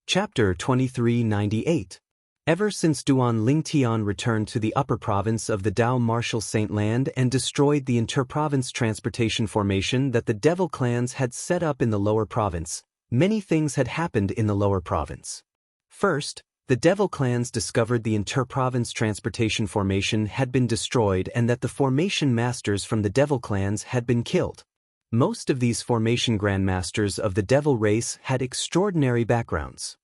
Chapter 2398. Ever since Duan Lingtian returned to the upper province of the Dao Martial Saint Land and destroyed the inter-province transportation formation that the devil clans had set up in the lower province, many things had happened in the lower province. First, the devil clans discovered the inter-province transportation formation had been destroyed and that the formation masters from the devil clans had been killed. Most of these formation grandmasters of the devil race had extraordinary backgrounds.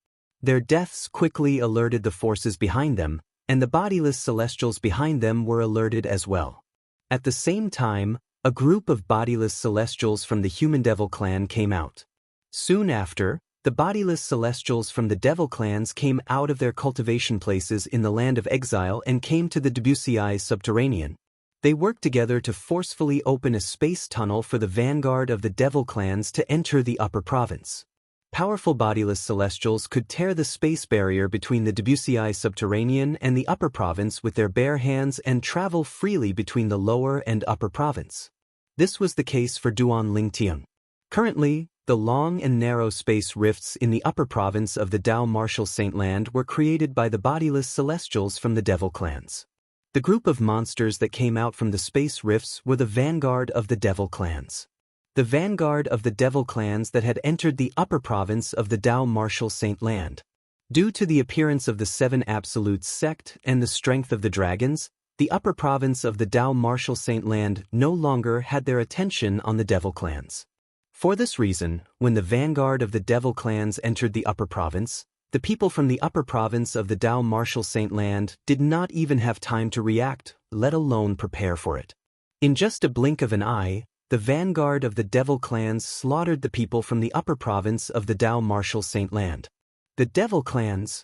Their deaths quickly alerted the forces behind them, and the bodiless celestials behind them were alerted as well. At the same time, a group of bodiless celestials from the human devil clan came out. Soon after, the bodiless celestials from the devil clans came out of their cultivation places in the land of exile and came to the Wuxia subterranean. They worked together to forcefully open a space tunnel for the vanguard of the devil clans to enter the upper province. Powerful bodiless celestials could tear the space barrier between the Wuxia subterranean and the upper province with their bare hands and travel freely between the lower and upper province. This was the case for Duan Lingtian. Currently, the long and narrow space rifts in the upper province of the Dao Martial Saint Land were created by the bodiless celestials from the devil clans. The group of monsters that came out from the space rifts were the vanguard of the devil clans. The vanguard of the devil clans that had entered the upper province of the Dao Martial Saint Land. Due to the appearance of the Seven Absolutes sect and the strength of the dragons, the upper province of the Dao Martial Saint Land no longer had their attention on the devil clans. For this reason, when the vanguard of the devil clans entered the upper province, the people from the upper province of the Dao Martial Saint Land did not even have time to react, let alone prepare for it. In just a blink of an eye, the vanguard of the devil clans slaughtered the people from the upper province of the Dao Martial Saint Land. The devil clans?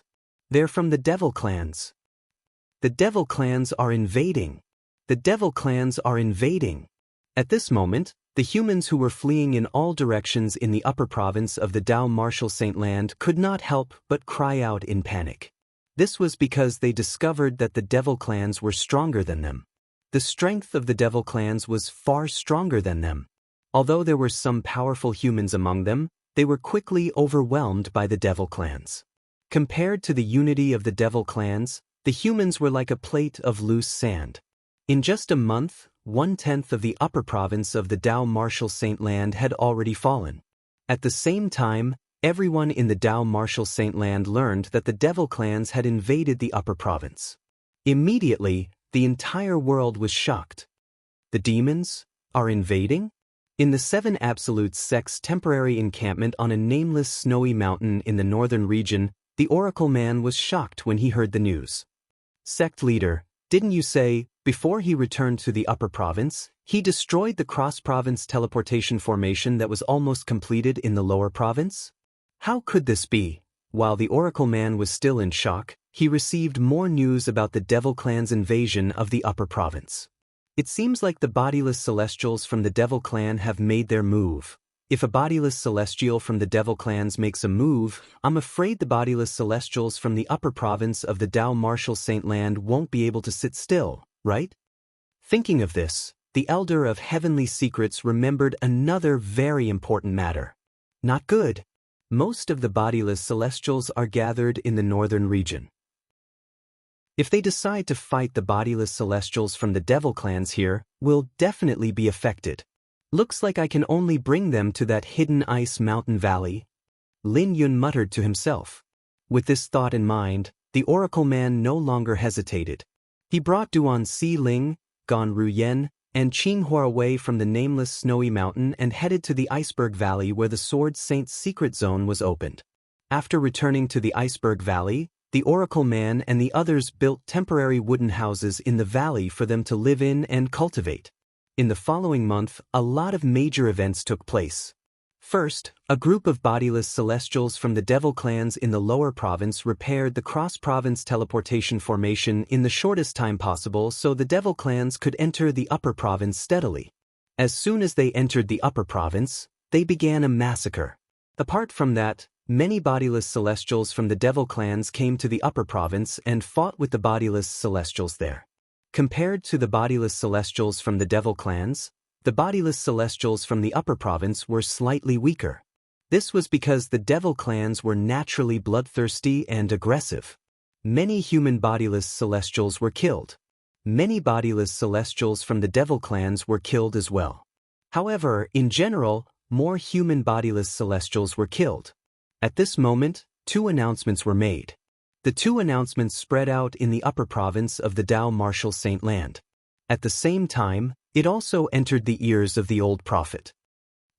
They're from the devil clans. The devil clans are invading. The devil clans are invading. At this moment, the humans who were fleeing in all directions in the upper province of the Dao Martial Saint Land could not help but cry out in panic. This was because they discovered that the devil clans were stronger than them. The strength of the devil clans was far stronger than them. Although there were some powerful humans among them, they were quickly overwhelmed by the devil clans. Compared to the unity of the devil clans, the humans were like a plate of loose sand. In just a month, 1/10 of the upper province of the Dao Martial Saint Land had already fallen. At the same time, everyone in the Dao Martial Saint Land learned that the devil clans had invaded the upper province. Immediately, the entire world was shocked. The demons are invading? In the Seven Absolute sect's temporary encampment on a nameless snowy mountain in the northern region, the Oracle Man was shocked when he heard the news. Sect leader, didn't you say, before he returned to the upper province, he destroyed the cross-province teleportation formation that was almost completed in the lower province? How could this be? While the Oracle Man was still in shock, he received more news about the devil clan's invasion of the upper province. It seems like the bodiless celestials from the devil clan have made their move. If a bodiless celestial from the devil clans makes a move, I'm afraid the bodiless celestials from the upper province of the Dao Martial Saint Land won't be able to sit still, right? Thinking of this, the Elder of Heavenly Secrets remembered another very important matter. Not good. Most of the bodiless celestials are gathered in the northern region. If they decide to fight the bodiless celestials from the devil clans here, we'll definitely be affected. Looks like I can only bring them to that hidden ice mountain valley. Lin Yun muttered to himself. With this thought in mind, the Oracle Man no longer hesitated. He brought Duan Si Ling, Gan Ruyen, and Qing Hua away from the nameless snowy mountain and headed to the iceberg valley where the Sword Saint's secret zone was opened. After returning to the iceberg valley, the Oracle Man and the others built temporary wooden houses in the valley for them to live in and cultivate. In the following month, a lot of major events took place. First, a group of bodiless celestials from the devil clans in the lower province repaired the cross-province teleportation formation in the shortest time possible so the devil clans could enter the upper province steadily. As soon as they entered the upper province, they began a massacre. Apart from that, many bodiless celestials from the devil clans came to the upper province and fought with the bodiless celestials there. Compared to the bodiless celestials from the devil clans, the bodiless celestials from the upper province were slightly weaker. This was because the devil clans were naturally bloodthirsty and aggressive. Many human bodiless celestials were killed. Many bodiless celestials from the devil clans were killed as well. However, in general, more human bodiless celestials were killed. At this moment, 2 announcements were made. The 2 announcements spread out in the upper province of the Dao Martial Saint Land. At the same time, it also entered the ears of the old prophet.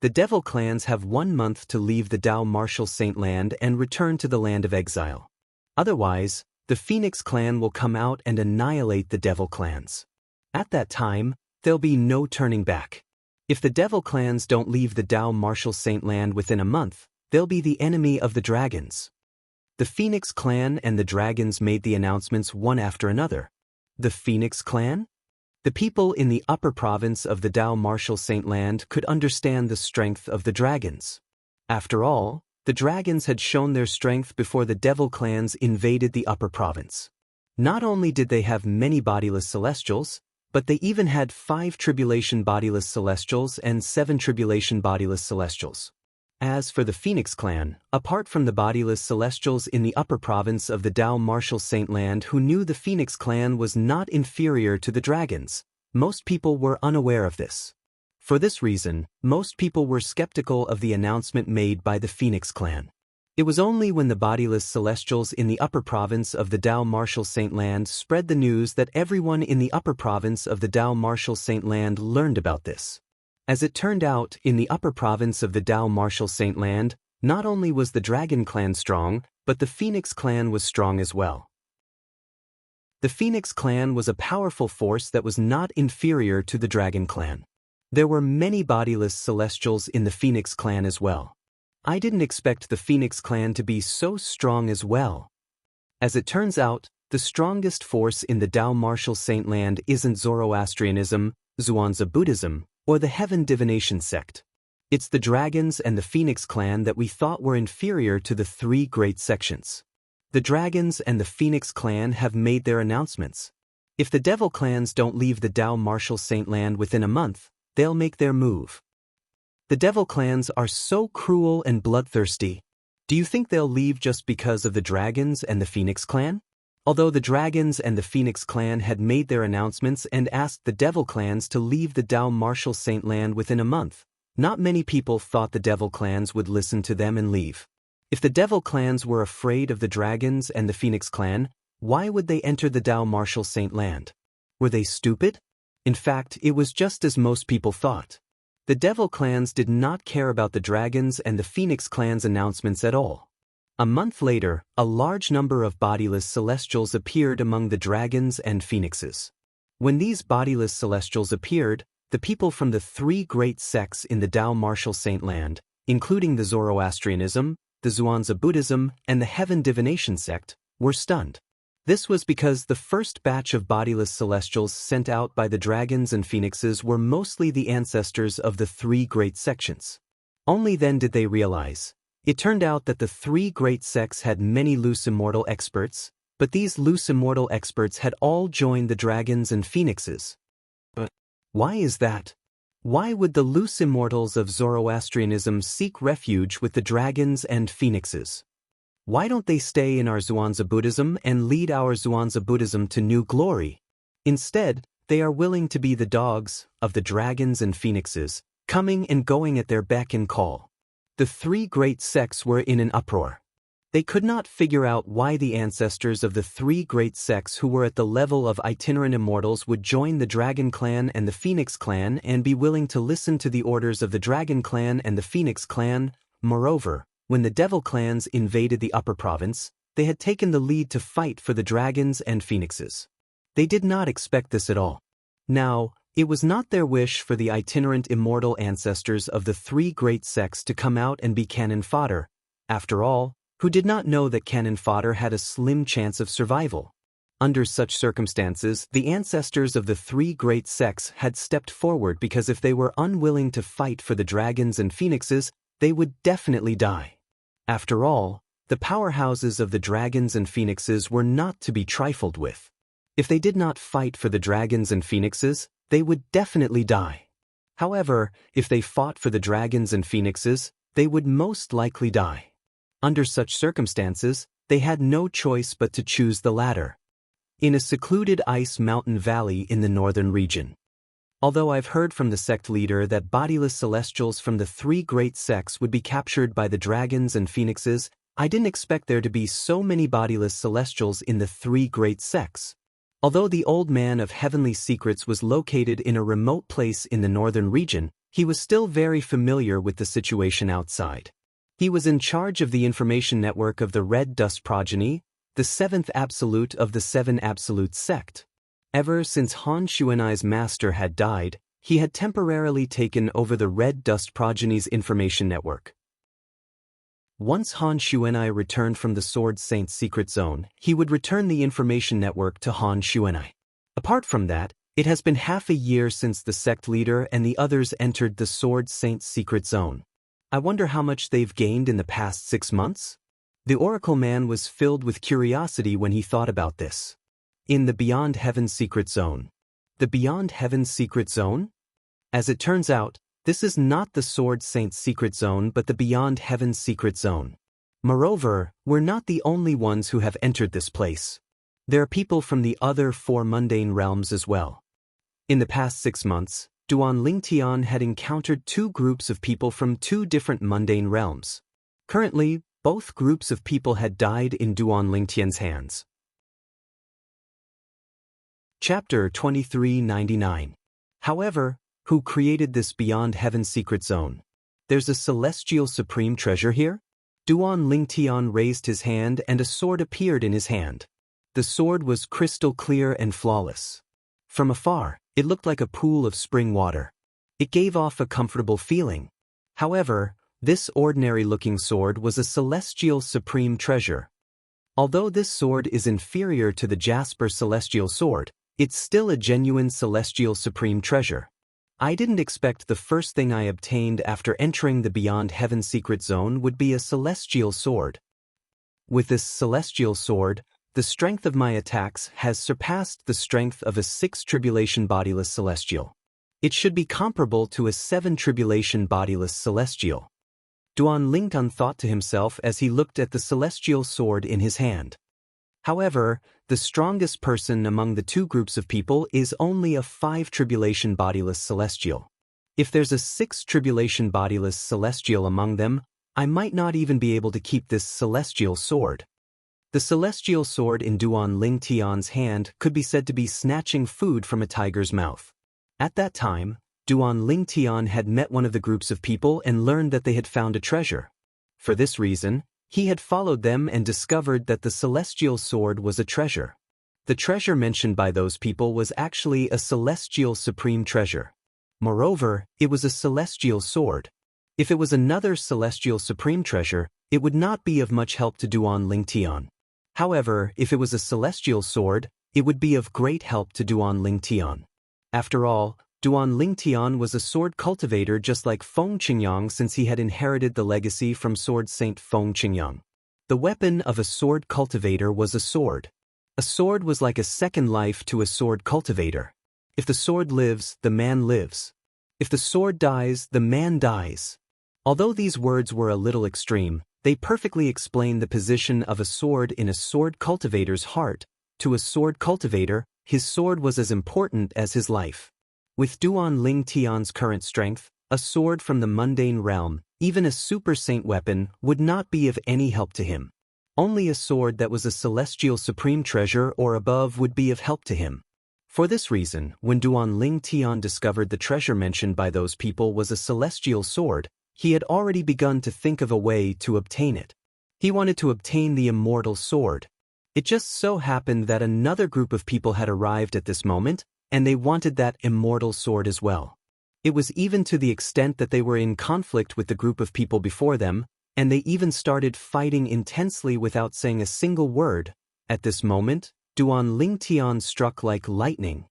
The devil clans have 1 month to leave the Dao Martial Saint Land and return to the land of exile. Otherwise, the Phoenix clan will come out and annihilate the devil clans. At that time, there'll be no turning back. If the devil clans don't leave the Dao Martial Saint Land within a month, they'll be the enemy of the dragons. The Phoenix clan and the dragons made the announcements one after another. The Phoenix clan? The people in the upper province of the Dao Martial Saint Land could understand the strength of the dragons. After all, the dragons had shown their strength before the devil clans invaded the upper province. Not only did they have many bodiless celestials, but they even had 5 tribulation bodiless celestials and 7 tribulation bodiless celestials. As for the Phoenix clan, apart from the bodiless celestials in the upper province of the Dao Martial Saint Land who knew the Phoenix clan was not inferior to the dragons, most people were unaware of this. For this reason, most people were skeptical of the announcement made by the Phoenix clan. It was only when the bodiless celestials in the upper province of the Dao Martial Saint Land spread the news that everyone in the upper province of the Dao Martial Saint Land learned about this. As it turned out, in the upper province of the Dao Martial Saint Land, not only was the Dragon clan strong, but the Phoenix clan was strong as well. The Phoenix clan was a powerful force that was not inferior to the Dragon clan. There were many bodiless celestials in the Phoenix clan as well. I didn't expect the Phoenix clan to be so strong as well. As it turns out, the strongest force in the Dao Martial Saint Land isn't Zoroastrianism, Xianxia Buddhism, or the Heaven Divination sect. It's the dragons and the Phoenix clan that we thought were inferior to the 3 great sections. The dragons and the Phoenix clan have made their announcements. If the devil clans don't leave the Dao Martial Saint Land within a month, they'll make their move. The devil clans are so cruel and bloodthirsty. Do you think they'll leave just because of the dragons and the Phoenix clan? Although the dragons and the Phoenix clan had made their announcements and asked the devil clans to leave the Dao Martial Saint Land within a month, not many people thought the devil clans would listen to them and leave. If the devil clans were afraid of the dragons and the Phoenix clan, why would they enter the Dao Martial Saint Land? Were they stupid? In fact, it was just as most people thought. The devil clans did not care about the dragons and the Phoenix clan's announcements at all. A month later, a large number of bodiless celestials appeared among the dragons and phoenixes. When these bodiless celestials appeared, the people from the 3 great sects in the Dao Martial Saint Land, including the Zoroastrianism, the Xianxia Buddhism, and the Heaven Divination sect, were stunned. This was because the first batch of bodiless celestials sent out by the dragons and phoenixes were mostly the ancestors of the 3 great sections. Only then did they realize. It turned out that the 3 great sects had many loose immortal experts, but these loose immortal experts had all joined the dragons and phoenixes. But why is that? Why would the loose immortals of Zoroastrianism seek refuge with the dragons and phoenixes? Why don't they stay in our Xianxia Buddhism and lead our Xianxia Buddhism to new glory? Instead, they are willing to be the dogs of the dragons and phoenixes, coming and going at their beck and call. The 3 great sects were in an uproar. They could not figure out why the ancestors of the 3 great sects who were at the level of itinerant immortals would join the Dragon clan and the Phoenix clan and be willing to listen to the orders of the Dragon clan and the Phoenix clan. Moreover, when the devil clans invaded the upper province, they had taken the lead to fight for the dragons and phoenixes. They did not expect this at all. Now, it was not their wish for the itinerant immortal ancestors of the 3 great sects to come out and be cannon fodder. After all, who did not know that cannon fodder had a slim chance of survival? Under such circumstances, the ancestors of the 3 great sects had stepped forward because if they were unwilling to fight for the dragons and phoenixes, they would definitely die. After all, the powerhouses of the dragons and phoenixes were not to be trifled with. If they did not fight for the dragons and phoenixes, they would definitely die. However, if they fought for the dragons and phoenixes, they would most likely die. Under such circumstances, they had no choice but to choose the latter. In a secluded ice mountain valley in the northern region. Although I've heard from the sect leader that bodiless celestials from the 3 great sects would be captured by the dragons and phoenixes, I didn't expect there to be so many bodiless celestials in the 3 great sects. Although the old man of heavenly secrets was located in a remote place in the northern region, he was still very familiar with the situation outside. He was in charge of the information network of the Red Dust Progeny, the 7th absolute of the 7 Absolute sect. Ever since Han Xuanai's master had died, he had temporarily taken over the Red Dust Progeny's information network. Once Han Xuanai returned from the Sword Saint's secret zone, he would return the information network to Han Xuanai. Apart from that, it has been half a year since the sect leader and the others entered the Sword Saint's secret zone. I wonder how much they've gained in the past 6 months? The Oracle Man was filled with curiosity when he thought about this. In the Beyond Heaven secret zone. The Beyond Heaven secret zone? As it turns out, this is not the Sword Saint's secret zone but the Beyond Heaven secret zone. Moreover, we're not the only ones who have entered this place. There are people from the other 4 mundane realms as well. In the past 6 months, Duan Lingtian had encountered 2 groups of people from 2 different mundane realms. Currently, both groups of people had died in Duan Lingtian's hands. Chapter 2399. However, who created this Beyond Heaven secret zone? There's a celestial supreme treasure here? Duan Lingtian raised his hand and a sword appeared in his hand. The sword was crystal clear and flawless. From afar, it looked like a pool of spring water. It gave off a comfortable feeling. However, this ordinary-looking sword was a celestial supreme treasure. Although this sword is inferior to the Jasper celestial sword, it's still a genuine celestial supreme treasure. I didn't expect the first thing I obtained after entering the Beyond Heaven secret zone would be a celestial sword. With this celestial sword, the strength of my attacks has surpassed the strength of a 6 tribulation bodiless celestial. It should be comparable to a 7 tribulation bodiless celestial. Duan Lingtian thought to himself as he looked at the celestial sword in his hand. However, the strongest person among the 2 groups of people is only a 5 tribulation bodiless celestial. If there's a 6 tribulation bodiless celestial among them, I might not even be able to keep this celestial sword. The celestial sword in Duan Lingtian's hand could be said to be snatching food from a tiger's mouth. At that time, Duan Lingtian had met one of the groups of people and learned that they had found a treasure. For this reason, he had followed them and discovered that the celestial sword was a treasure. The treasure mentioned by those people was actually a celestial supreme treasure. Moreover, it was a celestial sword. If it was another celestial supreme treasure, it would not be of much help to Duan Lingtian. However, if it was a celestial sword, it would be of great help to Duan Lingtian. After all, Duan Lingtian was a sword cultivator just like Feng Qingyang since he had inherited the legacy from Sword Saint Feng Qingyang. The weapon of a sword cultivator was a sword. A sword was like a second life to a sword cultivator. If the sword lives, the man lives. If the sword dies, the man dies. Although these words were a little extreme, they perfectly explain the position of a sword in a sword cultivator's heart. To a sword cultivator, his sword was as important as his life. With Duan Lingtian's current strength, a sword from the mundane realm, even a super saint weapon, would not be of any help to him. Only a sword that was a celestial supreme treasure or above would be of help to him. For this reason, when Duan Lingtian discovered the treasure mentioned by those people was a celestial sword, he had already begun to think of a way to obtain it. He wanted to obtain the immortal sword. It just so happened that another group of people had arrived at this moment, and they wanted that immortal sword as well. It was even to the extent that they were in conflict with the group of people before them, and they even started fighting intensely without saying a single word. At this moment, Duan Lingtian struck like lightning.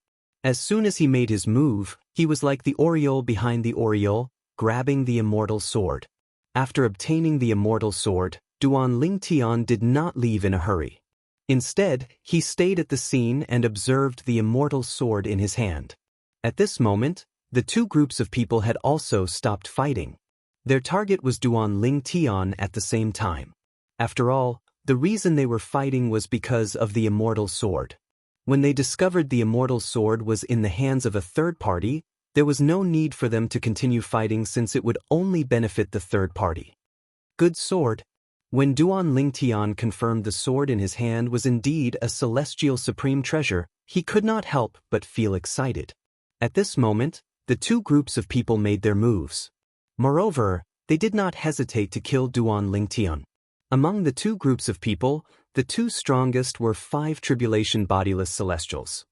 As soon as he made his move, he was like the Oriole behind the Oriole, grabbing the immortal sword. After obtaining the immortal sword, Duan Lingtian did not leave in a hurry. Instead, he stayed at the scene and observed the immortal sword in his hand. At this moment, the 2 groups of people had also stopped fighting. Their target was Duan Ling Tian at the same time. After all, the reason they were fighting was because of the immortal sword. When they discovered the immortal sword was in the hands of a third party, there was no need for them to continue fighting since it would only benefit the third party. Good sword. When Duan Ling Tian confirmed the sword in his hand was indeed a celestial supreme treasure, he could not help but feel excited. At this moment, the two groups of people made their moves. Moreover, they did not hesitate to kill Duan Ling Tian. Among the two groups of people, the two strongest were 5 tribulation bodiless celestials.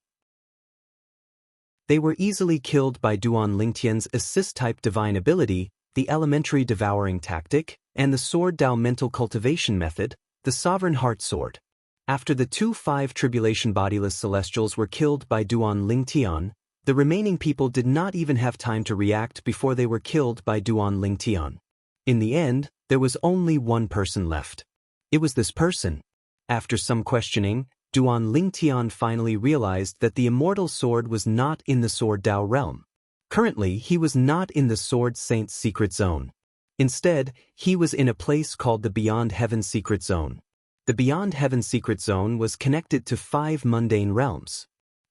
They were easily killed by Duan Ling Tian's assist-type divine ability, the elementary devouring tactic, and the sword Dao mental cultivation method, the sovereign heart sword. After the two 5 tribulation bodiless celestials were killed by Duan Ling Tian, the remaining people did not even have time to react before they were killed by Duan Ling Tian. In the end, there was only one person left. It was this person. After some questioning, Duan Ling Tian finally realized that the immortal sword was not in the Sword Dao realm. Currently, he was not in the Sword Saint's secret zone. Instead, he was in a place called the Beyond Heaven secret zone. The Beyond Heaven secret zone was connected to 5 mundane realms.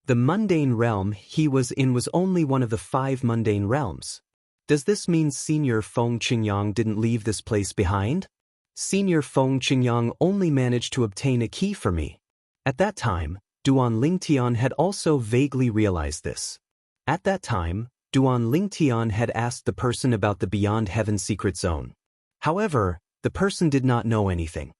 The mundane realm he was in was only one of the 5 mundane realms. Does this mean Senior Feng Qingyang didn't leave this place behind? Senior Feng Qingyang only managed to obtain a key for me. At that time, Duan Ling Tian had also vaguely realized this. At that time, Duan Ling Tian had asked the person about the Beyond Heaven secret zone. However, the person did not know anything.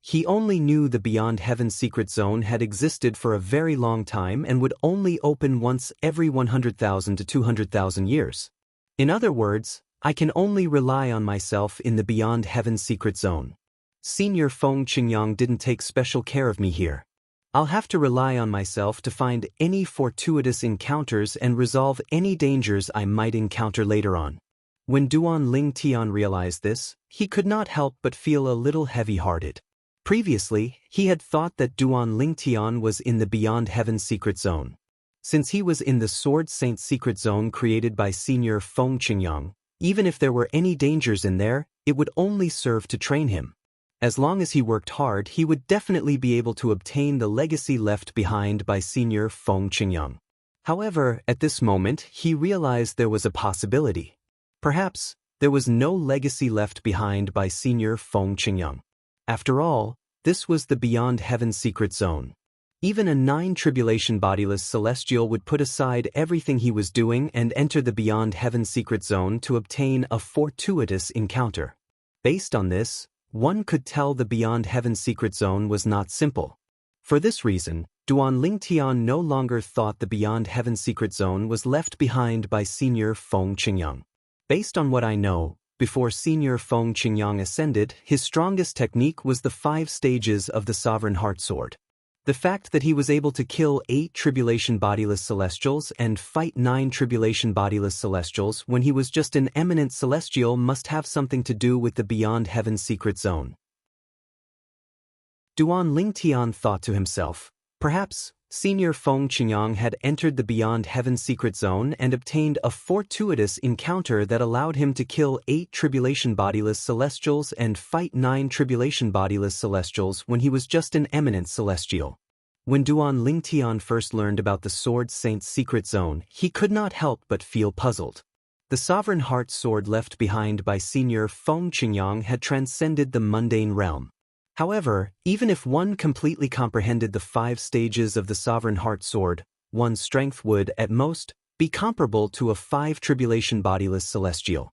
He only knew the Beyond Heaven secret zone had existed for a very long time and would only open once every 100,000 to 200,000 years. In other words, I can only rely on myself in the Beyond Heaven secret zone. Senior Feng Qingyang didn't take special care of me here. I'll have to rely on myself to find any fortuitous encounters and resolve any dangers I might encounter later on. When Duan Ling Tian realized this, he could not help but feel a little heavy-hearted. Previously, he had thought that Duan Ling Tian was in the Beyond Heaven secret zone. Since he was in the Sword Saint secret zone created by Senior Feng Qingyang, even if there were any dangers in there, it would only serve to train him. As long as he worked hard, he would definitely be able to obtain the legacy left behind by Senior Feng Qingyang. However, at this moment, he realized there was a possibility. Perhaps, there was no legacy left behind by Senior Feng Qingyang. After all, this was the Beyond Heaven secret zone. Even a 9 tribulation bodiless celestial would put aside everything he was doing and enter the Beyond Heaven secret zone to obtain a fortuitous encounter. Based on this, one could tell the Beyond Heaven secret zone was not simple. For this reason, Duan Ling Tian no longer thought the Beyond Heaven secret zone was left behind by Senior Feng Qingyang. Based on what I know, before Senior Feng Qingyang ascended, his strongest technique was the 5 stages of the Sovereign Heart Sword. The fact that he was able to kill 8 tribulation bodiless celestials and fight 9 tribulation bodiless celestials when he was just an eminent celestial must have something to do with the Beyond Heaven secret zone. Duan Ling Tian thought to himself, perhaps Senior Feng Qingyang had entered the Beyond Heaven secret zone and obtained a fortuitous encounter that allowed him to kill 8 tribulation bodiless celestials and fight 9 tribulation bodiless celestials when he was just an eminent celestial. When Duan Ling Tian first learned about the Sword Saint's secret zone, he could not help but feel puzzled. The Sovereign Heart Sword left behind by Senior Feng Qingyang had transcended the mundane realm. However, even if one completely comprehended the 5 stages of the Sovereign Heart Sword, one's strength would, at most, be comparable to a 5 tribulation bodiless celestial.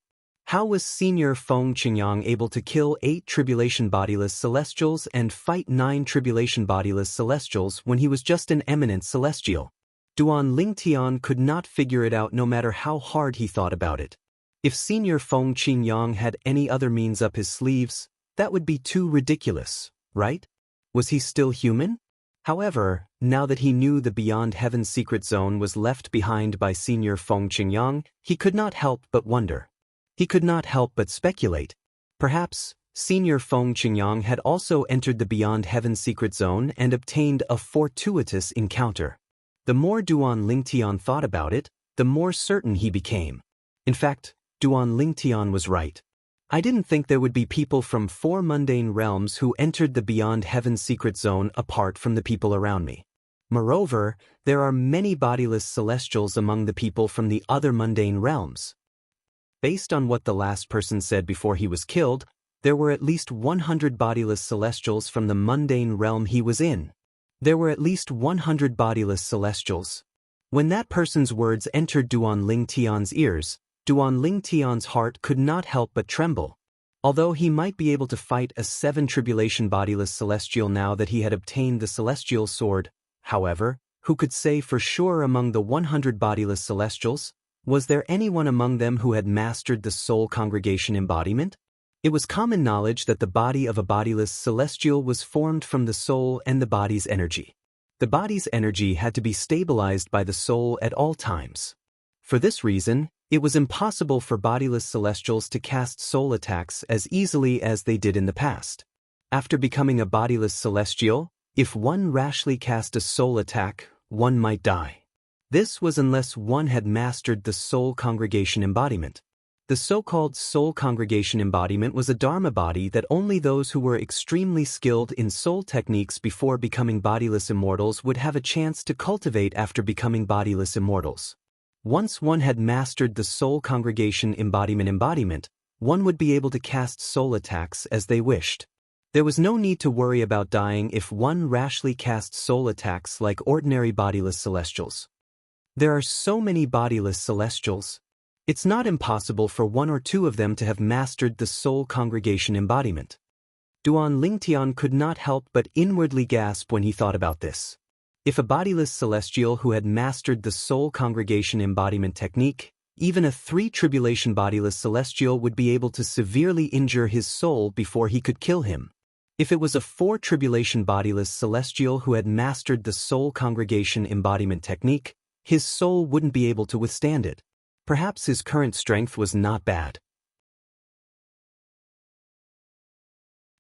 How was Senior Feng Qingyang able to kill 8 tribulation bodiless celestials and fight 9 tribulation bodiless celestials when he was just an eminent celestial? Duan Ling Tian could not figure it out no matter how hard he thought about it. If Senior Feng Qingyang had any other means up his sleeves, that would be too ridiculous, right? Was he still human? However, now that he knew the Beyond Heaven secret zone was left behind by Senior Feng Qingyang, he could not help but wonder. He could not help but speculate. Perhaps, Senior Feng Qingyang had also entered the Beyond Heaven secret zone and obtained a fortuitous encounter. The more Duan Ling Tian thought about it, the more certain he became. In fact, Duan Ling Tian was right. I didn't think there would be people from 4 mundane realms who entered the Beyond Heaven's secret zone apart from the people around me. Moreover, there are many bodiless celestials among the people from the other mundane realms. Based on what the last person said before he was killed, there were at least 100 bodiless celestials from the mundane realm he was in. There were at least 100 bodiless celestials. When that person's words entered Duan Ling Tian's ears, Duan Ling Tian's heart could not help but tremble. Although he might be able to fight a 7 tribulation bodiless celestial now that he had obtained the celestial sword, however, who could say for sure among the 100 bodiless celestials? Was there anyone among them who had mastered the soul congregation embodiment? It was common knowledge that the body of a bodiless celestial was formed from the soul and the body's energy. The body's energy had to be stabilized by the soul at all times. For this reason, it was impossible for bodiless celestials to cast soul attacks as easily as they did in the past. After becoming a bodiless celestial, if one rashly cast a soul attack, one might die. This was unless one had mastered the soul congregation embodiment. The so-called soul congregation embodiment was a dharma body that only those who were extremely skilled in soul techniques before becoming bodiless immortals would have a chance to cultivate after becoming bodiless immortals. Once one had mastered the soul congregation embodiment, one would be able to cast soul attacks as they wished. There was no need to worry about dying if one rashly cast soul attacks like ordinary bodiless celestials. There are so many bodiless celestials. It's not impossible for 1 or 2 of them to have mastered the soul congregation embodiment. Duan Lingtian could not help but inwardly gasp when he thought about this. If a bodiless celestial who had mastered the soul congregation embodiment technique, even a 3 tribulation bodiless celestial would be able to severely injure his soul before he could kill him. If it was a 4 tribulation bodiless celestial who had mastered the soul congregation embodiment technique, his soul wouldn't be able to withstand it. Perhaps his current strength was not bad.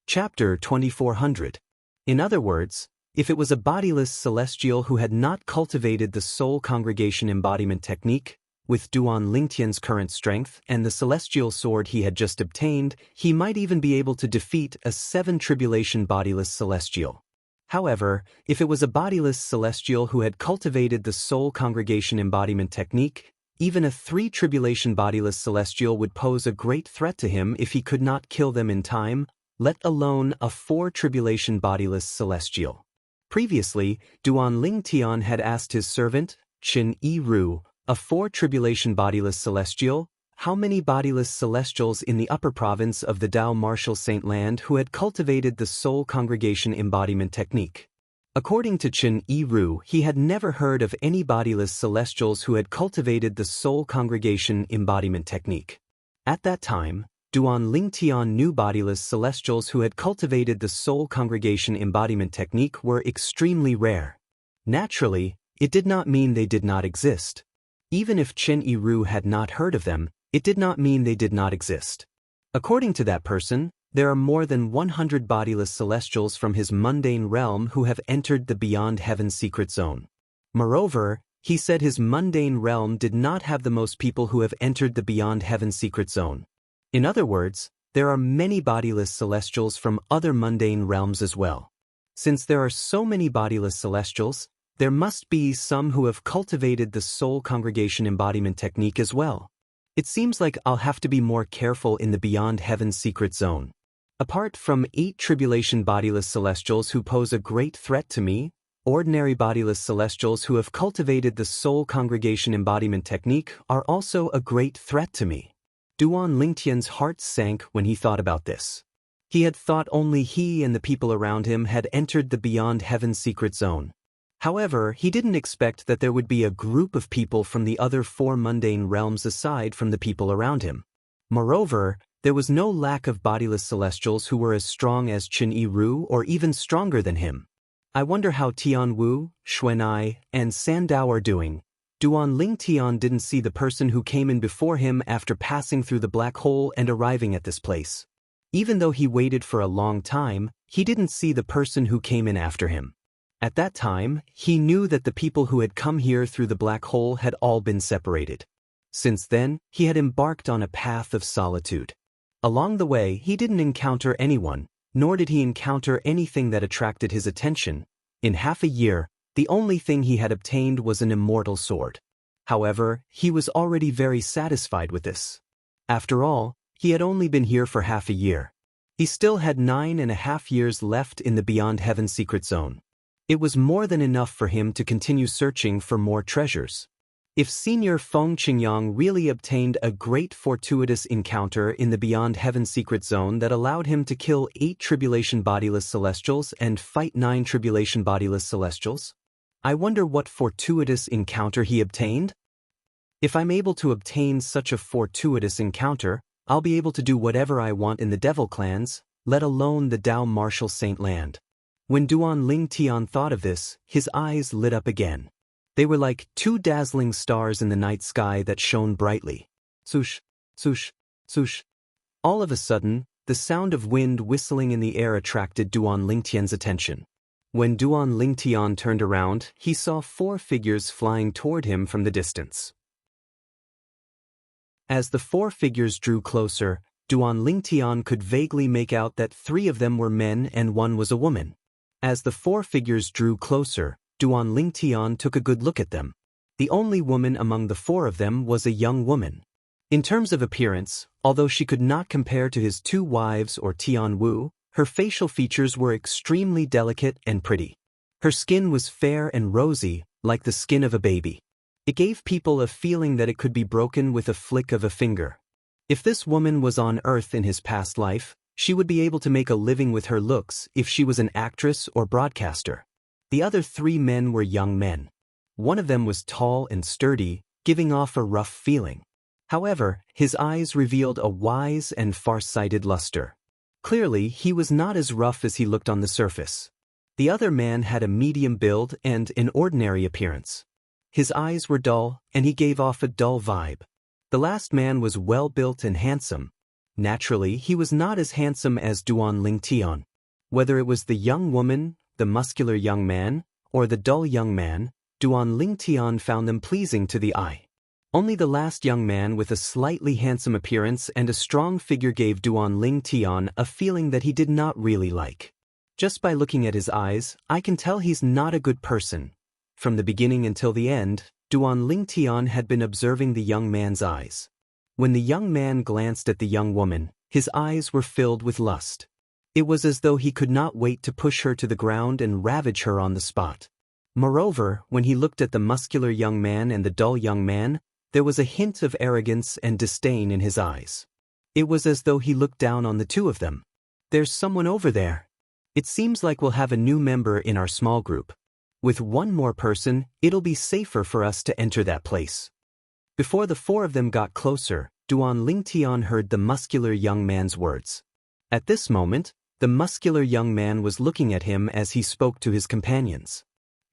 Chapter 2400. In other words, if it was a bodiless celestial who had not cultivated the soul congregation embodiment technique, with Duan Lingtian's current strength and the celestial sword he had just obtained, he might even be able to defeat a 7 tribulation bodiless celestial. However, if it was a bodiless celestial who had cultivated the soul congregation embodiment technique, even a 3 tribulation bodiless celestial would pose a great threat to him if he could not kill them in time, let alone a 4 tribulation bodiless celestial. Previously, Duan Lingtian had asked his servant, Qin Yiru, a 4 tribulation bodiless celestial, how many bodiless celestials in the upper province of the Dao Martial Saint Land who had cultivated the soul congregation embodiment technique. According to Qin Yiru, he had never heard of any bodiless celestials who had cultivated the soul congregation embodiment technique. At that time, Duan Lingtian knew bodiless celestials who had cultivated the soul congregation embodiment technique were extremely rare. Naturally, it did not mean they did not exist. Even if Qin Yiru had not heard of them, it did not mean they did not exist. According to that person, there are more than 100 bodiless celestials from his mundane realm who have entered the Beyond Heaven's secret zone. Moreover, he said his mundane realm did not have the most people who have entered the Beyond Heaven's secret zone. In other words, there are many bodiless celestials from other mundane realms as well. Since there are so many bodiless celestials, there must be some who have cultivated the soul congregation embodiment technique as well. It seems like I'll have to be more careful in the Beyond Heaven's secret zone. Apart from 8 tribulation bodiless celestials who pose a great threat to me, ordinary bodiless celestials who have cultivated the soul congregation embodiment technique are also a great threat to me. Duan Lingtian's heart sank when he thought about this. He had thought only he and the people around him had entered the Beyond Heaven's secret zone. However, he didn't expect that there would be a group of people from the other 4 mundane realms aside from the people around him. Moreover, there was no lack of bodiless celestials who were as strong as Qin Yiru or even stronger than him. I wonder how Tianwu, Xuanai, and Sandao are doing. Duan Lingtian didn't see the person who came in before him after passing through the black hole and arriving at this place. Even though he waited for a long time, he didn't see the person who came in after him. At that time, he knew that the people who had come here through the black hole had all been separated. Since then, he had embarked on a path of solitude. Along the way, he didn't encounter anyone, nor did he encounter anything that attracted his attention. In half a year, the only thing he had obtained was an immortal sword. However, he was already very satisfied with this. After all, he had only been here for half a year. He still had 9.5 years left in the Beyond Heaven secret zone. It was more than enough for him to continue searching for more treasures. If Senior Feng Qingyang really obtained a great fortuitous encounter in the Beyond Heaven secret zone that allowed him to kill 8 tribulation bodiless celestials and fight 9 tribulation bodiless celestials, I wonder what fortuitous encounter he obtained? If I'm able to obtain such a fortuitous encounter, I'll be able to do whatever I want in the devil clans, let alone the Dao Martial Saint Land. When Duan Ling Tian thought of this, his eyes lit up again. They were like 2 dazzling stars in the night sky that shone brightly. Swoosh, swoosh, swoosh. All of a sudden, the sound of wind whistling in the air attracted Duan Ling Tian's attention. When Duan Ling Tian turned around, he saw 4 figures flying toward him from the distance. As the 4 figures drew closer, Duan Ling Tian could vaguely make out that 3 of them were men and 1 was a woman. As the 4 figures drew closer, Duan Ling Tian took a good look at them. The only woman among the 4 of them was a young woman. In terms of appearance, although she could not compare to his 2 wives or Tian Wu, her facial features were extremely delicate and pretty. Her skin was fair and rosy, like the skin of a baby. It gave people a feeling that it could be broken with a flick of a finger. If this woman was on Earth in his past life, she would be able to make a living with her looks if she was an actress or broadcaster. The other 3 men were young men. One of them was tall and sturdy, giving off a rough feeling. However, his eyes revealed a wise and far-sighted luster. Clearly, he was not as rough as he looked on the surface. The other man had a medium build and an ordinary appearance. His eyes were dull, and he gave off a dull vibe. The last man was well-built and handsome. Naturally, he was not as handsome as Duan Ling Tian. Whether it was the young woman, the muscular young man, or the dull young man, Duan Ling Tian found them pleasing to the eye. Only the last young man with a slightly handsome appearance and a strong figure gave Duan Ling Tian a feeling that he did not really like. Just by looking at his eyes, I can tell he's not a good person. From the beginning until the end, Duan Ling Tian had been observing the young man's eyes. When the young man glanced at the young woman, his eyes were filled with lust. It was as though he could not wait to push her to the ground and ravage her on the spot. Moreover, when he looked at the muscular young man and the dull young man, there was a hint of arrogance and disdain in his eyes. It was as though he looked down on the 2 of them. There's someone over there. It seems like we'll have a new member in our small group. With 1 more person, it'll be safer for us to enter that place. Before the 4 of them got closer, Duan Ling Tian heard the muscular young man's words. At this moment, the muscular young man was looking at him as he spoke to his companions.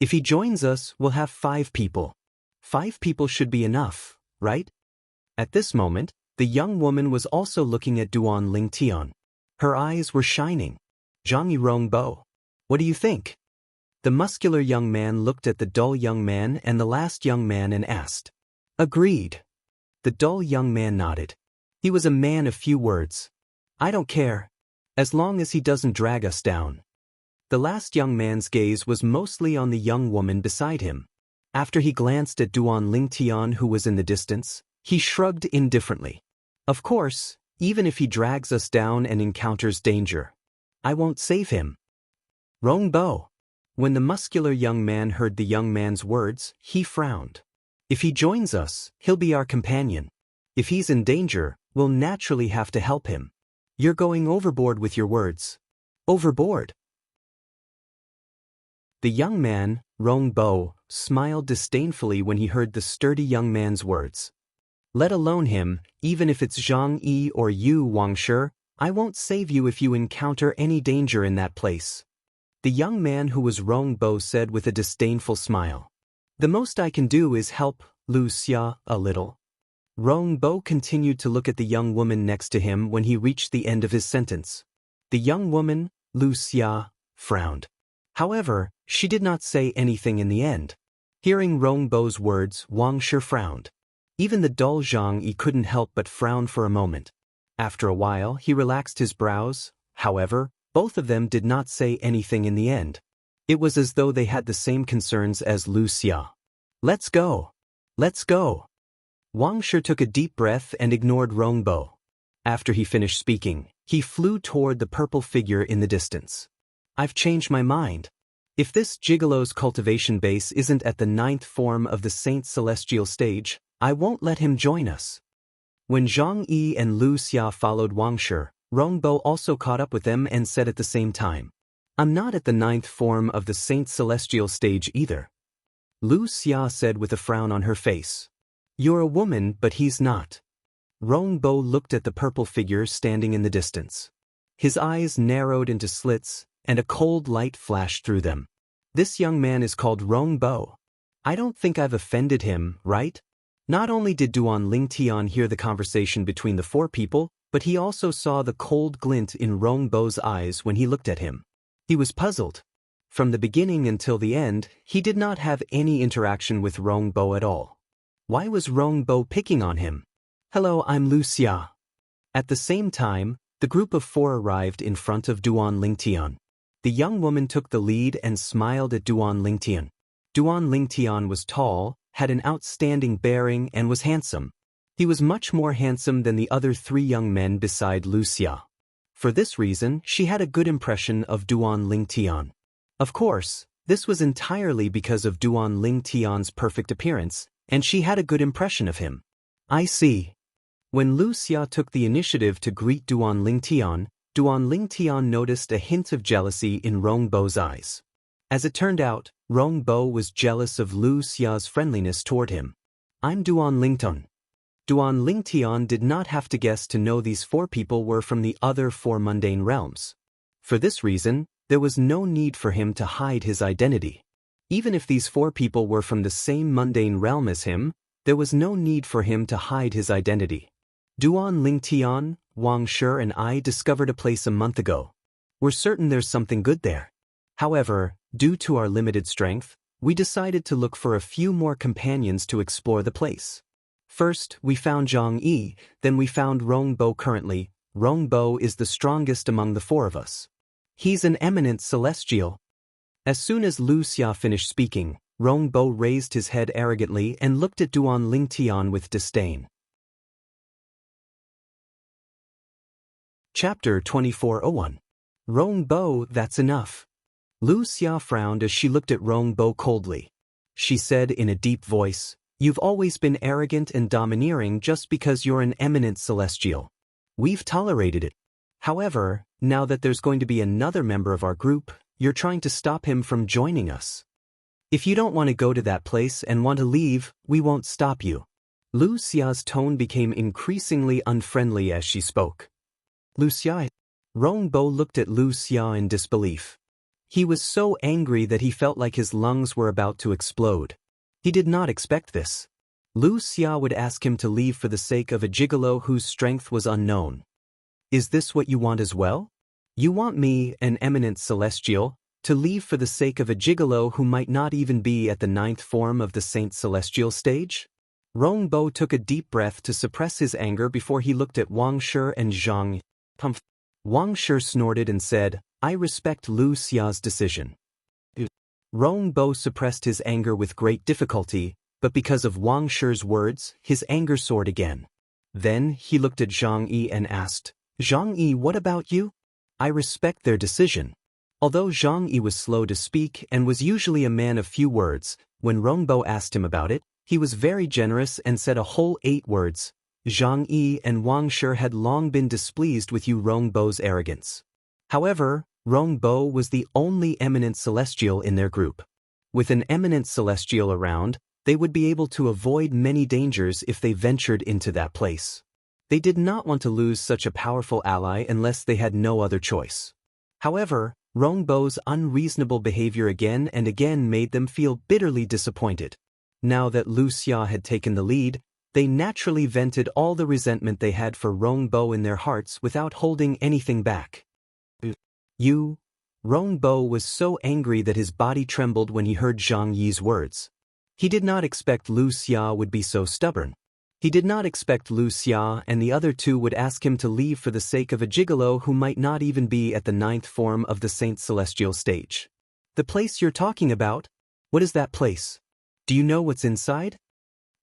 If he joins us, we'll have 5 people. 5 people should be enough, right? At this moment, the young woman was also looking at Duan Ling Tian. Her eyes were shining. Zhang Yirong Bo. What do you think? The muscular young man looked at the dull young man and the last young man and asked. Agreed. The dull young man nodded. He was a man of few words. I don't care. As long as he doesn't drag us down. The last young man's gaze was mostly on the young woman beside him. After he glanced at Duan Ling Tian who was in the distance, he shrugged indifferently. Of course, even if he drags us down and encounters danger, I won't save him. Rong Bo. When the muscular young man heard the young man's words, he frowned. If he joins us, he'll be our companion. If he's in danger, we'll naturally have to help him. You're going overboard with your words. Overboard? The young man, Rong Bo, smiled disdainfully when he heard the sturdy young man's words. Let alone him, even if it's Zhang Yi or you, Wangshi, I won't save you if you encounter any danger in that place. The young man who was Rong Bo said with a disdainful smile. The most I can do is help Wuxia a little. Rong Bo continued to look at the young woman next to him when he reached the end of his sentence. The young woman, Wuxia, frowned. However, she did not say anything in the end. Hearing Rong Bo's words, Wang Shi frowned. Even the dull Zhang Yi couldn't help but frown for a moment. After a while, he relaxed his brows. However, both of them did not say anything in the end. It was as though they had the same concerns as Wuxia. Let's go. Let's go. Wang Shi took a deep breath and ignored Rongbo. After he finished speaking, he flew toward the purple figure in the distance. I've changed my mind. If this gigolo's cultivation base isn't at the 9th form of the Saint Celestial stage, I won't let him join us. When Zhang Yi and Lu Xia followed Wang Shi, Rongbo also caught up with them and said at the same time, I'm not at the 9th form of the Saint Celestial stage either. Lu Xia said with a frown on her face. You're a woman, but he's not. Rongbo looked at the purple figure standing in the distance. His eyes narrowed into slits, and a cold light flashed through them. This young man is called Rongbo. I don't think I've offended him, right? Not only did Duan Lingtian hear the conversation between the four people, but he also saw the cold glint in Rongbo's eyes when he looked at him. He was puzzled. From the beginning until the end, he did not have any interaction with Rongbo at all. Why was Rongbo picking on him? Hello, I'm Wuxia. At the same time, the group of four arrived in front of Duan Lingtian. The young woman took the lead and smiled at Duan Lingtian. Duan Lingtian was tall, had an outstanding bearing and was handsome. He was much more handsome than the other three young men beside Wuxia. For this reason, she had a good impression of Duan Lingtian. Of course, this was entirely because of Duan Lingtian's perfect appearance, and she had a good impression of him. I see. When Wuxia took the initiative to greet Duan Lingtian noticed a hint of jealousy in Rongbo's eyes. As it turned out, Rongbo was jealous of Wuxia's friendliness toward him. I'm Duan Lingtian. Duan Lingtian did not have to guess to know these four people were from the other four mundane realms. For this reason, there was no need for him to hide his identity. Even if these four people were from the same mundane realm as him, there was no need for him to hide his identity. Duan Lingtian, Wang Shi and I discovered a place a month ago. We're certain there's something good there. However, due to our limited strength, we decided to look for a few more companions to explore the place. First, we found Zhang Yi, then we found Rongbo. Currently, Rongbo is the strongest among the four of us. He's an eminent celestial. As soon as Wuxia finished speaking, Rongbo raised his head arrogantly and looked at Duan Lingtian with disdain. Chapter 2401. Rongbo, that's enough. Wuxia frowned as she looked at Rongbo coldly. She said in a deep voice, You've always been arrogant and domineering just because you're an eminent celestial. We've tolerated it. However, now that there's going to be another member of our group, you're trying to stop him from joining us. If you don't want to go to that place and want to leave, we won't stop you. Wuxia's tone became increasingly unfriendly as she spoke. Wuxia. Rongbo looked at Wuxia in disbelief. He was so angry that he felt like his lungs were about to explode. He did not expect this. Wuxia would ask him to leave for the sake of a gigolo whose strength was unknown. Is this what you want as well? You want me, an eminent celestial, to leave for the sake of a gigolo who might not even be at the 9th form of the Saint Celestial stage? Rongbo took a deep breath to suppress his anger before he looked at Wang Shi and Zhang. Wang Shi snorted and said, I respect Wuxia's decision. Rongbo suppressed his anger with great difficulty, but because of Wang Shi's words, his anger soared again. Then he looked at Zhang Yi and asked, Zhang Yi, what about you? I respect their decision. Although Zhang Yi was slow to speak and was usually a man of few words, when Rongbo asked him about it, he was very generous and said a whole 8 words. Zhang Yi and Wang Shi had long been displeased with Rongbo's arrogance. However, Rongbo was the only eminent celestial in their group. With an eminent celestial around, they would be able to avoid many dangers if they ventured into that place. They did not want to lose such a powerful ally unless they had no other choice. However, Rongbo's unreasonable behavior again and again made them feel bitterly disappointed. Now that Wuxia had taken the lead, they naturally vented all the resentment they had for Rongbo in their hearts without holding anything back. Rongbo was so angry that his body trembled when he heard Zhang Yi's words. He did not expect Wuxia would be so stubborn. He did not expect Wuxia and the other two would ask him to leave for the sake of a gigolo who might not even be at the 9th form of the Saint Celestial stage. The place you're talking about? What is that place? Do you know what's inside?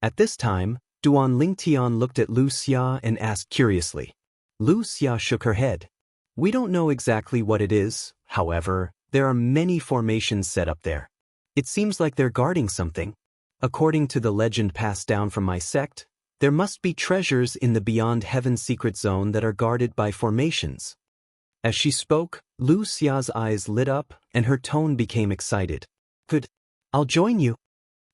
At this time, Duan Lingtian looked at Wuxia and asked curiously. Wuxia shook her head. We don't know exactly what it is, however, there are many formations set up there. It seems like they're guarding something. According to the legend passed down from my sect, there must be treasures in the Beyond Heaven secret zone that are guarded by formations. As she spoke, Wuxia's eyes lit up and her tone became excited. Good. I'll join you.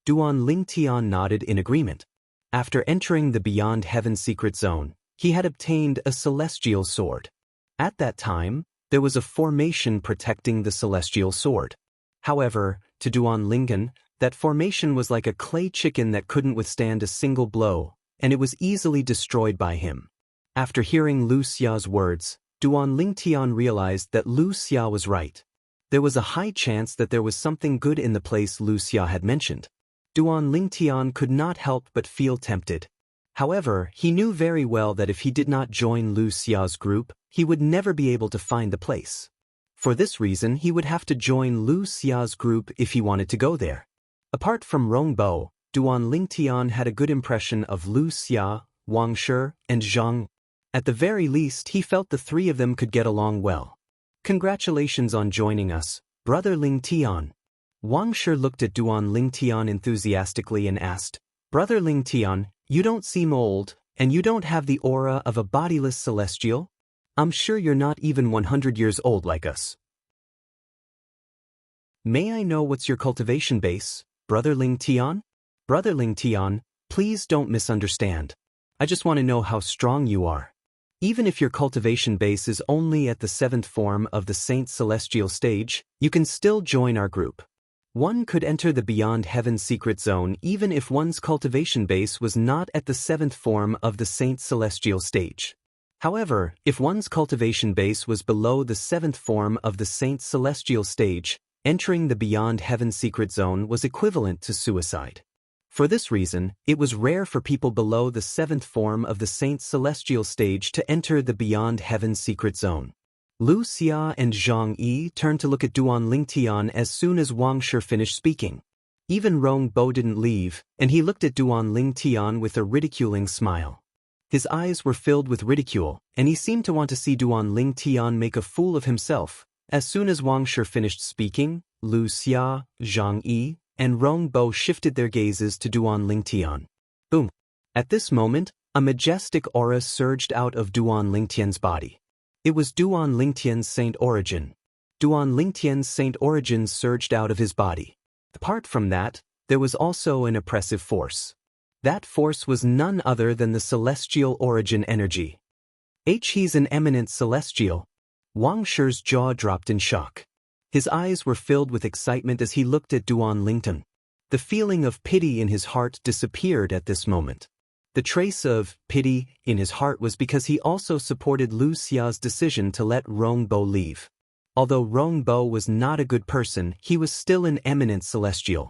Duan Lingtian nodded in agreement. After entering the Beyond Heaven secret zone, he had obtained a celestial sword. At that time, there was a formation protecting the celestial sword. However, to Duan Lingen, that formation was like a clay chicken that couldn't withstand a single blow, and it was easily destroyed by him. After hearing Wuxia's words, Duan Lingtian realized that Wuxia was right. There was a high chance that there was something good in the place Wuxia had mentioned. Duan Lingtian could not help but feel tempted. However, he knew very well that if he did not join Wuxia's group, he would never be able to find the place. For this reason, he would have to join Wuxia's group if he wanted to go there. Apart from Rongbo, Duan Lingtian had a good impression of Wuxia, Wangshi, and Zhang. At the very least, he felt the three of them could get along well. Congratulations on joining us, Brother Lingtian. Wangshi looked at Duan Lingtian enthusiastically and asked, Brother Lingtian, you don't seem old, and you don't have the aura of a bodiless celestial? I'm sure you're not even 100 years old like us. May I know what's your cultivation base, Brother Lingtian? Brother Lingtian, please don't misunderstand. I just want to know how strong you are. Even if your cultivation base is only at the 7th form of the Saint Celestial stage, you can still join our group. One could enter the Beyond Heaven secret zone even if one's cultivation base was not at the 7th form of the Saint Celestial stage. However, if one's cultivation base was below the 7th form of the Saint Celestial stage, entering the Beyond Heaven secret zone was equivalent to suicide. For this reason, it was rare for people below the 7th form of the Saint Celestial stage to enter the Beyond Heaven secret zone. Wuxia and Zhang Yi turned to look at Duan Lingtian as soon as Wangshi finished speaking. Even Rongbo didn't leave, and he looked at Duan Lingtian with a ridiculing smile. His eyes were filled with ridicule, and he seemed to want to see Duan Lingtian make a fool of himself. As soon as Wangshi finished speaking, Wuxia, Zhang Yi, and Rongbo shifted their gazes to Duan Lingtian. Boom! At this moment, a majestic aura surged out of Duan Lingtian's body. It was Duan Lingtian's saint origin. Duan Lingtian's saint origin surged out of his body. Apart from that, there was also an oppressive force. That force was none other than the celestial origin energy. He's an eminent celestial. Wangshi's jaw dropped in shock. His eyes were filled with excitement as he looked at Duan Lingtian. The feeling of pity in his heart disappeared at this moment. The trace of pity in his heart was because he also supported Wuxia's decision to let Rongbo leave. Although Rongbo was not a good person, he was still an eminent celestial.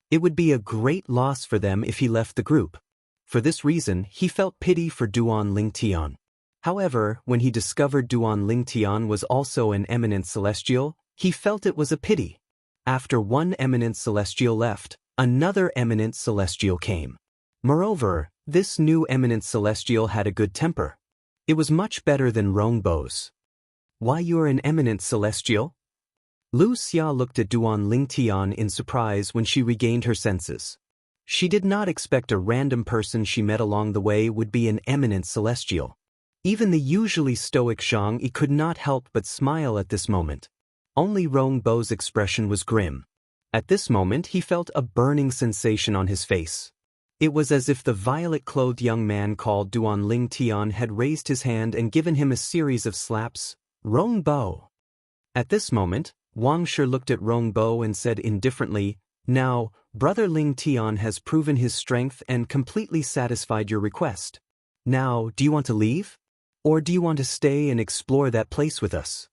It would be a great loss for them if he left the group. For this reason, he felt pity for Duan Lingtian. However, when he discovered Duan Lingtian was also an eminent celestial, he felt it was a pity. After one eminent celestial left, another eminent celestial came. Moreover, this new eminent celestial had a good temper. It was much better than Rongbo's. Why, you are an eminent celestial? Wuxia looked at Duan Lingtian in surprise when she regained her senses. She did not expect a random person she met along the way would be an eminent celestial. Even the usually stoic Zhang Yi could not help but smile at this moment. Only Rongbo's expression was grim. At this moment he felt a burning sensation on his face. It was as if the violet-clothed young man called Duan Lingtian had raised his hand and given him a series of slaps. Rongbo. At this moment, Wangshi looked at Rongbo and said indifferently, Now, Brother Lingtian has proven his strength and completely satisfied your request. Now, do you want to leave? Or do you want to stay and explore that place with us?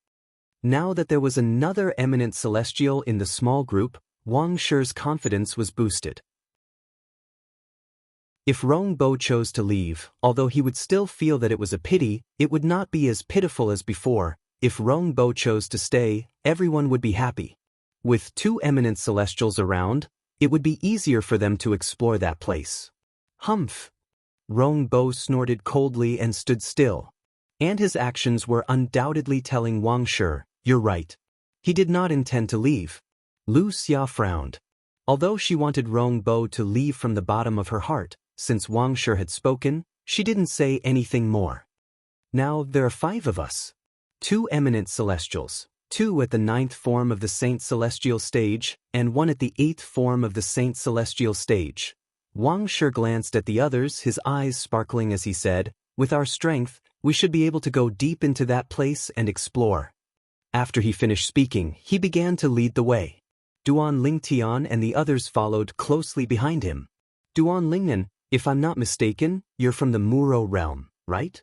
Now that there was another eminent celestial in the small group, Wangshi's confidence was boosted. If Rongbo chose to leave, although he would still feel that it was a pity, it would not be as pitiful as before. If Rongbo chose to stay, everyone would be happy. With two eminent celestials around, it would be easier for them to explore that place. Humph! Rongbo snorted coldly and stood still. And his actions were undoubtedly telling Wuxia, "You're right." He did not intend to leave. Wuxia frowned. Although she wanted Rongbo to leave from the bottom of her heart, since Wuxia had spoken, she didn't say anything more. Now there are 5 of us. 2 eminent celestials, 2 at the 9th form of the Saint Celestial stage, and 1 at the 8th form of the Saint Celestial stage. Wuxia glanced at the others, his eyes sparkling as he said, "With our strength, we should be able to go deep into that place and explore." After he finished speaking, he began to lead the way. Duan Lingtian and the others followed closely behind him. Duan Lingnan, if I'm not mistaken, you're from the Muro realm, right?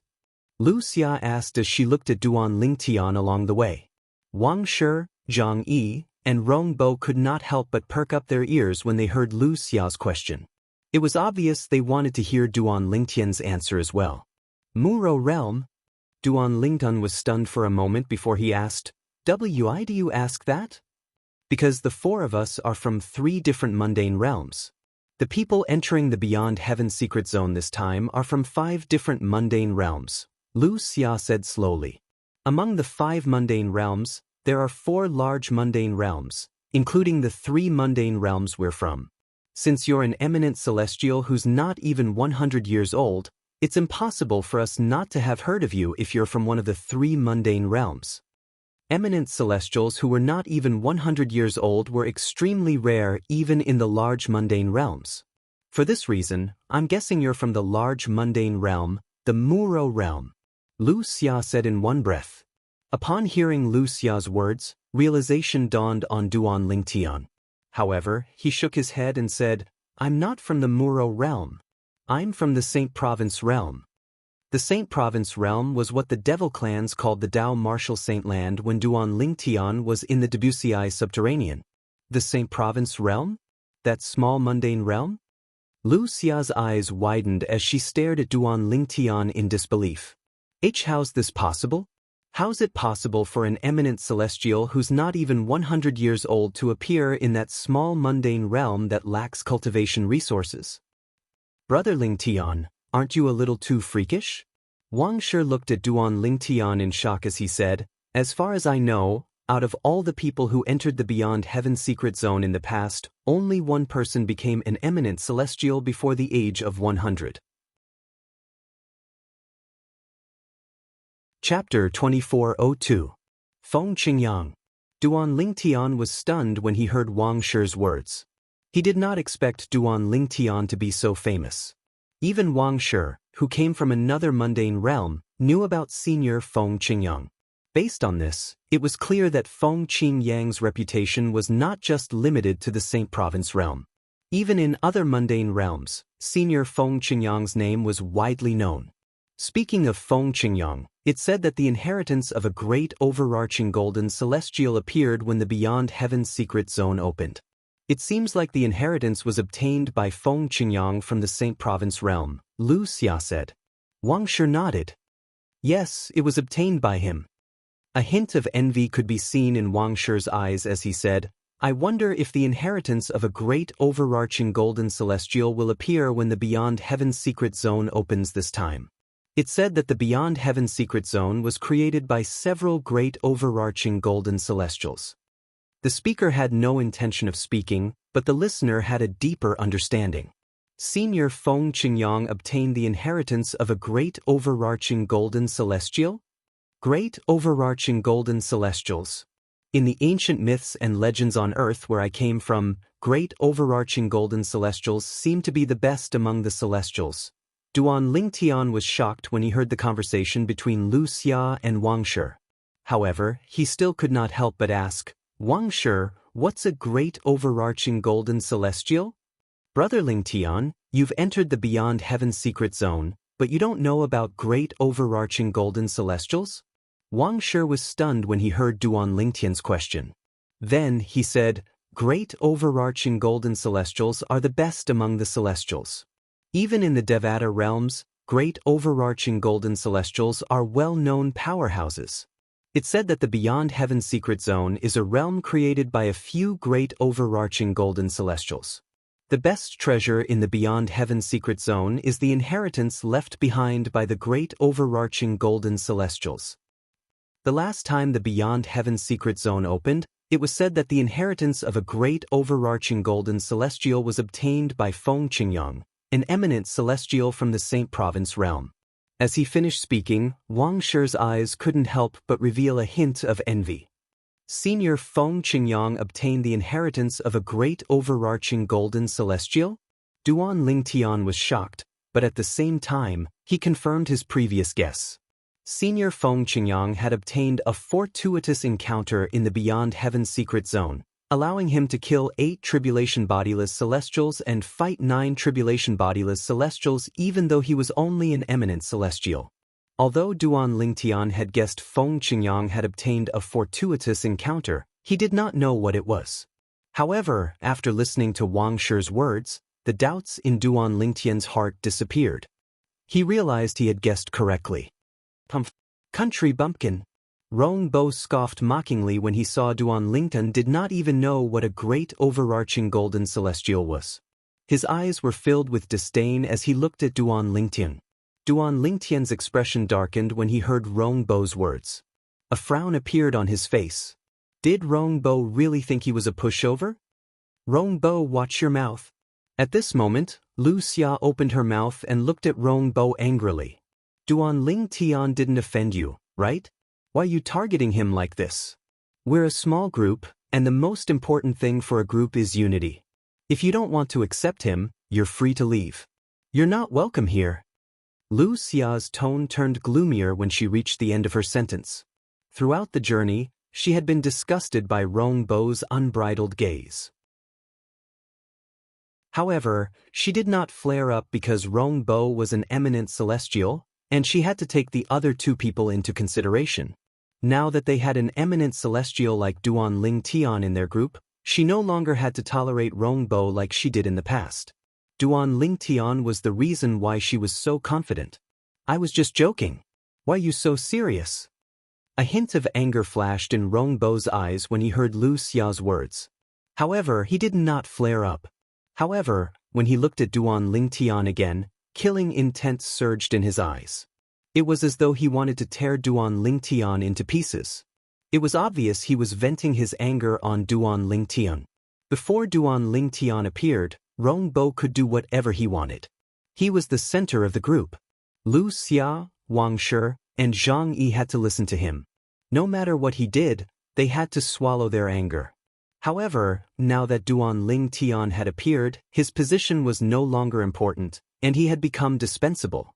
Wuxia asked as she looked at Duan Lingtian along the way. Wuxia, Zhang Yi, and Rongbo could not help but perk up their ears when they heard Wuxia's question. It was obvious they wanted to hear Duan Lingtian's answer as well. Muro realm? Duan Lingtian was stunned for a moment before he asked, "Why do you ask that?" "Because the 4 of us are from 3 different mundane realms. The people entering the Beyond Heaven secret zone this time are from 5 different mundane realms," Wuxia said slowly. "Among the 5 mundane realms, there are 4 large mundane realms, including the 3 mundane realms we're from. Since you're an eminent celestial who's not even 100 years old, it's impossible for us not to have heard of you if you're from one of the 3 mundane realms." Eminent celestials who were not even 100 years old were extremely rare even in the large mundane realms. For this reason, I'm guessing you're from the large mundane realm, the Muro realm, Wuxia said in one breath. Upon hearing Wuxia's words, realization dawned on Duan Lingtian. However, he shook his head and said, "I'm not from the Muro realm. I'm from the Saint Province realm." The Saint Province realm was what the devil clans called the Dao Martial Saint Land when Duan Lingtian was in the Debussyi subterranean. The Saint Province realm? That small mundane realm? Wuxia's eyes widened as she stared at Duan Lingtian in disbelief. How's this possible? How's it possible for an eminent celestial who's not even 100 years old to appear in that small mundane realm that lacks cultivation resources? Brother Lingtian, aren't you a little too freakish? Wuxia looked at Duan Lingtian in shock as he said, "As far as I know, out of all the people who entered the Beyond Heaven secret zone in the past, only 1 person became an eminent celestial before the age of 100. Chapter 2402. Feng Qingyang. Duan Lingtian was stunned when he heard Wuxia's words. He did not expect Duan Lingtian to be so famous. Even Wuxia, who came from another mundane realm, knew about Senior Feng Qingyang. Based on this, it was clear that Feng Qingyang's reputation was not just limited to the Saint Province realm. Even in other mundane realms, Senior Feng Qingyang's name was widely known. Speaking of Feng Qingyang, it said that the inheritance of a great overarching golden celestial appeared when the Beyond Heaven secret zone opened. It seems like the inheritance was obtained by Feng Qingyang from the Saint Province realm, Wuxia said. Wuxia nodded. Yes, it was obtained by him. A hint of envy could be seen in Wuxia's eyes as he said, "I wonder if the inheritance of a great overarching golden celestial will appear when the Beyond Heaven secret zone opens this time." It said that the Beyond Heaven secret zone was created by several great overarching golden celestials. The speaker had no intention of speaking, but the listener had a deeper understanding. Senior Feng Qingyang obtained the inheritance of a great overarching golden celestial? Great overarching golden celestials. In the ancient myths and legends on Earth where I came from, great overarching golden celestials seem to be the best among the celestials. Duan Lingtian was shocked when he heard the conversation between Wuxia and Wuxia. However, he still could not help but ask, "Wuxia, what's a great overarching golden celestial?" "Brother Lingtian, you've entered the Beyond Heaven secret zone, but you don't know about great overarching golden celestials?" Wuxia was stunned when he heard Duan Lingtian's question. Then, he said, "Great overarching golden celestials are the best among the celestials." Even in the Devata realms, great overarching golden celestials are well-known powerhouses. It's said that the Beyond Heaven Secret Zone is a realm created by a few great overarching golden celestials. The best treasure in the Beyond Heaven Secret Zone is the inheritance left behind by the great overarching golden celestials. The last time the Beyond Heaven Secret Zone opened, it was said that the inheritance of a great overarching golden celestial was obtained by Feng Qingyang, an eminent celestial from the Saint Province realm. As he finished speaking, Wang Shi's eyes couldn't help but reveal a hint of envy. Senior Feng Qingyang obtained the inheritance of a great overarching golden celestial? Duan Lingtian was shocked, but at the same time, he confirmed his previous guess. Senior Feng Qingyang had obtained a fortuitous encounter in the Beyond Heaven Secret Zone, allowing him to kill 8 tribulation bodiless celestials and fight 9 tribulation bodiless celestials even though he was only an eminent celestial. Although Duan Lingtian had guessed Feng Qingyang had obtained a fortuitous encounter, he did not know what it was. However, after listening to Wang Shi's words, the doubts in Duan Lingtian's heart disappeared. He realized he had guessed correctly. Country bumpkin. Rong Bo scoffed mockingly when he saw Duan Lingtian did not even know what a great overarching golden celestial was. His eyes were filled with disdain as he looked at Duan Lingtian. Duan Lingtian's expression darkened when he heard Rong Bo's words. A frown appeared on his face. Did Rong Bo really think he was a pushover? Rong Bo, watch your mouth. At this moment, Wuxia opened her mouth and looked at Rong Bo angrily. Duan Lingtian didn't offend you, right? Why are you targeting him like this? We're a small group, and the most important thing for a group is unity. If you don't want to accept him, you're free to leave. You're not welcome here. Wuxia's tone turned gloomier when she reached the end of her sentence. Throughout the journey, she had been disgusted by Rong Bo's unbridled gaze. However, she did not flare up because Rong Bo was an eminent celestial, and she had to take the other 2 people into consideration. Now that they had an eminent celestial like Duan Lingtian in their group, she no longer had to tolerate Rong Bo like she did in the past. Duan Lingtian was the reason why she was so confident. I was just joking. Why are you so serious? A hint of anger flashed in Rong Bo's eyes when he heard Wuxia's words. However, he did not flare up. However, when he looked at Duan Lingtian again, killing intent surged in his eyes. It was as though he wanted to tear Duan Lingtian into pieces. It was obvious he was venting his anger on Duan Lingtian. Before Duan Lingtian appeared, Rong Bo could do whatever he wanted. He was the center of the group. Wuxia, Wang Shi, and Zhang Yi had to listen to him. No matter what he did, they had to swallow their anger. However, now that Duan Lingtian had appeared, his position was no longer important, and he had become dispensable.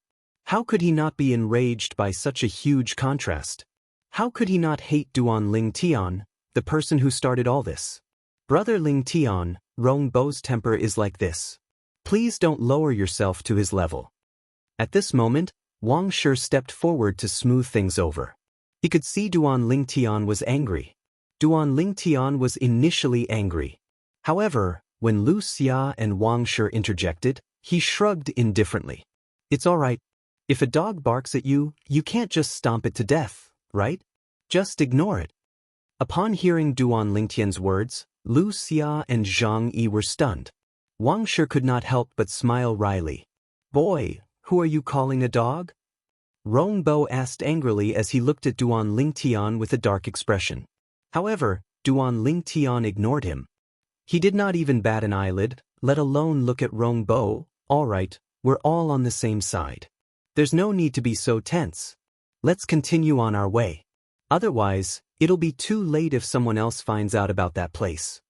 How could he not be enraged by such a huge contrast? How could he not hate Duan Lingtian, the person who started all this? Brother Lingtian, Rong Bo's temper is like this. Please don't lower yourself to his level. At this moment, Wang Shi stepped forward to smooth things over. He could see Duan Lingtian was angry. Duan Lingtian was initially angry. However, when Wuxia and Wang Shi interjected, he shrugged indifferently. It's all right. If a dog barks at you, you can't just stomp it to death, right? Just ignore it. Upon hearing Duan Lingtian's words, Wuxia and Zhang Yi were stunned. Wang Shi could not help but smile wryly. Boy, who are you calling a dog? Rong Bo asked angrily as he looked at Duan Lingtian with a dark expression. However, Duan Lingtian ignored him. He did not even bat an eyelid, let alone look at Rong Bo. All right, we're all on the same side. There's no need to be so tense. Let's continue on our way. Otherwise, it'll be too late if someone else finds out about that place.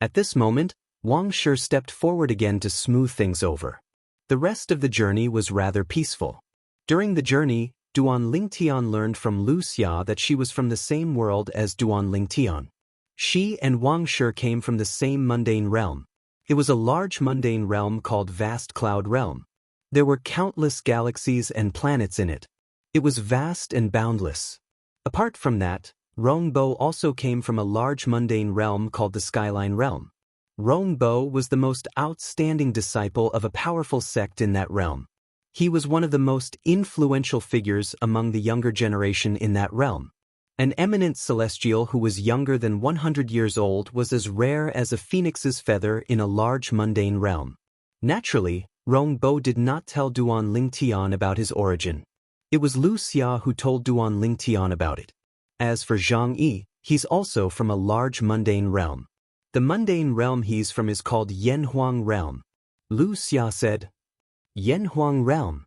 At this moment, Wang Shi stepped forward again to smooth things over. The rest of the journey was rather peaceful. During the journey, Duan Lingtian learned from Wuxia that she was from the same world as Duan Lingtian. She and Wang Shi came from the same mundane realm. It was a large mundane realm called Vast Cloud Realm. There were countless galaxies and planets in it. It was vast and boundless. Apart from that, Rong Bo also came from a large mundane realm called the Skyline Realm. Rongbo was the most outstanding disciple of a powerful sect in that realm. He was one of the most influential figures among the younger generation in that realm. An eminent celestial who was younger than 100 years old was as rare as a phoenix's feather in a large mundane realm. Naturally, Rongbo did not tell Duan Lingtian about his origin. It was Wuxia who told Duan Lingtian about it. As for Zhang Yi, he's also from a large mundane realm. The mundane realm he's from is called Yanhuang Realm. Wuxia said, Yanhuang Realm.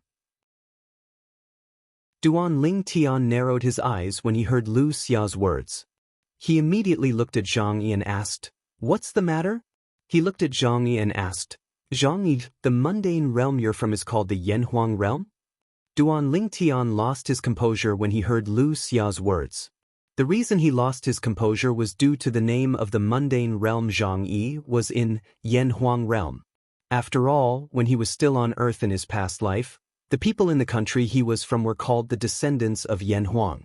Duan Lingtian narrowed his eyes when he heard Wuxia's words. He immediately looked at Zhang Yi and asked, What's the matter? He looked at Zhang Yi and asked, Zhang Yi, the mundane realm you're from is called the Yanhuang Realm? Duan Lingtian lost his composure when he heard Wuxia's words. The reason he lost his composure was due to the name of the mundane realm Zhang Yi was in Yanhuang Realm. After all, when he was still on Earth in his past life, the people in the country he was from were called the descendants of Yanhuang.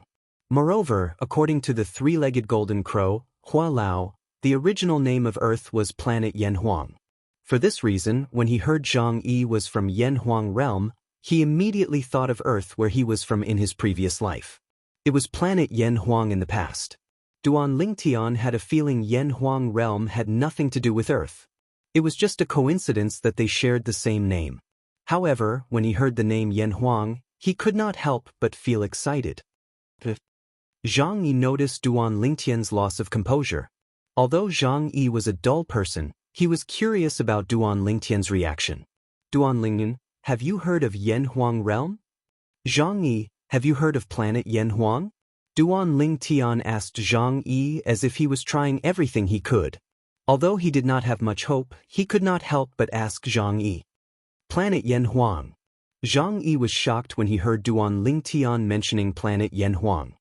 Moreover, according to the three-legged golden crow, Hua Lao, the original name of Earth was planet Yanhuang. For this reason, when he heard Zhang Yi was from Yanhuang Realm, he immediately thought of Earth where he was from in his previous life. It was planet Yanhuang in the past. Duan Lingtian had a feeling Yanhuang Realm had nothing to do with Earth. It was just a coincidence that they shared the same name. However, when he heard the name Yanhuang, he could not help but feel excited. Zhang Yi noticed Duan Lingtian's loss of composure. Although Zhang Yi was a dull person, he was curious about Duan Lingtian's reaction. Duan Lingtian, have you heard of Yanhuang Realm? Zhang Yi, have you heard of planet Yanhuang? Duan Lingtian asked Zhang Yi as if he was trying everything he could. Although he did not have much hope, he could not help but ask Zhang Yi. Planet Yanhuang. Zhang Yi was shocked when he heard Duan Lingtian mentioning planet Yanhuang.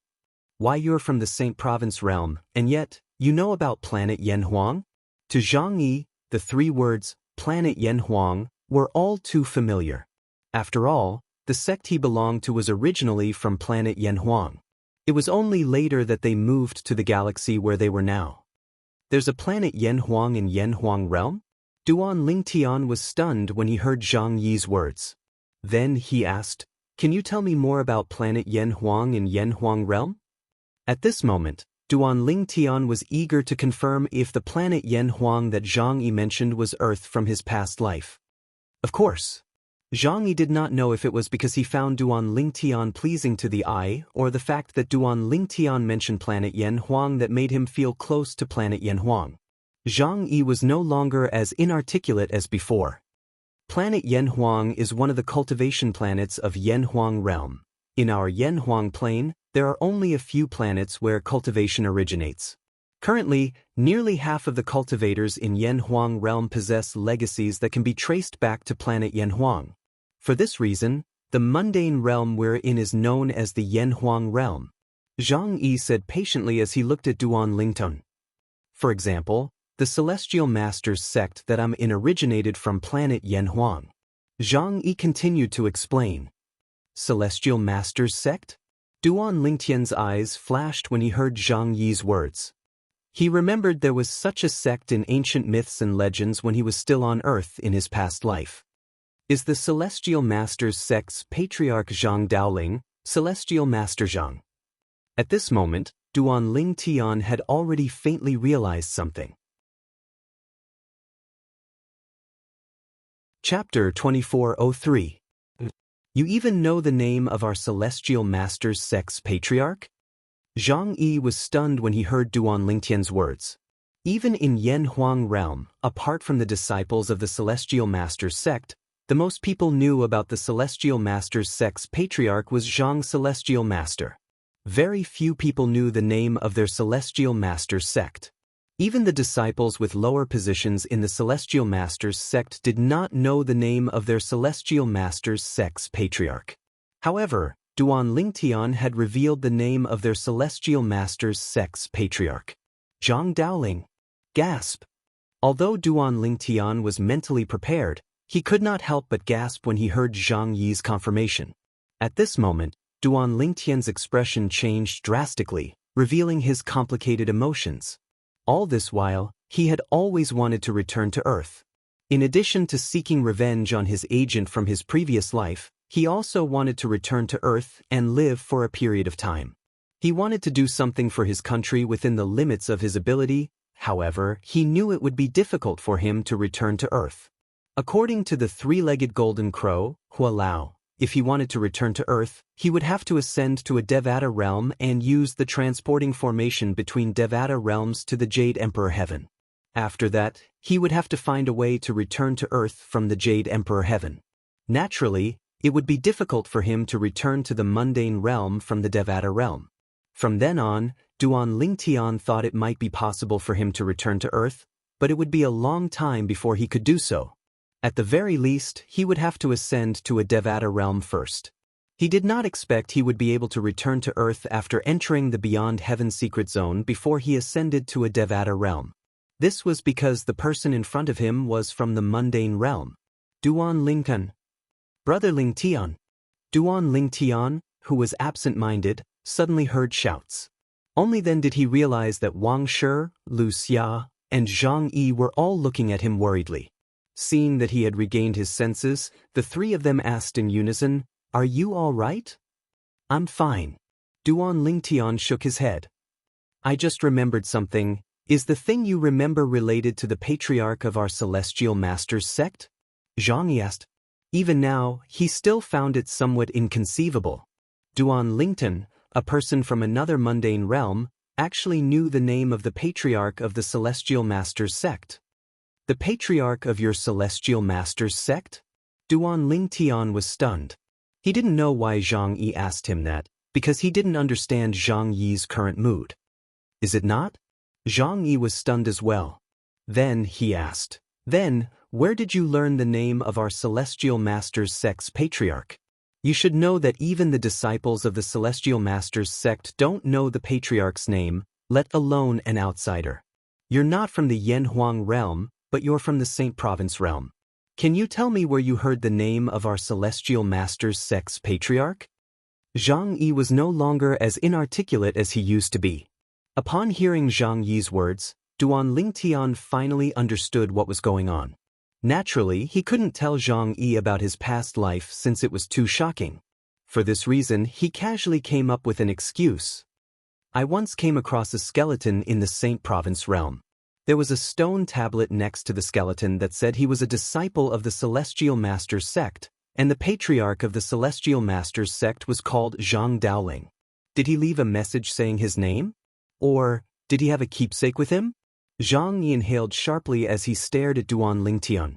Why, you're from the Saint Province realm, and yet, you know about planet Yanhuang? To Zhang Yi, the three words, planet Yanhuang, were all too familiar. After all, the sect he belonged to was originally from planet Yanhuang. It was only later that they moved to the galaxy where they were now. There's a planet Yanhuang in Yanhuang Realm? Duan Lingtian was stunned when he heard Zhang Yi's words. Then he asked, Can you tell me more about planet Yanhuang in Yanhuang Realm? At this moment, Duan Lingtian was eager to confirm if the planet Yanhuang that Zhang Yi mentioned was Earth from his past life. Of course. Zhang Yi did not know if it was because he found Duan Lingtian pleasing to the eye or the fact that Duan Lingtian mentioned planet Yanhuang that made him feel close to planet Yanhuang. Zhang Yi was no longer as inarticulate as before. Planet Yanhuang is one of the cultivation planets of Yanhuang Realm. In our Yanhuang plane, there are only a few planets where cultivation originates. Currently, nearly half of the cultivators in Yanhuang Realm possess legacies that can be traced back to planet Yanhuang. For this reason, the mundane realm we're in is known as the Yanhuang Realm. Zhang Yi said patiently as he looked at Duan Lingtian. For example, the Celestial Masters sect that I'm in originated from planet Yanhuang. Zhang Yi continued to explain. Celestial Masters sect? Duan Lingtian's eyes flashed when he heard Zhang Yi's words. He remembered there was such a sect in ancient myths and legends when he was still on Earth in his past life. Is the Celestial Masters sect's patriarch Zhang Daoling, Celestial Master Zhang? At this moment, Duan Lingtian had already faintly realized something. Chapter 2403. You even know the name of our Celestial Masters sect's patriarch? Zhang Yi was stunned when he heard Duan Lingtian's words. Even in Yanhuang Realm, apart from the disciples of the Celestial Masters sect, the most people knew about the Celestial Masters sect's patriarch was Zhang Celestial Master. Very few people knew the name of their Celestial Masters sect. Even the disciples with lower positions in the Celestial Masters sect did not know the name of their Celestial Masters sect's patriarch. However, Duan Lingtian had revealed the name of their Celestial Masters sect's patriarch. Zhang Daoling. Gasp. Although Duan Lingtian was mentally prepared, he could not help but gasp when he heard Zhang Yi's confirmation. At this moment, Duan Lingtian's expression changed drastically, revealing his complicated emotions. All this while, He had always wanted to return to Earth. In addition to seeking revenge on his agent from his previous life, he also wanted to return to Earth and live for a period of time. He wanted to do something for his country within the limits of his ability. However, he knew it would be difficult for him to return to Earth. According to the three-legged golden crow, Hualao, if he wanted to return to Earth, he would have to ascend to a Devata realm and use the transporting formation between Devata realms to the Jade Emperor Heaven. After that, he would have to find a way to return to Earth from the Jade Emperor Heaven. Naturally, it would be difficult for him to return to the mundane realm from the Devata realm. From then on, Duan Lingtian thought it might be possible for him to return to Earth, but it would be a long time before he could do so. At the very least, he would have to ascend to a Devata realm first. He did not expect he would be able to return to Earth after entering the Beyond Heaven secret zone before he ascended to a Devata realm. This was because the person in front of him was from the mundane realm. Duan Lingtian. Brother Lingtian. Duan Lingtian, who was absent-minded, suddenly heard shouts. Only then did he realize that Wang Shi, Lu Xia, and Zhang Yi were all looking at him worriedly. Seeing that he had regained his senses, the three of them asked in unison, "Are you all right?" "I'm fine." Duan Lingtian shook his head. "I just remembered something. Is the thing you remember related to the patriarch of our celestial master's sect?" Zhang Yi asked. Even now, he still found it somewhat inconceivable. Duan Lingtian, a person from another mundane realm, actually knew the name of the patriarch of the celestial master's sect. "The patriarch of your celestial master's sect?" Duan Lingtian was stunned. He didn't know why Zhang Yi asked him that, because he didn't understand Zhang Yi's current mood. "Is it not?" Zhang Yi was stunned as well. Then he asked, "Then, where did you learn the name of our celestial master's sect's patriarch? You should know that even the disciples of the celestial master's sect don't know the patriarch's name, let alone an outsider. You're not from the Yanhuang realm, but you're from the Saint Province realm. Can you tell me where you heard the name of our celestial master's sect's patriarch?" Zhang Yi was no longer as inarticulate as he used to be. Upon hearing Zhang Yi's words, Duan Lingtian finally understood what was going on. Naturally, he couldn't tell Zhang Yi about his past life since it was too shocking. For this reason, he casually came up with an excuse. "I once came across a skeleton in the Saint Province realm. There was a stone tablet next to the skeleton that said he was a disciple of the Celestial Master's sect, and the patriarch of the Celestial Master's sect was called Zhang Daoling. Did he leave a message saying his name? Or, did he have a keepsake with him?" Zhang Yi inhaled sharply as he stared at Duan Lingtian.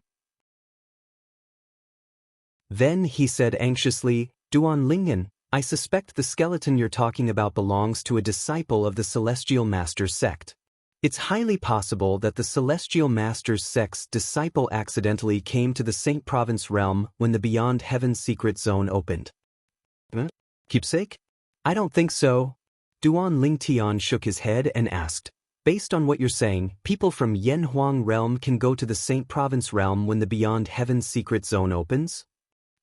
Then he said anxiously, "Duan Lingtian, I suspect the skeleton you're talking about belongs to a disciple of the Celestial Master's sect. It's highly possible that the Celestial Master's sect's disciple accidentally came to the Saint Province realm when the Beyond Heaven secret zone opened." "Keepsake? I don't think so." Duan Lingtian shook his head and asked, "Based on what you're saying, people from Yanhuang realm can go to the Saint Province realm when the Beyond Heaven secret zone opens?"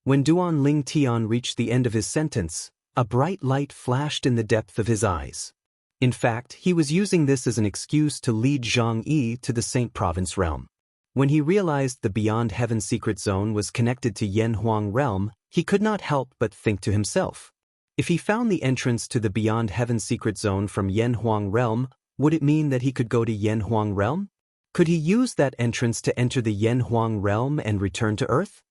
When Duan Lingtian reached the end of his sentence, a bright light flashed in the depth of his eyes. In fact, he was using this as an excuse to lead Zhang Yi to the Saint Province realm. When he realized the Beyond Heaven secret zone was connected to Yanhuang realm, he could not help but think to himself, if he found the entrance to the Beyond Heaven secret zone from Yanhuang realm, would it mean that he could go to Yanhuang realm? Could he use that entrance to enter the Yanhuang realm and return to Earth?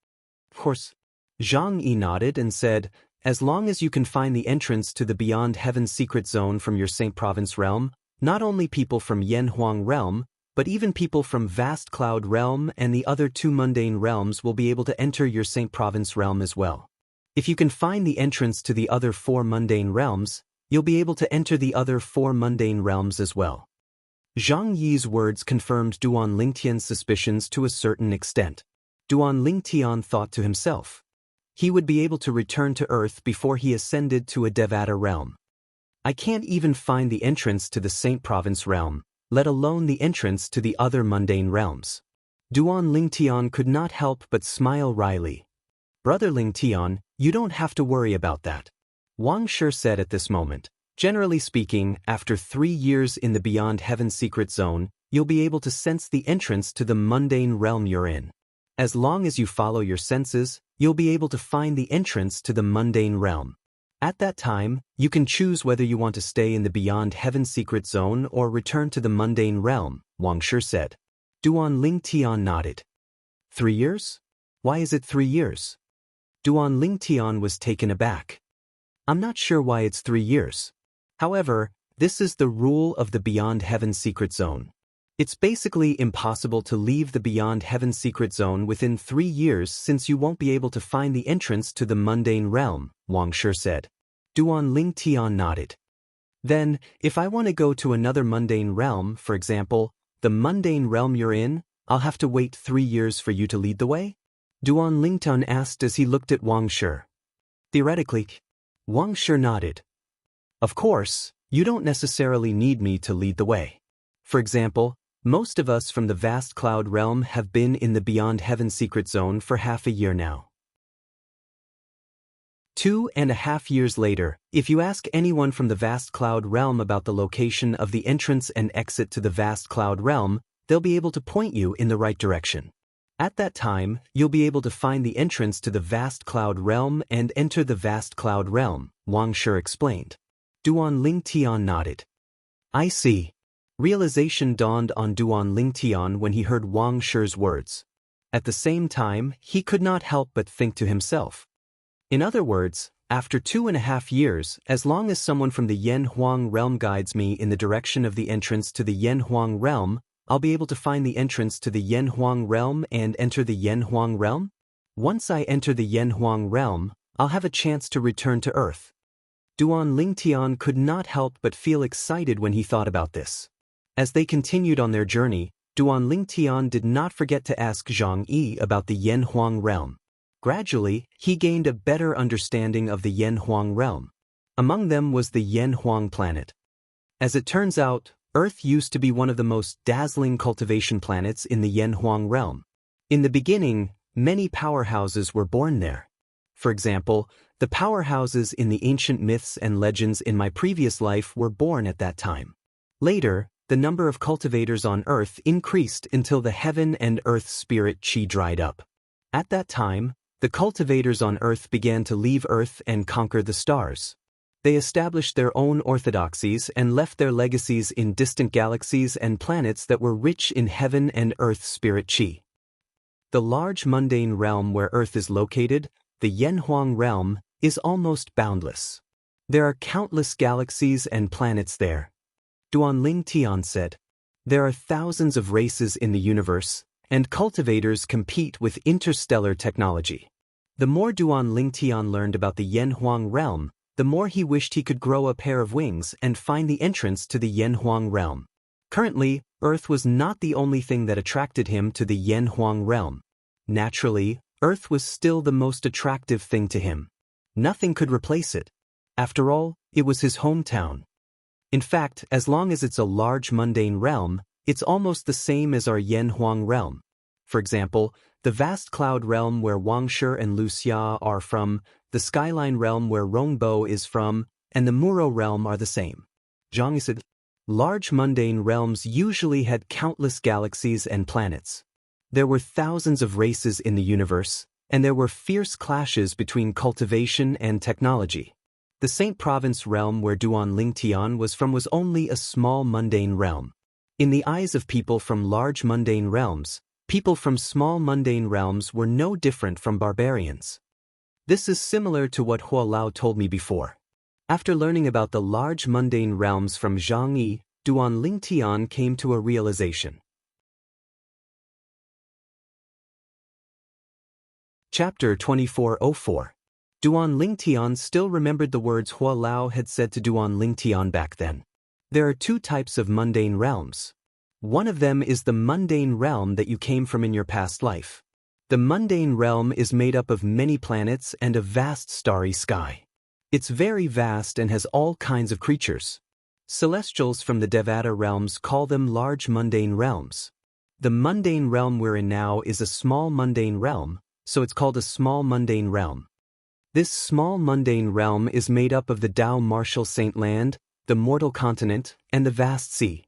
Of course. Zhang Yi nodded and said, "As long as you can find the entrance to the Beyond Heaven secret zone from your Saint Province realm, not only people from Yanhuang realm, but even people from Vast Cloud realm and the other two mundane realms will be able to enter your Saint Province realm as well. If you can find the entrance to the other four mundane realms, you'll be able to enter the other four mundane realms as well." Zhang Yi's words confirmed Duan Lingtian's suspicions to a certain extent. Duan Lingtian thought to himself, he would be able to return to Earth before he ascended to a Devata realm. I can't even find the entrance to the Saint Province realm, let alone the entrance to the other mundane realms. Duan Lingtian could not help but smile wryly. "Brother Lingtian, you don't have to worry about that," Wang Shi said at this moment. "Generally speaking, after 3 years in the Beyond Heaven secret zone, you'll be able to sense the entrance to the mundane realm you're in. As long as you follow your senses, you'll be able to find the entrance to the mundane realm. At that time, you can choose whether you want to stay in the Beyond Heaven secret zone or return to the mundane realm, Wuxia said. Duan Lingtian nodded. 3 years? Why is it 3 years? Duan Lingtian was taken aback. I'm not sure why it's 3 years. However, this is the rule of the Beyond Heaven secret zone. It's basically impossible to leave the Beyond Heaven secret zone within 3 years since you won't be able to find the entrance to the mundane realm, Wuxia said. Duan Lingtian nodded. Then, if I want to go to another mundane realm, for example, the mundane realm you're in, I'll have to wait 3 years for you to lead the way? Duan Lingtian asked as he looked at Wuxia. Theoretically, Wuxia nodded. Of course, you don't necessarily need me to lead the way. For example, most of us from the vast cloud realm have been in the Beyond Heaven secret zone for half a year now. 2.5 years later, if you ask anyone from the vast cloud realm about the location of the entrance and exit to the vast cloud realm, they'll be able to point you in the right direction. At that time, you'll be able to find the entrance to the vast cloud realm and enter the vast cloud realm, Wuxia explained. Duan Lingtian nodded. I see. Realization dawned on Duan Lingtian when he heard Wuxia's words. At the same time, he could not help but think to himself. In other words, after 2.5 years, as long as someone from the Yen Huang realm guides me in the direction of the entrance to the Yen Huang realm, I'll be able to find the entrance to the Yen Huang realm and enter the Yen Huang realm? Once I enter the Yen Huang realm, I'll have a chance to return to Earth. Duan Lingtian could not help but feel excited when he thought about this. As they continued on their journey, Duan Lingtian did not forget to ask Xianxia about the Yen Huang realm. Gradually, he gained a better understanding of the Yen Huang realm. Among them was the Yen Huang planet. As it turns out, Earth used to be one of the most dazzling cultivation planets in the Yen Huang realm. In the beginning, many powerhouses were born there. For example, the powerhouses in the ancient myths and legends in my previous life were born at that time. Later, the number of cultivators on Earth increased until the heaven and earth spirit chi dried up. At that time, the cultivators on Earth began to leave Earth and conquer the stars. They established their own orthodoxies and left their legacies in distant galaxies and planets that were rich in heaven and earth spirit chi. The large mundane realm where Earth is located, the Yen Huang realm, is almost boundless. There are countless galaxies and planets there. Duan Lingtian said, there are thousands of races in the universe, and cultivators compete with interstellar technology. The more Duan Lingtian learned about the Yen Huang realm, the more he wished he could grow a pair of wings and find the entrance to the Yen Huang realm. Currently, Earth was not the only thing that attracted him to the Yen Huang realm. Naturally, Earth was still the most attractive thing to him. Nothing could replace it. After all, it was his hometown. In fact, as long as it's a large mundane realm, it's almost the same as our Yen Huang realm. For example, the vast cloud realm where Wuxia and Wuxia are from, the skyline realm where Rongbo is from, and the Muro realm are the same. Zhang said, large mundane realms usually had countless galaxies and planets. There were thousands of races in the universe, and there were fierce clashes between cultivation and technology. The Saint Province realm where Duan Lingtian was from was only a small mundane realm. In the eyes of people from large mundane realms, people from small mundane realms were no different from barbarians. This is similar to what Hua Lao told me before. After learning about the large mundane realms from Xianxia, Duan Lingtian came to a realization. Chapter 2404. Duan Lingtian still remembered the words Hua Lao had said to Duan Lingtian back then. There are 2 types of mundane realms. One of them is the mundane realm that you came from in your past life. The mundane realm is made up of many planets and a vast starry sky. It's very vast and has all kinds of creatures. Celestials from the Devata realms call them large mundane realms. The mundane realm we're in now is a small mundane realm, so it's called a small mundane realm. This small mundane realm is made up of the Dao Martial Saint Land, the Mortal Continent, and the Vast Sea.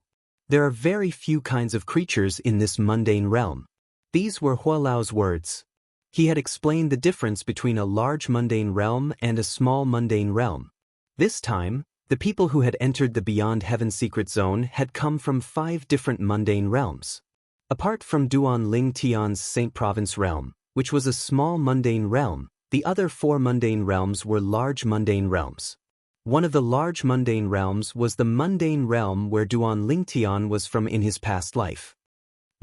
There are very few kinds of creatures in this mundane realm. These were Hualao's words. He had explained the difference between a large mundane realm and a small mundane realm. This time, the people who had entered the Beyond Heaven secret zone had come from 5 different mundane realms. Apart from Duan Ling Tian's Saint Province realm, which was a small mundane realm, the other 4 mundane realms were large mundane realms. One of the large mundane realms was the mundane realm where Duan Ling Tian was from in his past life.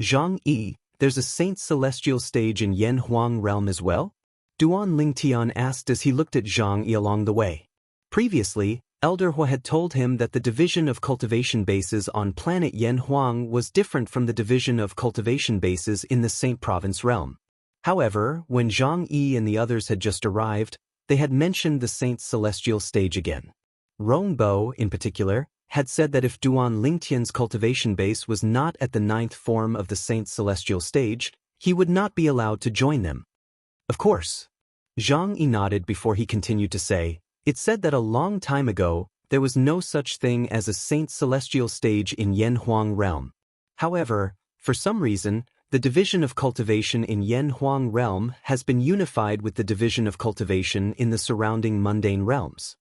Zhang Yi, there's a Saint Celestial stage in Yen Huang realm as well? Duan Ling Tian asked as he looked at Zhang Yi along the way. Previously, Elder Hua had told him that the division of cultivation bases on planet Yen Huang was different from the division of cultivation bases in the Saint Province realm. However, when Zhang Yi and the others had just arrived, they had mentioned the Saint Celestial stage again. Rongbo, in particular, had said that if Duan Lingtian's cultivation base was not at the 9th form of the Saint Celestial stage, he would not be allowed to join them. Of course. Zhang Yi nodded before he continued to say, it said that a long time ago, there was no such thing as a Saint Celestial stage in Yen Huang realm. However, for some reason, the division of cultivation in Yen Huang realm has been unified with the division of cultivation in the surrounding mundane realms.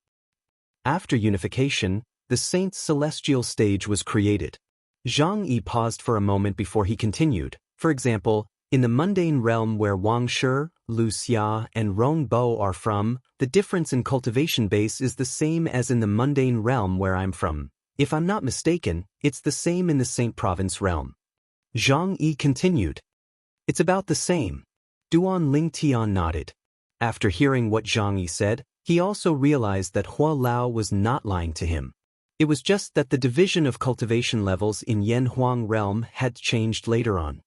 After unification, the Saint Celestial stage was created. Zhang Yi paused for a moment before he continued. For example, in the mundane realm where Wang Shi, Wuxia, and Rongbo are from, the difference in cultivation base is the same as in the mundane realm where I'm from. If I'm not mistaken, it's the same in the Saint Province realm. Zhang Yi continued. It's about the same. Duan Ling Tian nodded. After hearing what Zhang Yi said, he also realized that Hua Lao was not lying to him. It was just that the division of cultivation levels in Yen Huang realm had changed later on.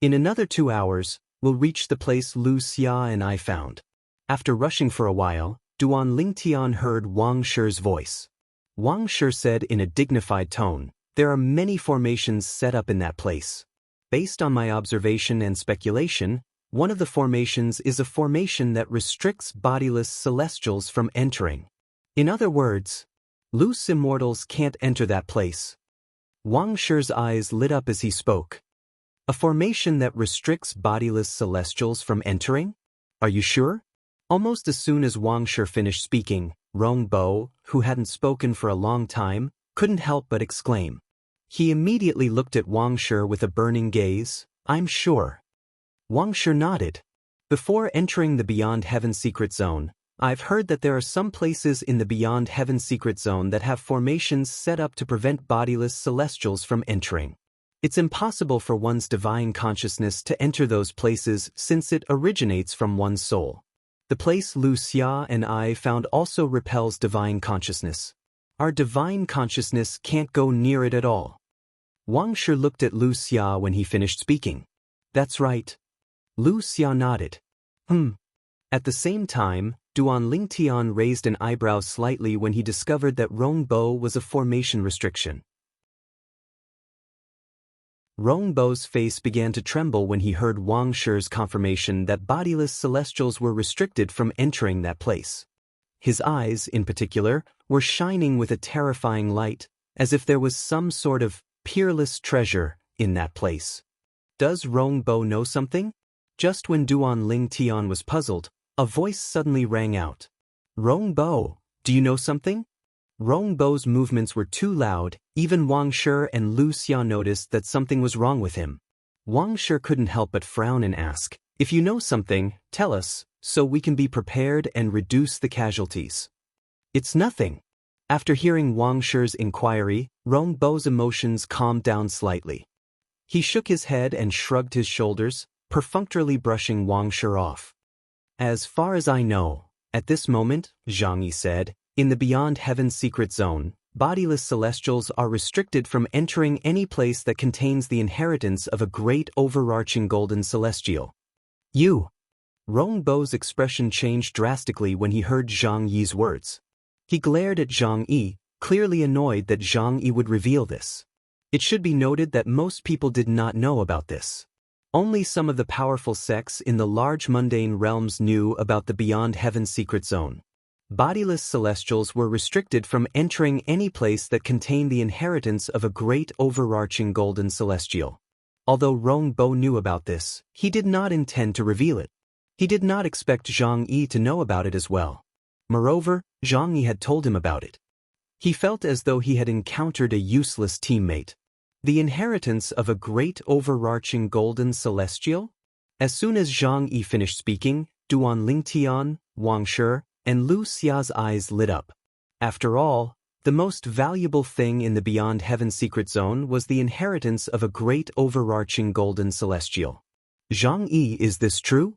In another 2 hours, we'll reach the place Lu Xia and I found. After rushing for a while, Duan Ling Tian heard Wang Shi's voice. Wang Shi said in a dignified tone, there are many formations set up in that place. Based on my observation and speculation, one of the formations is a formation that restricts bodiless celestials from entering. In other words, loose immortals can't enter that place. Wang Shi's eyes lit up as he spoke. A formation that restricts bodiless celestials from entering? Are you sure? Almost as soon as Wang Shi finished speaking, Rongbo, who hadn't spoken for a long time, couldn't help but exclaim. He immediately looked at Wang Shi with a burning gaze. I'm sure. Wang Shi nodded. Before entering the Beyond Heaven secret zone, I've heard that there are some places in the Beyond Heaven secret zone that have formations set up to prevent bodiless celestials from entering. It's impossible for one's divine consciousness to enter those places since it originates from one's soul. The place Lu Xia and I found also repels divine consciousness. Our divine consciousness can't go near it at all. Wang Shi looked at Lu Xia when he finished speaking. That's right. Lu Xia nodded. At the same time, Duan Ling Tian raised an eyebrow slightly when he discovered that Rongbo was a formation restriction. Rongbo's face began to tremble when he heard Wang Shi's confirmation that bodiless celestials were restricted from entering that place. His eyes, in particular, were shining with a terrifying light, as if there was some sort of peerless treasure in that place. Does Rongbo know something? Just when Duan Ling Tian was puzzled, a voice suddenly rang out. Rongbo, do you know something? Rongbo's movements were too loud, even Wang Shi and Lu Xia noticed that something was wrong with him. Wang Shi couldn't help but frown and ask, if you know something, tell us, so we can be prepared and reduce the casualties. It's nothing. After hearing Wang Shi's inquiry, Rongbo's emotions calmed down slightly. He shook his head and shrugged his shoulders, perfunctorily brushing Wang Shi off. As far as I know, at this moment, Zhang Yi said, in the Beyond Heaven secret zone, bodiless celestials are restricted from entering any place that contains the inheritance of a great overarching golden celestial. You! Rongbo's expression changed drastically when he heard Zhang Yi's words. He glared at Zhang Yi, clearly annoyed that Zhang Yi would reveal this. It should be noted that most people did not know about this. Only some of the powerful sects in the large mundane realms knew about the Beyond Heaven secret zone. Bodiless celestials were restricted from entering any place that contained the inheritance of a great overarching golden celestial. Although Rong Bo knew about this, he did not intend to reveal it. He did not expect Zhang Yi to know about it as well. Moreover, Zhang Yi had told him about it. He felt as though he had encountered a useless teammate. The inheritance of a great overarching golden celestial? As soon as Zhang Yi finished speaking, Duan Lingtian, Wang Shi, and Lu Xia's eyes lit up. After all, the most valuable thing in the Beyond Heaven secret zone was the inheritance of a great overarching golden celestial. Zhang Yi, is this true?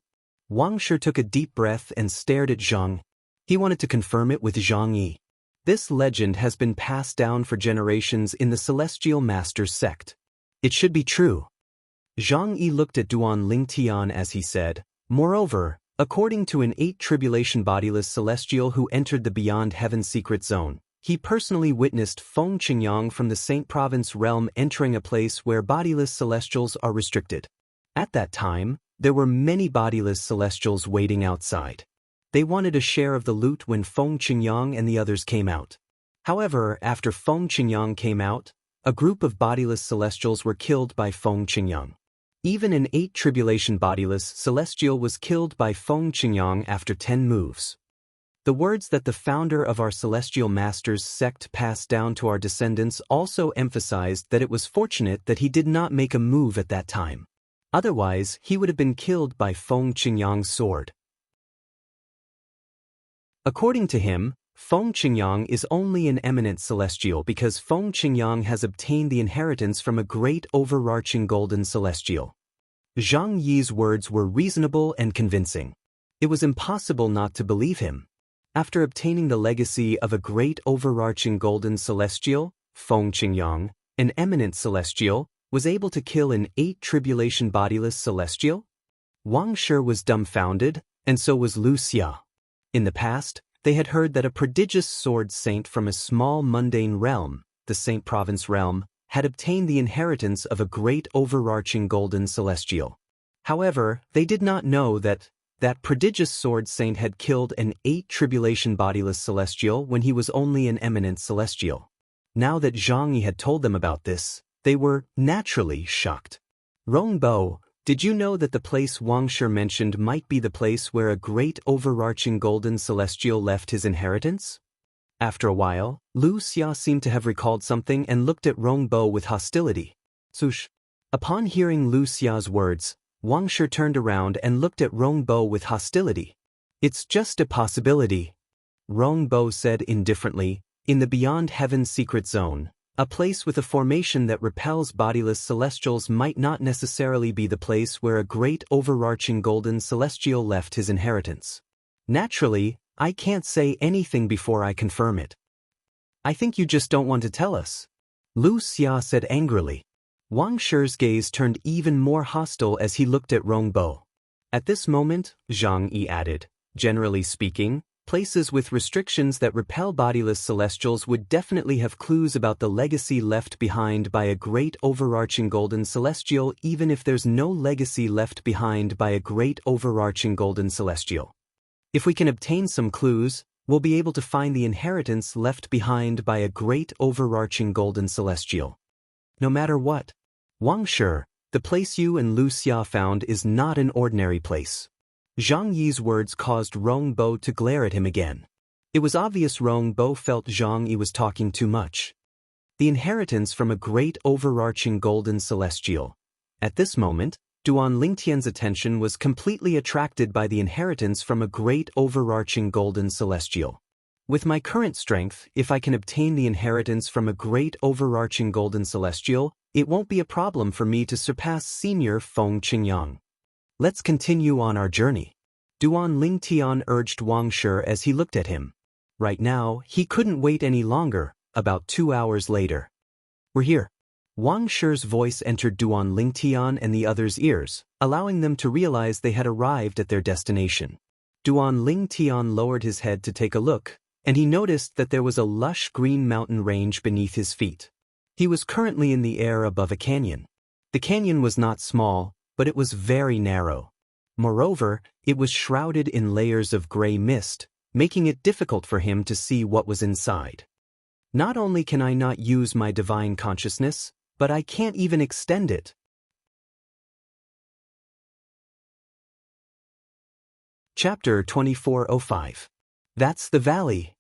Wang Shi took a deep breath and stared at Zhang. He wanted to confirm it with Zhang Yi. This legend has been passed down for generations in the Celestial Masters sect. It should be true. Zhang Yi looked at Duan Lingtian as he said, moreover, according to an 8 tribulation bodiless celestial who entered the Beyond Heaven secret zone, he personally witnessed Feng Qingyang from the Saint Province realm entering a place where bodiless celestials are restricted. At that time, there were many bodiless celestials waiting outside. They wanted a share of the loot when Feng Qingyang and the others came out. However, after Feng Qingyang came out, a group of bodiless celestials were killed by Feng Qingyang. Even an 8 tribulation bodiless celestial was killed by Feng Qingyang after 10 moves. The words that the founder of our Celestial Masters sect passed down to our descendants also emphasized that it was fortunate that he did not make a move at that time. Otherwise, he would have been killed by Feng Qingyang's sword. According to him, Feng Qingyang is only an eminent celestial because Feng Qingyang has obtained the inheritance from a great overarching golden celestial. Zhang Yi's words were reasonable and convincing. It was impossible not to believe him. After obtaining the legacy of a great overarching golden celestial, Feng Qingyang, an eminent celestial, was able to kill an 8 tribulation bodiless celestial? Wang Shi was dumbfounded, and so was Lu Xia. In the past, they had heard that a prodigious sword saint from a small mundane realm, the Saint Province realm, had obtained the inheritance of a great overarching golden celestial. However, they did not know that prodigious sword saint had killed an 8 tribulation bodiless celestial when he was only an eminent celestial. Now that Zhang Yi had told them about this, they were naturally shocked. Rong Bo, did you know that the place Wang Shi mentioned might be the place where a great overarching golden celestial left his inheritance? After a while, Lu Xia seemed to have recalled something and looked at Rong Bo with hostility. Sush. Upon hearing Lu Xia's words, Wang Shi turned around and looked at Rong Bo with hostility. It's just a possibility. Rong Bo said indifferently, in the Beyond Heaven secret zone, a place with a formation that repels bodiless celestials might not necessarily be the place where a great overarching golden celestial left his inheritance. Naturally, I can't say anything before I confirm it. I think you just don't want to tell us. Lu Xia said angrily. Wang Shi's gaze turned even more hostile as he looked at Rong Bo. At this moment, Zhang Yi added, generally speaking, places with restrictions that repel bodiless celestials would definitely have clues about the legacy left behind by a great overarching golden celestial even if there's no legacy left behind by a great overarching golden celestial. If we can obtain some clues, we'll be able to find the inheritance left behind by a great overarching golden celestial. No matter what. Wang Shi, the place you and Lu Xia found is not an ordinary place. Zhang Yi's words caused Rong Bo to glare at him again. It was obvious Rong Bo felt Zhang Yi was talking too much. The inheritance from a great overarching golden celestial. At this moment, Duan Lingtian's attention was completely attracted by the inheritance from a great overarching golden celestial. With my current strength, if I can obtain the inheritance from a great overarching golden celestial, it won't be a problem for me to surpass senior Feng Qingyang. Let's continue on our journey. Duan Lingtian urged Wang Shi as he looked at him. Right now, he couldn't wait any longer, about 2 hours later. We're here. Wang Shi's voice entered Duan Lingtian and the others' ears, allowing them to realize they had arrived at their destination. Duan Lingtian lowered his head to take a look, and he noticed that there was a lush green mountain range beneath his feet. He was currently in the air above a canyon. The canyon was not small, but it was very narrow. Moreover, it was shrouded in layers of gray mist, making it difficult for him to see what was inside. Not only can I not use my divine consciousness, but I can't even extend it. Chapter 2405. That's the valley.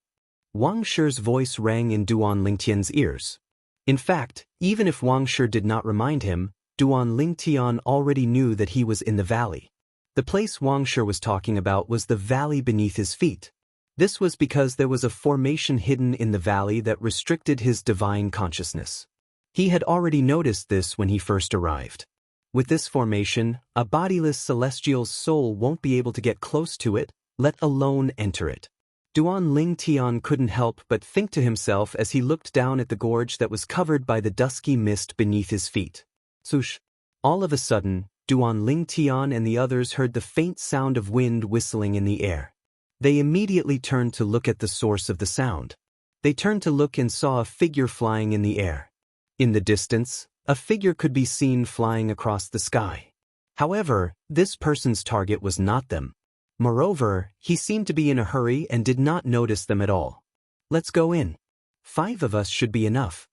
Wang Shi's voice rang in Duan Lingtian's ears. In fact, even if Wang Shi did not remind him, Duan Lingtian already knew that he was in the valley. The place Wang Shi was talking about was the valley beneath his feet. This was because there was a formation hidden in the valley that restricted his divine consciousness. He had already noticed this when he first arrived. With this formation, a bodiless celestial's soul won't be able to get close to it, let alone enter it. Duan Lingtian couldn't help but think to himself as he looked down at the gorge that was covered by the dusky mist beneath his feet. Swoosh! All of a sudden, Duan Lingtian and the others heard the faint sound of wind whistling in the air. They immediately turned to look at the source of the sound. They turned to look and saw a figure flying in the air. In the distance, a figure could be seen flying across the sky. However, this person's target was not them. Moreover, he seemed to be in a hurry and did not notice them at all. Let's go in. 5 of us should be enough.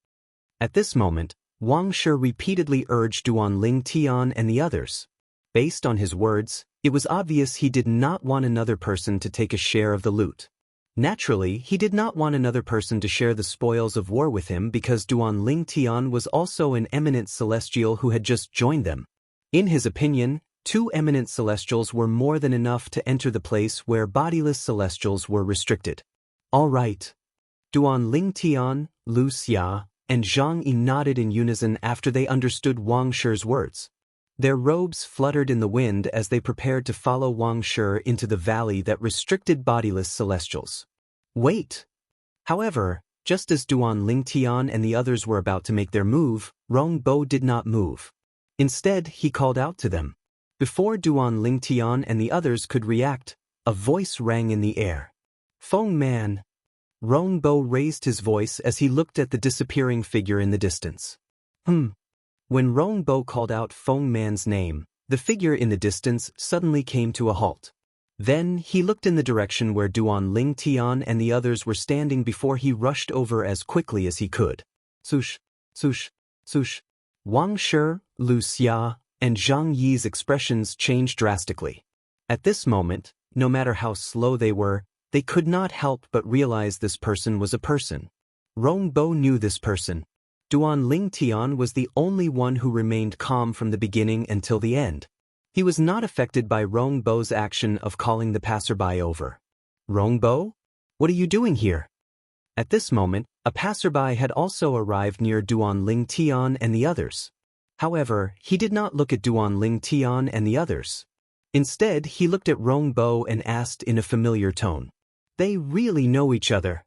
At this moment, Wang Shi repeatedly urged Duan Lingtian and the others. Based on his words, it was obvious he did not want another person to take a share of the loot. Naturally, he did not want another person to share the spoils of war with him because Duan Lingtian was also an eminent celestial who had just joined them. In his opinion, 2 eminent celestials were more than enough to enter the place where bodiless celestials were restricted. All right. Duan Lingtian, Wuxia, and Xianxia nodded in unison after they understood Wang Shi's words. Their robes fluttered in the wind as they prepared to follow Wang Shi into the valley that restricted bodiless celestials. Wait! However, just as Duan Lingtian and the others were about to make their move, Rongbo did not move. Instead, he called out to them. Before Duan Lingtian and the others could react, a voice rang in the air. Feng Man! Rongbo raised his voice as he looked at the disappearing figure in the distance. When Rongbo called out Feng Man's name, the figure in the distance suddenly came to a halt. Then he looked in the direction where Duan Lingtian and the others were standing before he rushed over as quickly as he could. Swoosh, swoosh, swoosh. Wang Shi, Wuxia, and Xianxia's expressions changed drastically. At this moment, no matter how slow they were, they could not help but realize this person was a person. Rongbo knew this person. Duan Lingtian was the only one who remained calm from the beginning until the end. He was not affected by Rongbo's action of calling the passerby over. Rongbo? What are you doing here? At this moment, a passerby had also arrived near Duan Lingtian and the others. However, he did not look at Duan Lingtian and the others. Instead, he looked at Rongbo and asked in a familiar tone. They really know each other.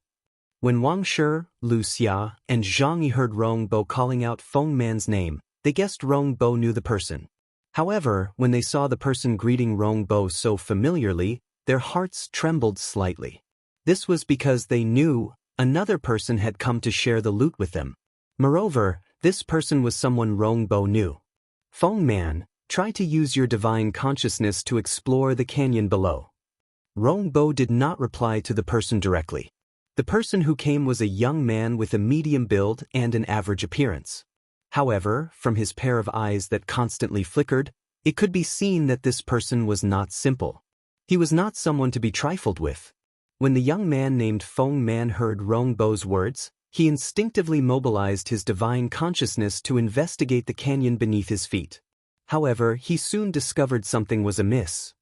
When Wang Shi, Wuxia, and Xianxia heard Rongbo calling out Feng Man's name, they guessed Rongbo knew the person. However, when they saw the person greeting Rongbo so familiarly, their hearts trembled slightly. This was because they knew another person had come to share the loot with them. Moreover, this person was someone Rongbo knew. Feng Man, try to use your divine consciousness to explore the canyon below. Rongbo did not reply to the person directly. The person who came was a young man with a medium build and an average appearance. However, from his pair of eyes that constantly flickered, it could be seen that this person was not simple. He was not someone to be trifled with. When the young man named Feng Man heard Rongbo's words, he instinctively mobilized his divine consciousness to investigate the canyon beneath his feet. However, he soon discovered something was amiss.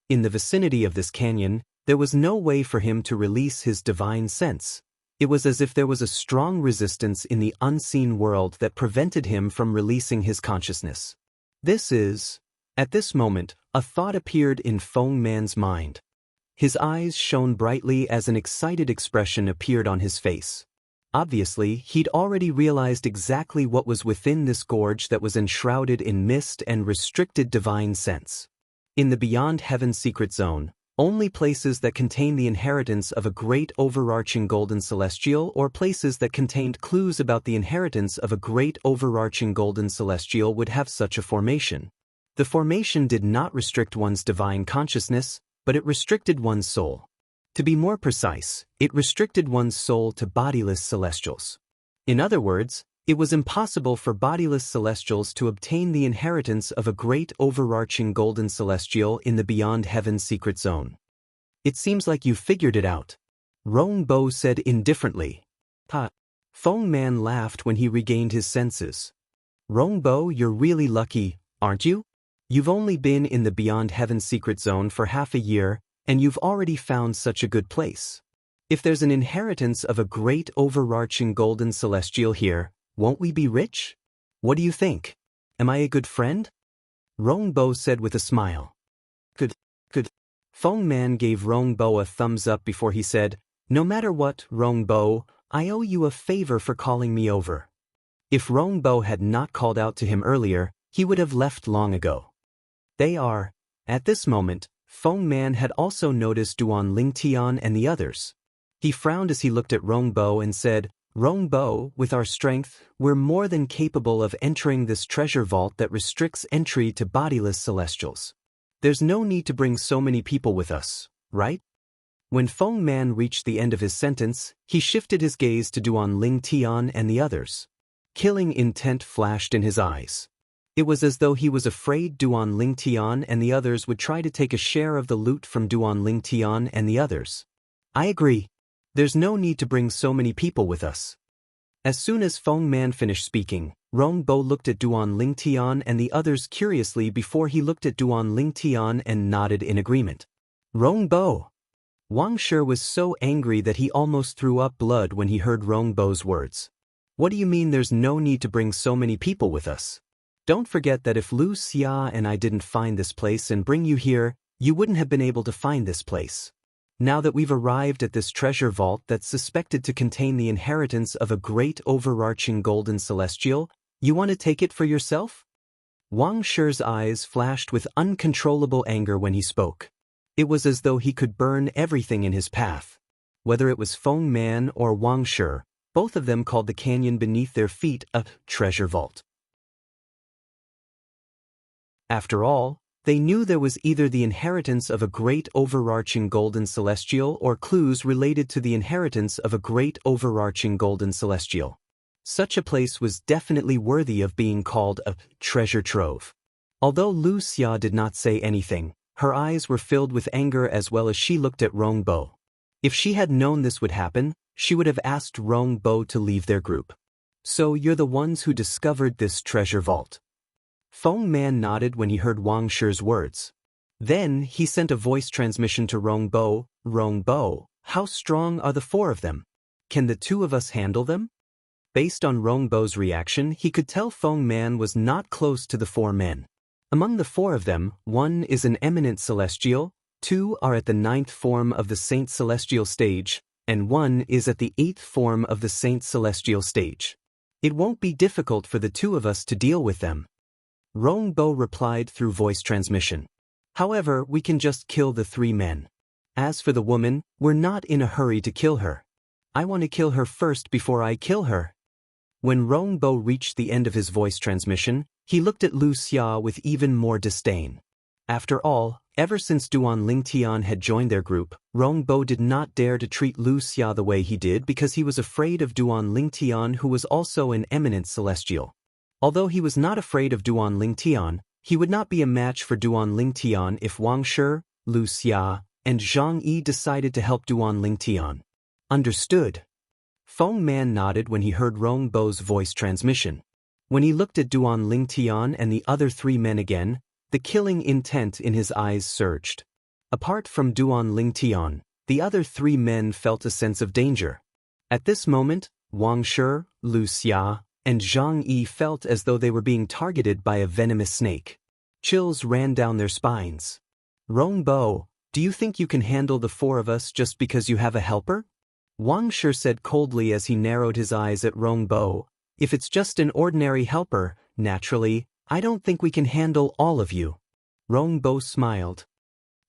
In the vicinity of this canyon, there was no way for him to release his divine sense. It was as if there was a strong resistance in the unseen world that prevented him from releasing his consciousness. At this moment, a thought appeared in Feng Man's mind. His eyes shone brightly as an excited expression appeared on his face. Obviously, he'd already realized exactly what was within this gorge that was enshrouded in mist and restricted divine sense. In the Beyond Heaven secret zone, only places that contain the inheritance of a great overarching golden celestial or places that contained clues about the inheritance of a great overarching golden celestial would have such a formation. The formation did not restrict one's divine consciousness, but it restricted one's soul. To be more precise, it restricted one's soul to bodiless celestials. In other words, it was impossible for bodiless celestials to obtain the inheritance of a great overarching golden celestial in the beyond heaven secret zone. It seems like you figured it out, Rongbo said indifferently. Ha! Feng Man laughed when he regained his senses. Rongbo, you're really lucky, aren't you? You've only been in the beyond heaven secret zone for half a year, and you've already found such a good place. If there's an inheritance of a great overarching golden celestial here, won't we be rich? What do you think? Am I a good friend? Rongbo said with a smile. Good. Feng Man gave Rongbo a thumbs up before he said, no matter what, Rongbo, I owe you a favor for calling me over. If Rongbo had not called out to him earlier, he would have left long ago. At this moment, Feng Man had also noticed Duan Lingtian and the others. He frowned as he looked at Rongbo and said, Rongbo, with our strength, we're more than capable of entering this treasure vault that restricts entry to bodiless celestials. There's no need to bring so many people with us, right? When Feng Man reached the end of his sentence, he shifted his gaze to Duan Lingtian and the others. Killing intent flashed in his eyes. It was as though he was afraid Duan Lingtian and the others would try to take a share of the loot from Duan Lingtian and the others. I agree. There's no need to bring so many people with us. As soon as Feng Man finished speaking, Rongbo looked at Duan Lingtian and the others curiously before he looked at Duan Lingtian and nodded in agreement. Rongbo! Wang Shi was so angry that he almost threw up blood when he heard Rongbo's words. What do you mean there's no need to bring so many people with us? Don't forget that if Wuxia and I didn't find this place and bring you here, you wouldn't have been able to find this place. Now that we've arrived at this treasure vault that's suspected to contain the inheritance of a great overarching golden celestial, you want to take it for yourself? Wang Shi's eyes flashed with uncontrollable anger when he spoke. It was as though he could burn everything in his path. Whether it was Feng Man or Wang Shi, both of them called the canyon beneath their feet a treasure vault. After all, they knew there was either the inheritance of a great overarching golden celestial or clues related to the inheritance of a great overarching golden celestial. Such a place was definitely worthy of being called a treasure trove. Although Wuxia did not say anything, her eyes were filled with anger as well as she looked at Rongbo. If she had known this would happen, she would have asked Rongbo to leave their group. So you're the ones who discovered this treasure vault. Feng Man nodded when he heard Wang Shi's words. Then he sent a voice transmission to Rongbo. Rongbo, how strong are the four of them? Can the two of us handle them? Based on Rongbo's reaction, he could tell Feng Man was not close to the four men. Among the four of them, one is an eminent celestial, two are at the 9th form of the Saint Celestial stage, and one is at the 8th form of the Saint Celestial stage. It won't be difficult for the two of us to deal with them. Rongbo replied through voice transmission. However, we can just kill the three men. As for the woman, we're not in a hurry to kill her. I want to kill her first before I kill her. When Rongbo reached the end of his voice transmission, he looked at Wuxia with even more disdain. After all, ever since Duan Lingtian had joined their group, Rongbo did not dare to treat Wuxia the way he did because he was afraid of Duan Lingtian, who was also an eminent celestial. Although he was not afraid of Duan Lingtian, he would not be a match for Duan Lingtian if Wang Shi, Wuxia, and Zhang Yi decided to help Duan Lingtian. Understood. Feng Man nodded when he heard Rongbo's voice transmission. When he looked at Duan Lingtian and the other three men again, the killing intent in his eyes surged. Apart from Duan Lingtian, the other three men felt a sense of danger. At this moment, Wang Shi, Wuxia, and Zhang Yi felt as though they were being targeted by a venomous snake. Chills ran down their spines. Rongbo, do you think you can handle the four of us just because you have a helper? Wang Shi said coldly as he narrowed his eyes at Rongbo. If it's just an ordinary helper, naturally, I don't think we can handle all of you. Rongbo smiled.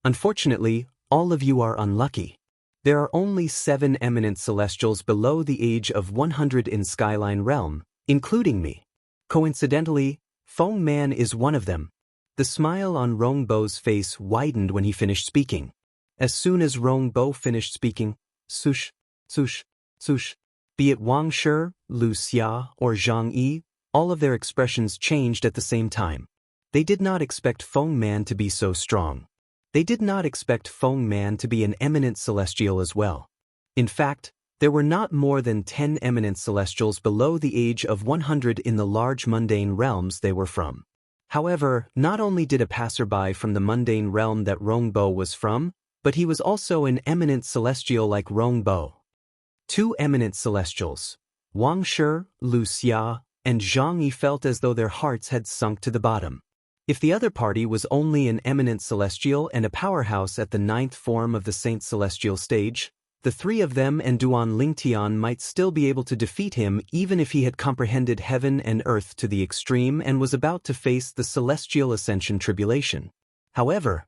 Unfortunately, all of you are unlucky. There are only 7 eminent celestials below the age of 100 in Skyline Realm, including me. Coincidentally, Feng Man is one of them. The smile on Rongbo's face widened when he finished speaking. As soon as Rong Bo finished speaking, sush, sush, sush, be it Wang Shi, Lu Xia, or Zhang Yi, all of their expressions changed at the same time. They did not expect Feng Man to be so strong. They did not expect Feng Man to be an eminent celestial as well. In fact, there were not more than 10 eminent celestials below the age of 100 in the large mundane realms they were from. However, not only did a passerby from the mundane realm that Rong Bo was from, but he was also an eminent celestial like Rong Bo. 2 eminent celestials, Wang Shi, Lu Xia, and Zhang Yi, felt as though their hearts had sunk to the bottom. If the other party was only an eminent celestial and a powerhouse at the 9th form of the Saint Celestial stage, the 3 of them and Duan Lingtian might still be able to defeat him even if he had comprehended heaven and earth to the extreme and was about to face the celestial ascension tribulation. However,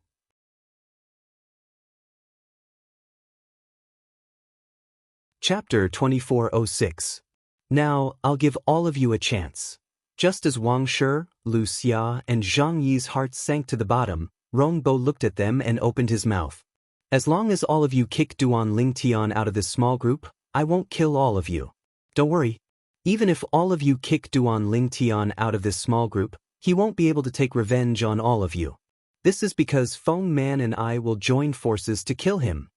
Chapter 2406. Now, I'll give all of you a chance. Just as Wang Shi, Lu Xia, and Zhang Yi's hearts sank to the bottom, Rong Bo looked at them and opened his mouth. As long as all of you kick Duan Lingtian out of this small group, I won't kill all of you. Don't worry. Even if all of you kick Duan Lingtian out of this small group, he won't be able to take revenge on all of you. This is because Feng Man and I will join forces to kill him.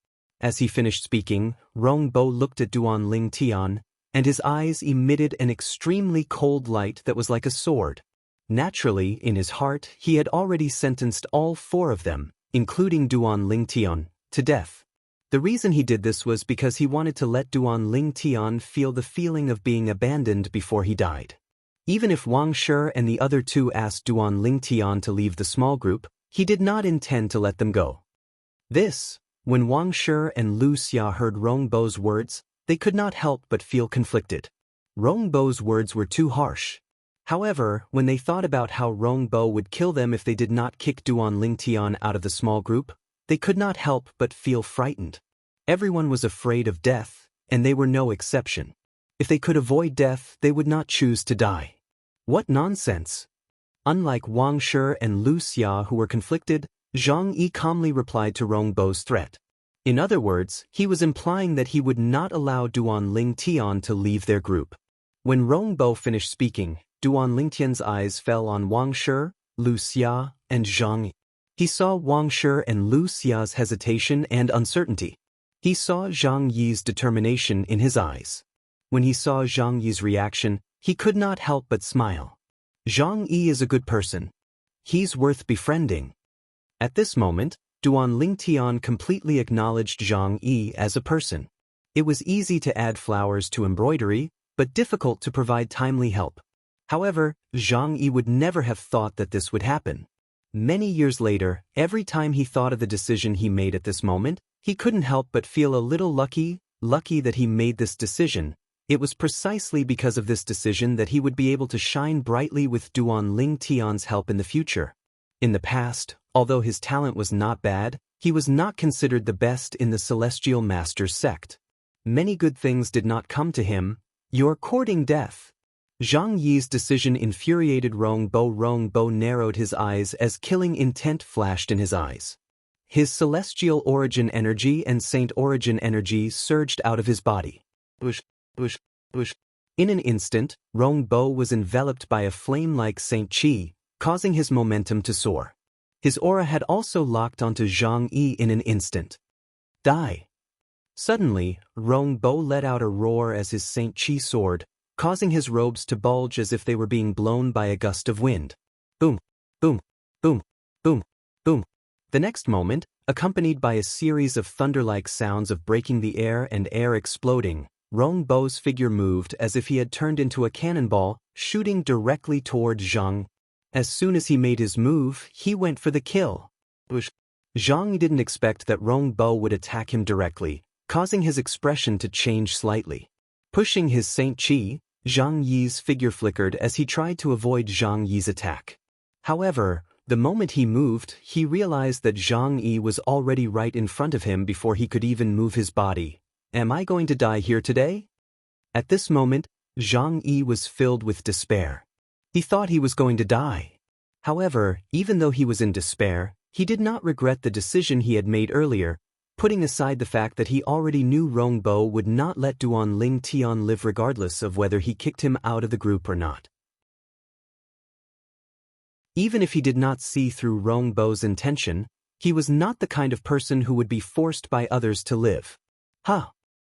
As he finished speaking, Rong Bo looked at Duan Lingtian, and his eyes emitted an extremely cold light that was like a sword. Naturally, in his heart, he had already sentenced all 4 of them, including Duan Lingtian, to death. The reason he did this was because he wanted to let Duan Lingtian feel the feeling of being abandoned before he died. Even if Wang Shi and the other 2 asked Duan Lingtian to leave the small group, he did not intend to let them go. When Wang Shi and Lu Xia heard Rong Bo's words, they could not help but feel conflicted. Rong Bo's words were too harsh. However, when they thought about how Rong Bo would kill them if they did not kick Duan Lingtian out of the small group, they could not help but feel frightened. Everyone was afraid of death, and they were no exception. If they could avoid death, they would not choose to die. What nonsense! Unlike Wang Shi and Lu Xia, who were conflicted, Zhang Yi calmly replied to Rong Bo's threat. In other words, he was implying that he would not allow Duan Lingtian to leave their group. When Rong Bo finished speaking, Duan Lingtian's eyes fell on Wang Shi, Lu Xia, and Zhang Yi. He saw Wang Shi and Lu Xia's hesitation and uncertainty. He saw Zhang Yi's determination in his eyes. When he saw Zhang Yi's reaction, he could not help but smile. Zhang Yi is a good person. He's worth befriending. At this moment, Duan Lingtian completely acknowledged Zhang Yi as a person. It was easy to add flowers to embroidery, but difficult to provide timely help. However, Zhang Yi would never have thought that this would happen. Many years later, every time he thought of the decision he made at this moment, he couldn't help but feel a little lucky that he made this decision. It was precisely because of this decision that he would be able to shine brightly with Duan Lingtian's help in the future. In the past, although his talent was not bad, he was not considered the best in the Celestial Masters sect. Many good things did not come to him. You're courting death. Zhang Yi's decision infuriated Rong Bo. Rong Bo narrowed his eyes as killing intent flashed in his eyes. His celestial origin energy and saint origin energy surged out of his body. Bush. In an instant, Rong Bo was enveloped by a flame-like Saint Qi, causing his momentum to soar. His aura had also locked onto Zhang Yi in an instant. Die! Suddenly, Rong Bo let out a roar as his Saint Qi soared, causing his robes to bulge as if they were being blown by a gust of wind. Boom, boom, boom, boom, boom. The next moment, accompanied by a series of thunder-like sounds of breaking the air and air exploding, Rong Bo's figure moved as if he had turned into a cannonball, shooting directly toward Zhang. As soon as he made his move, he went for the kill. Zhang didn't expect that Rong Bo would attack him directly, causing his expression to change slightly. Pushing his Saint Qi, Zhang Yi's figure flickered as he tried to avoid Zhang Yi's attack. However, the moment he moved, he realized that Zhang Yi was already right in front of him before he could even move his body. Am I going to die here today? At this moment, Zhang Yi was filled with despair. He thought he was going to die. However, even though he was in despair, he did not regret the decision he had made earlier. putting aside the fact that he already knew Rongbo would not let Duan Ling Tian live regardless of whether he kicked him out of the group or not. Even if he did not see through Rongbo's intention, he was not the kind of person who would be forced by others to live.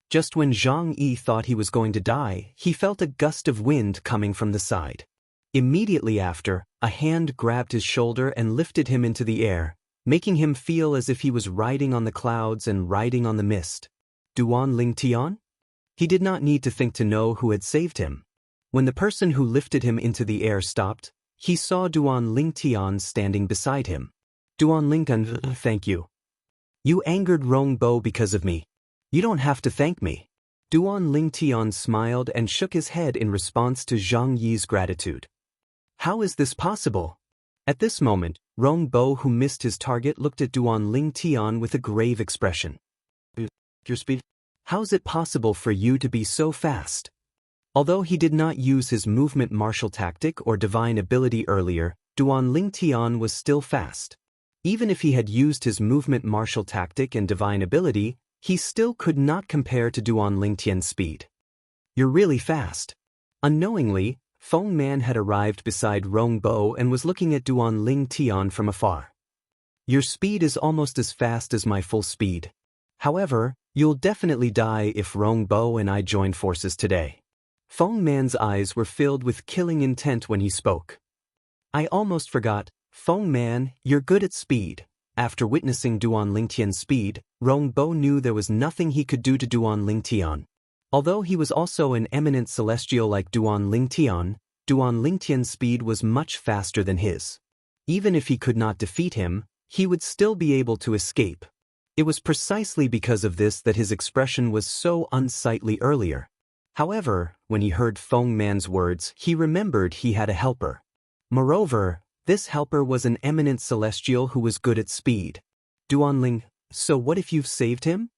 Just when Zhang Yi thought he was going to die, he felt a gust of wind coming from the side. Immediately after, a hand grabbed his shoulder and lifted him into the air, making him feel as if he was riding on the clouds and riding on the mist. Duan Ling Tian? He did not need to think to know who had saved him. When the person who lifted him into the air stopped, he saw Duan Ling Tian standing beside him. Duan Ling Tian, thank you. You angered Rongbo because of me. You don't have to thank me. Duan Ling Tian smiled and shook his head in response to Zhang Yi's gratitude. How is this possible? At this moment, Rongbo, who missed his target, looked at Duan Ling Tian with a grave expression. Your speed? How is it possible for you to be so fast? Although he did not use his movement martial tactic or divine ability earlier, Duan Ling Tian was still fast. Even if he had used his movement martial tactic and divine ability, he still could not compare to Duan Ling Tian's speed. You're really fast. Unknowingly, Feng Man had arrived beside Rongbo and was looking at Duan Ling Tian from afar. Your speed is almost as fast as my full speed. However, you'll definitely die if Rongbo and I join forces today. Feng Man's eyes were filled with killing intent when he spoke. I almost forgot, Feng Man, you're good at speed. After witnessing Duan Ling Tian's speed, Rongbo knew there was nothing he could do to Duan Ling Tian. Although he was also an eminent celestial like Duan Ling Tian's speed was much faster than his. Even if he could not defeat him, he would still be able to escape. It was precisely because of this that his expression was so unsightly earlier. However, when he heard Feng Man's words, he remembered he had a helper. Moreover, this helper was an eminent celestial who was good at speed. Duan Ling, so what if you've saved him?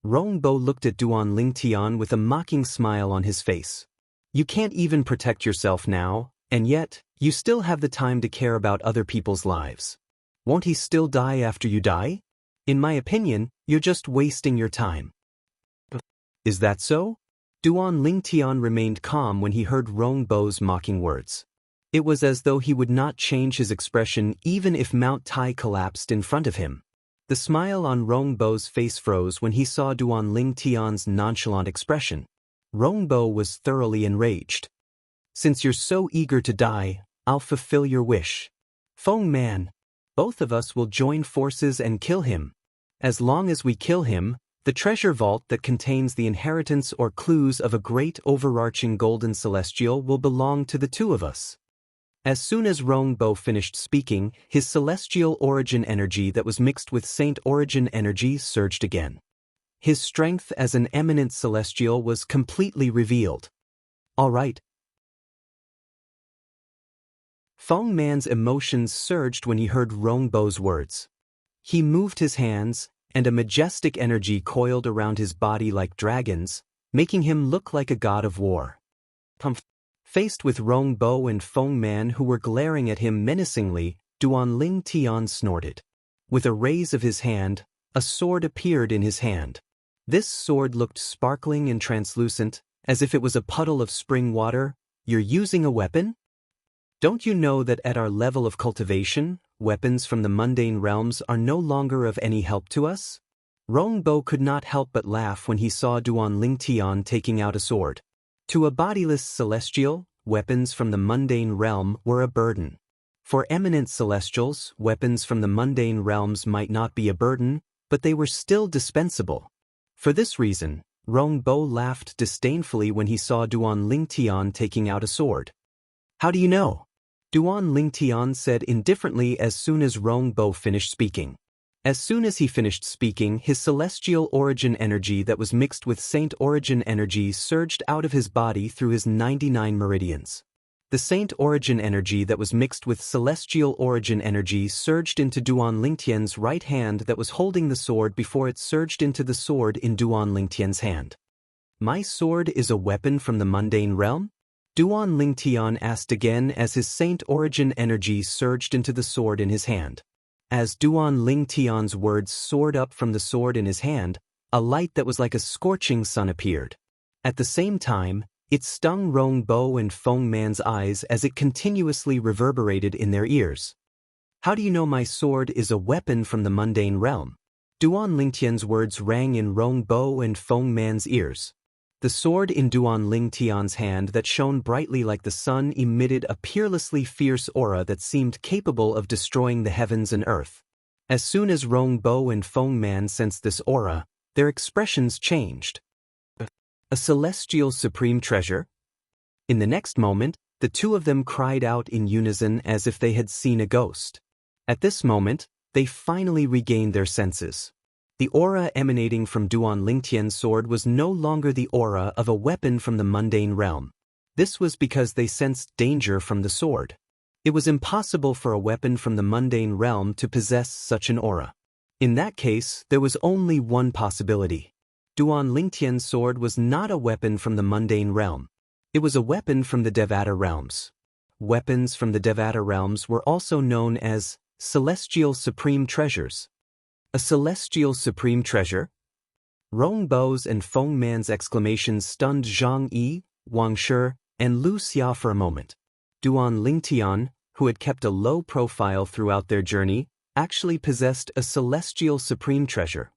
Rongbo looked at Duan Ling Tian with a mocking smile on his face. You can't even protect yourself now, and yet, you still have the time to care about other people's lives. Won't he still die after you die? In my opinion, you're just wasting your time. Is that so? Duan Ling Tian remained calm when he heard Rongbo's mocking words. It was as though he would not change his expression even if Mount Tai collapsed in front of him. The smile on Rongbo's face froze when he saw Duan Ling Tian's nonchalant expression. Rongbo was thoroughly enraged. Since you're so eager to die, I'll fulfill your wish. Feng Man, both of us will join forces and kill him. As long as we kill him, the treasure vault that contains the inheritance or clues of a great overarching golden celestial will belong to the two of us. As soon as Rongbo finished speaking, his celestial origin energy that was mixed with saint origin energy surged again. His strength as an eminent celestial was completely revealed. All right. Feng Man's emotions surged when he heard Rongbo's words. He moved his hands, and a majestic energy coiled around his body like dragons, making him look like a god of war. Faced with Rongbo and Feng Man who were glaring at him menacingly, Duan Ling Tian snorted. With a raise of his hand, a sword appeared in his hand. This sword looked sparkling and translucent, as if it was a puddle of spring water. You're using a weapon? Don't you know that at our level of cultivation, weapons from the mundane realms are no longer of any help to us? Rongbo could not help but laugh when he saw Duan Ling Tian taking out a sword. To a bodiless celestial, weapons from the mundane realm were a burden. For eminent celestials, weapons from the mundane realms might not be a burden, but they were still dispensable. For this reason, Rongbo laughed disdainfully when he saw Duan Ling Tian taking out a sword. How do you know? Duan Ling Tian said indifferently as soon as Rongbo finished speaking. As soon as he finished speaking, his celestial origin energy that was mixed with saint origin energy surged out of his body through his 99 meridians. The saint origin energy that was mixed with celestial origin energy surged into Duan Ling Tian's right hand that was holding the sword before it surged into the sword in Duan Ling Tian's hand. My sword is a weapon from the mundane realm? Duan Ling Tian asked again as his saint origin energy surged into the sword in his hand. As Duan Ling Tian's words soared up from the sword in his hand, a light that was like a scorching sun appeared. At the same time, it stung Rong Bo and Feng Man's eyes as it continuously reverberated in their ears. How do you know my sword is a weapon from the mundane realm? Duan Lingtian's words rang in Rong Bo and Feng Man's ears. The sword in Duan Ling Tian's hand that shone brightly like the sun emitted a peerlessly fierce aura that seemed capable of destroying the heavens and earth. As soon as Rong Bo and Feng Man sensed this aura, their expressions changed. A celestial supreme treasure? In the next moment, the two of them cried out in unison as if they had seen a ghost. At this moment, they finally regained their senses. The aura emanating from Duan Lingtian's sword was no longer the aura of a weapon from the mundane realm. This was because they sensed danger from the sword. It was impossible for a weapon from the mundane realm to possess such an aura. In that case, there was only one possibility. Duan Lingtian's sword was not a weapon from the mundane realm. It was a weapon from the Devata realms. Weapons from the Devata realms were also known as celestial supreme treasures. A celestial supreme treasure? Rong Bo's and Feng Man's exclamations stunned Zhang Yi, Wang Shi, and Lu Xia for a moment. Duan Lingtian, who had kept a low profile throughout their journey, actually possessed a celestial supreme treasure.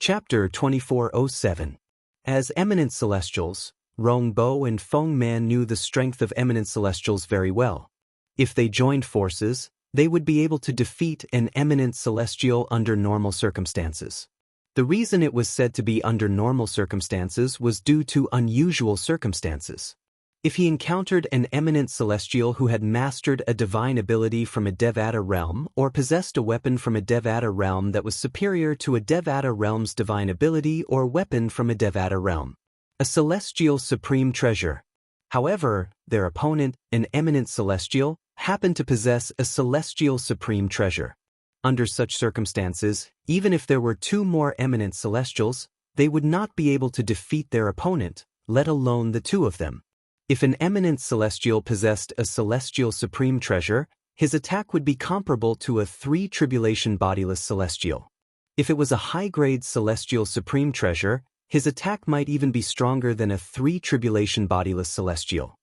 Chapter 2407. As eminent celestials, Rong Bo and Feng Man knew the strength of eminent celestials very well. If they joined forces, they would be able to defeat an eminent celestial under normal circumstances. The reason it was said to be under normal circumstances was due to unusual circumstances. If he encountered an eminent celestial who had mastered a divine ability from a Devata realm or possessed a weapon from a Devata realm that was superior to a Devata realm's divine ability or weapon from a Devata realm, a celestial supreme treasure. However, their opponent, an eminent celestial, happened to possess a celestial supreme treasure. Under such circumstances, even if there were two more eminent celestials, they would not be able to defeat their opponent, let alone the two of them. If an eminent celestial possessed a celestial supreme treasure, his attack would be comparable to a three-tribulation bodiless celestial. If it was a high-grade celestial supreme treasure, his attack might even be stronger than a three-tribulation bodiless celestial.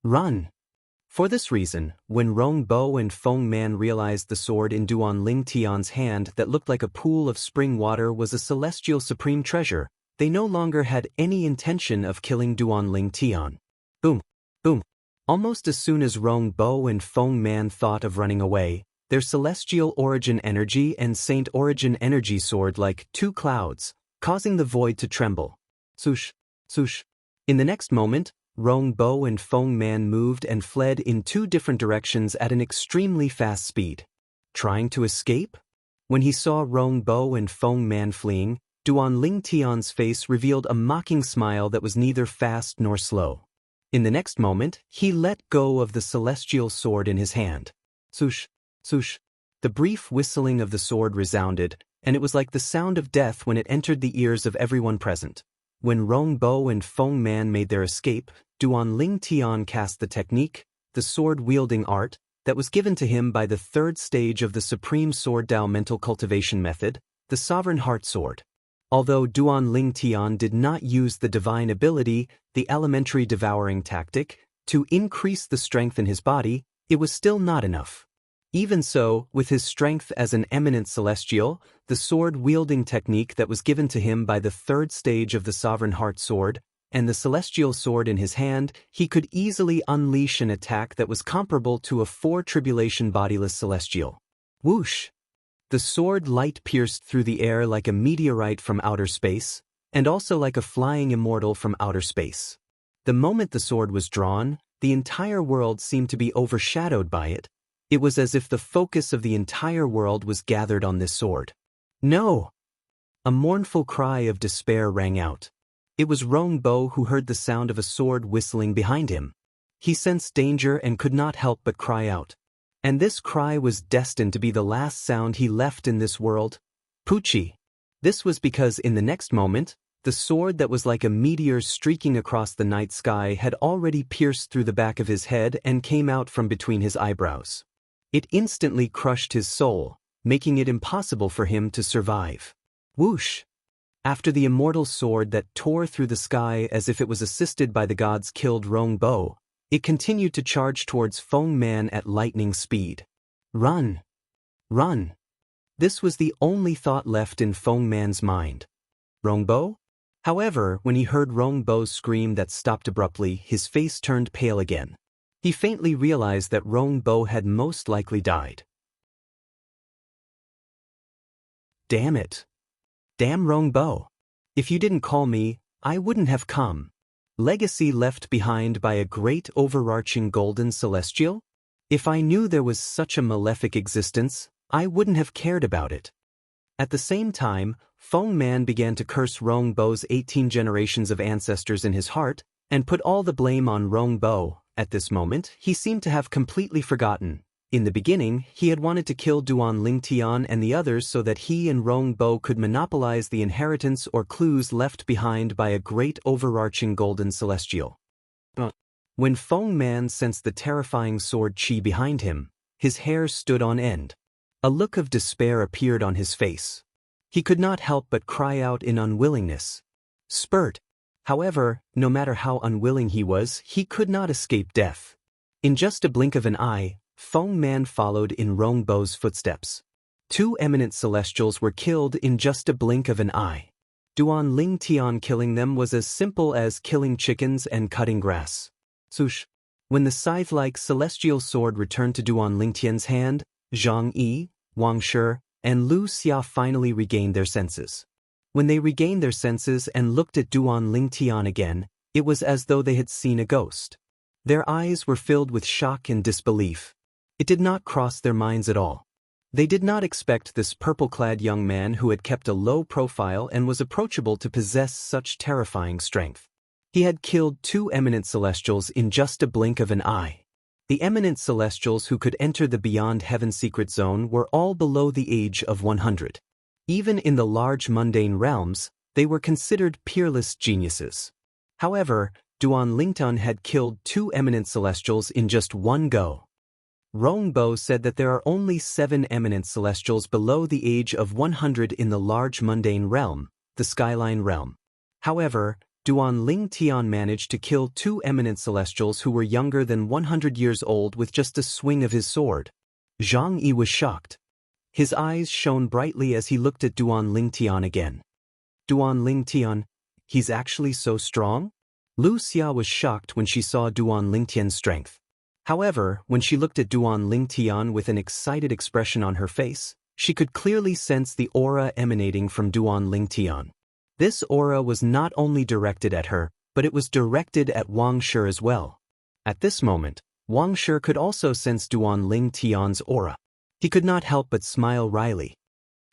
Run! For this reason, when Rong Bo and Feng Man realized the sword in Duan Ling Tian's hand that looked like a pool of spring water was a celestial supreme treasure, they no longer had any intention of killing Duan Ling Tian. Boom! Boom! Almost as soon as Rong Bo and Feng Man thought of running away, their celestial origin energy and saint origin energy soared like two clouds, causing the void to tremble. Swoosh! Swoosh! In the next moment, Rong Bo and Feng Man moved and fled in two different directions at an extremely fast speed. Trying to escape? When he saw Rong Bo and Feng Man fleeing, Duan Ling Tian's face revealed a mocking smile that was neither fast nor slow. In the next moment, he let go of the celestial sword in his hand. Swoosh! Swoosh! The brief whistling of the sword resounded, and it was like the sound of death when it entered the ears of everyone present. When Rong Bo and Feng Man made their escape, Duan Ling Tian cast the technique, the sword-wielding art, that was given to him by the third stage of the Supreme Sword Dao mental cultivation method, the Sovereign Heart Sword. Although Duan Ling Tian did not use the divine ability, the elementary devouring tactic, to increase the strength in his body, it was still not enough. Even so, with his strength as an eminent celestial, the sword-wielding technique that was given to him by the third stage of the Sovereign Heart Sword, and the celestial sword in his hand, he could easily unleash an attack that was comparable to a four-tribulation bodiless celestial. Whoosh! The sword light pierced through the air like a meteorite from outer space, and also like a flying immortal from outer space. The moment the sword was drawn, the entire world seemed to be overshadowed by it. It was as if the focus of the entire world was gathered on this sword. No! A mournful cry of despair rang out. It was Rong Bo who heard the sound of a sword whistling behind him. He sensed danger and could not help but cry out. And this cry was destined to be the last sound he left in this world. Pucci! This was because in the next moment, The sword that was like a meteor streaking across the night sky had already pierced through the back of his head and came out from between his eyebrows. It instantly crushed his soul, making it impossible for him to survive. Whoosh! After the immortal sword that tore through the sky as if it was assisted by the gods killed Rong Bo, it continued to charge towards Feng Man at lightning speed. Run! Run! This was the only thought left in Feng Man's mind. Rong Bo? However, when he heard Rong Bo's scream that stopped abruptly, his face turned pale again. He faintly realized that Rong Bo had most likely died. Damn it! Damn Rong Bo! If you didn't call me, I wouldn't have come. Legacy left behind by a great overarching golden celestial? If I knew there was such a malefic existence, I wouldn't have cared about it. At the same time, Feng Man began to curse Rong Bo's 18 generations of ancestors in his heart, and put all the blame on Rong Bo. At this moment, he seemed to have completely forgotten. In the beginning, he had wanted to kill Duan Lingtian and the others so that he and Rong Bo could monopolize the inheritance or clues left behind by a great overarching golden celestial. But when Feng Man sensed the terrifying sword chi behind him, his hair stood on end. A look of despair appeared on his face. He could not help but cry out in unwillingness. Spurt! However, no matter how unwilling he was, he could not escape death. In just a blink of an eye, Feng Man followed in Rong Bo's footsteps. 2 eminent celestials were killed in just a blink of an eye. Duan Lingtian killing them was as simple as killing chickens and cutting grass. Swoosh! When the scythe-like celestial sword returned to Duan Lingtian's hand, Zhang Yi, Wang Shi, and Lu Xia finally regained their senses. When they regained their senses and looked at Duan Lingtian again, it was as though they had seen a ghost. Their eyes were filled with shock and disbelief. It did not cross their minds at all. They did not expect this purple-clad young man who had kept a low profile and was approachable to possess such terrifying strength. He had killed 2 eminent celestials in just a blink of an eye. The eminent celestials who could enter the Beyond Heaven secret zone were all below the age of 100. Even in the large mundane realms, they were considered peerless geniuses. However, Duan Lingtian had killed 2 eminent celestials in just one go. Rong Bo said that there are only 7 eminent celestials below the age of 100 in the large mundane realm, the Skyline realm. However, Duan Lingtian managed to kill 2 eminent celestials who were younger than 100 years old with just a swing of his sword. Zhang Yi was shocked. His eyes shone brightly as he looked at Duan Lingtian again. Duan Lingtian, he's actually so strong? Lu Xia was shocked when she saw Duan Lingtian's strength. However, when she looked at Duan Lingtian with an excited expression on her face, she could clearly sense the aura emanating from Duan Lingtian. This aura was not only directed at her, but it was directed at Wang Shi as well. At this moment, Wang Shi could also sense Duan Lingtian's aura. He could not help but smile wryly.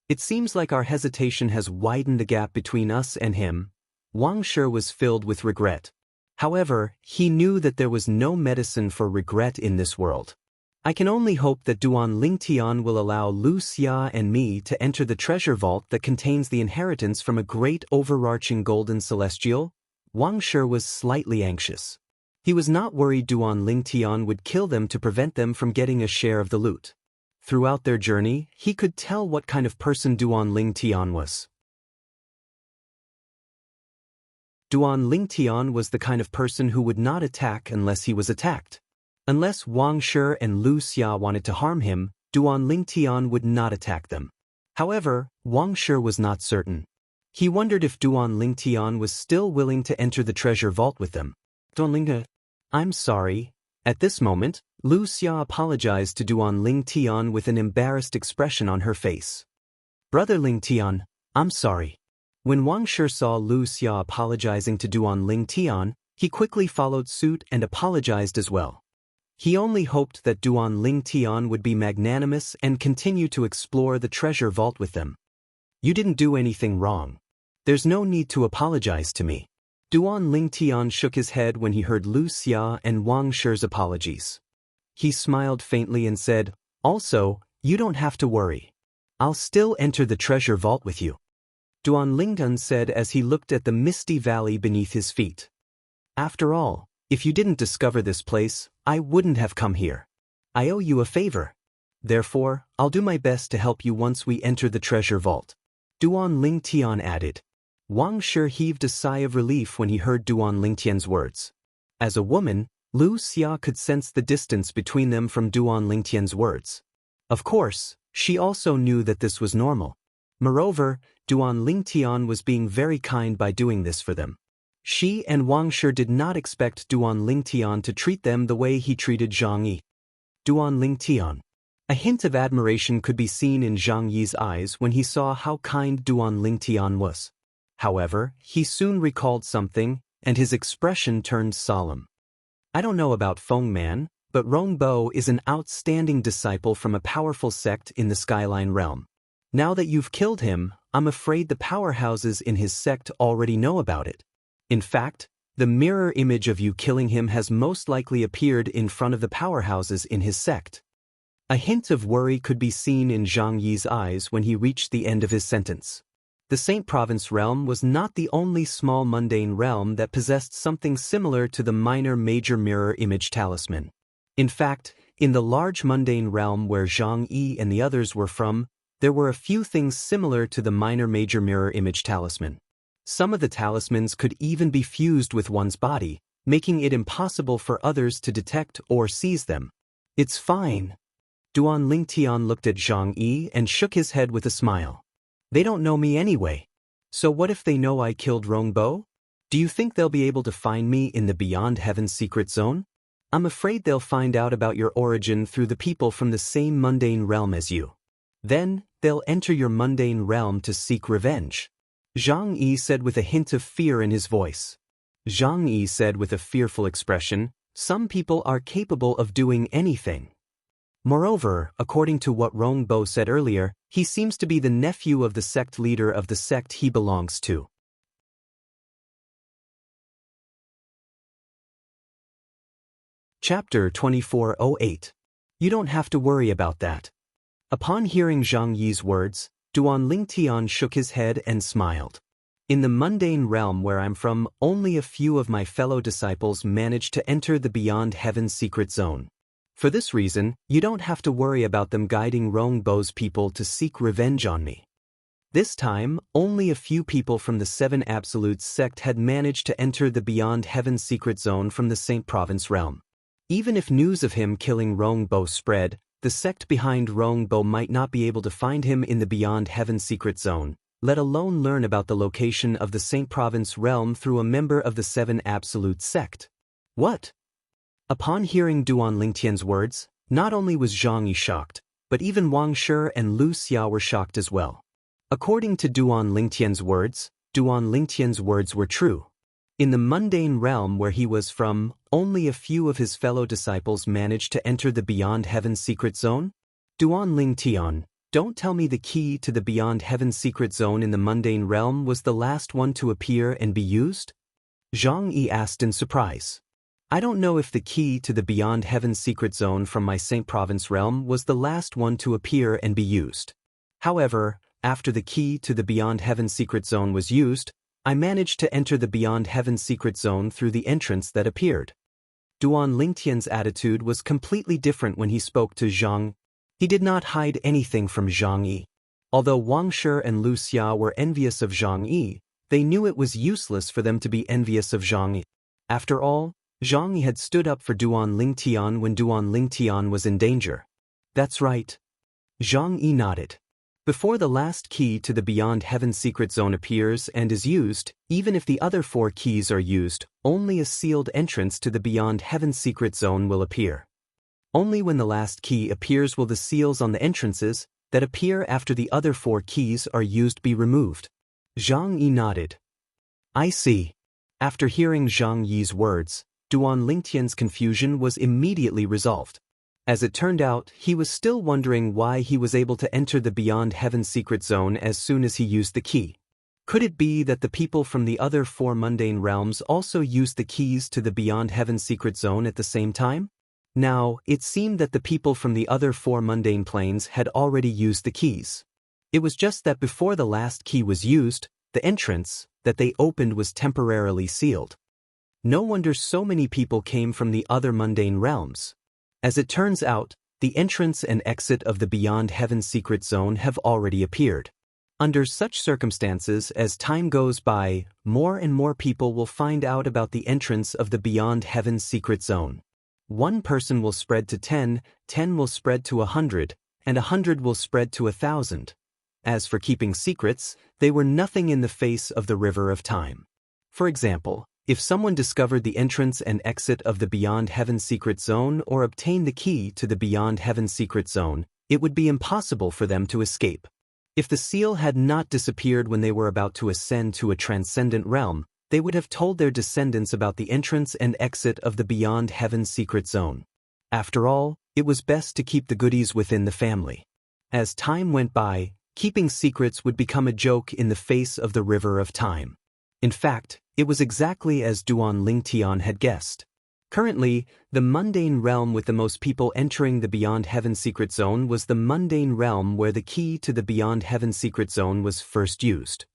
It seems like our hesitation has widened the gap between us and him. Wang Shi was filled with regret. However, he knew that there was no medicine for regret in this world. I can only hope that Duan Lingtian will allow Lu Xia and me to enter the treasure vault that contains the inheritance from a great overarching golden celestial. Wang Shi was slightly anxious. He was not worried Duan Lingtian would kill them to prevent them from getting a share of the loot. Throughout their journey, he could tell what kind of person Duan Lingtian was. Duan Lingtian was the kind of person who would not attack unless he was attacked. Unless Wang Shi and Lu Xia wanted to harm him, Duan Lingtian would not attack them. However, Wang Shi was not certain. He wondered if Duan Lingtian was still willing to enter the treasure vault with them. Duan Lingtian, I'm sorry. At this moment, Lu Xia apologized to Duan Lingtian with an embarrassed expression on her face. Brother Lingtian, I'm sorry. When Wang Shi saw Lu Xia apologizing to Duan Lingtian, he quickly followed suit and apologized as well. He only hoped that Duan Lingtian would be magnanimous and continue to explore the treasure vault with them. You didn't do anything wrong. There's no need to apologize to me. Duan Lingtian shook his head when he heard Lu Xia and Wang Shi's apologies. He smiled faintly and said, Also, you don't have to worry. I'll still enter the treasure vault with you. Duan Lingdun said as he looked at the misty valley beneath his feet. After all, if you didn't discover this place, I wouldn't have come here. I owe you a favor. Therefore, I'll do my best to help you once we enter the treasure vault. Duan Lingtian added. Wang Shi heaved a sigh of relief when he heard Duan Lingtian's words. As a woman, Lu Xia could sense the distance between them from Duan Lingtian's words. Of course, she also knew that this was normal. Moreover, Duan Lingtian was being very kind by doing this for them. She and Wang Shi did not expect Duan Lingtian to treat them the way he treated Zhang Yi. Duan Lingtian. A hint of admiration could be seen in Zhang Yi's eyes when he saw how kind Duan Lingtian was. However, he soon recalled something, and his expression turned solemn. I don't know about Feng Man, but Rongbo is an outstanding disciple from a powerful sect in the Skyline realm. Now that you've killed him, I'm afraid the powerhouses in his sect already know about it. In fact, the mirror image of you killing him has most likely appeared in front of the powerhouses in his sect. A hint of worry could be seen in Zhang Yi's eyes when he reached the end of his sentence. The Saint Province realm was not the only small mundane realm that possessed something similar to the minor major mirror image talisman. In fact, in the large mundane realm where Zhang Yi and the others were from, there were a few things similar to the minor major mirror image talisman. Some of the talismans could even be fused with one's body, making it impossible for others to detect or seize them. It's fine. Duan Lingtian looked at Zhang Yi and shook his head with a smile. They don't know me anyway. So what if they know I killed Rongbo? Do you think they'll be able to find me in the Beyond Heaven secret zone? I'm afraid they'll find out about your origin through the people from the same mundane realm as you. Then, they'll enter your mundane realm to seek revenge. Zhang Yi said with a hint of fear in his voice. Zhang Yi said with a fearful expression, some people are capable of doing anything. Moreover, according to what Rongbo said earlier, he seems to be the nephew of the sect leader of the sect he belongs to. Chapter 2408. You don't have to worry about that. Upon hearing Zhang Yi's words, Duan Lingtian shook his head and smiled. In the mundane realm where I'm from, only a few of my fellow disciples managed to enter the Beyond Heaven secret zone. For this reason, you don't have to worry about them guiding Rongbo's people to seek revenge on me. This time, only a few people from the Seven Absolutes sect had managed to enter the Beyond Heaven secret zone from the Saint Province realm. Even if news of him killing Rongbo spread, the sect behind Rongbo might not be able to find him in the Beyond Heaven secret zone, let alone learn about the location of the Saint Province realm through a member of the Seven Absolute sect. What? Upon hearing Duan Lingtian's words, not only was Zhang Yi shocked, but even Wang Shi and Lu Xia were shocked as well. According to Duan Lingtian's words were true. In the mundane realm where he was from, only a few of his fellow disciples managed to enter the Beyond Heaven secret zone? Duan Lingtian, don't tell me the key to the Beyond Heaven secret zone in the mundane realm was the last one to appear and be used? Zhang Yi asked in surprise. I don't know if the key to the Beyond Heaven secret zone from my Saint Province realm was the last one to appear and be used. However, after the key to the Beyond Heaven secret zone was used, I managed to enter the Beyond Heaven secret zone through the entrance that appeared. Duan Lingtian's attitude was completely different when he spoke to Zhang. He did not hide anything from Zhang Yi. Although Wang Shi and Lu Xia were envious of Zhang Yi, they knew it was useless for them to be envious of Zhang Yi. After all, Zhang Yi had stood up for Duan Lingtian when Duan Lingtian was in danger. That's right. Zhang Yi nodded. Before the last key to the Beyond Heaven secret zone appears and is used, even if the other 4 keys are used, only a sealed entrance to the Beyond Heaven secret zone will appear. Only when the last key appears will the seals on the entrances that appear after the other 4 keys are used be removed. Zhang Yi nodded. I see. After hearing Zhang Yi's words, Duan Lingtian's confusion was immediately resolved. As it turned out, he was still wondering why he was able to enter the Beyond Heaven secret zone as soon as he used the key. Could it be that the people from the other 4 mundane realms also used the keys to the Beyond Heaven secret zone at the same time? Now, it seemed that the people from the other 4 mundane planes had already used the keys. It was just that before the last key was used, The entrance that they opened was temporarily sealed. No wonder so many people came from the other mundane realms. As it turns out, the entrance and exit of the Beyond Heaven secret zone have already appeared. Under such circumstances, as time goes by, more and more people will find out about the entrance of the Beyond Heaven secret zone. One person will spread to 10, 10 will spread to 100, and 100 will spread to 1,000. As for keeping secrets, they were nothing in the face of the river of time. For example, if someone discovered the entrance and exit of the Beyond Heaven secret zone or obtained the key to the Beyond Heaven secret zone, it would be impossible for them to escape. If the seal had not disappeared when they were about to ascend to a transcendent realm, they would have told their descendants about the entrance and exit of the Beyond Heaven secret zone. After all, it was best to keep the goodies within the family. As time went by, keeping secrets would become a joke in the face of the river of time. In fact, it was exactly as Duan Lingtian had guessed. Currently, the mundane realm with the most people entering the Beyond Heaven secret zone was the mundane realm where the key to the Beyond Heaven secret zone was first used.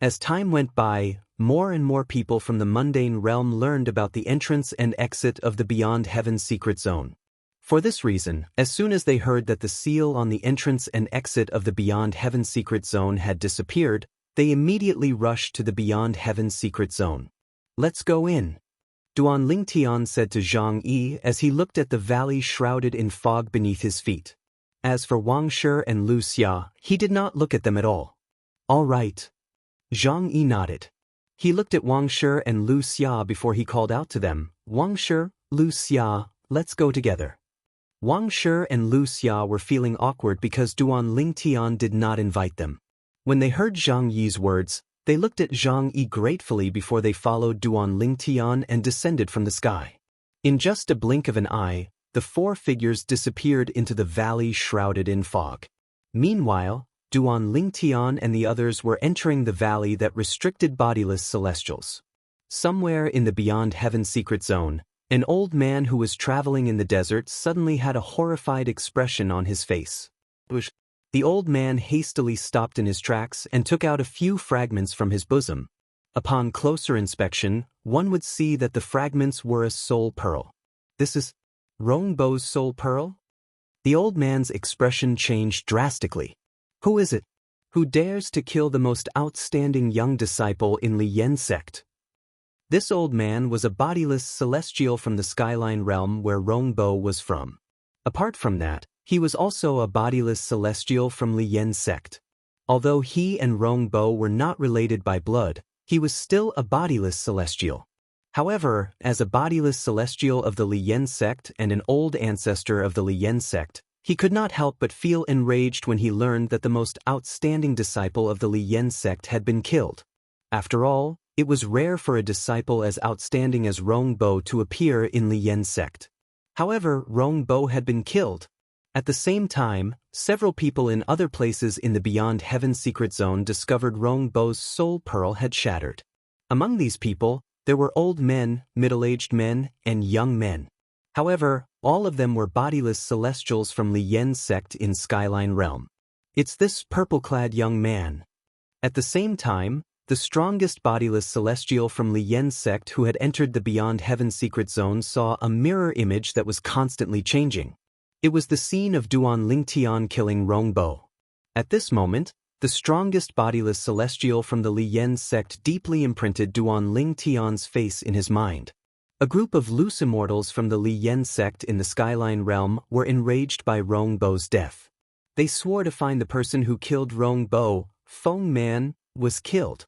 As time went by, more and more people from the mundane realm learned about the entrance and exit of the Beyond Heaven secret zone. For this reason, as soon as they heard that the seal on the entrance and exit of the Beyond Heaven secret zone had disappeared, they immediately rushed to the Beyond Heaven secret zone. "Let's go in," Duan Lingtian said to Zhang Yi as he looked at the valley shrouded in fog beneath his feet. As for Wang Shi and Lu Xia, he did not look at them at all. "All right." Zhang Yi nodded. He looked at Wang Shi and Lu Xia before he called out to them, "Wang Shi, Lu Xia, let's go together." Wang Shi and Lu Xia were feeling awkward because Duan Lingtian did not invite them. When they heard Zhang Yi's words, they looked at Zhang Yi gratefully before they followed Duan Lingtian and descended from the sky. In just a blink of an eye, the four figures disappeared into the valley shrouded in fog. Meanwhile, Duan Lingtian and the others were entering the valley that restricted bodiless celestials. Somewhere in the Beyond Heaven secret zone, an old man who was traveling in the desert suddenly had a horrified expression on his face. The old man hastily stopped in his tracks and took out a few fragments from his bosom. Upon closer inspection, one would see that the fragments were a soul pearl. "This is Rongbo's soul pearl?" The old man's expression changed drastically. "Who is it? Who dares to kill the most outstanding young disciple in Li Yen sect?" This old man was a bodiless celestial from the Skyline realm where Rongbo was from. Apart from that, he was also a bodiless celestial from Li Yen sect. Although he and Rongbo were not related by blood, he was still a bodiless celestial. However, as a bodiless celestial of the Li Yen sect and an old ancestor of the Li Yen sect, he could not help but feel enraged when he learned that the most outstanding disciple of the Li Yen sect had been killed. After all, it was rare for a disciple as outstanding as Rongbo to appear in Li Yen sect. However, Rongbo had been killed. At the same time, several people in other places in the Beyond Heaven secret zone discovered Rongbo's soul pearl had shattered. Among these people, there were old men, middle-aged men, and young men. However, all of them were bodiless celestials from Li Yen sect in Skyline realm. "It's this purple-clad young man." At the same time, the strongest bodiless celestial from Li Yen sect who had entered the Beyond Heaven secret zone saw a mirror image that was constantly changing. It was the scene of Duan Lingtian killing Rongbo. At this moment, the strongest bodiless celestial from the Li Yen sect deeply imprinted Duan Lingtian's face in his mind. A group of loose immortals from the Li Yen sect in the Skyline realm were enraged by Rongbo's death. They swore to find the person who killed Rongbo. Feng Man was killed.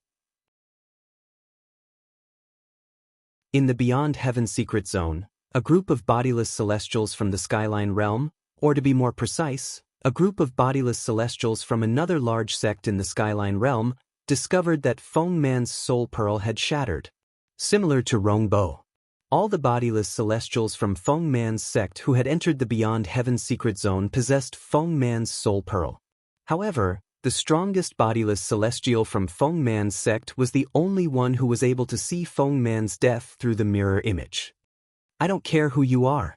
In the Beyond Heaven secret zone, a group of bodiless celestials from the Skyline realm, or to be more precise, a group of bodiless celestials from another large sect in the Skyline realm, discovered that Feng Man's soul pearl had shattered. Similar to Rongbo, all the bodiless celestials from Feng Man's sect who had entered the Beyond Heaven secret zone possessed Feng Man's soul pearl. However, the strongest bodiless celestial from Feng Man's sect was the only one who was able to see Feng Man's death through the mirror image. "I don't care who you are.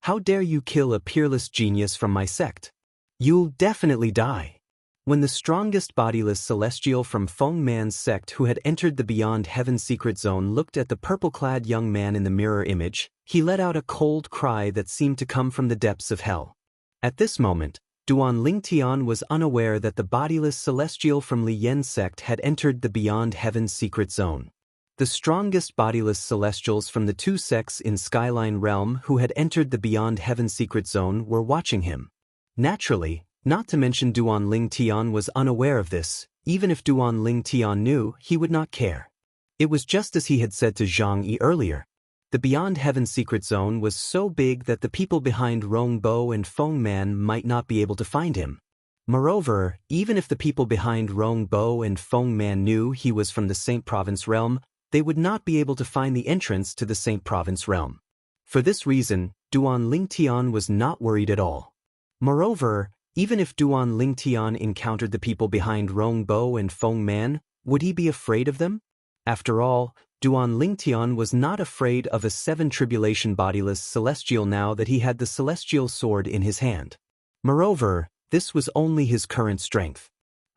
How dare you kill a peerless genius from my sect? You'll definitely die." When the strongest bodiless celestial from Feng Man's sect who had entered the Beyond Heaven secret zone looked at the purple-clad young man in the mirror image, he let out a cold cry that seemed to come from the depths of hell. At this moment, Duan Lingtian was unaware that the bodiless celestial from Li Yan's sect had entered the Beyond Heaven secret zone. The strongest bodiless celestials from the two sects in Skyline Realm who had entered the Beyond Heaven secret zone were watching him. Naturally, not to mention Duan Lingtian was unaware of this. Even if Duan Lingtian knew, he would not care. It was just as he had said to Zhang Yi earlier. The Beyond Heaven secret zone was so big that the people behind Rongbo and Feng Man might not be able to find him. Moreover, even if the people behind Rongbo and Feng Man knew he was from the Saint Province realm, they would not be able to find the entrance to the Saint Province realm. For this reason, Duan Lingtian was not worried at all. Moreover, even if Duan Lingtian encountered the people behind Rongbo and Feng Man, would he be afraid of them? After all, Duan Lingtian was not afraid of a 7 tribulation bodiless celestial now that he had the celestial sword in his hand. Moreover, this was only his current strength.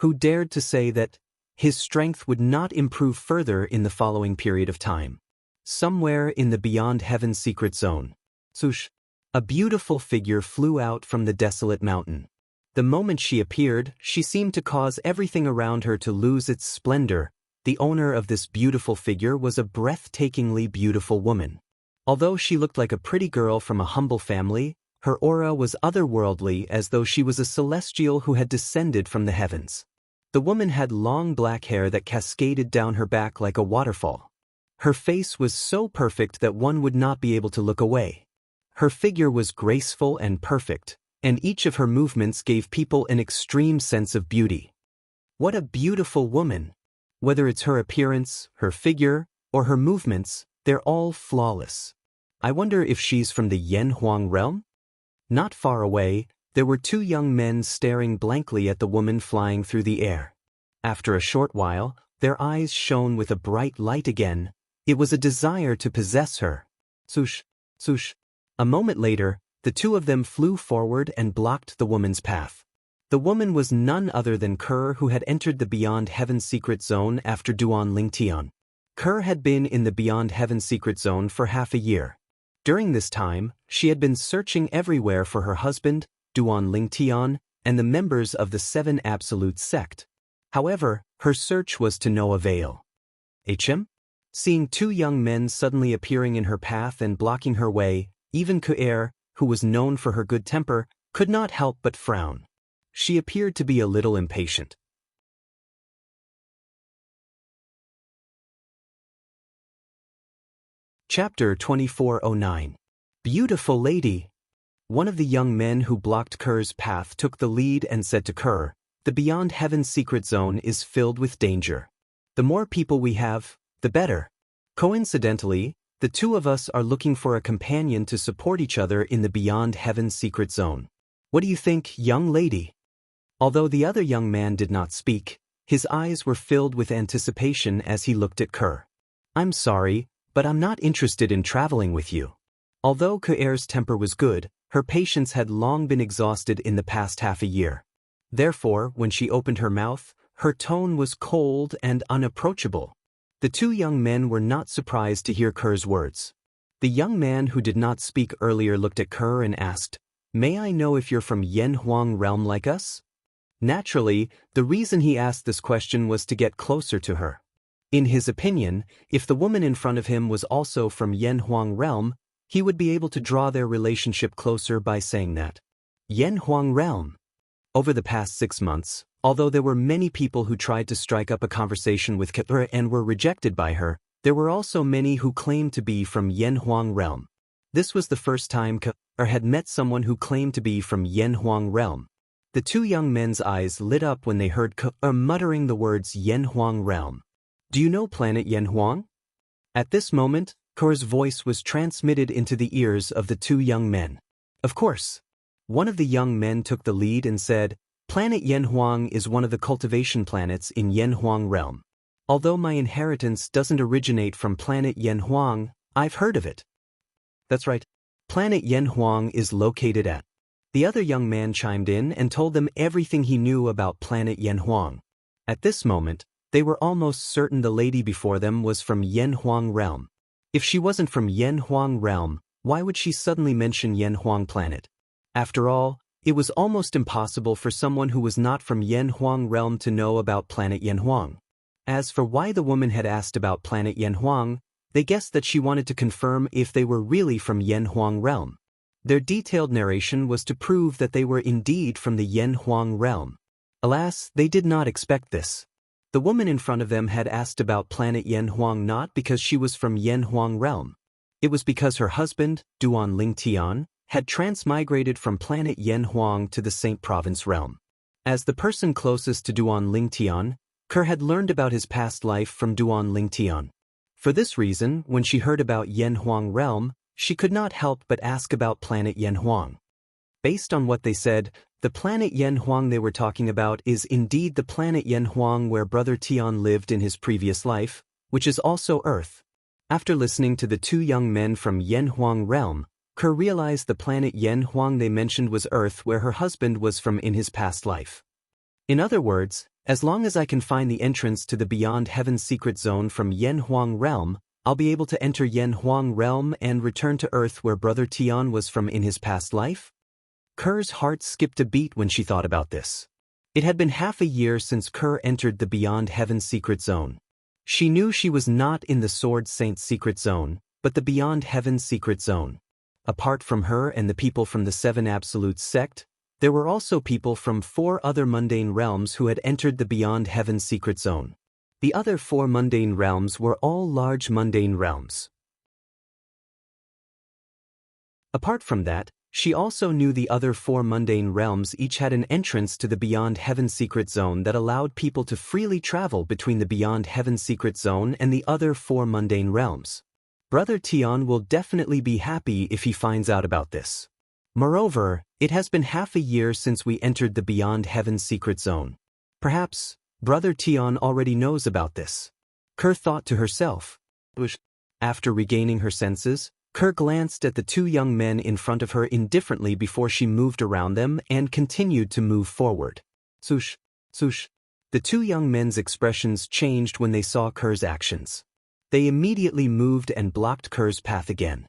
Who dared to say that his strength would not improve further in the following period of time? Somewhere in the Beyond Heaven secret zone, swoosh, a beautiful figure flew out from the desolate mountain. The moment she appeared, she seemed to cause everything around her to lose its splendor. The owner of this beautiful figure was a breathtakingly beautiful woman. Although she looked like a pretty girl from a humble family, her aura was otherworldly, as though she was a celestial who had descended from the heavens. The woman had long black hair that cascaded down her back like a waterfall. Her face was so perfect that one would not be able to look away. Her figure was graceful and perfect, and each of her movements gave people an extreme sense of beauty. What a beautiful woman! Whether it's her appearance, her figure, or her movements, they're all flawless. I wonder if she's from the Yanhuang realm? Not far away, there were 2 young men staring blankly at the woman flying through the air. After a short while, their eyes shone with a bright light again. It was a desire to possess her. Swoosh, swoosh. A moment later, the 2 of them flew forward and blocked the woman's path. The woman was none other than Kerr, who had entered the Beyond Heaven secret zone after Duan Lingtian. Kerr had been in the Beyond Heaven secret zone for half a year. During this time, she had been searching everywhere for her husband, Duan Lingtian, and the members of the 7 Absolute sect. However, her search was to no avail. Seeing 2 young men suddenly appearing in her path and blocking her way, even Ku'er, who was known for her good temper, could not help but frown. She appeared to be a little impatient. Chapter 2409. Beautiful lady. One of the young men who blocked Kerr's path took the lead and said to Kerr, "The Beyond Heaven secret zone is filled with danger. The more people we have, the better. Coincidentally, the 2 of us are looking for a companion to support each other in the Beyond Heaven secret zone. What do you think, young lady?" Although the other young man did not speak, his eyes were filled with anticipation as he looked at Kerr. "I'm sorry, but I'm not interested in traveling with you." Although Ku'er's temper was good, her patience had long been exhausted in the past half a year. Therefore, when she opened her mouth, her tone was cold and unapproachable. The 2 young men were not surprised to hear Kerr's words. The young man who did not speak earlier looked at Kerr and asked, "May I know if you're from Yanhuang realm like us?" Naturally, the reason he asked this question was to get closer to her. In his opinion, if the woman in front of him was also from Yanhuang realm, he would be able to draw their relationship closer by saying that. Yanhuang realm. Over the past 6 months, although there were many people who tried to strike up a conversation with Ku'er and were rejected by her, there were also many who claimed to be from Yanhuang realm. This was the first time Ku'er had met someone who claimed to be from Yanhuang realm. The 2 young men's eyes lit up when they heard Ku'er muttering the words Yanhuang realm. "Do you know planet Yanhuang?" At this moment, Ku'er's voice was transmitted into the ears of the 2 young men. "Of course." One of the young men took the lead and said, "Planet Yanhuang is one of the cultivation planets in Yanhuang realm. Although my inheritance doesn't originate from planet Yanhuang, I've heard of it." That's right. Planet Yanhuang is located at The other young man chimed in and told them everything he knew about planet Yanhuang. At this moment, they were almost certain the lady before them was from Yanhuang realm. If she wasn't from Yanhuang realm, why would she suddenly mention Yanhuang planet? After all, it was almost impossible for someone who was not from Yanhuang realm to know about planet Yanhuang. As for why the woman had asked about planet Yanhuang, they guessed that she wanted to confirm if they were really from Yanhuang realm. Their detailed narration was to prove that they were indeed from the Yanhuang realm. Alas, they did not expect this. The woman in front of them had asked about planet Yanhuang not because she was from Yanhuang realm. It was because her husband, Duan Lingtian, had transmigrated from planet Yanhuang to the Saint Province realm. As the person closest to Duan Lingtian, Kerr had learned about his past life from Duan Lingtian. For this reason, when she heard about Yanhuang realm, she could not help but ask about planet Yanhuang. Based on what they said, the planet Yanhuang they were talking about is indeed the planet Yanhuang where Brother Tian lived in his previous life, which is also Earth. After listening to the two young men from Yanhuang realm, Kerr realized the planet Yanhuang they mentioned was Earth where her husband was from in his past life. In other words, as long as I can find the entrance to the Beyond Heaven secret zone from Yanhuang realm, I'll be able to enter Yanhuang realm and return to Earth where Brother Tian was from in his past life? Kerr's heart skipped a beat when she thought about this. It had been half a year since Kerr entered the Beyond Heaven secret zone. She knew she was not in the Sword Saint secret zone, but the Beyond Heaven secret zone. Apart from her and the people from the Seven Absolutes sect, there were also people from 4 other mundane realms who had entered the Beyond Heaven secret zone. The other 4 mundane realms were all large mundane realms. Apart from that, she also knew the other 4 mundane realms each had an entrance to the Beyond Heaven secret zone that allowed people to freely travel between the Beyond Heaven secret zone and the other 4 mundane realms. Brother Tian will definitely be happy if he finds out about this. Moreover, it has been half a year since we entered the Beyond Heaven secret zone. Perhaps, Brother Tian already knows about this. Kerr thought to herself. After regaining her senses, Kerr glanced at the 2 young men in front of her indifferently before she moved around them and continued to move forward. Swoosh, swoosh. The 2 young men's expressions changed when they saw Kerr's actions. They immediately moved and blocked Kerr's path again.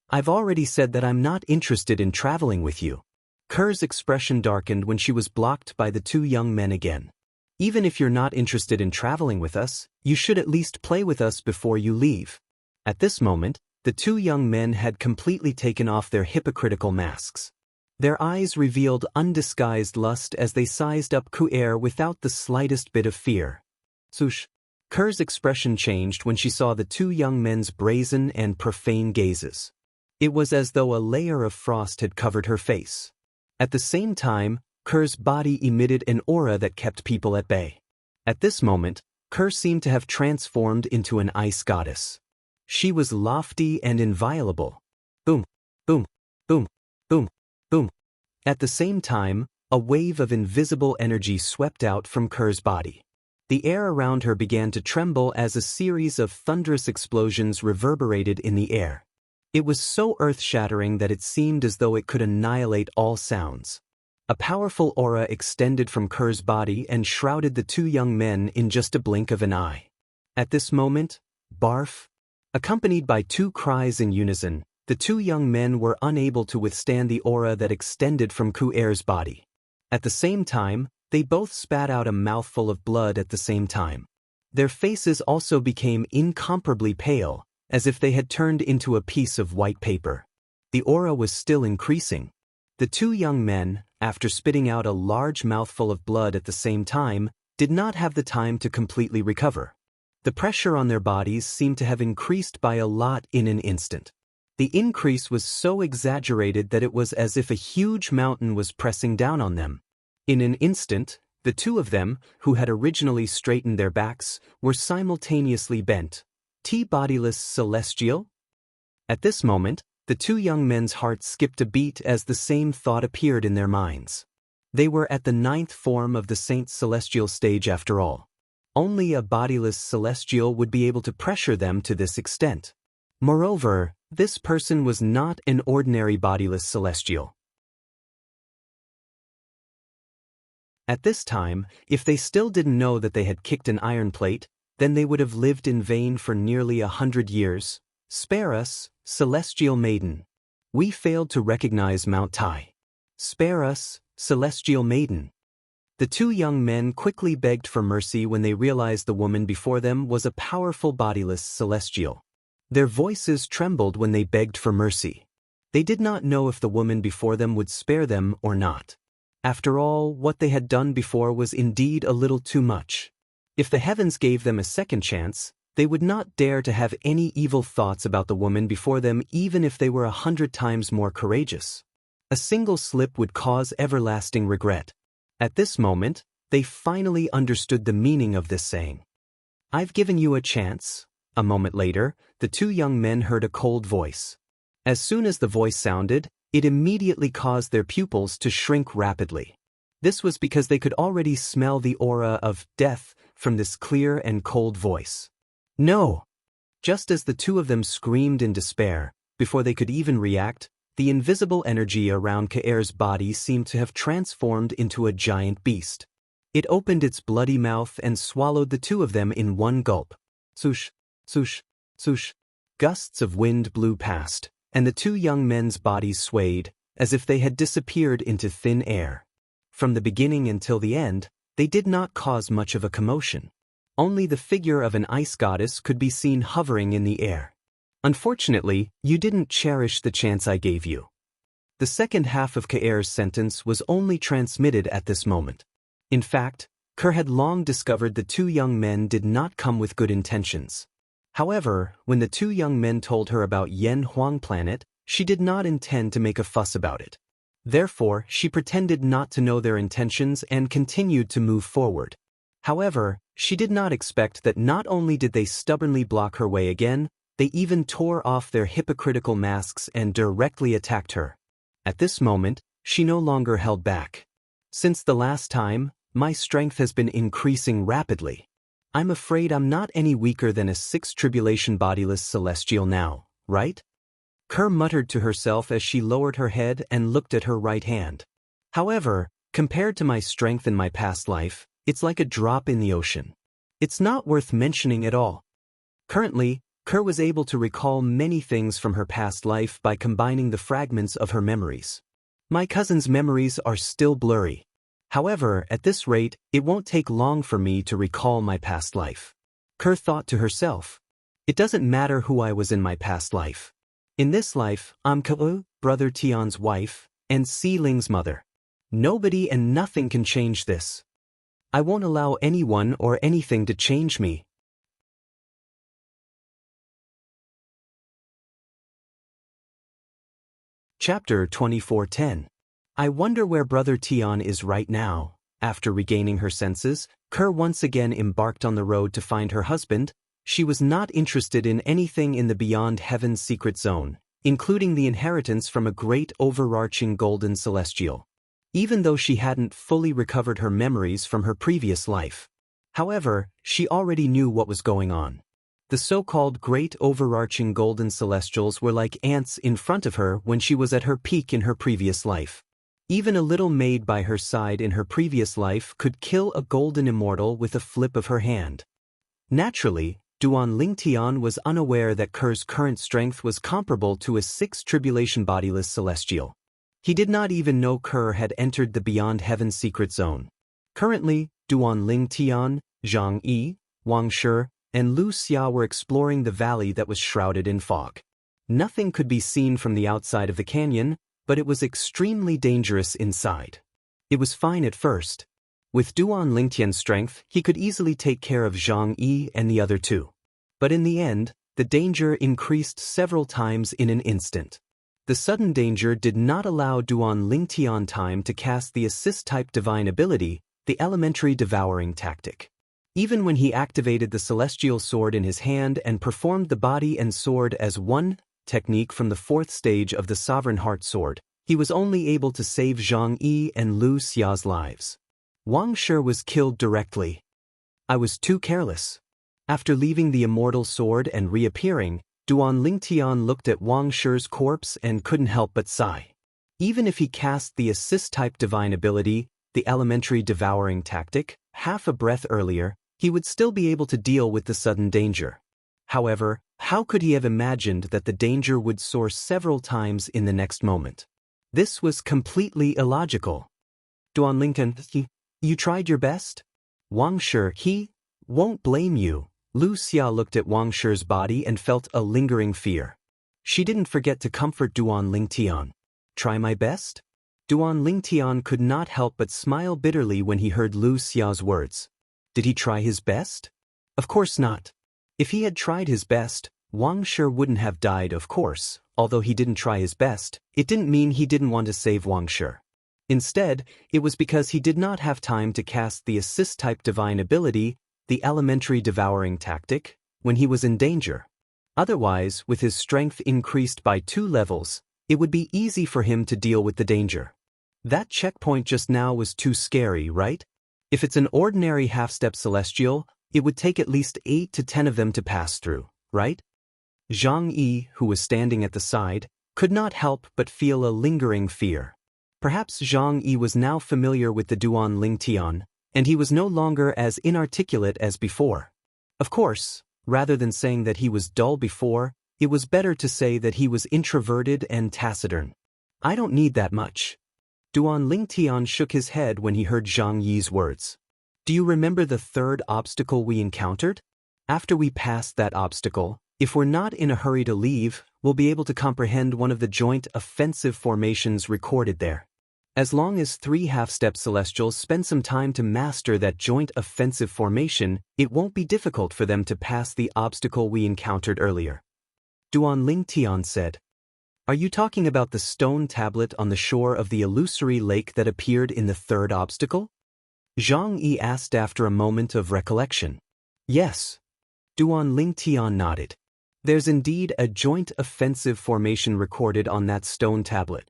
I've already said that I'm not interested in traveling with you. Kerr's expression darkened when she was blocked by the 2 young men again. Even if you're not interested in traveling with us, you should at least play with us before you leave. At this moment, the 2 young men had completely taken off their hypocritical masks. Their eyes revealed undisguised lust as they sized up Ku'er without the slightest bit of fear. Swoosh. Kerr's expression changed when she saw the 2 young men's brazen and profane gazes. It was as though a layer of frost had covered her face. At the same time, Kerr's body emitted an aura that kept people at bay. At this moment, Kerr seemed to have transformed into an ice goddess. She was lofty and inviolable. Boom, boom, boom, boom, boom. At the same time, a wave of invisible energy swept out from Kerr's body. The air around her began to tremble as a series of thunderous explosions reverberated in the air. It was so earth-shattering that it seemed as though it could annihilate all sounds. A powerful aura extended from Kerr's body and shrouded the 2 young men in just a blink of an eye. At this moment, barf! Accompanied by 2 cries in unison, the 2 young men were unable to withstand the aura that extended from Ku'er's body. At the same time, they both spat out a mouthful of blood at the same time. Their faces also became incomparably pale, as if they had turned into a piece of white paper. The aura was still increasing. The 2 young men, after spitting out a large mouthful of blood at the same time, did not have the time to completely recover. The pressure on their bodies seemed to have increased by a lot in an instant. The increase was so exaggerated that it was as if a huge mountain was pressing down on them. In an instant, the 2 of them, who had originally straightened their backs, were simultaneously bent. T-bodiless celestial? At this moment, the 2 young men's hearts skipped a beat as the same thought appeared in their minds. They were at the 9th form of the Saint Celestial stage after all. Only a bodiless celestial would be able to pressure them to this extent. Moreover, this person was not an ordinary bodiless celestial. At this time, if they still didn't know that they had kicked an iron plate, then they would have lived in vain for nearly 100 years. Spare us, celestial maiden. We failed to recognize Mount Tai. Spare us, celestial maiden. The two young men quickly begged for mercy when they realized the woman before them was a powerful bodiless celestial. Their voices trembled when they begged for mercy. They did not know if the woman before them would spare them or not. After all, what they had done before was indeed a little too much. If the heavens gave them a second chance, they would not dare to have any evil thoughts about the woman before them even if they were 100 times more courageous. A single slip would cause everlasting regret. At this moment, they finally understood the meaning of this saying. I've given you a chance. A moment later, the two young men heard a cold voice. As soon as the voice sounded, it immediately caused their pupils to shrink rapidly. This was because they could already smell the aura of death from this clear and cold voice. No! Just as the two of them screamed in despair, before they could even react, the invisible energy around Kaer's body seemed to have transformed into a giant beast. It opened its bloody mouth and swallowed the two of them in one gulp. Swoosh, swoosh, swoosh. Gusts of wind blew past, and the two young men's bodies swayed, as if they had disappeared into thin air. From the beginning until the end, they did not cause much of a commotion. Only the figure of an ice goddess could be seen hovering in the air. Unfortunately, you didn't cherish the chance I gave you. The second half of Kaer's sentence was only transmitted at this moment. In fact, Kerr had long discovered the two young men did not come with good intentions. However, when the two young men told her about Yen Huang planet, she did not intend to make a fuss about it. Therefore, she pretended not to know their intentions and continued to move forward. However, she did not expect that not only did they stubbornly block her way again, they even tore off their hypocritical masks and directly attacked her. At this moment, she no longer held back. Since the last time, my strength has been increasing rapidly. I'm afraid I'm not any weaker than a sixth tribulation bodiless celestial now, right? Kerr muttered to herself as she lowered her head and looked at her right hand. However, compared to my strength in my past life, it's like a drop in the ocean. It's not worth mentioning at all. Currently, Kerr was able to recall many things from her past life by combining the fragments of her memories. My cousin's memories are still blurry. However, at this rate, it won't take long for me to recall my past life. Kerr thought to herself. It doesn't matter who I was in my past life. In this life, I'm Ke, Brother Tian's wife, and Si Ling's mother. Nobody and nothing can change this. I won't allow anyone or anything to change me. Chapter 24:10. I wonder where Brother Tian is right now. After regaining her senses, Kerr once again embarked on the road to find her husband. She was not interested in anything in the Beyond Heaven's secret zone, including the inheritance from a great overarching golden celestial. Even though she hadn't fully recovered her memories from her previous life. However, she already knew what was going on. The so-called great overarching golden celestials were like ants in front of her when she was at her peak in her previous life. Even a little maid by her side in her previous life could kill a golden immortal with a flip of her hand. Naturally, Duan Lingtian was unaware that Kerr's current strength was comparable to a sixth tribulation bodiless celestial. He did not even know Kerr had entered the Beyond Heaven secret zone. Currently, Duan Lingtian, Zhang Yi, Wang Shi, and Lu Xia were exploring the valley that was shrouded in fog. Nothing could be seen from the outside of the canyon, but it was extremely dangerous inside. It was fine at first. With Duan Lingtian's strength, he could easily take care of Zhang Yi and the other two. But in the end, the danger increased several times in an instant. The sudden danger did not allow Duan Lingtian time to cast the assist-type divine ability, the elementary devouring tactic. Even when he activated the celestial sword in his hand and performed the body and sword as one technique from the fourth stage of the Sovereign Heart Sword, he was only able to save Zhang Yi and Lu Xia's lives. Wang Shi was killed directly. I was too careless. After leaving the immortal sword and reappearing, Duan Lingtian looked at Wang Shi's corpse and couldn't help but sigh. Even if he cast the assist-type divine ability, the elementary devouring tactic, half a breath earlier, he would still be able to deal with the sudden danger. However, how could he have imagined that the danger would soar several times in the next moment? This was completely illogical. Duan Lincoln, you tried your best? Wang Shi, he won't blame you. Lu Xia looked at Wang Shi's body and felt a lingering fear. She didn't forget to comfort Duan Lingtian. Try my best? Duan Lingtian could not help but smile bitterly when he heard Lu Xia's words. Did he try his best? Of course not. If he had tried his best, Wang Shi wouldn't have died, of course. Although he didn't try his best, it didn't mean he didn't want to save Wang Shi. Instead, it was because he did not have time to cast the assist-type divine ability, the elementary devouring tactic, when he was in danger. Otherwise, with his strength increased by 2 levels, it would be easy for him to deal with the danger. That checkpoint just now was too scary, right? If it's an ordinary half-step celestial, it would take at least 8 to 10 of them to pass through, right? Zhang Yi, who was standing at the side, could not help but feel a lingering fear. Perhaps Zhang Yi was now familiar with the Duan Lingtian, and he was no longer as inarticulate as before. Of course, rather than saying that he was dull before, it was better to say that he was introverted and taciturn. I don't need that much. Duan Lingtian shook his head when he heard Zhang Yi's words. Do you remember the 3rd obstacle we encountered? After we pass that obstacle, if we're not in a hurry to leave, we'll be able to comprehend one of the joint offensive formations recorded there. As long as 3 half-step celestials spend some time to master that joint offensive formation, it won't be difficult for them to pass the obstacle we encountered earlier. Duan Lingtian said. Are you talking about the stone tablet on the shore of the illusory lake that appeared in the 3rd obstacle? Zhang Yi asked after a moment of recollection. Yes. Duan Lingtian nodded. There's indeed a joint offensive formation recorded on that stone tablet.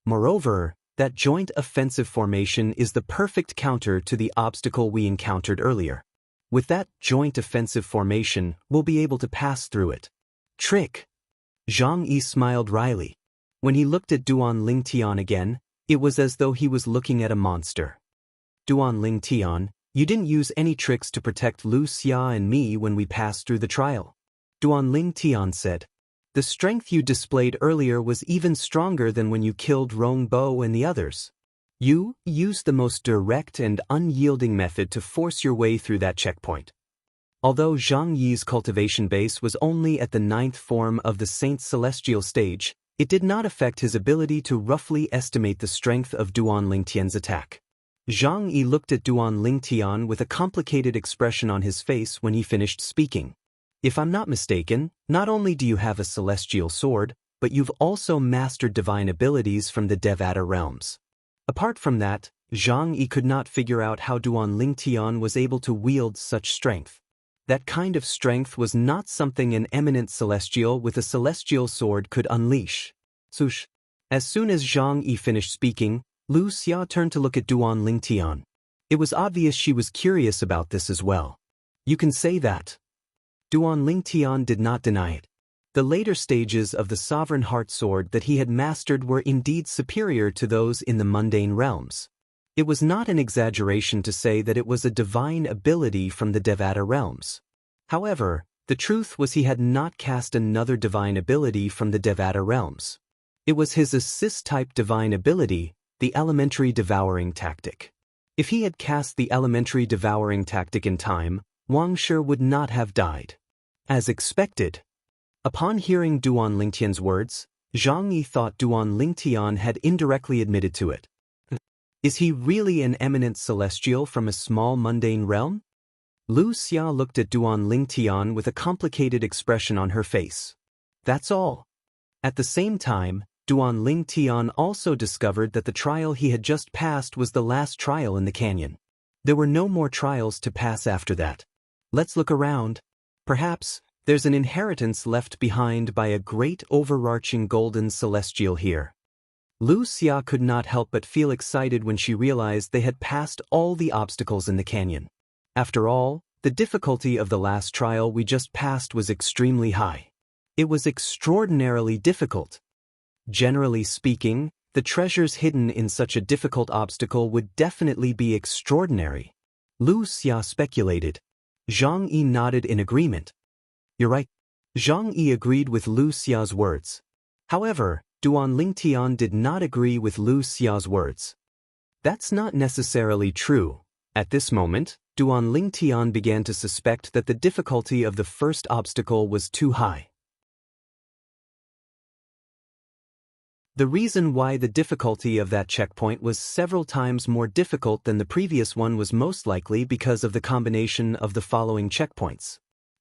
Moreover, that joint offensive formation is the perfect counter to the obstacle we encountered earlier. With that joint offensive formation, we'll be able to pass through it. Trick! Zhang Yi smiled wryly. When he looked at Duan Lingtian again, it was as though he was looking at a monster. Duan Lingtian, you didn't use any tricks to protect Lu Xia and me when we passed through the trial. Duan Lingtian said. The strength you displayed earlier was even stronger than when you killed Rong Bo and the others. You used the most direct and unyielding method to force your way through that checkpoint. Although Zhang Yi's cultivation base was only at the 9th form of the Saint Celestial stage, it did not affect his ability to roughly estimate the strength of Duan Lingtian's attack. Zhang Yi looked at Duan Lingtian with a complicated expression on his face when he finished speaking. If I'm not mistaken, not only do you have a celestial sword, but you've also mastered divine abilities from the Devata realms. Apart from that, Zhang Yi could not figure out how Duan Lingtian was able to wield such strength. That kind of strength was not something an eminent celestial with a celestial sword could unleash. Sush. As soon as Zhang Yi finished speaking, Lu Xia turned to look at Duan Lingtian. It was obvious she was curious about this as well. You can say that. Duan Lingtian did not deny it. The later stages of the Sovereign Heart Sword that he had mastered were indeed superior to those in the mundane realms. It was not an exaggeration to say that it was a divine ability from the Devata realms. However, the truth was he had not cast another divine ability from the Devata realms. It was his assist-type divine ability, the elementary devouring tactic. If he had cast the elementary devouring tactic in time, Wang Shi would not have died. As expected. Upon hearing Duan Lingtian's words, Zhang Yi thought Duan Lingtian had indirectly admitted to it. Is he really an eminent celestial from a small mundane realm? Lu Xia looked at Duan Lingtian with a complicated expression on her face. That's all. At the same time, Duan Lingtian also discovered that the trial he had just passed was the last trial in the canyon. There were no more trials to pass after that. Let's look around. Perhaps there's an inheritance left behind by a great overarching golden celestial here. Lu Xia could not help but feel excited when she realized they had passed all the obstacles in the canyon. After all, the difficulty of the last trial we just passed was extremely high. It was extraordinarily difficult. Generally speaking, the treasures hidden in such a difficult obstacle would definitely be extraordinary. Lu Xia speculated. Zhang Yi nodded in agreement. You're right. Zhang Yi agreed with Lu Xia's words. However, Duan Lingtian did not agree with Lu Xia's words. That's not necessarily true. At this moment, Duan Lingtian began to suspect that the difficulty of the first obstacle was too high. The reason why the difficulty of that checkpoint was several times more difficult than the previous one was most likely because of the combination of the following checkpoints.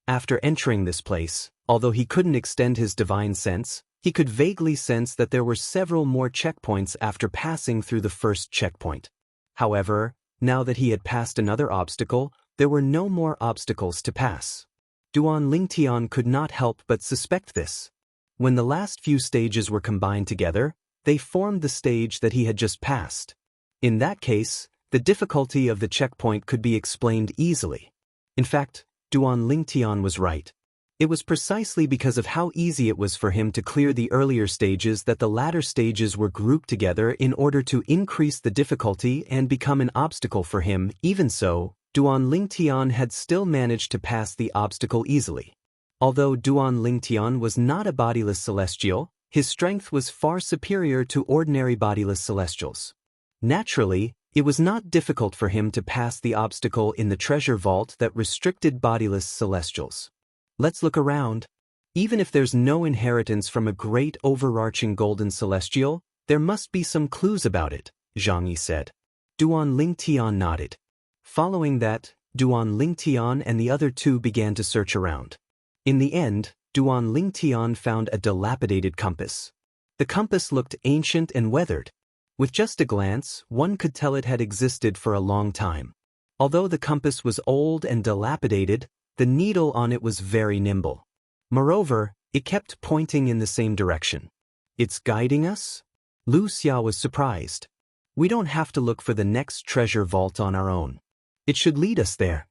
After entering this place, although he couldn't extend his divine sense, he could vaguely sense that there were several more checkpoints after passing through the first checkpoint. However, now that he had passed another obstacle, there were no more obstacles to pass. Duan Lingtian could not help but suspect this. When the last few stages were combined together, they formed the stage that he had just passed. In that case, the difficulty of the checkpoint could be explained easily. In fact, Duan Lingtian was right. It was precisely because of how easy it was for him to clear the earlier stages that the latter stages were grouped together in order to increase the difficulty and become an obstacle for him. Even so, Duan Lingtian had still managed to pass the obstacle easily. Although Duan Lingtian was not a bodiless celestial, his strength was far superior to ordinary bodiless celestials. Naturally, it was not difficult for him to pass the obstacle in the treasure vault that restricted bodiless celestials. Let's look around. Even if there's no inheritance from a great overarching golden celestial, there must be some clues about it, Zhang Yi said. Duan Lingtian nodded. Following that, Duan Lingtian and the other two began to search around. In the end, Duan Lingtian found a dilapidated compass. The compass looked ancient and weathered. With just a glance, one could tell it had existed for a long time. Although the compass was old and dilapidated, the needle on it was very nimble. Moreover, it kept pointing in the same direction. It's guiding us? Lu Xia was surprised. We don't have to look for the next treasure vault on our own. It should lead us there.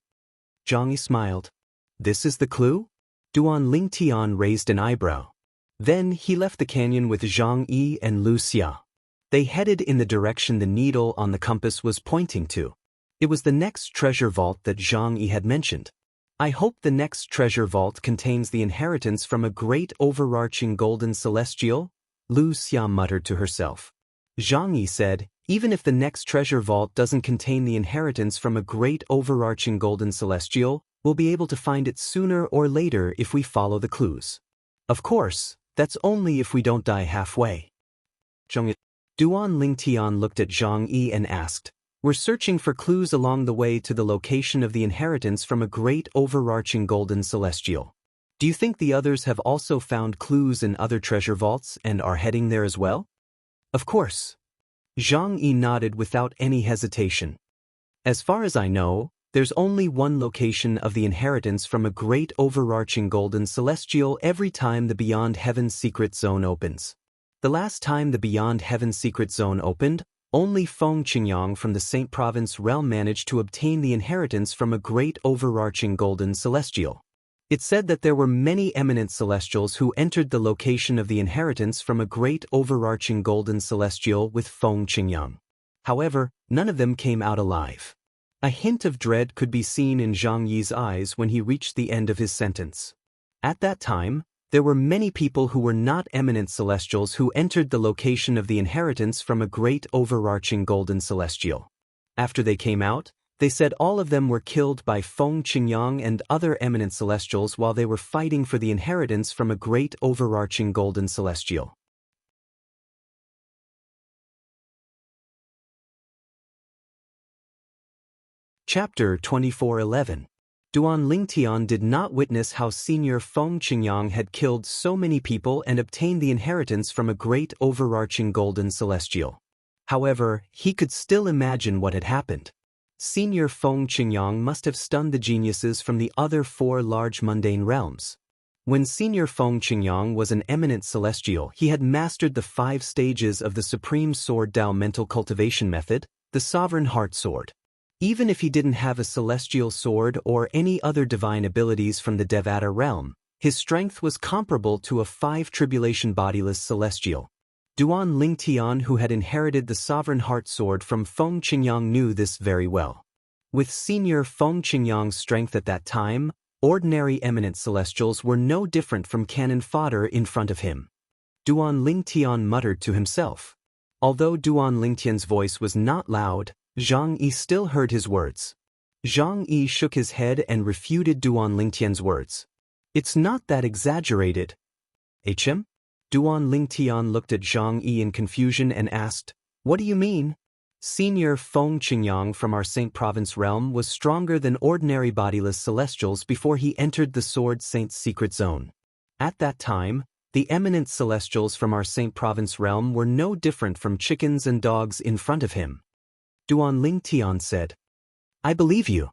Zhang Yi smiled. This is the clue? Duan Lingtian raised an eyebrow. Then he left the canyon with Zhang Yi and Lu Xia. They headed in the direction the needle on the compass was pointing to. It was the next treasure vault that Zhang Yi had mentioned. I hope the next treasure vault contains the inheritance from a great overarching golden celestial, Lu Xia muttered to herself. Zhang Yi said, even if the next treasure vault doesn't contain the inheritance from a great overarching golden celestial, we'll be able to find it sooner or later if we follow the clues. Of course, that's only if we don't die halfway. Duan Lingtian looked at Zhang Yi and asked, we're searching for clues along the way to the location of the inheritance from a great overarching golden celestial. Do you think the others have also found clues in other treasure vaults and are heading there as well? Of course. Zhang Yi nodded without any hesitation. As far as I know, there's only one location of the inheritance from a great overarching golden celestial every time the Beyond Heaven Secret Zone opens. The last time the Beyond Heaven Secret Zone opened, only Feng Qingyang from the Saint Province realm managed to obtain the inheritance from a great overarching golden celestial. It said that there were many eminent celestials who entered the location of the inheritance from a great overarching golden celestial with Feng Qingyang. However, none of them came out alive. A hint of dread could be seen in Zhang Yi's eyes when he reached the end of his sentence. At that time, there were many people who were not eminent celestials who entered the location of the inheritance from a great overarching golden celestial. After they came out, they said all of them were killed by Feng Qingyang and other eminent celestials while they were fighting for the inheritance from a great overarching golden celestial. Chapter 24:11. Duan Lingtian did not witness how Senior Feng Qingyang had killed so many people and obtained the inheritance from a great overarching golden celestial. However, he could still imagine what had happened. Senior Feng Qingyang must have stunned the geniuses from the other four large mundane realms. When Senior Feng Qingyang was an eminent celestial, he had mastered the 5 stages of the Supreme Sword Dao mental cultivation method, the Sovereign Heart Sword. Even if he didn't have a celestial sword or any other divine abilities from the Devata realm, his strength was comparable to a 5 tribulation bodiless celestial. Duan Lingtian, who had inherited the Sovereign Heart Sword from Feng Qingyang, knew this very well. With senior Feng Qingyang's strength at that time, ordinary eminent celestials were no different from cannon fodder in front of him. Duan Lingtian muttered to himself. Although Duan Lingtian's voice was not loud, Zhang Yi still heard his words. Zhang Yi shook his head and refuted Duan Lingtian's words. It's not that exaggerated. HM? Duan Lingtian looked at Zhang Yi in confusion and asked, What do you mean? Senior Feng Qingyang from our Saint Province realm was stronger than ordinary bodiless celestials before he entered the Sword Saint's secret zone. At that time, the eminent celestials from our Saint Province realm were no different from chickens and dogs in front of him. Duan Lingtian said, I believe you.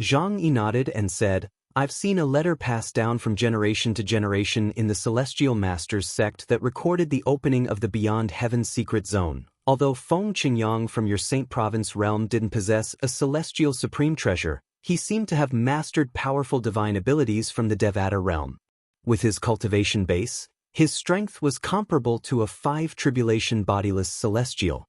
Zhang Yi nodded and said, I've seen a letter passed down from generation to generation in the Celestial Masters sect that recorded the opening of the Beyond Heaven's secret zone. Although Feng Qingyang from your Saint Province realm didn't possess a celestial supreme treasure, he seemed to have mastered powerful divine abilities from the Devata realm. With his cultivation base, his strength was comparable to a 5 tribulation bodiless celestial.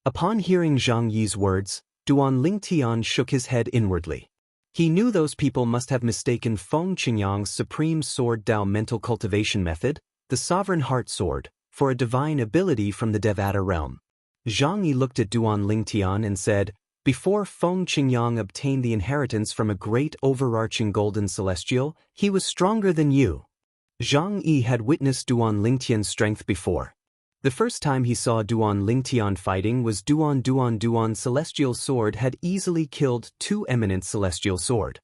Upon hearing Zhang Yi's words, Duan Lingtian shook his head inwardly. He knew those people must have mistaken Feng Qingyang's supreme sword Dao mental cultivation method, the Sovereign Heart Sword, for a divine ability from the Devata realm. Zhang Yi looked at Duan Lingtian and said, Before Feng Qingyang obtained the inheritance from a great overarching golden celestial, he was stronger than you. Zhang Yi had witnessed Duan Lingtian's strength before. The first time he saw Duan Lingtian fighting was Duan celestial sword had easily killed 2 eminent celestial sword.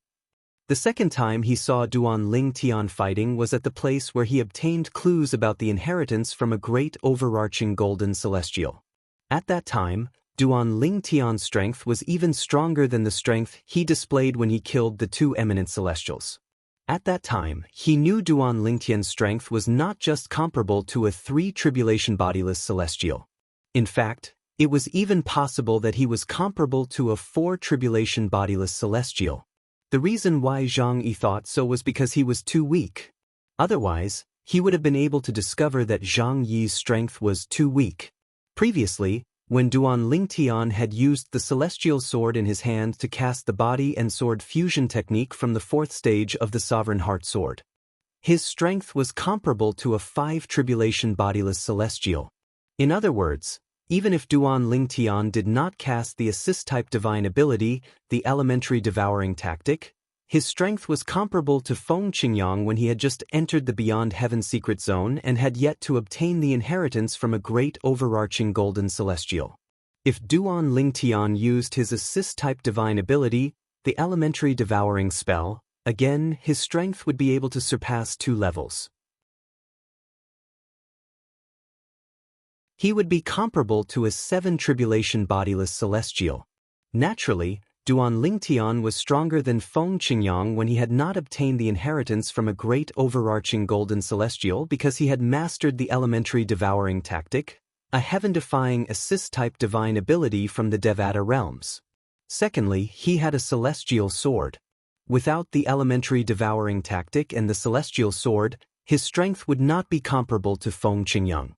The second time he saw Duan Lingtian fighting was at the place where he obtained clues about the inheritance from a great overarching golden celestial. At that time, Duan Lingtian's strength was even stronger than the strength he displayed when he killed the 2 eminent celestials. At that time, he knew Duan Lingtian's strength was not just comparable to a 3 tribulation bodiless celestial. In fact, it was even possible that he was comparable to a 4 tribulation bodiless celestial. The reason why Zhang Yi thought so was because he was too weak. Otherwise, he would have been able to discover that Zhang Yi's strength was too weak. Previously, when Duan Lingtian had used the celestial sword in his hand to cast the body and sword fusion technique from the 4th stage of the Sovereign Heart Sword, his strength was comparable to a 5 tribulation bodiless celestial. In other words, even if Duan Lingtian did not cast the assist-type divine ability, the elementary devouring tactic, his strength was comparable to Feng Qingyang when he had just entered the Beyond Heaven secret zone and had yet to obtain the inheritance from a great overarching golden celestial. If Duan Lingtian used his assist-type divine ability, the elementary devouring spell, again his strength would be able to surpass 2 levels. He would be comparable to a 7 tribulation bodiless celestial. Naturally, Duan Lingtian was stronger than Feng Qingyang when he had not obtained the inheritance from a great overarching golden celestial because he had mastered the elementary devouring tactic, a heaven-defying assist-type divine ability from the Devata realms. Secondly, he had a celestial sword. Without the elementary devouring tactic and the celestial sword, his strength would not be comparable to Feng Qingyang.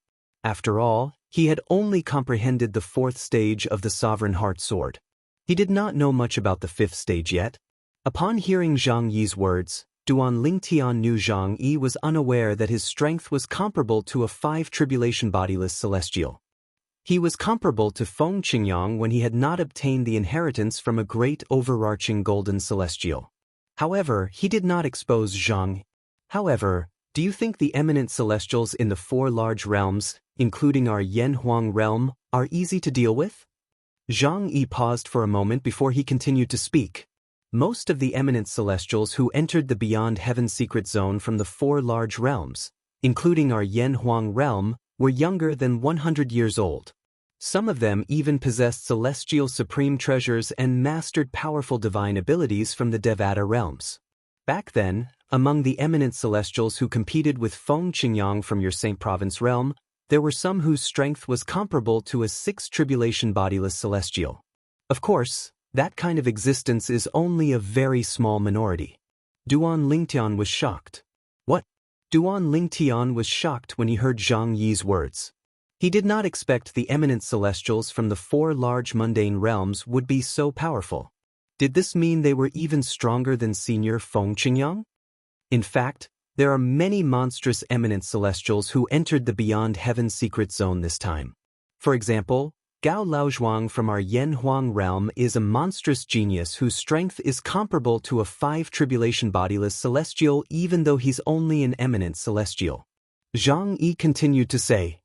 After all, he had only comprehended the 4th stage of the Sovereign Heart Sword. He did not know much about the 5th stage yet. Upon hearing Zhang Yi's words, Duan Lingtian knew Zhang Yi was unaware that his strength was comparable to a 5 tribulation bodiless celestial. He was comparable to Feng Qingyang when he had not obtained the inheritance from a great overarching golden celestial. However, he did not expose Zhang. However, do you think the eminent celestials in the 4 large realms, including our Yanhuang realm, are easy to deal with? Zhang Yi paused for a moment before he continued to speak. Most of the eminent celestials who entered the Beyond Heaven secret zone from the 4 large realms, including our Yanhuang realm, were younger than 100 years old. Some of them even possessed celestial supreme treasures and mastered powerful divine abilities from the Devata realms. Back then, among the eminent celestials who competed with Feng Qingyang from your Saint Province realm, there were some whose strength was comparable to a 6 tribulation bodiless celestial. Of course, that kind of existence is only a very small minority. Duan Lingtian was shocked. What? Duan Lingtian was shocked when he heard Zhang Yi's words. He did not expect the eminent celestials from the 4 large mundane realms would be so powerful. Did this mean they were even stronger than Senior Feng Qingyang? In fact, there are many monstrous eminent celestials who entered the Beyond Heaven secret zone this time. For example, Gao Laozhuang from our Yen Huang realm is a monstrous genius whose strength is comparable to a 5 tribulation bodiless celestial even though he's only an eminent celestial. Zhang Yi continued to say,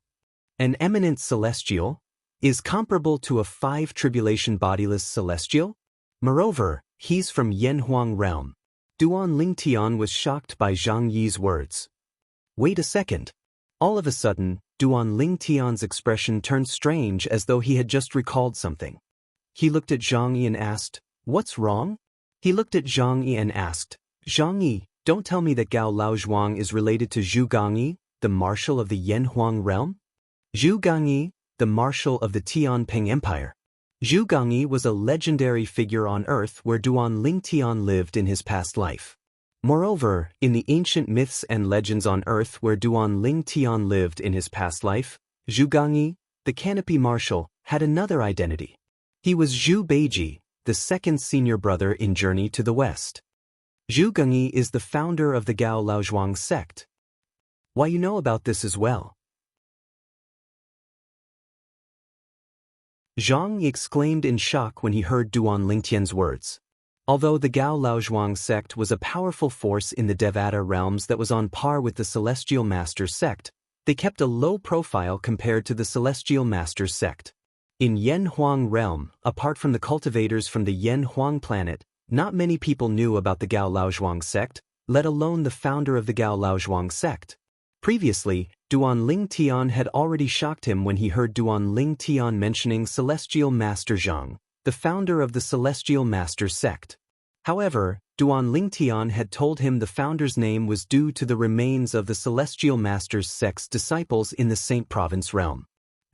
an eminent celestial is comparable to a 5 tribulation bodiless celestial? Moreover, he's from Yen Huang realm. Duan Lingtian was shocked by Zhang Yi's words. Wait a second. All of a sudden, Duan Lingtian's expression turned strange as though he had just recalled something. He looked at Zhang Yi and asked, what's wrong? He looked at Zhang Yi and asked, Zhang Yi, don't tell me that Gao Laozhuang is related to Zhu Gangyi, the marshal of the Yen Huang realm? Zhu Gangyi, the marshal of the Tianping Empire. Zhu Gangyi was a legendary figure on Earth where Duan Lingtian lived in his past life. Moreover, in the ancient myths and legends on Earth where Duan Lingtian lived in his past life, Zhu Gangyi, the Canopy Marshal, had another identity. He was Zhu Beiji, the second senior brother in Journey to the West. Zhu Gangyi is the founder of the Gao Laozhuang sect. Why you know about this as well? Zhang exclaimed in shock when he heard Duan Lingtian's words. Although the Gao Laozhuang sect was a powerful force in the Devata realms that was on par with the Celestial Masters sect, they kept a low profile compared to the Celestial Masters sect. In Yen Huang realm, apart from the cultivators from the Yen Huang planet, not many people knew about the Gao Laozhuang sect, let alone the founder of the Gao Laozhuang sect. Previously, Duan Lingtian had already shocked him when he heard Duan Lingtian mentioning Celestial Master Zhang, the founder of the Celestial Masters sect. However, Duan Lingtian had told him the founder's name was due to the remains of the Celestial Masters sect's disciples in the Saint Province realm.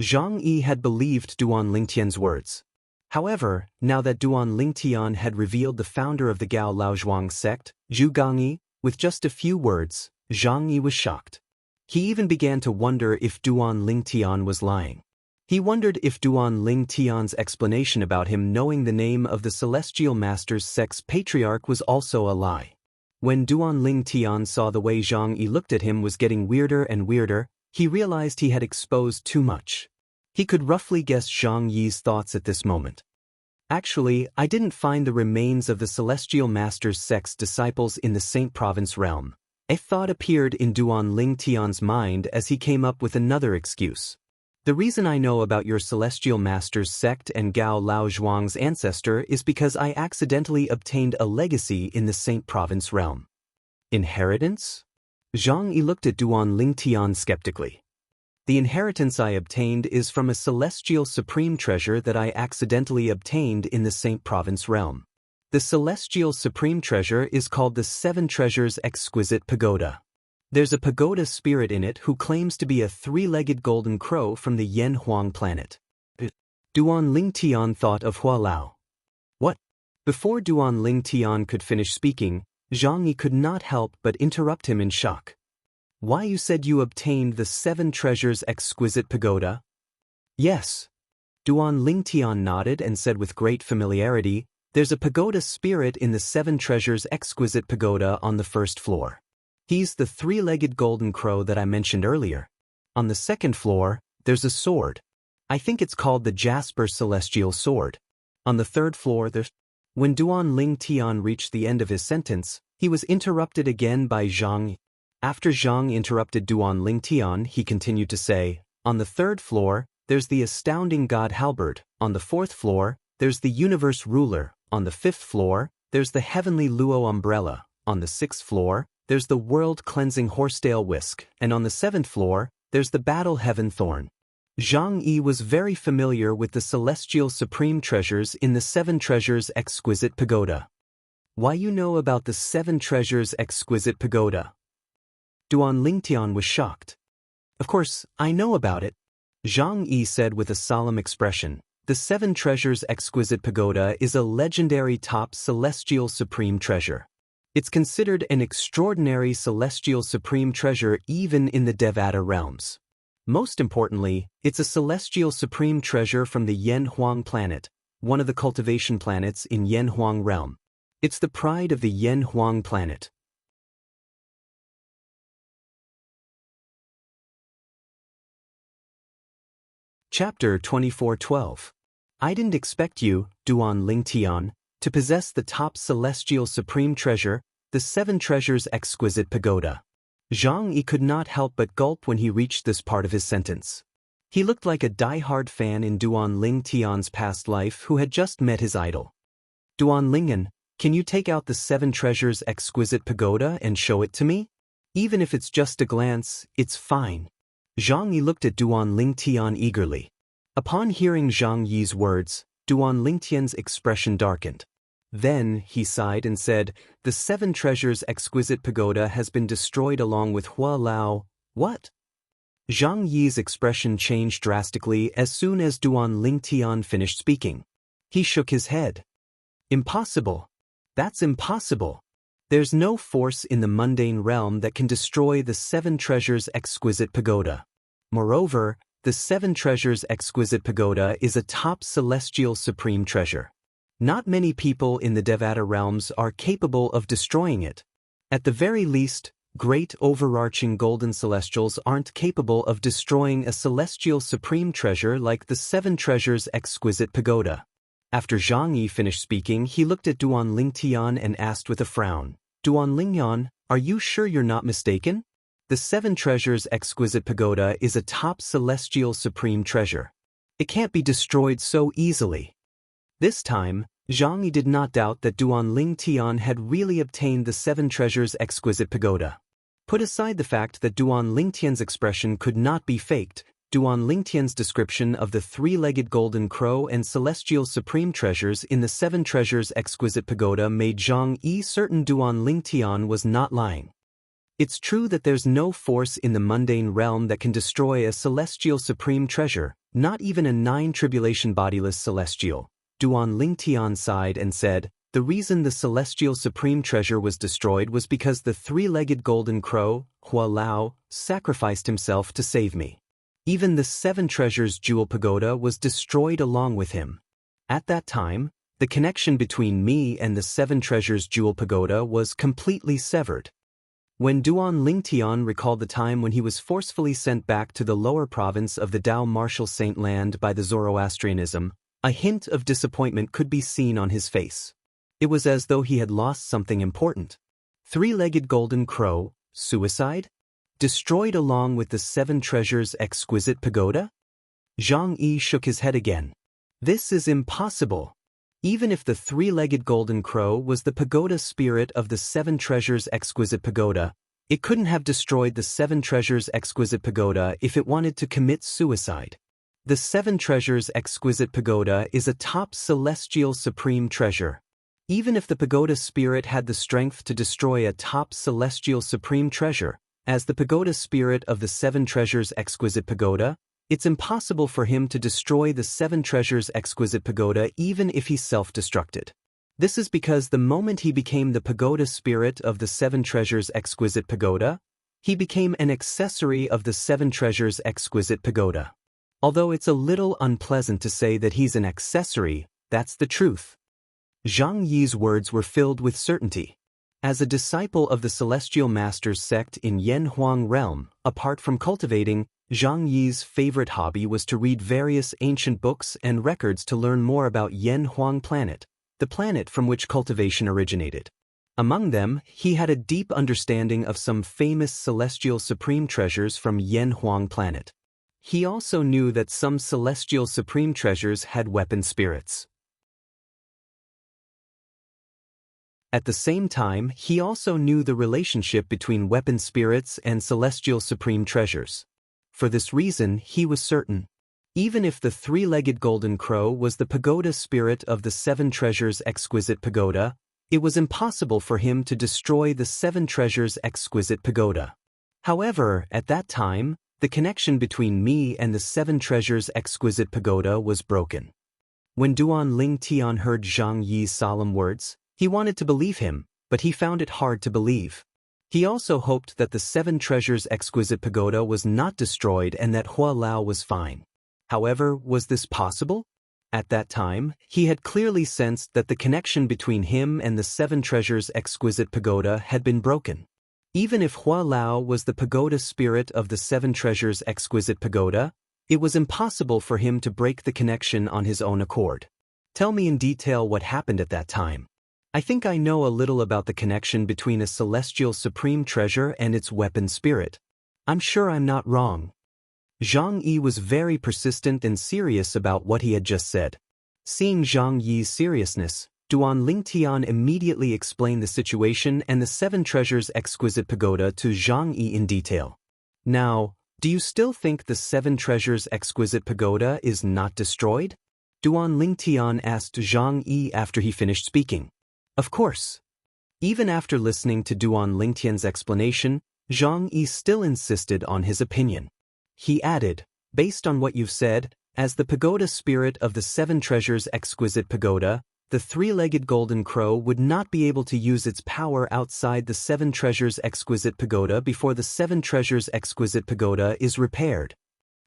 Zhang Yi had believed Duan Lingtian's words. However, now that Duan Lingtian had revealed the founder of the Gao Laozhuang sect, Zhu Gangyi, with just a few words, Zhang Yi was shocked. He even began to wonder if Duan Lingtian was lying. He wondered if Duan Lingtian's explanation about him knowing the name of the Celestial Masters sect's patriarch was also a lie. When Duan Lingtian saw the way Zhang Yi looked at him was getting weirder and weirder, he realized he had exposed too much. He could roughly guess Zhang Yi's thoughts at this moment. Actually, I didn't find the remains of the Celestial Masters sect's disciples in the Saint Province realm. A thought appeared in Duan Lingtian's mind as he came up with another excuse. The reason I know about your Celestial Masters sect and Gao Laozhuang's ancestor is because I accidentally obtained a legacy in the Saint Province realm. Inheritance? Zhang Yi looked at Duan Lingtian skeptically. The inheritance I obtained is from a celestial supreme treasure that I accidentally obtained in the Saint Province realm. The celestial supreme treasure is called the 7 Treasures Exquisite Pagoda. There's a pagoda spirit in it who claims to be a 3-legged golden crow from the Yen Huang planet. Duan Lingtian thought of Hua Lao. What? Before Duan Lingtian could finish speaking, Zhang Yi could not help but interrupt him in shock. Why, you said you obtained the 7 Treasures Exquisite Pagoda? Yes. Duan Lingtian nodded and said with great familiarity, there's a pagoda spirit in the 7 Treasures Exquisite Pagoda on the 1st floor. He's the 3-legged golden crow that I mentioned earlier. On the 2nd floor, there's a sword. I think it's called the Jasper Celestial Sword. On the 3rd floor, there's... When Duan Lingtian reached the end of his sentence, he was interrupted again by Zhang. After Zhang interrupted Duan Lingtian, he continued to say, on the 3rd floor, there's the astounding god Halberd. On the 4th floor, there's the universe ruler. On the 5th floor, there's the heavenly Luo umbrella. On the 6th floor, there's the world-cleansing horsetail whisk. And on the 7th floor, there's the battle heaven thorn. Zhang Yi was very familiar with the celestial supreme treasures in the 7 Treasures Exquisite Pagoda. Why you know about the 7 Treasures Exquisite Pagoda? Duan Lingtian was shocked. Of course, I know about it. Zhang Yi said with a solemn expression. The 7 Treasures Exquisite Pagoda is a legendary top celestial supreme treasure. It's considered an extraordinary celestial supreme treasure even in the Devata realms. Most importantly, it's a celestial supreme treasure from the Yanhuang planet, one of the cultivation planets in Yanhuang realm. It's the pride of the Yanhuang planet. Chapter 24:12. I didn't expect you, Duan Lingtian, to possess the top celestial supreme treasure, the 7 treasures exquisite pagoda. Zhang Yi could not help but gulp when he reached this part of his sentence. He looked like a die-hard fan in Duan Lingtian's past life who had just met his idol. Duan Lingyan, can you take out the 7 treasures exquisite pagoda and show it to me? Even if it's just a glance, it's fine. Zhang Yi looked at Duan Lingtian eagerly. Upon hearing Zhang Yi's words, Duan Lingtian's expression darkened. Then, he sighed and said, the 7 treasures exquisite pagoda has been destroyed along with Hua Lao. What? Zhang Yi's expression changed drastically as soon as Duan Lingtian finished speaking. He shook his head. Impossible. That's impossible. There's no force in the mundane realm that can destroy the 7 treasures exquisite pagoda. Moreover, the 7 treasures exquisite pagoda is a top celestial supreme treasure. Not many people in the Devata realms are capable of destroying it. At the very least, great overarching golden celestials aren't capable of destroying a celestial supreme treasure like the 7 treasures exquisite pagoda. After Zhang Yi finished speaking, he looked at Duan Lingtian and asked with a frown, Duan Lingyan, are you sure you're not mistaken? The 7 treasures exquisite pagoda is a top celestial supreme treasure. It can't be destroyed so easily. This time, Zhang Yi did not doubt that Duan Lingtian had really obtained the 7 treasures exquisite pagoda. Put aside the fact that Duan Lingtian's expression could not be faked, Duan Lingtian's description of the 3-legged golden crow and celestial supreme treasures in the 7 treasures exquisite pagoda made Zhang Yi certain Duan Lingtian was not lying. It's true that there's no force in the mundane realm that can destroy a celestial supreme treasure, not even a 9 bodiless celestial. Duan Lingtian sighed and said, the reason the celestial supreme treasure was destroyed was because the 3-legged golden crow, Hua Lao, sacrificed himself to save me. Even the 7 treasures jewel pagoda was destroyed along with him. At that time, the connection between me and the 7 treasures jewel pagoda was completely severed. When Duan Lingtian recalled the time when he was forcefully sent back to the lower province of the Dao Martial Saint Land by the Zoroastrianism, a hint of disappointment could be seen on his face. It was as though he had lost something important. 3-legged golden crow, suicide? Destroyed along with the 7 treasures exquisite pagoda? Zhang Yi shook his head again. This is impossible. Even if the 3-legged golden crow was the pagoda spirit of the 7 treasures exquisite pagoda, it couldn't have destroyed the 7 treasures exquisite pagoda if it wanted to commit suicide. The 7 treasures exquisite pagoda is a top celestial supreme treasure. Even if the pagoda spirit had the strength to destroy a top celestial supreme treasure, as the pagoda spirit of the 7 treasures exquisite pagoda, it's impossible for him to destroy the 7 treasures exquisite pagoda even if he self-destructed. This is because the moment he became the pagoda spirit of the 7 treasures exquisite pagoda, he became an accessory of the 7 treasures exquisite pagoda. Although it's a little unpleasant to say that he's an accessory, that's the truth. Zhang Yi's words were filled with certainty. As a disciple of the Celestial Masters sect in Yanhuang realm, apart from cultivating, Zhang Yi's favorite hobby was to read various ancient books and records to learn more about Yanhuang planet, the planet from which cultivation originated. Among them, he had a deep understanding of some famous celestial supreme treasures from Yanhuang planet. He also knew that some celestial supreme treasures had weapon spirits. At the same time, he also knew the relationship between weapon spirits and celestial supreme treasures. For this reason, he was certain. Even if the 3-legged golden crow was the pagoda spirit of the 7 treasures exquisite pagoda, it was impossible for him to destroy the 7 treasures exquisite pagoda. However, at that time, the connection between me and the 7 treasures exquisite pagoda was broken. When Duan Lingtian heard Zhang Yi's solemn words, he wanted to believe him, but he found it hard to believe. He also hoped that the Seven Treasures Exquisite Pagoda was not destroyed and that Hua Lao was fine. However, was this possible? At that time, he had clearly sensed that the connection between him and the Seven Treasures Exquisite Pagoda had been broken. Even if Hua Lao was the pagoda spirit of the Seven Treasures Exquisite Pagoda, it was impossible for him to break the connection on his own accord. Tell me in detail what happened at that time. I think I know a little about the connection between a celestial supreme treasure and its weapon spirit. I'm sure I'm not wrong. Zhang Yi was very persistent and serious about what he had just said. Seeing Zhang Yi's seriousness, Duan Lingtian immediately explained the situation and the Seven Treasures Exquisite Pagoda to Zhang Yi in detail. Now, do you still think the Seven Treasures Exquisite Pagoda is not destroyed? Duan Lingtian asked Zhang Yi after he finished speaking. Of course. Even after listening to Duan Lingtian's explanation, Zhang Yi still insisted on his opinion. He added, based on what you've said, as the pagoda spirit of the Seven Treasures Exquisite Pagoda, the three-legged golden crow would not be able to use its power outside the Seven Treasures Exquisite Pagoda before the Seven Treasures Exquisite Pagoda is repaired.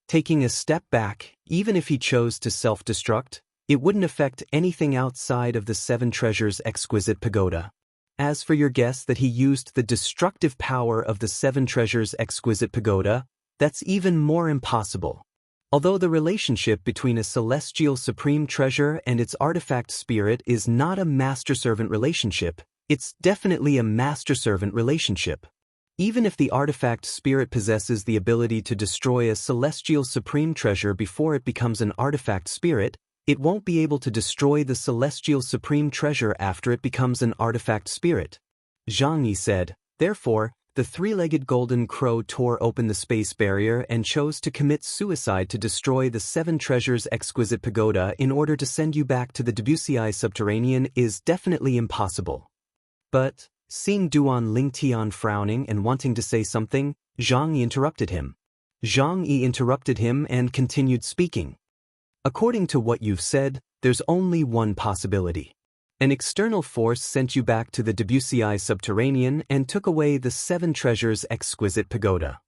Taking a step back, even if he chose to self-destruct, it wouldn't affect anything outside of the Seven Treasures Exquisite Pagoda. As for your guess that he used the destructive power of the Seven Treasures Exquisite Pagoda, that's even more impossible. Although the relationship between a celestial supreme treasure and its artifact spirit is not a master-servant relationship, it's definitely a master-servant relationship. Even if the artifact spirit possesses the ability to destroy a celestial supreme treasure before it becomes an artifact spirit, it won't be able to destroy the celestial supreme treasure after it becomes an artifact spirit. Zhang Yi said, therefore, the three-legged golden crow tore open the space barrier and chose to commit suicide to destroy the Seven Treasures Exquisite Pagoda in order to send you back to the Debussy subterranean is definitely impossible. But, seeing Duan Lingtian frowning and wanting to say something, Zhang Yi interrupted him. Zhang Yi interrupted him and continued speaking. According to what you've said, there's only one possibility. An external force sent you back to the Debussy subterranean and took away the Seven Treasures Exquisite Pagoda.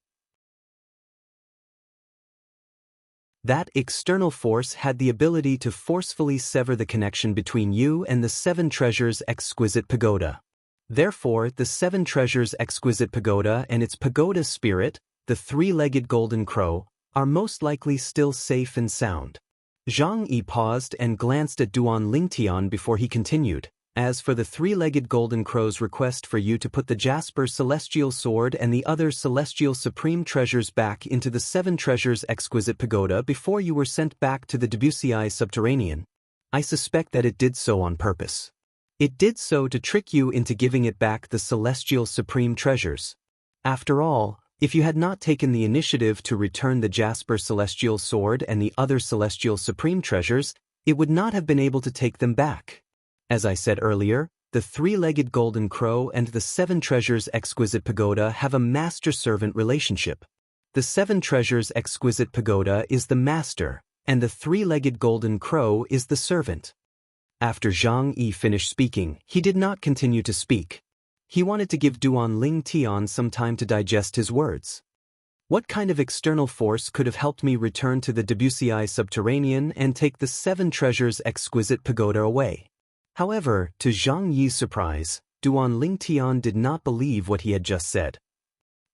That external force had the ability to forcefully sever the connection between you and the Seven Treasures Exquisite Pagoda. Therefore, the Seven Treasures Exquisite Pagoda and its pagoda spirit, the three-legged golden crow, are most likely still safe and sound. Zhang Yi paused and glanced at Duan Lingtian before he continued. As for the three-legged golden crow's request for you to put the Jasper Celestial Sword and the other Celestial Supreme Treasures back into the Seven Treasures Exquisite Pagoda before you were sent back to the Debussy subterranean, I suspect that it did so on purpose. It did so to trick you into giving it back the Celestial Supreme Treasures. After all, if you had not taken the initiative to return the Jasper Celestial Sword and the other Celestial Supreme Treasures, it would not have been able to take them back. As I said earlier, the three-legged golden crow and the Seven Treasures Exquisite Pagoda have a master-servant relationship. The Seven Treasures Exquisite Pagoda is the master, and the three-legged golden crow is the servant. After Zhang Yi finished speaking, he did not continue to speak. He wanted to give Duan Lingtian some time to digest his words. What kind of external force could have helped me return to the Debussy subterranean and take the Seven Treasures Exquisite Pagoda away? However, to Zhang Yi's surprise, Duan Lingtian did not believe what he had just said.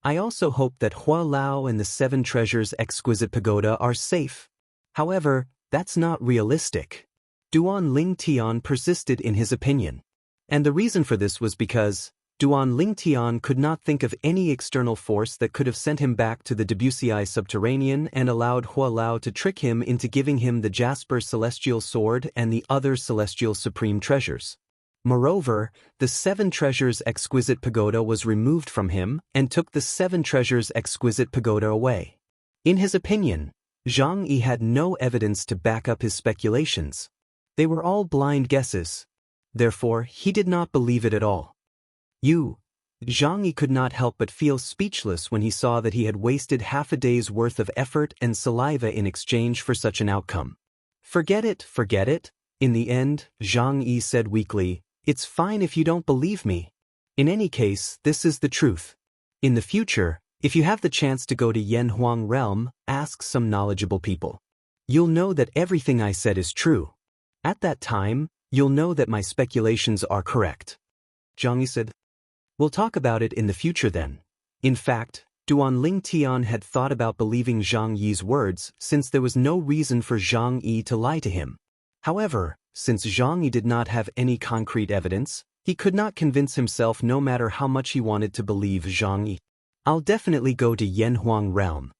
I also hope that Hua Lao and the Seven Treasures Exquisite Pagoda are safe. However, that's not realistic. Duan Lingtian persisted in his opinion. And the reason for this was because Duan Lingtian could not think of any external force that could have sent him back to the Debussy subterranean and allowed Hua Lao to trick him into giving him the Jasper Celestial Sword and the other Celestial Supreme Treasures. Moreover, the Seven Treasures Exquisite Pagoda was removed from him and took the Seven Treasures Exquisite Pagoda away. In his opinion, Zhang Yi had no evidence to back up his speculations. They were all blind guesses. Therefore, he did not believe it at all. Zhang Yi could not help but feel speechless when he saw that he had wasted half a day's worth of effort and saliva in exchange for such an outcome. Forget it. In the end, Zhang Yi said weakly, it's fine if you don't believe me. In any case, this is the truth. In the future, if you have the chance to go to Yanhuang realm, ask some knowledgeable people. You'll know that everything I said is true. At that time, you'll know that my speculations are correct. Zhang Yi said. We'll talk about it in the future then. In fact, Duan Ling Tian had thought about believing Zhang Yi's words since there was no reason for Zhang Yi to lie to him. However, since Zhang Yi did not have any concrete evidence, he could not convince himself no matter how much he wanted to believe Zhang Yi. I'll definitely go to Yanhuang realm.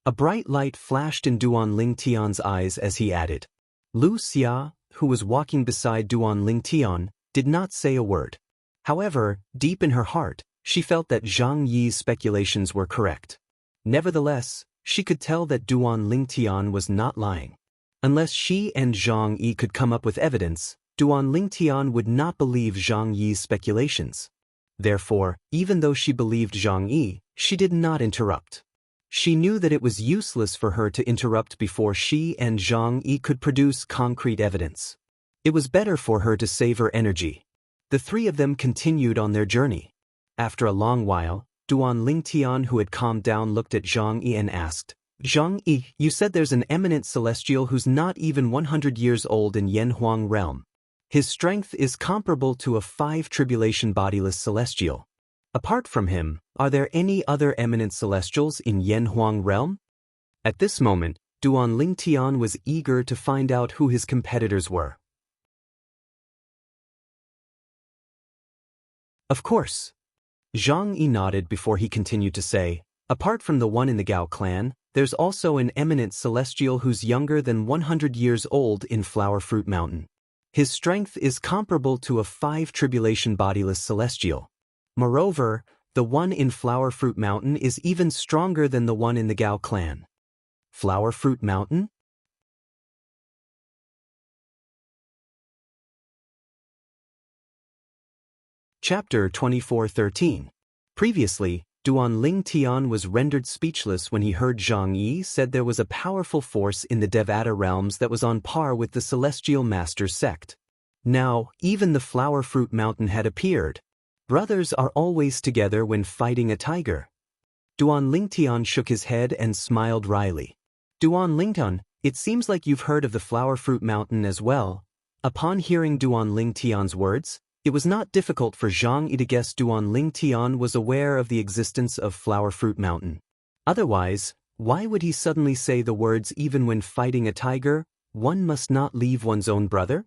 A bright light flashed in Duan Ling Tian's eyes as he added. Lu Xia, who was walking beside Duan Ling Tian, did not say a word. However, deep in her heart, she felt that Zhang Yi's speculations were correct. Nevertheless, she could tell that Duan Ling Tian was not lying. Unless she and Zhang Yi could come up with evidence, Duan Ling Tian would not believe Zhang Yi's speculations. Therefore, even though she believed Zhang Yi, she did not interrupt. She knew that it was useless for her to interrupt before she and Zhang Yi could produce concrete evidence. It was better for her to save her energy. The three of them continued on their journey. After a long while, Duan Ling Tian, who had calmed down, looked at Zhang Yi and asked, Zhang Yi, you said there's an eminent celestial who's not even 100 years old in Yanhuang realm. His strength is comparable to a 5 tribulation bodiless celestial. Apart from him, are there any other eminent celestials in Yanhuang realm? At this moment, Duan Ling Tian was eager to find out who his competitors were. Of course. Zhang Yi nodded before he continued to say, apart from the one in the Gao clan, there's also an eminent celestial who's younger than 100 years old in Flower Fruit Mountain. His strength is comparable to a 5 tribulation bodiless celestial. Moreover, the one in Flower Fruit Mountain is even stronger than the one in the Gao clan. Flower Fruit Mountain? Chapter 24:13. Previously, Duan Ling Tian was rendered speechless when he heard Zhang Yi said there was a powerful force in the Devata realms that was on par with the Celestial Master's sect. Now, even the Flower Fruit Mountain had appeared. Brothers are always together when fighting a tiger. Duan Ling Tian shook his head and smiled wryly. Duan Ling Tian, it seems like you've heard of the Flower Fruit Mountain as well. Upon hearing Duan Ling Tian's words, it was not difficult for Zhang Yi to guess Duan Ling Tian was aware of the existence of Flower Fruit Mountain. Otherwise, why would he suddenly say the words even when fighting a tiger, one must not leave one's own brother?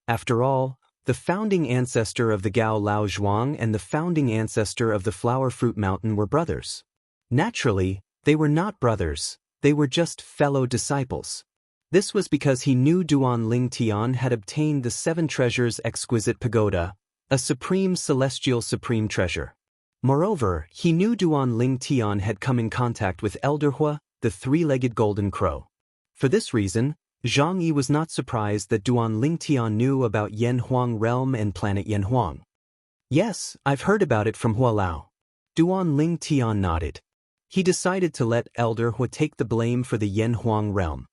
After all, the founding ancestor of the Gao Lao Zhuang and the founding ancestor of the Flower Fruit Mountain were brothers. Naturally, they were not brothers, they were just fellow disciples. This was because he knew Duan Ling Tian had obtained the 7 treasures exquisite pagoda, a supreme celestial supreme treasure. Moreover, he knew Duan Ling Tian had come in contact with Elder Hua, the 3-legged golden crow. For this reason, Zhang Yi was not surprised that Duan Ling Tian knew about Yanhuang realm and planet Yanhuang. Yes, I've heard about it from Hua Lao. Duan Ling Tian nodded. He decided to let Elder Hua take the blame for the Yanhuang realm.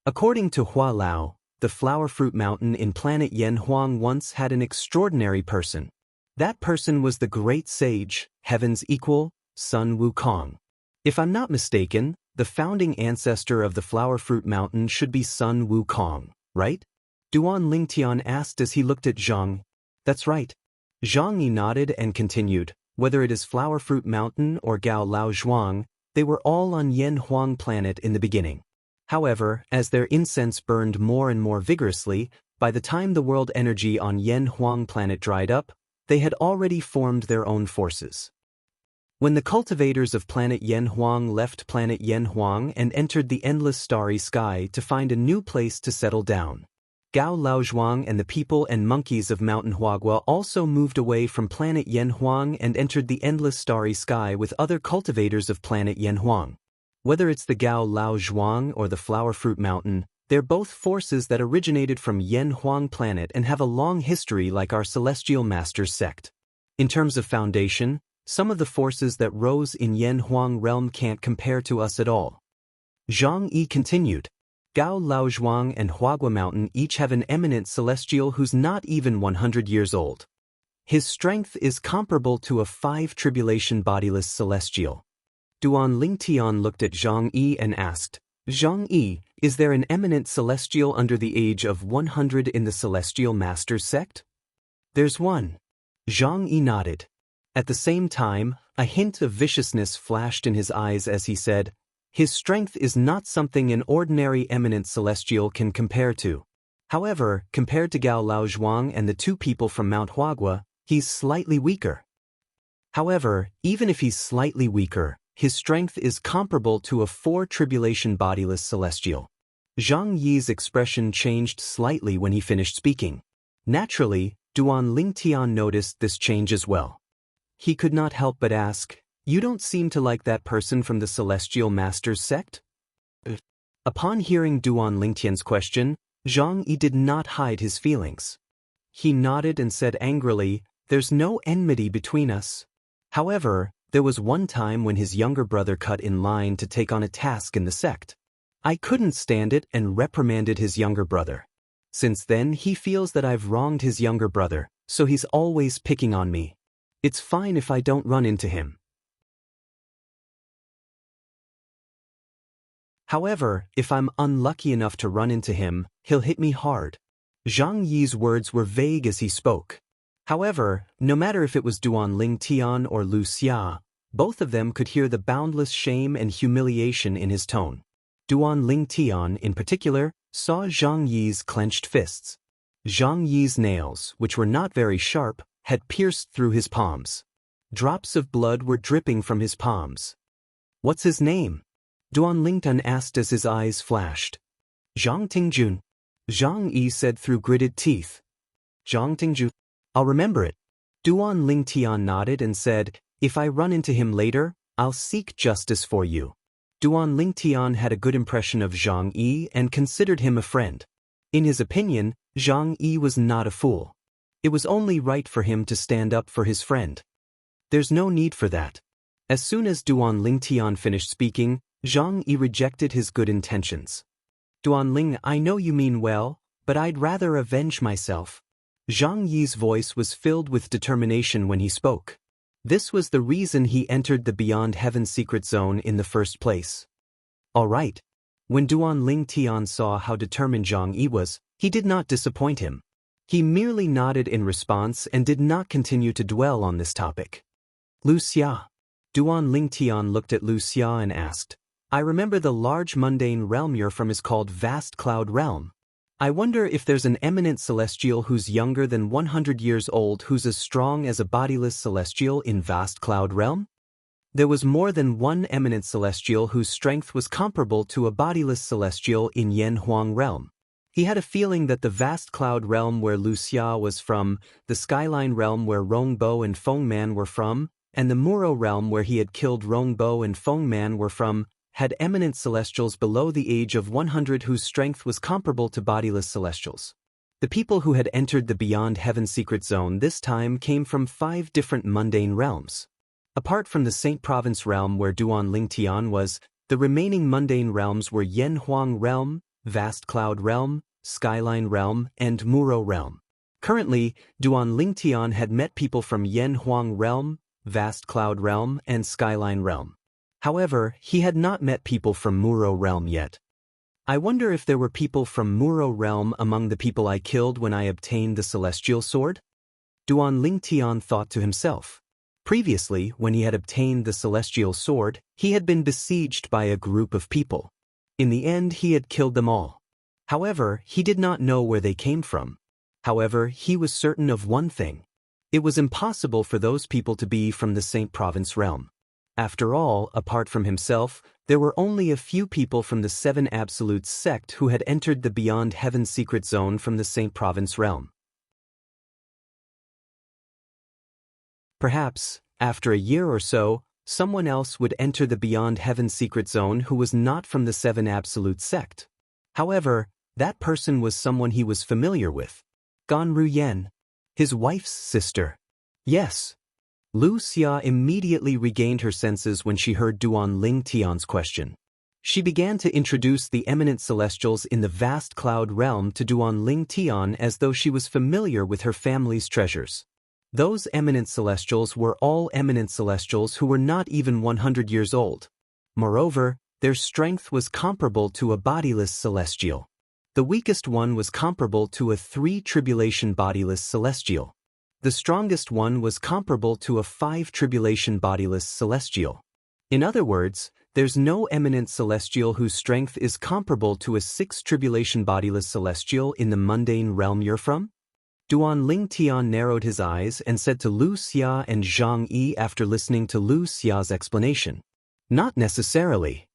According to Hua Lao, the Flower Fruit Mountain in planet Yanhuang once had an extraordinary person. That person was the great sage, Heaven's equal, Sun Wukong. If I'm not mistaken, the founding ancestor of the Flower Fruit Mountain should be Sun Wukong, right? Duan Ling Tian asked as he looked at Zhang. That's right. Zhang Yi nodded and continued, whether it is Flower Fruit Mountain or Gao Lao Zhuang, they were all on Yanhuang planet in the beginning. However, as their incense burned more and more vigorously, by the time the world energy on Yanhuang planet dried up, they had already formed their own forces. When the cultivators of planet Yanhuang left planet Yanhuang and entered the endless starry sky to find a new place to settle down, Gao Lao Zhuang and the people and monkeys of Mountain Huagua also moved away from planet Yanhuang and entered the endless starry sky with other cultivators of planet Yanhuang. Whether it's the Gao Lao Zhuang or the Flower Fruit Mountain, they're both forces that originated from Yanhuang planet and have a long history like our Celestial Master's sect. In terms of foundation, some of the forces that rose in Yanhuang realm can't compare to us at all. Zhang Yi continued. Gao Lao Zhuang and Huagua Mountain each have an eminent celestial who's not even 100 years old. His strength is comparable to a 5 tribulation bodiless celestial. Duan Lingtian looked at Zhang Yi and asked, Zhang Yi, is there an eminent celestial under the age of 100 in the Celestial Masters sect? There's one. Zhang Yi nodded. At the same time, a hint of viciousness flashed in his eyes as he said, his strength is not something an ordinary eminent celestial can compare to. However, compared to Gao Laozhuang and the 2 people from Mount Huagua, he's slightly weaker. However, even if he's slightly weaker, his strength is comparable to a 4 tribulation bodiless celestial. Zhang Yi's expression changed slightly when he finished speaking. Naturally, Duan Lingtian noticed this change as well. He could not help but ask, you don't seem to like that person from the Celestial Masters sect? Upon hearing Duan Lingtian's question, Zhang Yi did not hide his feelings. He nodded and said angrily, there's no enmity between us. However, there was one time when his younger brother cut in line to take on a task in the sect. I couldn't stand it and reprimanded his younger brother. Since then, he feels that I've wronged his younger brother, so he's always picking on me. It's fine if I don't run into him. However, if I'm unlucky enough to run into him, he'll hit me hard. Zhang Yi's words were vague as he spoke. However, no matter if it was Duan Lingtian or Wuxia, both of them could hear the boundless shame and humiliation in his tone. Duan Lingtian, in particular, saw Zhang Yi's clenched fists. Zhang Yi's nails, which were not very sharp, had pierced through his palms. Drops of blood were dripping from his palms. What's his name? Duan Lingtian asked as his eyes flashed. Zhang Tingjun. Zhang Yi said through gritted teeth. Zhang Tingjun. I'll remember it. Duan Lingtian nodded and said, if I run into him later, I'll seek justice for you. Duan Lingtian had a good impression of Zhang Yi and considered him a friend. In his opinion, Zhang Yi was not a fool. It was only right for him to stand up for his friend. There's no need for that. As soon as Duan Lingtian finished speaking, Zhang Yi rejected his good intentions. Duan Ling, I know you mean well, but I'd rather avenge myself. Zhang Yi's voice was filled with determination when he spoke. This was the reason he entered the Beyond Heaven secret zone in the first place. All right. When Duan Lingtian saw how determined Zhang Yi was, he did not disappoint him. He merely nodded in response and did not continue to dwell on this topic. Wuxia. Duan Lingtian looked at Wuxia and asked, I remember the large mundane realm you're from is called Vast Cloud Realm. I wonder if there's an eminent celestial who's younger than 100 years old who's as strong as a bodiless celestial in Vast Cloud Realm? There was more than one eminent celestial whose strength was comparable to a bodiless celestial in Yen Huang Realm. He had a feeling that the Vast Cloud Realm where Wuxia was from, the Skyline Realm where Rongbo and Fengman were from, and the Muro Realm where he had killed Rongbo and Fengman were from, had eminent celestials below the age of 100 whose strength was comparable to bodiless celestials. The people who had entered the Beyond Heaven secret zone this time came from 5 different mundane realms. Apart from the Saint Province realm where Duan Lingtian was, the remaining mundane realms were Yen Huang Realm, Vast Cloud Realm, Skyline Realm, and Muro Realm. Currently, Duan Lingtian had met people from Yen Huang Realm, Vast Cloud Realm, and Skyline Realm. However, he had not met people from Muro Realm yet. I wonder if there were people from Muro Realm among the people I killed when I obtained the Celestial Sword? Duan Lingtian thought to himself. Previously, when he had obtained the Celestial Sword, he had been besieged by a group of people. In the end, he had killed them all. However, he did not know where they came from. However, he was certain of one thing. It was impossible for those people to be from the Saint Province realm. After all, apart from himself, there were only a few people from the 7 Absolutes sect who had entered the Beyond Heaven secret zone from the Saint Province realm. Perhaps, after a year or so, someone else would enter the Beyond Heaven secret zone who was not from the 7 Absolute sect. However, that person was someone he was familiar with. Gan Ruyen, his wife's sister. Yes. Wuxia immediately regained her senses when she heard Duan Lingtian's question. She began to introduce the eminent celestials in the Vast Cloud realm to Duan Lingtian as though she was familiar with her family's treasures. Those eminent celestials were all eminent celestials who were not even 100 years old. Moreover, their strength was comparable to a bodiless celestial. The weakest one was comparable to a 3-tribulation bodiless celestial. The strongest one was comparable to a 5-tribulation bodiless celestial. In other words, there's no eminent celestial whose strength is comparable to a 6-tribulation bodiless celestial in the mundane realm you're from? Duan Lingtian narrowed his eyes and said to Lu Xia and Zhang Yi after listening to Lu Xia's explanation. Not necessarily.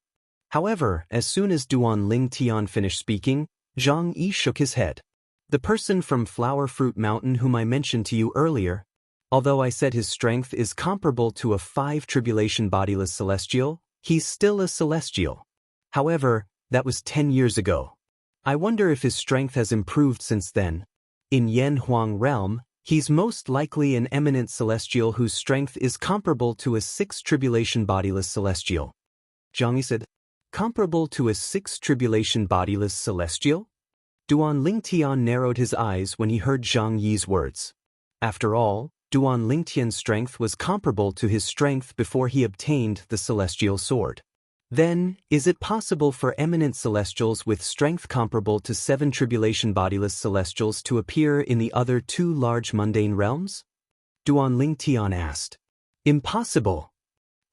However, as soon as Duan Lingtian finished speaking, Zhang Yi shook his head. The person from Flower Fruit Mountain whom I mentioned to you earlier, although I said his strength is comparable to a 5-tribulation bodiless celestial, he's still a celestial. However, that was 10 years ago. I wonder if his strength has improved since then. In Yan Huang realm, he's most likely an eminent celestial whose strength is comparable to a 6-tribulation bodiless celestial. Zhang Yi said, comparable to a 6-tribulation bodiless celestial? Duan Lingtian narrowed his eyes when he heard Zhang Yi's words. After all, Duan Lingtian's strength was comparable to his strength before he obtained the celestial sword. Then, is it possible for eminent celestials with strength comparable to 7-tribulation bodiless celestials to appear in the other 2 large mundane realms? Duan Lingtian asked. Impossible.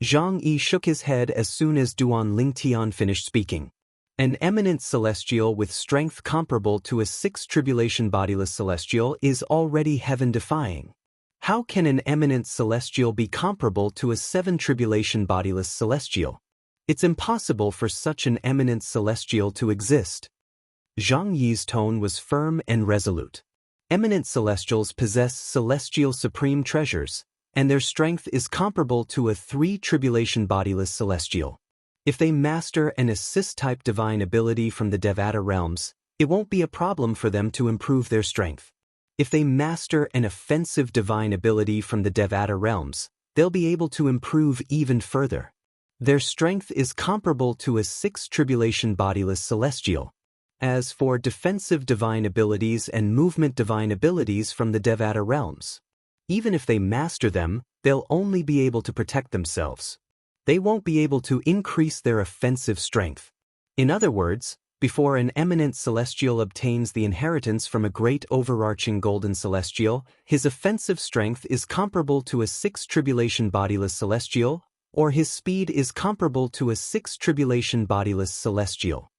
Zhang Yi shook his head as soon as Duan Lingtian finished speaking. An eminent celestial with strength comparable to a 6-tribulation bodiless celestial is already heaven-defying. How can an eminent celestial be comparable to a 7-tribulation bodiless celestial? It's impossible for such an eminent celestial to exist. Zhang Yi's tone was firm and resolute. Eminent celestials possess celestial supreme treasures, and their strength is comparable to a 3-tribulation bodiless celestial. If they master an assist-type divine ability from the Devata realms, it won't be a problem for them to improve their strength. If they master an offensive divine ability from the Devata realms, they'll be able to improve even further. Their strength is comparable to a 6-tribulation bodiless celestial. As for defensive divine abilities and movement divine abilities from the Devata realms, even if they master them, they'll only be able to protect themselves. They won't be able to increase their offensive strength. In other words, before an eminent celestial obtains the inheritance from a great overarching golden celestial, his offensive strength is comparable to a 6-tribulation bodiless celestial, or his speed is comparable to a 6-tribulation bodiless celestial.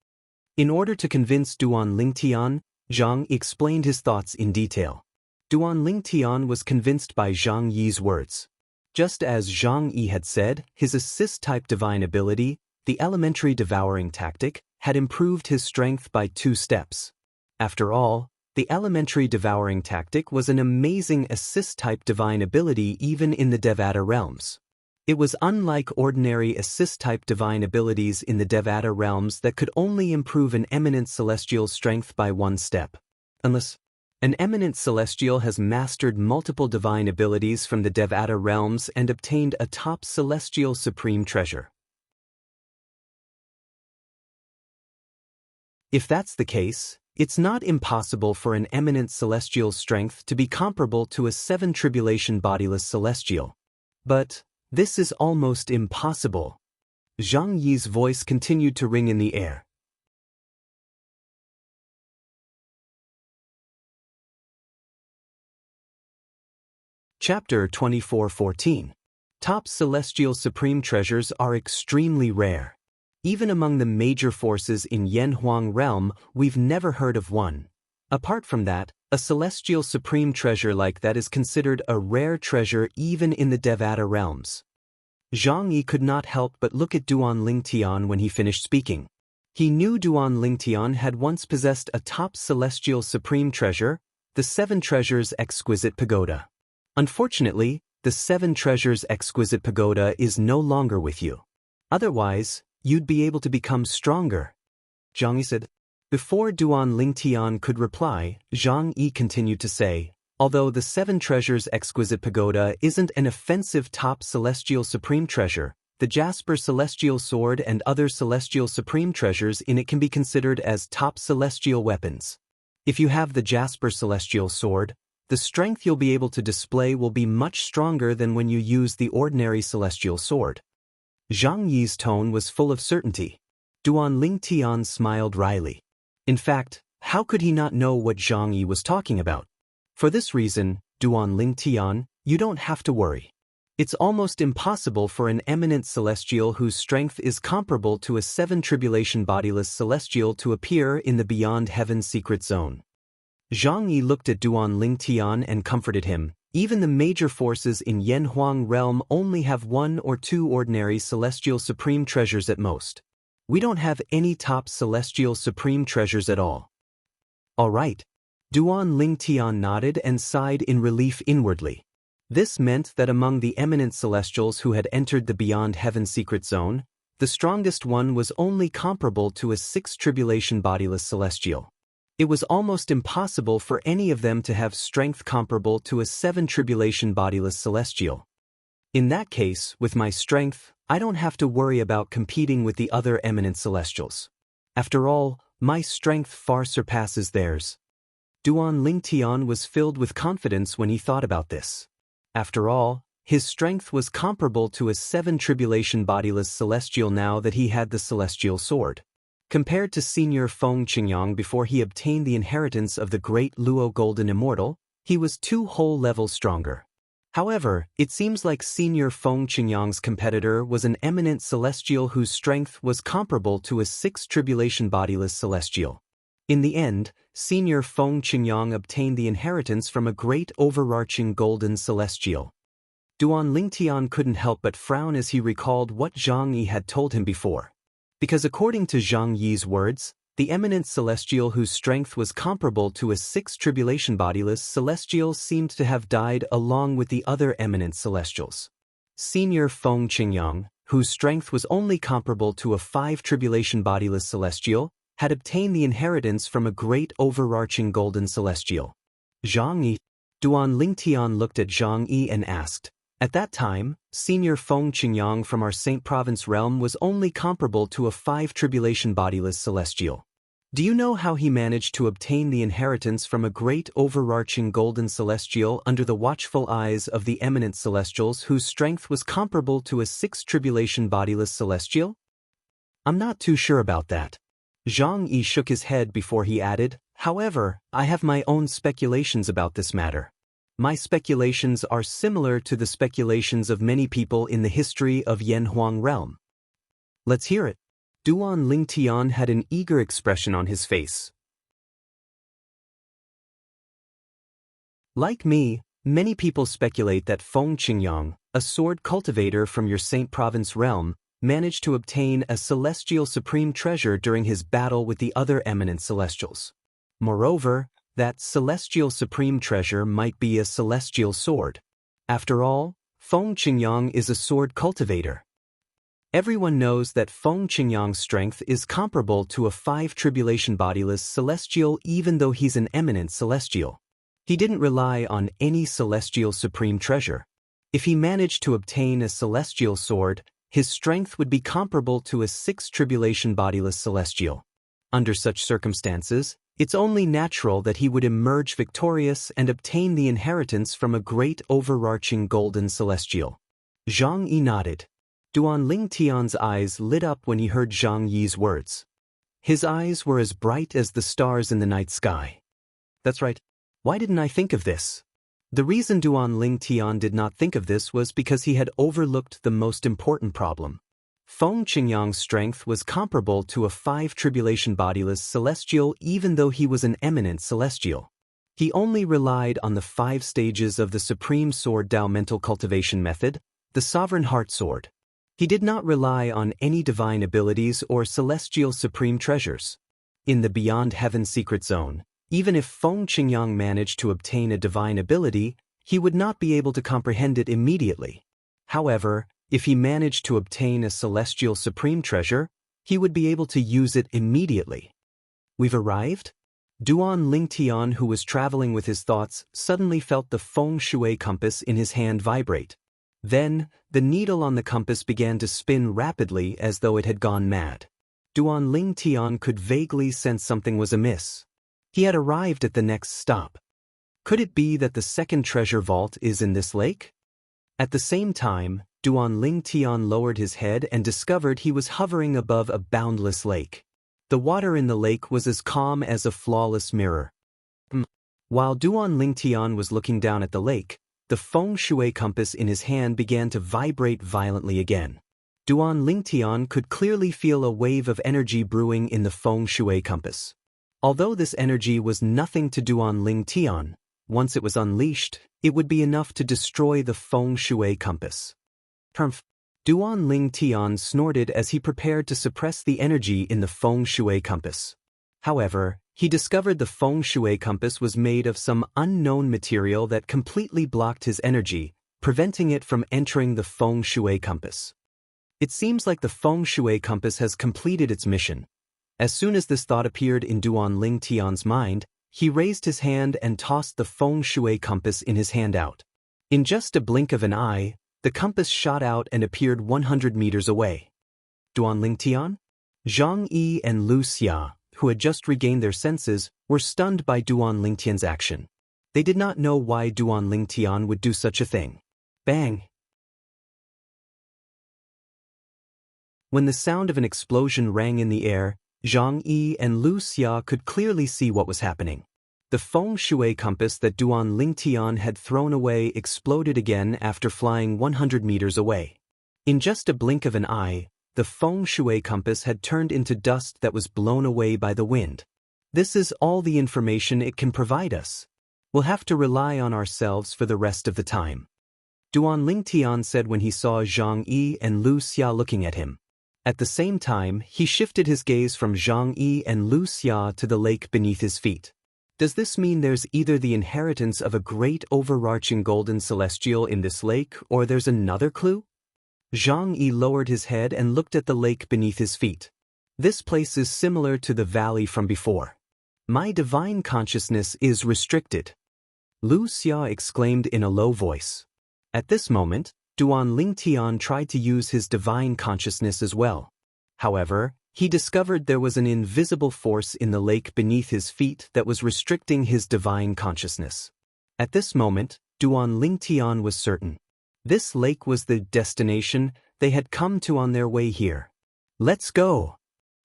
In order to convince Duan Lingtian, Zhang explained his thoughts in detail. Duan Lingtian was convinced by Zhang Yi's words. Just as Zhang Yi had said, his assist-type divine ability, the elementary devouring tactic, had improved his strength by 2 steps. After all, the elementary devouring tactic was an amazing assist-type divine ability even in the Devata realms. It was unlike ordinary assist-type divine abilities in the Devata realms that could only improve an eminent celestial's strength by 1 step. Unless an eminent celestial has mastered multiple divine abilities from the Devata realms and obtained a top celestial supreme treasure. If that's the case, it's not impossible for an eminent celestial's strength to be comparable to a 7-tribulation bodiless celestial. But this is almost impossible. Zhang Yi's voice continued to ring in the air. Chapter 24:14. Top celestial supreme treasures are extremely rare. Even among the major forces in Yan Huang realm, we've never heard of one. Apart from that, a celestial supreme treasure like that is considered a rare treasure even in the Devata realms. Zhang Yi could not help but look at Duan Lingtian when he finished speaking. He knew Duan Lingtian had once possessed a top celestial supreme treasure, the 7 Treasures Exquisite Pagoda. Unfortunately, the 7 Treasures Exquisite Pagoda is no longer with you. Otherwise, you'd be able to become stronger. Zhang Yi said. Before Duan Lingtian could reply, Zhang Yi continued to say, although the 7 Treasures Exquisite Pagoda isn't an offensive top celestial supreme treasure, the Jasper Celestial Sword and other celestial supreme treasures in it can be considered as top celestial weapons. If you have the Jasper Celestial Sword, the strength you'll be able to display will be much stronger than when you use the ordinary celestial sword. Zhang Yi's tone was full of certainty. Duan Lingtian smiled wryly. In fact, how could he not know what Zhang Yi was talking about? For this reason, Duan Lingtian, you don't have to worry. It's almost impossible for an eminent celestial whose strength is comparable to a 7 tribulation bodiless celestial to appear in the beyond heaven secret zone. Zhang Yi looked at Duan Lingtian and comforted him. Even the major forces in Yanhuang realm only have 1 or 2 ordinary celestial supreme treasures at most. We don't have any top celestial supreme treasures at all. All right. Duan Lingtian nodded and sighed in relief inwardly. This meant that among the eminent celestials who had entered the beyond heaven secret zone, the strongest one was only comparable to a 6 tribulation bodiless celestial. It was almost impossible for any of them to have strength comparable to a 7 tribulation bodiless celestial. In that case, with my strength, I don't have to worry about competing with the other eminent celestials. After all, my strength far surpasses theirs. Duan Lingtian was filled with confidence when he thought about this. After all, his strength was comparable to a 7 tribulation bodiless celestial now that he had the celestial sword. Compared to Senior Feng Qingyang before he obtained the inheritance of the great Luo Golden Immortal, he was 2 whole levels stronger. However, it seems like Senior Feng Qingyang's competitor was an eminent celestial whose strength was comparable to a 6 tribulation bodiless celestial. In the end, Senior Feng Qingyang obtained the inheritance from a great overarching golden celestial. Duan Lingtian couldn't help but frown as he recalled what Zhang Yi had told him before. Because according to Zhang Yi's words, the eminent celestial whose strength was comparable to a 6 tribulation bodiless celestial seemed to have died along with the other eminent celestials. Senior Feng Qingyang, whose strength was only comparable to a 5 tribulation bodiless celestial, had obtained the inheritance from a great overarching golden celestial. Zhang Yi. Duan Lingtian looked at Zhang Yi and asked, at that time, Senior Feng Qingyang from our Saint Province realm was only comparable to a 5 tribulation bodiless celestial. Do you know how he managed to obtain the inheritance from a great overarching golden celestial under the watchful eyes of the eminent celestials whose strength was comparable to a 6 tribulation bodiless celestial? I'm not too sure about that. Zhang Yi shook his head before he added, however, I have my own speculations about this matter. My speculations are similar to the speculations of many people in the history of Yanhuang realm. Let's hear it. Duan Lingtian had an eager expression on his face. Like me, many people speculate that Feng Qingyang, a sword cultivator from your Saint Province realm, managed to obtain a celestial supreme treasure during his battle with the other eminent celestials. Moreover, that celestial supreme treasure might be a celestial sword. After all, Feng Qingyang is a sword cultivator. Everyone knows that Feng Qingyang's strength is comparable to a 5 tribulation bodiless celestial even though he's an eminent celestial. He didn't rely on any celestial supreme treasure. If he managed to obtain a celestial sword, his strength would be comparable to a 6 tribulation bodiless celestial. Under such circumstances, it's only natural that he would emerge victorious and obtain the inheritance from a great overarching golden celestial. Zhang Yi nodded. Duan Lingtian's eyes lit up when he heard Zhang Yi's words. His eyes were as bright as the stars in the night sky. That's right. Why didn't I think of this? The reason Duan Lingtian did not think of this was because he had overlooked the most important problem. Feng Qingyang's strength was comparable to a 5 tribulation bodiless celestial even though he was an eminent celestial. He only relied on the 5 stages of the Supreme Sword Dao mental cultivation method, the Sovereign Heart Sword. He did not rely on any divine abilities or celestial supreme treasures. In the Beyond Heaven secret zone, even if Feng Qingyang managed to obtain a divine ability, he would not be able to comprehend it immediately. However, if he managed to obtain a celestial supreme treasure, he would be able to use it immediately. We've arrived? Duan Lingtian, who was traveling with his thoughts, suddenly felt the feng shui compass in his hand vibrate. Then, the needle on the compass began to spin rapidly as though it had gone mad. Duan Lingtian could vaguely sense something was amiss. He had arrived at the next stop. Could it be that the second treasure vault is in this lake? At the same time, Duan Ling Tian lowered his head and discovered he was hovering above a boundless lake. The water in the lake was as calm as a flawless mirror. While Duan Ling Tian was looking down at the lake, the feng shui compass in his hand began to vibrate violently again. Duan Ling Tian could clearly feel a wave of energy brewing in the feng shui compass. Although this energy was nothing to Duan Ling Tian, once it was unleashed, it would be enough to destroy the feng shui compass. Humph! Duan Ling Tian snorted as he prepared to suppress the energy in the feng shui compass. However, he discovered the feng shui compass was made of some unknown material that completely blocked his energy, preventing it from entering the feng shui compass. It seems like the feng shui compass has completed its mission. As soon as this thought appeared in Duan Ling Tian's mind, he raised his hand and tossed the feng shui compass in his hand out. In just a blink of an eye, the compass shot out and appeared 100 meters away. Duan Ling Tian? Zhang Yi and Lu Xia, who had just regained their senses, were stunned by Duan Ling Tian's action. They did not know why Duan Ling Tian would do such a thing. Bang! When the sound of an explosion rang in the air, Zhang Yi and Lu Xia could clearly see what was happening. The feng shui compass that Duan Ling Tian had thrown away exploded again after flying 100 meters away. In just a blink of an eye, the feng shui compass had turned into dust that was blown away by the wind. This is all the information it can provide us. We'll have to rely on ourselves for the rest of the time. Duan Ling Tian said when he saw Zhang Yi and Lu Xia looking at him. At the same time, he shifted his gaze from Zhang Yi and Lu Xia to the lake beneath his feet. Does this mean there's either the inheritance of a great overarching golden celestial in this lake, or there's another clue? Zhang Yi lowered his head and looked at the lake beneath his feet. This place is similar to the valley from before. My divine consciousness is restricted. Lu Xia exclaimed in a low voice. At this moment, Duan Ling Tian tried to use his divine consciousness as well. However, he discovered there was an invisible force in the lake beneath his feet that was restricting his divine consciousness. At this moment, Duan Ling Tian was certain. This lake was the destination they had come to on their way here. Let's go!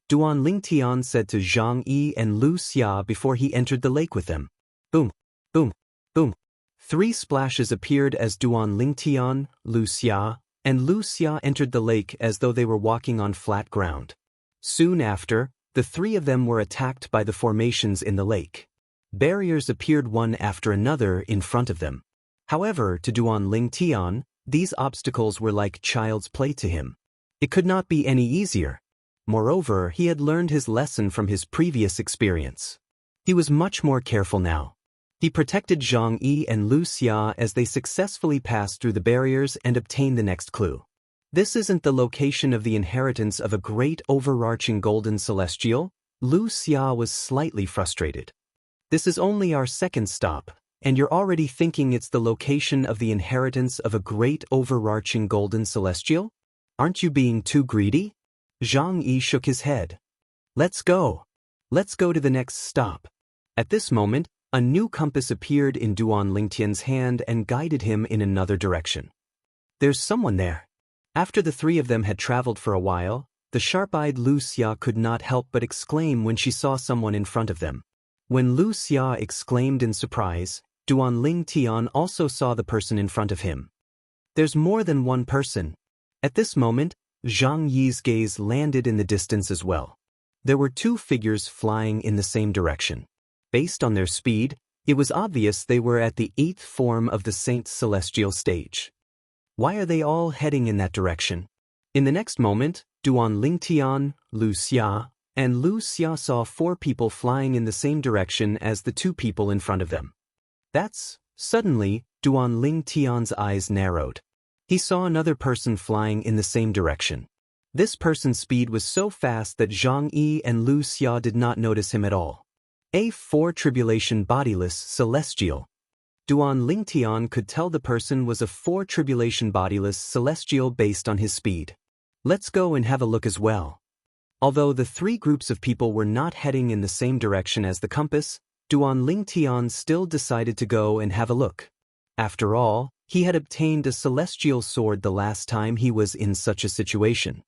Duan Ling Tian said to Zhang Yi and Lu Xia before he entered the lake with them. Boom! Boom! Boom! 3 splashes appeared as Duan Ling Tian, Lu Xia, and Lu Xia entered the lake as though they were walking on flat ground. Soon after, the 3 of them were attacked by the formations in the lake. Barriers appeared one after another in front of them. However, to Duan Ling Tian, these obstacles were like child's play to him. It could not be any easier. Moreover, he had learned his lesson from his previous experience. He was much more careful now. He protected Zhang Yi and Lu Xia as they successfully passed through the barriers and obtained the next clue. This isn't the location of the inheritance of a great overarching golden celestial? Lu Xia was slightly frustrated. This is only our second stop, and you're already thinking it's the location of the inheritance of a great overarching golden celestial? Aren't you being too greedy? Zhang Yi shook his head. Let's go. Let's go to the next stop. At this moment, a new compass appeared in Duan Ling Tian's hand and guided him in another direction. There's someone there. After the 3 of them had traveled for a while, the sharp-eyed Lu Xia could not help but exclaim when she saw someone in front of them. When Lu Xia exclaimed in surprise, Duan Ling Tian also saw the person in front of him. There's more than one person. At this moment, Zhang Yi's gaze landed in the distance as well. There were 2 figures flying in the same direction. Based on their speed, it was obvious they were at the 8th form of the Saint Celestial stage. Why are they all heading in that direction? In the next moment, Duan Ling Tian, Lu Xia, and Lu Xia saw 4 people flying in the same direction as the 2 people in front of them. Suddenly, Duan Ling Tian's eyes narrowed. He saw another person flying in the same direction. This person's speed was so fast that Zhang Yi and Lu Xia did not notice him at all. A 4 tribulation bodiless celestial. Duan Ling Tian could tell the person was a 4 tribulation bodiless celestial based on his speed. Let's go and have a look as well. Although the 3 groups of people were not heading in the same direction as the compass, Duan Lingtian still decided to go and have a look. After all, he had obtained a celestial sword the last time he was in such a situation.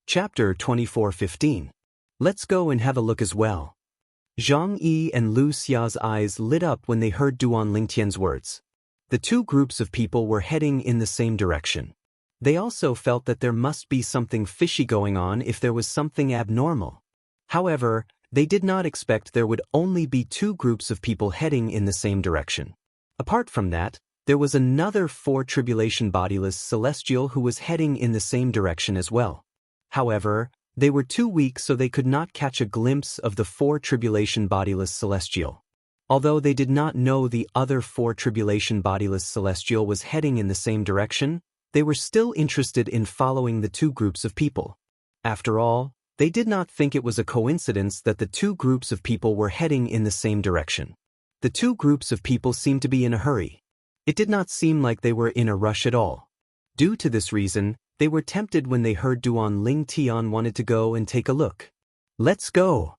Chapter 24:15. Let's go and have a look as well. Zhang Yi and Lu Xia's eyes lit up when they heard Duan Lingtian's words. The two groups of people were heading in the same direction. They also felt that there must be something fishy going on if there was something abnormal. However, they did not expect there would only be two groups of people heading in the same direction. Apart from that, there was another 4 tribulation bodiless celestial who was heading in the same direction as well. However, they were too weak so they could not catch a glimpse of the 4 tribulation bodiless celestial. Although they did not know the other 4 tribulation bodiless celestial was heading in the same direction, they were still interested in following the two groups of people. After all, they did not think it was a coincidence that the two groups of people were heading in the same direction. The two groups of people seemed to be in a hurry. It did not seem like they were in a rush at all. Due to this reason, they were tempted when they heard Duan Lingtian wanted to go and take a look. Let's go!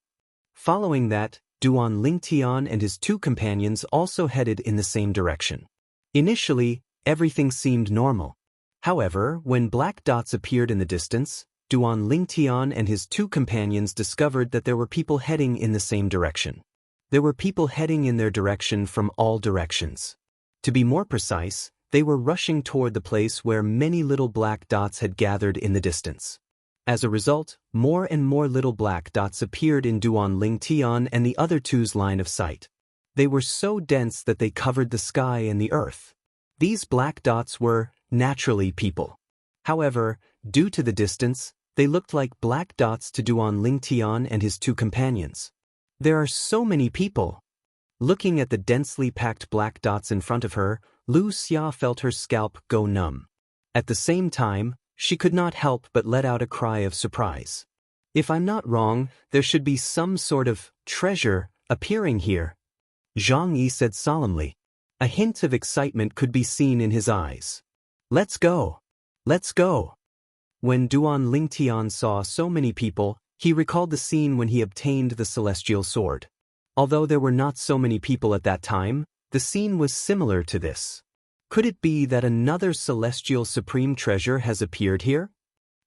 Following that, Duan Lingtian and his two companions also headed in the same direction. Initially, everything seemed normal. However, when black dots appeared in the distance, Duan Lingtian and his two companions discovered that there were people heading in the same direction. There were people heading in their direction from all directions. To be more precise, they were rushing toward the place where many little black dots had gathered in the distance. As a result, more and more little black dots appeared in Duan Lingtian and the other two's line of sight. They were so dense that they covered the sky and the earth. These black dots were, naturally, people. However, due to the distance, they looked like black dots to Duan Lingtian and his two companions. There are so many people. Looking at the densely packed black dots in front of her, Lu Xia felt her scalp go numb. At the same time, she could not help but let out a cry of surprise. If I'm not wrong, there should be some sort of treasure appearing here, Zhang Yi said solemnly. A hint of excitement could be seen in his eyes. Let's go! Let's go! When Duan Lingtian saw so many people, he recalled the scene when he obtained the celestial sword. Although there were not so many people at that time, the scene was similar to this. Could it be that another celestial supreme treasure has appeared here?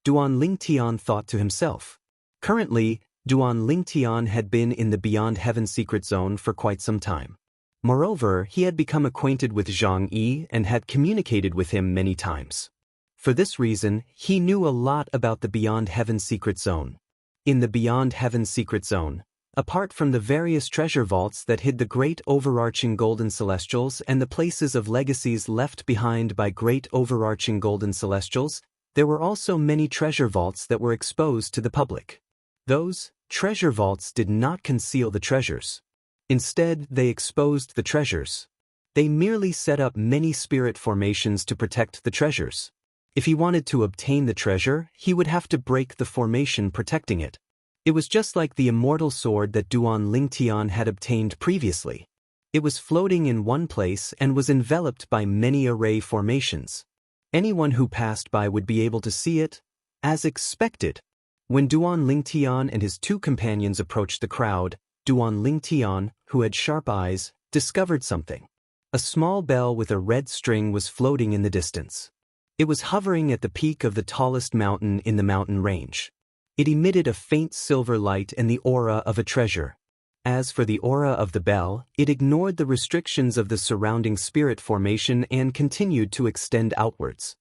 Duan Lingtian thought to himself. Currently, Duan Lingtian had been in the Beyond Heaven secret zone for quite some time. Moreover, he had become acquainted with Zhang Yi and had communicated with him many times. For this reason, he knew a lot about the Beyond Heaven secret zone. In the Beyond Heaven secret zone, apart from the various treasure vaults that hid the great overarching golden celestials and the places of legacies left behind by great overarching golden celestials, there were also many treasure vaults that were exposed to the public. Those treasure vaults did not conceal the treasures. Instead, they exposed the treasures. They merely set up many spirit formations to protect the treasures. If he wanted to obtain the treasure, he would have to break the formation protecting it. It was just like the immortal sword that Duan Lingtian had obtained previously. It was floating in one place and was enveloped by many array formations. Anyone who passed by would be able to see it, as expected. When Duan Lingtian and his two companions approached the crowd, Duan Lingtian, who had sharp eyes, discovered something. A small bell with a red string was floating in the distance. It was hovering at the peak of the tallest mountain in the mountain range. It emitted a faint silver light and the aura of a treasure. As for the aura of the bell, it ignored the restrictions of the surrounding spirit formation and continued to extend outwards.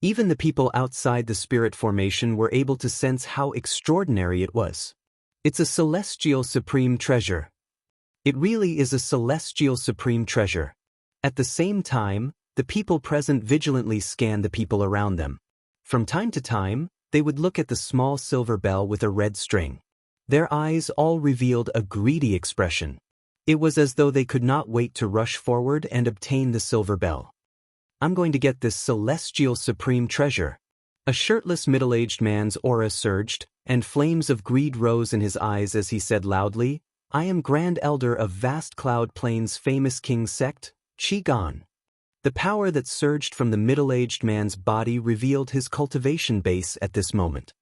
Even the people outside the spirit formation were able to sense how extraordinary it was. It's a celestial supreme treasure. It really is a celestial supreme treasure. At the same time, the people present vigilantly scanned the people around them. From time to time, they would look at the small silver bell with a red string. Their eyes all revealed a greedy expression. It was as though they could not wait to rush forward and obtain the silver bell. I'm going to get this celestial supreme treasure. A shirtless middle-aged man's aura surged, and flames of greed rose in his eyes as he said loudly, I am Grand Elder of Vast Cloud Plains' famous king sect, Qigong. The power that surged from the middle-aged man's body revealed his cultivation base at this moment.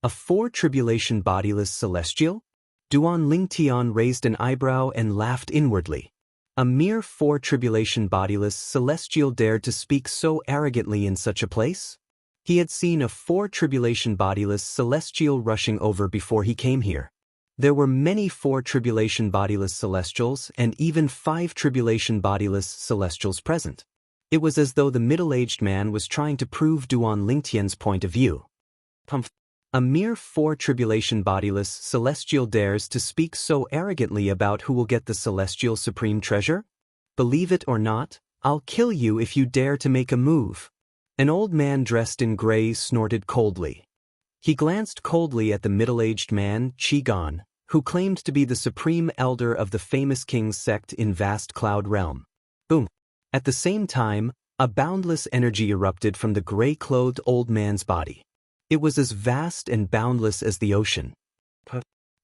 A four-tribulation bodiless celestial? Duan Lingtian raised an eyebrow and laughed inwardly. A mere four-tribulation bodiless celestial dared to speak so arrogantly in such a place? He had seen a four-tribulation bodiless celestial rushing over before he came here. There were many four-tribulation bodiless celestials and even five-tribulation bodiless celestials present. It was as though the middle-aged man was trying to prove Duan Lingtian's point of view. A mere four-tribulation bodiless celestial dares to speak so arrogantly about who will get the celestial supreme treasure? Believe it or not, I'll kill you if you dare to make a move. An old man dressed in gray snorted coldly. He glanced coldly at the middle-aged man, Qigong, who claimed to be the supreme elder of the famous king's sect in vast cloud realm. Boom! At the same time, a boundless energy erupted from the gray-clothed old man's body. It was as vast and boundless as the ocean.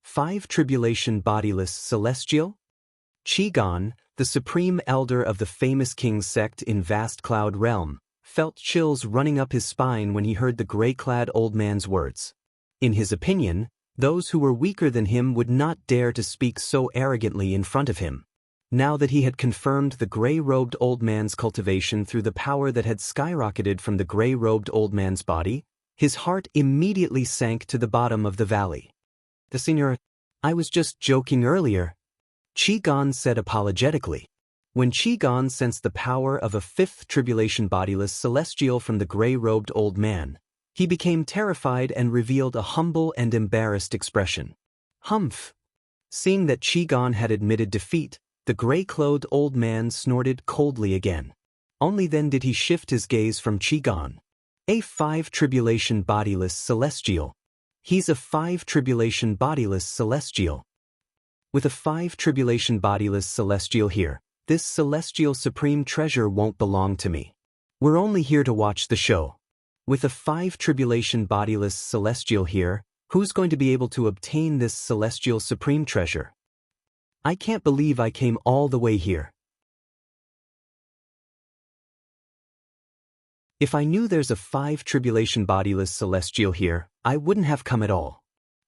Five tribulation bodiless celestial? Qigong, the supreme elder of the famous king's sect in vast cloud realm, felt chills running up his spine when he heard the gray-clad old man's words. In his opinion, those who were weaker than him would not dare to speak so arrogantly in front of him. Now that he had confirmed the gray-robed old man's cultivation through the power that had skyrocketed from the gray-robed old man's body, his heart immediately sank to the bottom of the valley. "The Senior, I was just joking earlier," Qigong said apologetically. When Qigong sensed the power of a fifth tribulation bodiless celestial from the gray-robed old man, he became terrified and revealed a humble and embarrassed expression. Humph! Seeing that Qigong had admitted defeat, the gray-clothed old man snorted coldly again. Only then did he shift his gaze from Qigong. A five-tribulation bodiless celestial. He's a five-tribulation bodiless celestial. With a five-tribulation bodiless celestial here, this celestial supreme treasure won't belong to me. We're only here to watch the show. With a five-tribulation bodiless celestial here, who's going to be able to obtain this celestial supreme treasure? I can't believe I came all the way here. If I knew there's a five-tribulation bodiless celestial here, I wouldn't have come at all.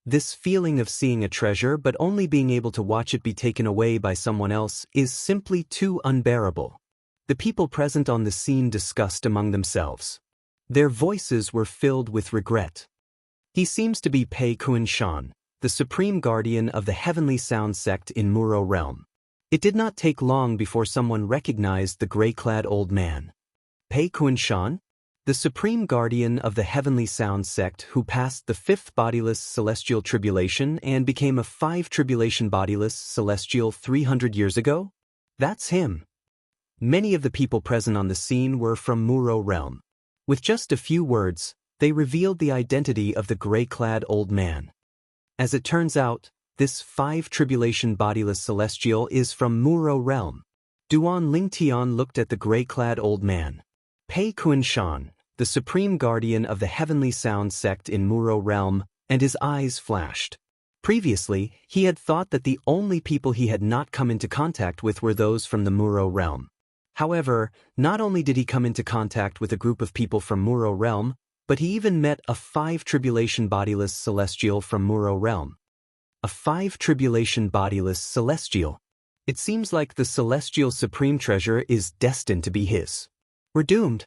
This feeling of seeing a treasure but only being able to watch it be taken away by someone else is simply too unbearable. The people present on the scene discussed among themselves. Their voices were filled with regret. He seems to be Pei Kunshan, the supreme guardian of the heavenly sound sect in Muro realm. It did not take long before someone recognized the gray-clad old man. Pei Kunshan, the supreme guardian of the heavenly sound sect who passed the fifth bodiless celestial tribulation and became a five-tribulation bodiless celestial 300 years ago? That's him. Many of the people present on the scene were from Muro realm. With just a few words, they revealed the identity of the gray-clad old man. As it turns out, this five-tribulation bodiless celestial is from Muro realm. Duan Lingtian looked at the gray-clad old man. Pei Kunshan, the supreme guardian of the heavenly sound sect in Muro realm, and his eyes flashed. Previously, he had thought that the only people he had not come into contact with were those from the Muro realm. However, not only did he come into contact with a group of people from Muro realm, but he even met a five-tribulation bodiless celestial from Muro realm. A five-tribulation bodiless celestial. It seems like the celestial supreme treasure is destined to be his. We're doomed.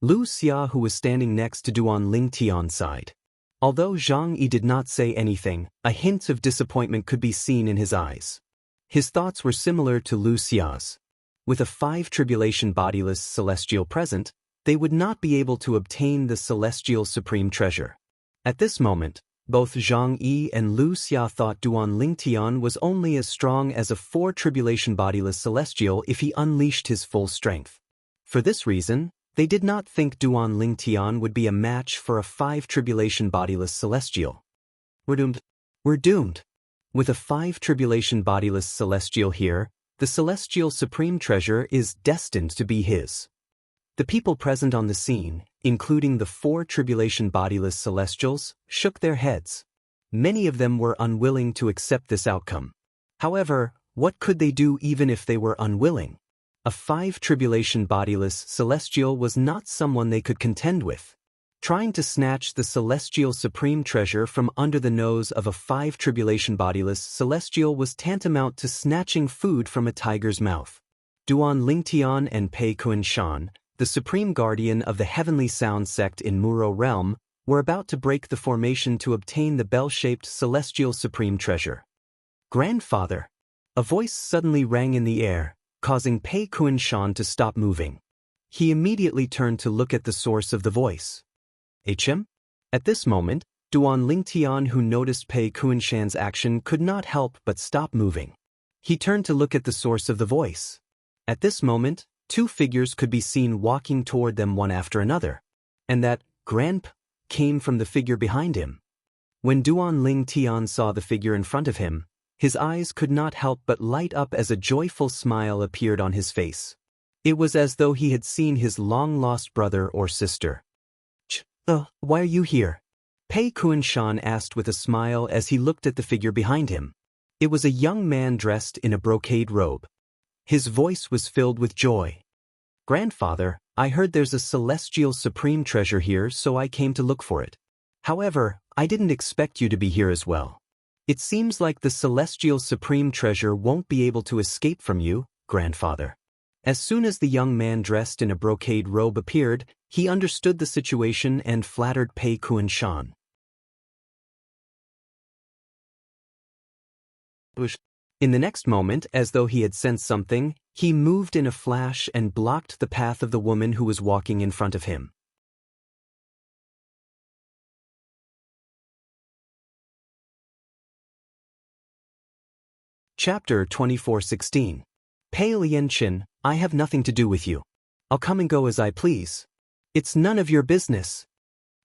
Wuxia, who was standing next to Duan Lingtian, sighed. Although Zhang Yi did not say anything, a hint of disappointment could be seen in his eyes. His thoughts were similar to Wuxia's. With a five-tribulation bodiless celestial present, they would not be able to obtain the celestial supreme treasure. At this moment, both Zhang Yi and Wuxia thought Duan Lingtian was only as strong as a four-tribulation bodiless celestial if he unleashed his full strength. For this reason, they did not think Duan Lingtian would be a match for a five-tribulation bodiless celestial. We're doomed. We're doomed. With a five-tribulation bodiless celestial here, the celestial supreme treasure is destined to be his. The people present on the scene, including the four tribulation bodiless celestials, shook their heads. Many of them were unwilling to accept this outcome. However, what could they do even if they were unwilling? A 5 tribulation bodiless celestial was not someone they could contend with. Trying to snatch the celestial supreme treasure from under the nose of a 5 tribulation bodiless celestial was tantamount to snatching food from a tiger's mouth. Duan Lingtian and Pei Kunshan, the supreme guardian of the heavenly sound sect in Muro realm, were about to break the formation to obtain the bell-shaped celestial supreme treasure. Grandfather! A voice suddenly rang in the air, causing Pei Kunshan to stop moving. He immediately turned to look at the source of the voice. HM? At this moment, Duan Lingtian, who noticed Pei Kunshan's action, could not help but stop moving. He turned to look at the source of the voice. At this moment, 2 figures could be seen walking toward them one after another, and that Grandp came from the figure behind him. When Duan Lingtian saw the figure in front of him, his eyes could not help but light up as a joyful smile appeared on his face. It was as though he had seen his long-lost brother or sister. Why are you here? Pei Kunshan asked with a smile as he looked at the figure behind him. It was a young man dressed in a brocade robe. His voice was filled with joy. Grandfather, I heard there's a celestial supreme treasure here, so I came to look for it. However, I didn't expect you to be here as well. It seems like the celestial supreme treasure won't be able to escape from you, Grandfather. As soon as the young man dressed in a brocade robe appeared, he understood the situation and flattered Pei Kunshan. In the next moment, as though he had sensed something, he moved in a flash and blocked the path of the woman who was walking in front of him. Chapter 24:16. Pei Lianqin, I have nothing to do with you. I'll come and go as I please. It's none of your business.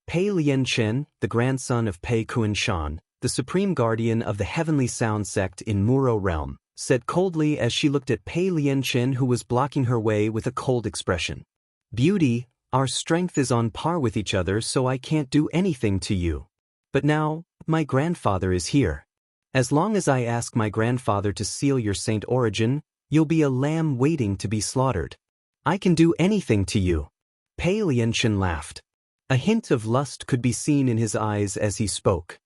Pei Lianqin, the grandson of Pei Kunshan, the supreme guardian of the heavenly sound sect in Muro realm, said coldly as she looked at Pei Lianqin, who was blocking her way with a cold expression. Beauty, our strength is on par with each other, so I can't do anything to you. But now, my grandfather is here. As long as I ask my grandfather to seal your saint origin, you'll be a lamb waiting to be slaughtered. I can do anything to you. Pei Lianqin laughed. A hint of lust could be seen in his eyes as he spoke.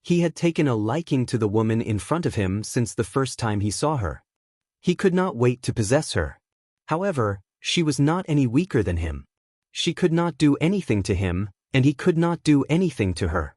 He had taken a liking to the woman in front of him since the first time he saw her. He could not wait to possess her. However, she was not any weaker than him. She could not do anything to him, and he could not do anything to her.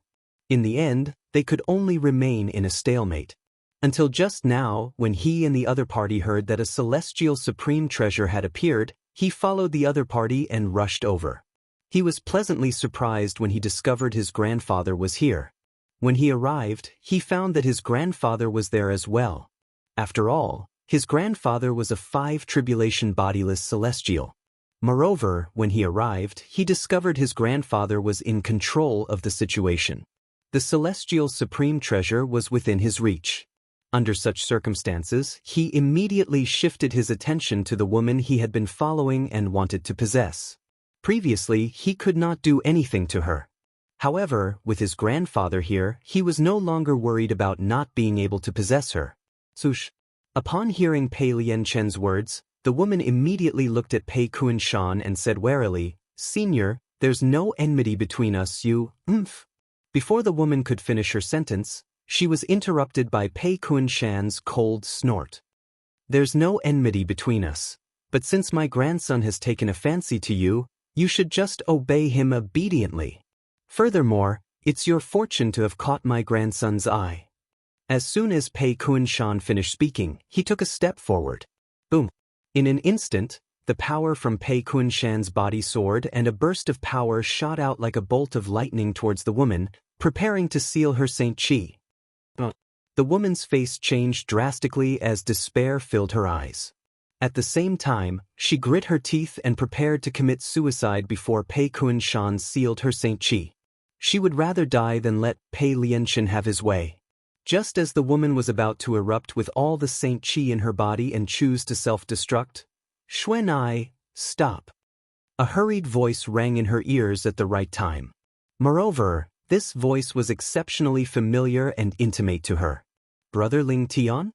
In the end, they could only remain in a stalemate. Until just now, when he and the other party heard that a celestial supreme treasure had appeared, he followed the other party and rushed over. He was pleasantly surprised when he discovered his grandfather was here. When he arrived, he found that his grandfather was there as well. After all, his grandfather was a 5 tribulation bodiless celestial. Moreover, when he arrived, he discovered his grandfather was in control of the situation. The celestial supreme treasure was within his reach. Under such circumstances, he immediately shifted his attention to the woman he had been following and wanted to possess. Previously, he could not do anything to her. However, with his grandfather here, he was no longer worried about not being able to possess her. Sush. Upon hearing Pei Lianqin's words, the woman immediately looked at Pei Kunshan and said warily, Senior, there's no enmity between us, you, Before the woman could finish her sentence, she was interrupted by Pei Kunshan's cold snort. There's no enmity between us, but since my grandson has taken a fancy to you, you should just obey him obediently. Furthermore, it's your fortune to have caught my grandson's eye. As soon as Pei Kunshan finished speaking, he took a step forward. Boom! In an instant, the power from Pei Kunshan's body soared and a burst of power shot out like a bolt of lightning towards the woman, preparing to seal her Saint Qi. The woman's face changed drastically as despair filled her eyes. At the same time, she grit her teeth and prepared to commit suicide before Pei Kunshan sealed her Saint Qi. She would rather die than let Pei Lianqin have his way. Just as the woman was about to erupt with all the Saint Qi in her body and choose to self-destruct, Xuanai, stop. A hurried voice rang in her ears at the right time. Moreover, this voice was exceptionally familiar and intimate to her. Brother Ling Tian?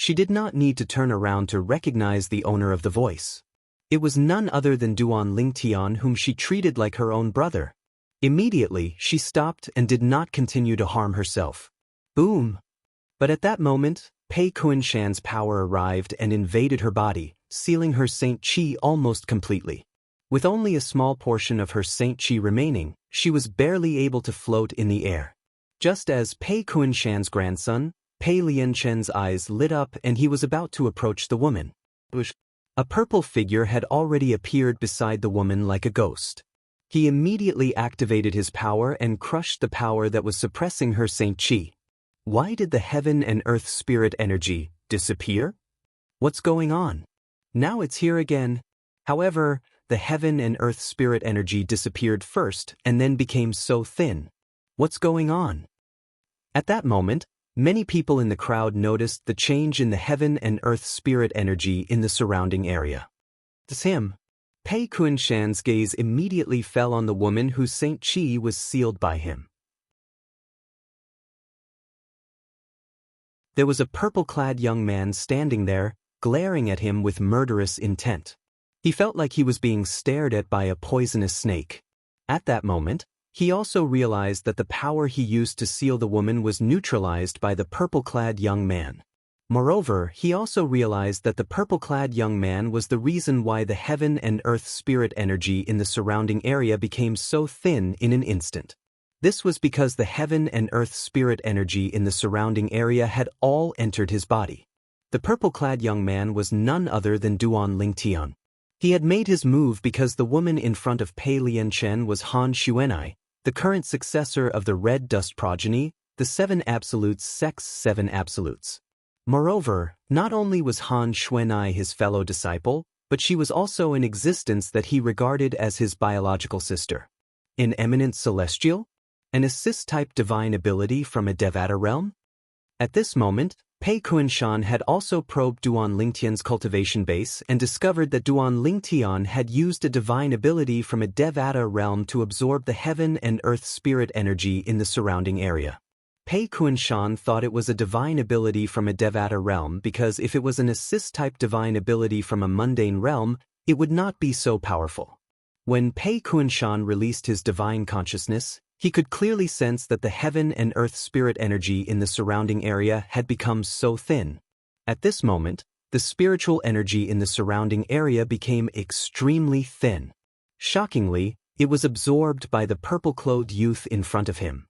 She did not need to turn around to recognize the owner of the voice. It was none other than Duan Lingtian, whom she treated like her own brother. Immediately, she stopped and did not continue to harm herself. Boom! But at that moment, Pei Kunshan's power arrived and invaded her body, sealing her Saint Qi almost completely. With only a small portion of her Saint Qi remaining, she was barely able to float in the air. Just as Pei Kunshan's grandson, Pei Lianchen's eyes lit up and he was about to approach the woman. A purple figure had already appeared beside the woman like a ghost. He immediately activated his power and crushed the power that was suppressing her Saint Qi. Why did the heaven and earth spirit energy disappear? What's going on? Now it's here again. However, the heaven and earth spirit energy disappeared first and then became so thin. What's going on? At that moment, many people in the crowd noticed the change in the heaven and earth spirit energy in the surrounding area. It's him. Pei Kunshan's gaze immediately fell on the woman whose Saint Qi was sealed by him. There was a purple-clad young man standing there, glaring at him with murderous intent. He felt like he was being stared at by a poisonous snake. At that moment, he also realized that the power he used to seal the woman was neutralized by the purple-clad young man. Moreover, he also realized that the purple-clad young man was the reason why the heaven and earth spirit energy in the surrounding area became so thin in an instant. This was because the heaven and earth spirit energy in the surrounding area had all entered his body. The purple-clad young man was none other than Duan Lingtian. He had made his move because the woman in front of Pei Lianchen was Han Xuanai, the current successor of the Red Dust progeny, the Seven Absolutes sect's Seven Absolutes. Moreover, not only was Han Xuanai his fellow disciple, but she was also an existence that he regarded as his biological sister. An eminent celestial? An assist-type divine ability from a Devata realm? At this moment, Pei Kunshan had also probed Duan Lingtian's cultivation base and discovered that Duan Lingtian had used a divine ability from a Devata realm to absorb the heaven and earth spirit energy in the surrounding area. Pei Kunshan thought it was a divine ability from a Devata realm because if it was an assist-type divine ability from a mundane realm, it would not be so powerful. When Pei Kunshan released his divine consciousness, he could clearly sense that the heaven and earth spirit energy in the surrounding area had become so thin. At this moment, the spiritual energy in the surrounding area became extremely thin. Shockingly, it was absorbed by the purple-clothed youth in front of him.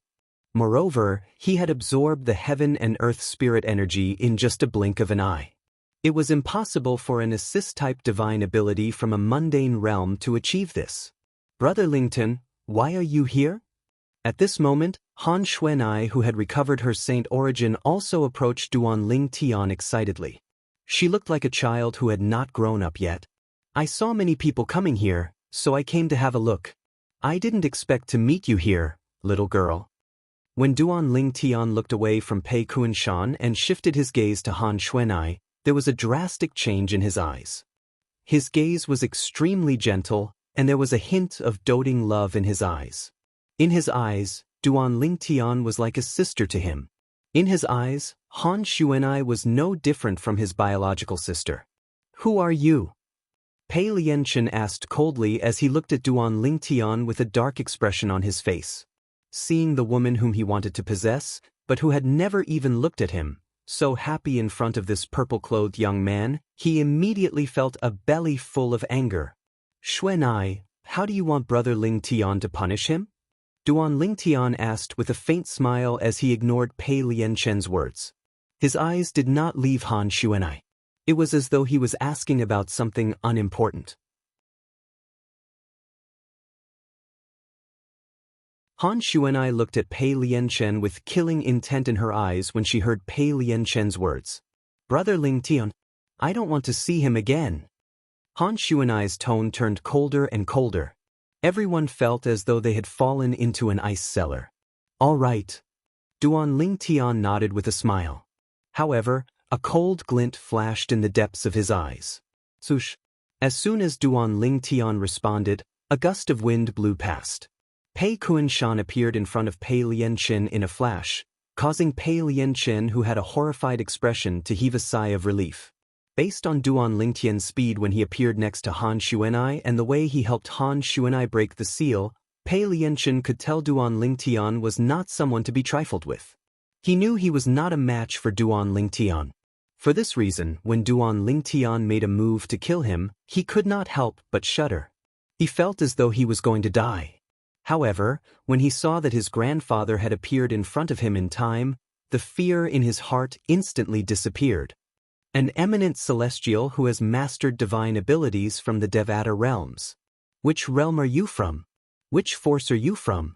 Moreover, he had absorbed the heaven and earth spirit energy in just a blink of an eye. It was impossible for an assist-type divine ability from a mundane realm to achieve this. Brother Lington, why are you here? At this moment, Han Xuanai, who had recovered her saint origin, also approached Duan Lingtian excitedly. She looked like a child who had not grown up yet. I saw many people coming here, so I came to have a look. I didn't expect to meet you here, little girl. When Duan Lingtian looked away from Pei Kunshan and shifted his gaze to Han Xuanai, there was a drastic change in his eyes. His gaze was extremely gentle, and there was a hint of doting love in his eyes. In his eyes, Duan Lingtian was like a sister to him. In his eyes, Han Xuanai was no different from his biological sister. Who are you? Pei Lianchen asked coldly as he looked at Duan Lingtian with a dark expression on his face. Seeing the woman whom he wanted to possess, but who had never even looked at him, so happy in front of this purple-clothed young man, he immediately felt a belly full of anger. Xuanai, how do you want Brother Lingtian to punish him? Duan Lingtian asked with a faint smile as he ignored Pei Lianchen's words. His eyes did not leave Han Xuanai. It was as though he was asking about something unimportant. Han Xuanai looked at Pei Lianchen with killing intent in her eyes when she heard Pei Lianchen's words. Brother Lingtian, I don't want to see him again. Han Xuanai's tone turned colder and colder. Everyone felt as though they had fallen into an ice cellar. All right. Duan Lingtian nodded with a smile. However, a cold glint flashed in the depths of his eyes. Swoosh. As soon as Duan Lingtian responded, a gust of wind blew past. Pei Kunshan appeared in front of Pei Lianchen in a flash, causing Pei Lianchen, who had a horrified expression, to heave a sigh of relief. Based on Duan Lingtian's speed when he appeared next to Han Xuanai and the way he helped Han Xuanai break the seal, Pei Lianchen could tell Duan Lingtian was not someone to be trifled with. He knew he was not a match for Duan Lingtian. For this reason, when Duan Lingtian made a move to kill him, he could not help but shudder. He felt as though he was going to die. However, when he saw that his grandfather had appeared in front of him in time, the fear in his heart instantly disappeared. An eminent celestial who has mastered divine abilities from the Devata realms. Which realm are you from? Which force are you from?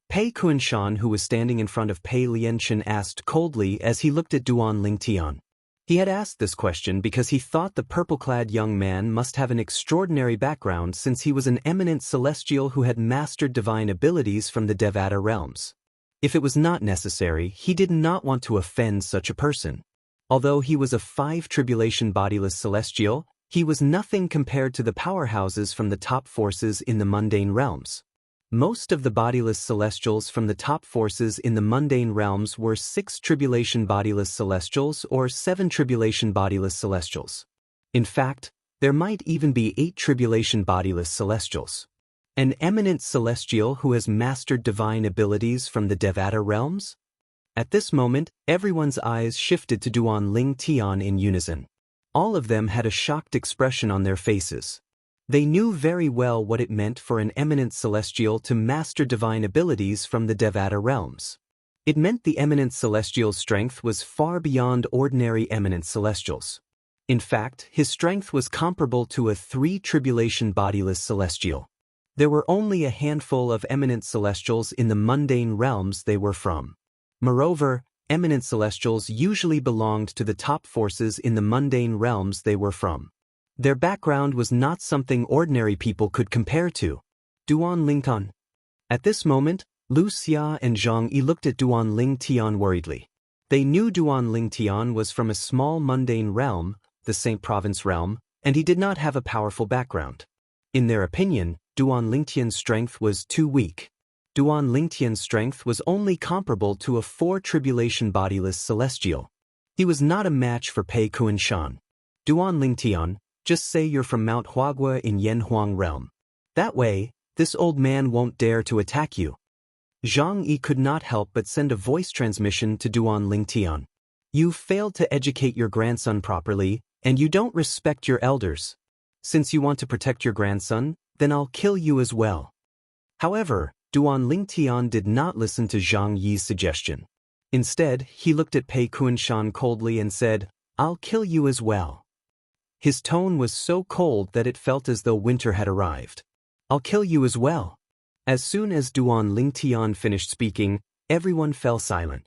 Pei Kunshan, who was standing in front of Pei Lianchen, asked coldly as he looked at Duan Lingtian. He had asked this question because he thought the purple-clad young man must have an extraordinary background since he was an eminent celestial who had mastered divine abilities from the Devata realms. If it was not necessary, he did not want to offend such a person. Although he was a 5 bodiless celestial, he was nothing compared to the powerhouses from the top forces in the mundane realms. Most of the bodiless celestials from the top forces in the mundane realms were 6 bodiless celestials or 7 bodiless celestials. In fact, there might even be 8 bodiless celestials. An eminent celestial who has mastered divine abilities from the Devata realms? At this moment, everyone's eyes shifted to Duan Lingtian in unison. All of them had a shocked expression on their faces. They knew very well what it meant for an eminent celestial to master divine abilities from the Devata realms. It meant the eminent celestial's strength was far beyond ordinary eminent celestials. In fact, his strength was comparable to a 3 bodiless celestial. There were only a handful of eminent celestials in the mundane realms they were from. Moreover, eminent celestials usually belonged to the top forces in the mundane realms they were from. Their background was not something ordinary people could compare to. Duan Lingtian. At this moment, Wuxia and Zhang Yi looked at Duan Lingtian worriedly. They knew Duan Lingtian was from a small mundane realm, the Saint Province realm, and he did not have a powerful background. In their opinion, Duan Lingtian's strength was too weak. Duan Lingtian's strength was only comparable to a 4 bodiless celestial. He was not a match for Pei Kunshan. Duan Lingtian, just say you're from Mount Huagua in Yanhuang realm. That way, this old man won't dare to attack you. Zhang Yi could not help but send a voice transmission to Duan Lingtian. You failed to educate your grandson properly, and you don't respect your elders. Since you want to protect your grandson, then I'll kill you as well. However, Duan Lingtian did not listen to Zhang Yi's suggestion. Instead, he looked at Pei Kunshan coldly and said, I'll kill you as well. His tone was so cold that it felt as though winter had arrived. I'll kill you as well. As soon as Duan Lingtian finished speaking, everyone fell silent.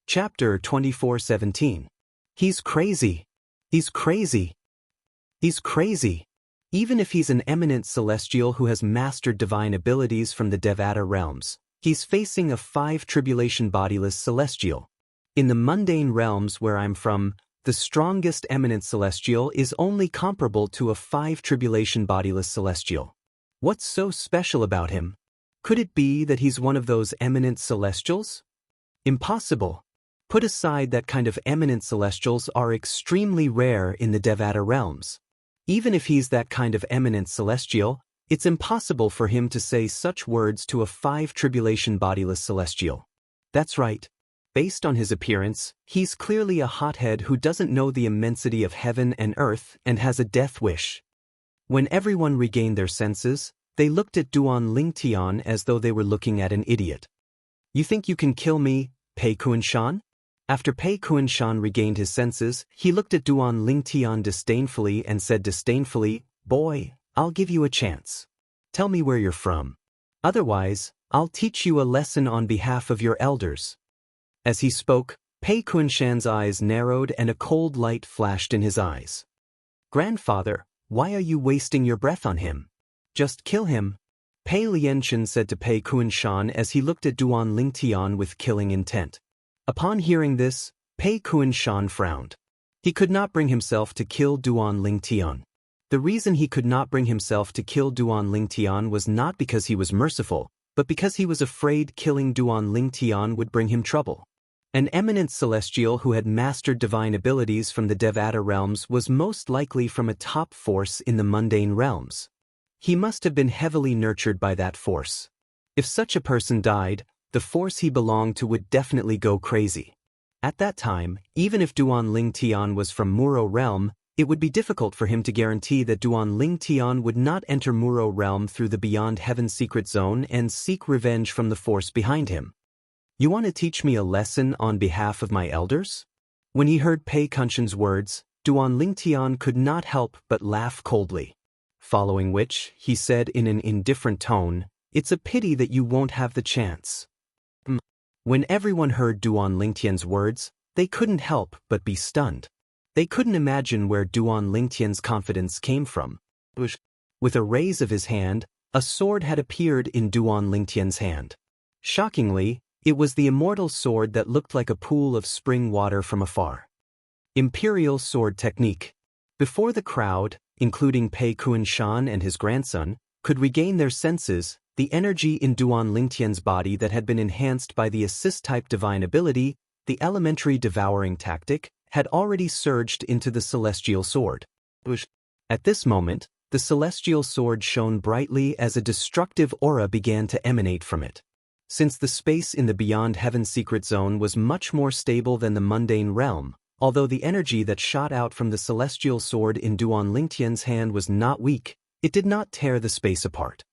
Chapter 24:17. He's crazy. He's crazy. He's crazy. Even if he's an eminent celestial who has mastered divine abilities from the Devata realms, he's facing a 5 bodiless celestial. In the mundane realms where I'm from, the strongest eminent celestial is only comparable to a 5 bodiless celestial. What's so special about him? Could it be that he's one of those eminent celestials? Impossible. Put aside that kind of eminent celestials are extremely rare in the Devata realms. Even if he's that kind of eminent celestial, it's impossible for him to say such words to a 5 bodiless celestial. That's right. Based on his appearance, he's clearly a hothead who doesn't know the immensity of heaven and earth and has a death wish. When everyone regained their senses, they looked at Duan Lingtian as though they were looking at an idiot. You think you can kill me, Pei Kunshan? After Pei Kunshan regained his senses, he looked at Duan Lingtian disdainfully and said disdainfully, Boy, I'll give you a chance. Tell me where you're from. Otherwise, I'll teach you a lesson on behalf of your elders. As he spoke, Pei Kunshan's eyes narrowed and a cold light flashed in his eyes. Grandfather, why are you wasting your breath on him? Just kill him. Pei Lianchen said to Pei Kunshan as he looked at Duan Lingtian with killing intent. Upon hearing this, Pei Kunshan frowned. He could not bring himself to kill Duan Lingtian. The reason he could not bring himself to kill Duan Lingtian was not because he was merciful, but because he was afraid killing Duan Lingtian would bring him trouble. An eminent celestial who had mastered divine abilities from the Devata realms was most likely from a top force in the mundane realms. He must have been heavily nurtured by that force. If such a person died, the force he belonged to would definitely go crazy. At that time, even if Duan Lingtian was from Muro realm, it would be difficult for him to guarantee that Duan Lingtian would not enter Muro realm through the Beyond Heaven secret zone and seek revenge from the force behind him. You want to teach me a lesson on behalf of my elders? When he heard Pei Kunshan's words, Duan Lingtian could not help but laugh coldly. Following which, he said in an indifferent tone, "It's a pity that you won't have the chance." When everyone heard Duan Lingtian's words, they couldn't help but be stunned. They couldn't imagine where Duan Lingtian's confidence came from. With a raise of his hand, a sword had appeared in Duan Lingtian's hand. Shockingly, it was the immortal sword that looked like a pool of spring water from afar. Imperial Sword Technique. Before the crowd, including Pei Kunshan and his grandson, could regain their senses, the energy in Duan Lingtian's body that had been enhanced by the assist-type divine ability, the elementary devouring tactic, had already surged into the celestial sword. At this moment, the celestial sword shone brightly as a destructive aura began to emanate from it. Since the space in the Beyond Heaven secret zone was much more stable than the mundane realm, although the energy that shot out from the celestial sword in Duan Lingtian's hand was not weak, it did not tear the space apart.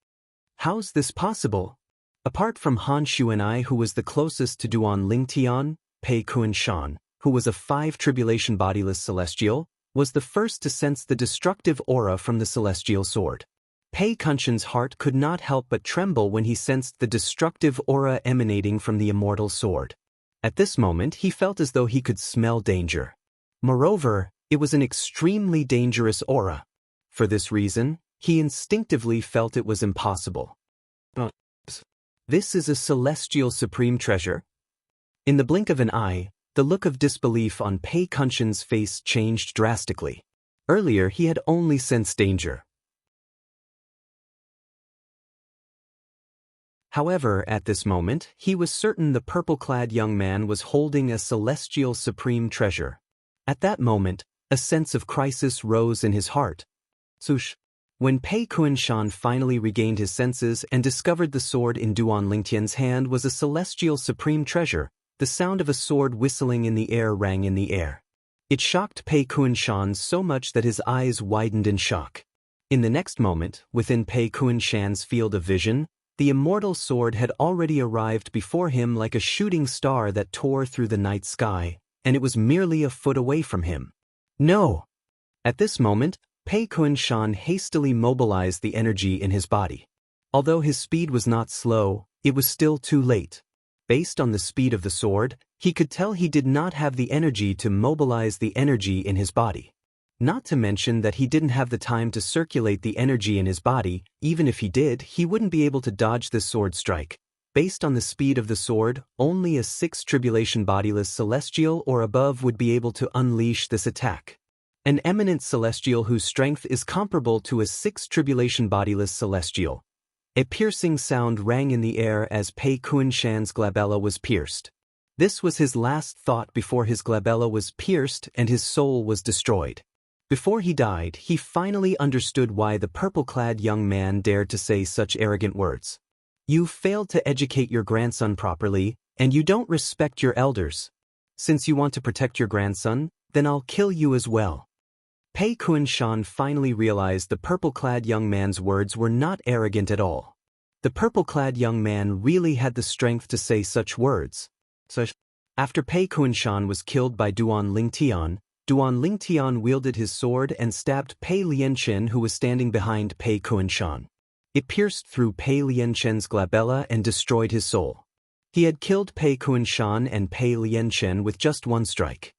How's this possible? Apart from Han Xuanai, who was the closest to Duan Lingtian, Pei Kunshan, who was a 5 tribulation bodiless celestial, was the first to sense the destructive aura from the celestial sword. Pei Kunshan's heart could not help but tremble when he sensed the destructive aura emanating from the immortal sword. At this moment he felt as though he could smell danger. Moreover, it was an extremely dangerous aura. For this reason, he instinctively felt it was impossible. This is a celestial supreme treasure? In the blink of an eye, the look of disbelief on Pei Kunshan's face changed drastically. Earlier he had only sensed danger. However, at this moment, he was certain the purple-clad young man was holding a celestial supreme treasure. At that moment, a sense of crisis rose in his heart. When Pei Kunshan finally regained his senses and discovered the sword in Duan Lingtian's hand was a celestial supreme treasure, the sound of a sword whistling in the air rang in the air. It shocked Pei Kunshan so much that his eyes widened in shock. In the next moment, within Pei Kunshan's field of vision, the immortal sword had already arrived before him like a shooting star that tore through the night sky, and it was merely a foot away from him. No! At this moment, Pei Kunshan hastily mobilized the energy in his body. Although his speed was not slow, it was still too late. Based on the speed of the sword, he could tell he did not have the energy to mobilize the energy in his body. Not to mention that he didn't have the time to circulate the energy in his body. Even if he did, he wouldn't be able to dodge this sword strike. Based on the speed of the sword, only a 6 tribulation bodiless celestial or above would be able to unleash this attack. An eminent celestial whose strength is comparable to a 6 tribulation bodiless celestial. A piercing sound rang in the air as Pei Kunshan's glabella was pierced. This was his last thought before his glabella was pierced and his soul was destroyed. Before he died, he finally understood why the purple-clad young man dared to say such arrogant words. You failed to educate your grandson properly, and you don't respect your elders. Since you want to protect your grandson, then I'll kill you as well. Pei Kunshan finally realized the purple-clad young man's words were not arrogant at all. The purple-clad young man really had the strength to say such words. After Pei Kunshan was killed by Duan Lingtian wielded his sword and stabbed Pei Lianchen, who was standing behind Pei Kunshan. It pierced through Pei Lianchen's glabella and destroyed his soul. He had killed Pei Kunshan and Pei Lianchen with just one strike.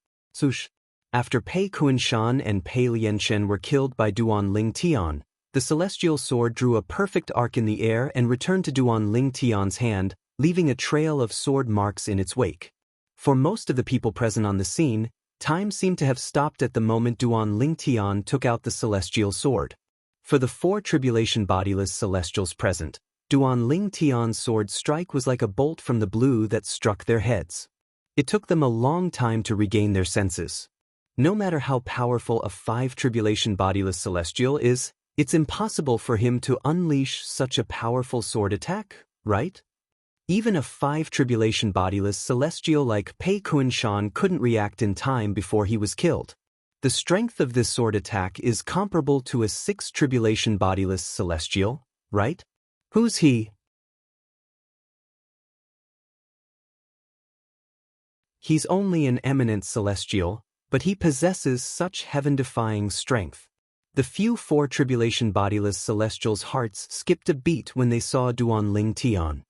After Pei Kunshan and Pei Lianchen were killed by Duan Lingtian, the celestial sword drew a perfect arc in the air and returned to Duan Lingtian's hand, leaving a trail of sword marks in its wake. For most of the people present on the scene, Time seemed to have stopped at the moment Duan Lingtian took out the celestial sword. For the 4 tribulation bodiless celestials present, Duan Lingtian's sword strike was like a bolt from the blue that struck their heads. It took them a long time to regain their senses. No matter how powerful a 5 tribulation bodiless celestial is, it's impossible for him to unleash such a powerful sword attack, right? Even a 5 tribulation bodiless celestial like Pei Kunshan couldn't react in time before he was killed. The strength of this sword attack is comparable to a 6 tribulation bodiless celestial, right? Who's he? He's only an eminent celestial, but he possesses such heaven-defying strength. The few 4 tribulation bodiless celestials' hearts skipped a beat when they saw Duan Lingtian.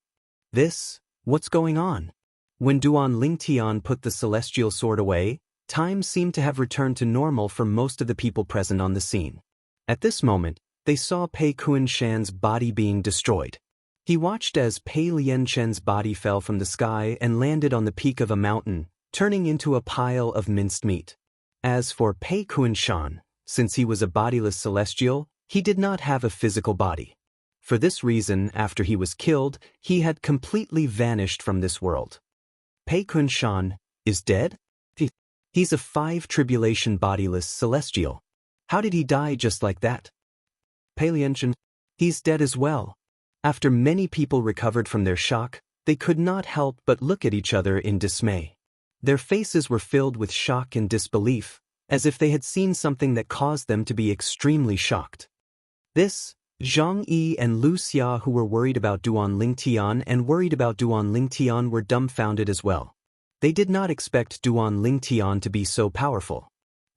What's going on? When Duan Lingtian put the celestial sword away, time seemed to have returned to normal for most of the people present on the scene. At this moment, they saw Pei Kunshan's body being destroyed. He watched as Pei Lianchen's body fell from the sky and landed on the peak of a mountain, turning into a pile of minced meat. As for Pei Kunshan, since he was a bodiless celestial, he did not have a physical body. For this reason, after he was killed, he had completely vanished from this world. Pei Kunshan is dead? He's a 5 tribulation bodiless celestial. How did he die just like that? Pei Lianchen, he's dead as well. After many people recovered from their shock, they could not help but look at each other in dismay. Their faces were filled with shock and disbelief, as if they had seen something that caused them to be extremely shocked. Zhang Yi and Wuxia, who were worried about Duan Lingtian were dumbfounded as well. They did not expect Duan Lingtian to be so powerful.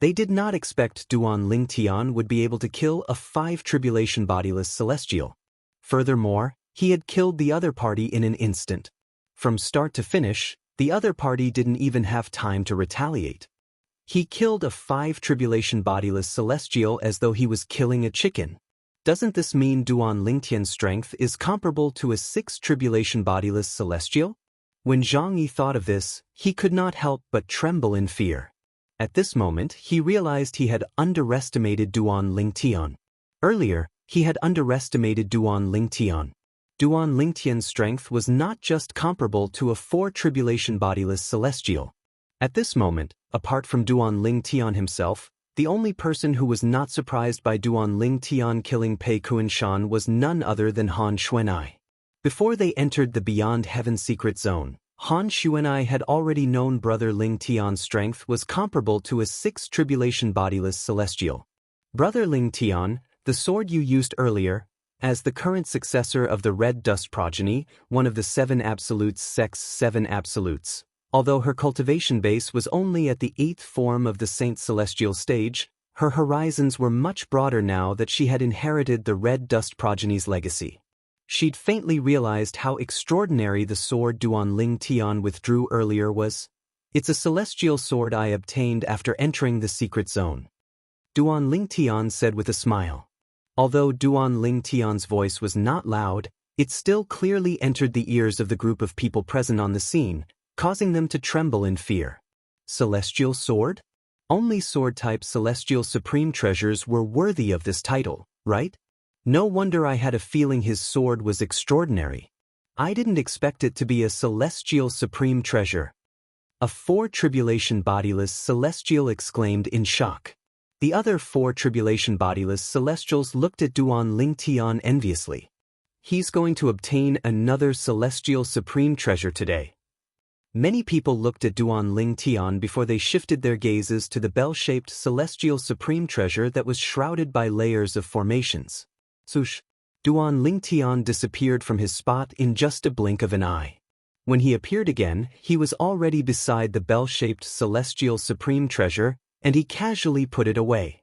They did not expect Duan Lingtian would be able to kill a 5 tribulation bodiless celestial. Furthermore, he had killed the other party in an instant. From start to finish, the other party didn't even have time to retaliate. He killed a 5 tribulation bodiless celestial as though he was killing a chicken. Doesn't this mean Duan Lingtian's strength is comparable to a 6 tribulation bodiless celestial? When Zhang Yi thought of this, he could not help but tremble in fear. At this moment, he realized he had underestimated Duan Lingtian. Earlier, he had underestimated Duan Lingtian. Duan Lingtian's strength was not just comparable to a 4 tribulation bodiless celestial. At this moment, apart from Duan Lingtian himself, the only person who was not surprised by Duan Lingtian killing Pei Kunshan was none other than Han Xuanai. Before they entered the Beyond Heaven secret zone, Han Xuanai had already known Brother Lingtian's strength was comparable to a 6 tribulation bodiless celestial. Brother Lingtian, the sword you used earlier, as the current successor of the Red Dust progeny, one of the 7 absolutes sects 7 absolutes. Although her cultivation base was only at the 8th form of the Saint Celestial stage, her horizons were much broader now that she had inherited the Red Dust progeny's legacy. She'd faintly realized how extraordinary the sword Duan Lingtian withdrew earlier was. It's a celestial sword I obtained after entering the secret zone. Duan Lingtian said with a smile. Although Duan Lingtian's voice was not loud, it still clearly entered the ears of the group of people present on the scene, causing them to tremble in fear. Celestial sword? Only sword-type celestial supreme treasures were worthy of this title, right? No wonder I had a feeling his sword was extraordinary. I didn't expect it to be a celestial supreme treasure. A 4 tribulation bodiless celestial exclaimed in shock. The other 4 tribulation bodiless celestials looked at Duan Lingtian enviously. He's going to obtain another celestial supreme treasure today. Many people looked at Duan Lingtian before they shifted their gazes to the bell-shaped celestial supreme treasure that was shrouded by layers of formations. Swoosh! Duan Lingtian disappeared from his spot in just a blink of an eye. When he appeared again, he was already beside the bell-shaped celestial supreme treasure, and he casually put it away.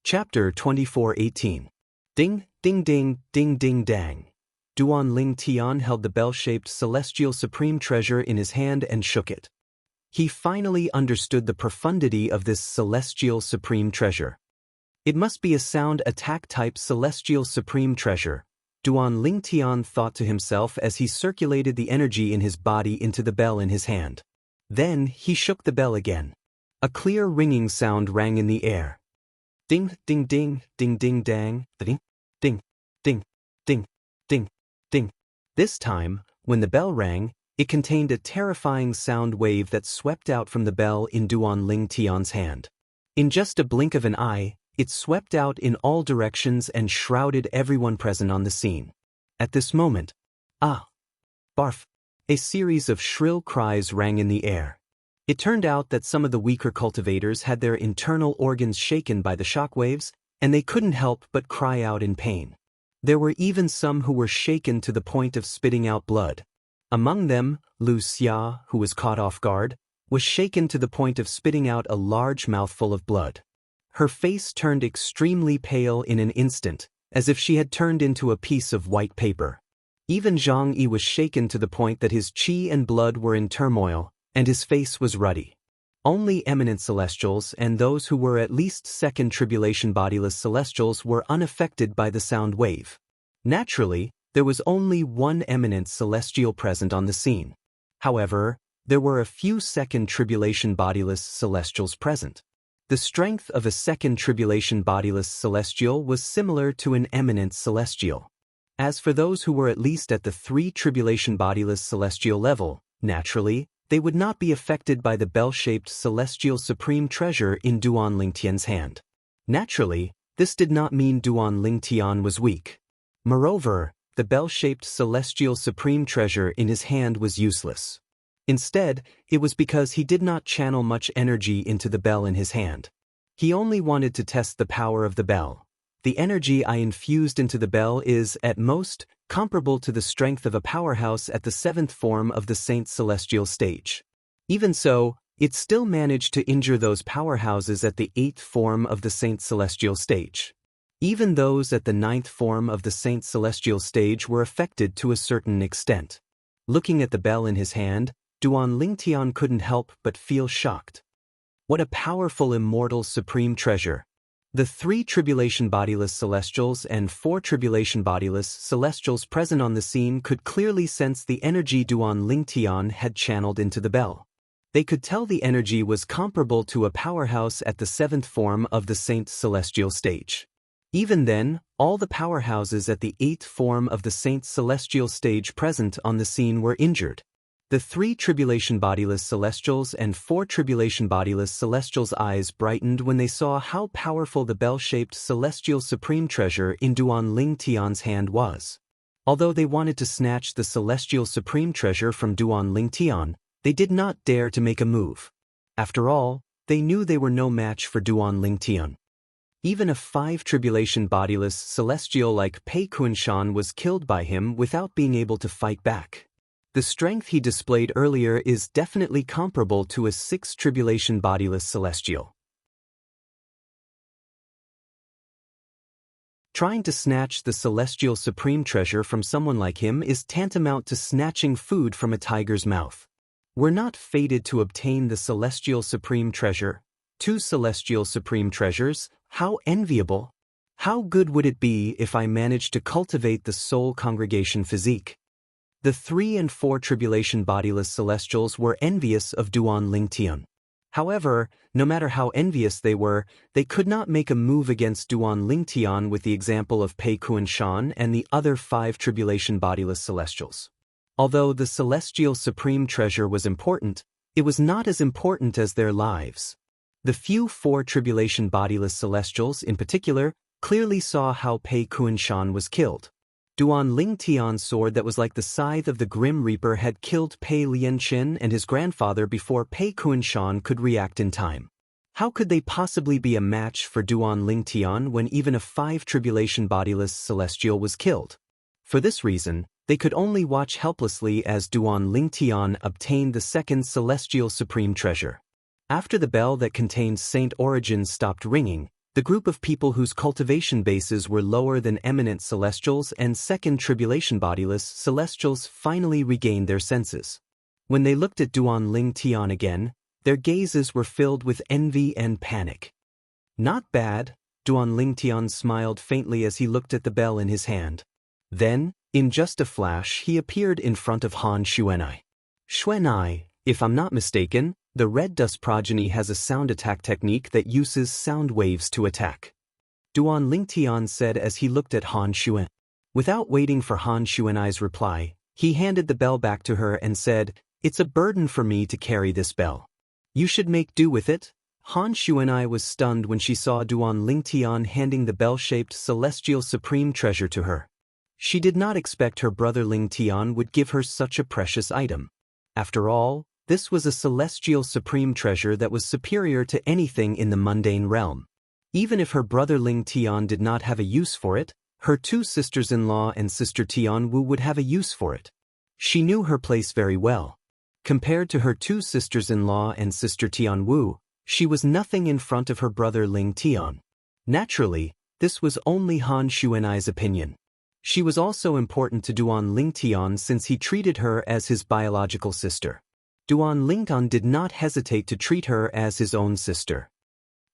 Chapter 24:18. Ding, ding ding, ding ding dang. Duan Lingtian held the bell-shaped celestial supreme treasure in his hand and shook it. He finally understood the profundity of this celestial supreme treasure. It must be a sound attack type celestial supreme treasure. Duan Lingtian thought to himself as he circulated the energy in his body into the bell in his hand. Then he shook the bell again. A clear ringing sound rang in the air. Ding, ding, ding, ding, ding, dang, ding, ding, ding, ding, ding, ding. This time, when the bell rang, it contained a terrifying sound wave that swept out from the bell in Duan Lingtian's hand. In just a blink of an eye, it swept out in all directions and shrouded everyone present on the scene. At this moment, barf, a series of shrill cries rang in the air. It turned out that some of the weaker cultivators had their internal organs shaken by the shockwaves, and they couldn't help but cry out in pain. There were even some who were shaken to the point of spitting out blood. Among them, Wuxia, who was caught off guard, was shaken to the point of spitting out a large mouthful of blood. Her face turned extremely pale in an instant, as if she had turned into a piece of white paper. Even Zhang Yi was shaken to the point that his qi and blood were in turmoil, and his face was ruddy. Only eminent celestials and those who were at least second tribulation bodiless celestials were unaffected by the sound wave. Naturally, there was only one eminent celestial present on the scene. However, there were a few second tribulation bodiless celestials present. The strength of a second tribulation bodiless celestial was similar to an eminent celestial. As for those who were at least at the 3 tribulation bodiless celestial level, naturally, they would not be affected by the bell-shaped celestial supreme treasure in Duan Lingtian's hand. Naturally, this did not mean Duan Lingtian was weak. Moreover, the bell-shaped celestial supreme treasure in his hand was useless. Instead, it was because he did not channel much energy into the bell in his hand. He only wanted to test the power of the bell. The energy I infused into the bell is, at most, comparable to the strength of a powerhouse at the 7th form of the Saint Celestial stage. Even so, it still managed to injure those powerhouses at the 8th form of the Saint Celestial stage. Even those at the 9th form of the Saint Celestial stage were affected to a certain extent. Looking at the bell in his hand, Duan Lingtian couldn't help but feel shocked. What a powerful immortal supreme treasure! The 3 tribulation bodiless celestials and 4 tribulation bodiless celestials present on the scene could clearly sense the energy Duan Lingtian had channeled into the bell. They could tell the energy was comparable to a powerhouse at the 7th form of the Saint Celestial stage. Even then, all the powerhouses at the 8th form of the Saint Celestial stage present on the scene were injured. The 3 tribulation bodiless celestials and 4 tribulation bodiless celestials' eyes brightened when they saw how powerful the bell-shaped celestial supreme treasure in Duan Lingtian's hand was. Although they wanted to snatch the celestial supreme treasure from Duan Lingtian, they did not dare to make a move. After all, they knew they were no match for Duan Lingtian. Even a 5 tribulation bodiless celestial like Pei Kunshan was killed by him without being able to fight back. The strength he displayed earlier is definitely comparable to a 6 tribulation bodiless celestial. Trying to snatch the celestial supreme treasure from someone like him is tantamount to snatching food from a tiger's mouth. We're not fated to obtain the celestial supreme treasure. 2 celestial supreme treasures, how enviable! How good would it be if I managed to cultivate the soul congregation physique? The 3 and 4 tribulation bodiless celestials were envious of Duan Lingtian. However, no matter how envious they were, they could not make a move against Duan Lingtian with the example of Pei Kunshan and the other 5 tribulation bodiless celestials. Although the celestial supreme treasure was important, it was not as important as their lives. The few 4 tribulation bodiless celestials, in particular, clearly saw how Pei Kunshan was killed. Duan Lingtian's sword that was like the scythe of the Grim Reaper had killed Pei Lianqin and his grandfather before Pei Kunshan could react in time. How could they possibly be a match for Duan Lingtian when even a 5 tribulation bodiless celestial was killed? For this reason, they could only watch helplessly as Duan Lingtian obtained the 2nd celestial supreme treasure. After the bell that contained Saint Origins stopped ringing, the group of people whose cultivation bases were lower than eminent celestials and 2nd tribulation bodiless celestials finally regained their senses. When they looked at Duan Lingtian again, their gazes were filled with envy and panic. Not bad, Duan Lingtian smiled faintly as he looked at the bell in his hand. Then, in just a flash, he appeared in front of Han Xuanai. Xuanai, if I'm not mistaken, the Red Dust progeny has a sound attack technique that uses sound waves to attack. Duan Lingtian said as he looked at Han Xuan. Without waiting for Han Xuanai's reply, he handed the bell back to her and said, "It's a burden for me to carry this bell. You should make do with it." Han Xuanai was stunned when she saw Duan Lingtian handing the bell-shaped celestial supreme treasure to her. She did not expect her brother Lingtian would give her such a precious item. After all, this was a celestial supreme treasure that was superior to anything in the mundane realm. Even if her brother Lingtian did not have a use for it, her two sisters-in-law and sister Tianwu would have a use for it. She knew her place very well. Compared to her two sisters-in-law and sister Tianwu, she was nothing in front of her brother Lingtian. Naturally, this was only Han Xuanai's opinion. She was also important to Duan Lingtian since he treated her as his biological sister. Duan Lingtian did not hesitate to treat her as his own sister.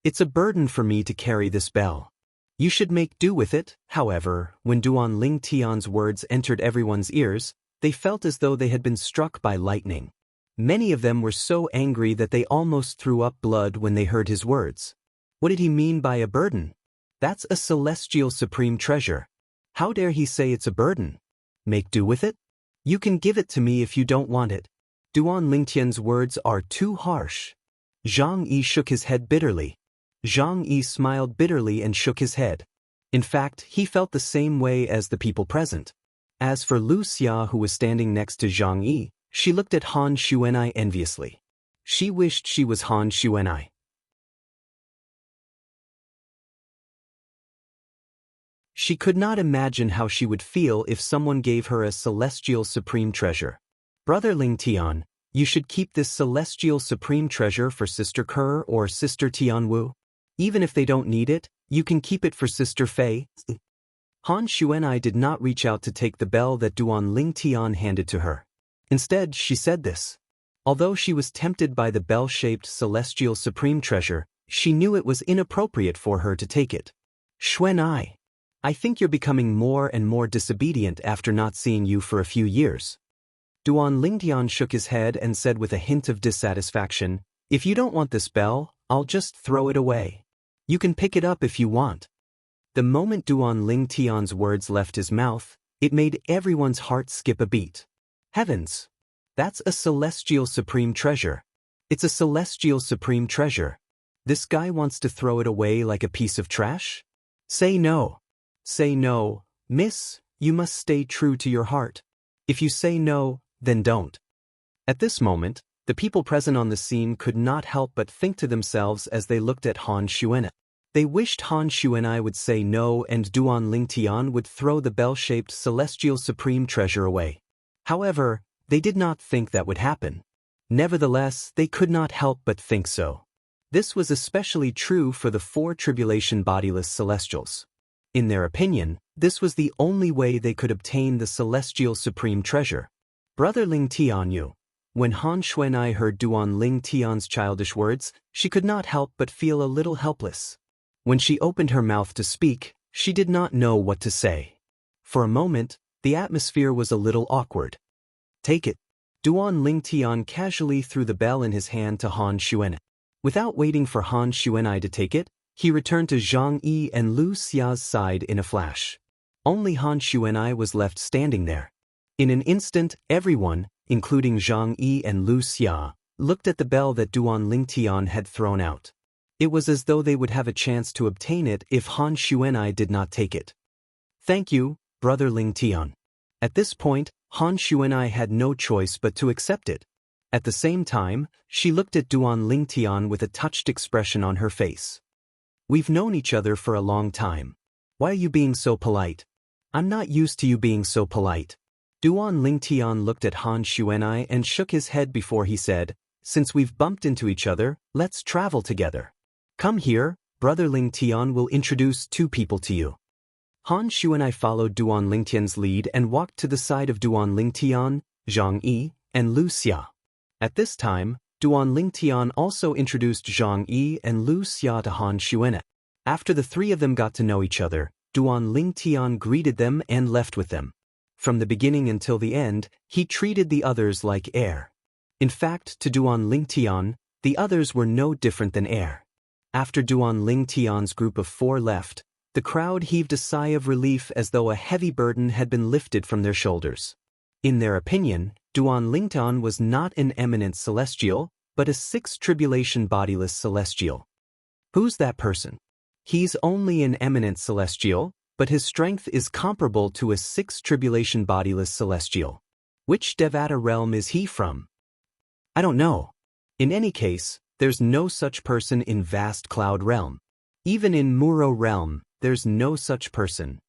"It's a burden for me to carry this bell. You should make do with it." However, when Duan Lingtian's words entered everyone's ears, they felt as though they had been struck by lightning. Many of them were so angry that they almost threw up blood when they heard his words. What did he mean by a burden? That's a celestial supreme treasure. How dare he say it's a burden? Make do with it? You can give it to me if you don't want it. Duan Lingtian's words are too harsh. Zhang Yi shook his head bitterly. Zhang Yi smiled bitterly and shook his head. In fact, he felt the same way as the people present. As for Wuxia, who was standing next to Zhang Yi, she looked at Han Xuanai enviously. She wished she was Han Xuanai. She could not imagine how she would feel if someone gave her a celestial supreme treasure. "Brother Lingtian, you should keep this celestial supreme treasure for Sister Kerr or Sister Tianwu. Even if they don't need it, you can keep it for Sister Fei." Han Xuanai did not reach out to take the bell that Duan Lingtian handed to her. Instead, she said this. Although she was tempted by the bell-shaped celestial supreme treasure, she knew it was inappropriate for her to take it. "Xuanai, I think you're becoming more and more disobedient after not seeing you for a few years." Duan Lingtian shook his head and said with a hint of dissatisfaction, "If you don't want this bell, I'll just throw it away. You can pick it up if you want." The moment Duan Lingtian's words left his mouth, it made everyone's heart skip a beat. Heavens! That's a celestial supreme treasure. It's a celestial supreme treasure. This guy wants to throw it away like a piece of trash? Say no. Say no, miss, you must stay true to your heart. If you say no, then don't. At this moment, the people present on the scene could not help but think to themselves as they looked at Han Xuanai. They wished Han Xuanai would say no and Duan Lingtian would throw the bell-shaped celestial supreme treasure away. However, they did not think that would happen. Nevertheless, they could not help but think so. This was especially true for the four tribulation bodiless celestials. In their opinion, this was the only way they could obtain the celestial supreme treasure. "Brother Lingtian, you." When Han Xuanai heard Duan Lingtian's childish words, she could not help but feel a little helpless. When she opened her mouth to speak, she did not know what to say. For a moment, the atmosphere was a little awkward. "Take it." Duan Lingtian casually threw the bell in his hand to Han Xuanai. Without waiting for Han Xuanai to take it, he returned to Zhang Yi and Wuxia's side in a flash. Only Han Xuanai was left standing there. In an instant, everyone, including Zhang Yi and Wuxia, looked at the bell that Duan Lingtian had thrown out. It was as though they would have a chance to obtain it if Han Xuanai did not take it. "Thank you, Brother Lingtian." At this point, Han Xuanai had no choice but to accept it. At the same time, she looked at Duan Lingtian with a touched expression on her face. "We've known each other for a long time. Why are you being so polite?" "I'm not used to you being so polite." Duan Lingtian looked at Han Xuanai and shook his head before he said, "Since we've bumped into each other, let's travel together. Come here, Brother Lingtian will introduce two people to you." Han Xuanai followed Duan Lingtian's lead and walked to the side of Duan Lingtian, Zhang Yi, and Wuxia. At this time, Duan Lingtian also introduced Zhang Yi and Wuxia to Han Xuanai. After the three of them got to know each other, Duan Lingtian greeted them and left with them. From the beginning until the end, he treated the others like air. In fact, to Duan Lingtian, the others were no different than air. After Duan Lingtian's group of 4 left, the crowd heaved a sigh of relief as though a heavy burden had been lifted from their shoulders. In their opinion, Duan Lingtian was not an eminent celestial, but a 6th tribulation bodiless celestial. Who's that person? He's only an eminent celestial, but his strength is comparable to a 6th tribulation bodiless celestial. Which Devata realm is he from? I don't know. In any case, there's no such person in Vast Cloud realm. Even in Muro realm, there's no such person.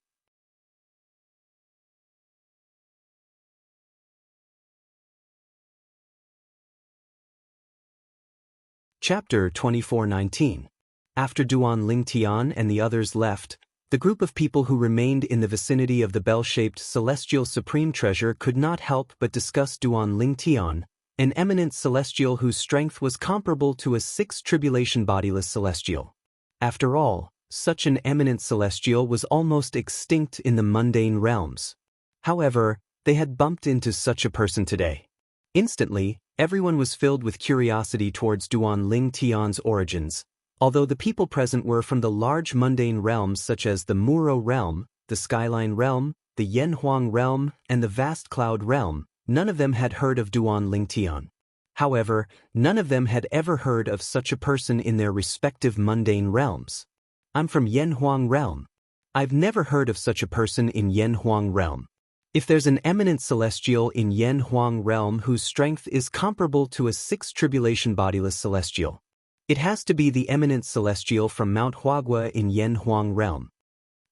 Chapter 24:19. After Duan Lingtian and the others left, the group of people who remained in the vicinity of the bell-shaped celestial supreme treasure could not help but discuss Duan Lingtian, an eminent celestial whose strength was comparable to a 6th tribulation bodiless celestial. After all, such an eminent celestial was almost extinct in the mundane realms. However, they had bumped into such a person today. Instantly, everyone was filled with curiosity towards Duan Lingtian's origins, although the people present were from the large mundane realms such as the Muro realm, the Skyline realm, the Yanhuang realm, and the Vast Cloud realm. None of them had heard of Duan Lingtian. However, none of them had ever heard of such a person in their respective mundane realms. I'm from Yanhuang realm. I've never heard of such a person in Yanhuang realm. If there's an eminent celestial in Yanhuang realm whose strength is comparable to a 6th tribulation bodiless celestial, it has to be the eminent celestial from Mount Huagua in Yanhuang realm.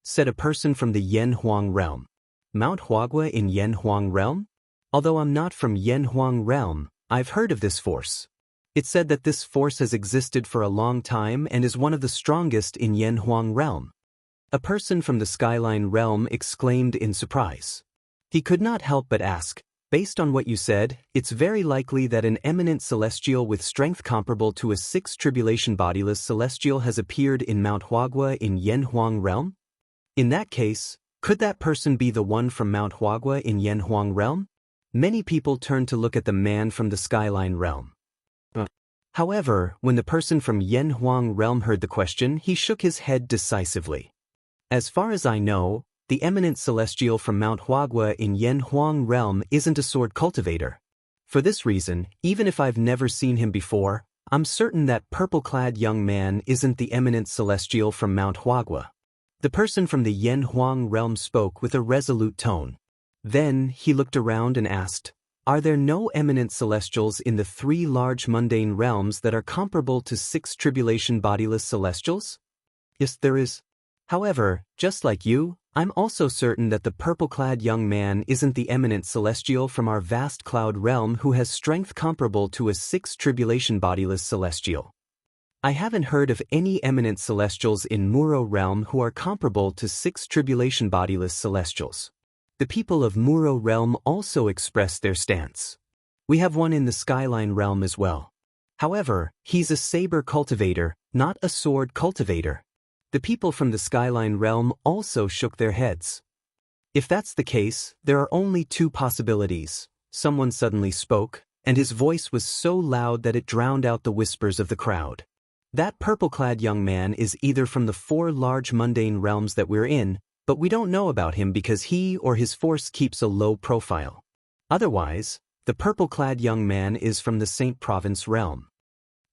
Said a person from the Yanhuang realm. Mount Huagua in Yanhuang realm? Although I'm not from Yanhuang realm, I've heard of this force. It's said that this force has existed for a long time and is one of the strongest in Yanhuang realm. A person from the Skyline realm exclaimed in surprise. He could not help but ask, based on what you said, it's very likely that an eminent celestial with strength comparable to a 6th tribulation bodiless celestial has appeared in Mount Huagua in Yanhuang realm? In that case, could that person be the one from Mount Huagua in Yanhuang realm? Many people turned to look at the man from the Skyline realm. However, when the person from Yanhuang realm heard the question, he shook his head decisively. As far as I know, the eminent celestial from Mount Huagua in Yanhuang realm isn't a sword cultivator. For this reason, even if I've never seen him before, I'm certain that purple-clad young man isn't the eminent celestial from Mount Huagua. The person from the Yanhuang realm spoke with a resolute tone. Then he looked around and asked, are there no eminent celestials in the 3 large mundane realms that are comparable to 6 tribulation bodiless celestials? Yes, there is. However, just like you, I'm also certain that the purple-clad young man isn't the eminent celestial from our Vast Cloud realm who has strength comparable to a 6 tribulation bodiless celestial. I haven't heard of any eminent celestials in Muro realm who are comparable to 6 tribulation bodiless celestials. The people of Muro realm also expressed their stance. We have one in the Skyline realm as well. However, he's a saber cultivator, not a sword cultivator. The people from the Skyline realm also shook their heads. If that's the case, there are only 2 possibilities. Someone suddenly spoke, and his voice was so loud that it drowned out the whispers of the crowd. That purple-clad young man is either from the 4 large mundane realms that we're in, but we don't know about him because he or his force keeps a low profile. Otherwise, the purple-clad young man is from the Saint Province realm.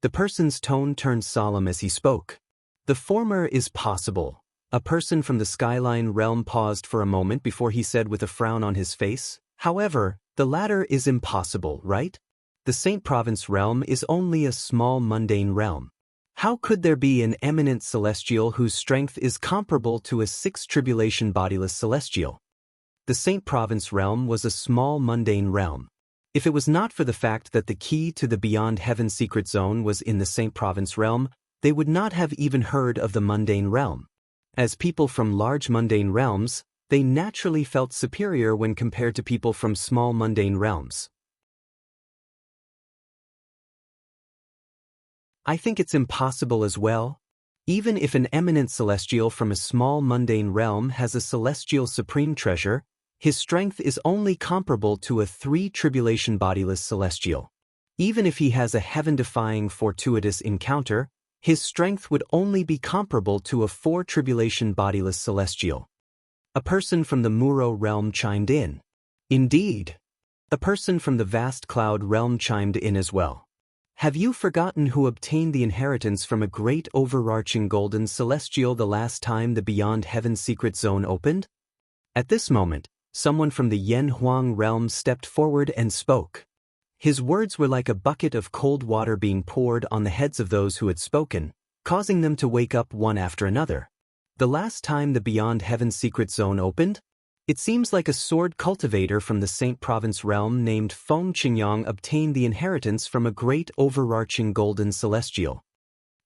The person's tone turned solemn as he spoke. The former is possible. A person from the Skyline realm paused for a moment before he said with a frown on his face, however, the latter is impossible, right? The Saint Province realm is only a small mundane realm. How could there be an eminent celestial whose strength is comparable to a 6 tribulation bodiless celestial? The Saint Province realm was a small mundane realm. If it was not for the fact that the key to the Beyond Heaven secret zone was in the Saint Province realm, they would not have even heard of the mundane realm. As people from large mundane realms, they naturally felt superior when compared to people from small mundane realms. I think it's impossible as well. Even if an eminent celestial from a small mundane realm has a celestial supreme treasure, his strength is only comparable to a 3 tribulation bodiless celestial. Even if he has a heaven-defying fortuitous encounter, his strength would only be comparable to a 4 tribulation bodiless celestial. A person from the Muro realm chimed in. Indeed. A person from the vast cloud realm chimed in as well. Have you forgotten who obtained the inheritance from a great overarching golden celestial the last time the Beyond Heaven secret zone opened? At this moment, someone from the Yen Huang realm stepped forward and spoke. His words were like a bucket of cold water being poured on the heads of those who had spoken, causing them to wake up one after another. The last time the Beyond Heaven secret zone opened? It seems like a sword cultivator from the Saint Province realm named Feng Qingyang obtained the inheritance from a great overarching golden celestial.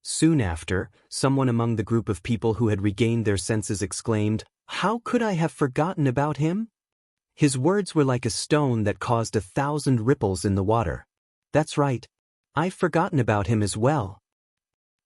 Soon after, someone among the group of people who had regained their senses exclaimed, "How could I have forgotten about him?" His words were like a stone that caused 1,000 ripples in the water. That's right. I've forgotten about him as well.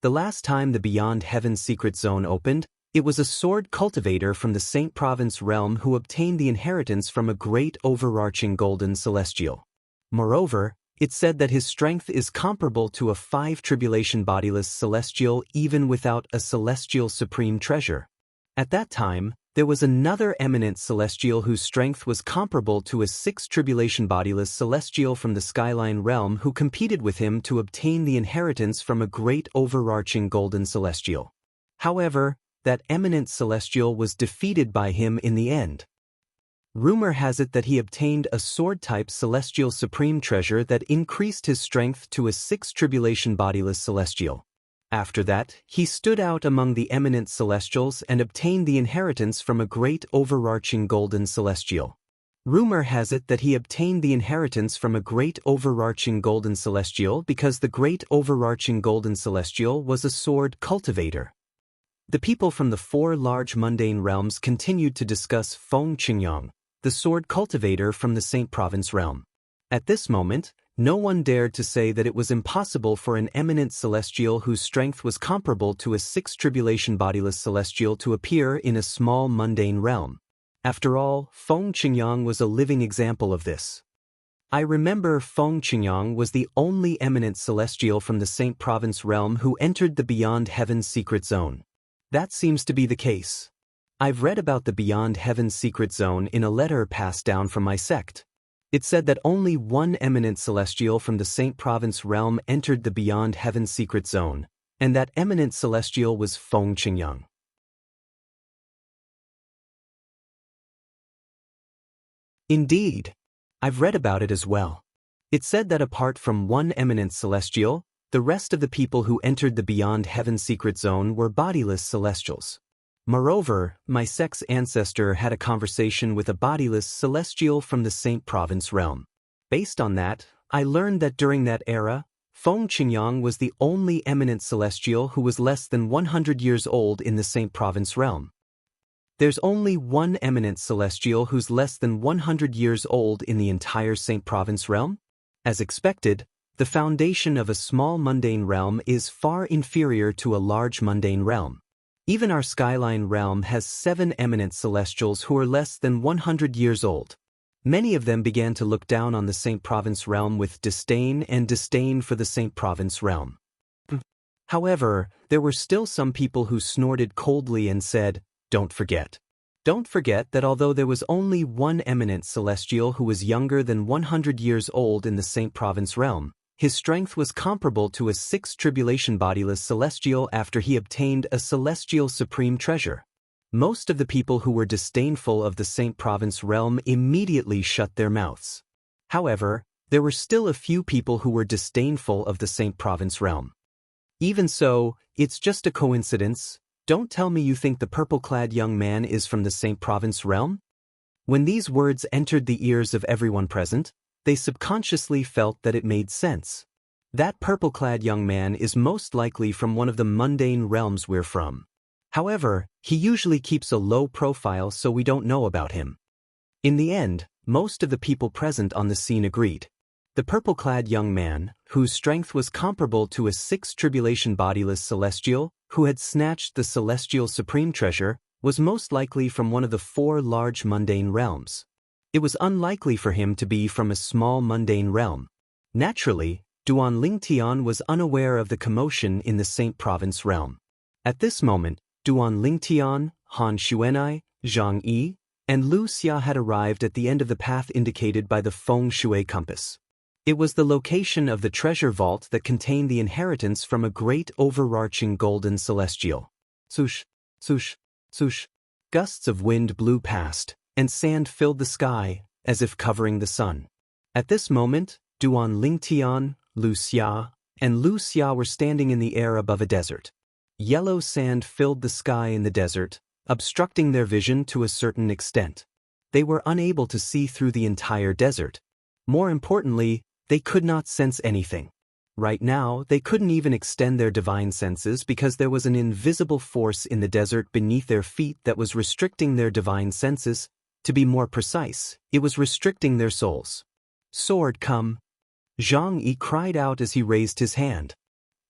The last time the Beyond Heaven secret zone opened, it was a sword cultivator from the Saint Province realm who obtained the inheritance from a great overarching golden celestial. Moreover, it said that his strength is comparable to a 5 tribulation bodiless celestial even without a celestial supreme treasure. At that time, there was another eminent celestial whose strength was comparable to a 6 tribulation bodiless celestial from the Skyline realm who competed with him to obtain the inheritance from a great overarching golden celestial. However, that eminent celestial was defeated by him in the end. Rumor has it that he obtained a sword-type celestial supreme treasure that increased his strength to a 6 tribulation bodiless celestial. After that, he stood out among the eminent celestials and obtained the inheritance from a great overarching golden celestial. Rumor has it that he obtained the inheritance from a great overarching golden celestial because the great overarching golden celestial was a sword cultivator. The people from the 4 large mundane realms continued to discuss Feng Qingyang, the sword cultivator from the Saint Province realm. At this moment, no one dared to say that it was impossible for an eminent celestial whose strength was comparable to a 6 tribulation bodiless celestial to appear in a small mundane realm. After all, Feng Qingyang was a living example of this. I remember Feng Qingyang was the only eminent celestial from the Saint Province realm who entered the Beyond Heaven secret zone. That seems to be the case. I've read about the Beyond Heaven secret zone in a letter passed down from my sect. It said that only one eminent celestial from the Saint Province realm entered the Beyond Heaven secret zone, and that eminent celestial was Feng Qingyang. Indeed. I've read about it as well. It said that apart from one eminent celestial, the rest of the people who entered the Beyond Heaven secret zone were bodiless celestials. Moreover, my sect's ancestor had a conversation with a bodiless celestial from the Saint Province realm. Based on that, I learned that during that era, Feng Qingyang was the only eminent celestial who was less than 100 years old in the Saint Province realm. There's only one eminent celestial who's less than 100 years old in the entire Saint Province realm? As expected, the foundation of a small mundane realm is far inferior to a large mundane realm. Even our Skyline realm has 7 eminent celestials who are less than 100 years old. Many of them began to look down on the Saint Province realm with disdain for the Saint Province realm. However, there were still some people who snorted coldly and said, "Don't forget. Don't forget that although there was only one eminent celestial who was younger than 100 years old in the Saint Province realm, his strength was comparable to a 6 tribulation bodiless celestial after he obtained a celestial supreme treasure." Most of the people who were disdainful of the Saint Province realm immediately shut their mouths. However, there were still a few people who were disdainful of the Saint Province realm. Even so, it's just a coincidence. Don't tell me you think the purple-clad young man is from the Saint Province realm? When these words entered the ears of everyone present, they subconsciously felt that it made sense. That purple-clad young man is most likely from one of the mundane realms we're from. However, he usually keeps a low profile so we don't know about him. In the end, most of the people present on the scene agreed. The purple-clad young man, whose strength was comparable to a 6 tribulation bodiless celestial, who had snatched the celestial supreme treasure, was most likely from one of the 4 large mundane realms. It was unlikely for him to be from a small mundane realm. Naturally, Duan Lingtian was unaware of the commotion in the Saint Province realm. At this moment, Duan Lingtian, Han Xuanai, Zhang Yi, and Lu Xia had arrived at the end of the path indicated by the feng shui compass. It was the location of the treasure vault that contained the inheritance from a great overarching golden celestial. Swoosh, swoosh, swoosh. Gusts of wind blew past, and sand filled the sky, as if covering the sun. At this moment, Duan Lingtian, Lu Xia, and Lu Xia were standing in the air above a desert. Yellow sand filled the sky in the desert, obstructing their vision to a certain extent. They were unable to see through the entire desert. More importantly, they could not sense anything. Right now, they couldn't even extend their divine senses because there was an invisible force in the desert beneath their feet that was restricting their divine senses. To be more precise, it was restricting their souls. Sword, come! Zhang Yi cried out as he raised his hand.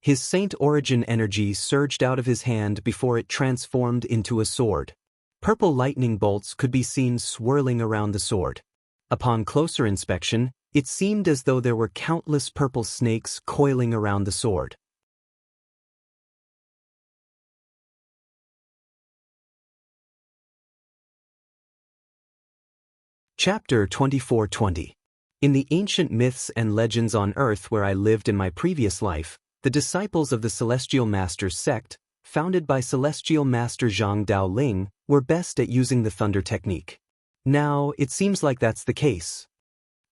His saint origin energy surged out of his hand before it transformed into a sword. Purple lightning bolts could be seen swirling around the sword. Upon closer inspection, it seemed as though there were countless purple snakes coiling around the sword. Chapter 2420. In the ancient myths and legends on Earth where I lived in my previous life, the disciples of the Celestial Master's sect, founded by Celestial Master Zhang Daoling, were best at using the thunder technique. Now, it seems like that's the case.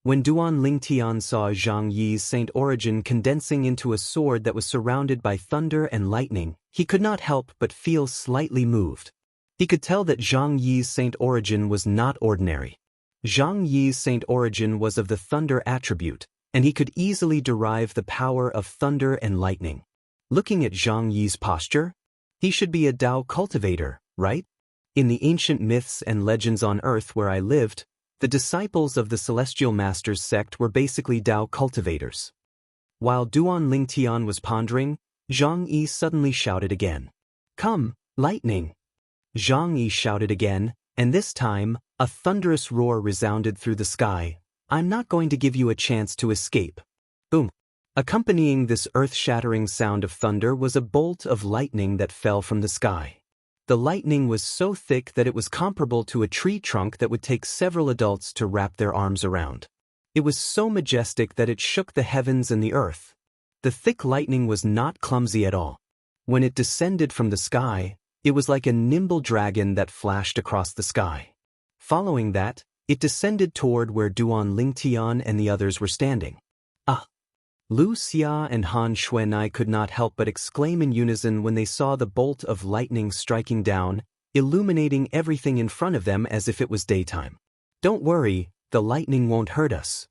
When Duan Lingtian saw Zhang Yi's saint origin condensing into a sword that was surrounded by thunder and lightning, he could not help but feel slightly moved. He could tell that Zhang Yi's saint origin was not ordinary. Zhang Yi's saint origin was of the thunder attribute, and he could easily derive the power of thunder and lightning. Looking at Zhang Yi's posture, he should be a Dao cultivator, right? In the ancient myths and legends on Earth where I lived, the disciples of the Celestial Master's sect were basically Dao cultivators. While Duan Lingtian was pondering, Zhang Yi suddenly shouted again. Come, lightning! Zhang Yi shouted again, and this time, a thunderous roar resounded through the sky. I'm not going to give you a chance to escape. Boom! Accompanying this earth-shattering sound of thunder was a bolt of lightning that fell from the sky. The lightning was so thick that it was comparable to a tree trunk that would take several adults to wrap their arms around. It was so majestic that it shook the heavens and the earth. The thick lightning was not clumsy at all. When it descended from the sky, it was like a nimble dragon that flashed across the sky. Following that, it descended toward where Duan Lingtian and the others were standing. Ah! Lu Xia and Han Xuanai could not help but exclaim in unison when they saw the bolt of lightning striking down, illuminating everything in front of them as if it was daytime. Don't worry, the lightning won't hurt us.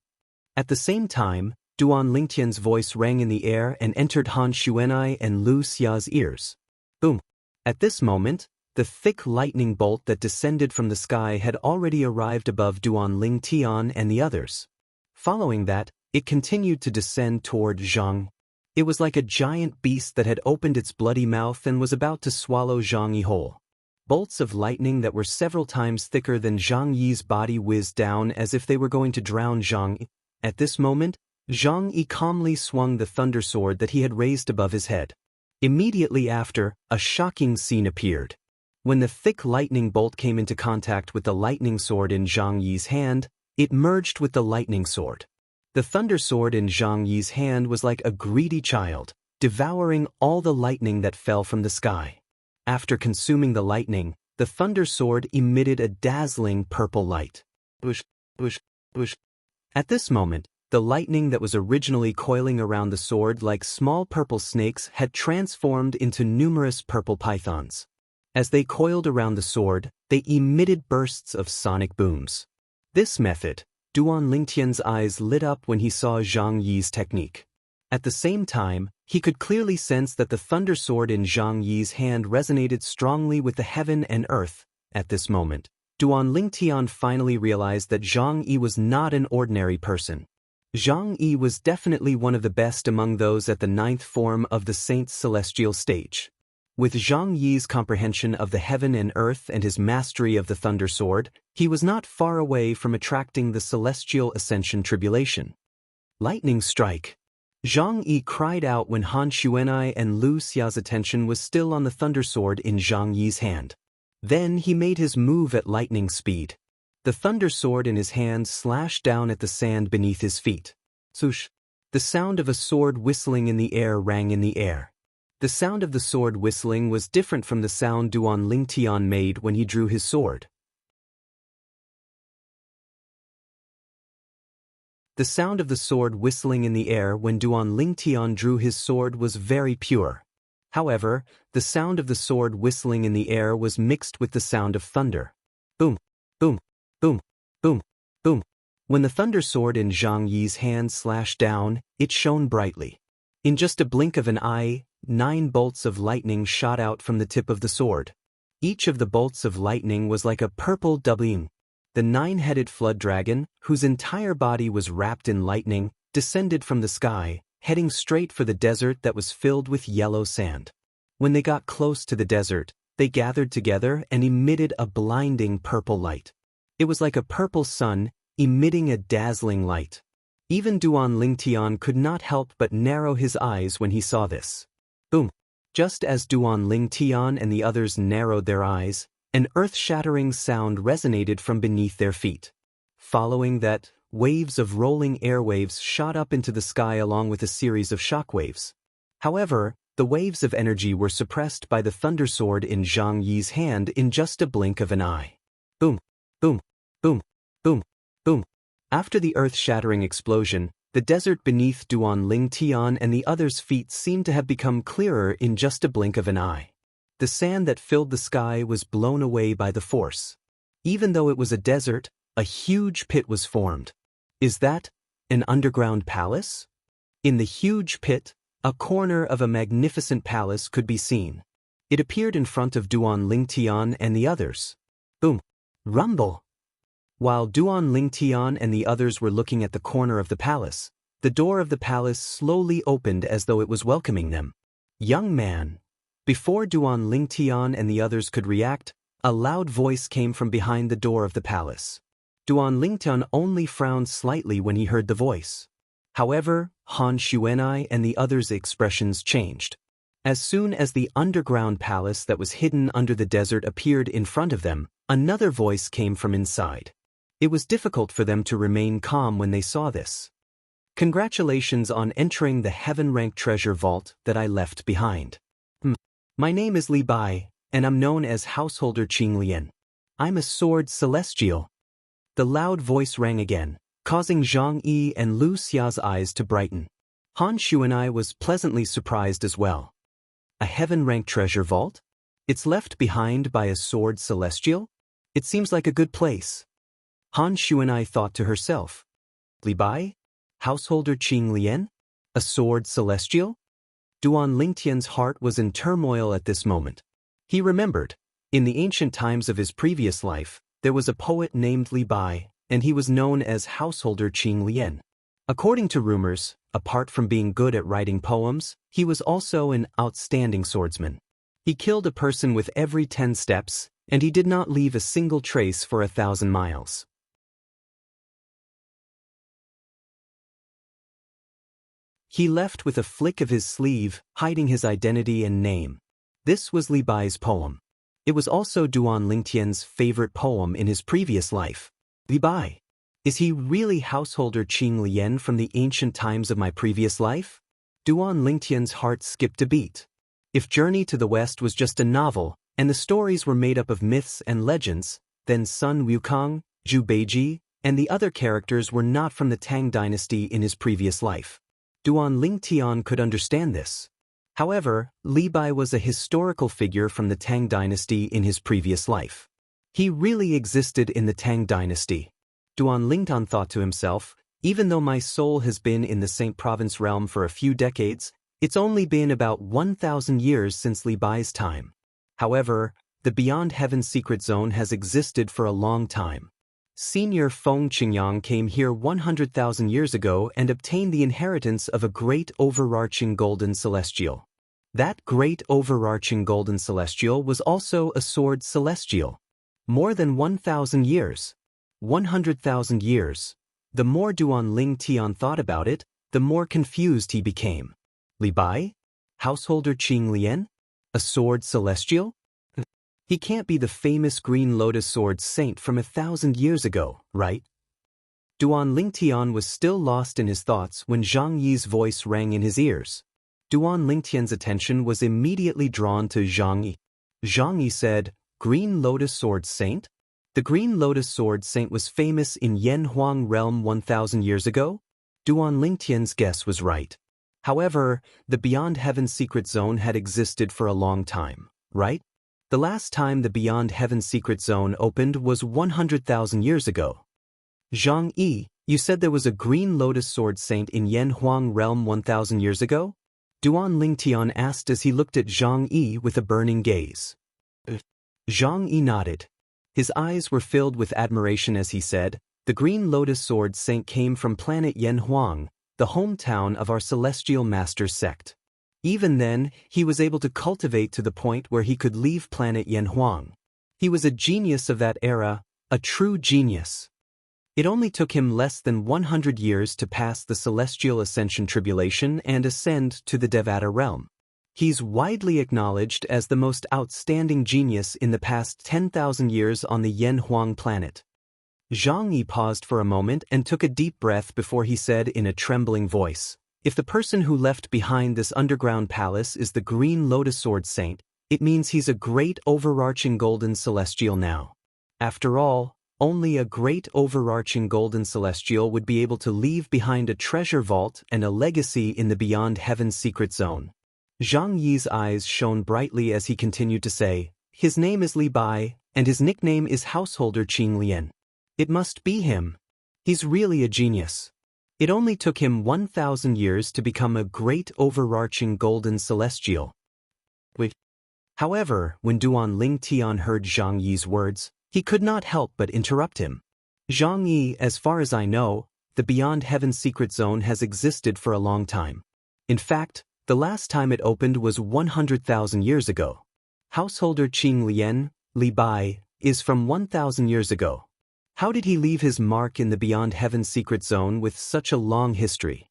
At the same time, Duan Lingtian's voice rang in the air and entered Han Xuanai and Lu Xia's ears. Boom! At this moment, the thick lightning bolt that descended from the sky had already arrived above Duan Lingtian and the others. Following that, it continued to descend toward Zhang. It was like a giant beast that had opened its bloody mouth and was about to swallow Zhang Yi whole. Bolts of lightning that were several times thicker than Zhang Yi's body whizzed down as if they were going to drown Zhang Yi. At this moment, Zhang Yi calmly swung the thunder sword that he had raised above his head. Immediately after, a shocking scene appeared. When the thick lightning bolt came into contact with the lightning sword in Zhang Yi's hand, it merged with the lightning sword. The thunder sword in Zhang Yi's hand was like a greedy child, devouring all the lightning that fell from the sky. After consuming the lightning, the thunder sword emitted a dazzling purple light. Whoosh, whoosh, whoosh. At this moment, the lightning that was originally coiling around the sword like small purple snakes had transformed into numerous purple pythons. As they coiled around the sword, they emitted bursts of sonic booms. This method, Duan Lingtian's eyes lit up when he saw Zhang Yi's technique. At the same time, he could clearly sense that the thunder sword in Zhang Yi's hand resonated strongly with the heaven and earth. At this moment, Duan Lingtian finally realized that Zhang Yi was not an ordinary person. Zhang Yi was definitely one of the best among those at the 9th form of the Saint's celestial stage. With Zhang Yi's comprehension of the heaven and earth and his mastery of the thunder sword, he was not far away from attracting the celestial ascension tribulation. Lightning strike! Zhang Yi cried out when Han Xuanai and Lu Xia's attention was still on the thunder sword in Zhang Yi's hand. Then he made his move at lightning speed. The thunder sword in his hand slashed down at the sand beneath his feet. Swoosh! The sound of a sword whistling in the air rang in the air. The sound of the sword whistling was different from the sound Duan Lingtian made when he drew his sword. The sound of the sword whistling in the air when Duan Lingtian drew his sword was very pure. However, the sound of the sword whistling in the air was mixed with the sound of thunder. Boom, boom, boom, boom, boom. When the thunder sword in Zhang Yi's hand slashed down, it shone brightly. In just a blink of an eye, 9 bolts of lightning shot out from the tip of the sword. Each of the bolts of lightning was like a purple doubling. The 9-headed flood dragon, whose entire body was wrapped in lightning, descended from the sky, heading straight for the desert that was filled with yellow sand. When they got close to the desert, they gathered together and emitted a blinding purple light. It was like a purple sun, emitting a dazzling light. Even Duan Lingtian could not help but narrow his eyes when he saw this. Boom! Just as Duan Lingtian and the others narrowed their eyes, an earth-shattering sound resonated from beneath their feet. Following that, waves of rolling airwaves shot up into the sky along with a series of shockwaves. However, the waves of energy were suppressed by the thunder sword in Zhang Yi's hand in just a blink of an eye. Boom! Boom! Boom! Boom! Boom! After the earth-shattering explosion, the desert beneath Duan Lingtian and the others' feet seemed to have become clearer in just a blink of an eye. The sand that filled the sky was blown away by the force. Even though it was a desert, a huge pit was formed. Is that an underground palace? In the huge pit, a corner of a magnificent palace could be seen. It appeared in front of Duan Lingtian and the others. Boom! Rumble! While Duan Lingtian and the others were looking at the corner of the palace, the door of the palace slowly opened as though it was welcoming them. Young man! Before Duan Lingtian and the others could react, a loud voice came from behind the door of the palace. Duan Lingtian only frowned slightly when he heard the voice. However, Han Xuanai and the others' expressions changed. As soon as the underground palace that was hidden under the desert appeared in front of them, another voice came from inside. It was difficult for them to remain calm when they saw this. Congratulations on entering the heaven-ranked treasure vault that I left behind. My name is Li Bai, and I'm known as Householder Qing Lian. I'm a sword celestial. The loud voice rang again, causing Zhang Yi and Lu Xia's eyes to brighten. Han Xuanai was pleasantly surprised as well. A heaven-ranked treasure vault? It's left behind by a sword celestial? It seems like a good place. Han Xuanai thought to herself. Li Bai? Householder Qing Lian? A sword celestial? Duan Lingtian's heart was in turmoil at this moment. He remembered, in the ancient times of his previous life, there was a poet named Li Bai, and he was known as Householder Qing Lian. According to rumors, apart from being good at writing poems, he was also an outstanding swordsman. He killed a person with every 10 steps, and he did not leave a single trace for 1,000 miles. He left with a flick of his sleeve, hiding his identity and name. This was Li Bai's poem. It was also Duan Lingtian's favorite poem in his previous life. Li Bai. Is he really Householder Qing Lian from the ancient times of my previous life? Duan Lingtian's heart skipped a beat. If Journey to the West was just a novel, and the stories were made up of myths and legends, then Sun Wukong, Zhu Beiji, and the other characters were not from the Tang dynasty in his previous life. Duan Lingtian could understand this. However, Li Bai was a historical figure from the Tang dynasty in his previous life. He really existed in the Tang dynasty. Duan Lingtian thought to himself, even though my soul has been in the Saint Province realm for a few decades, it's only been about 1,000 years since Li Bai's time. However, the Beyond Heaven secret zone has existed for a long time. Senior Feng Qingyang came here 100,000 years ago and obtained the inheritance of a great overarching golden celestial. That great overarching golden celestial was also a sword celestial. More than 1,000 years. 100,000 years. The more Duan Ling Tian thought about it, the more confused he became. Li Bai? Householder Qing Lian? A sword celestial? He can't be the famous green lotus sword saint from 1,000 years ago, right? Duan Ling Tian was still lost in his thoughts when Zhang Yi's voice rang in his ears. Duan Ling Tian's attention was immediately drawn to Zhang Yi. Zhang Yi said, Green Lotus Sword Saint? The Green Lotus Sword Saint was famous in Yanhuang realm 1,000 years ago? Duan Ling Tian's guess was right. However, the Beyond Heaven secret zone had existed for a long time, right? The last time the Beyond Heaven secret zone opened was 100,000 years ago. Zhang Yi, you said there was a Green Lotus Sword Saint in Yanhuang realm 1,000 years ago? Duan Ling Tian asked as he looked at Zhang Yi with a burning gaze. Zhang Yi nodded. His eyes were filled with admiration as he said, the Green Lotus Sword Saint came from planet Yanhuang, the hometown of our Celestial Master's sect. Even then, he was able to cultivate to the point where he could leave planet Yanhuang. He was a genius of that era, a true genius. It only took him less than 100 years to pass the Celestial Ascension Tribulation and ascend to the Devata realm. He's widely acknowledged as the most outstanding genius in the past 10,000 years on the Yanhuang planet. Zhang Yi paused for a moment and took a deep breath before he said in a trembling voice, if the person who left behind this underground palace is the Green Lotus Sword Saint, it means he's a great overarching golden celestial now. After all, only a great overarching golden celestial would be able to leave behind a treasure vault and a legacy in the Beyond Heaven's secret zone. Zhang Yi's eyes shone brightly as he continued to say, his name is Li Bai, and his nickname is Householder Qing Lian. It must be him. He's really a genius. It only took him 1,000 years to become a great overarching golden celestial. However, when Duan Ling Tian heard Zhang Yi's words, he could not help but interrupt him. Zhang Yi, as far as I know, the Beyond Heaven secret zone has existed for a long time. In fact, the last time it opened was 100,000 years ago. Householder Qing Lian, Li Bai, is from 1,000 years ago. How did he leave his mark in the Beyond Heaven secret zone with such a long history?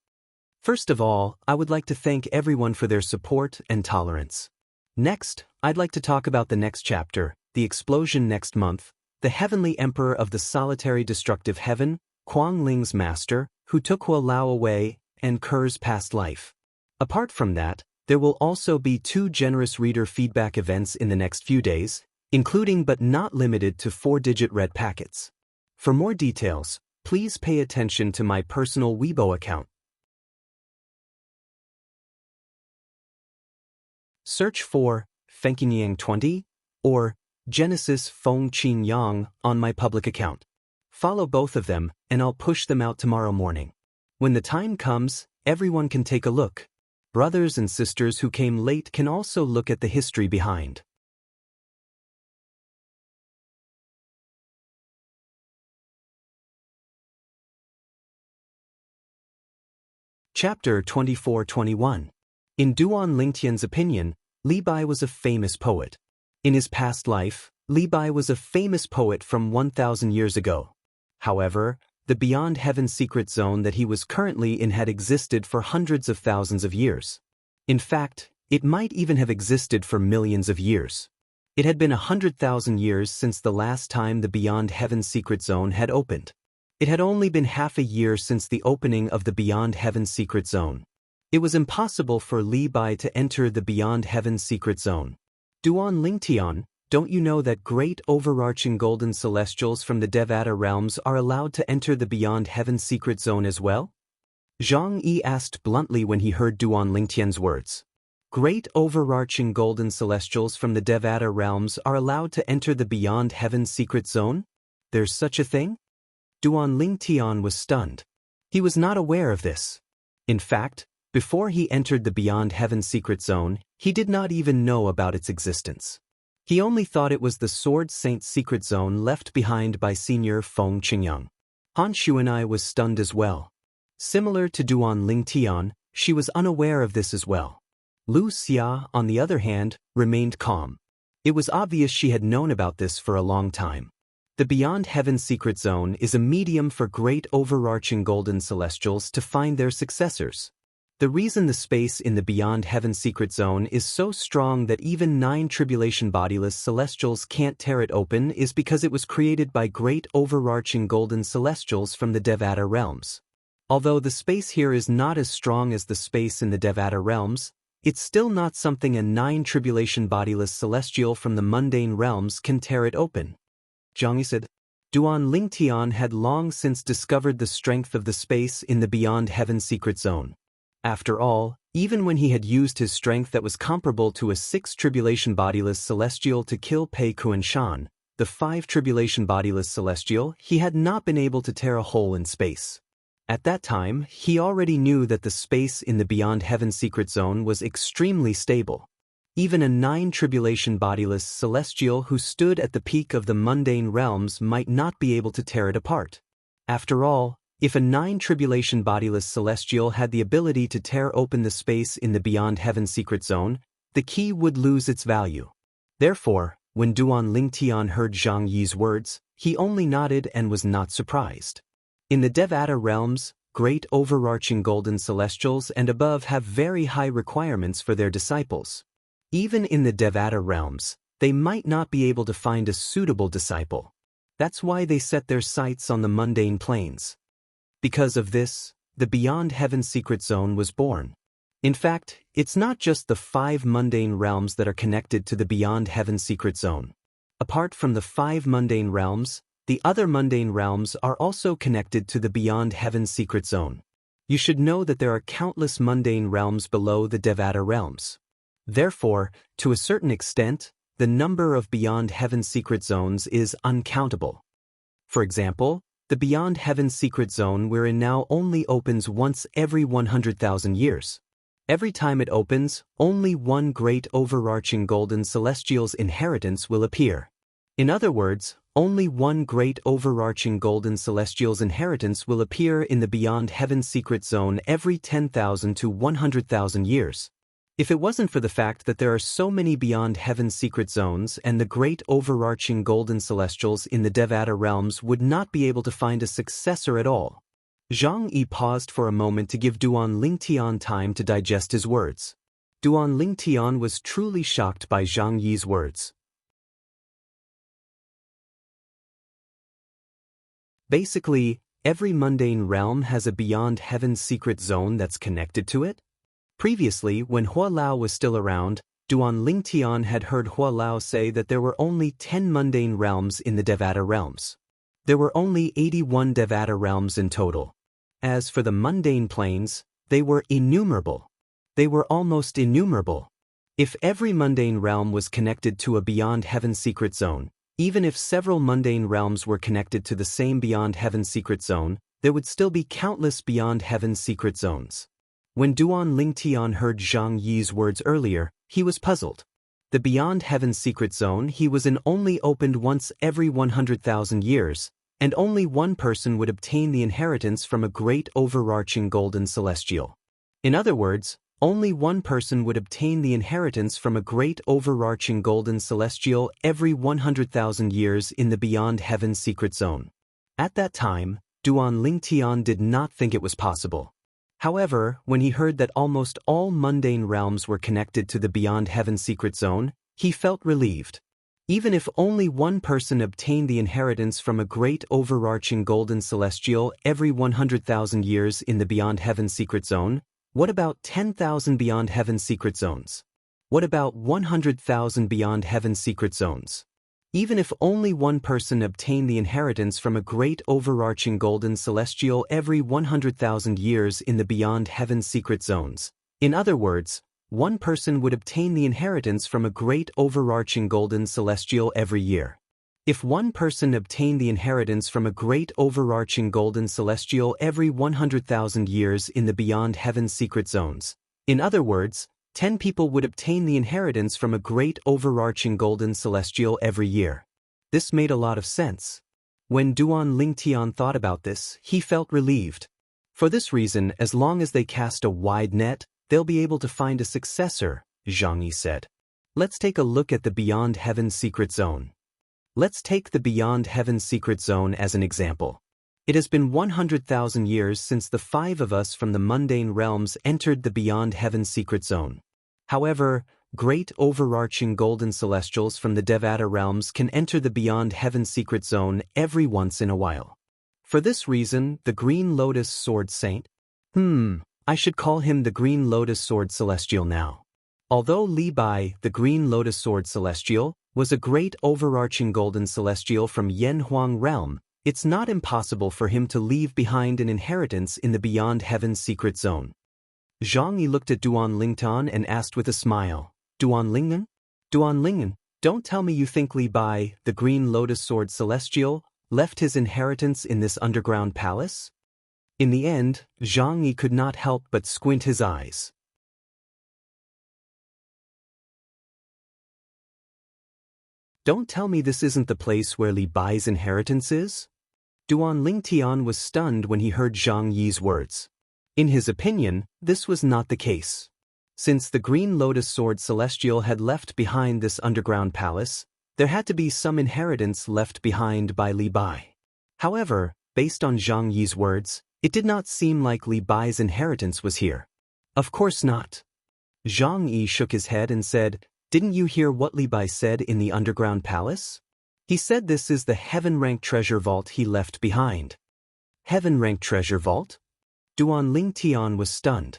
First of all, I would like to thank everyone for their support and tolerance. Next, I'd like to talk about the next chapter, the explosion next month, the Heavenly Emperor of the Solitary Destructive Heaven, Kuang Ling's master, who took Hua Lao away, and Ker's past life. Apart from that, there will also be 2 generous reader feedback events in the next few days, including but not limited to 4-digit red packets. For more details, please pay attention to my personal Weibo account. Search for Fengqinyang 20 or Genesis Feng Qin Yang on my public account. Follow both of them and I'll push them out tomorrow morning. When the time comes, everyone can take a look. Brothers and sisters who came late can also look at the history behind. Chapter 24-21. In Duan Lingtian's opinion, Li Bai was a famous poet. In his past life, Li Bai was a famous poet from 1,000 years ago. However, the Beyond Heaven secret zone that he was currently in had existed for hundreds of thousands of years. In fact, it might even have existed for millions of years. It had been 100,000 years since the last time the Beyond Heaven secret zone had opened. It had only been half a year since the opening of the Beyond Heaven secret zone. It was impossible for Li Bai to enter the Beyond Heaven secret zone. Duan Lingtian, don't you know that great overarching golden celestials from the Devata realms are allowed to enter the Beyond Heaven secret zone as well? Zhang Yi asked bluntly when he heard Duan Lingtian's words. Great overarching golden celestials from the Devata realms are allowed to enter the Beyond Heaven secret zone? There's such a thing? Duan Lingtian was stunned. He was not aware of this. In fact, before he entered the Beyond Heaven secret zone, he did not even know about its existence. He only thought it was the Sword Saint secret zone left behind by Senior Feng Qingyang. Han Xuanai was stunned as well. Similar to Duan Lingtian, she was unaware of this as well. Wuxia, on the other hand, remained calm. It was obvious she had known about this for a long time. The Beyond Heaven Secret Zone is a medium for great overarching golden celestials to find their successors. The reason the space in the Beyond Heaven Secret Zone is so strong that even 9 tribulation bodiless celestials can't tear it open is because it was created by great overarching golden celestials from the Devata realms. Although the space here is not as strong as the space in the Devata realms, it's still not something a 9 tribulation bodiless celestial from the mundane realms can tear it open. Xianxia said. Duan Lingtian had long since discovered the strength of the space in the Beyond Heaven Secret Zone. After all, even when he had used his strength that was comparable to a 6 tribulation bodiless celestial to kill Pei Kuan-shan, the 5 tribulation bodiless celestial, he had not been able to tear a hole in space. At that time, he already knew that the space in the Beyond Heaven Secret Zone was extremely stable. Even a 9 tribulation bodiless celestial who stood at the peak of the mundane realms might not be able to tear it apart. After all, if a 9 tribulation bodiless celestial had the ability to tear open the space in the Beyond Heaven Secret Zone, the key would lose its value. Therefore, when Duan Lingtian heard Zhang Yi's words, he only nodded and was not surprised. In the Devata realms, great overarching golden celestials and above have very high requirements for their disciples. Even in the Devata realms, they might not be able to find a suitable disciple. That's why they set their sights on the mundane planes. Because of this, the Beyond Heaven Secret Zone was born. In fact, it's not just the 5 mundane realms that are connected to the Beyond Heaven Secret Zone. Apart from the 5 mundane realms, the other mundane realms are also connected to the Beyond Heaven Secret Zone. You should know that there are countless mundane realms below the Devata realms. Therefore, to a certain extent, the number of Beyond Heaven Secret Zones is uncountable. For example, the Beyond Heaven Secret Zone we're in now only opens once every 100,000 years. Every time it opens, only one great overarching golden celestial's inheritance will appear. In other words, only one great overarching golden celestial's inheritance will appear in the Beyond Heaven Secret Zone every 10,000 to 100,000 years. If it wasn't for the fact that there are so many Beyond Heaven Secret Zones and the great overarching golden celestials in the Devata realms would not be able to find a successor at all. Zhang Yi paused for a moment to give Duan Lingtian time to digest his words. Duan Lingtian was truly shocked by Zhang Yi's words. Basically, every mundane realm has a Beyond Heaven Secret Zone that's connected to it? Previously, when Hua Lao was still around, Duan Lingtian had heard Hua Lao say that there were only 10 mundane realms in the Devata realms. There were only 81 Devata realms in total. As for the mundane planes, they were innumerable. They were almost innumerable. If every mundane realm was connected to a Beyond Heaven Secret Zone, even if several mundane realms were connected to the same Beyond Heaven Secret Zone, there would still be countless Beyond Heaven Secret Zones. When Duan Lingtian heard Zhang Yi's words earlier, he was puzzled. The Beyond Heaven Secret Zone he was in only opened once every 100,000 years, and only one person would obtain the inheritance from a great overarching golden celestial. In other words, only one person would obtain the inheritance from a great overarching golden celestial every 100,000 years in the Beyond Heaven Secret Zone. At that time, Duan Lingtian did not think it was possible. However, when he heard that almost all mundane realms were connected to the Beyond Heaven Secret Zone, he felt relieved. Even if only one person obtained the inheritance from a great overarching golden celestial every 100,000 years in the Beyond Heaven Secret Zone, what about 10,000 Beyond Heaven Secret Zones? What about 100,000 Beyond Heaven Secret Zones? Even if only one person obtained the inheritance from a great overarching golden celestial every 100,000 years in the Beyond Heaven Secret Zones. In other words, one person would obtain the inheritance from a great overarching golden celestial every year. If one person obtained the inheritance from a great overarching golden celestial every 100,000 years in the Beyond Heaven Secret Zones. In other words, 10 people would obtain the inheritance from a great overarching golden celestial every year. This made a lot of sense. When Duan Lingtian thought about this, he felt relieved. For this reason, as long as they cast a wide net, they'll be able to find a successor, Xianxia said. Let's take a look at the Beyond Heaven Secret Zone. Let's take the Beyond Heaven Secret Zone as an example. It has been 100,000 years since the 5 of us from the mundane realms entered the Beyond Heaven Secret Zone. However, great overarching golden celestials from the Devata realms can enter the Beyond Heaven Secret Zone every once in a while. For this reason, the Green Lotus Sword Saint, I should call him the Green Lotus Sword Celestial now. Although Li Bai, the Green Lotus Sword Celestial, was a great overarching golden celestial from Yanhuang realm, it's not impossible for him to leave behind an inheritance in the Beyond Heaven Secret Zone. Xianxia looked at Duan Lingtan and asked with a smile, Duan Lingnan? Duan Lingnan, don't tell me you think Li Bai, the Green Lotus Sword Celestial, left his inheritance in this underground palace? In the end, Xianxia could not help but squint his eyes. Don't tell me this isn't the place where Li Bai's inheritance is? Duan Lingtian was stunned when he heard Zhang Yi's words. In his opinion, this was not the case. Since the Green Lotus Sword Celestial had left behind this underground palace, there had to be some inheritance left behind by Li Bai. However, based on Zhang Yi's words, it did not seem like Li Bai's inheritance was here. Of course not. Zhang Yi shook his head and said, Didn't you hear what Li Bai said in the underground palace? He said this is the heaven-ranked treasure vault he left behind. Heaven-ranked treasure vault? Duan Lingtian was stunned.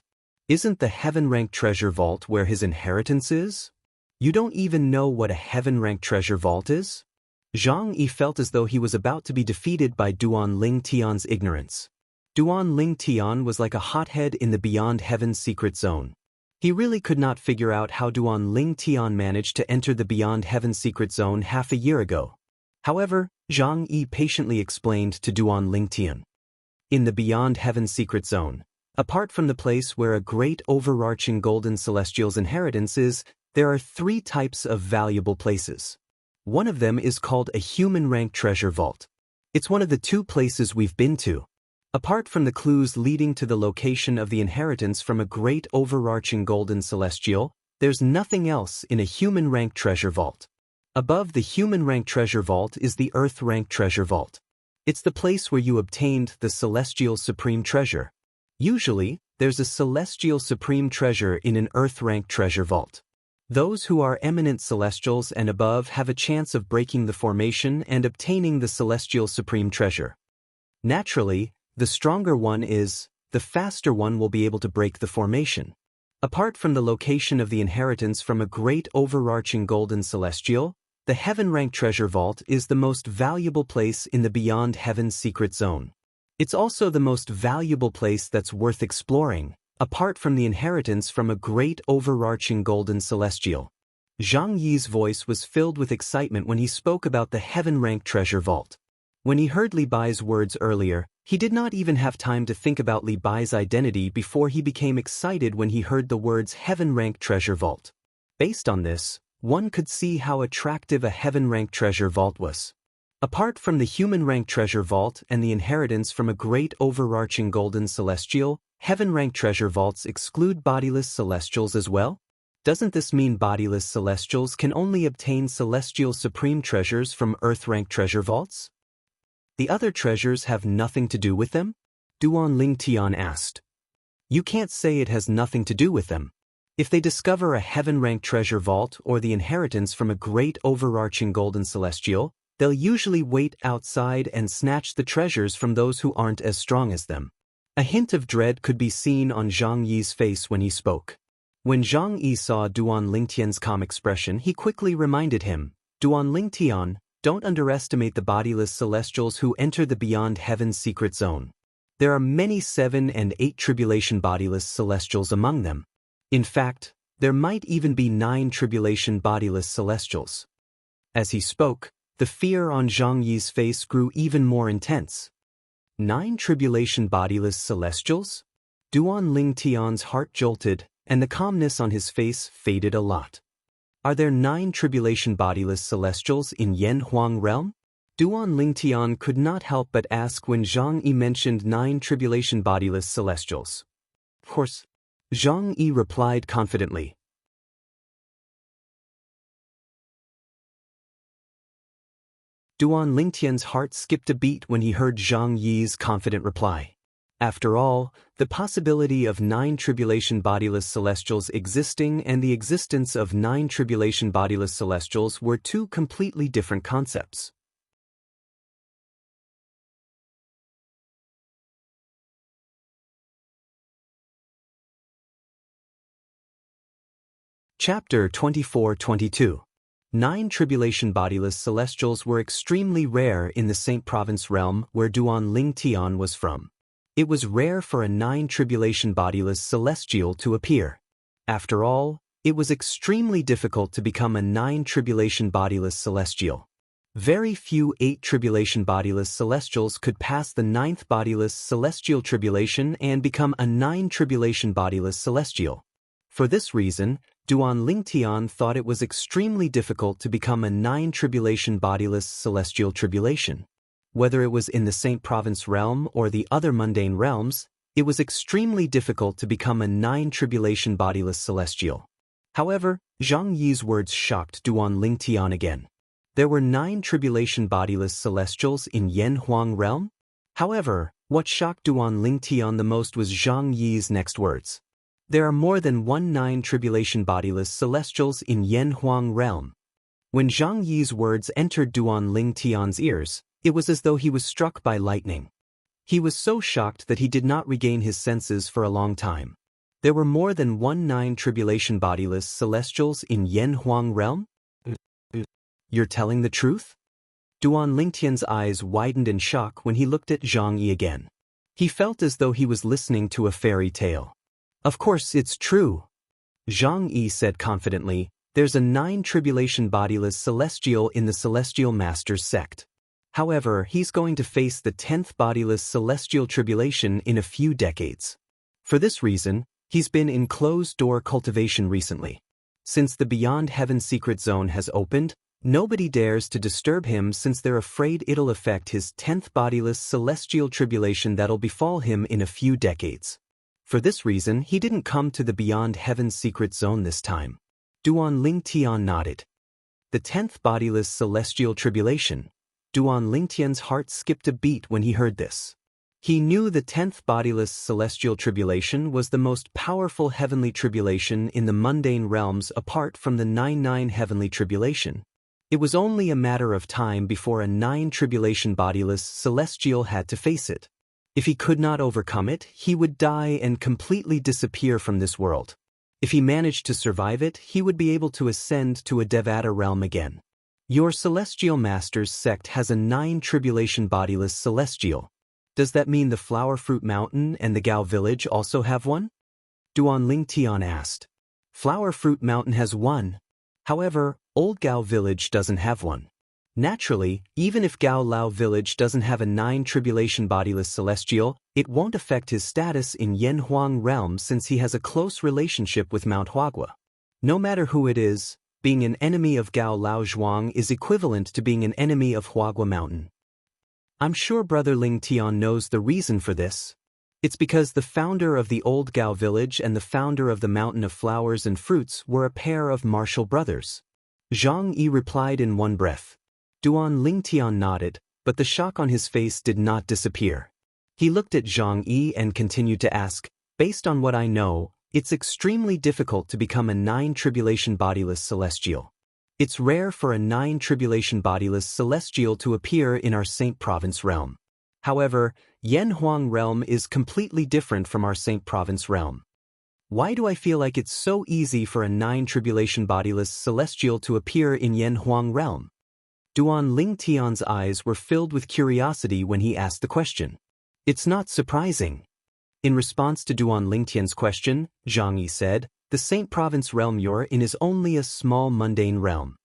Isn't the heaven-ranked treasure vault where his inheritance is? You don't even know what a heaven-ranked treasure vault is? Zhang Yi felt as though he was about to be defeated by Duan Lingtian's ignorance. Duan Lingtian was like a hothead in the Beyond Heaven Secret Zone. He really could not figure out how Duan Lingtian managed to enter the Beyond Heaven Secret Zone half a year ago. However, Zhang Yi patiently explained to Duan Lingtian. In the Beyond Heaven Secret Zone, apart from the place where a great overarching golden celestial's inheritance is, there are 3 types of valuable places. One of them is called a human-ranked treasure vault. It's one of the 2 places we've been to. Apart from the clues leading to the location of the inheritance from a great overarching golden celestial, there's nothing else in a human-ranked treasure vault. Above the human-ranked treasure vault is the earth-ranked treasure vault. It's the place where you obtained the celestial supreme treasure. Usually, there's a celestial supreme treasure in an earth-ranked treasure vault. Those who are eminent celestials and above have a chance of breaking the formation and obtaining the celestial supreme treasure. Naturally, the stronger one is, the faster one will be able to break the formation. Apart from the location of the inheritance from a great overarching golden celestial, the heaven-ranked treasure vault is the most valuable place in the Beyond Heaven Secret Zone. It's also the most valuable place that's worth exploring, apart from the inheritance from a great overarching golden celestial. Zhang Yi's voice was filled with excitement when he spoke about the heaven-ranked treasure vault. When he heard Li Bai's words earlier, he did not even have time to think about Li Bai's identity before he became excited when he heard the words heaven-ranked treasure vault. Based on this, one could see how attractive a heaven-ranked treasure vault was. Apart from the human-ranked treasure vault and the inheritance from a great overarching golden celestial, heaven-ranked treasure vaults exclude bodiless celestials as well? Doesn't this mean bodiless celestials can only obtain celestial supreme treasures from earth-ranked treasure vaults? The other treasures have nothing to do with them? Duan Lingtian asked. You can't say it has nothing to do with them. If they discover a heaven-ranked treasure vault or the inheritance from a great overarching golden celestial, they'll usually wait outside and snatch the treasures from those who aren't as strong as them. A hint of dread could be seen on Zhang Yi's face when he spoke. When Zhang Yi saw Duan Lingtian's calm expression, he quickly reminded him, Duan Lingtian, don't underestimate the bodiless celestials who enter the Beyond Heaven Secret Zone. There are many 7 and 8 tribulation bodiless celestials among them. In fact, there might even be 9 tribulation bodiless celestials. As he spoke, the fear on Zhang Yi's face grew even more intense. 9 tribulation bodiless celestials? Duan Lingtian's heart jolted, and the calmness on his face faded a lot. Are there 9 tribulation bodiless celestials in Yanhuang realm? Duan Lingtian could not help but ask when Zhang Yi mentioned 9 tribulation bodiless celestials. Of course, Zhang Yi replied confidently. Duan Lingtian's heart skipped a beat when he heard Zhang Yi's confident reply. After all, the possibility of 9 tribulation bodiless celestials existing and the existence of 9 tribulation bodiless celestials were two completely different concepts. Chapter 24-22. 9 tribulation bodiless celestials were extremely rare in the Saint Province realm where Duan Lingtian was from. It was rare for a 9 tribulation bodiless celestial to appear. After all, it was extremely difficult to become a 9 tribulation bodiless celestial. Very few 8 tribulation bodiless celestials could pass the 9th bodiless celestial tribulation and become a 9 tribulation bodiless celestial. For this reason, Duan Lingtian thought it was extremely difficult to become a 9 tribulation bodiless celestial tribulation. Whether it was in the Saint Province realm or the other mundane realms, it was extremely difficult to become a 9 tribulation bodiless celestial. However, Zhang Yi's words shocked Duan Lingtian again. There were 9 tribulation bodiless celestials in Yanhuang realm? However, what shocked Duan Lingtian the most was Zhang Yi's next words. There are more than 9 tribulation bodiless celestials in Yanhuang realm. When Zhang Yi's words entered Duan Lingtian's ears, it was as though he was struck by lightning. He was so shocked that he did not regain his senses for a long time. There were more than 9 tribulation bodiless celestials in Yanhuang realm? You're telling the truth? Duan Lingtian's eyes widened in shock when he looked at Zhang Yi again. He felt as though he was listening to a fairy tale. Of course it's true. Zhang Yi said confidently, there's a 9 tribulation bodiless celestial in the Celestial Masters sect. However, he's going to face the 10th bodiless celestial tribulation in a few decades. For this reason, he's been in closed-door cultivation recently. Since the Beyond Heaven secret zone has opened, nobody dares to disturb him since they're afraid it'll affect his 10th bodiless celestial tribulation that'll befall him in a few decades. For this reason, he didn't come to the Beyond Heaven secret zone this time. Duan Lingtian nodded. The 10th bodiless celestial tribulation. Duan Lingtian's heart skipped a beat when he heard this. He knew the 10th bodiless celestial tribulation was the most powerful heavenly tribulation in the mundane realms apart from the 9 heavenly tribulation. It was only a matter of time before a 9 tribulation bodiless celestial had to face it. If he could not overcome it, he would die and completely disappear from this world. If he managed to survive it, he would be able to ascend to a Devata realm again. Your Celestial Masters sect has a 9 tribulation bodiless celestial. Does that mean the Flower Fruit Mountain and the Gao village also have one? Duan Lingtian asked. Flower Fruit Mountain has one. However, Old Gao village doesn't have one. Naturally, even if Gao Lao village doesn't have a 9 tribulation bodiless celestial, it won't affect his status in Yanhuang realm since he has a close relationship with Mount Huagua. No matter who it is, being an enemy of Gao Lao Zhuang is equivalent to being an enemy of Huagua Mountain. I'm sure Brother Lingtian knows the reason for this. It's because the founder of the Old Gao village and the founder of the Mountain of Flowers and Fruits were a pair of martial brothers. Zhang Yi replied in one breath. Duan Lingtian nodded, but the shock on his face did not disappear. He looked at Zhang Yi and continued to ask, based on what I know, it's extremely difficult to become a 9 tribulation bodiless celestial. It's rare for a 9 tribulation bodiless celestial to appear in our Saint Province realm. However, Yanhuang realm is completely different from our Saint Province realm. Why do I feel like it's so easy for a 9 tribulation bodiless celestial to appear in Yanhuang realm? Duan Lingtian's eyes were filled with curiosity when he asked the question. It's not surprising. In response to Duan Lingtian's question, Zhang Yi said, the Saint Province realm you're in is only a small mundane realm.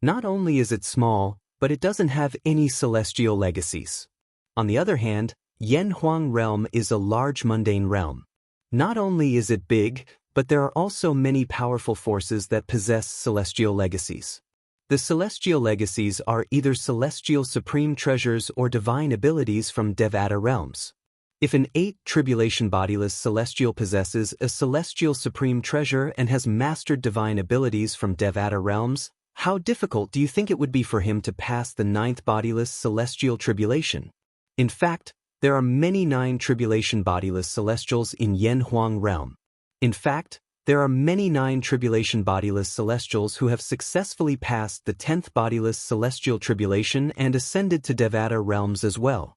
Not only is it small, but it doesn't have any celestial legacies. On the other hand, Yanhuang realm is a large mundane realm. Not only is it big, but there are also many powerful forces that possess celestial legacies. The celestial legacies are either celestial supreme treasures or divine abilities from Devata realms. If an 8 tribulation bodiless celestial possesses a celestial supreme treasure and has mastered divine abilities from Devata realms, how difficult do you think it would be for him to pass the 9th bodiless celestial tribulation? In fact, there are many 9 tribulation bodiless celestials in Yen Huang realm. In fact, there are many 9 tribulation bodiless celestials who have successfully passed the 10th bodiless celestial tribulation and ascended to Devata realms as well.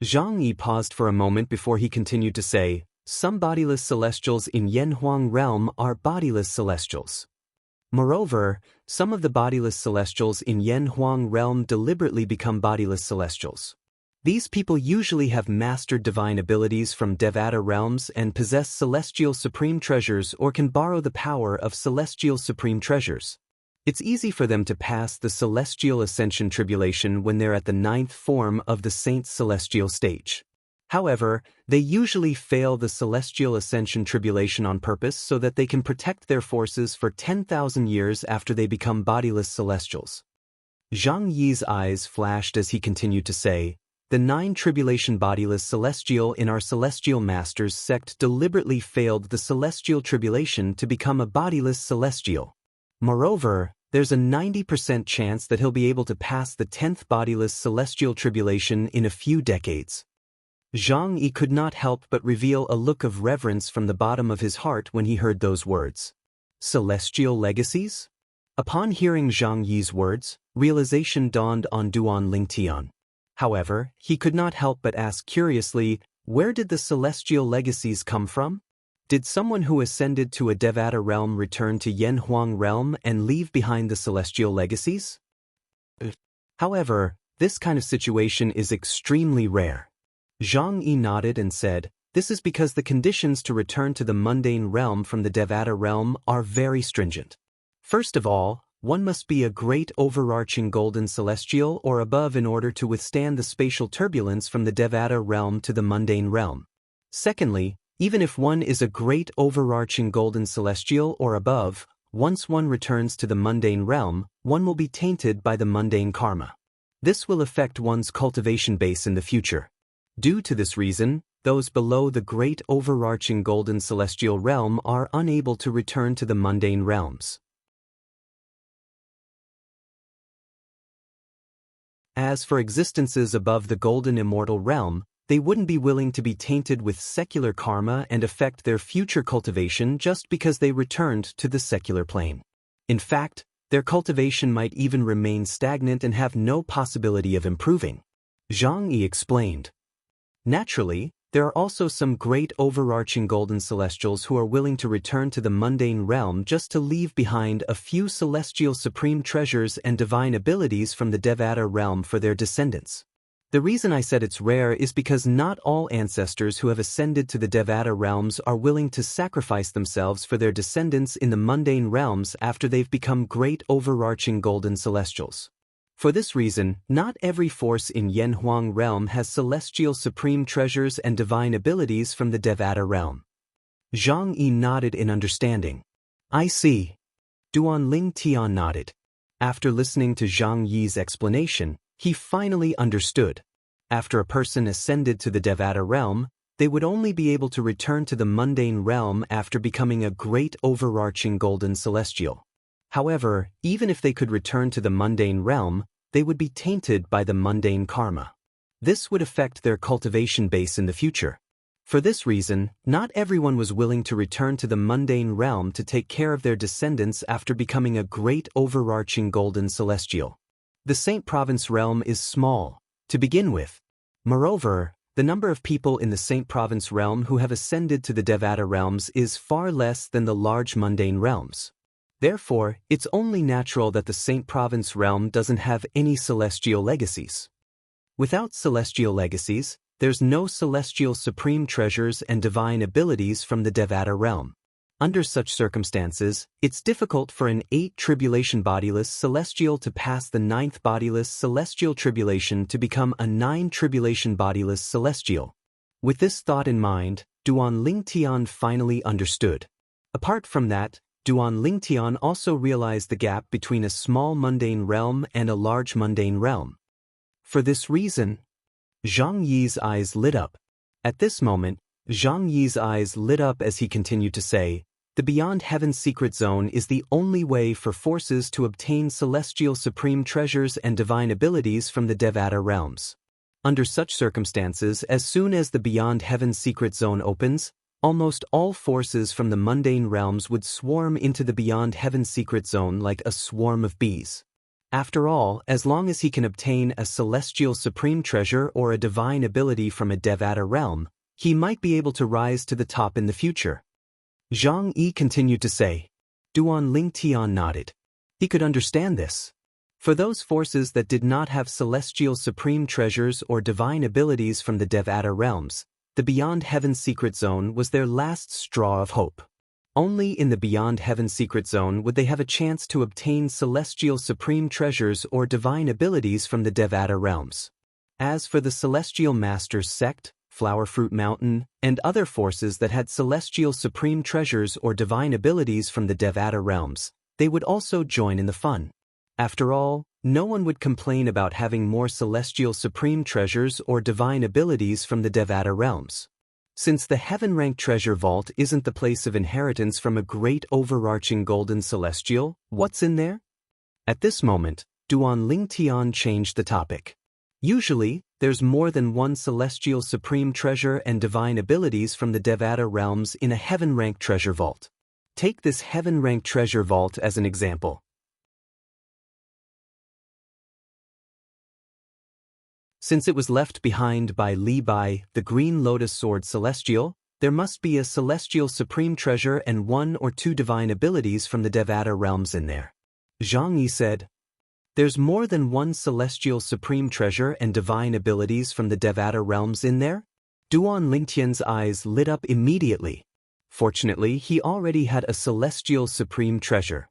Xianxia paused for a moment before he continued to say, some bodiless celestials in Yen Huang realm are bodiless celestials. Moreover, some of the bodiless celestials in Yen Huang realm deliberately become bodiless celestials. These people usually have mastered divine abilities from Devata realms and possess celestial supreme treasures or can borrow the power of celestial supreme treasures. It's easy for them to pass the celestial ascension tribulation when they're at the 9th form of the saint's celestial stage. However, they usually fail the celestial ascension tribulation on purpose so that they can protect their forces for 10,000 years after they become bodiless celestials. Xianxia's eyes flashed as he continued to say, the 9 tribulation bodiless celestial in our celestial masters sect deliberately failed the celestial tribulation to become a bodiless celestial. Moreover, there's a 90% chance that he'll be able to pass the 10th bodiless celestial tribulation in a few decades. Xianxia could not help but reveal a look of reverence from the bottom of his heart when he heard those words. Celestial legacies? Upon hearing Xianxia's words, realization dawned on Duan Lingtian. However, he could not help but ask curiously, where did the celestial legacies come from? Did someone who ascended to a Devata realm return to Yen Huang realm and leave behind the celestial legacies? However, this kind of situation is extremely rare. Xianxia nodded and said, this is because the conditions to return to the mundane realm from the Devata realm are very stringent. First of all, one must be a great overarching golden celestial or above in order to withstand the spatial turbulence from the Devata realm to the mundane realm. Secondly, even if one is a great overarching golden celestial or above, once one returns to the mundane realm, one will be tainted by the mundane karma. This will affect one's cultivation base in the future. Due to this reason, those below the great overarching golden celestial realm are unable to return to the mundane realms. As for existences above the golden immortal realm, they wouldn't be willing to be tainted with secular karma and affect their future cultivation just because they returned to the secular plane. In fact, their cultivation might even remain stagnant and have no possibility of improving. Xianxia explained. Naturally, there are also some great overarching golden celestials who are willing to return to the mundane realm just to leave behind a few celestial supreme treasures and divine abilities from the Devata realm for their descendants. The reason I said it's rare is because not all ancestors who have ascended to the Devata realms are willing to sacrifice themselves for their descendants in the mundane realms after they've become great overarching golden celestials. For this reason, not every force in Yen Huang realm has celestial supreme treasures and divine abilities from the Devata realm. Xianxia nodded in understanding. I see. Duan Lingtian nodded. After listening to Xianxia's explanation, he finally understood. After a person ascended to the Devata realm, they would only be able to return to the mundane realm after becoming a great overarching golden celestial. However, even if they could return to the mundane realm, they would be tainted by the mundane karma. This would affect their cultivation base in the future. For this reason, not everyone was willing to return to the mundane realm to take care of their descendants after becoming a great overarching golden celestial. The Saint Province realm is small, to begin with. Moreover, the number of people in the Saint Province realm who have ascended to the Devata realms is far less than the large mundane realms. Therefore, it's only natural that the Saint Province realm doesn't have any celestial legacies. Without celestial legacies, there's no celestial supreme treasures and divine abilities from the Devata realm. Under such circumstances, it's difficult for an 8 tribulation bodiless celestial to pass the 9th bodiless celestial tribulation to become a 9 tribulation bodiless celestial. With this thought in mind, Duan Lingtian finally understood. Apart from that, Duan Lingtian also realized the gap between a small mundane realm and a large mundane realm. For this reason, Zhang Yi's eyes lit up. At this moment, Zhang Yi's eyes lit up as he continued to say, "The Beyond Heaven's secret zone is the only way for forces to obtain celestial supreme treasures and divine abilities from the Devata realms. Under such circumstances, as soon as the Beyond Heaven's secret zone opens, almost all forces from the mundane realms would swarm into the Beyond Heaven's secret zone like a swarm of bees. After all, as long as he can obtain a celestial supreme treasure or a divine ability from a Devata realm, he might be able to rise to the top in the future." Zhang Yi continued to say. Duan Lingtian nodded. He could understand this. For those forces that did not have celestial supreme treasures or divine abilities from the Devata realms, the Beyond Heaven's secret zone was their last straw of hope. Only in the Beyond Heaven's secret zone would they have a chance to obtain celestial supreme treasures or divine abilities from the Devata realms. As for the Celestial Masters sect, Flower Fruit Mountain, and other forces that had celestial supreme treasures or divine abilities from the Devata realms, they would also join in the fun. After all, no one would complain about having more celestial supreme treasures or divine abilities from the Devata realms. Since the heaven-ranked treasure vault isn't the place of inheritance from a great overarching golden celestial, what's in there? At this moment, Duan Lingtian changed the topic. Usually, there's more than one celestial supreme treasure and divine abilities from the Devata realms in a heaven-ranked treasure vault. Take this heaven-ranked treasure vault as an example. Since it was left behind by Li Bai, the Green Lotus Sword Celestial, there must be a celestial supreme treasure and one or two divine abilities from the Devata realms in there. Zhang Yi said, "There's more than one celestial supreme treasure and divine abilities from the Devata realms in there?" Duan Lingtian's eyes lit up immediately. Fortunately, he already had a celestial supreme treasure.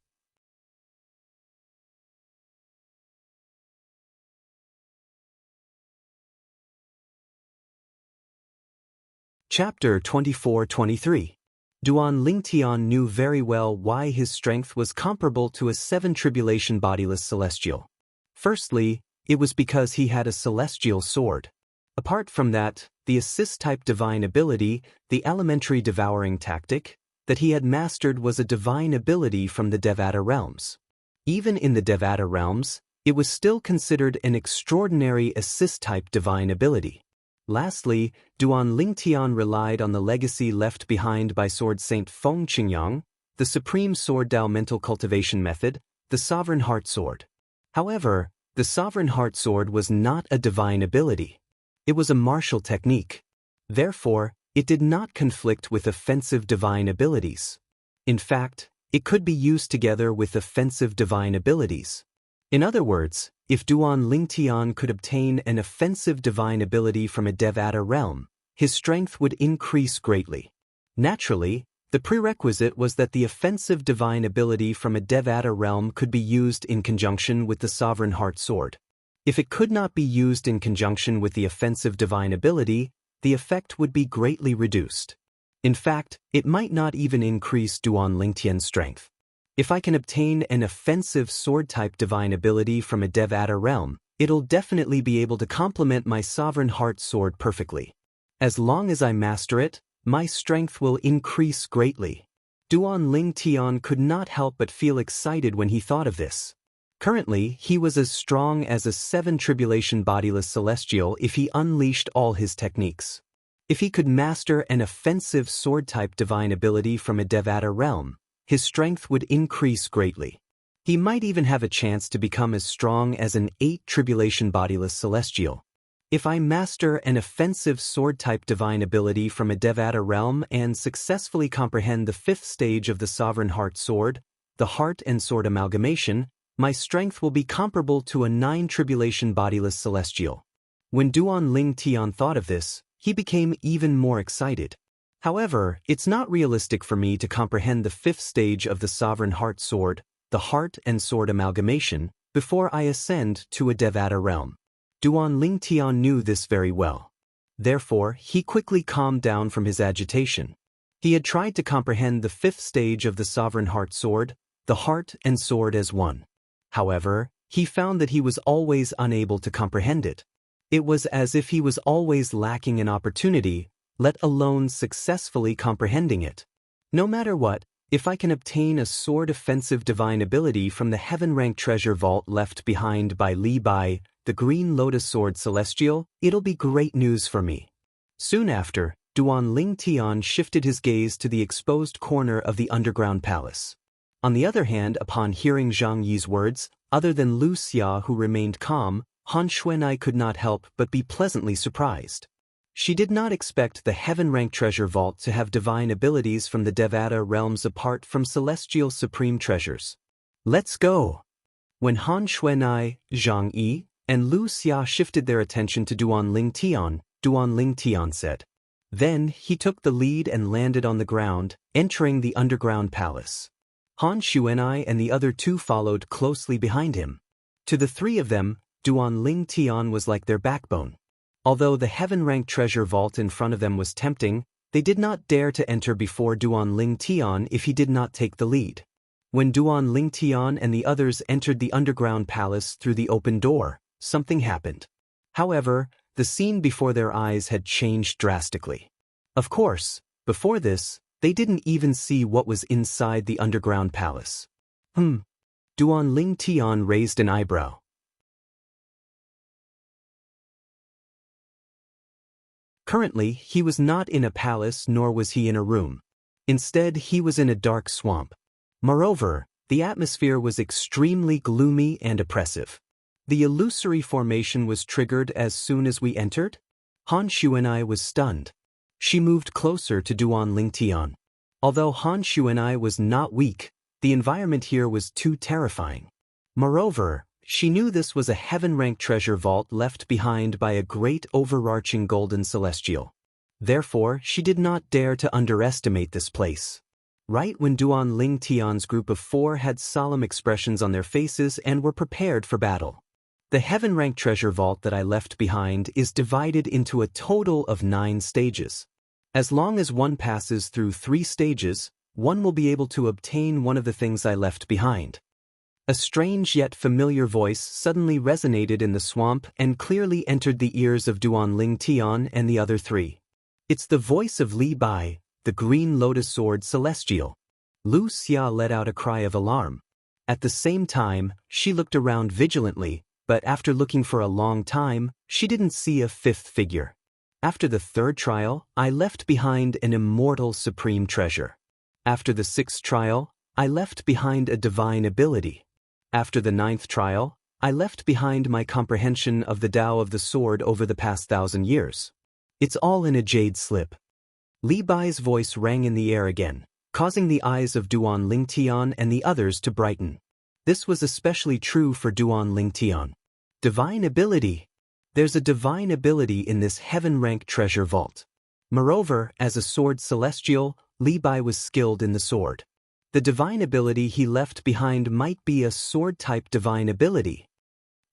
Chapter 24-23. Duan Lingtian knew very well why his strength was comparable to a 7 tribulation bodiless celestial. Firstly, it was because he had a celestial sword. Apart from that, the assist-type divine ability, the elementary devouring tactic, that he had mastered was a divine ability from the Devata realms. Even in the Devata realms, it was still considered an extraordinary assist-type divine ability. Lastly, Duan Lingtian relied on the legacy left behind by Sword Saint Feng Qingyang, the Supreme Sword Dao Mental Cultivation Method, the Sovereign Heart Sword. However, the Sovereign Heart Sword was not a divine ability. It was a martial technique. Therefore, it did not conflict with offensive divine abilities. In fact, it could be used together with offensive divine abilities. In other words, if Duan Lingtian could obtain an offensive divine ability from a Devata realm, his strength would increase greatly. Naturally, the prerequisite was that the offensive divine ability from a Devata realm could be used in conjunction with the Sovereign Heart Sword. If it could not be used in conjunction with the offensive divine ability, the effect would be greatly reduced. In fact, it might not even increase Duan Lingtian's strength. If I can obtain an offensive sword-type divine ability from a Devata realm, it'll definitely be able to complement my Sovereign Heart Sword perfectly. As long as I master it, my strength will increase greatly. Duan Lingtian could not help but feel excited when he thought of this. Currently, he was as strong as a 7 tribulation bodiless celestial if he unleashed all his techniques. If he could master an offensive sword-type divine ability from a Devata realm, his strength would increase greatly. He might even have a chance to become as strong as an 8 tribulation bodiless celestial. If I master an offensive sword-type divine ability from a Devata realm and successfully comprehend the 5th stage of the Sovereign Heart Sword, the Heart and Sword Amalgamation, my strength will be comparable to a 9 tribulation bodiless celestial. When Duan Lingtian thought of this, he became even more excited. However, it's not realistic for me to comprehend the 5th stage of the Sovereign Heart Sword, the Heart and Sword Amalgamation, before I ascend to a Devata realm. Duan Lingtian knew this very well. Therefore, he quickly calmed down from his agitation. He had tried to comprehend the fifth stage of the sovereign heart sword, the heart and sword as one. However, he found that he was always unable to comprehend it. It was as if he was always lacking an opportunity, let alone successfully comprehending it. No matter what, if I can obtain a sword offensive divine ability from the heaven-ranked treasure vault left behind by Li Bai, the green lotus sword celestial, it'll be great news for me. Soon after, Duan Ling Tian shifted his gaze to the exposed corner of the underground palace. On the other hand, upon hearing Zhang Yi's words, other than Lu Xia who remained calm, Han Xuanai could not help but be pleasantly surprised. She did not expect the heaven-ranked treasure vault to have divine abilities from the Devata realms apart from celestial supreme treasures. Let's go! When Han Xuanai, Zhang Yi, and Lu Xia shifted their attention to Duan Ling Tian said. Then he took the lead and landed on the ground, entering the underground palace. Han Xuanai and the other two followed closely behind him. To the three of them, Duan Ling Tian was like their backbone. Although the heaven-ranked treasure vault in front of them was tempting, they did not dare to enter before Duan Ling Tian if he did not take the lead. When Duan Ling Tian and the others entered the underground palace through the open door, something happened. However, the scene before their eyes had changed drastically. Of course, before this, they didn't even see what was inside the underground palace. Duan Ling Tian raised an eyebrow. Currently, he was not in a palace nor was he in a room. Instead, he was in a dark swamp. Moreover, the atmosphere was extremely gloomy and oppressive. The illusory formation was triggered as soon as we entered? Han Xuanai was stunned. She moved closer to Duan Ling Tian. Although Han Xuanai was not weak, the environment here was too terrifying. Moreover, she knew this was a heaven-ranked treasure vault left behind by a great overarching golden celestial. Therefore, she did not dare to underestimate this place. Right when Duan Ling Tian's group of four had solemn expressions on their faces and were prepared for battle. The heaven-ranked treasure vault that I left behind is divided into a total of 9 stages. As long as one passes through 3 stages, one will be able to obtain one of the things I left behind. A strange yet familiar voice suddenly resonated in the swamp and clearly entered the ears of Duan Ling Tian and the other 3. It's the voice of Li Bai, the green lotus sword celestial. Lu Xia let out a cry of alarm. At the same time, she looked around vigilantly, but after looking for a long time, she didn't see a 5th figure. After the 3rd trial, I left behind an immortal supreme treasure. After the 6th trial, I left behind a divine ability. After the 9th trial, I left behind my comprehension of the Tao of the sword over the past 1,000 years. It's all in a jade slip. Li Bai's voice rang in the air again, causing the eyes of Duan Ling Tian and the others to brighten. This was especially true for Duan Ling Tian. Divine ability. There's a divine ability in this heaven-ranked treasure vault. Moreover, as a sword celestial, Li Bai was skilled in the sword. The divine ability he left behind might be a sword-type divine ability.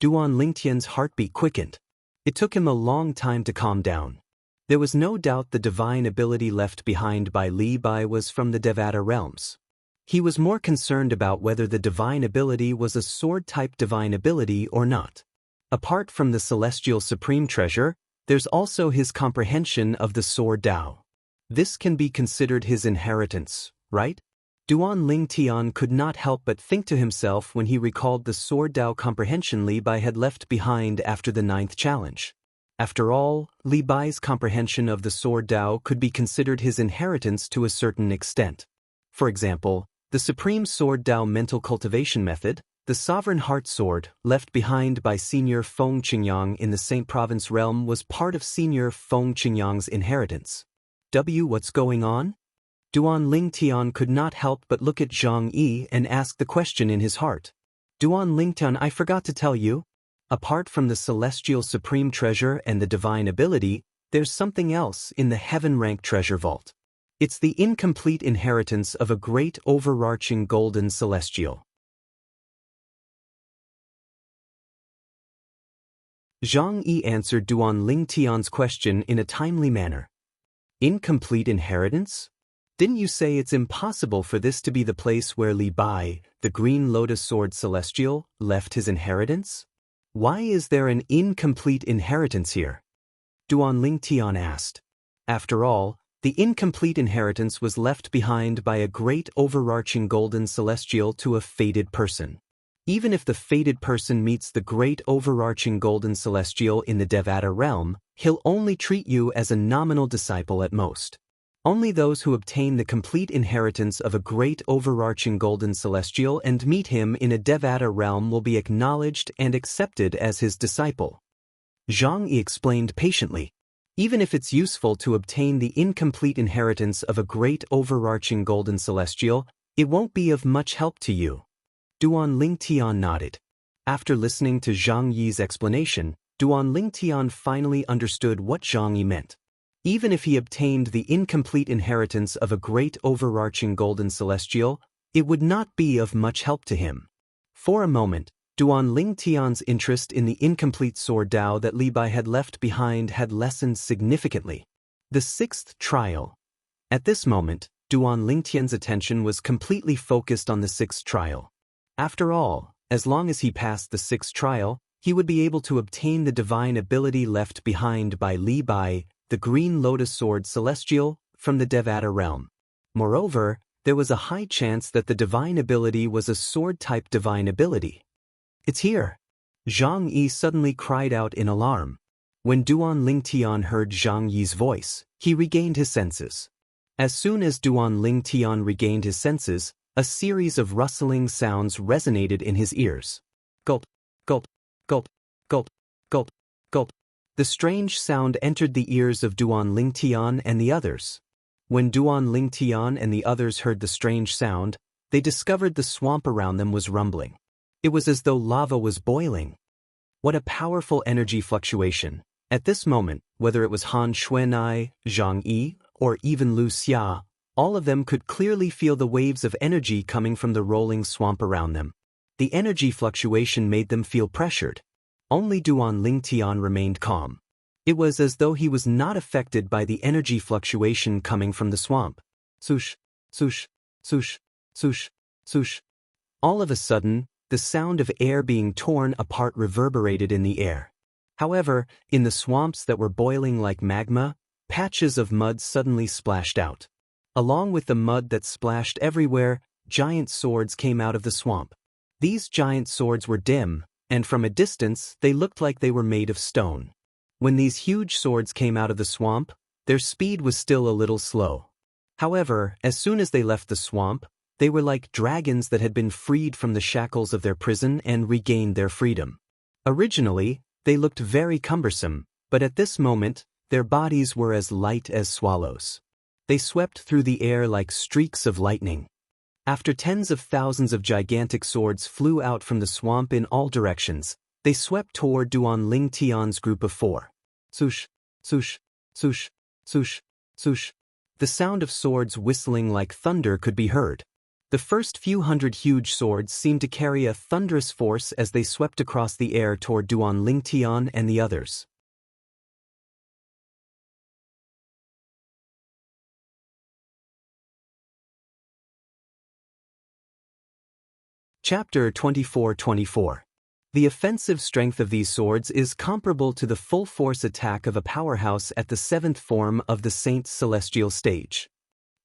Duan Ling Tian's heartbeat quickened. It took him a long time to calm down. There was no doubt the divine ability left behind by Li Bai was from the Devata realms. He was more concerned about whether the divine ability was a sword-type divine ability or not. Apart from the celestial supreme treasure, there's also his comprehension of the sword Tao. This can be considered his inheritance, right? Duan Ling Tian could not help but think to himself when he recalled the sword Tao comprehension Li Bai had left behind after the 9th challenge. After all, Li Bai's comprehension of the sword Tao could be considered his inheritance to a certain extent. For example, the supreme sword Tao mental cultivation method, the sovereign heart sword, left behind by Senior Feng Qingyang in the Saint Province realm was part of Senior Feng Qingyang's inheritance. What's going on? Duan Ling Tian could not help but look at Zhang Yi and ask the question in his heart. Duan Ling Tian, I forgot to tell you. Apart from the celestial supreme treasure and the divine ability, there's something else in the heaven-ranked treasure vault. It's the incomplete inheritance of a great overarching golden celestial. Zhang Yi answered Duan Ling Tian's question in a timely manner. Incomplete inheritance? Didn't you say it's impossible for this to be the place where Li Bai, the Green Lotus Sword Celestial, left his inheritance? Why is there an incomplete inheritance here? Duan Tian asked. After all, the incomplete inheritance was left behind by a great overarching golden celestial to a fated person. Even if the fated person meets the great overarching golden celestial in the Devata realm, he'll only treat you as a nominal disciple at most. Only those who obtain the complete inheritance of a great overarching golden celestial and meet him in a Devata realm will be acknowledged and accepted as his disciple. Zhang Yi explained patiently. Even if it's useful to obtain the incomplete inheritance of a great overarching golden celestial, it won't be of much help to you. Duan Tian nodded. After listening to Zhang Yi's explanation, Duan Tian finally understood what Zhang Yi meant. Even if he obtained the incomplete inheritance of a great overarching golden celestial, it would not be of much help to him. For a moment, Duan Tian's interest in the incomplete sword Dao that Li Bai had left behind had lessened significantly. The sixth trial. At this moment, Duan Tian's attention was completely focused on the sixth trial. After all, as long as he passed the sixth trial, he would be able to obtain the divine ability left behind by Li Bai, the Green Lotus Sword Celestial, from the Devata realm. Moreover, there was a high chance that the divine ability was a sword-type divine ability. It's here! Zhang Yi suddenly cried out in alarm. When Duan Tian heard Zhang Yi's voice, he regained his senses. As soon as Duan Tian regained his senses, a series of rustling sounds resonated in his ears. Gulp, gulp, gulp, gulp, gulp, gulp. The strange sound entered the ears of Duan Tian and the others. When Duan Tian and the others heard the strange sound, they discovered the swamp around them was rumbling. It was as though lava was boiling. What a powerful energy fluctuation. At this moment, whether it was Han Xuanai, Zhang Yi, or even Wuxia, all of them could clearly feel the waves of energy coming from the rolling swamp around them. The energy fluctuation made them feel pressured. Only Duan Tian remained calm. It was as though he was not affected by the energy fluctuation coming from the swamp. Swoosh, swoosh, swoosh, swoosh, swoosh. All of a sudden, the sound of air being torn apart reverberated in the air. However, in the swamps that were boiling like magma, patches of mud suddenly splashed out. Along with the mud that splashed everywhere, giant swords came out of the swamp. These giant swords were dim, and from a distance they looked like they were made of stone. When these huge swords came out of the swamp, their speed was still a little slow. However, as soon as they left the swamp, they were like dragons that had been freed from the shackles of their prison and regained their freedom. Originally, they looked very cumbersome, but at this moment, their bodies were as light as swallows. They swept through the air like streaks of lightning. After tens of thousands of gigantic swords flew out from the swamp in all directions, they swept toward Duan Tian's group of four. Swoosh, swoosh, swoosh, swoosh, swoosh. The sound of swords whistling like thunder could be heard. The first few hundred huge swords seemed to carry a thunderous force as they swept across the air toward Duan Tian and the others. Chapter 24-24. The offensive strength of these swords is comparable to the full-force attack of a powerhouse at the seventh form of the Saint's celestial stage.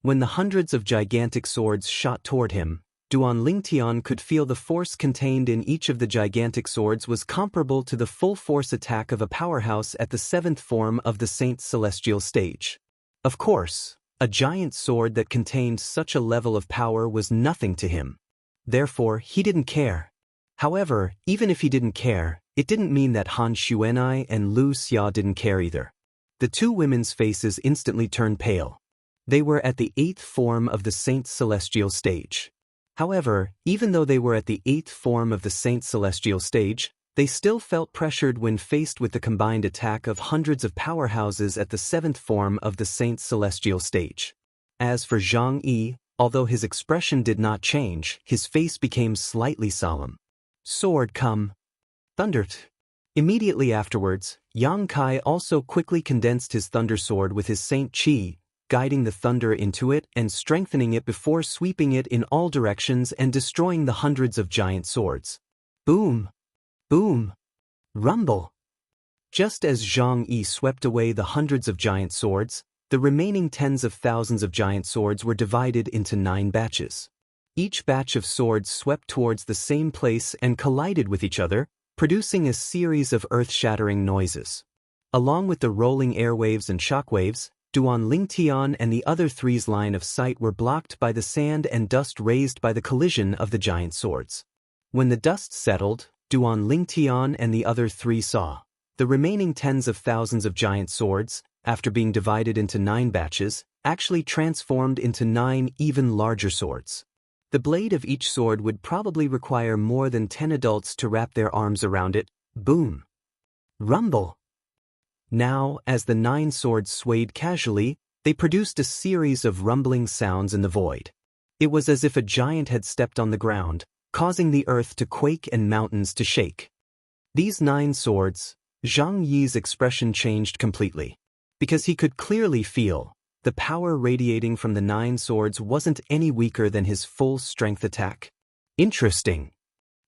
When the hundreds of gigantic swords shot toward him, Duan Tian could feel the force contained in each of the gigantic swords was comparable to the full-force attack of a powerhouse at the seventh form of the Saint's celestial stage. Of course, a giant sword that contained such a level of power was nothing to him. Therefore, he didn't care. However, even if he didn't care, it didn't mean that Han Xuanai and Wuxia didn't care either. The two women's faces instantly turned pale. They were at the eighth form of the Saint's celestial stage. However, even though they were at the eighth form of the Saint's celestial stage, they still felt pressured when faced with the combined attack of hundreds of powerhouses at the seventh form of the Saint's celestial stage. As for Zhang Yi, although his expression did not change, his face became slightly solemn. Sword come. Thunder. Immediately afterwards, Yang Kai also quickly condensed his thunder sword with his Saint Qi, guiding the thunder into it and strengthening it before sweeping it in all directions and destroying the hundreds of giant swords. Boom! Boom! Rumble! Just as Zhang Yi swept away the hundreds of giant swords, the remaining tens of thousands of giant swords were divided into 9 batches. Each batch of swords swept towards the same place and collided with each other, producing a series of earth-shattering noises. Along with the rolling airwaves and shockwaves, Duan Lingtian and the other three's line of sight were blocked by the sand and dust raised by the collision of the giant swords. When the dust settled, Duan Lingtian and the other three saw the remaining tens of thousands of giant swords, after being divided into 9 batches, actually transformed into 9 even larger swords. The blade of each sword would probably require more than 10 adults to wrap their arms around it. Boom! Rumble! Now, as the 9 swords swayed casually, they produced a series of rumbling sounds in the void. It was as if a giant had stepped on the ground, causing the earth to quake and mountains to shake. These 9 swords, Zhang Yi's expression changed completely. Because he could clearly feel, the power radiating from the 9 swords wasn't any weaker than his full-strength attack. Interesting.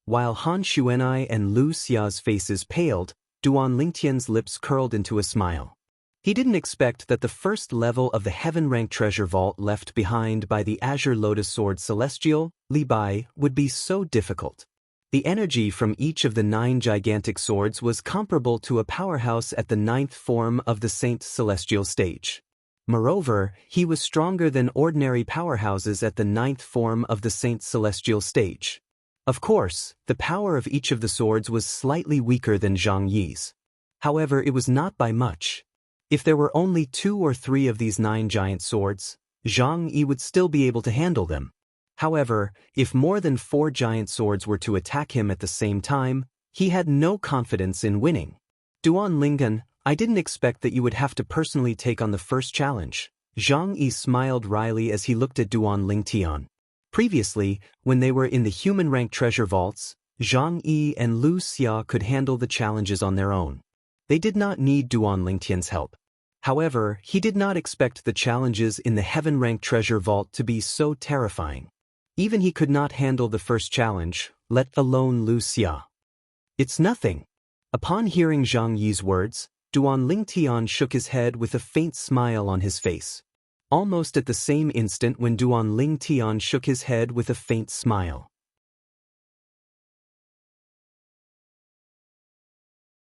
While Han Xuanai and Lu Xia's faces paled, Duan Lingtian's lips curled into a smile. He didn't expect that the first level of the heaven-ranked treasure vault left behind by the Azure Lotus Sword Celestial, Li Bai, would be so difficult. The energy from each of the 9 gigantic swords was comparable to a powerhouse at the 9th form of the Saint Celestial stage. Moreover, he was stronger than ordinary powerhouses at the 9th form of the Saint Celestial stage. Of course, the power of each of the swords was slightly weaker than Zhang Yi's. However, it was not by much. If there were only 2 or 3 of these 9 giant swords, Zhang Yi would still be able to handle them. However, if more than 4 giant swords were to attack him at the same time, he had no confidence in winning. Duan Lingan, I didn't expect that you would have to personally take on the first challenge. Zhang Yi smiled wryly as he looked at Duan Lingtian. Previously, when they were in the human-ranked treasure vaults, Zhang Yi and Lu Xia could handle the challenges on their own. They did not need Duan Lingtian's help. However, he did not expect the challenges in the heaven-ranked treasure vault to be so terrifying. Even he could not handle the first challenge, let alone Lu Xia. It's nothing. Upon hearing Zhang Yi's words, Duan Lingtian shook his head with a faint smile on his face. Almost at the same instant when Duan Lingtian shook his head with a faint smile.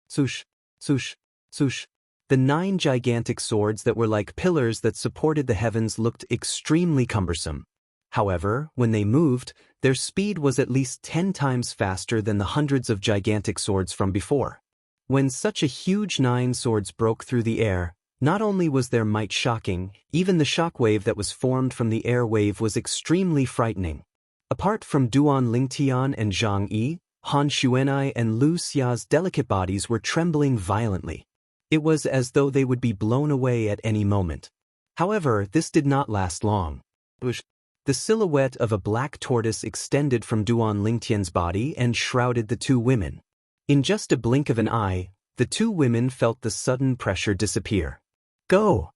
Swoosh, swoosh, swoosh. The 9 gigantic swords that were like pillars that supported the heavens looked extremely cumbersome. However, when they moved, their speed was at least 10 times faster than the hundreds of gigantic swords from before. When such a huge 9 swords broke through the air, not only was their might shocking, even the shockwave that was formed from the air wave was extremely frightening. Apart from Duan Lingtian and Zhang Yi, Han Xuanai and Lu Xia's delicate bodies were trembling violently. It was as though they would be blown away at any moment. However, this did not last long. The silhouette of a black tortoise extended from Duan Lingtian's body and shrouded the 2 women. In just a blink of an eye, the 2 women felt the sudden pressure disappear. Go!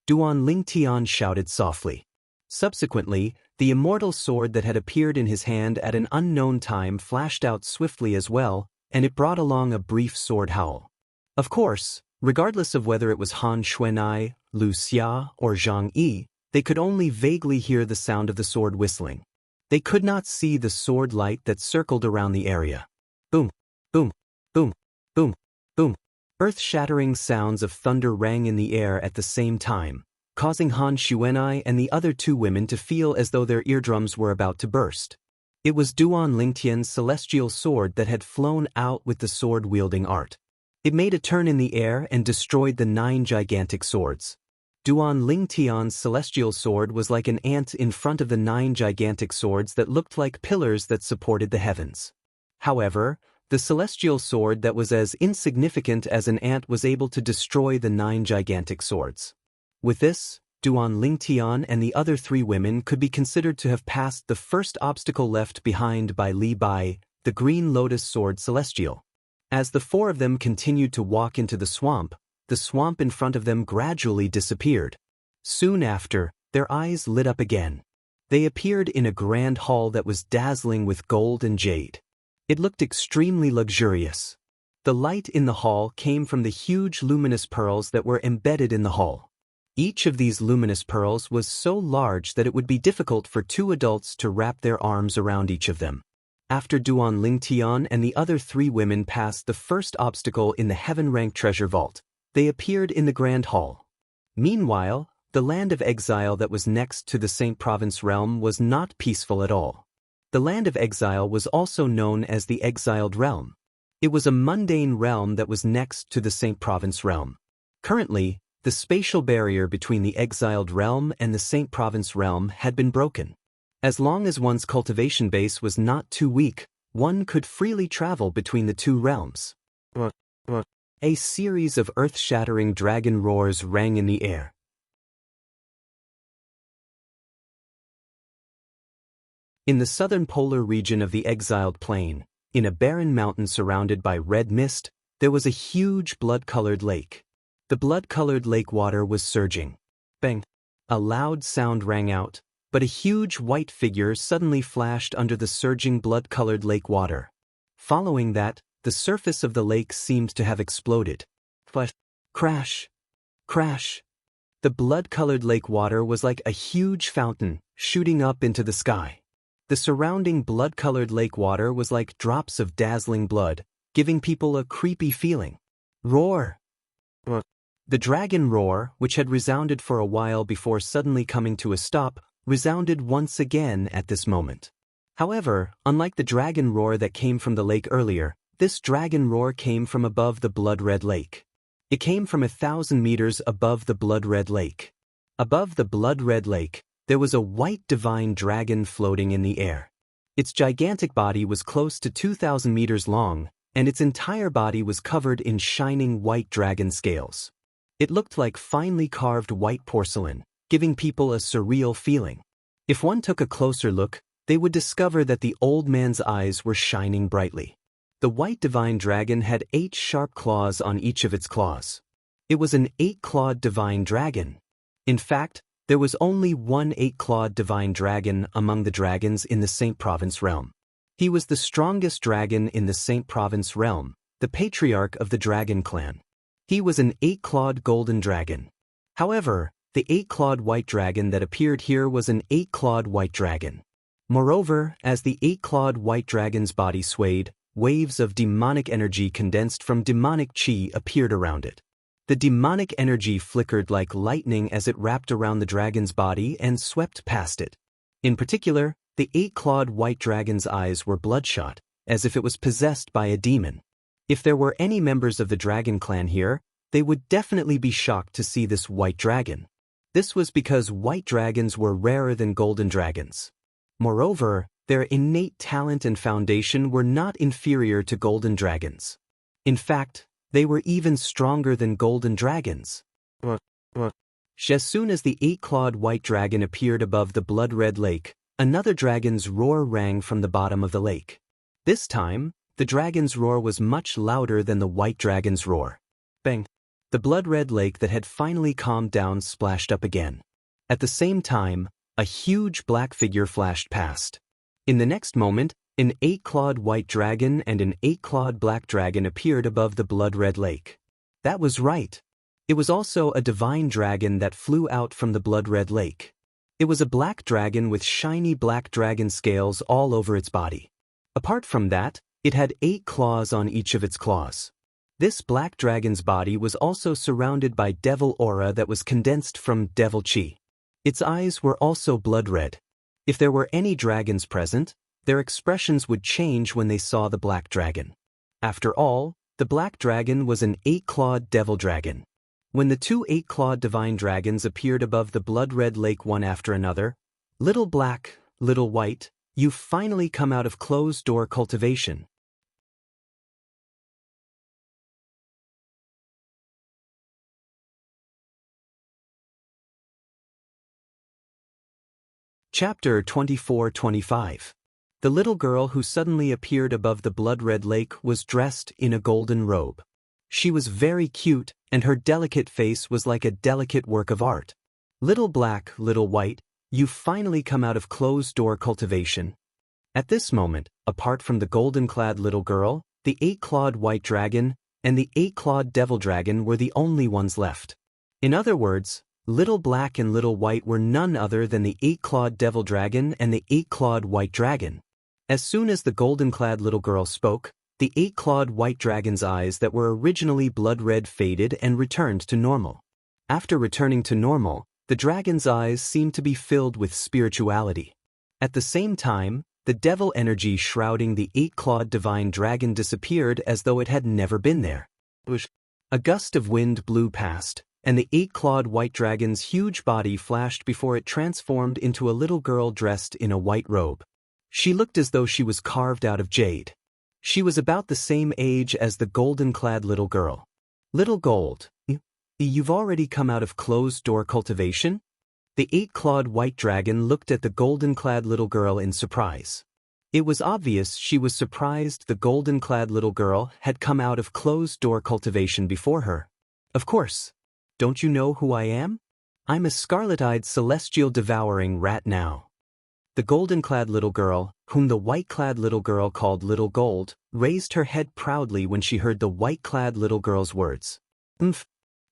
Duan Lingtian shouted softly. Subsequently, the immortal sword that had appeared in his hand at an unknown time flashed out swiftly as well, and it brought along a brief sword howl. Of course, regardless of whether it was Han Xuanai, Lu Xia, or Zhang Yi, they could only vaguely hear the sound of the sword whistling. They could not see the sword light that circled around the area. Boom, boom, boom, boom, boom. Earth-shattering sounds of thunder rang in the air at the same time, causing Han Xuanai and the other 2 women to feel as though their eardrums were about to burst. It was Duan Lingtian's celestial sword that had flown out with the sword-wielding art. It made a turn in the air and destroyed the 9 gigantic swords. Duan Lingtian's celestial sword was like an ant in front of the 9 gigantic swords that looked like pillars that supported the heavens. However, the celestial sword that was as insignificant as an ant was able to destroy the 9 gigantic swords. With this, Duan Lingtian and the other 3 women could be considered to have passed the first obstacle left behind by Li Bai, the Green Lotus Sword Celestial. As the 4 of them continued to walk into the swamp in front of them gradually disappeared. Soon after, their eyes lit up again. They appeared in a grand hall that was dazzling with gold and jade. It looked extremely luxurious. The light in the hall came from the huge luminous pearls that were embedded in the hall. Each of these luminous pearls was so large that it would be difficult for two adults to wrap their arms around each of them. After Duan Lingtian and the other three women passed the first obstacle in the heaven-ranked treasure vault, they appeared in the grand hall. Meanwhile, the land of exile that was next to the Saint Province realm was not peaceful at all. The land of exile was also known as the Exiled Realm. It was a mundane realm that was next to the Saint Province realm. Currently, the spatial barrier between the Exiled Realm and the Saint Province realm had been broken. As long as one's cultivation base was not too weak, one could freely travel between the two realms. A series of earth-shattering dragon roars rang in the air. In the southern polar region of the Exiled Plain, in a barren mountain surrounded by red mist, there was a huge blood-colored lake. The blood-colored lake water was surging. Bang! A loud sound rang out, but a huge white figure suddenly flashed under the surging blood-colored lake water. Following that, the surface of the lake seemed to have exploded. Crash! Crash! The blood-colored lake water was like a huge fountain, shooting up into the sky. The surrounding blood-colored lake water was like drops of dazzling blood, giving people a creepy feeling. Roar! The dragon roar, which had resounded for a while before suddenly coming to a stop, resounded once again at this moment. However, unlike the dragon roar that came from the lake earlier, this dragon roar came from above the blood-red lake. It came from 1,000 meters above the blood-red lake. Above the blood-red lake, there was a white divine dragon floating in the air. Its gigantic body was close to 2,000 meters long, and its entire body was covered in shining white dragon scales. It looked like finely carved white porcelain, giving people a surreal feeling. If one took a closer look, they would discover that the old man's eyes were shining brightly. The white divine dragon had 8 sharp claws on each of its claws. It was an 8-clawed divine dragon. In fact, there was only one 8-clawed divine dragon among the dragons in the Saint Province realm. He was the strongest dragon in the Saint Province realm, the patriarch of the dragon clan. He was an 8-clawed golden dragon. However, the 8-clawed white dragon that appeared here was an 8-clawed white dragon. Moreover, as the 8-clawed white dragon's body swayed, waves of demonic energy condensed from demonic chi appeared around it. The demonic energy flickered like lightning as it wrapped around the dragon's body and swept past it. In particular, the 8-clawed white dragon's eyes were bloodshot, as if it was possessed by a demon. If there were any members of the dragon clan here, they would definitely be shocked to see this white dragon. This was because white dragons were rarer than golden dragons. Moreover, their innate talent and foundation were not inferior to golden dragons. In fact, they were even stronger than golden dragons. As soon as the 8-clawed white dragon appeared above the blood-red lake, another dragon's roar rang from the bottom of the lake. This time, the dragon's roar was much louder than the white dragon's roar. Bang! The blood-red lake that had finally calmed down splashed up again. At the same time, a huge black figure flashed past. In the next moment, an 8-clawed white dragon and an 8-clawed black dragon appeared above the blood-red lake. That was right. It was also a divine dragon that flew out from the blood-red lake. It was a black dragon with shiny black dragon scales all over its body. Apart from that, it had 8 claws on each of its claws. This black dragon's body was also surrounded by devil aura that was condensed from devil chi. Its eyes were also blood-red. If there were any dragons present, their expressions would change when they saw the black dragon. After all, the black dragon was an 8-clawed devil dragon. When the two 8-clawed divine dragons appeared above the blood-red lake one after another, "Little black, little white, you've finally come out of closed-door cultivation." Chapter 24-25. The little girl who suddenly appeared above the blood-red lake was dressed in a golden robe. She was very cute, and her delicate face was like a delicate work of art. Little black, little white, you've finally come out of closed-door cultivation. At this moment, apart from the golden-clad little girl, the 8-clawed white dragon, and the 8-clawed devil dragon were the only ones left. In other words, little black and little white were none other than the 8-clawed devil dragon and the 8-clawed white dragon. As soon as the golden-clad little girl spoke, the 8-clawed white dragon's eyes that were originally blood-red faded and returned to normal. After returning to normal, the dragon's eyes seemed to be filled with spirituality. At the same time, the devil energy shrouding the 8-clawed divine dragon disappeared as though it had never been there. A gust of wind blew past, and the 8-clawed white dragon's huge body flashed before it transformed into a little girl dressed in a white robe. She looked as though she was carved out of jade. She was about the same age as the golden-clad little girl. Little Gold, you've already come out of closed-door cultivation? The 8-clawed white dragon looked at the golden-clad little girl in surprise. It was obvious she was surprised the golden-clad little girl had come out of closed-door cultivation before her. Of course. Don't you know who I am? I'm a scarlet-eyed celestial devouring rat now. The golden-clad little girl, whom the white-clad little girl called Little Gold, raised her head proudly when she heard the white-clad little girl's words. Umph.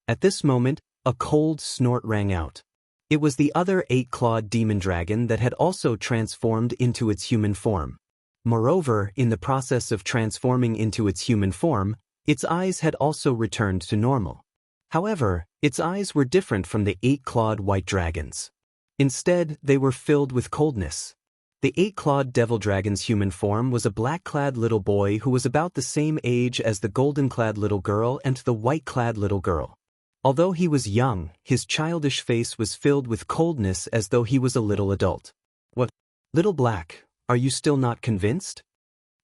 At this moment, a cold snort rang out. It was the other 8-clawed demon dragon that had also transformed into its human form. Moreover, in the process of transforming into its human form, its eyes had also returned to normal. However, its eyes were different from the 8-clawed white dragon's. Instead, they were filled with coldness. The 8-clawed devil dragon's human form was a black-clad little boy who was about the same age as the golden-clad little girl and the white-clad little girl. Although he was young, his childish face was filled with coldness as though he was a little adult. What? Little Black, are you still not convinced?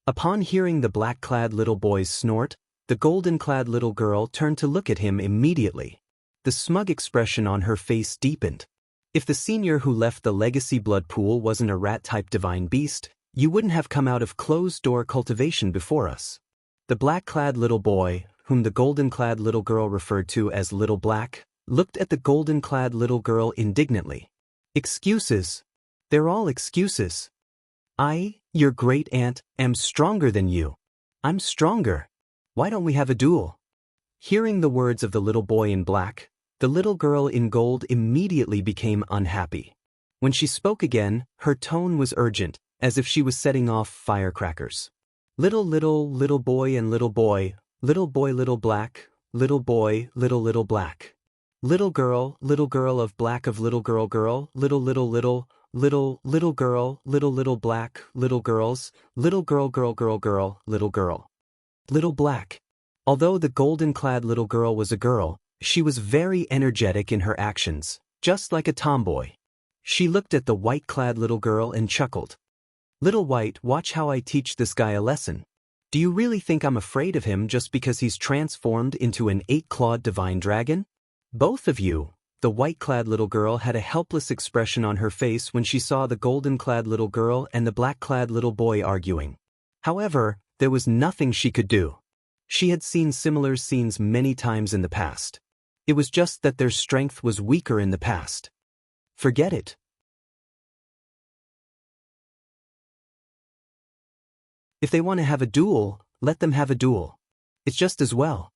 Upon hearing the black-clad little boy's snort, the golden-clad little girl turned to look at him immediately. The smug expression on her face deepened. If the senior who left the legacy blood pool wasn't a rat-type divine beast, you wouldn't have come out of closed-door cultivation before us. The black-clad little boy, whom the golden-clad little girl referred to as Little Black, looked at the golden-clad little girl indignantly. Excuses. They're all excuses. I, your great-aunt, am stronger than you. I'm stronger. Why don't we have a duel? Hearing the words of the little boy in black, the little girl in gold immediately became unhappy. When she spoke again, her tone was urgent, as if she was setting off firecrackers. Little boy and little boy, little black, little boy, little black. Little girl of black of little girl, little girl, little black, little girls, little girl, little girl. Little Black. Although the golden-clad little girl was a girl, she was very energetic in her actions, just like a tomboy. She looked at the white-clad little girl and chuckled. Little White, watch how I teach this guy a lesson. Do you really think I'm afraid of him just because he's transformed into an 8-clawed divine dragon? Both of you. The white-clad little girl had a helpless expression on her face when she saw the golden-clad little girl and the black-clad little boy arguing. However, there was nothing she could do. She had seen similar scenes many times in the past. It was just that their strength was weaker in the past. Forget it. If they want to have a duel, let them have a duel. It's just as well.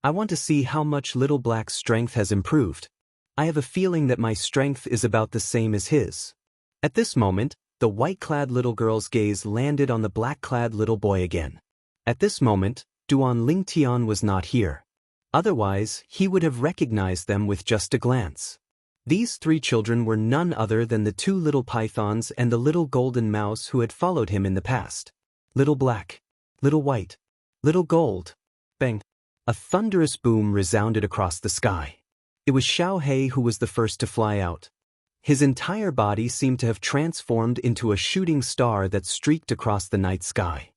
I want to see how much Little Black's strength has improved. I have a feeling that my strength is about the same as his. At this moment, the white-clad little girl's gaze landed on the black-clad little boy again. At this moment, Duan Lingtian was not here. Otherwise, he would have recognized them with just a glance. These three children were none other than the two little pythons and the little golden mouse who had followed him in the past. Little Black, Little White, Little Gold. Bang! A thunderous boom resounded across the sky. It was Xiao He who was the first to fly out. His entire body seemed to have transformed into a shooting star that streaked across the night sky.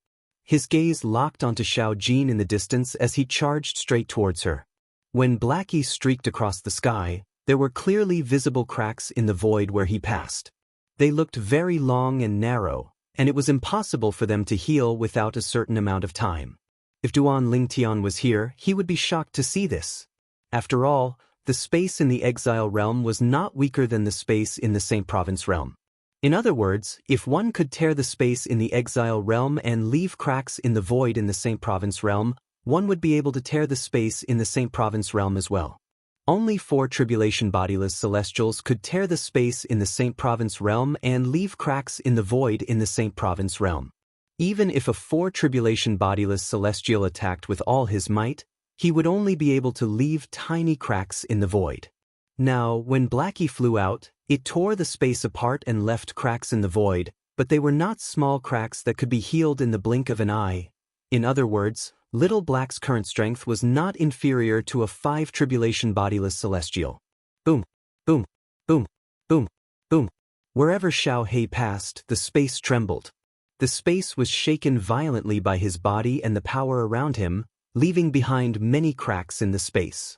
His gaze locked onto Xiao Jin in the distance as he charged straight towards her. When Blackie streaked across the sky, there were clearly visible cracks in the void where he passed. They looked very long and narrow, and it was impossible for them to heal without a certain amount of time. If Duan Lingtian was here, he would be shocked to see this. After all, the space in the exile realm was not weaker than the space in the Saint Province realm. In other words, if one could tear the space in the exile realm and leave cracks in the void in the Saint Province realm, one would be able to tear the space in the Saint Province realm as well. Only 4 tribulation bodiless celestials could tear the space in the Saint Province realm and leave cracks in the void in the Saint Province realm. Even if a 4 tribulation bodiless celestial attacked with all his might, he would only be able to leave tiny cracks in the void. Now, when Blackie flew out, it tore the space apart and left cracks in the void, but they were not small cracks that could be healed in the blink of an eye. In other words, Little Black's current strength was not inferior to a 5 tribulation bodiless celestial. Boom, boom, boom, boom, boom. Wherever Xiao He passed, the space trembled. The space was shaken violently by his body and the power around him, leaving behind many cracks in the space.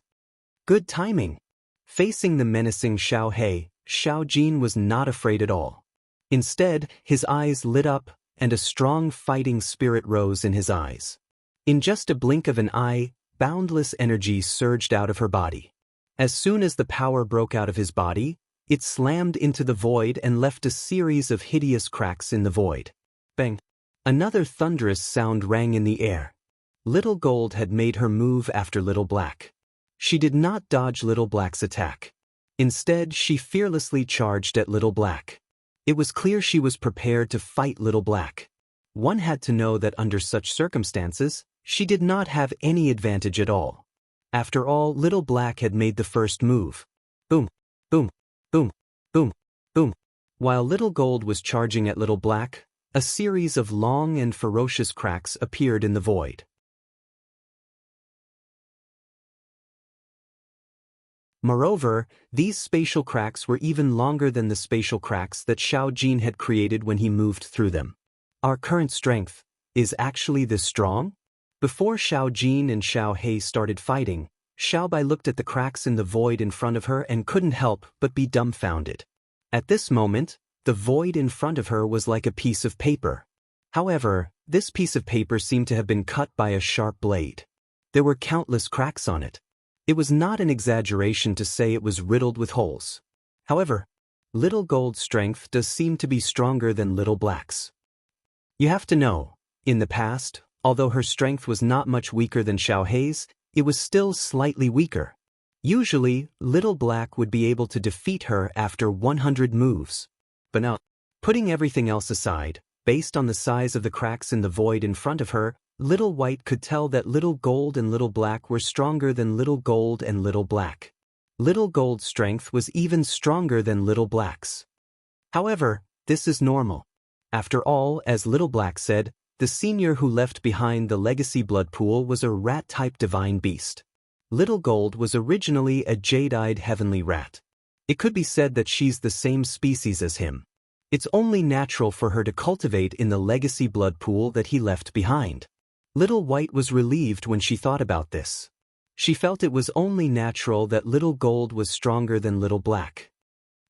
Good timing. Facing the menacing Xiao He, Xiao Jin was not afraid at all. Instead, his eyes lit up, and a strong fighting spirit rose in his eyes. In just a blink of an eye, boundless energy surged out of her body. As soon as the power broke out of his body, it slammed into the void and left a series of hideous cracks in the void. Bang! Another thunderous sound rang in the air. Little Gold had made her move after Little Black. She did not dodge Little Black's attack. Instead, she fearlessly charged at Little Black. It was clear she was prepared to fight Little Black. One had to know that under such circumstances, she did not have any advantage at all. After all, Little Black had made the first move. Boom, boom, boom, boom, boom. While Little Gold was charging at Little Black, a series of long and ferocious cracks appeared in the void. Moreover, these spatial cracks were even longer than the spatial cracks that Xiao Jin had created when he moved through them. Our current strength is actually this strong? Before Xiao Jin and Xiao He started fighting, Xiao Bai looked at the cracks in the void in front of her and couldn't help but be dumbfounded. At this moment, the void in front of her was like a piece of paper. However, this piece of paper seemed to have been cut by a sharp blade. There were countless cracks on it. It was not an exaggeration to say it was riddled with holes. However, Little Gold's strength does seem to be stronger than Little Black's. You have to know, in the past, although her strength was not much weaker than Xiao Hei's, it was still slightly weaker. Usually, Little Black would be able to defeat her after 100 moves. But now, putting everything else aside, based on the size of the cracks in the void in front of her, Little White could tell that Little Gold and Little Black were stronger than Little Gold and Little Black. Little Gold's strength was even stronger than Little Black's. However, this is normal. After all, as Little Black said, the senior who left behind the legacy blood pool was a rat-type divine beast. Little Gold was originally a jade-eyed heavenly rat. It could be said that she's the same species as him. It's only natural for her to cultivate in the legacy blood pool that he left behind. Little White was relieved when she thought about this. She felt it was only natural that Little Gold was stronger than Little Black.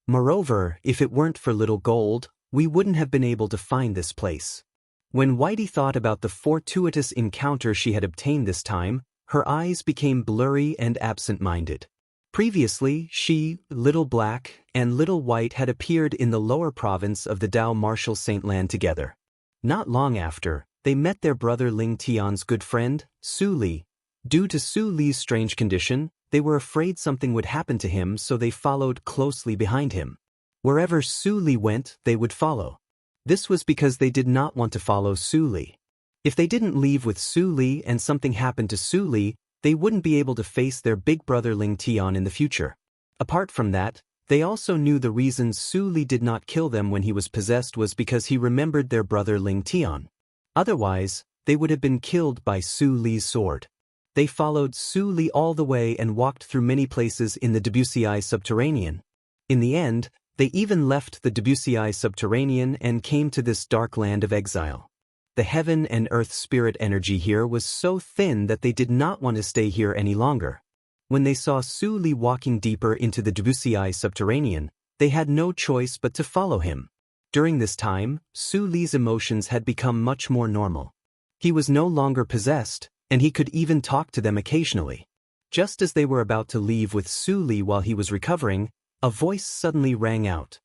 Moreover, if it weren't for Little Gold, we wouldn't have been able to find this place. When Whitey thought about the fortuitous encounter she had obtained this time, her eyes became blurry and absent-minded. Previously, she, Little Black, and Little White had appeared in the lower province of the Dao Martial Saint Land together. Not long after, they met their brother Ling Tian's good friend, Su Li. Due to Su Li's strange condition, they were afraid something would happen to him, so they followed closely behind him. Wherever Su Li went, they would follow. This was because they did not want to follow Su Li. If they didn't leave with Su Li and something happened to Su Li, they wouldn't be able to face their big brother Ling Tian in the future. Apart from that, they also knew the reason Su Li did not kill them when he was possessed was because he remembered their brother Ling Tian. Otherwise, they would have been killed by Su Li's sword. They followed Su Li all the way and walked through many places in the Debussy subterranean. In the end, they even left the Debussy subterranean and came to this dark land of exile. The heaven and earth spirit energy here was so thin that they did not want to stay here any longer. When they saw Su Li walking deeper into the Debussy subterranean, they had no choice but to follow him. During this time, Su Li's emotions had become much more normal. He was no longer possessed, and he could even talk to them occasionally. Just as they were about to leave with Su Li while he was recovering, a voice suddenly rang out.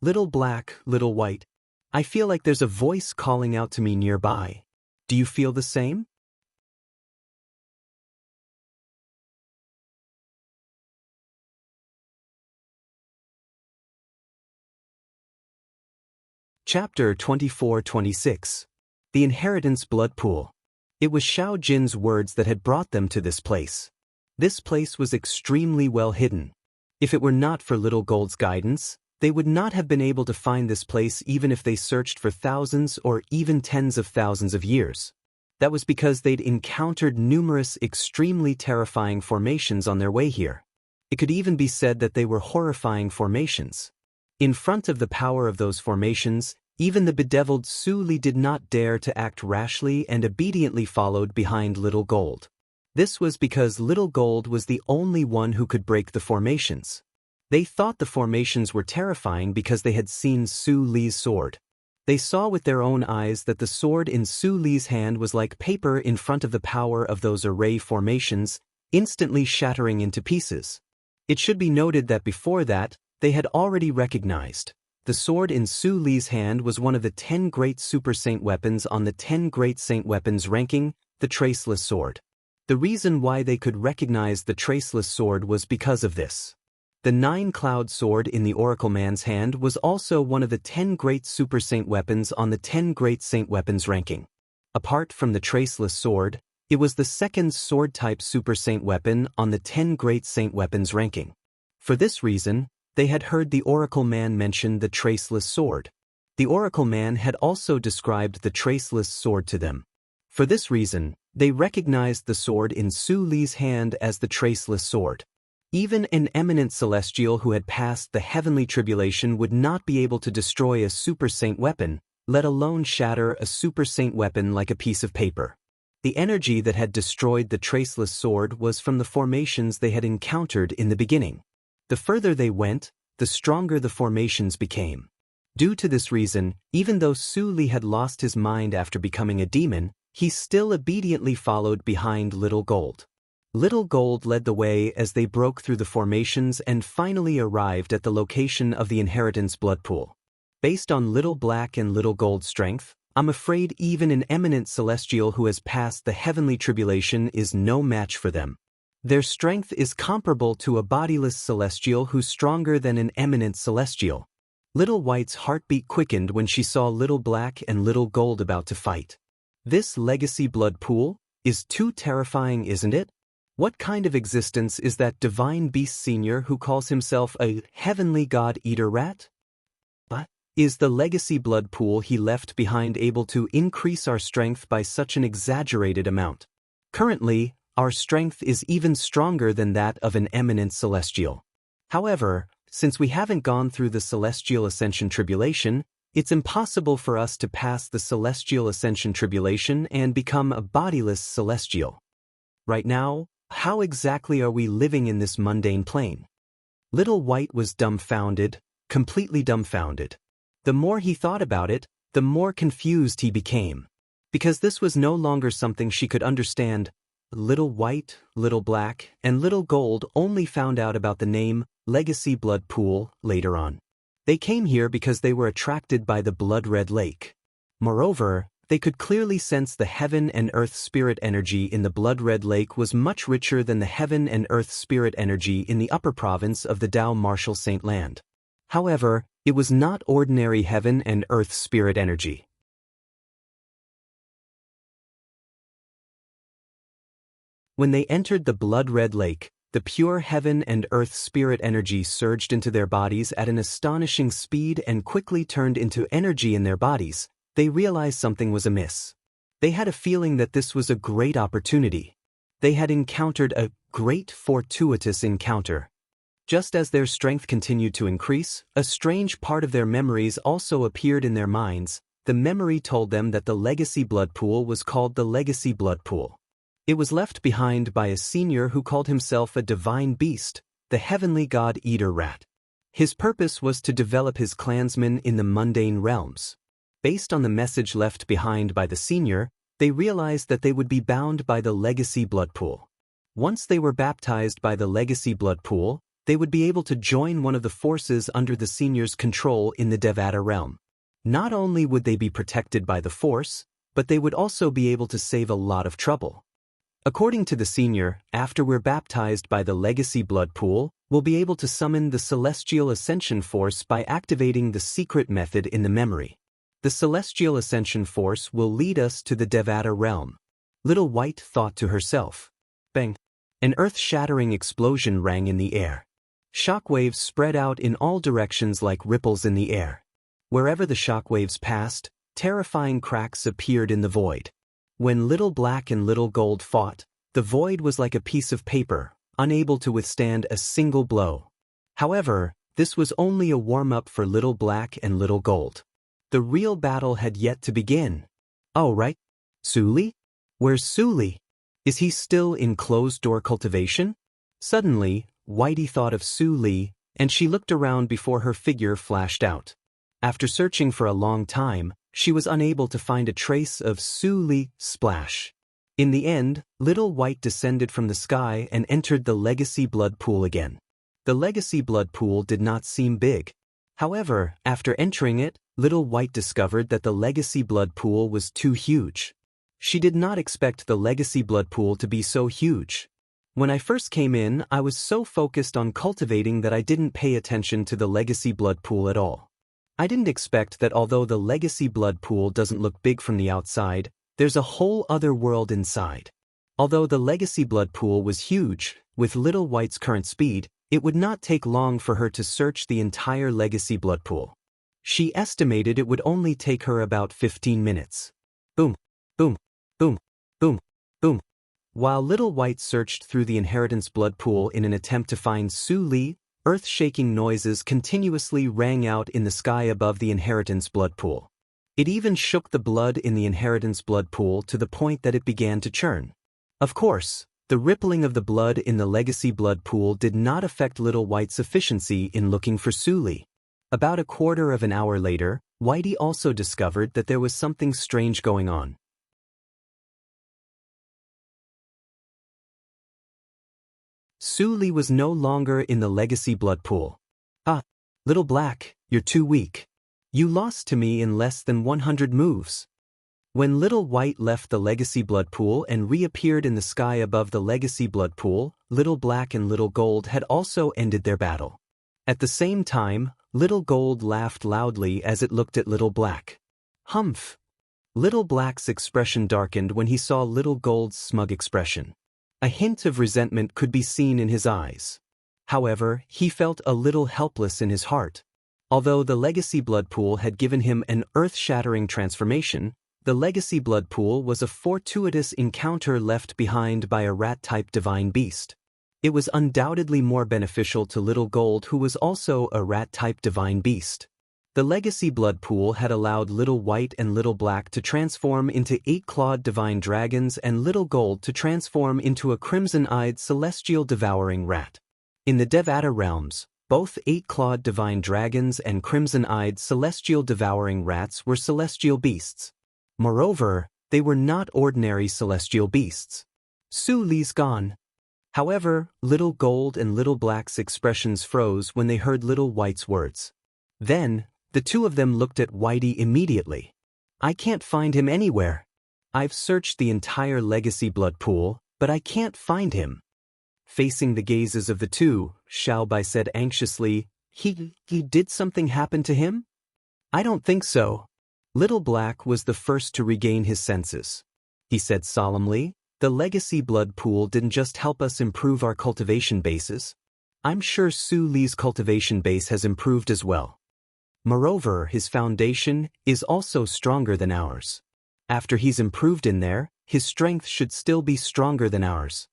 "Little black, little white. I feel like there's a voice calling out to me nearby. Do you feel the same?" Chapter 24-26. The Inheritance Blood Pool. It was Xiao Jin's words that had brought them to this place. This place was extremely well hidden. If it were not for Little Gold's guidance, they would not have been able to find this place even if they searched for thousands or even tens of thousands of years. That was because they'd encountered numerous extremely terrifying formations on their way here. It could even be said that they were horrifying formations. In front of the power of those formations, even the bedeviled Su Li did not dare to act rashly and obediently followed behind Little Gold. This was because Little Gold was the only one who could break the formations. They thought the formations were terrifying because they had seen Su Li's sword. They saw with their own eyes that the sword in Su Li's hand was like paper in front of the power of those array formations, instantly shattering into pieces. It should be noted that before that, they had already recognized. The sword in Su Li's hand was one of the 10 great super saint weapons on the 10 great saint weapons ranking, the Traceless Sword. The reason why they could recognize the Traceless Sword was because of this. The 9-cloud sword in the Oracle Man's hand was also one of the 10 great super saint weapons on the 10 great saint weapons ranking. Apart from the Traceless Sword, it was the second sword-type super saint weapon on the 10 great saint weapons ranking. For this reason, they had heard the Oracle Man mention the Traceless Sword. The Oracle Man had also described the Traceless Sword to them. For this reason, they recognized the sword in Su Li's hand as the Traceless Sword. Even an eminent celestial who had passed the heavenly tribulation would not be able to destroy a super saint weapon, let alone shatter a super saint weapon like a piece of paper. The energy that had destroyed the Traceless Sword was from the formations they had encountered in the beginning. The further they went, the stronger the formations became. Due to this reason, even though Su Li had lost his mind after becoming a demon, he still obediently followed behind Little Gold. Little Gold led the way as they broke through the formations and finally arrived at the location of the Inheritance Blood Pool. Based on Little Black and Little Gold's strength, I'm afraid even an eminent celestial who has passed the heavenly tribulation is no match for them. Their strength is comparable to a bodiless celestial who's stronger than an eminent celestial. Little White's heartbeat quickened when she saw Little Black and Little Gold about to fight. This legacy blood pool is too terrifying, isn't it? What kind of existence is that divine beast senior who calls himself a heavenly god-eater rat? But is the legacy blood pool he left behind able to increase our strength by such an exaggerated amount? Currently, our strength is even stronger than that of an eminent celestial. However, since we haven't gone through the celestial ascension tribulation, it's impossible for us to pass the celestial ascension tribulation and become a bodiless celestial. Right now, how exactly are we living in this mundane plane? Little White was dumbfounded, completely dumbfounded. The more he thought about it, the more confused he became. Because this was no longer something she could understand. Little White, Little Black, and Little Gold only found out about the name Legacy Blood Pool later on. They came here because they were attracted by the blood-red lake. Moreover, they could clearly sense the heaven and earth spirit energy in the blood-red lake was much richer than the heaven and earth spirit energy in the upper province of the Dao Martial Saint Land. However, it was not ordinary heaven and earth spirit energy. When they entered the blood-red lake, the pure heaven and earth spirit energy surged into their bodies at an astonishing speed and quickly turned into energy in their bodies. They realized something was amiss. They had a feeling that this was a great opportunity. They had encountered a great fortuitous encounter. Just as their strength continued to increase, a strange part of their memories also appeared in their minds. The memory told them that the legacy blood pool was called the legacy blood pool. It was left behind by a senior who called himself a divine beast, the heavenly god-eater rat. His purpose was to develop his clansmen in the mundane realms. Based on the message left behind by the senior, they realized that they would be bound by the legacy blood pool. Once they were baptized by the legacy blood pool, they would be able to join one of the forces under the senior's control in the Devata realm. Not only would they be protected by the force, but they would also be able to save a lot of trouble. According to the senior, after we're baptized by the legacy blood pool, we'll be able to summon the celestial ascension force by activating the secret method in the memory. The celestial ascension force will lead us to the Devata realm. Little White thought to herself. Bang! An earth-shattering explosion rang in the air. Shockwaves spread out in all directions like ripples in the air. Wherever the shockwaves passed, terrifying cracks appeared in the void. When Little Black and Little Gold fought, the void was like a piece of paper, unable to withstand a single blow. However, this was only a warm-up for Little Black and Little Gold. The real battle had yet to begin. Oh right. Suli? Where's Suli? Is he still in closed-door cultivation? Suddenly, Whitey thought of Suli, and she looked around before her figure flashed out. After searching for a long time, she was unable to find a trace of Suli. Splash. In the end, Little White descended from the sky and entered the legacy blood pool again. The legacy blood pool did not seem big. However, after entering it, Little White discovered that the legacy blood pool was too huge. She did not expect the legacy blood pool to be so huge. When I first came in, I was so focused on cultivating that I didn't pay attention to the legacy blood pool at all. I didn't expect that although the legacy blood pool doesn't look big from the outside, there's a whole other world inside. Although the legacy blood pool was huge, with Little White's current speed, it would not take long for her to search the entire legacy blood pool. She estimated it would only take her about 15 minutes. Boom, boom, boom, boom, boom. While Little White searched through the inheritance blood pool in an attempt to find Suli, earth-shaking noises continuously rang out in the sky above the inheritance blood pool. It even shook the blood in the inheritance blood pool to the point that it began to churn. Of course, the rippling of the blood in the legacy blood pool did not affect Little White's efficiency in looking for Suli. About a quarter of an hour later, Whitey also discovered that there was something strange going on. Suli was no longer in the legacy blood pool. Ah, Little Black, you're too weak. You lost to me in less than 100 moves. When Little White left the legacy blood pool and reappeared in the sky above the legacy blood pool, Little Black and Little Gold had also ended their battle. At the same time, Little Gold laughed loudly as it looked at Little Black. Humph! Little Black's expression darkened when he saw Little Gold's smug expression. A hint of resentment could be seen in his eyes. However, he felt a little helpless in his heart. Although the legacy blood pool had given him an earth-shattering transformation, the legacy blood pool was a fortuitous encounter left behind by a rat-type divine beast. It was undoubtedly more beneficial to Little Gold, who was also a rat-type divine beast. The legacy blood pool had allowed Little White and Little Black to transform into 8-clawed divine dragons and Little Gold to transform into a crimson-eyed celestial devouring rat. In the Devata realms, both 8-clawed divine dragons and crimson-eyed celestial devouring rats were celestial beasts. Moreover, they were not ordinary celestial beasts. Suli's gone. However, Little Gold and Little Black's expressions froze when they heard Little White's words. Then, the two of them looked at Whitey immediately. I can't find him anywhere. I've searched the entire legacy blood pool, but I can't find him. Facing the gazes of the two, Xiaobai said anxiously, Did something happen to him? I don't think so. Little Black was the first to regain his senses. He said solemnly, the legacy blood pool didn't just help us improve our cultivation bases. I'm sure Suli's cultivation base has improved as well. Moreover, his foundation is also stronger than ours. After he's improved in there, his strength should still be stronger than ours.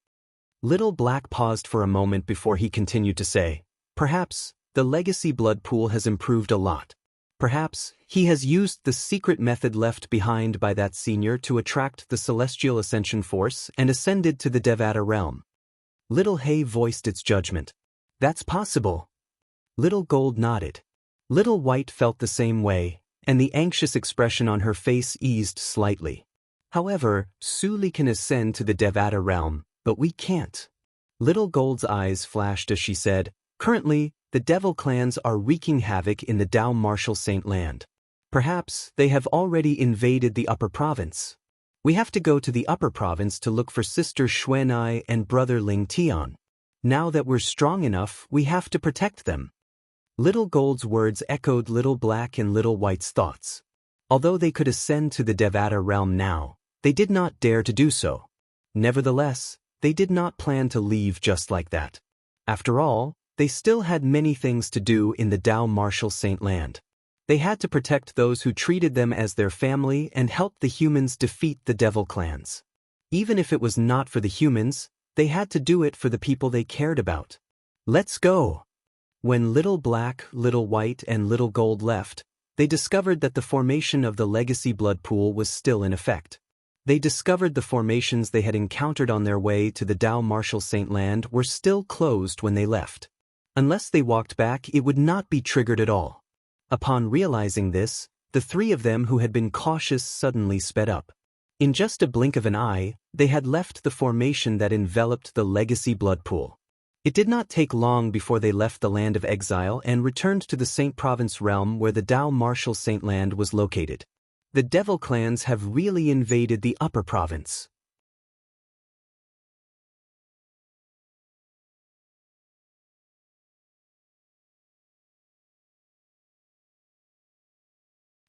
Little Black paused for a moment before he continued to say, perhaps, the legacy blood pool has improved a lot. Perhaps, he has used the secret method left behind by that senior to attract the celestial ascension force and ascended to the Devata realm. Little Hay voiced its judgment. That's possible. Little Gold nodded. Little White felt the same way, and the anxious expression on her face eased slightly. However, Suli can ascend to the Devata realm, but we can't. Little Gold's eyes flashed as she said, "Currently, the devil clans are wreaking havoc in the Dao Martial Saint Land. Perhaps they have already invaded the upper province. We have to go to the upper province to look for Sister Xuanai and Brother Ling Tian. Now that we're strong enough, we have to protect them." Little Gold's words echoed Little Black and Little White's thoughts. Although they could ascend to the Devata realm now, they did not dare to do so. Nevertheless, they did not plan to leave just like that. After all, they still had many things to do in the Dao Martial Saint Land. They had to protect those who treated them as their family and help the humans defeat the devil clans. Even if it was not for the humans, they had to do it for the people they cared about. "Let's go." When Little Black, Little White, and Little Gold left, they discovered that the formation of the legacy blood pool was still in effect. They discovered the formations they had encountered on their way to the Dao Martial Saint Land were still closed when they left. Unless they walked back, it would not be triggered at all. Upon realizing this, the three of them who had been cautious suddenly sped up. In just a blink of an eye, they had left the formation that enveloped the legacy blood pool. It did not take long before they left the land of exile and returned to the Saint Province realm where the Dao Martial Saint Land was located. The devil clans have really invaded the upper province.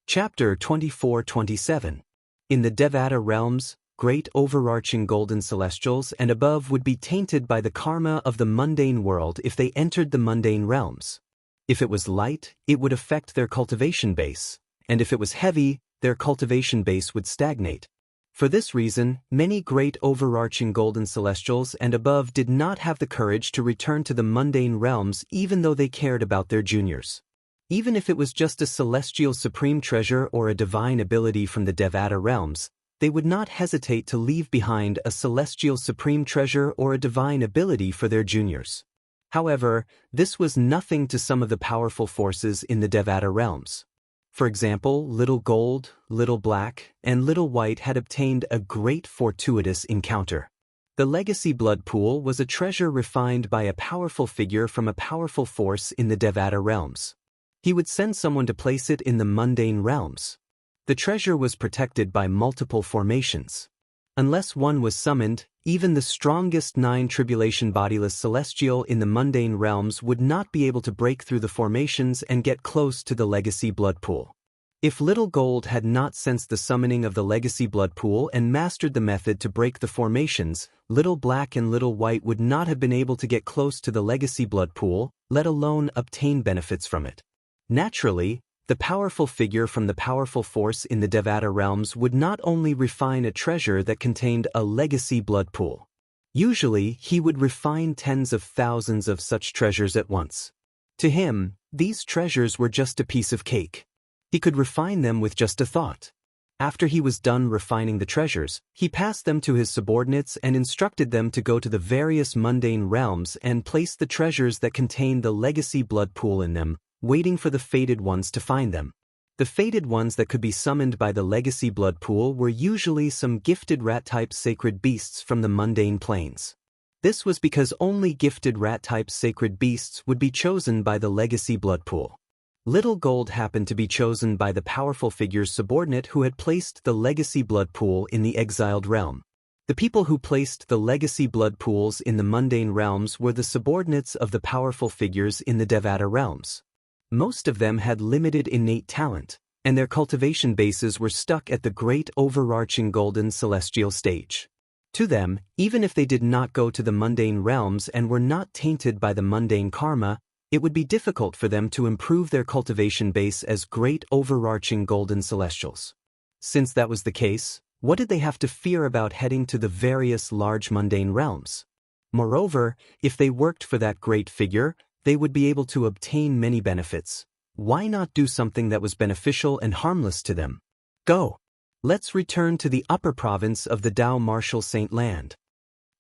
Chapter 24-27. In the Devata realms, great overarching golden celestials and above would be tainted by the karma of the mundane world if they entered the mundane realms. If it was light, it would affect their cultivation base, and if it was heavy, their cultivation base would stagnate. For this reason, many great overarching golden celestials and above did not have the courage to return to the mundane realms even though they cared about their juniors. Even if it was just a celestial supreme treasure or a divine ability from the Devata realms, they would not hesitate to leave behind a celestial supreme treasure or a divine ability for their juniors. However, this was nothing to some of the powerful forces in the Devata realms. For example, Little Gold, Little Black, and Little White had obtained a great fortuitous encounter. The legacy blood pool was a treasure refined by a powerful figure from a powerful force in the Devata realms. He would send someone to place it in the mundane realms. The treasure was protected by multiple formations. Unless one was summoned, even the strongest 9 tribulation bodiless celestial in the mundane realms would not be able to break through the formations and get close to the legacy blood pool. If Little Gold had not sensed the summoning of the legacy blood pool and mastered the method to break the formations, Little Black and Little White would not have been able to get close to the legacy blood pool, let alone obtain benefits from it. Naturally, the powerful figure from the powerful force in the Devata realms would not only refine a treasure that contained a legacy blood pool. Usually, he would refine tens of thousands of such treasures at once. To him, these treasures were just a piece of cake. He could refine them with just a thought. After he was done refining the treasures, he passed them to his subordinates and instructed them to go to the various mundane realms and place the treasures that contained the legacy blood pool in them, waiting for the fated ones to find them. The fated ones that could be summoned by the legacy blood pool were usually some gifted rat-type sacred beasts from the mundane planes. This was because only gifted rat-type sacred beasts would be chosen by the legacy blood pool. Little Gold happened to be chosen by the powerful figure's subordinate who had placed the legacy blood pool in the exiled realm. The people who placed the legacy blood pools in the mundane realms were the subordinates of the powerful figures in the Devata realms. Most of them had limited innate talent, and their cultivation bases were stuck at the great overarching golden celestial stage. To them, even if they did not go to the mundane realms and were not tainted by the mundane karma, it would be difficult for them to improve their cultivation base as great overarching golden celestials. Since that was the case, what did they have to fear about heading to the various large mundane realms? Moreover, if they worked for that great figure, they would be able to obtain many benefits. Why not do something that was beneficial and harmless to them? Go! Let's return to the upper province of the Dao Martial Saint Land.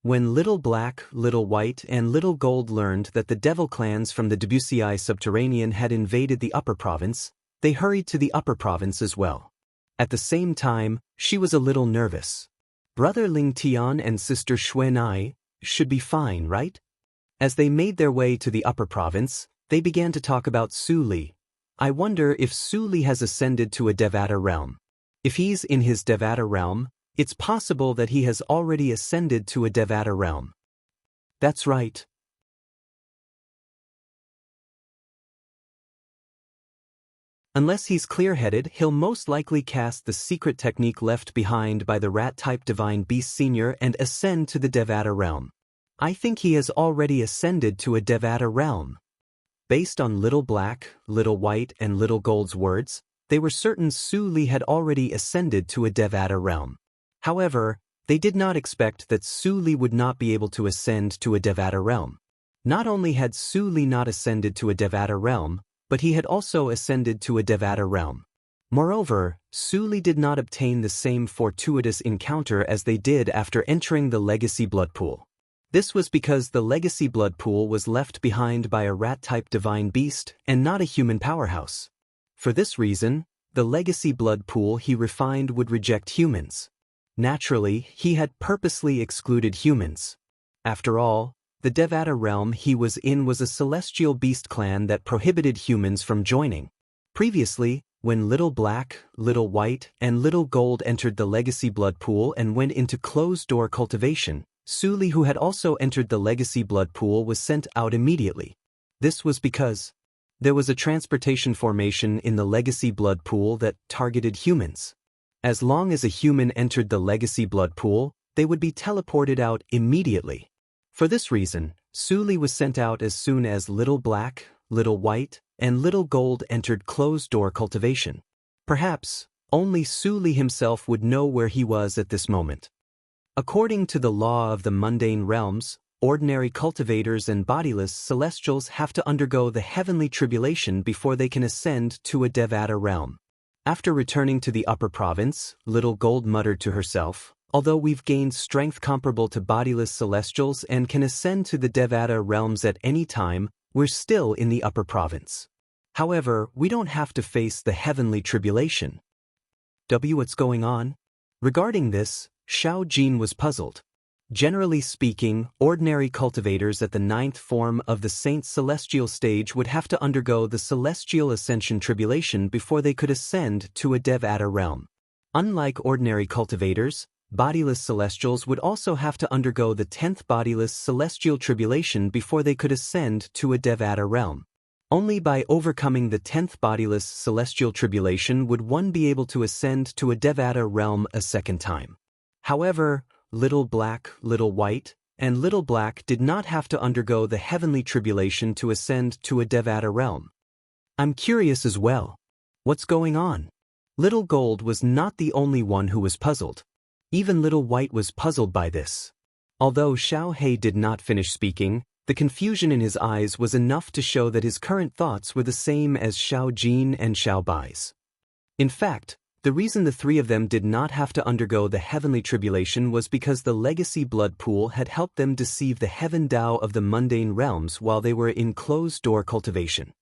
When Little Black, Little White, and Little Gold learned that the devil clans from the Debussy subterranean had invaded the upper province, they hurried to the upper province as well. At the same time, she was a little nervous. Brother Ling Tian and Sister Xuanai, should be fine, right? As they made their way to the upper province, they began to talk about Su Li. I wonder if Su Li has ascended to a Devata realm. If he's in his Devata realm, it's possible that he has already ascended to a Devata realm. That's right. Unless he's clear-headed, he'll most likely cast the secret technique left behind by the rat-type Divine Beast Senior and ascend to the Devata realm. I think he has already ascended to a Devata realm. Based on Little Black, Little White, and Little Gold's words, they were certain Su Li had already ascended to a Devata realm. However, they did not expect that Su Li would not be able to ascend to a Devata realm. Not only had Su Li not ascended to a Devata realm, but he had also ascended to a Devata realm. Moreover, Su Li did not obtain the same fortuitous encounter as they did after entering the Legacy Blood Pool. This was because the Legacy Blood Pool was left behind by a rat-type Divine Beast and not a human powerhouse. For this reason, the Legacy Blood Pool he refined would reject humans. Naturally, he had purposely excluded humans. After all, the Devata realm he was in was a celestial beast clan that prohibited humans from joining. Previously, when Little Black, Little White, and Little Gold entered the Legacy Blood Pool and went into closed-door cultivation, Su Li, who had also entered the Legacy Blood Pool, was sent out immediately. This was because there was a transportation formation in the Legacy Blood Pool that targeted humans. As long as a human entered the Legacy Blood Pool, they would be teleported out immediately. For this reason, Su Li was sent out as soon as Little Black, Little White, and Little Gold entered closed-door cultivation. Perhaps, only Su Li himself would know where he was at this moment. According to the law of the mundane realms, ordinary cultivators and bodiless celestials have to undergo the heavenly tribulation before they can ascend to a Devata realm. After returning to the upper province, Little Gold muttered to herself, "Although we've gained strength comparable to bodiless celestials and can ascend to the Devata realms at any time, we're still in the upper province. However, we don't have to face the heavenly tribulation." What's going on? Regarding this, Xiao Jin was puzzled. Generally speaking, ordinary cultivators at the 9th form of the Saint's celestial stage would have to undergo the celestial ascension tribulation before they could ascend to a Devata realm. Unlike ordinary cultivators, bodiless celestials would also have to undergo the 10th bodiless celestial tribulation before they could ascend to a Devata realm. Only by overcoming the 10th bodiless celestial tribulation would one be able to ascend to a Devata realm a second time. However, Little Black, Little White, and Little Black did not have to undergo the heavenly tribulation to ascend to a Devata realm. I'm curious as well. What's going on? Little Gold was not the only one who was puzzled. Even Little White was puzzled by this. Although Xiao He did not finish speaking, the confusion in his eyes was enough to show that his current thoughts were the same as Xiao Jin and Xiao Bai's. In fact, the reason the three of them did not have to undergo the heavenly tribulation was because the Legacy Blood Pool had helped them deceive the Heaven Dao of the mundane realms while they were in closed-door cultivation.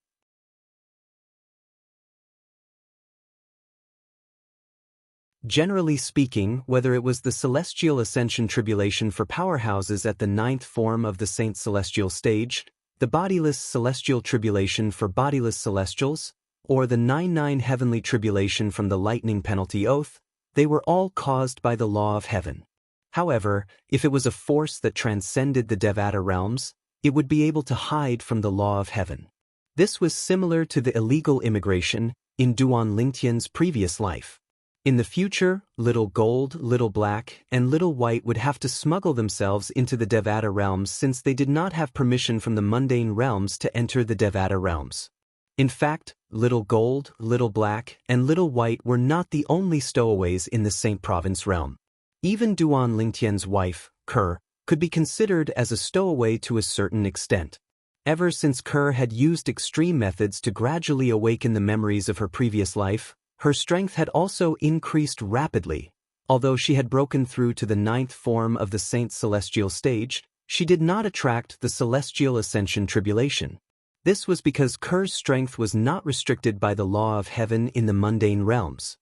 Generally speaking, whether it was the Celestial Ascension Tribulation for powerhouses at the 9th form of the Saint Celestial stage, the Bodiless Celestial Tribulation for bodiless celestials, or the 9-9 Heavenly Tribulation from the Lightning Penalty Oath, they were all caused by the law of heaven. However, if it was a force that transcended the Devata realms, it would be able to hide from the law of heaven. This was similar to the illegal immigration in Duan Lingtian's previous life. In the future, Little Gold, Little Black, and Little White would have to smuggle themselves into the Devata realms since they did not have permission from the mundane realms to enter the Devata realms. In fact, Little Gold, Little Black, and Little White were not the only stowaways in the Saint Province realm. Even Duan Lingtian's wife, Kerr, could be considered as a stowaway to a certain extent. Ever since Kerr had used extreme methods to gradually awaken the memories of her previous life, her strength had also increased rapidly. Although she had broken through to the 9th form of the Saint's Celestial stage, she did not attract the Celestial Ascension Tribulation. This was because Kerr's strength was not restricted by the law of heaven in the mundane realms.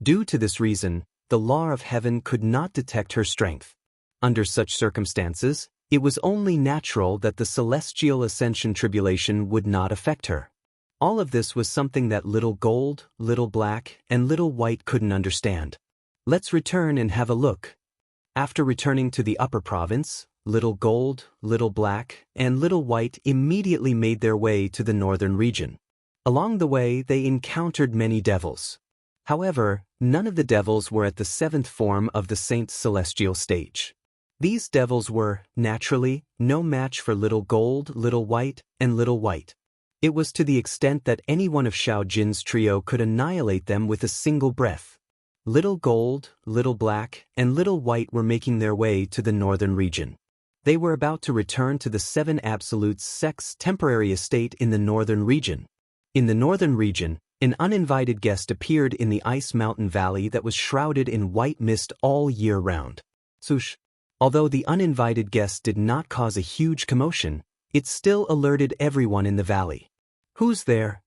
Due to this reason, the law of heaven could not detect her strength. Under such circumstances, It was only natural that the celestial ascension tribulation would not affect her. All of this was something that Little Gold, Little Black, and Little White couldn't understand. Let's return and have a look. After returning to the upper province, Little Gold, Little Black, and Little White immediately made their way to the northern region. Along the way, they encountered many devils. However, none of the devils were at the 7th form of the Saint's celestial stage. These devils were, naturally, no match for Little Gold, Little White, and Little White. It was to the extent that any one of Xiao Jin's trio could annihilate them with a single breath. Little Gold, Little Black, and Little White were making their way to the northern region. They were about to return to the 7 Absolute Sects' temporary estate in the northern region. In the northern region, an uninvited guest appeared in the ice mountain valley that was shrouded in white mist all year round. Sush. Although the uninvited guest did not cause a huge commotion, it still alerted everyone in the valley. Who's there?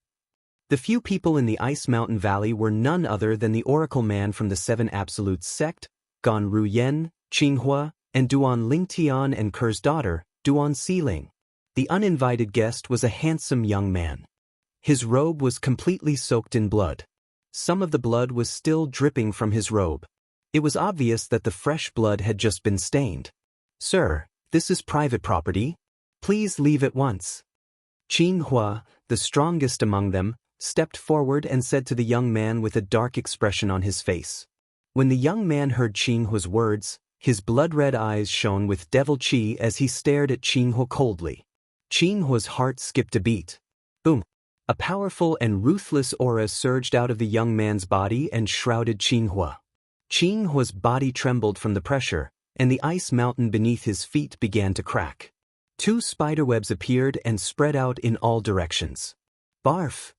The few people in the Ice Mountain Valley were none other than the Oracle Man from the 7 Absolute Sect, Gan Ruyen, Qinghua, and Duan Lingtian and Ker's daughter, Duan Siling. The uninvited guest was a handsome young man. His robe was completely soaked in blood. Some of the blood was still dripping from his robe. It was obvious that the fresh blood had just been stained. "Sir, this is private property. Please leave at once." Qinghua, the strongest among them, stepped forward and said to the young man with a dark expression on his face. When the young man heard Qinghua's words, his blood-red eyes shone with devil chi as he stared at Qinghua coldly. Qinghua's heart skipped a beat. Boom! A powerful and ruthless aura surged out of the young man's body and shrouded Qinghua. Qinghua's body trembled from the pressure, and the ice mountain beneath his feet began to crack. 2 spiderwebs appeared and spread out in all directions. Barf!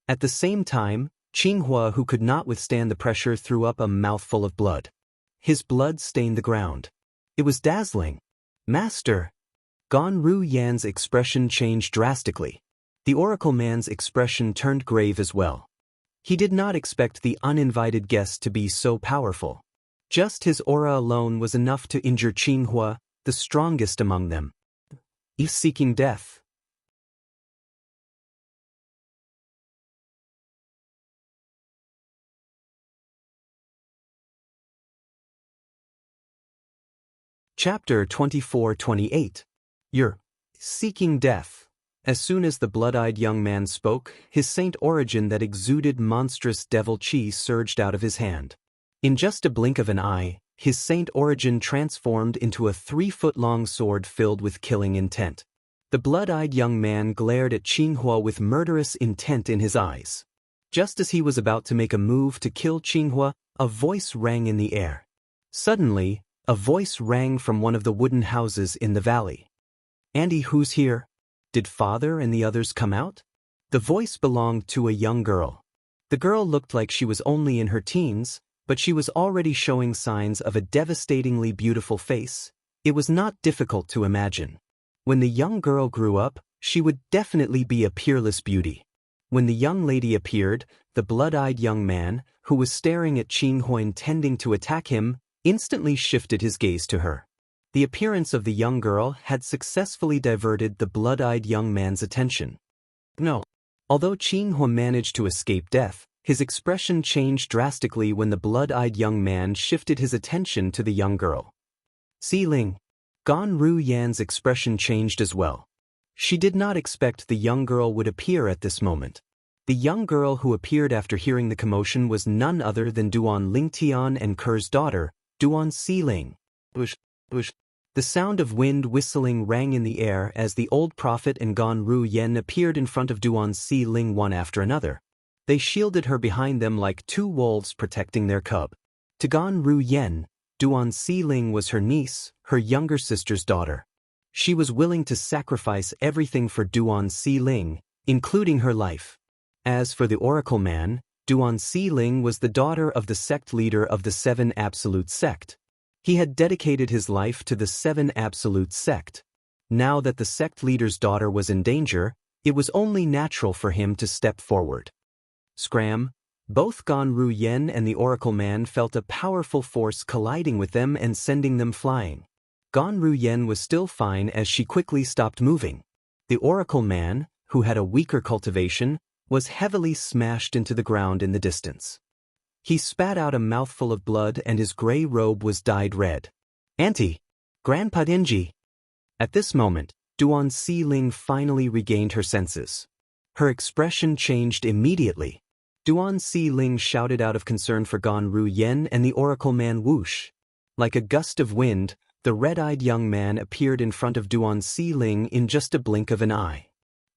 At the same time, Qinghua, who could not withstand the pressure, threw up a mouthful of blood. His blood stained the ground. It was dazzling. "Master!" Gan Ruyan's expression changed drastically. The Oracle Man's expression turned grave as well. He did not expect the uninvited guest to be so powerful. Just his aura alone was enough to injure Qinghua, the strongest among them. He's seeking death. Chapter 24-28. You're seeking death. As soon as the blood-eyed young man spoke, his saint origin that exuded monstrous devil chi surged out of his hand. In just a blink of an eye, his saint origin transformed into a 3-foot-long sword filled with killing intent. The blood-eyed young man glared at Qinghua with murderous intent in his eyes. Just as he was about to make a move to kill Qinghua, a voice rang in the air. Suddenly, a voice rang from one of the wooden houses in the valley. "Andy, who's here? Did Father and the others come out?" The voice belonged to a young girl. The girl looked like she was only in her teens, but she was already showing signs of a devastatingly beautiful face. It was not difficult to imagine. When the young girl grew up, she would definitely be a peerless beauty. When the young lady appeared, the blood-eyed young man, who was staring at Qinghua intending to attack him, instantly shifted his gaze to her. The appearance of the young girl had successfully diverted the blood-eyed young man's attention. No. Although Qinghua managed to escape death, his expression changed drastically when the blood-eyed young man shifted his attention to the young girl. Siling. Gan Ruyan's expression changed as well. She did not expect the young girl would appear at this moment. The young girl who appeared after hearing the commotion was none other than Duan Lingtian and Ker's daughter, Duan Siling. Bush, bush. The sound of wind whistling rang in the air as the old prophet and Gan Ruyan appeared in front of Duan Siling one after another. They shielded her behind them like 2 wolves protecting their cub. To Gan Ruyan, Duan Siling was her niece, her younger sister's daughter. She was willing to sacrifice everything for Duan Siling, including her life. As for the Oracle Man, Duan Siling was the daughter of the sect leader of the 7 Absolute Sect. He had dedicated his life to the 7 Absolute Sect. Now that the sect leader's daughter was in danger, it was only natural for him to step forward. Scram! Both Gan Ruyan and the Oracle Man felt a powerful force colliding with them and sending them flying. Gan Ruyen was still fine as she quickly stopped moving. The Oracle man, who had a weaker cultivation, was heavily smashed into the ground in the distance. He spat out a mouthful of blood and his gray robe was dyed red. Auntie! Grandpa Dingy! At this moment, Duan Si-Ling finally regained her senses. Her expression changed immediately. Duan Si-Ling shouted out of concern for Gan Ruyen and the Oracle man whoosh. Like a gust of wind, the red-eyed young man appeared in front of Duan Si-Ling in just a blink of an eye.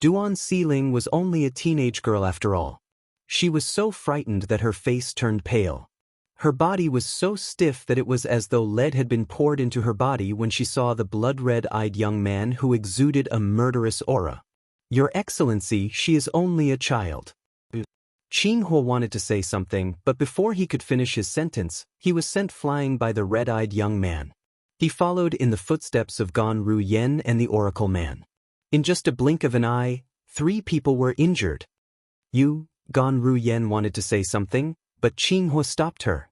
Duan Si-Ling was only a teenage girl after all. She was so frightened that her face turned pale. Her body was so stiff that it was as though lead had been poured into her body when she saw the blood-red-eyed young man who exuded a murderous aura. Your Excellency, she is only a child. Qin Huo wanted to say something, but before he could finish his sentence, he was sent flying by the red-eyed young man. He followed in the footsteps of Gan Ruyen and the Oracle man. In just a blink of an eye, 3 people were injured. Gan Ruyen wanted to say something, but Qin Huo stopped her.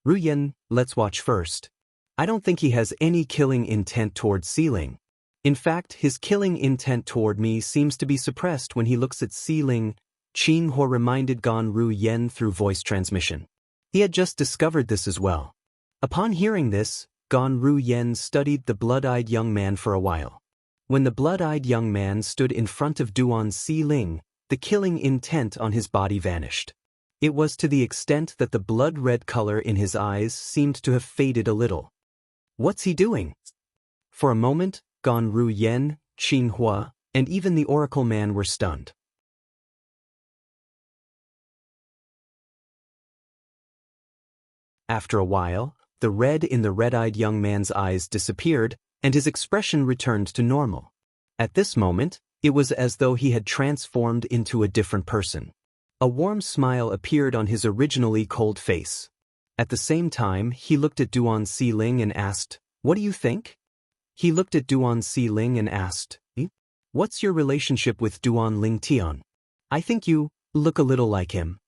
Ruyen, let's watch first. I don't think he has any killing intent toward Si-Ling. In fact, his killing intent toward me seems to be suppressed when he looks at Si-Ling, Qin Huo reminded Gan Ruyen through voice transmission. He had just discovered this as well. Upon hearing this, Gan Ruyen studied the blood-eyed young man for a while. When the blood-eyed young man stood in front of Duan Si-Ling, the killing intent on his body vanished. It was to the extent that the blood-red color in his eyes seemed to have faded a little. What's he doing? For a moment, Gan Ruyen, Qin Huo, and even the Oracle man were stunned. After a while, the red in the red-eyed young man's eyes disappeared, and his expression returned to normal. At this moment, it was as though he had transformed into a different person. A warm smile appeared on his originally cold face. At the same time, he looked at Duan Si-Ling and asked, "What do you think?" He looked at Duan Si-Ling and asked, "What's your relationship with Duan Lingtian? I think you look a little like him."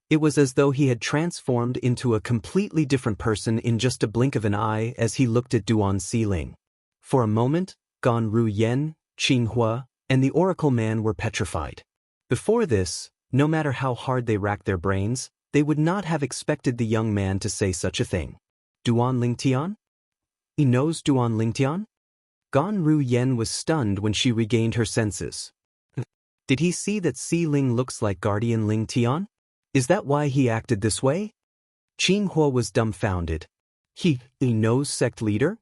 It was as though he had transformed into a completely different person in just a blink of an eye as he looked at Duan Si-Ling. For a moment, Gan Ruyen, Qin Huo, and the Oracle man were petrified. Before this, no matter how hard they racked their brains, they would not have expected the young man to say such a thing. Duan Lingtian? He knows Duan Lingtian? Gan Ruyen was stunned when she regained her senses. Did he see that Si-Ling looks like Guardian Lingtian? Is that why he acted this way? Qin Huo was dumbfounded. He knows sect leader?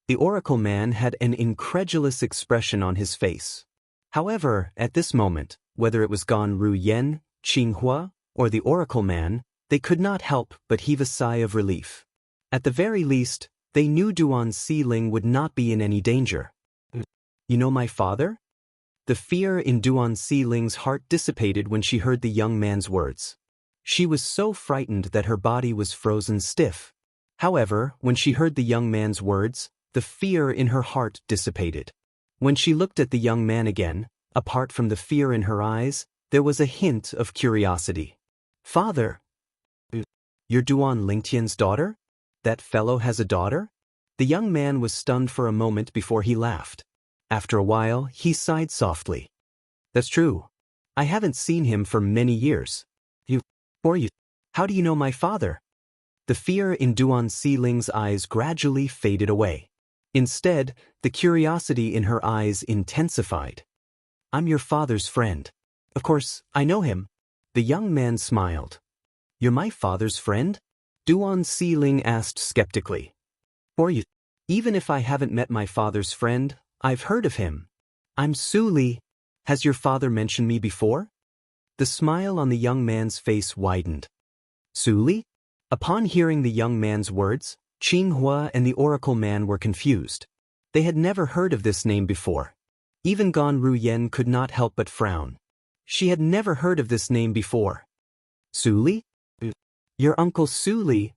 The Oracle man had an incredulous expression on his face. However, at this moment, whether it was Gan Ruyen, Qin Huo, or the Oracle man, they could not help but heave a sigh of relief. At the very least, they knew Duan Si-Ling would not be in any danger. You know my father? The fear in Duan Si-Ling's heart dissipated when she heard the young man's words. She was so frightened that her body was frozen stiff. However, when she heard the young man's words, the fear in her heart dissipated. When she looked at the young man again, apart from the fear in her eyes, there was a hint of curiosity. "Father, you're Duan Lingtian's daughter? That fellow has a daughter?" The young man was stunned for a moment before he laughed. After a while, he sighed softly. "That's true. I haven't seen him for many years." How do you know my father?" The fear in Duan Si-Ling's eyes gradually faded away. Instead, the curiosity in her eyes intensified. "I'm your father's friend. Of course, I know him." The young man smiled. "You're my father's friend?" Duan Si-Ling asked skeptically. Even if I haven't met my father's friend, I've heard of him. I'm Su Li. Has your father mentioned me before?" The smile on the young man's face widened. "Su Li?" Upon hearing the young man's words, Qin Huo and the Oracle man were confused. They had never heard of this name before. Even Gan Ruyen could not help but frown. She had never heard of this name before. "Su Li? Your uncle Su Li?"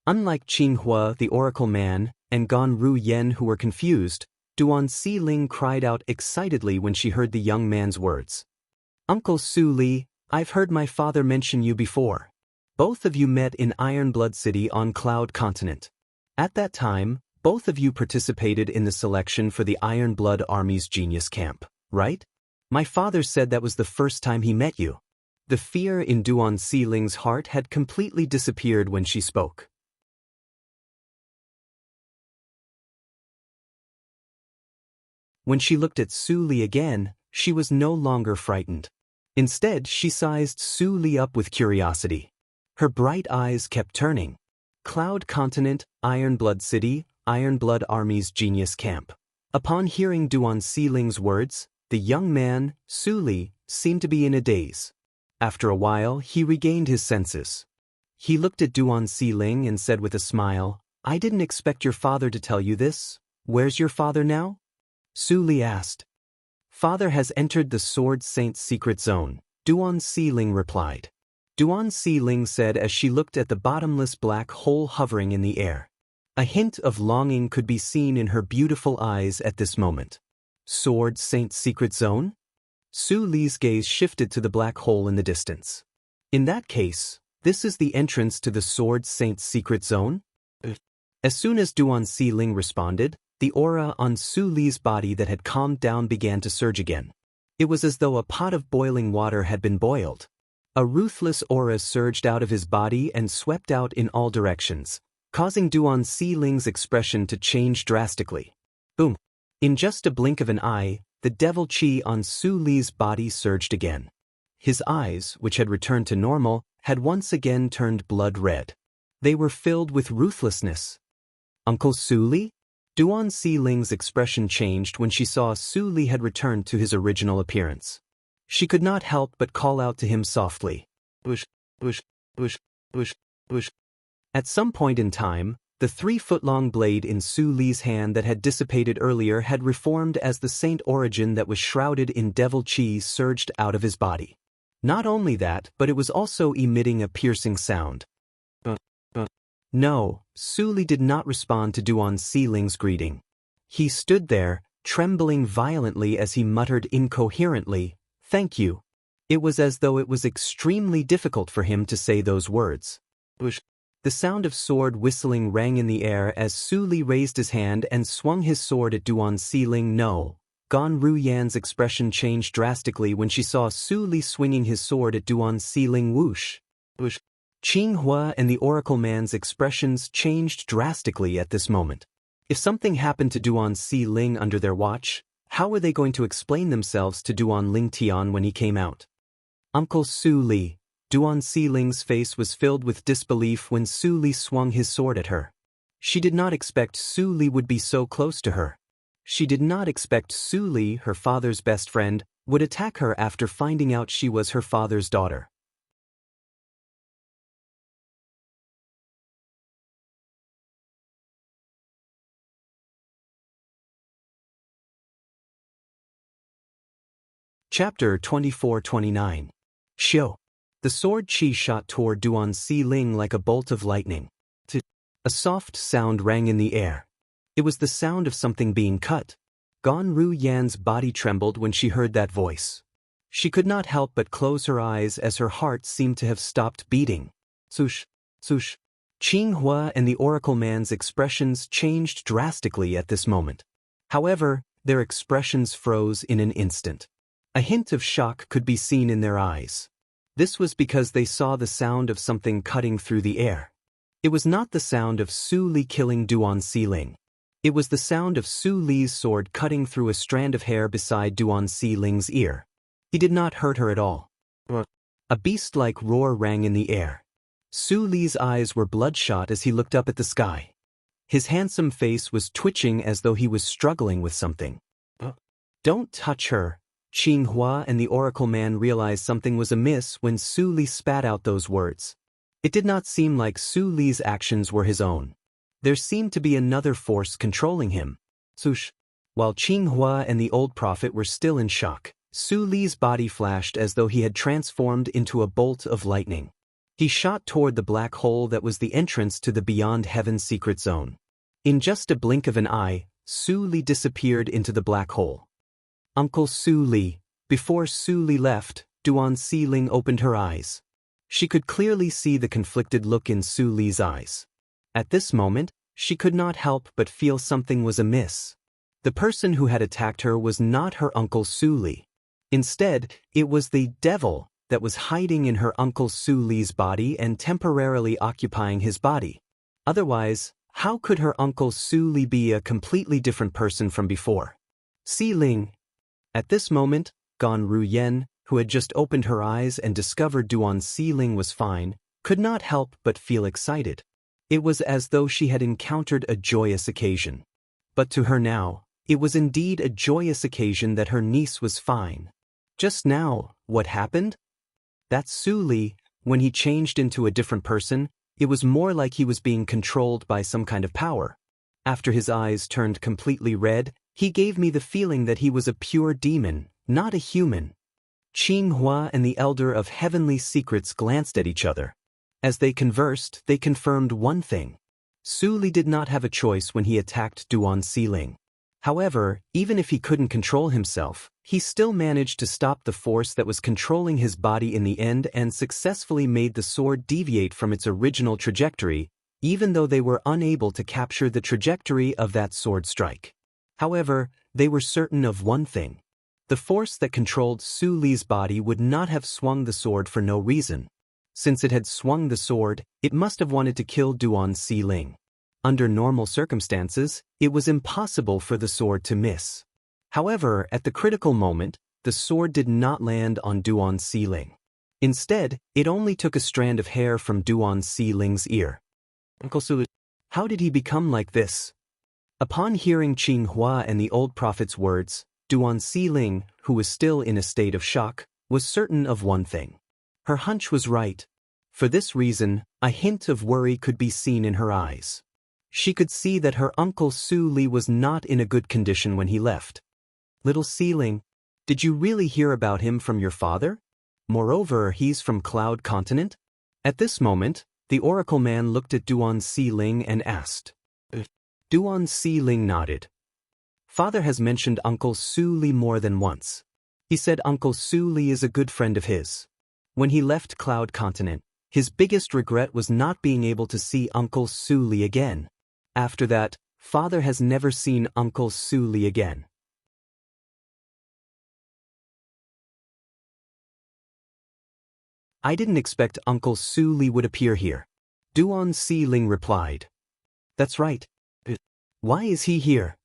Unlike Qin Huo, the Oracle man, and Gan Ruyen who were confused, Duan Si-Ling cried out excitedly when she heard the young man's words. "Uncle Su Li, I've heard my father mention you before. Both of you met in Ironblood City on Cloud Continent. At that time, both of you participated in the selection for the Iron Blood Army's Genius Camp, right? My father said that was the first time he met you. The fear in Duan Xiling's heart had completely disappeared when she spoke. When she looked at Su Li again, she was no longer frightened. Instead, she sized Su Li up with curiosity. Her bright eyes kept turning. Cloud Continent, Iron Blood City, Iron Blood Army's Genius Camp. Upon hearing Duan Xiling's words, the young man, Su Li, seemed to be in a daze. After a while, he regained his senses. He looked at Duan Xiling and said with a smile, "I didn't expect your father to tell you this. Where's your father now?" Su Li asked. "Father has entered the Sword Saint's secret zone," Duan Xiling replied. Duan Xiling said as she looked at the bottomless black hole hovering in the air. A hint of longing could be seen in her beautiful eyes at this moment. Sword Saint's secret zone? Su Li's gaze shifted to the black hole in the distance. In that case, this is the entrance to the Sword Saint's secret zone? As soon as Duan Xiling responded, the aura on Su Li's body that had calmed down began to surge again. It was as though a pot of boiling water had been boiled. A ruthless aura surged out of his body and swept out in all directions, causing Duan Xiling's expression to change drastically. Boom! In just a blink of an eye, the devil chi on Su Li's body surged again. His eyes, which had returned to normal, had once again turned blood red. They were filled with ruthlessness. "Uncle Su Li?" Duan Xiling's expression changed when she saw Su Li had returned to his original appearance. She could not help but call out to him softly. "Bush, bush, bush, bush, bush." At some point in time, the 3-foot-long blade in Su Li's hand that had dissipated earlier had reformed as the saint origin that was shrouded in devil chi surged out of his body. Not only that, but it was also emitting a piercing sound. No, Su Li did not respond to Duan Xiling's greeting. He stood there, trembling violently as he muttered incoherently, "Thank you." It was as though it was extremely difficult for him to say those words. Bush. The sound of sword whistling rang in the air as Su Li raised his hand and swung his sword at Duan Xiling. No. Gan Ruyan's expression changed drastically when she saw Su Li swinging his sword at Duan Xiling. Whoosh. Bush. Qing Hua and the Oracle Man's expressions changed drastically at this moment. If something happened to Duan Xiling under their watch, how were they going to explain themselves to Duan Lingtian when he came out? "Uncle Su Li." Duan Xiling's face was filled with disbelief when Su Li swung his sword at her. She did not expect Su Li would be so close to her. She did not expect Su Li, her father's best friend, would attack her after finding out she was her father's daughter. Chapter 24-29. Xiu. The sword chi shot toward Duan Xiling like a bolt of lightning. A soft sound rang in the air. It was the sound of something being cut. Gan Ruyan's body trembled when she heard that voice. She could not help but close her eyes as her heart seemed to have stopped beating. Sush, sush. Qing Hua and the Oracle Man's expressions changed drastically at this moment. However, their expressions froze in an instant. A hint of shock could be seen in their eyes. This was because they saw the sound of something cutting through the air. It was not the sound of Su Li killing Duan Xiling. It was the sound of Su Li's sword cutting through a strand of hair beside Duan Xiling's ear. He did not hurt her at all. A beast-like roar rang in the air. Su Li's eyes were bloodshot as he looked up at the sky. His handsome face was twitching as though he was struggling with something. "Don't touch her." Qing Hua and the Oracle Man realized something was amiss when Su Li spat out those words. It did not seem like Su Li's actions were his own. There seemed to be another force controlling him. Sush. While Qing Hua and the old prophet were still in shock, Su Li's body flashed as though he had transformed into a bolt of lightning. He shot toward the black hole that was the entrance to the Beyond Heaven secret zone. In just a blink of an eye, Su Li disappeared into the black hole. "Uncle Su Li." Before Su Li left, Duan Xiling opened her eyes. She could clearly see the conflicted look in Su Li's eyes. At this moment, She could not help but feel something was amiss. The person who had attacked her was not her Uncle Su Li. Instead, it was the devil that was hiding in her Uncle Su Li's body and temporarily occupying his body. Otherwise, how could her Uncle Su Li be a completely different person from before? Si Ling. At this moment, Gan Ruyen, who had just opened her eyes and discovered Duan Si Ling was fine, could not help but feel excited. It was as though she had encountered a joyous occasion. But to her now, it was indeed a joyous occasion that her niece was fine. Just now, what happened? That Su Li, when he changed into a different person, it was more like he was being controlled by some kind of power. After his eyes turned completely red, he gave me the feeling that he was a pure demon, not a human. Qing Hua and the Elder of Heavenly Secrets glanced at each other. As they conversed, they confirmed one thing. Su Li did not have a choice when he attacked Duan Si Ling. However, even if he couldn't control himself, he still managed to stop the force that was controlling his body in the end and successfully made the sword deviate from its original trajectory, even though they were unable to capture the trajectory of that sword strike. However, they were certain of one thing. The force that controlled Su Li's body would not have swung the sword for no reason. Since it had swung the sword, it must have wanted to kill Duan Si Ling. Under normal circumstances, it was impossible for the sword to miss. However, at the critical moment, the sword did not land on Duan Si Ling. Instead, it only took a strand of hair from Duan Si Ling's ear. Uncle Su, how did he become like this? Upon hearing Qing Hua and the old prophet's words, Duan Si Ling, who was still in a state of shock, was certain of one thing. Her hunch was right. For this reason, a hint of worry could be seen in her eyes. She could see that her Uncle Su Li was not in a good condition when he left. Little Si Ling, did you really hear about him from your father? Moreover, he's from Cloud Continent? At this moment, the Oracle Man looked at Duan Si Ling and asked. Duan Si Ling nodded. Father has mentioned Uncle Su Li more than once. He said Uncle Su Li is a good friend of his. When he left Cloud Continent, his biggest regret was not being able to see Uncle Su Li again. After that, Father has never seen Uncle Su Li again. I didn't expect Uncle Su Li would appear here. Duan Si Ling replied. That's right. Why is he here?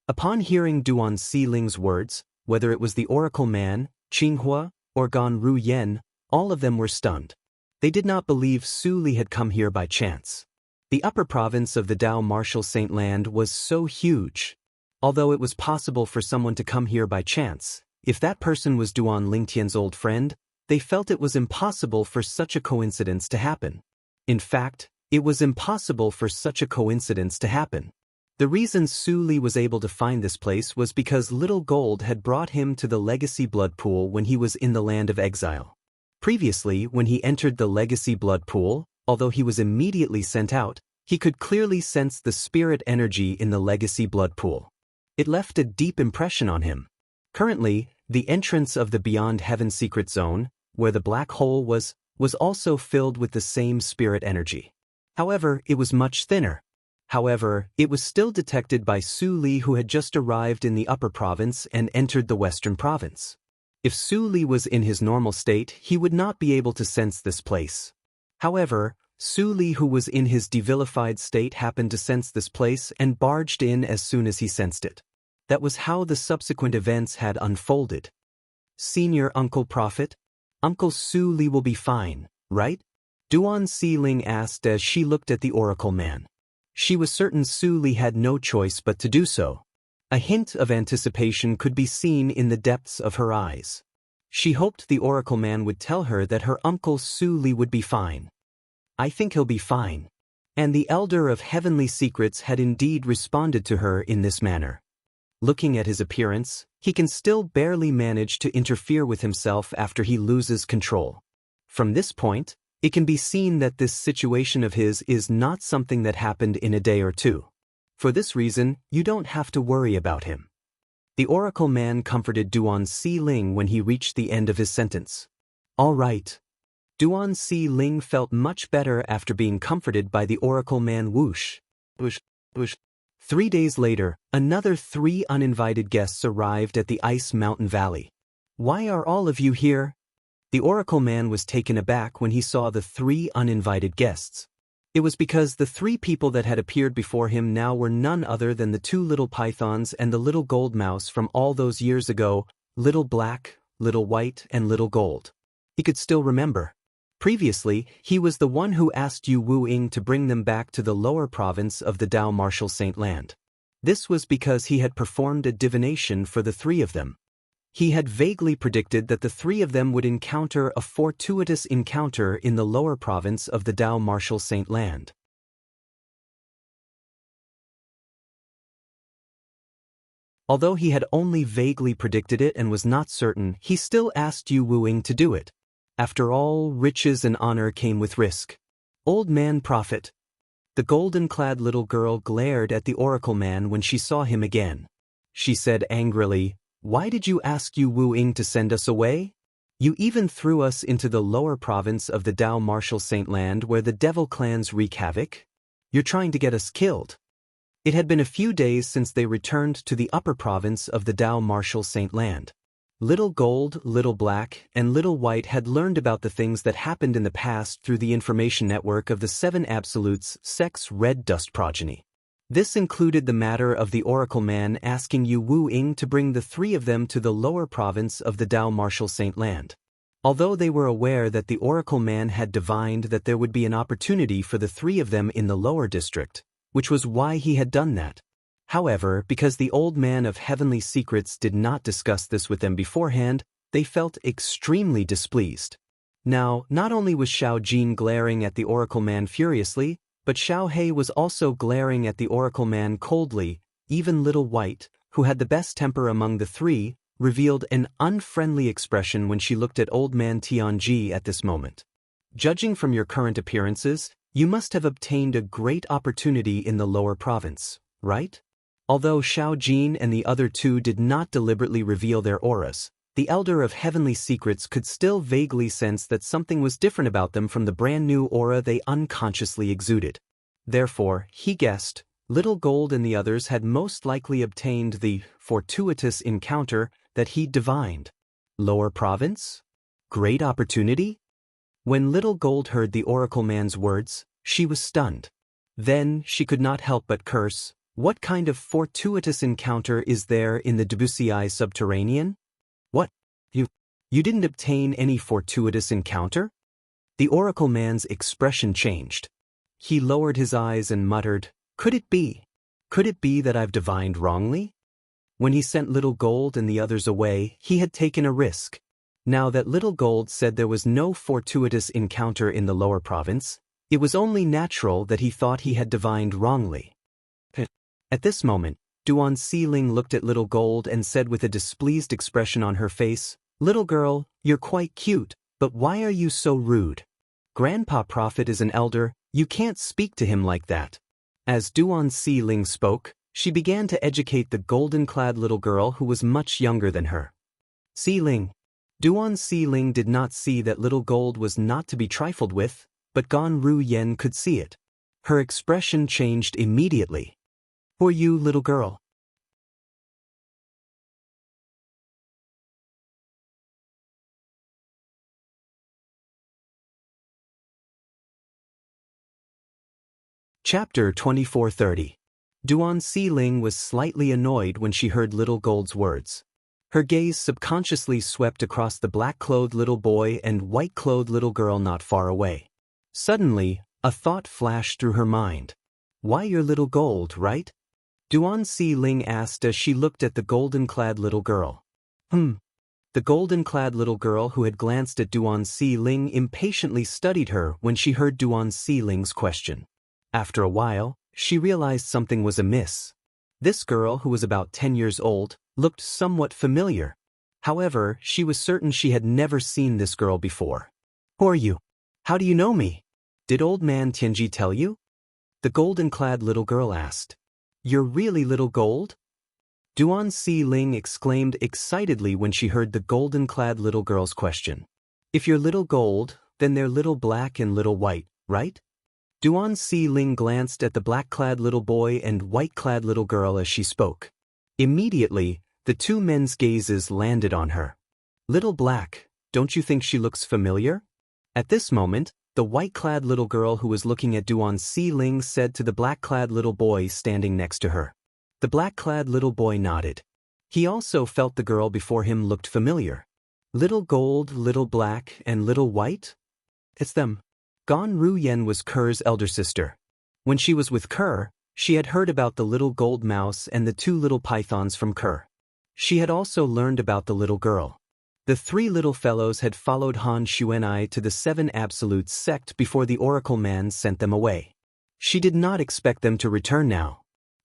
Upon hearing Duan Si Ling's words, whether it was the Oracle Man, Qing Hua, or Gan Ruyen, all of them were stunned. They did not believe Su Li had come here by chance. The upper province of the Dao Martial Saint Land was so huge. Although it was possible for someone to come here by chance, if that person was Duan Lingtian's old friend, they felt it was impossible for such a coincidence to happen. In fact, it was impossible for such a coincidence to happen. The reason Su Li was able to find this place was because Little Gold had brought him to the Legacy Blood Pool when he was in the Land of Exile. Previously, when he entered the Legacy Blood Pool, although he was immediately sent out, he could clearly sense the spirit energy in the Legacy Blood Pool. It left a deep impression on him. Currently, the entrance of the Beyond Heaven Secret Zone, where the black hole was also filled with the same spirit energy. However, it was much thinner. However, it was still detected by Su Li, who had just arrived in the upper province and entered the western province. If Su Li was in his normal state, he would not be able to sense this place. However, Su Li, who was in his devilified state, happened to sense this place and barged in as soon as he sensed it. That was how the subsequent events had unfolded. Senior Uncle Prophet, Uncle Su Li will be fine, right? Duan Si Ling asked as she looked at the Oracle Man. She was certain Su Li had no choice but to do so. A hint of anticipation could be seen in the depths of her eyes. She hoped the Oracle Man would tell her that her Uncle Su Li would be fine. I think he'll be fine. And the Elder of Heavenly Secrets had indeed responded to her in this manner. Looking at his appearance, he can still barely manage to interfere with himself after he loses control. From this point, it can be seen that this situation of his is not something that happened in a day or two. For this reason, you don't have to worry about him. The Oracle Man comforted Duan Si Ling when he reached the end of his sentence. All right. Duan Si Ling felt much better after being comforted by the Oracle Man Whoosh. Bush, bush. 3 days later, another 3 uninvited guests arrived at the Ice Mountain Valley. Why are all of you here? The Oracle Man was taken aback when he saw the 3 uninvited guests. It was because the 3 people that had appeared before him now were none other than the 2 little pythons and the little gold mouse from all those years ago, Little Black, Little White, and Little Gold. He could still remember. Previously, he was the one who asked Yu Wu-ing to bring them back to the lower province of the Dao Martial Saint Land. This was because he had performed a divination for the 3 of them. He had vaguely predicted that the 3 of them would encounter a fortuitous encounter in the lower province of the Dao Martial Saint Land. Although he had only vaguely predicted it and was not certain, he still asked Yu Wu-ing to do it. After all, riches and honor came with risk. Old Man Prophet. The golden-clad little girl glared at the Oracle Man when she saw him again. She said angrily, "Why did you ask Yu Wu-ing to send us away? You even threw us into the lower province of the Dao Martial Saint Land where the devil clans wreak havoc? You're trying to get us killed." It had been a few days since they returned to the upper province of the Dao Martial Saint Land. Little Gold, Little Black, and Little White had learned about the things that happened in the past through the information network of the 7 Absolutes sects Red Dust progeny. This included the matter of the Oracle Man asking Yu Wu-ing to bring the 3 of them to the lower province of the Dao Martial Saint Land. Although they were aware that the Oracle Man had divined that there would be an opportunity for the 3 of them in the lower district, which was why he had done that. However, because the Old Man of Heavenly Secrets did not discuss this with them beforehand, they felt extremely displeased. Now, not only was Xiao Jin glaring at the Oracle Man furiously, but Xiao He was also glaring at the Oracle Man coldly. Even Little White, who had the best temper among the 3, revealed an unfriendly expression when she looked at Old Man Tianji at this moment. Judging from your current appearances, you must have obtained a great opportunity in the lower province, right? Although Xiao Jin and the other 2 did not deliberately reveal their auras, the Elder of Heavenly Secrets could still vaguely sense that something was different about them from the brand new aura they unconsciously exuded. Therefore, he guessed, Little Gold and the others had most likely obtained the fortuitous encounter that he divined. Lower province? Great opportunity? When Little Gold heard the Oracle Man's words, she was stunned. Then she could not help but curse. What kind of fortuitous encounter is there in the Debussy subterranean? What? You didn't obtain any fortuitous encounter? The Oracle Man's expression changed. He lowered his eyes and muttered, Could it be? Could it be that I've divined wrongly? When he sent Little Gold and the others away, he had taken a risk. Now that Little Gold said there was no fortuitous encounter in the lower province, it was only natural that he thought he had divined wrongly. At this moment, Duan Siling looked at Little Gold and said with a displeased expression on her face, Little girl, you're quite cute, but why are you so rude? Grandpa Prophet is an elder, you can't speak to him like that. As Duan Siling spoke, she began to educate the golden-clad little girl who was much younger than her. Siling. Duan Siling did not see that Little Gold was not to be trifled with, but Gan Ru Yen could see it. Her expression changed immediately. Who are you, little girl? Chapter 2430. Duan Siling was slightly annoyed when she heard Little Gold's words. Her gaze subconsciously swept across the black-clothed little boy and white-clothed little girl not far away. Suddenly, a thought flashed through her mind. Why you're Little Gold, right? Duan Siling asked as she looked at the golden-clad little girl. The golden-clad little girl who had glanced at Duan Siling impatiently studied her when she heard Duan Siling's question. After a while, she realized something was amiss. This girl, who was about 10 years old, looked somewhat familiar. However, she was certain she had never seen this girl before. Who are you? How do you know me? Did Old Man Tianji tell you? The golden-clad little girl asked. You're really Little Gold? Duan Siling exclaimed excitedly when she heard the golden-clad little girl's question. If you're Little Gold, then they're Little Black and Little White, right? Duan Si Ling glanced at the black-clad little boy and white-clad little girl as she spoke. Immediately, the two men's gazes landed on her. Little Black, don't you think she looks familiar? At this moment, the white-clad little girl who was looking at Duan Si Ling said to the black-clad little boy standing next to her. The black-clad little boy nodded. He also felt the girl before him looked familiar. Little Gold, Little Black, and Little White? It's them. Gan Ruyen was Ker's elder sister. When she was with Ker, she had heard about the little gold mouse and the two little pythons from Ker. She had also learned about the little girl. The three little fellows had followed Han Xuanai to the Seven Absolutes sect before the Oracle Man sent them away. She did not expect them to return now.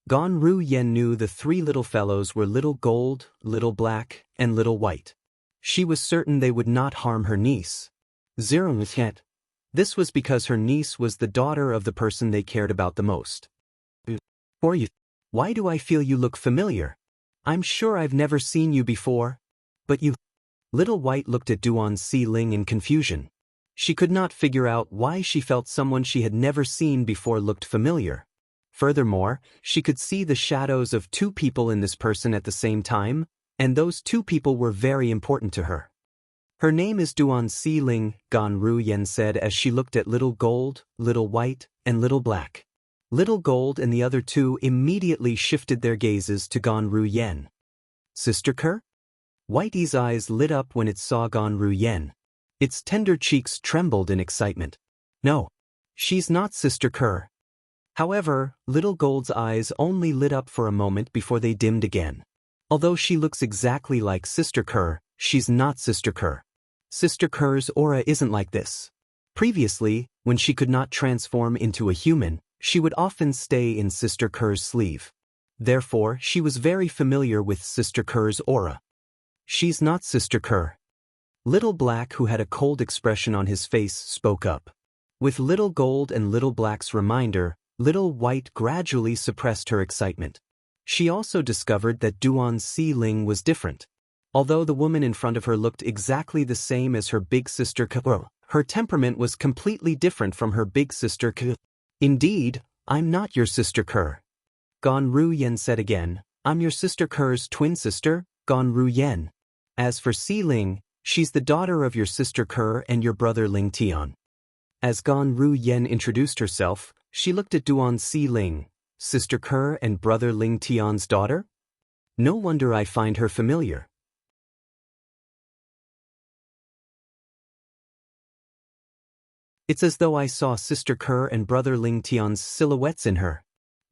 Gan Ruyen knew the three little fellows were Little Gold, Little Black, and Little White. She was certain they would not harm her niece. Yet. This was because her niece was the daughter of the person they cared about the most. For you. Why do I feel you look familiar? I'm sure I've never seen you before. But you. Little White looked at Duan Si Ling in confusion. She could not figure out why she felt someone she had never seen before looked familiar. Furthermore, she could see the shadows of two people in this person at the same time, and those two people were very important to her. Her name is Duan Si Ling, Gan Ruyen said as she looked at Little Gold, Little White, and Little Black. Little Gold and the other two immediately shifted their gazes to Gan Ruyen. Sister Ker? Whitey's eyes lit up when it saw Gan Ruyen. Its tender cheeks trembled in excitement. No. She's not Sister Ker. However, Little Gold's eyes only lit up for a moment before they dimmed again. Although she looks exactly like Sister Ker, she's not Sister Ker. Sister Ker's aura isn't like this. Previously, when she could not transform into a human, she would often stay in Sister Ker's sleeve. Therefore, she was very familiar with Sister Ker's aura. She's not Sister Ker. Little Black, who had a cold expression on his face, spoke up. With Little Gold and Little Black's reminder, Little White gradually suppressed her excitement. She also discovered that Duan Si Ling was different. Although the woman in front of her looked exactly the same as her big sister Ker, her temperament was completely different from her big sister Ker. Indeed, I'm not your sister Ker. Gan Ruyen said again, I'm your sister Ker's twin sister, Gan Ruyen. As for Si Ling, she's the daughter of your sister Ker and your brother Ling Tian. As Gan Ruyen introduced herself, she looked at Duan Si Ling, Sister Ker and brother Ling Tian's daughter? No wonder I find her familiar. It's as though I saw Sister Ker and brother Ling Tian's silhouettes in her.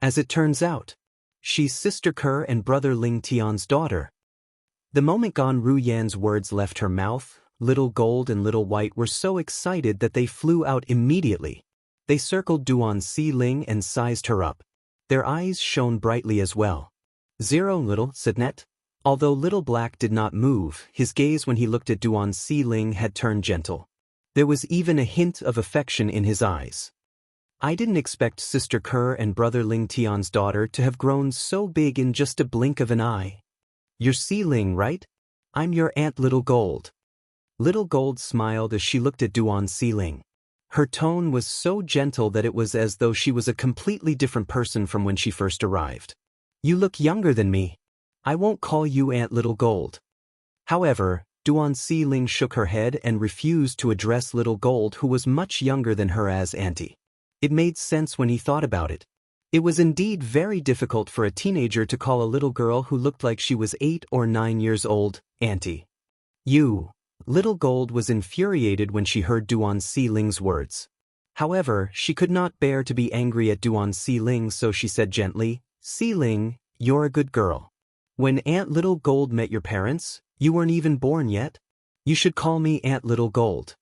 As it turns out, she's Sister Ker and brother Ling Tian's daughter. The moment Gan Ruyen's words left her mouth, Little Gold and Little White were so excited that they flew out immediately. They circled Duan Si Ling and sized her up. Their eyes shone brightly as well. Zero Little, said Net. Although Little Black did not move, his gaze when he looked at Duan Si Ling had turned gentle. There was even a hint of affection in his eyes. I didn't expect Sister Ker and brother Ling Tian's daughter to have grown so big in just a blink of an eye. You're Si Ling, right? I'm your aunt Little Gold. Little Gold smiled as she looked at Duan Si Ling. Her tone was so gentle that it was as though she was a completely different person from when she first arrived. You look younger than me. I won't call you Aunt Little Gold. However, Duan Si Ling shook her head and refused to address Little Gold, who was much younger than her, as Auntie. It made sense when he thought about it. It was indeed very difficult for a teenager to call a little girl who looked like she was 8 or 9 years old, Auntie. You. Little Gold was infuriated when she heard Duan Si Ling's words. However, she could not bear to be angry at Duan Si Ling, so she said gently, Si Ling, you're a good girl. When Aunt Little Gold met your parents, you weren't even born yet. You should call me Aunt Little Gold.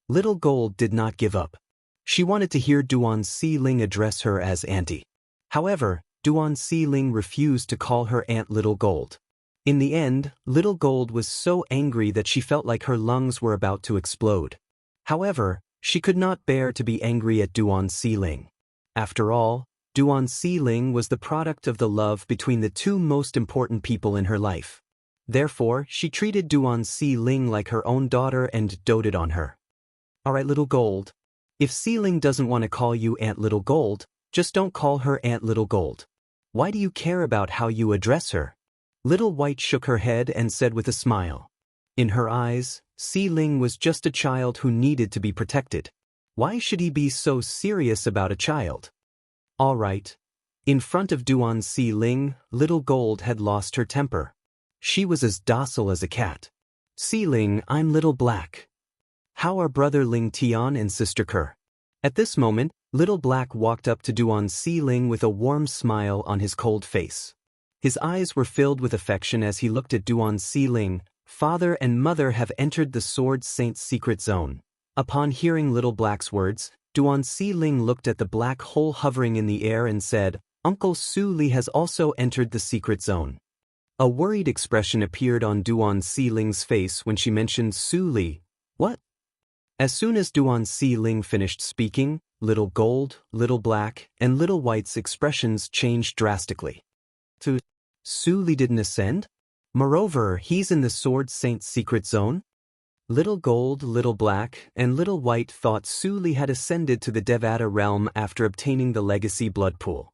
Little Gold did not give up. She wanted to hear Duan Si Ling address her as Auntie. However, Duan Si Ling refused to call her Aunt Little Gold. In the end, Little Gold was so angry that she felt like her lungs were about to explode. However, she could not bear to be angry at Duan Si Ling. After all, Duan Si Ling was the product of the love between the two most important people in her life. Therefore, she treated Duan Si Ling like her own daughter and doted on her. All right, Little Gold. If Sealing doesn't want to call you Aunt Little Gold, just don't call her Aunt Little Gold. Why do you care about how you address her? Little White shook her head and said with a smile. In her eyes, Sealing was just a child who needed to be protected. Why should he be so serious about a child? All right. In front of Duan Sealing, Little Gold had lost her temper. She was as docile as a cat. Sealing, I'm Little Black. How are brother Ling Tian and sister Kerr? At this moment, Little Black walked up to Duan Sealing with a warm smile on his cold face. His eyes were filled with affection as he looked at Duan Sealing. Father and mother have entered the Sword Saint's secret zone. Upon hearing Little Black's words, Duan Sealing looked at the black hole hovering in the air and said, Uncle Su Li has also entered the secret zone. A worried expression appeared on Duan Sealing's face when she mentioned Su Li. What? As soon as Duan Sealing finished speaking, Little Gold, Little Black, and Little White's expressions changed drastically. Su Li didn't ascend? Moreover, he's in the Sword Saint's secret zone? Little Gold, Little Black, and Little White thought Su Li had ascended to the Devata realm after obtaining the legacy blood pool.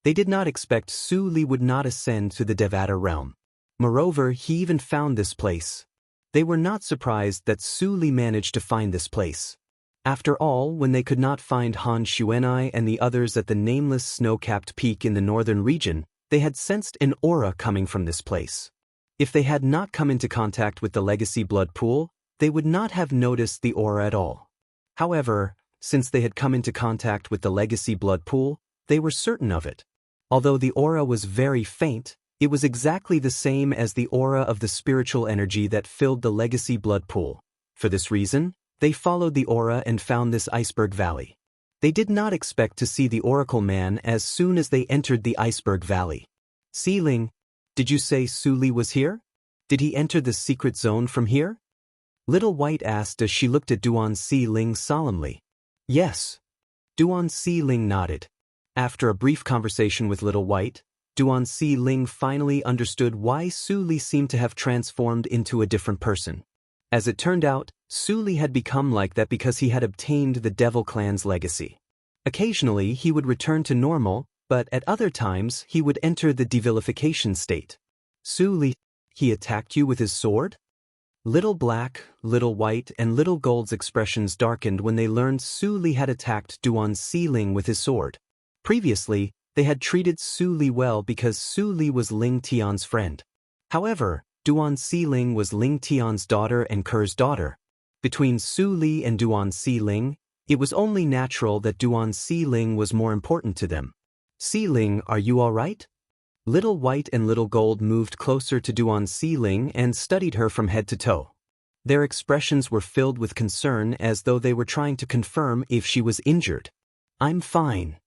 They did not expect Su Li would not ascend to the Devata realm. Moreover, he even found this place. They were not surprised that Su Li managed to find this place. After all, when they could not find Han Xuanai and the others at the nameless snow-capped peak in the northern region, they had sensed an aura coming from this place. If they had not come into contact with the legacy blood pool, they would not have noticed the aura at all. However, since they had come into contact with the legacy blood pool, they were certain of it. Although the aura was very faint, it was exactly the same as the aura of the spiritual energy that filled the legacy blood pool. For this reason, they followed the aura and found this iceberg valley. They did not expect to see the Oracle Man as soon as they entered the iceberg valley. Sealing, did you say Su Li was here? Did he enter the secret zone from here? Little White asked as she looked at Duan Sealing solemnly. Yes. Duan Sealing nodded. After a brief conversation with Little White, Duan Sealing finally understood why Su Li seemed to have transformed into a different person. As it turned out, Su Li had become like that because he had obtained the Devil Clan's legacy. Occasionally, he would return to normal, but at other times, he would enter the devilification state. Su Li, he attacked you with his sword? Little Black, Little White, and Little Gold's expressions darkened when they learned Su Li had attacked Duan Sealing with his sword. Previously, they had treated Su Li well because Su Li was Ling Tian's friend. However, Duan Sealing was Ling Tian's daughter and Ker's daughter. Between Su Li and Duan Sealing, it was only natural that Duan Sealing was more important to them. Sealing, are you all right? Little White and Little Gold moved closer to Duan Sealing and studied her from head to toe. Their expressions were filled with concern as though they were trying to confirm if she was injured. I'm fine.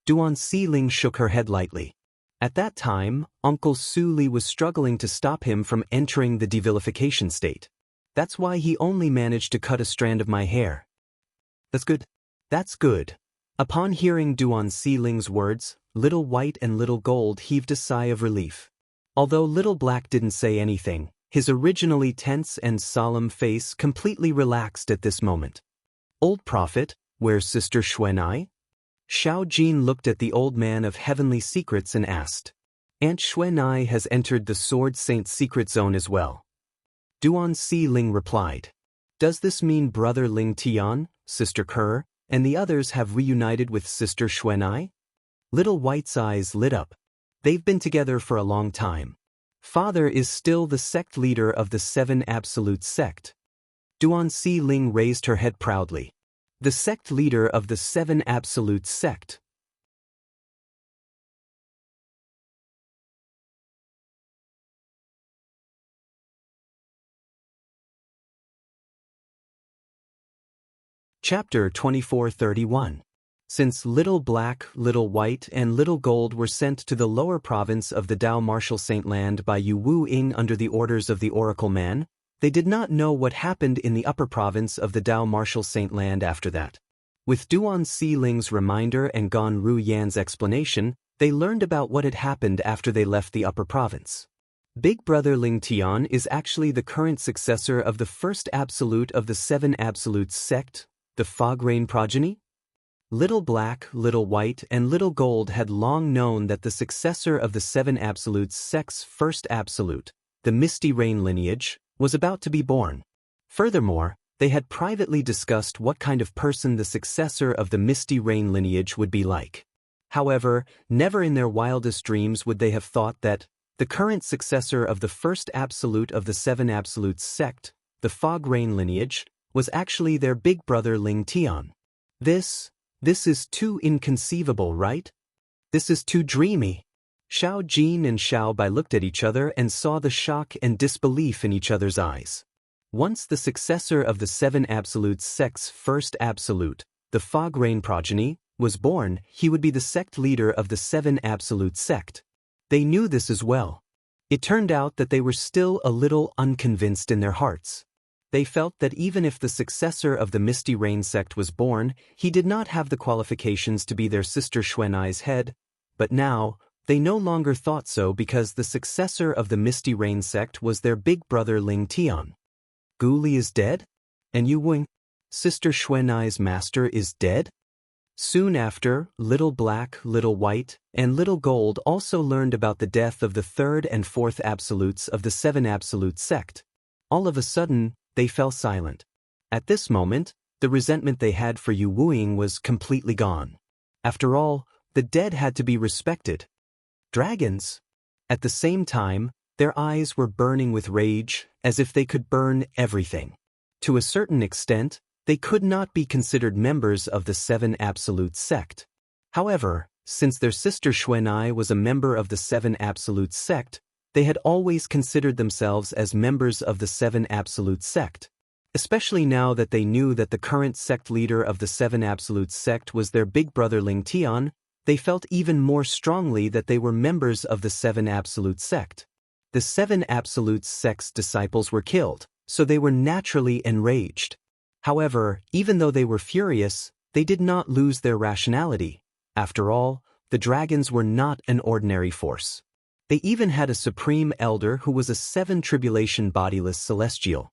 Duan Sealing shook her head lightly. At that time, Uncle Su Li was struggling to stop him from entering the devilification state. That's why he only managed to cut a strand of my hair. That's good. That's good. Upon hearing Duan Sealing's words, Little White and Little Gold heaved a sigh of relief. Although Little Black didn't say anything, his originally tense and solemn face completely relaxed at this moment. Old Prophet, where's Sister Xuanai? Xiao Jin looked at the old man of heavenly secrets and asked. Aunt Xuanai has entered the Sword Saint's secret zone as well. Duan Sealing replied. Does this mean Brother Ling Tian, Sister Kerr, and the others have reunited with Sister Xuanai? Little White's eyes lit up. They've been together for a long time. Father is still the sect leader of the Seven Absolute Sect. Duan Sealing raised her head proudly. The sect leader of the Seven Absolute Sect. Chapter 2431. Since Little Black, Little White, and Little Gold were sent to the lower province of the Dao Martial Saint Land by Yu Wu Ying under the orders of the Oracle Man, they did not know what happened in the upper province of the Dao Martial Saint Land after that. With Duan Sealing's reminder and Gan Ru Yan's explanation, they learned about what had happened after they left the upper province. Big Brother Ling Tian is actually the current successor of the first absolute of the Seven Absolutes sect, the Fog Rain progeny. Little Black, Little White, and Little Gold had long known that the successor of the Seven Absolutes sect's first absolute, the Misty Rain lineage, was about to be born. Furthermore, they had privately discussed what kind of person the successor of the Misty Rain lineage would be like. However, never in their wildest dreams would they have thought that the current successor of the first absolute of the Seven Absolutes sect, the Fog Rain lineage, was actually their big brother Ling Tian. This is too inconceivable, right? This is too dreamy. Xiao Jin and Xiao Bai looked at each other and saw the shock and disbelief in each other's eyes. Once the successor of the Seven Absolutes sect's first absolute, the Fog Rain progeny, was born, he would be the sect leader of the Seven Absolutes sect. They knew this as well. It turned out that they were still a little unconvinced in their hearts. They felt that even if the successor of the Misty Rain sect was born, he did not have the qualifications to be their sister Xuanai's head, but now, they no longer thought so because the successor of the Misty Rain sect was their big brother Ling Tian. Gu Li is dead? And Yu Wing, sister Xuanai's master, is dead? Soon after, Little Black, Little White, and Little Gold also learned about the death of the third and fourth absolutes of the Seven Absolute sect. All of a sudden, they fell silent. At this moment, the resentment they had for Yu Wuing was completely gone. After all, the dead had to be respected. Dragons! At the same time, their eyes were burning with rage, as if they could burn everything. To a certain extent, they could not be considered members of the Seven Absolute sect. However, since their sister Xuanai was a member of the Seven Absolute sect, they had always considered themselves as members of the Seven Absolute sect. Especially now that they knew that the current sect leader of the Seven Absolute sect was their big brother Ling Tian, they felt even more strongly that they were members of the Seven Absolute sect. The Seven Absolute sect's disciples were killed, so they were naturally enraged. However, even though they were furious, they did not lose their rationality. After all, the dragons were not an ordinary force. They even had a supreme elder who was a seven-tribulation bodiless celestial.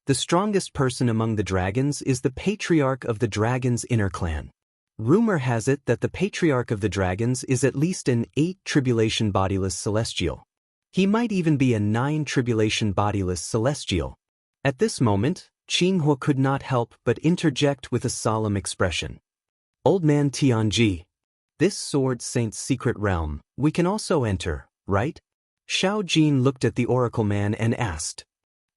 The strongest person among the dragons is the patriarch of the dragon's inner clan. Rumor has it that the patriarch of the dragons is at least an 8-tribulation bodiless celestial. He might even be a 9-tribulation bodiless celestial. At this moment, Qinghua could not help but interject with a solemn expression. Old man Tianji, this sword saint's secret realm, we can also enter, right? Xiao Jin looked at the oracle man and asked.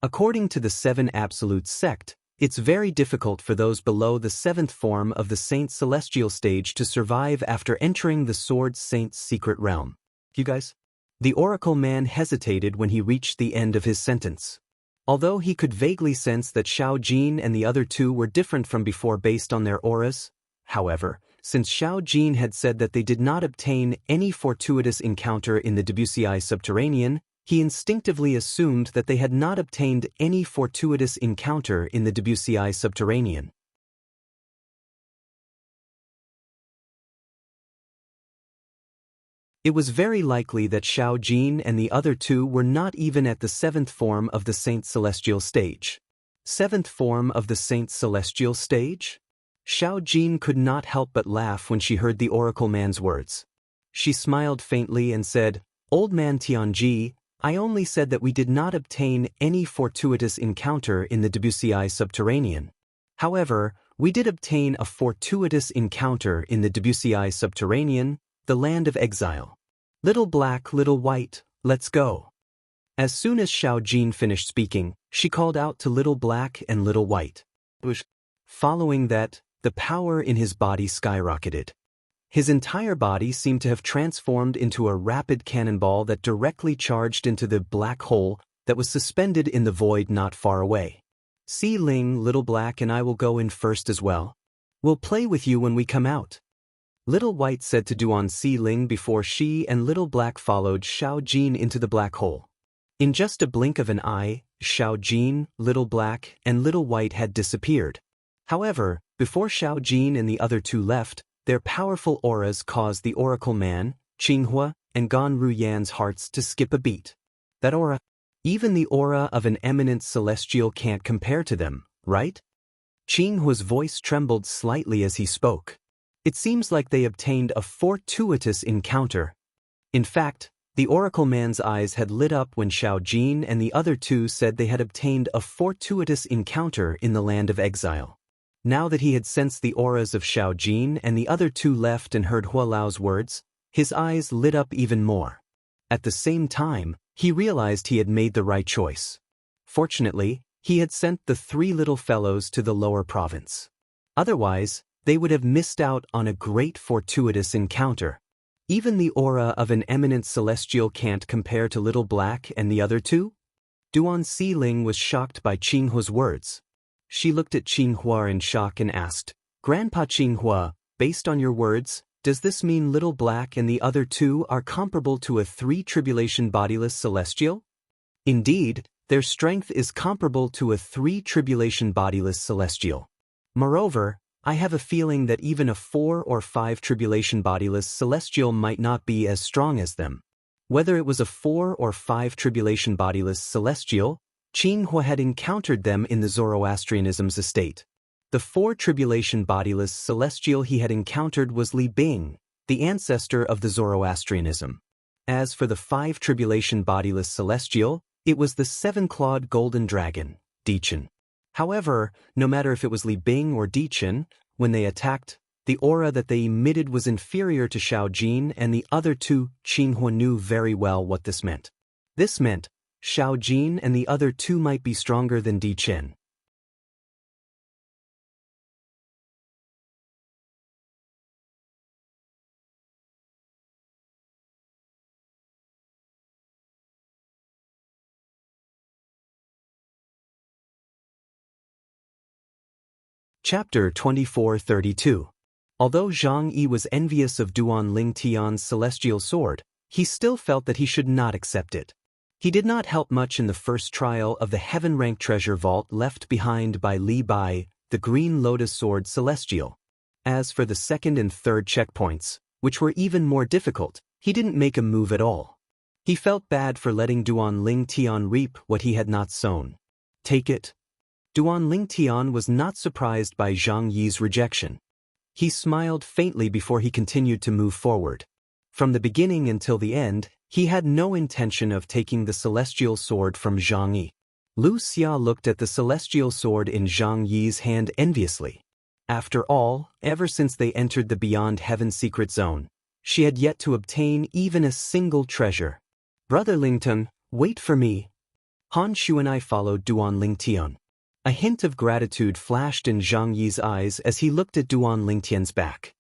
According to the Seven Absolute sect, it's very difficult for those below the seventh form of the Saint Celestial stage to survive after entering the sword saint's secret realm. You guys? The oracle man hesitated when he reached the end of his sentence. Although he could vaguely sense that Xiao Jin and the other two were different from before based on their auras, however, since Xiao Jin had said that they did not obtain any fortuitous encounter in the WCI subterranean, he instinctively assumed that they had not obtained any fortuitous encounter in the WCI subterranean. It was very likely that Xiao Jin and the other two were not even at the seventh form of the Saint Celestial stage. Seventh form of the Saint Celestial stage? Xiao Jin could not help but laugh when she heard the oracle man's words. She smiled faintly and said, Old man Tianji, I only said that we did not obtain any fortuitous encounter in the WCI subterranean. However, we did obtain a fortuitous encounter in the WCI subterranean, the land of exile. Little Black, Little White, let's go. As soon as Xiao Jin finished speaking, she called out to Little Black and Little White. Following that, the power in his body skyrocketed. His entire body seemed to have transformed into a rapid cannonball that directly charged into the black hole that was suspended in the void not far away. Si Ling, Little Black and I will go in first as well. We'll play with you when we come out. Little White said to Duan Si Ling before she and Little Black followed Xiao Jin into the black hole. In just a blink of an eye, Xiao Jin, Little Black, and Little White had disappeared. However, before Xiao Jin and the other two left, their powerful auras caused the oracle man, Qinghua, and Gan Ruyan's hearts to skip a beat. That aura. Even the aura of an eminent celestial can't compare to them, right? Qinghua's voice trembled slightly as he spoke. It seems like they obtained a fortuitous encounter. In fact, the oracle man's eyes had lit up when Xiao Jin and the other two said they had obtained a fortuitous encounter in the land of exile. Now that he had sensed the auras of Xiao Jin and the other two left and heard Hua Lao's words, his eyes lit up even more. At the same time, he realized he had made the right choice. Fortunately, he had sent the three little fellows to the lower province. Otherwise, they would have missed out on a great fortuitous encounter. Even the aura of an eminent celestial can't compare to Little Black and the other two? Duan Siling was shocked by Qinghua's words. She looked at Qinghua in shock and asked, "Grandpa Qinghua, based on your words, does this mean Little Black and the other two are comparable to a three-tribulation bodiless celestial?" "Indeed, their strength is comparable to a three-tribulation bodiless celestial. Moreover, I have a feeling that even a 4 or 5 tribulation bodiless celestial might not be as strong as them." Whether it was a 4 or 5 tribulation bodiless celestial, Qinghua had encountered them in the Zoroastrianism's estate. The 4 tribulation bodiless celestial he had encountered was Li Bing, the ancestor of the Zoroastrianism. As for the 5 tribulation bodiless celestial, it was the 7-clawed golden dragon, Dichen. However, no matter if it was Li Bing or Dichen, when they attacked, the aura that they emitted was inferior to Xiao Jin and the other two. Qinghua knew very well what this meant. This meant Xiao Jin and the other two might be stronger than Dichen. Chapter 2432. Although Zhang Yi was envious of Duan Lingtian's celestial sword, he still felt that he should not accept it. He did not help much in the first trial of the heaven-rank treasure vault left behind by Li Bai, the green lotus sword celestial. As for the second and third checkpoints, which were even more difficult, he didn't make a move at all. He felt bad for letting Duan Lingtian reap what he had not sown. Take it. Duan Lingtian was not surprised by Zhang Yi's rejection. He smiled faintly before he continued to move forward. From the beginning until the end, he had no intention of taking the celestial sword from Zhang Yi. Lu Xia looked at the celestial sword in Zhang Yi's hand enviously. After all, ever since they entered the Beyond Heaven secret zone, she had yet to obtain even a single treasure. "Brother Lingteng, wait for me." Han Shu and I followed Duan Lingtian. A hint of gratitude flashed in Zhang Yi's eyes as he looked at Duan Lingtian's back.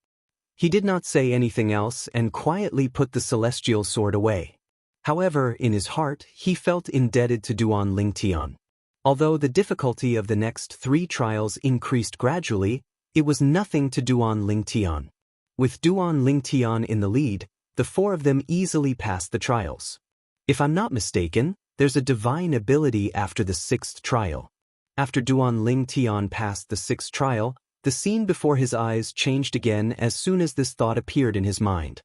He did not say anything else and quietly put the celestial sword away. However, in his heart, he felt indebted to Duan Lingtian. Although the difficulty of the next 3 trials increased gradually, it was nothing to Duan Lingtian. With Duan Lingtian in the lead, the 4 of them easily passed the trials. If I'm not mistaken, there's a divine ability after the 6th trial. After Duan Lingtian passed the 6th trial, the scene before his eyes changed again as soon as this thought appeared in his mind.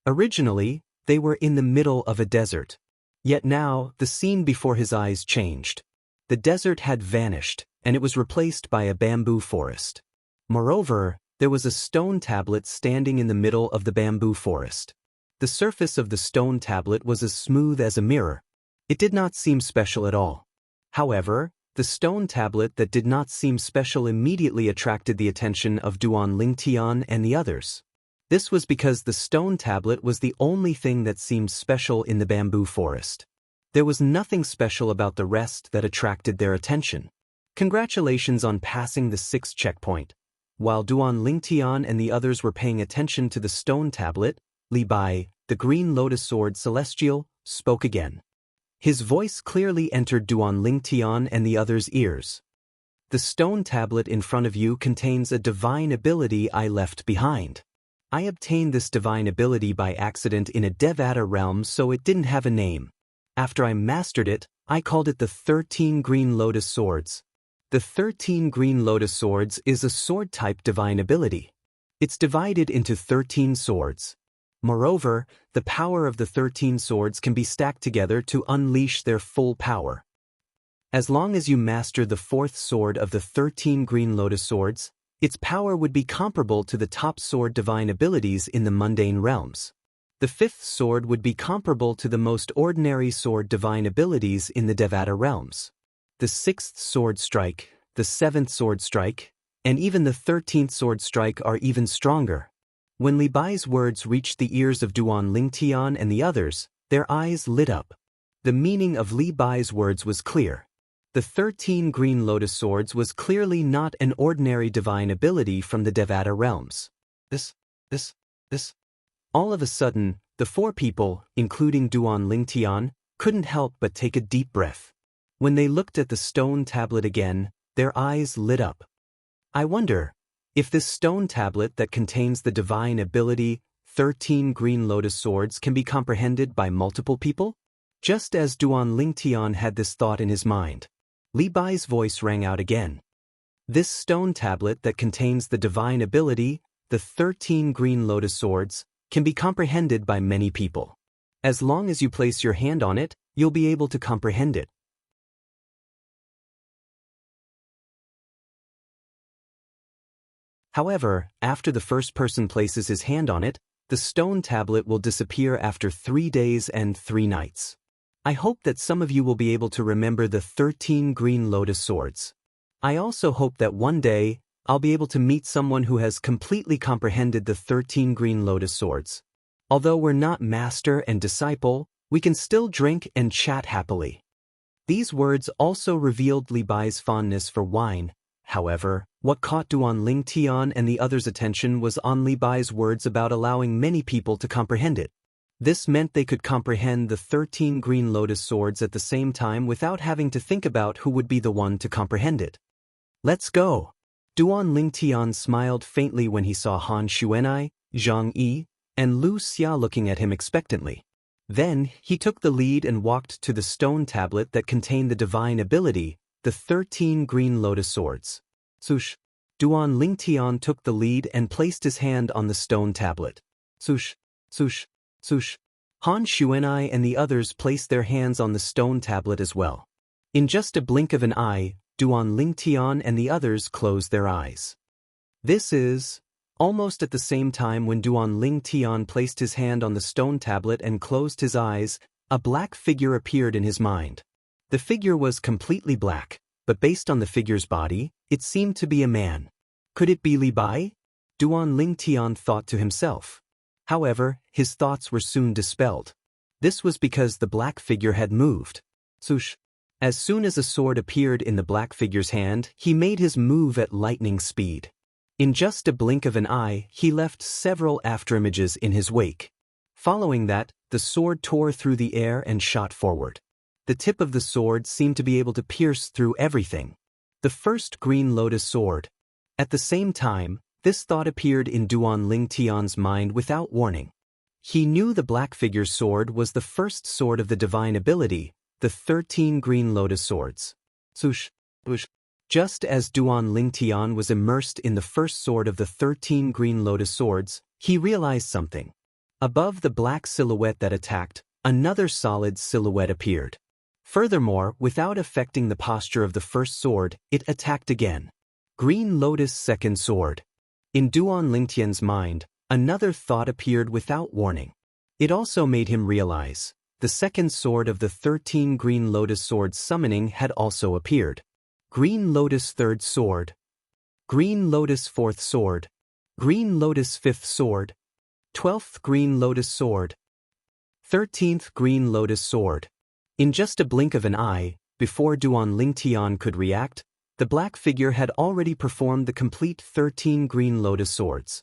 Originally, they were in the middle of a desert. Yet now, the scene before his eyes changed. The desert had vanished, and it was replaced by a bamboo forest. Moreover, there was a stone tablet standing in the middle of the bamboo forest. The surface of the stone tablet was as smooth as a mirror. It did not seem special at all. However, the stone tablet that did not seem special immediately attracted the attention of Duan Lingtian and the others. This was because the stone tablet was the only thing that seemed special in the bamboo forest. There was nothing special about the rest that attracted their attention. Congratulations on passing the 6th checkpoint. While Duan Lingtian and the others were paying attention to the stone tablet, Li Bai, the green lotus sword celestial, spoke again. His voice clearly entered Duan Lingtian and the others' ears. "The stone tablet in front of you contains a divine ability I left behind. I obtained this divine ability by accident in a Devata realm, so it didn't have a name. After I mastered it, I called it the 13 Green Lotus Swords. The 13 Green Lotus Swords is a sword-type divine ability. It's divided into 13 swords. Moreover, the power of the 13 swords can be stacked together to unleash their full power. As long as you master the 4th sword of the 13 green lotus swords, its power would be comparable to the top sword divine abilities in the mundane realms. The 5th sword would be comparable to the most ordinary sword divine abilities in the Devata realms. The 6th sword strike, the 7th sword strike, and even the 13th sword strike are even stronger. When Li Bai's words reached the ears of Duan Lingtian and the others, their eyes lit up. The meaning of Li Bai's words was clear. The 13 green lotus swords was clearly not an ordinary divine ability from the Devata realms. All of a sudden, the 4 people, including Duan Lingtian, couldn't help but take a deep breath. When they looked at the stone tablet again, their eyes lit up. I wonder if this stone tablet that contains the divine ability 13 green lotus swords can be comprehended by multiple people? Just as Duan Lingtian had this thought in his mind, Li Bai's voice rang out again. This stone tablet that contains the divine ability, the 13 green lotus swords, can be comprehended by many people. As long as you place your hand on it, you'll be able to comprehend it. However, after the first person places his hand on it, the stone tablet will disappear after 3 days and 3 nights. I hope that some of you will be able to remember the 13 green lotus swords. I also hope that one day, I'll be able to meet someone who has completely comprehended the 13 green lotus swords. Although we're not master and disciple, we can still drink and chat happily. These words also revealed Li Bai's fondness for wine. However, what caught Duan Lingtian and the others' attention was on Li Bai's words about allowing many people to comprehend it. This meant they could comprehend the 13 green lotus swords at the same time without having to think about who would be the one to comprehend it. Let's go! Duan Lingtian smiled faintly when he saw Han Xuanai, Zhang Yi, and Lu Xia looking at him expectantly. Then, he took the lead and walked to the stone tablet that contained the divine ability, the 13 green lotus swords. Sush! Duan Lingtian took the lead and placed his hand on the stone tablet. Sush! Sush! Sush! Han Xuanai and the others placed their hands on the stone tablet as well. In just a blink of an eye, Duan Lingtian and the others closed their eyes. This is almost at the same time when Duan Lingtian placed his hand on the stone tablet and closed his eyes, a black figure appeared in his mind. The figure was completely black, but based on the figure's body, it seemed to be a man. Could it be Li Bai? Duan Lingtian thought to himself. However, his thoughts were soon dispelled. This was because the black figure had moved. Sush! As soon as a sword appeared in the black figure's hand, he made his move at lightning speed. In just a blink of an eye, he left several afterimages in his wake. Following that, the sword tore through the air and shot forward. The tip of the sword seemed to be able to pierce through everything. The first green lotus sword. At the same time, this thought appeared in Duan Lingtian's mind without warning. He knew the black figure's sword was the first sword of the divine ability, the 13 green lotus swords. Sush! Sush! Just as Duan Lingtian was immersed in the first sword of the 13 green lotus swords, he realized something. Above the black silhouette that attacked, another solid silhouette appeared. Furthermore, without affecting the posture of the first sword, it attacked again. Green Lotus second sword. In Duan Lingtian's mind, another thought appeared without warning. It also made him realize the second sword of the 13 green lotus swords summoning had also appeared. Green Lotus third sword. Green Lotus fourth sword. Green Lotus fifth sword. 12th green lotus sword. 13th green lotus sword. In just a blink of an eye, before Duan Lingtian could react, the black figure had already performed the complete 13 green lotus swords.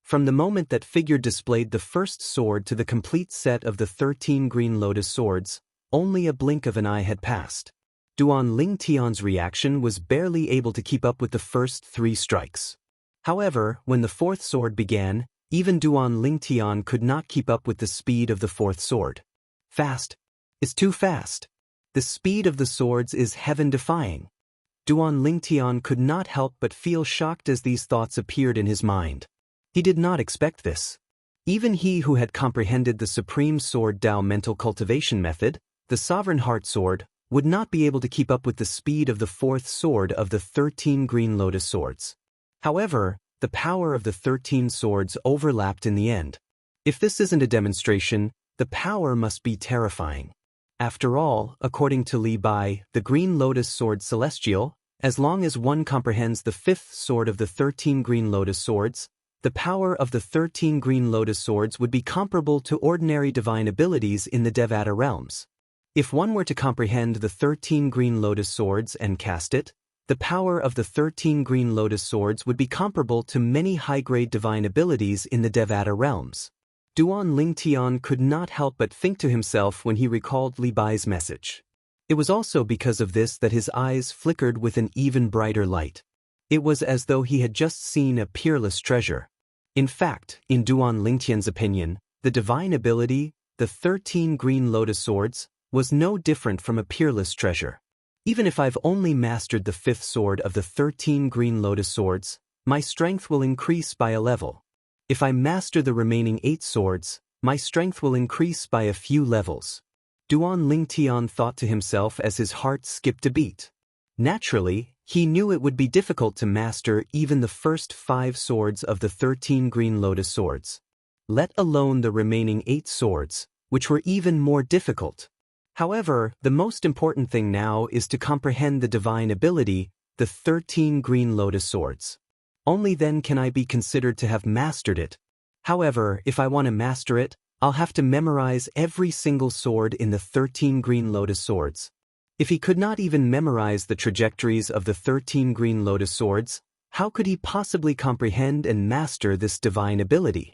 From the moment that figure displayed the first sword to the complete set of the 13 green lotus swords, only a blink of an eye had passed. Duan Lingtian's reaction was barely able to keep up with the first 3 strikes. However, when the 4th sword began, even Duan Lingtian could not keep up with the speed of the 4th sword. Fast. It's too fast. The speed of the swords is heaven-defying. Duan Lingtian could not help but feel shocked as these thoughts appeared in his mind. He did not expect this. Even he who had comprehended the Supreme Sword Tao mental cultivation method, the Sovereign Heart Sword, would not be able to keep up with the speed of the fourth sword of the 13 Green Lotus Swords. However, the power of the 13 swords overlapped in the end. If this isn't a demonstration, the power must be terrifying. After all, according to Li Bai, the Green Lotus Sword Celestial, as long as one comprehends the fifth sword of the 13 Green Lotus Swords, the power of the 13 Green Lotus Swords would be comparable to ordinary divine abilities in the Devata realms. If one were to comprehend the 13 Green Lotus Swords and cast it, the power of the 13 Green Lotus Swords would be comparable to many high-grade divine abilities in the Devata realms. Duan Lingtian could not help but think to himself when he recalled Li Bai's message. It was also because of this that his eyes flickered with an even brighter light. It was as though he had just seen a peerless treasure. In fact, in Duan Lingtian's opinion, the divine ability, the 13 Green Lotus Swords, was no different from a peerless treasure. Even if I've only mastered the fifth sword of the 13 Green Lotus Swords, my strength will increase by a level. If I master the remaining 8 swords, my strength will increase by a few levels. Duan Lingtian thought to himself as his heart skipped a beat. Naturally, he knew it would be difficult to master even the first 5 swords of the 13 Green Lotus Swords, let alone the remaining 8 swords, which were even more difficult. However, the most important thing now is to comprehend the divine ability, the 13 Green Lotus Swords. Only then can I be considered to have mastered it. However, if I want to master it, I'll have to memorize every single sword in the 13 Green Lotus Swords. If he could not even memorize the trajectories of the 13 Green Lotus Swords, how could he possibly comprehend and master this divine ability?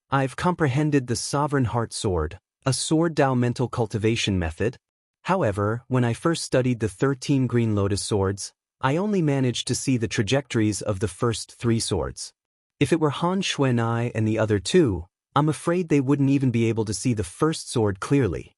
I've comprehended the Sovereign Heart Sword, a sword Tao mental cultivation method. However, when I first studied the 13 Green Lotus Swords, I only managed to see the trajectories of the first 3 swords. If it were Han Xuanai and the other 2, I'm afraid they wouldn't even be able to see the first sword clearly.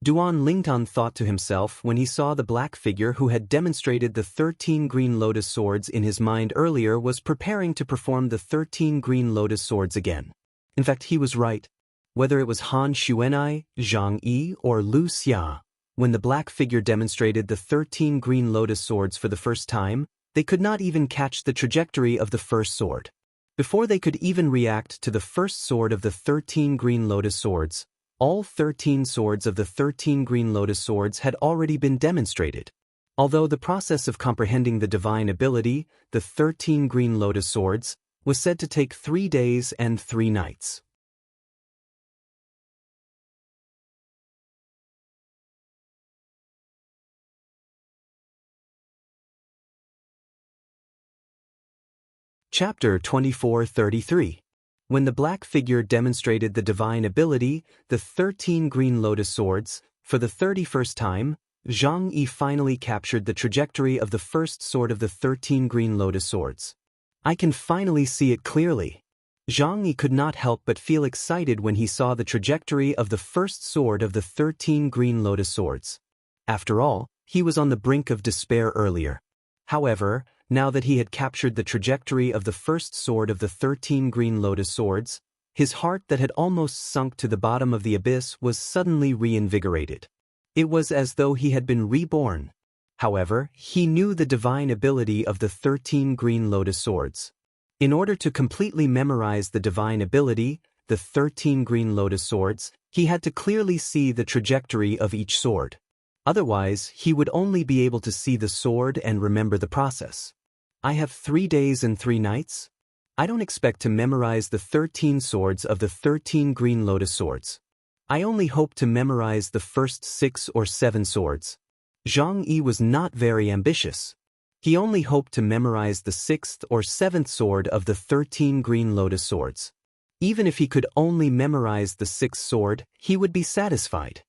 Duan Lingtian thought to himself when he saw the black figure who had demonstrated the 13 Green Lotus Swords in his mind earlier was preparing to perform the 13 Green Lotus Swords again. In fact, he was right. Whether it was Han Xuanai, Zhang Yi, or Lu Xia, when the black figure demonstrated the 13 Green Lotus Swords for the first time, they could not even catch the trajectory of the first sword. Before they could even react to the first sword of the 13 Green Lotus Swords, all 13 swords of the 13 Green Lotus Swords had already been demonstrated. Although the process of comprehending the divine ability, the 13 Green Lotus Swords, was said to take 3 days and 3 nights. Chapter 2433. When the black figure demonstrated the divine ability, the 13 Green Lotus Swords, for the 31st time, Zhang Yi finally captured the trajectory of the first sword of the 13 Green Lotus Swords. I can finally see it clearly. Zhang Yi could not help but feel excited when he saw the trajectory of the first sword of the 13 Green Lotus Swords. After all, he was on the brink of despair earlier. However, now that he had captured the trajectory of the first sword of the 13 Green Lotus Swords, his heart that had almost sunk to the bottom of the abyss was suddenly reinvigorated. It was as though he had been reborn. However, he knew the divine ability of the 13 Green Lotus Swords. In order to completely memorize the divine ability, the 13 Green Lotus Swords, he had to clearly see the trajectory of each sword. Otherwise, he would only be able to see the sword and remember the process. I have 3 days and 3 nights? I don't expect to memorize the 13 swords of the 13 Green Lotus Swords. I only hope to memorize the first 6 or 7 swords. Zhang Yi was not very ambitious. He only hoped to memorize the 6th or 7th sword of the 13 Green Lotus Swords. Even if he could only memorize the 6th sword, he would be satisfied.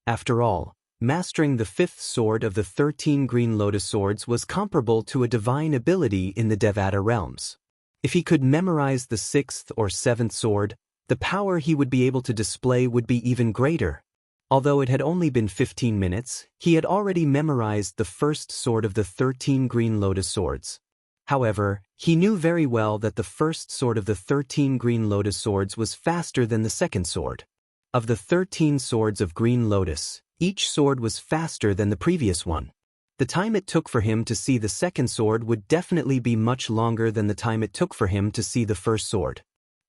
After all, mastering the 5th sword of the 13 Green Lotus Swords was comparable to a divine ability in the Devata realms. If he could memorize the 6th or 7th sword, the power he would be able to display would be even greater. Although it had only been 15 minutes, he had already memorized the first sword of the 13 green lotus swords. However, he knew very well that the first sword of the 13 green lotus swords was faster than the second sword. Of the 13 swords of green lotus, each sword was faster than the previous one. The time it took for him to see the second sword would definitely be much longer than the time it took for him to see the first sword.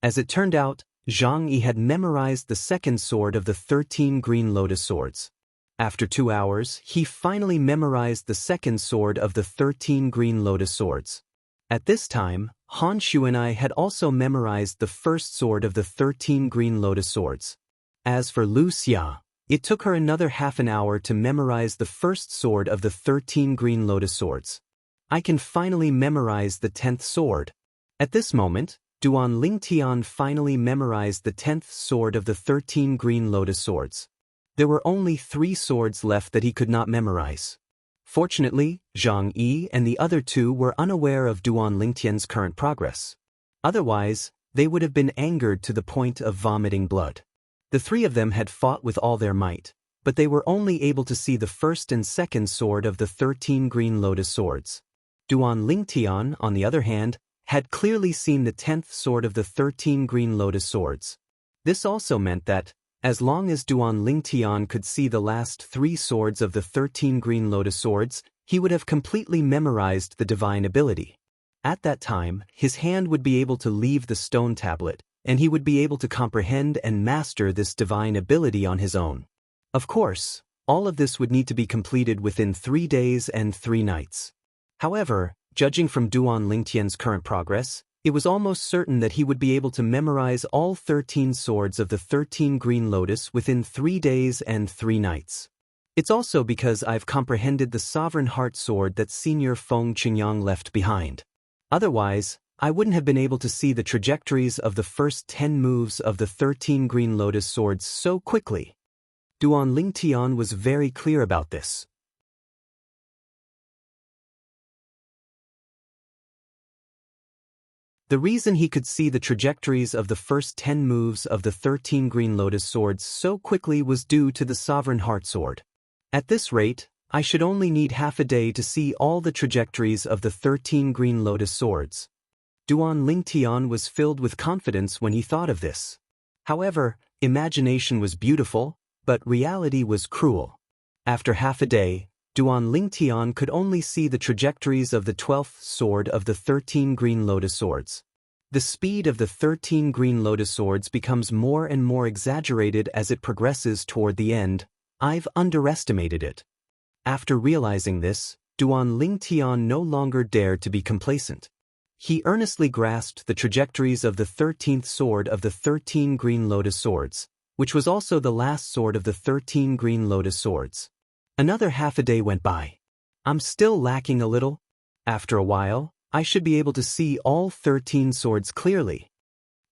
As it turned out, Xianxia had memorized the second sword of the 13 green lotus swords. After 2 hours, he finally memorized the second sword of the 13 green lotus swords. At this time, Han Xuanai had also memorized the first sword of the 13 green lotus swords. As for Wuxia, it took her another half an hour to memorize the first sword of the 13 green lotus swords. I can finally memorize the 10th sword. At this moment, Duan Lingtian finally memorized the 10th sword of the 13 green lotus swords. There were only 3 swords left that he could not memorize. Fortunately, Zhang Yi and the other 2 were unaware of Duan Lingtian's current progress. Otherwise, they would have been angered to the point of vomiting blood. The 3 of them had fought with all their might, but they were only able to see the first and second sword of the 13 green lotus swords. Duan Lingtian, on the other hand, had clearly seen the 10th sword of the 13 green lotus swords. This also meant that, as long as Duan Lingtian could see the last 3 swords of the 13 green lotus swords, he would have completely memorized the divine ability. At that time, his hand would be able to leave the stone tablet, and he would be able to comprehend and master this divine ability on his own. Of course, all of this would need to be completed within 3 days and 3 nights. However, judging from Duan Lingtian's current progress, it was almost certain that he would be able to memorize all 13 swords of the 13 green lotus within 3 days and 3 nights. It's also because I've comprehended the sovereign heart sword that Senior Feng Qingyang left behind. Otherwise, I wouldn't have been able to see the trajectories of the first 10 moves of the 13 green lotus swords so quickly. Duan Lingtian was very clear about this. The reason he could see the trajectories of the first 10 moves of the 13 green lotus swords so quickly was due to the sovereign heart sword. At this rate, I should only need half a day to see all the trajectories of the 13 green lotus swords. Duan Lingtian was filled with confidence when he thought of this. However, imagination was beautiful, but reality was cruel. After half a day, Duan Lingtian could only see the trajectories of the 12th sword of the 13 green lotus swords. The speed of the 13 green lotus swords becomes more and more exaggerated as it progresses toward the end. I've underestimated it. After realizing this, Duan Lingtian no longer dared to be complacent. He earnestly grasped the trajectories of the 13th sword of the 13 green lotus swords, which was also the last sword of the 13 green lotus swords. Another half a day went by. I'm still lacking a little. After a while, I should be able to see all 13 swords clearly.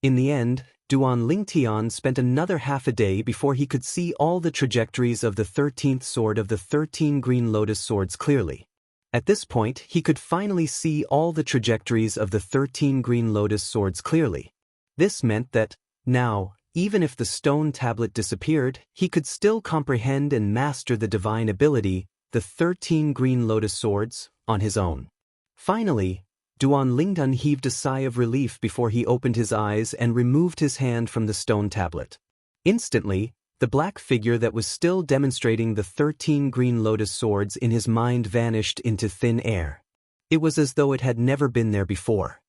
In the end, Duan Lingtian spent another half a day before he could see all the trajectories of the 13th sword of the 13 green lotus swords clearly. At this point, he could finally see all the trajectories of the 13 green lotus swords clearly. This meant that, now, even if the stone tablet disappeared, he could still comprehend and master the divine ability, the 13 green lotus swords, on his own. Finally, Duan Lingtian heaved a sigh of relief before he opened his eyes and removed his hand from the stone tablet. Instantly, the black figure that was still demonstrating the 13 green lotus swords in his mind vanished into thin air. It was as though it had never been there before.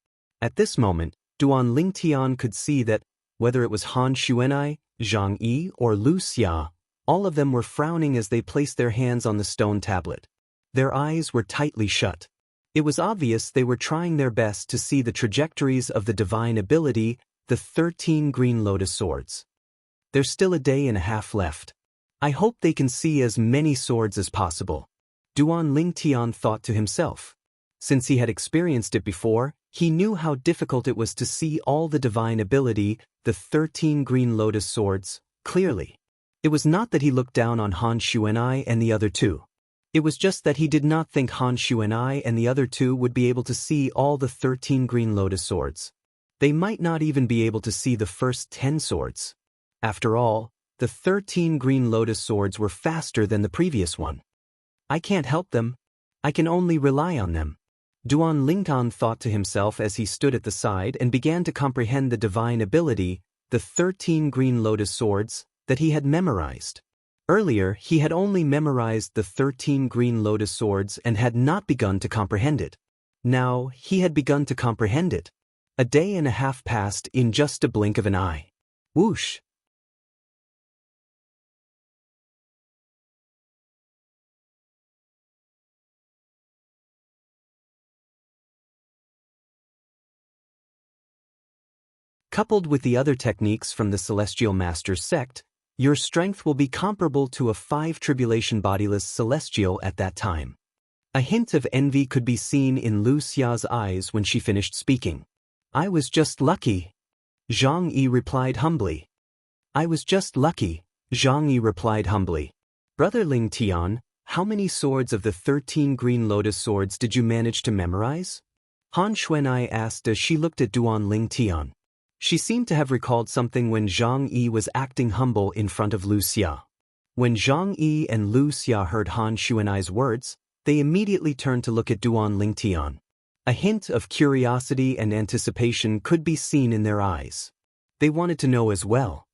At this moment, Duan Lingtian could see that, whether it was Han Xuanai, Zhang Yi, or Wuxia, all of them were frowning as they placed their hands on the stone tablet. Their eyes were tightly shut. It was obvious they were trying their best to see the trajectories of the divine ability, the 13 green lotus swords. There's still a day and a half left. I hope they can see as many swords as possible. Duan Lingtian thought to himself. Since he had experienced it before, he knew how difficult it was to see all the divine ability, the 13 green lotus swords, clearly. It was not that he looked down on Han Xuanai and the other 2. It was just that he did not think Han Xuanai and the other 2 would be able to see all the 13 green lotus swords. They might not even be able to see the first 10 swords. After all, the 13 green lotus swords were faster than the previous one. I can't help them. I can only rely on them. Duan Lingtan thought to himself as he stood at the side and began to comprehend the divine ability, the 13 green lotus swords, that he had memorized. Earlier, he had only memorized the 13 green lotus swords and had not begun to comprehend it. Now, he had begun to comprehend it. A day and a half passed in just a blink of an eye. Whoosh! Coupled with the other techniques from the Celestial Master's sect, your strength will be comparable to a 5 tribulation bodiless celestial at that time. A hint of envy could be seen in Wuxia's eyes when she finished speaking. I was just lucky. Zhang Yi replied humbly. I was just lucky, Zhang Yi replied humbly. Brother Ling Tian, how many swords of the 13 green lotus swords did you manage to memorize? Han Xuanai asked as she looked at Duan Ling Tian. She seemed to have recalled something when Zhang Yi was acting humble in front of Wuxia. When Zhang Yi and Wuxia heard Han Xuanai's words, they immediately turned to look at Duan Ling Tian. A hint of curiosity and anticipation could be seen in their eyes. They wanted to know as well.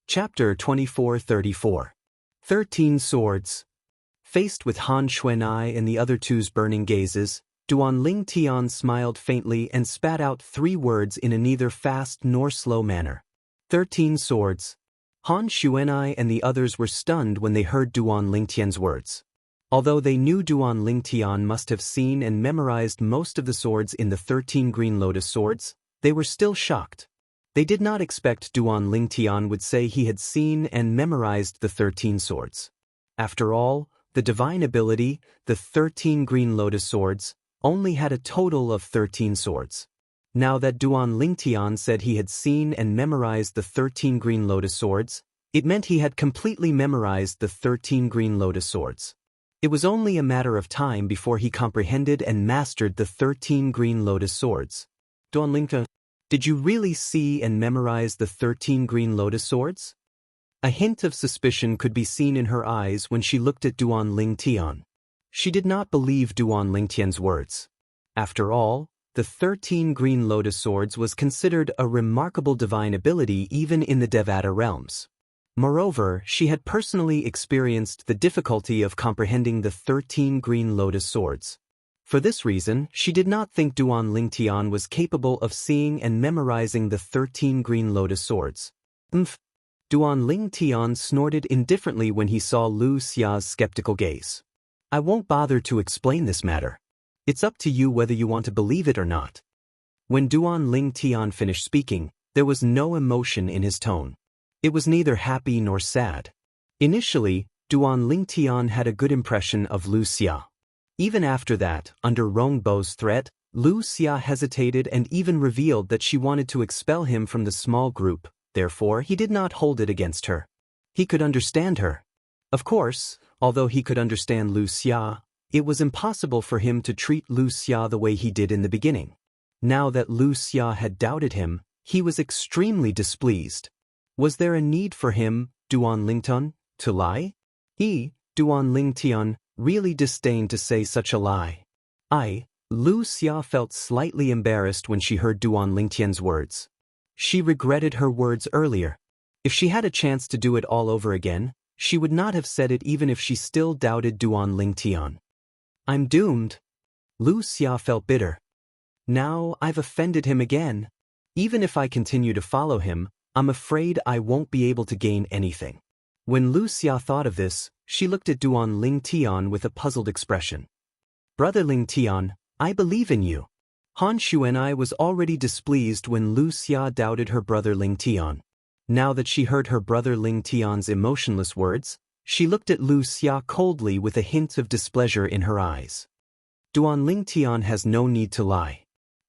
Chapter 24-34. 13 Swords. Faced with Han Xuanai and the other two's burning gazes, Duan Ling Tian smiled faintly and spat out 3 words in a neither fast nor slow manner. 13 swords. Han Xuanai and the others were stunned when they heard Duan Ling Tian's words. Although they knew Duan Ling Tian must have seen and memorized most of the swords in the 13 green lotus swords, they were still shocked. They did not expect Duan Ling Tian would say he had seen and memorized the 13 swords. After all, the divine ability, the 13 green lotus swords, only had a total of 13 swords. Now that Duan Ling Tian said he had seen and memorized the 13 green lotus swords, it meant he had completely memorized the 13 green lotus swords. It was only a matter of time before he comprehended and mastered the 13 green lotus swords. Duan Ling Tian, did you really see and memorize the 13 green lotus swords? A hint of suspicion could be seen in her eyes when she looked at Duan Ling Tian. She did not believe Duan Ling Tian's words. After all, the 13 green lotus swords was considered a remarkable divine ability even in the Devata realms. Moreover, she had personally experienced the difficulty of comprehending the 13 green lotus swords. For this reason, she did not think Duan Ling Tian was capable of seeing and memorizing the 13 green lotus swords. Duan Ling Tian snorted indifferently when he saw Wuxia's skeptical gaze. I won't bother to explain this matter. It's up to you whether you want to believe it or not. When Duan Ling Tian finished speaking, there was no emotion in his tone. It was neither happy nor sad. Initially, Duan Ling Tian had a good impression of Wuxia. Even after that, under Rongbo's threat, Wuxia hesitated and even revealed that she wanted to expel him from the small group, therefore he did not hold it against her. He could understand her. Of course, although he could understand Wuxia, it was impossible for him to treat Wuxia the way he did in the beginning. Now that Wuxia had doubted him, he was extremely displeased. Was there a need for him, Duan Ling Tian, to lie? He, Duan Ling Tian, really disdained to say such a lie. Wuxia felt slightly embarrassed when she heard Duan Ling Tian's words. She regretted her words earlier. If she had a chance to do it all over again, she would not have said it even if she still doubted Duan Ling Tian. I'm doomed. Wuxia felt bitter. Now I've offended him again. Even if I continue to follow him, I'm afraid I won't be able to gain anything. When Wuxia thought of this, she looked at Duan Ling Tian with a puzzled expression. Brother Ling Tian, I believe in you. Han Xuanai was already displeased when Wuxia doubted her brother Ling Tian. Now that she heard her brother Ling Tian's emotionless words, she looked at Wuxia coldly with a hint of displeasure in her eyes. Duan Ling Tian has no need to lie.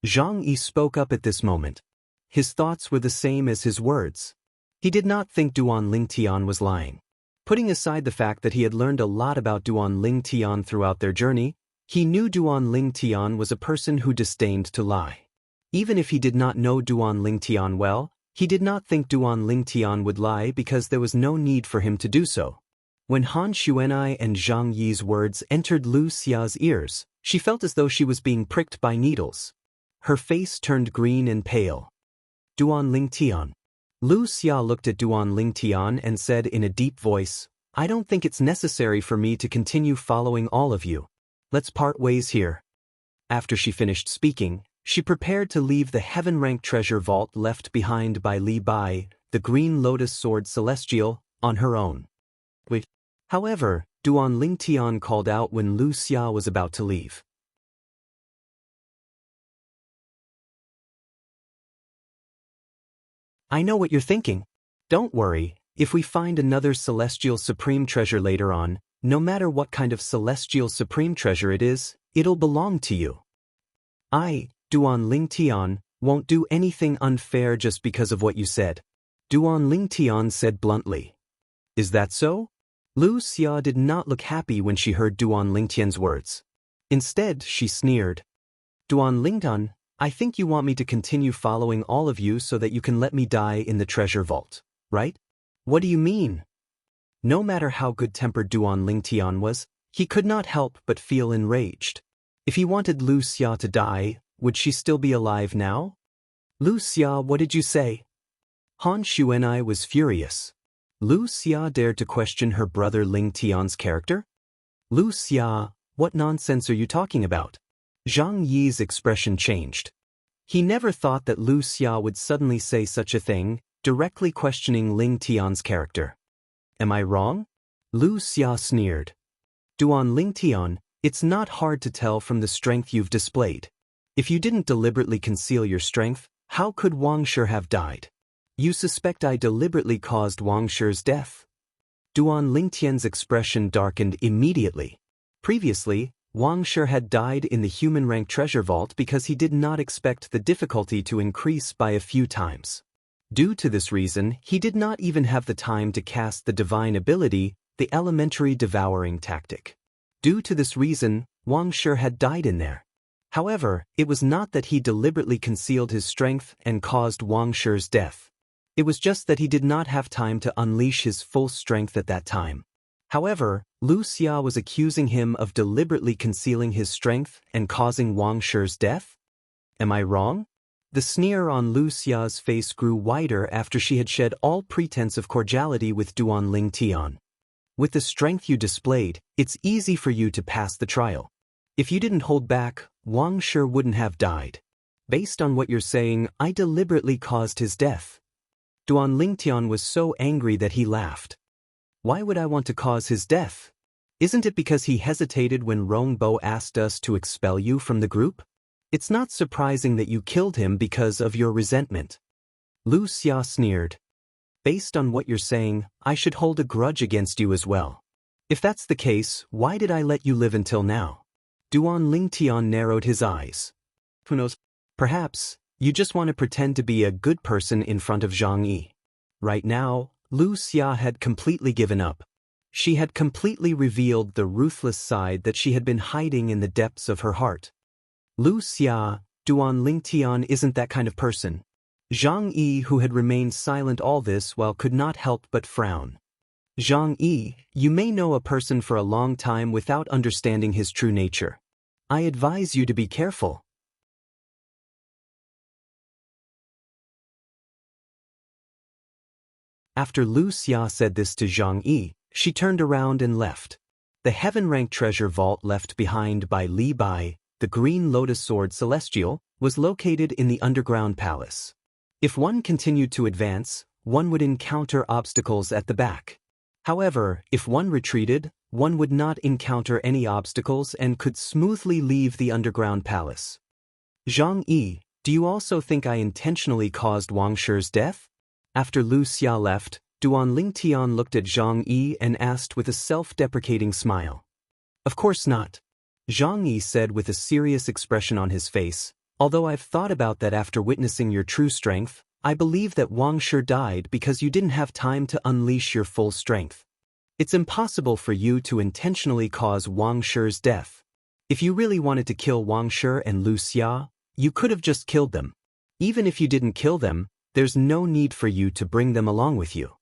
Zhang Yi spoke up at this moment. His thoughts were the same as his words. He did not think Duan Ling Tian was lying. Putting aside the fact that he had learned a lot about Duan Ling Tian throughout their journey, he knew Duan Ling Tian was a person who disdained to lie. Even if he did not know Duan Ling Tian well, he did not think Duan Ling Tian would lie because there was no need for him to do so. When Han Xuanai and Zhang Yi's words entered Lu Xia's ears, she felt as though she was being pricked by needles. Her face turned green and pale. Duan Ling Tian. Lu Xia looked at Duan Ling Tian and said in a deep voice, "I don't think it's necessary for me to continue following all of you. Let's part ways here." After she finished speaking, she prepared to leave the heaven-ranked treasure vault left behind by Li Bai, the green lotus sword celestial, on her own. Wait. However, Duan Ling Tian called out when Lu Xia was about to leave. "I know what you're thinking. Don't worry, if we find another celestial supreme treasure later on, no matter what kind of celestial supreme treasure it is, it'll belong to you. I, Duan Ling Tian, won't do anything unfair just because of what you said," Duan Ling Tian said bluntly. "Is that so?" Lu Xia did not look happy when she heard Duan Ling Tian's words. Instead, she sneered. "Duan Ling Tian, I think you want me to continue following all of you so that you can let me die in the treasure vault, right? What do you mean?" No matter how good-tempered Duan Ling Tian was, he could not help but feel enraged. If he wanted Lu Xia to die, would she still be alive now? "Lu Xia, what did you say?" Han Xuanai was furious. Lu Xia dared to question her brother Ling Tian's character? "Lu Xia, what nonsense are you talking about?" Zhang Yi's expression changed. He never thought that Lu Xia would suddenly say such a thing, directly questioning Ling Tian's character. "Am I wrong?" Lu Xia sneered. "Duan Ling Tian, it's not hard to tell from the strength you've displayed. If you didn't deliberately conceal your strength, how could Wang Shi have died? You suspect I deliberately caused Wang Shi's death?" Duan Ling Tian's expression darkened immediately. Previously, Wang Shi had died in the human-ranked treasure vault because he did not expect the difficulty to increase by a few times. Due to this reason, he did not even have the time to cast the divine ability, the elementary devouring tactic. Due to this reason, Wang Shi had died in there. However, it was not that he deliberately concealed his strength and caused Wang Shi's death. It was just that he did not have time to unleash his full strength at that time. However, Lu Xia was accusing him of deliberately concealing his strength and causing Wang Shi's death? Am I wrong? The sneer on Lu Xia's face grew wider after she had shed all pretense of cordiality with Duan Ling Tian. "With the strength you displayed, it's easy for you to pass the trial. If you didn't hold back, Wang Shi wouldn't have died. Based on what you're saying, I deliberately caused his death." Duan Ling Tian was so angry that he laughed. "Why would I want to cause his death? Isn't it because he hesitated when Rongbo asked us to expel you from the group? It's not surprising that you killed him because of your resentment." Lu Xia sneered. "Based on what you're saying, I should hold a grudge against you as well. If that's the case, why did I let you live until now?" Duan Ling Tian narrowed his eyes. "Who knows? Perhaps you just want to pretend to be a good person in front of Zhang Yi." Right now, Lu Xia had completely given up. She had completely revealed the ruthless side that she had been hiding in the depths of her heart. "Lu Xia, Duan Ling Tian isn't that kind of person." Zhang Yi, who had remained silent all this while, could not help but frown. "Zhang Yi, you may know a person for a long time without understanding his true nature. I advise you to be careful." After Lu Xia said this to Zhang Yi, she turned around and left. The heaven-ranked treasure vault left behind by Li Bai, the green lotus sword celestial, was located in the underground palace. If one continued to advance, one would encounter obstacles at the back. However, if one retreated, one would not encounter any obstacles and could smoothly leave the underground palace. "Zhang Yi, do you also think I intentionally caused Wang Shi's death?" After Lu Xia left, Duan Ling Tian looked at Zhang Yi and asked with a self-deprecating smile. "Of course not," Zhang Yi said with a serious expression on his face. "Although I've thought about that after witnessing your true strength, I believe that Wang Shi died because you didn't have time to unleash your full strength." It's impossible for you to intentionally cause Wang Shi's death. If you really wanted to kill Wang Shi and Wuxia, you could have just killed them. Even if you didn't kill them, there's no need for you to bring them along with you.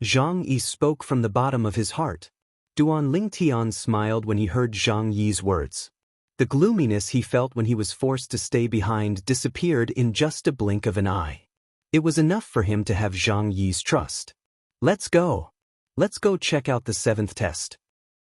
Zhang Yi spoke from the bottom of his heart. Duan Lingtian smiled when he heard Zhang Yi's words. The gloominess he felt when he was forced to stay behind disappeared in just a blink of an eye. It was enough for him to have Zhang Yi's trust. Let's go. Let's go check out the 7th test.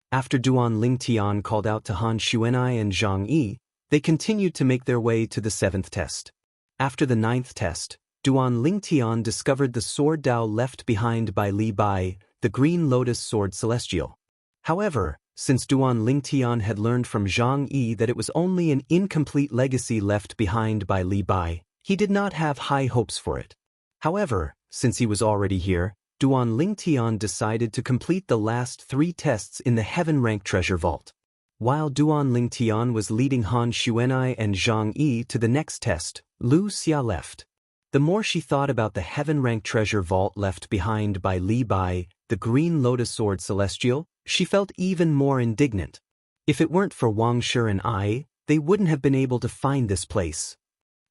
After Duan Lingtian called out to Han Xuanai and Zhang Yi, they continued to make their way to the 7th test. After the 9th test, Duan Lingtian discovered the sword Dao left behind by Li Bai, the Green Lotus Sword Celestial. However, since Duan Lingtian had learned from Zhang Yi that it was only an incomplete legacy left behind by Li Bai, he did not have high hopes for it. However, since he was already here, Duan Lingtian decided to complete the last 3 tests in the Heaven Rank Treasure Vault. While Duan Lingtian was leading Han Xuanai and Zhang Yi to the next test, Wuxia left. The more she thought about the Heaven Rank Treasure Vault left behind by Li Bai, the Green Lotus Sword Celestial, she felt even more indignant. If it weren't for Wang Shi and I, they wouldn't have been able to find this place.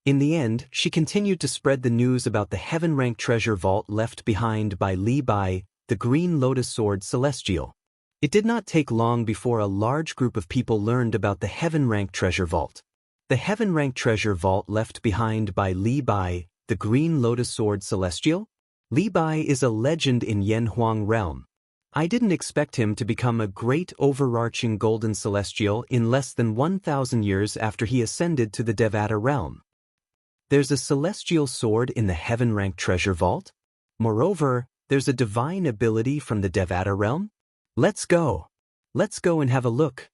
In the end, she continued to spread the news about the Heaven Rank Treasure Vault left behind by Li Bai, the Green Lotus Sword Celestial. It did not take long before a large group of people learned about the Heaven Rank Treasure Vault. The Heaven Rank Treasure Vault left behind by Li Bai, the Green Lotus Sword Celestial? Li Bai is a legend in Yanhuang realm. I didn't expect him to become a great overarching golden celestial in less than 1,000 years after he ascended to the Devata realm. There's a celestial sword in the Heaven Rank Treasure Vault? Moreover, there's a divine ability from the Devata realm? Let's go. Let's go and have a look.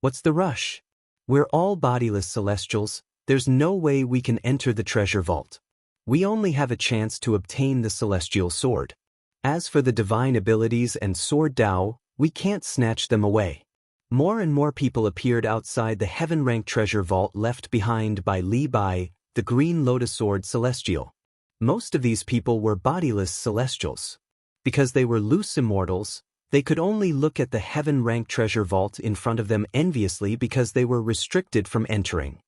What's the rush? We're all bodiless celestials, there's no way we can enter the treasure vault. We only have a chance to obtain the celestial sword. As for the divine abilities and sword Dao, we can't snatch them away. More and more people appeared outside the Heaven Rank Treasure Vault left behind by Li Bai, the Green Lotus Sword Celestial. Most of these people were bodiless celestials. Because they were loose immortals, they could only look at the Heaven Rank Treasure Vault in front of them enviously because they were restricted from entering.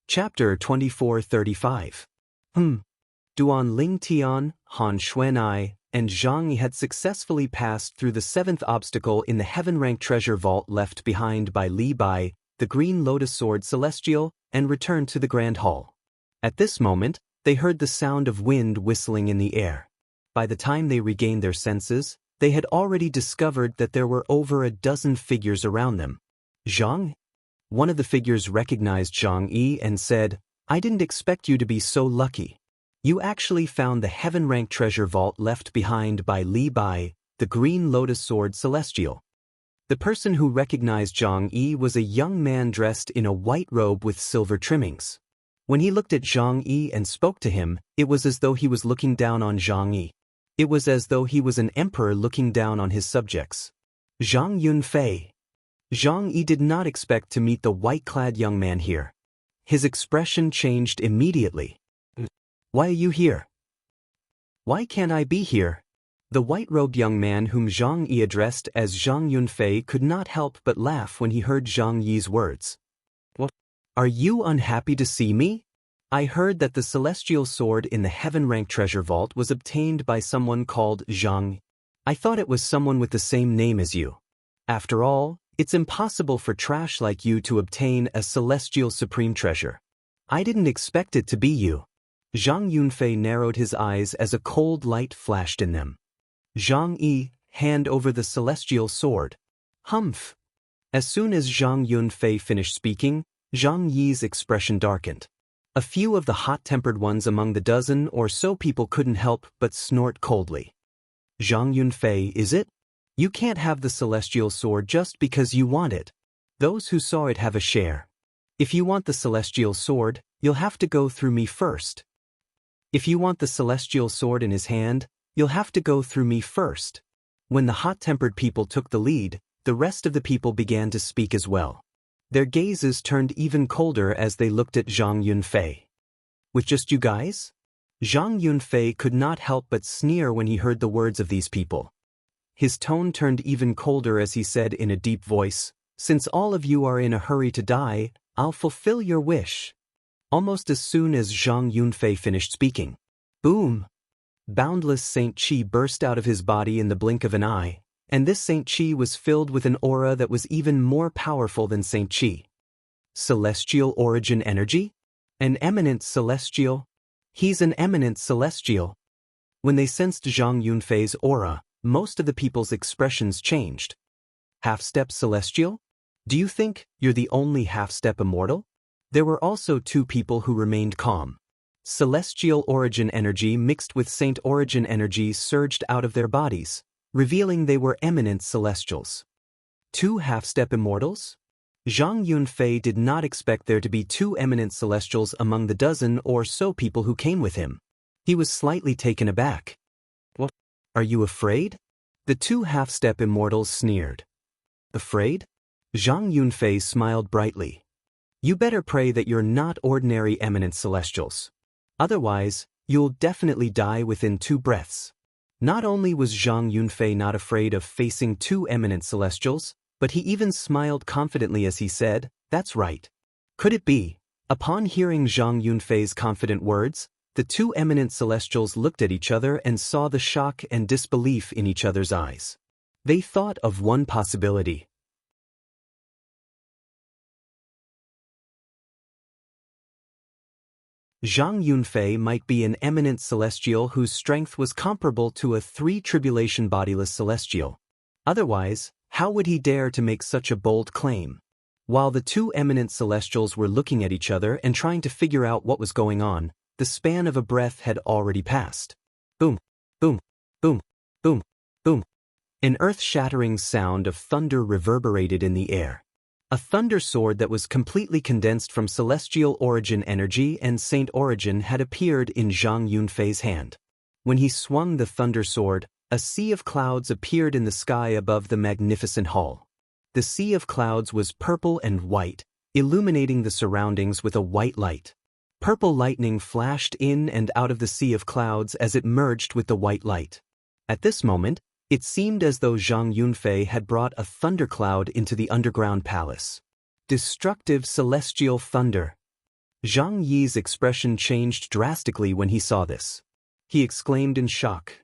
Chapter 2435. Duan Lingtian, Han Xuanai, and Zhang Yi had successfully passed through the 7th obstacle in the Heaven Rank Treasure Vault left behind by Li Bai, the Green Lotus Sword Celestial, and returned to the Grand Hall. At this moment, they heard the sound of wind whistling in the air. By the time they regained their senses, they had already discovered that there were over a dozen figures around them. Zhang? One of the figures recognized Zhang Yi and said, "I didn't expect you to be so lucky. You actually found the Heaven Rank Treasure Vault left behind by Li Bai, the Green Lotus Sword Celestial." The person who recognized Zhang Yi was a young man dressed in a white robe with silver trimmings. When he looked at Zhang Yi and spoke to him, it was as though he was looking down on Zhang Yi. It was as though he was an emperor looking down on his subjects. Zhang Yunfei. Zhang Yi did not expect to meet the white-clad young man here. His expression changed immediately. "Why are you here? Why can't I be here?" The white-robed young man whom Zhang Yi addressed as Zhang Yunfei could not help but laugh when he heard Zhang Yi's words. "What? Are you unhappy to see me? I heard that the celestial sword in the Heaven Rank Treasure Vault was obtained by someone called Zhang. I thought it was someone with the same name as you. After all, it's impossible for trash like you to obtain a celestial supreme treasure. I didn't expect it to be you." Zhang Yunfei narrowed his eyes as a cold light flashed in them. "Zhang Yi, hand over the celestial sword." Humph! As soon as Zhang Yunfei finished speaking, Zhang Yi's expression darkened. A few of the hot-tempered ones among the dozen or so people couldn't help but snort coldly. "Zhang Yunfei, is it? You can't have the celestial sword just because you want it. Those who saw it have a share. If you want the celestial sword, you'll have to go through me first. If you want the celestial sword in his hand, you'll have to go through me first." When the hot-tempered people took the lead, the rest of the people began to speak as well. Their gazes turned even colder as they looked at Zhang Yunfei. With just you guys? Zhang Yunfei could not help but sneer when he heard the words of these people. His tone turned even colder as he said in a deep voice, "Since all of you are in a hurry to die, I'll fulfill your wish." Almost as soon as Zhang Yunfei finished speaking, boom! Boundless Saint Qi burst out of his body in the blink of an eye, and this Saint Qi was filled with an aura that was even more powerful than Saint Qi. Celestial origin energy? An eminent celestial? He's an eminent celestial. When they sensed Zhang Yunfei's aura, most of the people's expressions changed. Half-step celestial? Do you think you're the only half-step immortal? There were also two people who remained calm. Celestial origin energy mixed with saint origin energy surged out of their bodies, revealing they were eminent celestials. Two half-step immortals? Zhang Yunfei did not expect there to be two eminent celestials among the dozen or so people who came with him. He was slightly taken aback. "What? Are you afraid?" The two half-step immortals sneered. "Afraid?" Zhang Yunfei smiled brightly. "You better pray that you're not ordinary eminent celestials. Otherwise, you'll definitely die within 2 breaths." Not only was Zhang Yunfei not afraid of facing two eminent celestials, but he even smiled confidently as he said, "That's right." Could it be? Upon hearing Zhang Yunfei's confident words, the two eminent celestials looked at each other and saw the shock and disbelief in each other's eyes. They thought of one possibility. Zhang Yunfei might be an eminent celestial whose strength was comparable to a 3 tribulation bodiless celestial. Otherwise, how would he dare to make such a bold claim? While the two eminent celestials were looking at each other and trying to figure out what was going on, the span of a breath had already passed. Boom, boom, boom, boom, boom. An earth-shattering sound of thunder reverberated in the air. A thunder sword that was completely condensed from celestial origin energy and saint origin had appeared in Zhang Yunfei's hand. When he swung the thunder sword, a sea of clouds appeared in the sky above the magnificent hall. The sea of clouds was purple and white, illuminating the surroundings with a white light. Purple lightning flashed in and out of the sea of clouds as it merged with the white light. At this moment, it seemed as though Zhang Yunfei had brought a thundercloud into the underground palace. Destructive celestial thunder. Zhang Yi's expression changed drastically when he saw this. He exclaimed in shock.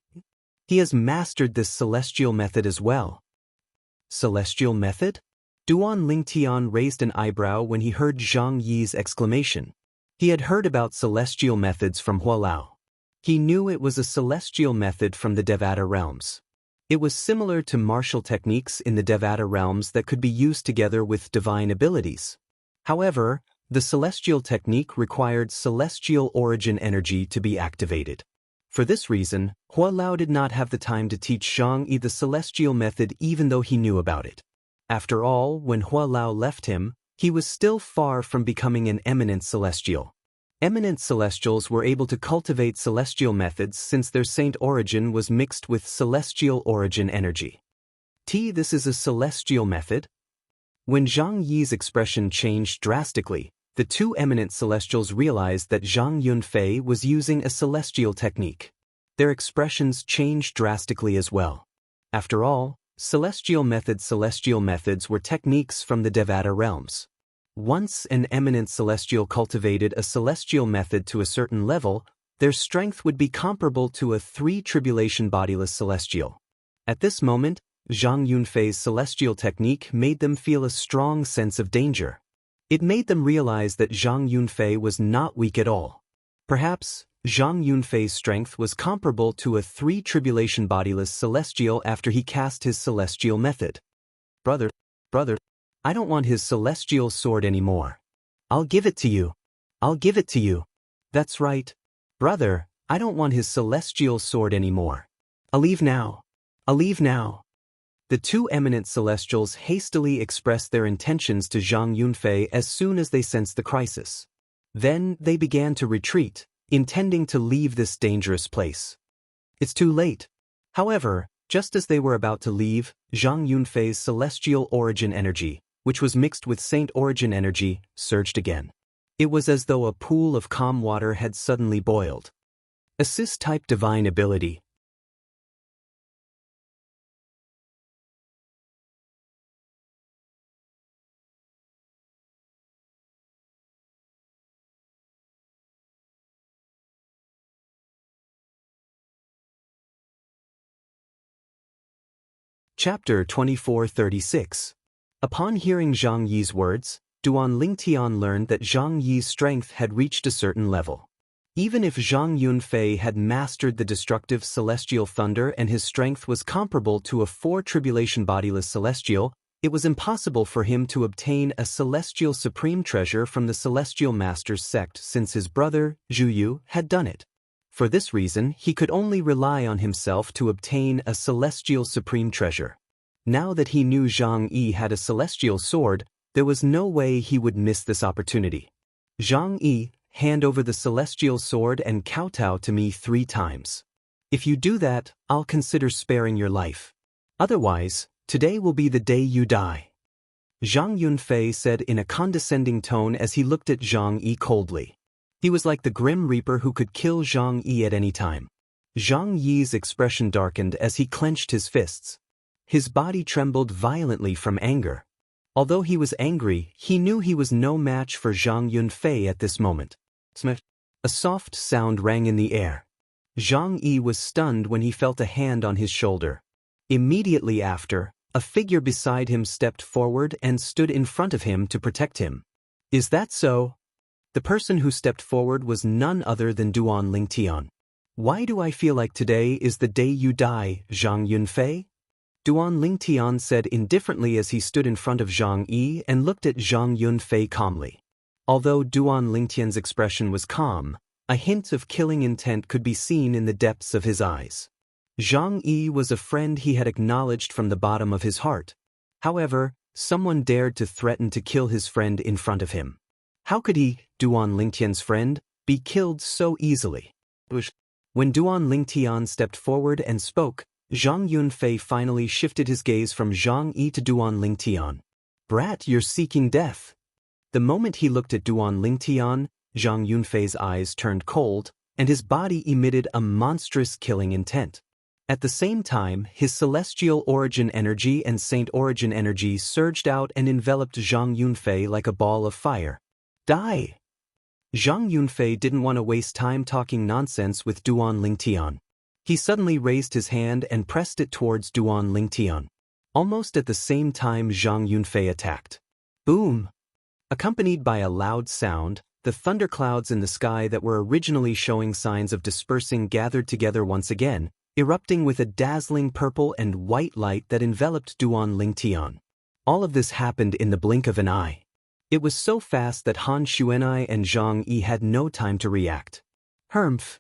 He has mastered this celestial method as well. Celestial method? Duan Lingtian raised an eyebrow when he heard Zhang Yi's exclamation. He had heard about celestial methods from Hualao. He knew it was a celestial method from the Devata realms. It was similar to martial techniques in the Devata realms that could be used together with divine abilities. However, the celestial technique required celestial origin energy to be activated. For this reason, Hualao did not have the time to teach Zhang Yi the celestial method even though he knew about it. After all, when Hualao left him, he was still far from becoming an eminent celestial. Eminent celestials were able to cultivate celestial methods since their saint origin was mixed with celestial origin energy. This is a celestial method? When Zhang Yi's expression changed drastically, the two eminent celestials realized that Zhang Yunfei was using a celestial technique. Their expressions changed drastically as well. After all, celestial methods were techniques from the Devata realms. Once an eminent celestial cultivated a celestial method to a certain level, their strength would be comparable to a 3 tribulation bodiless celestial. At this moment, Zhang Yunfei's celestial technique made them feel a strong sense of danger. It made them realize that Zhang Yunfei was not weak at all. Perhaps, Zhang Yunfei's strength was comparable to a 3 tribulation bodiless celestial after he cast his celestial method. Brother, I don't want his celestial sword anymore. I'll give it to you. I'll give it to you. That's right. Brother, I don't want his celestial sword anymore. I'll leave now. I'll leave now. The two eminent celestials hastily expressed their intentions to Zhang Yunfei as soon as they sensed the crisis. Then they began to retreat, intending to leave this dangerous place. It's too late. However, Just as they were about to leave, Zhang Yunfei's celestial origin energy, which was mixed with saint origin energy, surged again. It was as though a pool of calm water had suddenly boiled. Assist-type divine ability. Chapter 2436. Upon hearing Zhang Yi's words, Duan Lingtian learned that Zhang Yi's strength had reached a certain level. Even if Zhang Yunfei had mastered the destructive celestial thunder and his strength was comparable to a four-tribulation bodiless celestial, it was impossible for him to obtain a celestial supreme treasure from the celestial master's sect since his brother, Zhu Yu, had done it. For this reason, he could only rely on himself to obtain a celestial supreme treasure. Now that he knew Zhang Yi had a celestial sword, there was no way he would miss this opportunity. Zhang Yi, hand over the celestial sword and kowtow to me 3 times. If you do that, I'll consider sparing your life. Otherwise, today will be the day you die. Zhang Yunfei said in a condescending tone as he looked at Zhang Yi coldly. He was like the Grim Reaper who could kill Zhang Yi at any time. Zhang Yi's expression darkened as he clenched his fists. His body trembled violently from anger. Although he was angry, he knew he was no match for Zhang Yunfei at this moment. A soft sound rang in the air. Zhang Yi was stunned when he felt a hand on his shoulder. Immediately after, a figure beside him stepped forward and stood in front of him to protect him. Is that so? The person who stepped forward was none other than Duan Lingtian. Why do I feel like today is the day you die, Zhang Yunfei? Duan Lingtian said indifferently as he stood in front of Zhang Yi and looked at Zhang Yunfei calmly. Although Duan Lingtian's expression was calm, a hint of killing intent could be seen in the depths of his eyes. Zhang Yi was a friend he had acknowledged from the bottom of his heart. However, someone dared to threaten to kill his friend in front of him. How could he, Duan Lingtian's friend, be killed so easily? When Duan Lingtian stepped forward and spoke, Zhang Yunfei finally shifted his gaze from Zhang Yi to Duan Lingtian. Brat, you're seeking death. The moment he looked at Duan Lingtian, Zhang Yunfei's eyes turned cold, and his body emitted a monstrous killing intent. At the same time, his celestial origin energy and saint origin energy surged out and enveloped Zhang Yunfei like a ball of fire. Die! Zhang Yunfei didn't want to waste time talking nonsense with Duan Lingtian. He suddenly raised his hand and pressed it towards Duan Lingtian. Almost at the same time Zhang Yunfei attacked. Boom! Accompanied by a loud sound, the thunderclouds in the sky that were originally showing signs of dispersing gathered together once again, erupting with a dazzling purple and white light that enveloped Duan Lingtian. All of this happened in the blink of an eye. It was so fast that Han Xuanai and Zhang Yi had no time to react. Humph!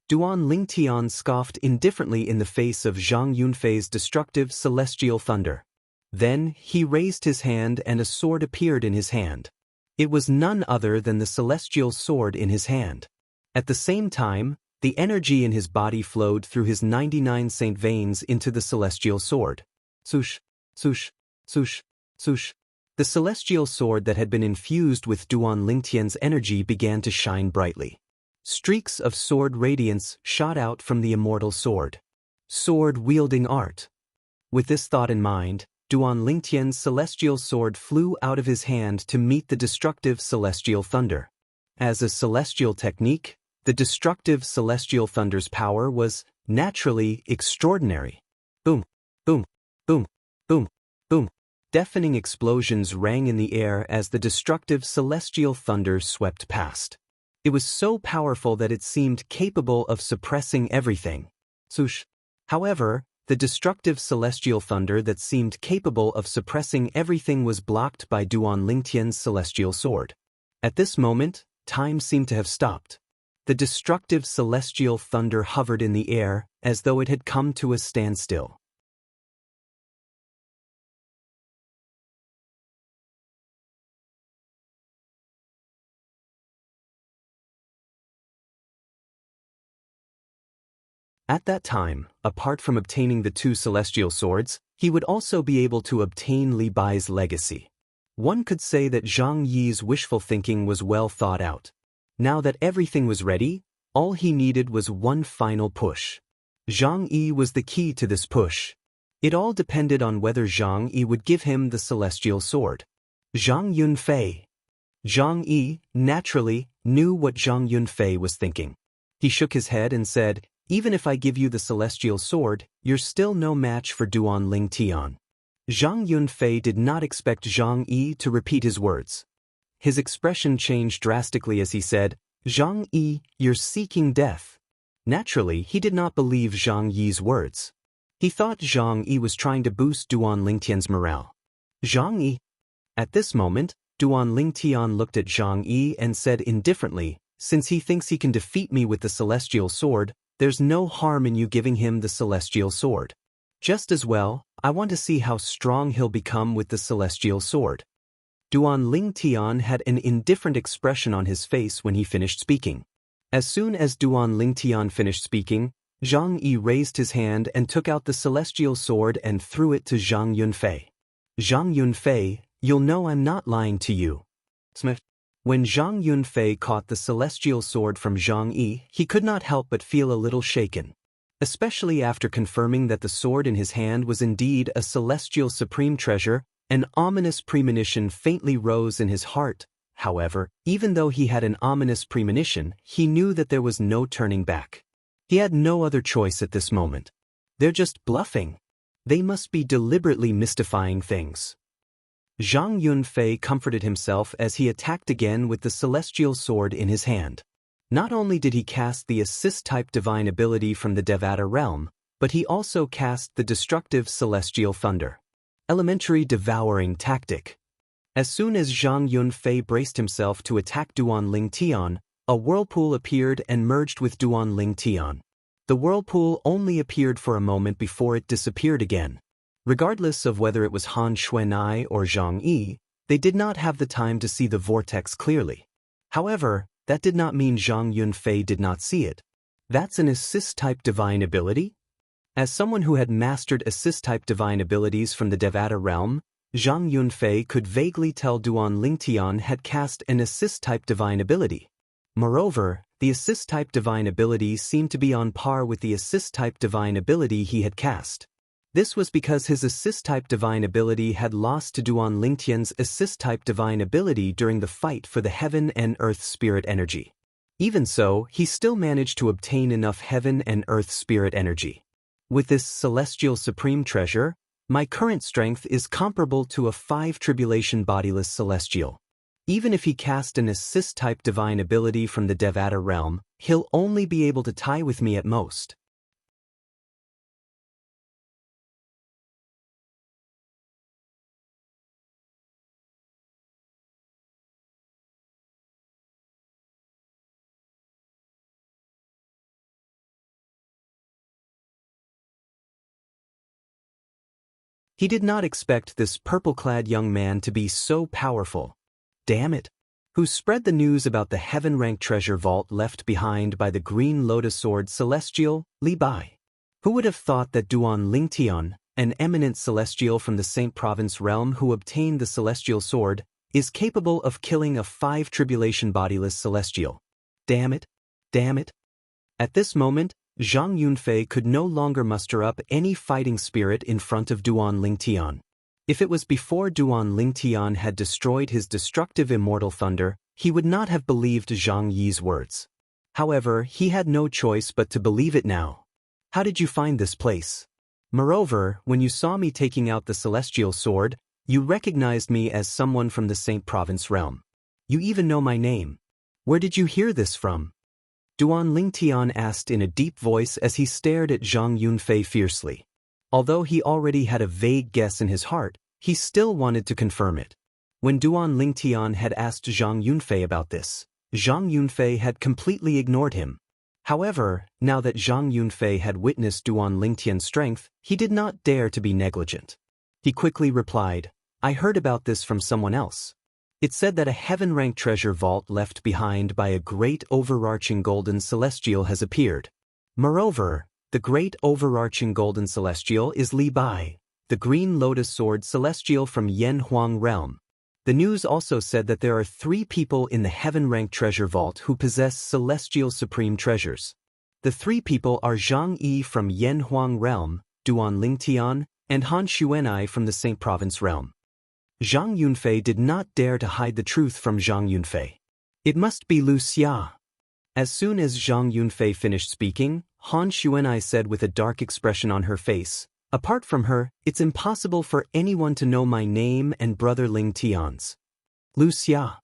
Duan Lingtian scoffed indifferently in the face of Zhang Yunfei's destructive celestial thunder. Then, he raised his hand and a sword appeared in his hand. It was none other than the celestial sword in his hand. At the same time, the energy in his body flowed through his 99 saint veins into the celestial sword. Swoosh, swoosh, swoosh, swoosh. The celestial sword that had been infused with Duan Lingtian's energy began to shine brightly. Streaks of sword radiance shot out from the immortal sword. Sword-wielding art. With this thought in mind, Duan Lingtian's celestial sword flew out of his hand to meet the destructive celestial thunder. As a celestial technique, the destructive celestial thunder's power was, naturally, extraordinary. Boom, boom, boom, boom, boom. Deafening explosions rang in the air as the destructive celestial thunder swept past. It was so powerful that it seemed capable of suppressing everything. Swoosh. However, the destructive celestial thunder that seemed capable of suppressing everything was blocked by Duan Lingtian's celestial sword. At this moment, time seemed to have stopped. The destructive celestial thunder hovered in the air, as though it had come to a standstill. At that time, apart from obtaining the 2 celestial swords, he would also be able to obtain Li Bai's legacy. One could say that Zhang Yi's wishful thinking was well thought out. Now that everything was ready, all he needed was one final push. Zhang Yi was the key to this push. It all depended on whether Zhang Yi would give him the celestial sword. Zhang Yunfei. Zhang Yi, naturally, knew what Zhang Yunfei was thinking. He shook his head and said, "Even if I give you the celestial sword, you're still no match for Duan Ling Tian." Zhang Yunfei did not expect Zhang Yi to repeat his words. His expression changed drastically as he said, "Zhang Yi, you're seeking death." Naturally, he did not believe Zhang Yi's words. He thought Zhang Yi was trying to boost Duan Lingtian's morale. Zhang Yi. At this moment, Duan Lingtian looked at Zhang Yi and said indifferently, "Since he thinks he can defeat me with the celestial sword, there's no harm in you giving him the celestial sword. Just as well, I want to see how strong he'll become with the celestial sword." Duan Lingtian had an indifferent expression on his face when he finished speaking. As soon as Duan Lingtian finished speaking, Zhang Yi raised his hand and took out the celestial sword and threw it to Zhang Yunfei. "Zhang Yunfei, you'll know I'm not lying to you." Smith. When Zhang Yunfei caught the celestial sword from Zhang Yi, he could not help but feel a little shaken. Especially after confirming that the sword in his hand was indeed a celestial supreme treasure, an ominous premonition faintly rose in his heart. However, even though he had an ominous premonition, he knew that there was no turning back. He had no other choice at this moment. They're just bluffing. They must be deliberately mystifying things. Zhang Yunfei comforted himself as he attacked again with the celestial sword in his hand. Not only did he cast the assist-type divine ability from the Devata realm, but he also cast the destructive celestial thunder. Elementary devouring tactic. As soon as Zhang Yunfei braced himself to attack Duan Ling Tian, a whirlpool appeared and merged with Duan Ling Tian. The whirlpool only appeared for a moment before it disappeared again. Regardless of whether it was Han Xuanai or Zhang Yi, they did not have the time to see the vortex clearly. However, that did not mean Zhang Yunfei did not see it. That's an assist-type divine ability? As someone who had mastered assist-type divine abilities from the Devata realm, Zhang Yunfei could vaguely tell Duan Lingtian had cast an assist-type divine ability. Moreover, the assist-type divine ability seemed to be on par with the assist-type divine ability he had cast. This was because his assist-type divine ability had lost to Duan Lingtian's assist-type divine ability during the fight for the Heaven and Earth Spirit energy. Even so, he still managed to obtain enough Heaven and Earth Spirit energy. With this celestial supreme treasure, my current strength is comparable to a 5 tribulation bodiless celestial. Even if he cast an assist-type divine ability from the Devata realm, he'll only be able to tie with me at most. He did not expect this purple-clad young man to be so powerful. Damn it! Who spread the news about the heaven-ranked treasure vault left behind by the green lotus sword celestial, Li Bai? Who would have thought that Duan Lingtian, an eminent celestial from the Saint Province realm who obtained the celestial sword, is capable of killing a 5 tribulation bodiless celestial? Damn it! Damn it! At this moment, Zhang Yunfei could no longer muster up any fighting spirit in front of Duan Lingtian. If it was before Duan Lingtian had destroyed his destructive immortal thunder, he would not have believed Zhang Yi's words. However, he had no choice but to believe it now. How did you find this place? Moreover, when you saw me taking out the celestial sword, you recognized me as someone from the Saint Province realm. You even know my name. Where did you hear this from? Duan Lingtian asked in a deep voice as he stared at Zhang Yunfei fiercely. Although he already had a vague guess in his heart, he still wanted to confirm it. When Duan Lingtian had asked Zhang Yunfei about this, Zhang Yunfei had completely ignored him. However, now that Zhang Yunfei had witnessed Duan Lingtian's strength, he did not dare to be negligent. He quickly replied, "I heard about this from someone else. It said that a heaven-ranked treasure vault left behind by a great overarching golden celestial has appeared. Moreover, The great overarching golden celestial is Li Bai, the green lotus sword celestial from Yen Huang realm. The news also said that there are 3 people in the heaven-ranked treasure vault who possess celestial supreme treasures. The 3 people are Zhang Yi from Yen Huang realm, Duan Lingtian, and Han Xuanai from the Saint Province realm. Zhang Yunfei did not dare to hide the truth from Zhang Yunfei. It must be Wuxia. As soon as Zhang Yunfei finished speaking, Han Xuanai said with a dark expression on her face, "Apart from her, it's impossible for anyone to know my name and brother Ling Tian's." Wuxia.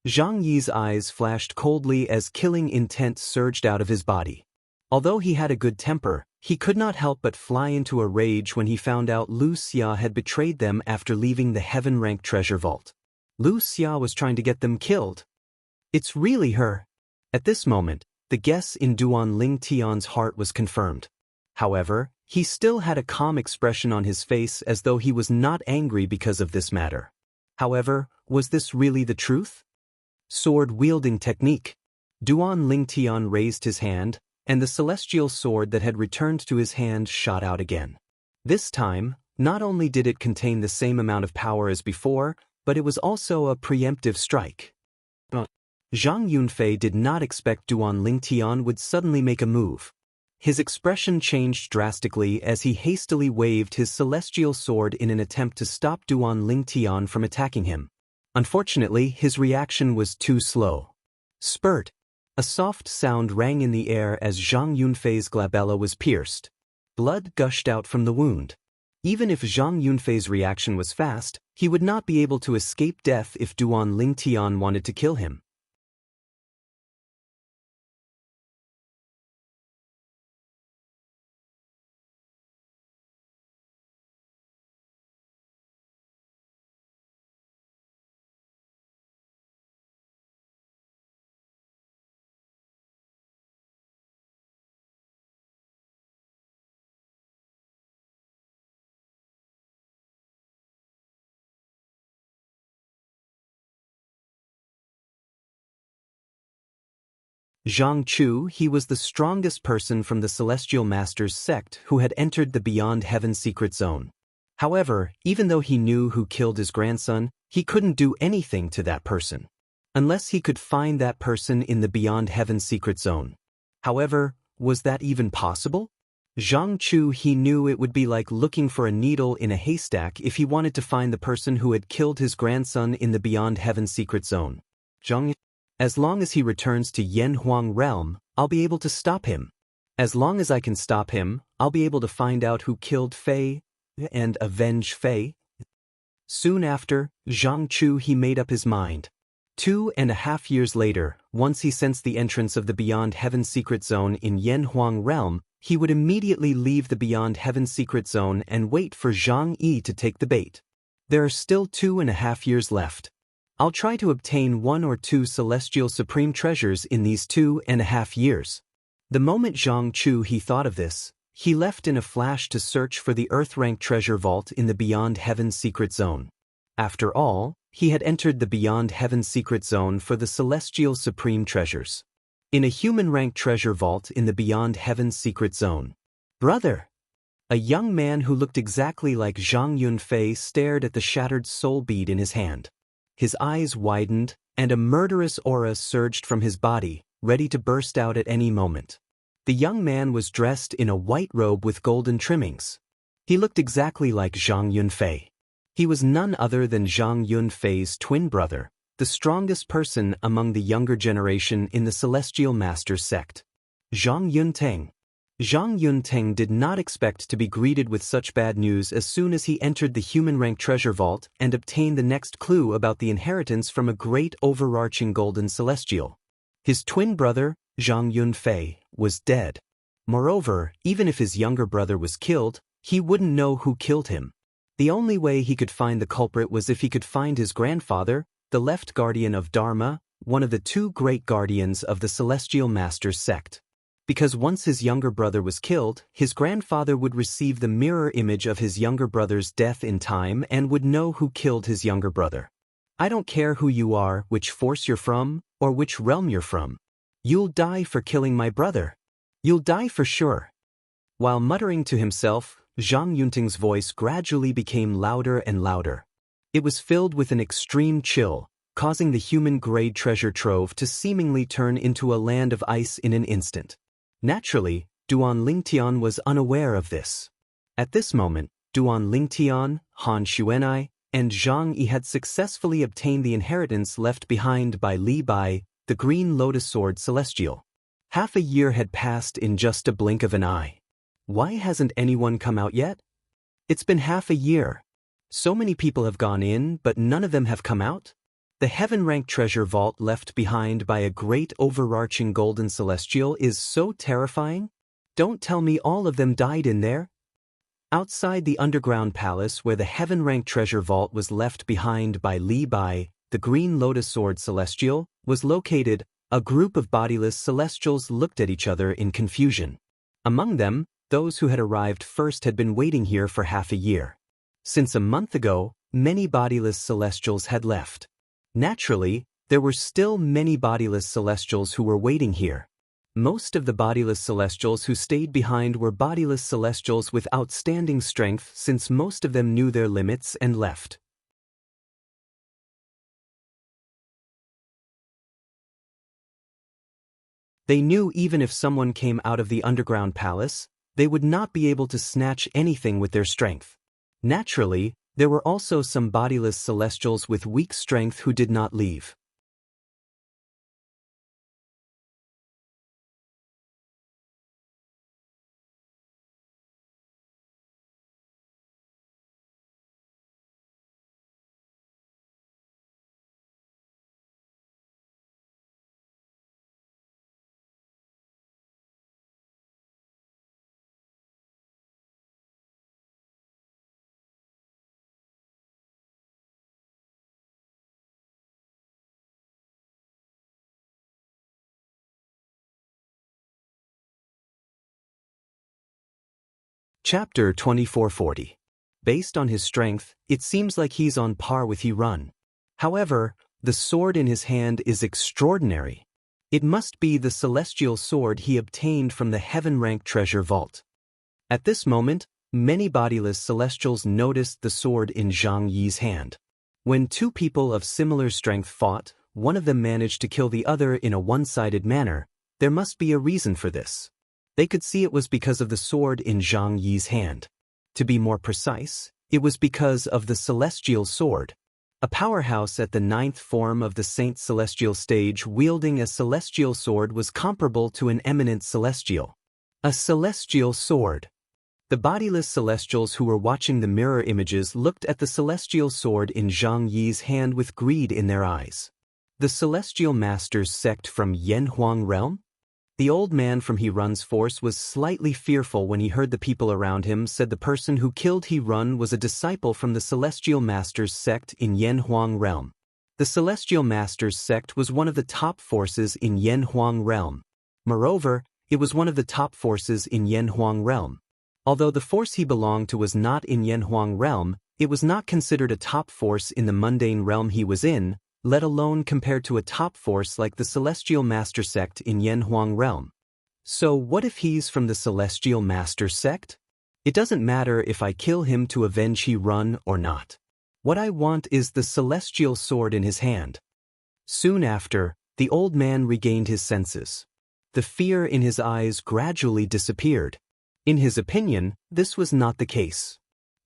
Zhang Yi's eyes flashed coldly as killing intent surged out of his body. Although he had a good temper, he could not help but fly into a rage when he found out Wuxia had betrayed them after leaving the heaven-ranked treasure vault. Wuxia was trying to get them killed. It's really her. At this moment, the guess in Duan Lingtian's heart was confirmed. However, he still had a calm expression on his face as though he was not angry because of this matter. However, was this really the truth? Sword-wielding technique. Duan Lingtian raised his hand, and the celestial sword that had returned to his hand shot out again. This time, not only did it contain the same amount of power as before, but it was also a preemptive strike. Zhang Yunfei did not expect Duan Lingtian would suddenly make a move. His expression changed drastically as he hastily waved his celestial sword in an attempt to stop Duan Lingtian from attacking him. Unfortunately, his reaction was too slow. Spurt! A soft sound rang in the air as Zhang Yunfei's glabella was pierced. Blood gushed out from the wound. Even if Zhang Yunfei's reaction was fast, he would not be able to escape death if Duan Lingtian wanted to kill him. Zhang Chu, he was the strongest person from the Celestial Masters sect who had entered the Beyond Heaven secret zone. However, even though he knew who killed his grandson, he couldn't do anything to that person. Unless he could find that person in the Beyond Heaven secret zone. However, was that even possible? Zhang Chu, he knew it would be like looking for a needle in a haystack if he wanted to find the person who had killed his grandson in the Beyond Heaven secret zone. As long as he returns to Yen Huang realm, I'll be able to stop him. As long as I can stop him, I'll be able to find out who killed Fei and avenge Fei. Soon after, Zhang Chu, he made up his mind. 2.5 years later, once he sensed the entrance of the Beyond Heaven secret zone in Yen Huang realm, he would immediately leave the Beyond Heaven secret zone and wait for Zhang Yi to take the bait. There are still 2.5 years left. I'll try to obtain 1 or 2 celestial supreme treasures in these 2.5 years. The moment Zhang Chu, he thought of this, he left in a flash to search for the Earth-ranked treasure vault in the Beyond Heaven secret zone. After all, he had entered the Beyond Heaven secret zone for the celestial supreme treasures. In a human-ranked treasure vault in the Beyond Heaven secret zone. Brother! A young man who looked exactly like Zhang Yunfei stared at the shattered soul bead in his hand. His eyes widened, and a murderous aura surged from his body, ready to burst out at any moment. The young man was dressed in a white robe with golden trimmings. He looked exactly like Zhang Yunfei. He was none other than Zhang Yunfei's twin brother, the strongest person among the younger generation in the Celestial Masters sect. Zhang Yunteng. Zhang Yunteng did not expect to be greeted with such bad news as soon as he entered the human-ranked treasure vault and obtained the next clue about the inheritance from a great overarching golden celestial. His twin brother, Zhang Yunfei, was dead. Moreover, even if his younger brother was killed, he wouldn't know who killed him. The only way he could find the culprit was if he could find his grandfather, the left guardian of Dharma, one of the 2 great guardians of the Celestial Masters sect. Because once his younger brother was killed, his grandfather would receive the mirror image of his younger brother's death in time and would know who killed his younger brother. I don't care who you are, which force you're from, or which realm you're from. You'll die for killing my brother. You'll die for sure. While muttering to himself, Zhang Yunting's voice gradually became louder and louder. It was filled with an extreme chill, causing the human-grade treasure trove to seemingly turn into a land of ice in an instant. Naturally, Duan Lingtian was unaware of this. At this moment, Duan Lingtian, Han Xuanai, and Zhang Yi had successfully obtained the inheritance left behind by Li Bai, the Green Lotus Sword Celestial. Half a year had passed in just a blink of an eye. Why hasn't anyone come out yet? It's been half a year. So many people have gone in, but none of them have come out? The heaven-ranked treasure vault left behind by a great overarching golden celestial is so terrifying. Don't tell me all of them died in there. Outside the underground palace where the heaven-ranked treasure vault was left behind by Li Bai, the Green Lotus Sword Celestial, was located. A group of bodiless celestials looked at each other in confusion. Among them, those who had arrived first had been waiting here for half a year. Since a month ago, many bodiless celestials had left. Naturally, there were still many bodiless celestials who were waiting here. Most of the bodiless celestials who stayed behind were bodiless celestials with outstanding strength, since most of them knew their limits and left. They knew even if someone came out of the underground palace, they would not be able to snatch anything with their strength. Naturally, there were also some bodiless celestials with weak strength who did not leave. Chapter 2440. Based on his strength, it seems like he's on par with He Run. However, the sword in his hand is extraordinary. It must be the celestial sword he obtained from the heaven-ranked treasure vault. At this moment, many bodiless celestials noticed the sword in Zhang Yi's hand. When two people of similar strength fought, one of them managed to kill the other in a one-sided manner. There must be a reason for this. They could see it was because of the sword in Zhang Yi's hand. To be more precise, it was because of the celestial sword. A powerhouse at the 9th form of the Saint Celestial stage wielding a celestial sword was comparable to an eminent celestial. A celestial sword. The bodiless celestials who were watching the mirror images looked at the celestial sword in Zhang Yi's hand with greed in their eyes. The Celestial Master's sect from Yanhuang realm? The old man from He Run's force was slightly fearful when he heard the people around him said the person who killed He Run was a disciple from the Celestial Master's sect in Yanhuang realm. The Celestial Master's sect was one of the top forces in Yanhuang realm. Moreover, it was one of the top forces in Yanhuang realm. Although the force he belonged to was not in Yanhuang realm, it was not considered a top force in the mundane realm he was in, let alone compared to a top force like the Celestial Master sect in Yanhuang realm. So what if he's from the Celestial Master sect? It doesn't matter if I kill him to avenge He Run or not. What I want is the celestial sword in his hand. Soon after, the old man regained his senses. The fear in his eyes gradually disappeared. In his opinion, this was not the case.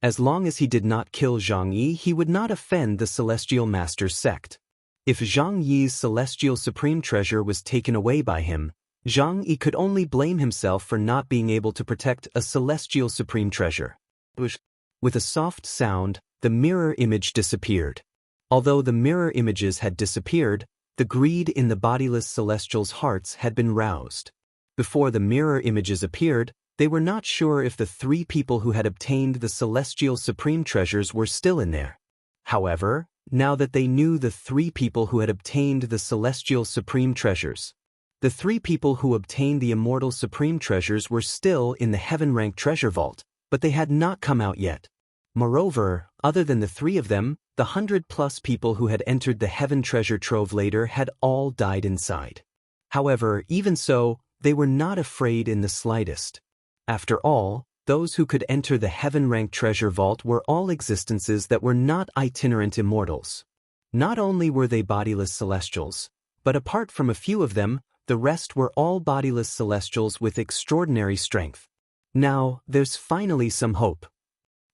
As long as he did not kill Zhang Yi, he would not offend the Celestial Master's sect. If Zhang Yi's celestial supreme treasure was taken away by him, Zhang Yi could only blame himself for not being able to protect a celestial supreme treasure. With a soft sound, the mirror image disappeared. Although the mirror images had disappeared, the greed in the bodiless celestials' hearts had been roused. Before the mirror images appeared, they were not sure if the three people who had obtained the celestial supreme treasures were still in there. However, now that they knew the three people who had obtained the celestial supreme treasures, the three people who obtained the immortal supreme treasures were still in the heaven-ranked treasure vault, but they had not come out yet. Moreover, other than the three of them, the 100+ people who had entered the heaven treasure trove later had all died inside. However, even so, they were not afraid in the slightest. After all, those who could enter the heaven-ranked treasure vault were all existences that were not itinerant immortals. Not only were they bodiless celestials, but apart from a few of them, the rest were all bodiless celestials with extraordinary strength. Now, there's finally some hope.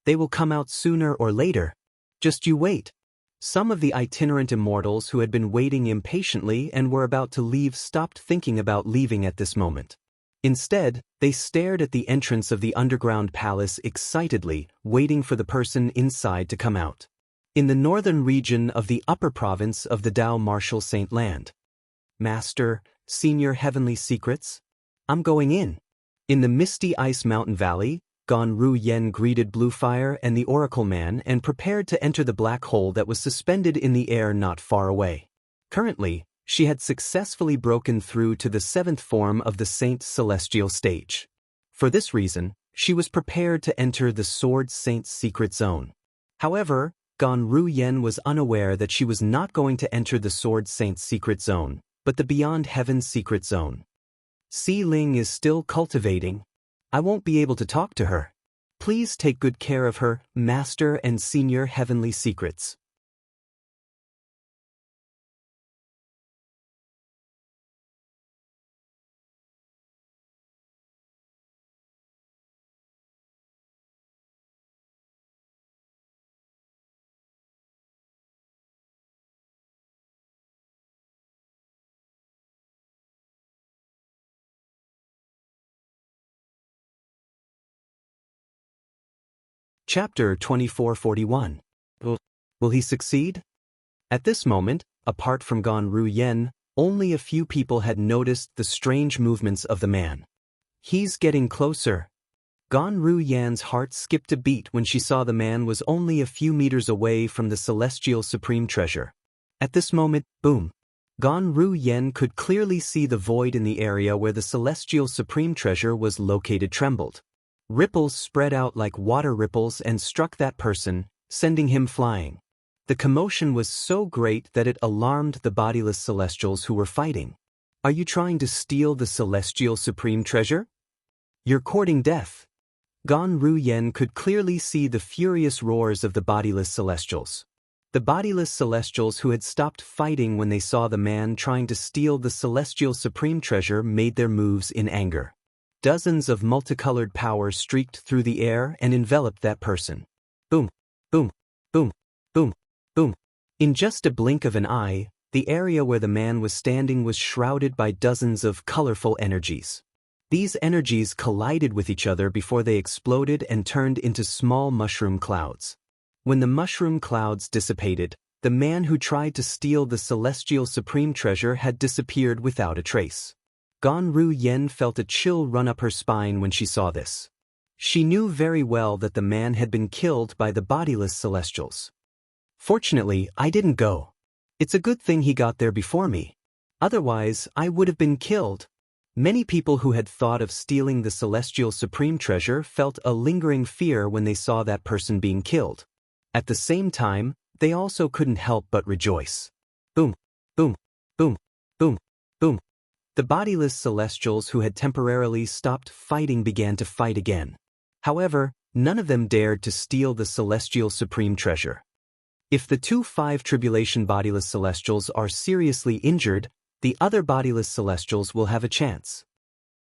They will come out sooner or later. Just you wait. Some of the itinerant immortals who had been waiting impatiently and were about to leave stopped thinking about leaving at this moment. Instead, they stared at the entrance of the underground palace excitedly, waiting for the person inside to come out. In the northern region of the upper province of the Dao Martial Saint Land. Master, Senior Heavenly Secrets? I'm going in. In the misty ice mountain valley, Gan Ru Yen greeted Bluefire and the Oracle Man and prepared to enter the black hole that was suspended in the air not far away. Currently, she had successfully broken through to the 7th form of the Saint's celestial stage. For this reason, she was prepared to enter the Sword Saint's secret zone. However, Gan Ru Yen was unaware that she was not going to enter the Sword Saint's secret zone, but the Beyond Heaven's secret zone. Si Ling is still cultivating. I won't be able to talk to her. Please take good care of her, Master and Senior Heavenly Secrets. Chapter 2441. Will he succeed? At this moment, apart from Gan Ru Yen, only a few people had noticed the strange movements of the man. He's getting closer. Gan Ru Yan's heart skipped a beat when she saw the man was only a few meters away from the celestial supreme treasure. At this moment, boom. Gan Ru Yen could clearly see the void in the area where the celestial supreme treasure was located trembled. Ripples spread out like water ripples and struck that person, sending him flying. The commotion was so great that it alarmed the bodiless celestials who were fighting. Are you trying to steal the celestial supreme treasure? You're courting death. Gan Ru Yen could clearly see the furious roars of the bodiless celestials. The bodiless celestials who had stopped fighting when they saw the man trying to steal the celestial supreme treasure made their moves in anger. Dozens of multicolored power streaked through the air and enveloped that person. Boom, boom, boom, boom, boom. In just a blink of an eye, the area where the man was standing was shrouded by dozens of colorful energies. These energies collided with each other before they exploded and turned into small mushroom clouds. When the mushroom clouds dissipated, the man who tried to steal the celestial supreme treasure had disappeared without a trace. Gan Ru Yen felt a chill run up her spine when she saw this. She knew very well that the man had been killed by the bodiless celestials. Fortunately, I didn't go. It's a good thing he got there before me. Otherwise, I would have been killed. Many people who had thought of stealing the celestial supreme treasure felt a lingering fear when they saw that person being killed. At the same time, they also couldn't help but rejoice. Boom, boom, boom, boom, boom. The bodiless celestials who had temporarily stopped fighting began to fight again. However, none of them dared to steal the celestial supreme treasure. If the 2-5 tribulation bodiless celestials are seriously injured, the other bodiless celestials will have a chance.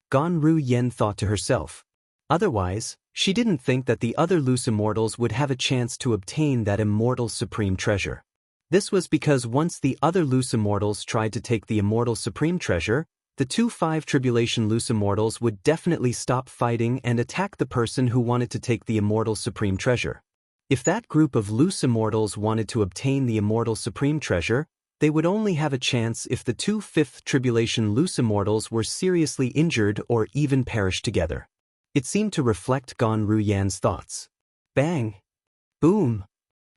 Gan Ru Yen thought to herself. Otherwise, she didn't think that the other loose immortals would have a chance to obtain that immortal supreme treasure. This was because once the other loose immortals tried to take the immortal supreme treasure, the 2-5 tribulation loose immortals would definitely stop fighting and attack the person who wanted to take the immortal supreme treasure. If that group of loose immortals wanted to obtain the immortal supreme treasure, they would only have a chance if the 2-5 tribulation loose immortals were seriously injured or even perished together. It seemed to reflect Gan Ru Yan's thoughts. Bang! Boom!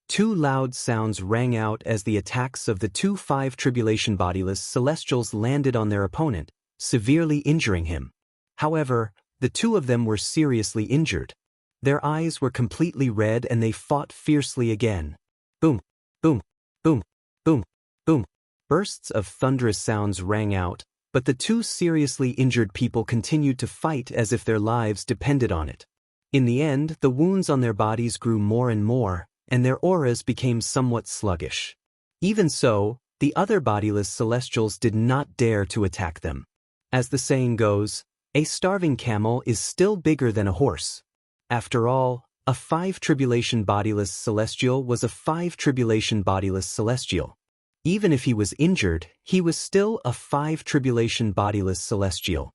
Two loud sounds rang out as the attacks of the 2-5 tribulation bodiless celestials landed on their opponent, severely injuring him. However, the two of them were seriously injured. Their eyes were completely red and they fought fiercely again. Boom, boom, boom, boom, boom. Bursts of thunderous sounds rang out, But the two seriously injured people continued to fight as if their lives depended on it. In the end, the wounds on their bodies grew more and more, and their auras became somewhat sluggish. Even so, the other bodiless celestials did not dare to attack them. As the saying goes, a starving camel is still bigger than a horse. After all, a 5 tribulation bodiless celestial was a 5 tribulation bodiless celestial. Even if he was injured, he was still a 5 tribulation bodiless celestial.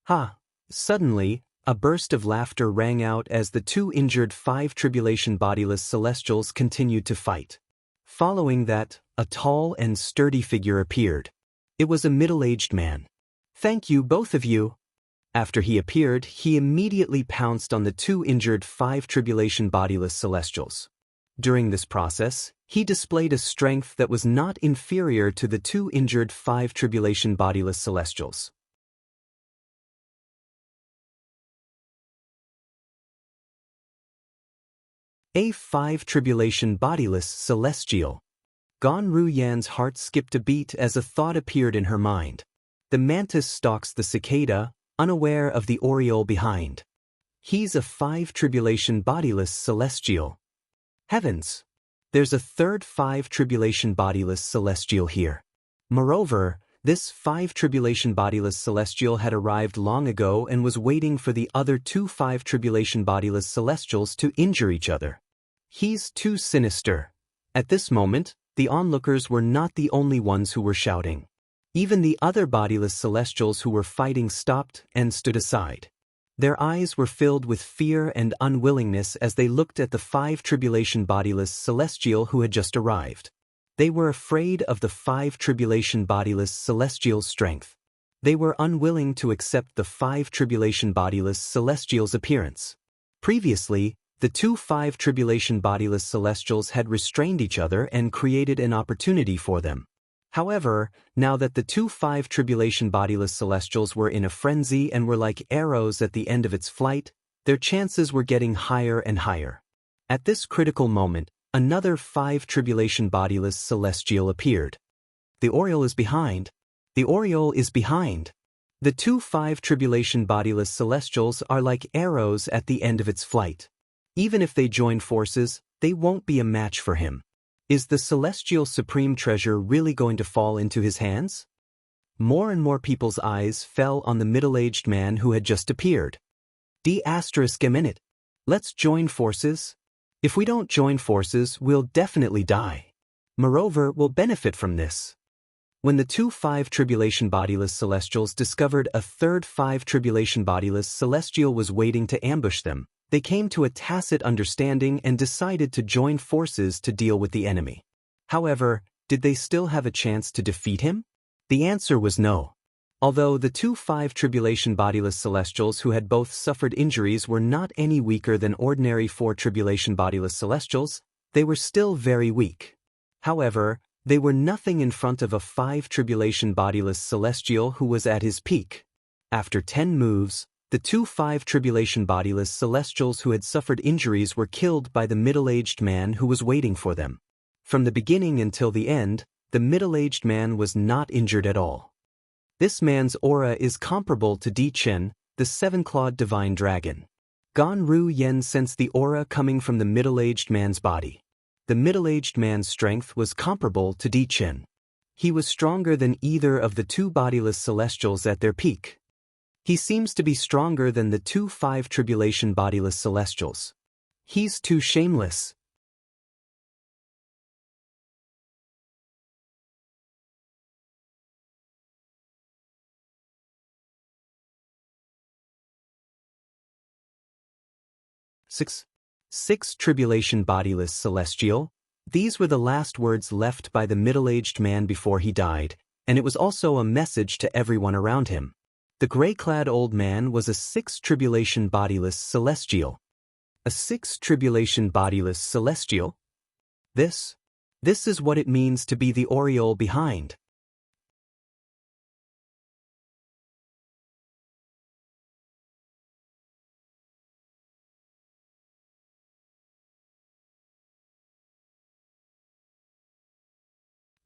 Ha! Suddenly, a burst of laughter rang out as the two injured 5 tribulation bodiless celestials continued to fight. Following that, a tall and sturdy figure appeared. It was a middle-aged man. "Thank you, both of you." After he appeared, he immediately pounced on the two injured 5 tribulation bodiless celestials. During this process, he displayed a strength that was not inferior to the two injured 5 tribulation bodiless celestials. A 5 tribulation bodiless celestial. Gan Ruyan's heart skipped a beat as a thought appeared in her mind. The mantis stalks the cicada, unaware of the aureole behind. He's a 5 tribulation bodiless celestial. Heavens! There's a third 5 tribulation bodiless celestial here. Moreover, this 5 tribulation bodiless celestial had arrived long ago and was waiting for the other two 5 tribulation bodiless celestials to injure each other. He's too sinister. At this moment, the onlookers were not the only ones who were shouting. Even the other bodiless celestials who were fighting stopped and stood aside. Their eyes were filled with fear and unwillingness as they looked at the 5 tribulation bodiless celestial who had just arrived. They were afraid of the 5 tribulation bodiless celestial's strength. They were unwilling to accept the 5 tribulation bodiless celestial's appearance. Previously, the two 5 tribulation bodiless celestials had restrained each other and created an opportunity for them. However, now that the two 5 tribulation bodiless celestials were in a frenzy and were like arrows at the end of its flight, their chances were getting higher and higher. At this critical moment, another 5 tribulation bodiless celestial appeared. The aureole is behind. The aureole is behind. The two 5 tribulation bodiless celestials are like arrows at the end of its flight. Even if they join forces, they won't be a match for him. Is the celestial supreme treasure really going to fall into his hands? More and more people's eyes fell on the middle-aged man who had just appeared. D***. Let's join forces. If we don't join forces, we'll definitely die. Moreover, we'll benefit from this. When the two 5 tribulation bodiless celestials discovered a third 5 tribulation bodiless celestial was waiting to ambush them, they came to a tacit understanding and decided to join forces to deal with the enemy. However, did they still have a chance to defeat him? The answer was no. Although the two 5 tribulation bodiless celestials who had both suffered injuries were not any weaker than ordinary 4 tribulation bodiless celestials, they were still very weak. However, they were nothing in front of a 5 tribulation bodiless celestial who was at his peak. After 10 moves, the two 5 tribulation bodiless celestials who had suffered injuries were killed by the middle-aged man who was waiting for them. From the beginning until the end, the middle-aged man was not injured at all. This man's aura is comparable to Di Chen, the 7-clawed divine dragon. Gan Ruyan sensed the aura coming from the middle-aged man's body. The middle-aged man's strength was comparable to Di Chen. He was stronger than either of the two bodiless celestials at their peak. He seems to be stronger than the two 5 tribulation bodiless celestials. He's too shameless. Six tribulation bodiless celestial. These were the last words left by the middle-aged man before he died, and it was also a message to everyone around him. The gray-clad old man was a 6 tribulation bodiless celestial. A 6 tribulation bodiless celestial? This is what it means to be the aureole behind.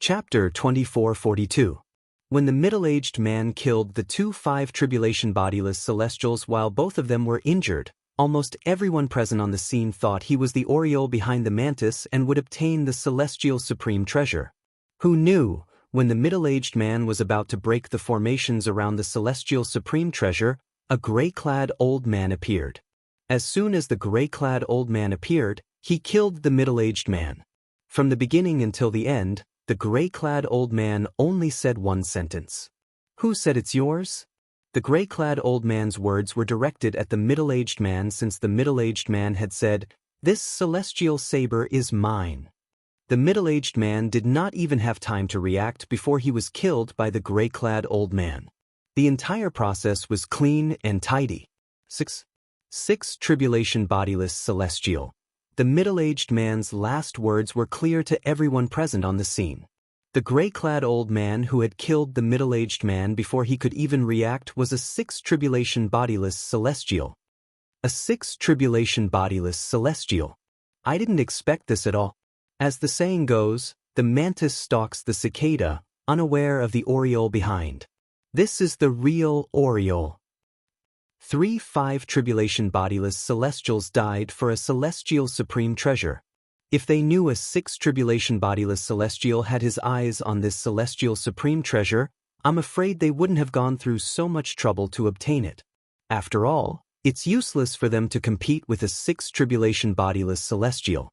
Chapter 2442. When the middle-aged man killed the two tribulation bodiless celestials while both of them were injured, almost everyone present on the scene thought he was the aureole behind the mantis and would obtain the celestial supreme treasure. Who knew, when the middle-aged man was about to break the formations around the celestial supreme treasure, a gray-clad old man appeared. As soon as the gray-clad old man appeared, he killed the middle-aged man. From the beginning until the end, the gray-clad old man only said one sentence. Who said it's yours? The gray-clad old man's words were directed at the middle-aged man since the middle-aged man had said, "This celestial saber is mine." The middle-aged man did not even have time to react before he was killed by the gray-clad old man. The entire process was clean and tidy. 6 Tribulation bodiless celestial. The middle-aged man's last words were clear to everyone present on the scene. The gray-clad old man who had killed the middle-aged man before he could even react was a 6 Tribulation bodiless celestial. A 6 Tribulation bodiless celestial. I didn't expect this at all. As the saying goes, the mantis stalks the cicada, unaware of the aureole behind. This is the real aureole. 5 Tribulation bodiless celestials died for a celestial supreme treasure. If they knew a 6 Tribulation bodiless celestial had his eyes on this celestial supreme treasure, I'm afraid they wouldn't have gone through so much trouble to obtain it. After all, it's useless for them to compete with a 6 Tribulation bodiless celestial.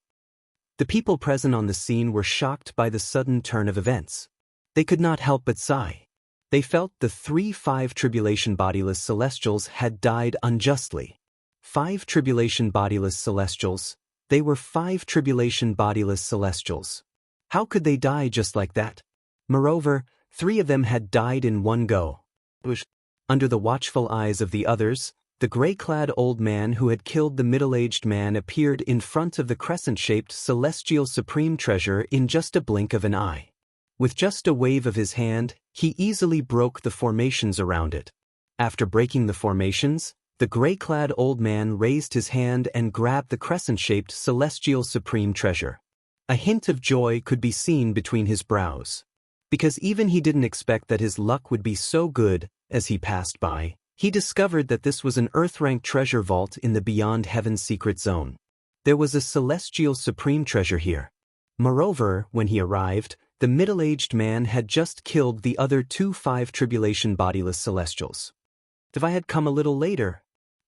The people present on the scene were shocked by the sudden turn of events. They could not help but sigh. They felt the 5 Tribulation bodiless celestials had died unjustly. 5 Tribulation bodiless celestials. They were 5 Tribulation bodiless celestials. How could they die just like that? Moreover, 3 of them had died in one go. Under the watchful eyes of the others, the gray-clad old man who had killed the middle-aged man appeared in front of the crescent-shaped celestial supreme treasure in just a blink of an eye. With just a wave of his hand, he easily broke the formations around it. After breaking the formations, the gray-clad old man raised his hand and grabbed the crescent-shaped celestial supreme treasure. A hint of joy could be seen between his brows. Because even he didn't expect that his luck would be so good, as he passed by, he discovered that this was an earth-ranked treasure vault in the Beyond Heaven secret zone. There was a celestial supreme treasure here. Moreover, when he arrived, the middle-aged man had just killed the other 5 Tribulation bodiless celestials. If I had come a little later,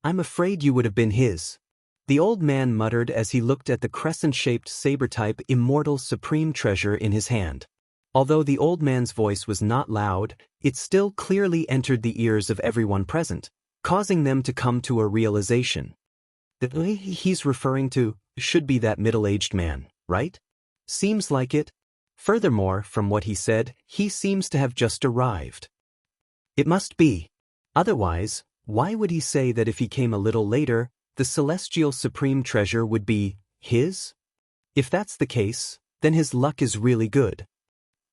I'm afraid you would have been his. The old man muttered as he looked at the crescent-shaped saber-type immortal supreme treasure in his hand. Although the old man's voice was not loud, it still clearly entered the ears of everyone present, causing them to come to a realization. The he's referring to should be that middle-aged man, right? Seems like it. Furthermore, from what he said, he seems to have just arrived. It must be. Otherwise, why would he say that if he came a little later, the celestial supreme treasure would be his? If that's the case, then his luck is really good.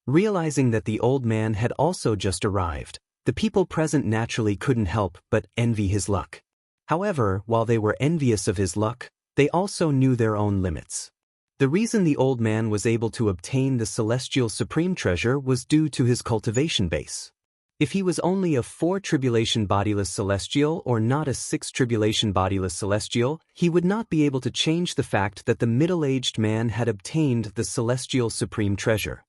Realizing that the old man had also just arrived, the people present naturally couldn't help but envy his luck. However, while they were envious of his luck, they also knew their own limits. The reason the old man was able to obtain the celestial supreme treasure was due to his cultivation base. If he was only a 4 Tribulation bodiless celestial or not a 6 Tribulation bodiless celestial, he would not be able to change the fact that the middle-aged man had obtained the celestial supreme treasure.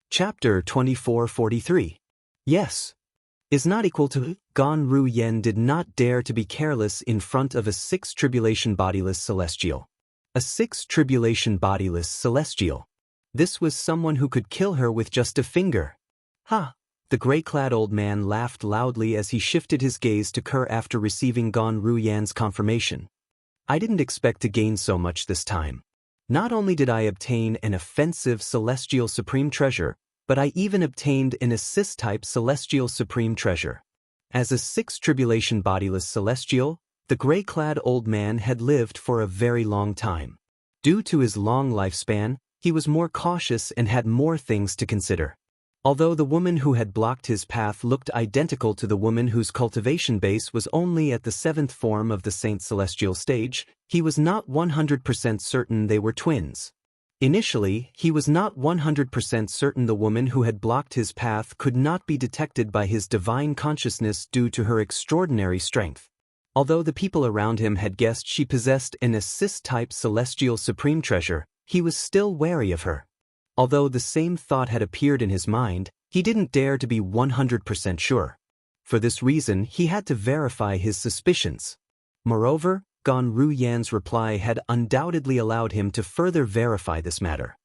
Chapter 2443. Yes. Is not equal to Gan Ru Yen did not dare to be careless in front of a 6 Tribulation bodiless celestial. A 6 Tribulation bodiless celestial. This was someone who could kill her with just a finger. Ha! The gray-clad old man laughed loudly as he shifted his gaze to Kerr after receiving Gan Ru Yan's confirmation. I didn't expect to gain so much this time. Not only did I obtain an offensive celestial supreme treasure, but I even obtained an assist-type celestial supreme treasure. As a sixth tribulation bodiless celestial, the gray-clad old man had lived for a very long time. Due to his long lifespan, he was more cautious and had more things to consider. Although the woman who had blocked his path looked identical to the woman whose cultivation base was only at the seventh form of the Saint Celestial stage, he was not 100% certain they were twins. Initially, he was not 100% certain the woman who had blocked his path could not be detected by his divine consciousness due to her extraordinary strength. Although the people around him had guessed she possessed an assist-type celestial supreme treasure, he was still wary of her. Although the same thought had appeared in his mind, he didn't dare to be 100% sure. For this reason, he had to verify his suspicions. Moreover, Gan Ruyan's reply had undoubtedly allowed him to further verify this matter.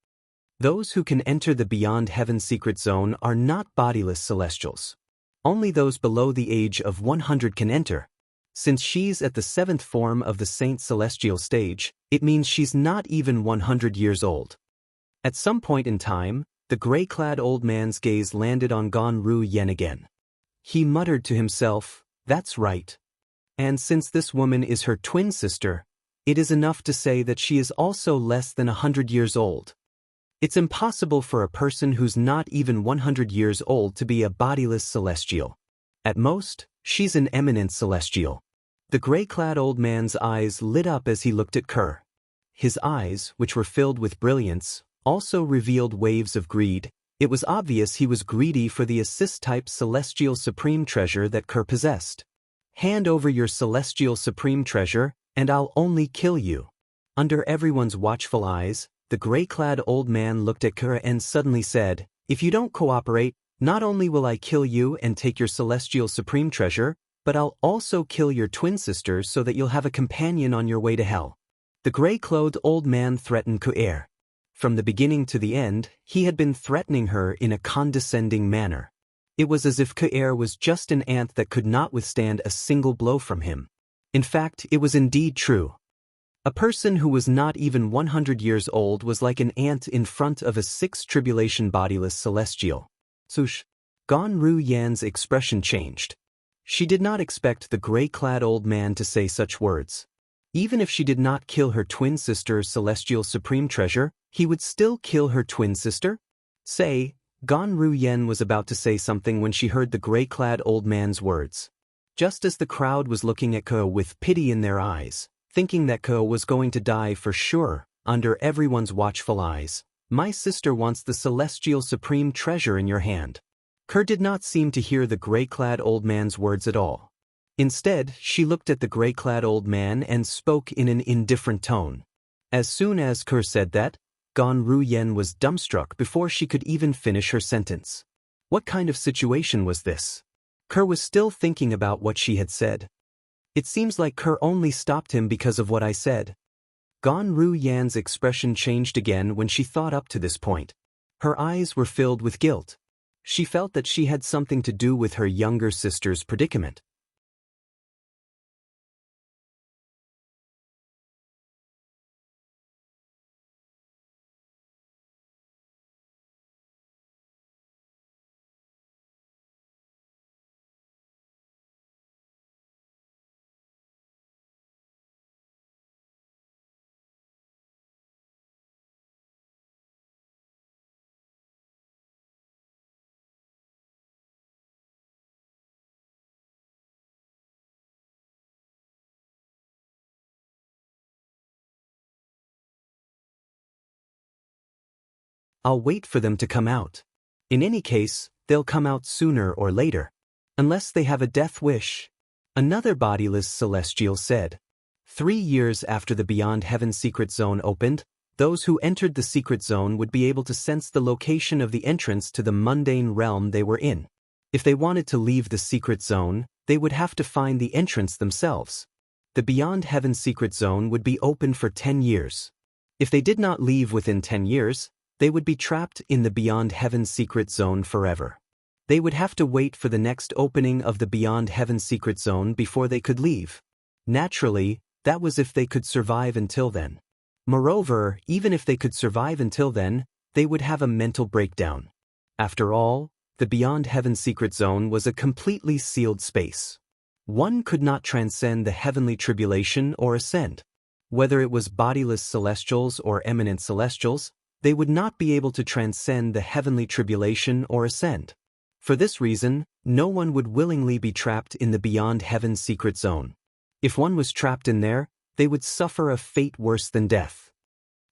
Those who can enter the Beyond Heaven secret zone are not bodiless celestials. Only those below the age of 100 can enter. Since she's at the seventh form of the Saint Celestial stage, it means she's not even 100 years old. At some point in time, the gray-clad old man's gaze landed on Gan Ruyan again. He muttered to himself, "That's right. And since this woman is her twin sister, it is enough to say that she is also less than 100 years old. It's impossible for a person who's not even 100 years old to be a bodiless celestial. At most, she's an eminent celestial." The gray-clad old man's eyes lit up as he looked at Kerr. His eyes, which were filled with brilliance, also revealed waves of greed. It was obvious he was greedy for the assist-type celestial supreme treasure that Kerr possessed. "Hand over your celestial supreme treasure, and I'll only kill you." Under everyone's watchful eyes, the gray-clad old man looked at Kerr and suddenly said, "If you don't cooperate, not only will I kill you and take your celestial supreme treasure, but I'll also kill your twin sister so that you'll have a companion on your way to hell." The gray-clothed old man threatened Kerr. From the beginning to the end, he had been threatening her in a condescending manner. It was as if Kerr was just an ant that could not withstand a single blow from him. In fact, it was indeed true. A person who was not even 100 years old was like an ant in front of a sixth tribulation bodiless celestial. Sush. Gan Ruyan's expression changed. She did not expect the gray-clad old man to say such words. Even if she did not kill her twin sister's celestial supreme treasure, he would still kill her twin sister? Say, Gan Ruyan was about to say something when she heard the gray-clad old man's words. Just as the crowd was looking at Ko with pity in their eyes, thinking that Ko was going to die for sure, under everyone's watchful eyes, "My sister wants the celestial supreme treasure in your hand." Kerr did not seem to hear the gray-clad old man's words at all. Instead, she looked at the gray-clad old man and spoke in an indifferent tone. As soon as Kerr said that, Gan Ruyan was dumbstruck before she could even finish her sentence. What kind of situation was this? Kerr was still thinking about what she had said. "It seems like Kerr only stopped him because of what I said." Gan Ruyan's expression changed again when she thought up to this point. Her eyes were filled with guilt. She felt that she had something to do with her younger sister's predicament. "I'll wait for them to come out. In any case, they'll come out sooner or later. Unless they have a death wish," another bodiless celestial said. 3 years after the Beyond Heaven secret zone opened, those who entered the secret zone would be able to sense the location of the entrance to the mundane realm they were in. If they wanted to leave the secret zone, they would have to find the entrance themselves. The Beyond Heaven secret zone would be open for 10 years. If they did not leave within 10 years, they would be trapped in the Beyond Heaven secret zone forever. They would have to wait for the next opening of the Beyond Heaven secret zone before they could leave. Naturally, that was if they could survive until then. Moreover, even if they could survive until then, they would have a mental breakdown. After all, the Beyond Heaven secret zone was a completely sealed space. One could not transcend the heavenly tribulation or ascend. Whether it was bodiless celestials or eminent celestials, they would not be able to transcend the heavenly tribulation or ascend. For this reason, no one would willingly be trapped in the Beyond Heaven secret zone. If one was trapped in there, they would suffer a fate worse than death.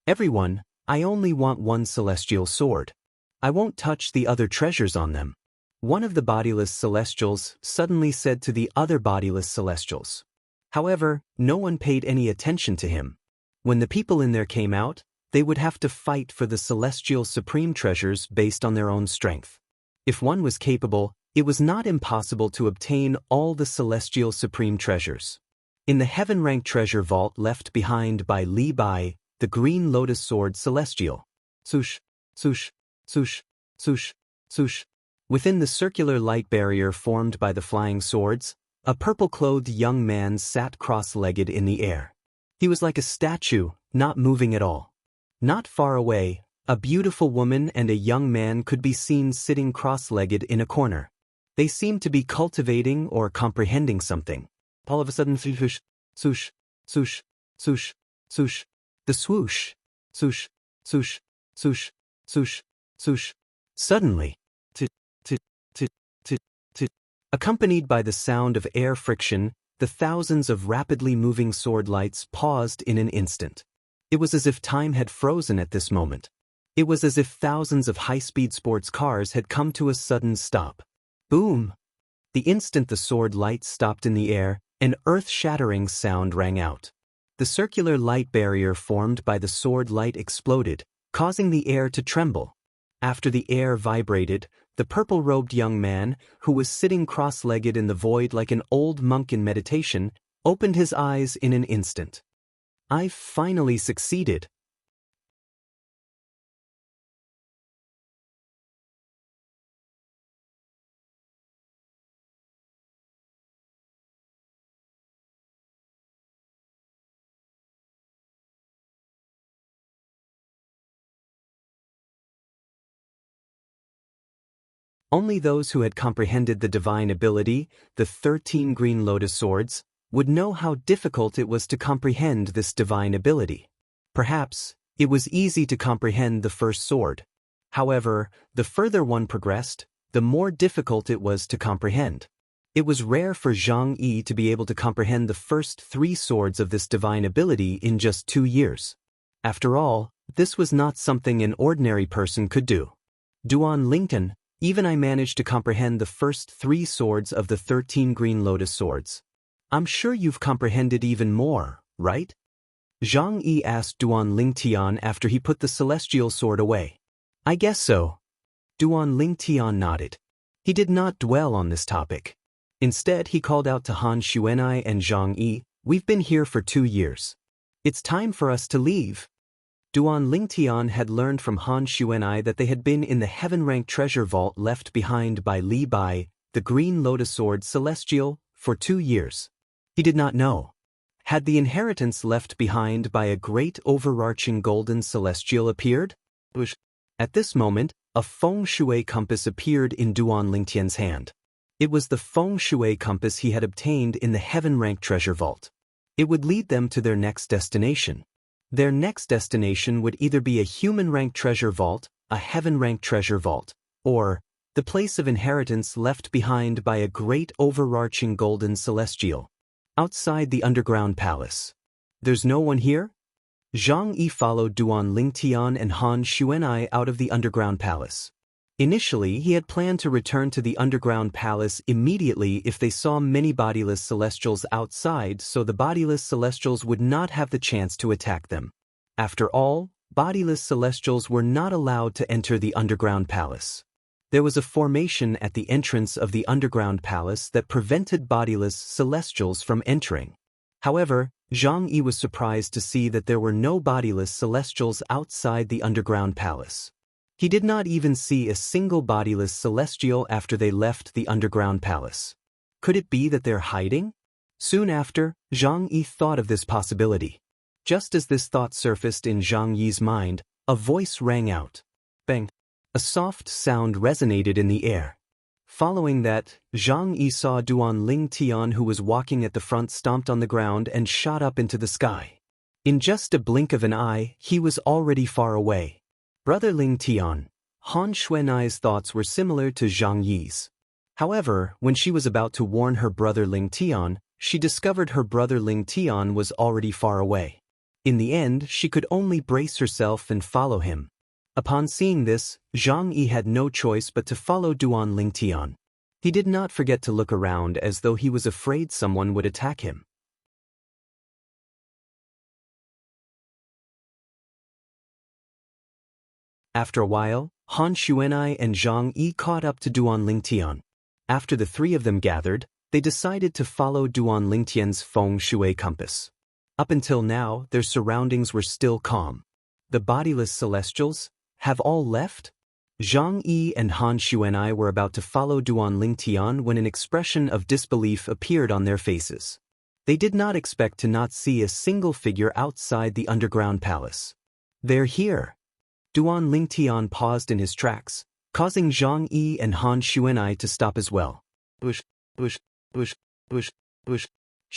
Everyone, I only want one celestial sword. I won't touch the other treasures on them. One of the bodiless celestials suddenly said to the other bodiless celestials. However, no one paid any attention to him. When the people in there came out, they would have to fight for the celestial supreme treasures based on their own strength. If one was capable, it was not impossible to obtain all the celestial supreme treasures. In the heaven-ranked treasure vault left behind by Li Bai, the green lotus sword celestial. Swoosh, swoosh, swoosh, swoosh, swoosh. Within the circular light barrier formed by the flying swords, a purple-clothed young man sat cross-legged in the air. He was like a statue, not moving at all. Not far away, a beautiful woman and a young man could be seen sitting cross-legged in a corner. They seemed to be cultivating or comprehending something. All of a sudden, swoosh, swoosh, swoosh, swoosh, swoosh. The swoosh, swoosh, swoosh, swoosh, swoosh, swoosh. Suddenly, accompanied by the sound of air friction, the thousands of rapidly moving sword lights paused in an instant. It was as if time had frozen at this moment. It was as if thousands of high-speed sports cars had come to a sudden stop. Boom! The instant the sword lights stopped in the air, an earth-shattering sound rang out. The circular light barrier formed by the sword light exploded, causing the air to tremble. After the air vibrated, the purple-robed young man, who was sitting cross-legged in the void like an old monk in meditation, opened his eyes in an instant. I've finally succeeded. Only those who had comprehended the divine ability, the 13 green lotus swords, would know how difficult it was to comprehend this divine ability. Perhaps, it was easy to comprehend the first sword. However, the further one progressed, the more difficult it was to comprehend. It was rare for Zhang Yi to be able to comprehend the first 3 swords of this divine ability in just 2 years. After all, this was not something an ordinary person could do. Duan Lincoln, even I managed to comprehend the first 3 swords of the 13 green lotus swords. I'm sure you've comprehended even more, right? Zhang Yi asked Duan Lingtian after he put the celestial sword away. I guess so. Duan Lingtian nodded. He did not dwell on this topic. Instead, he called out to Han Xuanai and Zhang Yi, "We've been here for 2 years. It's time for us to leave." Duan Lingtian had learned from Han Xuanai that they had been in the heaven-ranked treasure vault left behind by Li Bai, the green lotus sword celestial, for 2 years. He did not know. Had the inheritance left behind by a great overarching golden celestial appeared? At this moment, a feng shui compass appeared in Duan Lingtian's hand. It was the feng shui compass he had obtained in the heaven-ranked treasure vault. It would lead them to their next destination. Their next destination would either be a human-ranked treasure vault, a heaven-ranked treasure vault, or the place of inheritance left behind by a great overarching golden celestial. Outside the underground palace. There's no one here? Zhang Yi followed Duan Lingtian and Han Xuanai out of the underground palace. Initially, he had planned to return to the underground palace immediately if they saw many bodiless celestials outside, so the bodiless celestials would not have the chance to attack them. After all, bodiless celestials were not allowed to enter the underground palace. There was a formation at the entrance of the underground palace that prevented bodiless celestials from entering. However, Zhang Yi was surprised to see that there were no bodiless celestials outside the underground palace. He did not even see a single bodiless celestial after they left the underground palace. Could it be that they're hiding? Soon after, Zhang Yi thought of this possibility. Just as this thought surfaced in Zhang Yi's mind, a voice rang out. Bang! A soft sound resonated in the air. Following that, Zhang Yi saw Duan Ling Tian, who was walking at the front, stomped on the ground and shot up into the sky. In just a blink of an eye, he was already far away. Brother Ling Tian. Han Xuanai's thoughts were similar to Zhang Yi's. However, when she was about to warn her brother Ling Tian, she discovered her brother Ling Tian was already far away. In the end, she could only brace herself and follow him. Upon seeing this, Zhang Yi had no choice but to follow Duan Ling Tian. He did not forget to look around as though he was afraid someone would attack him. After a while, Han Xuanai and Zhang Yi caught up to Duan Ling Tian. After the three of them gathered, they decided to follow Duan Ling Tian's feng shui compass. Up until now, their surroundings were still calm. The bodiless celestials have all left? Zhang Yi and Han Xuanai were about to follow Duan Ling Tian when an expression of disbelief appeared on their faces. They did not expect to not see a single figure outside the underground palace. They're here. Duan Ling Tian paused in his tracks, causing Zhang Yi and Han Xuanai to stop as well. Bush, bush, bush, bush, bush.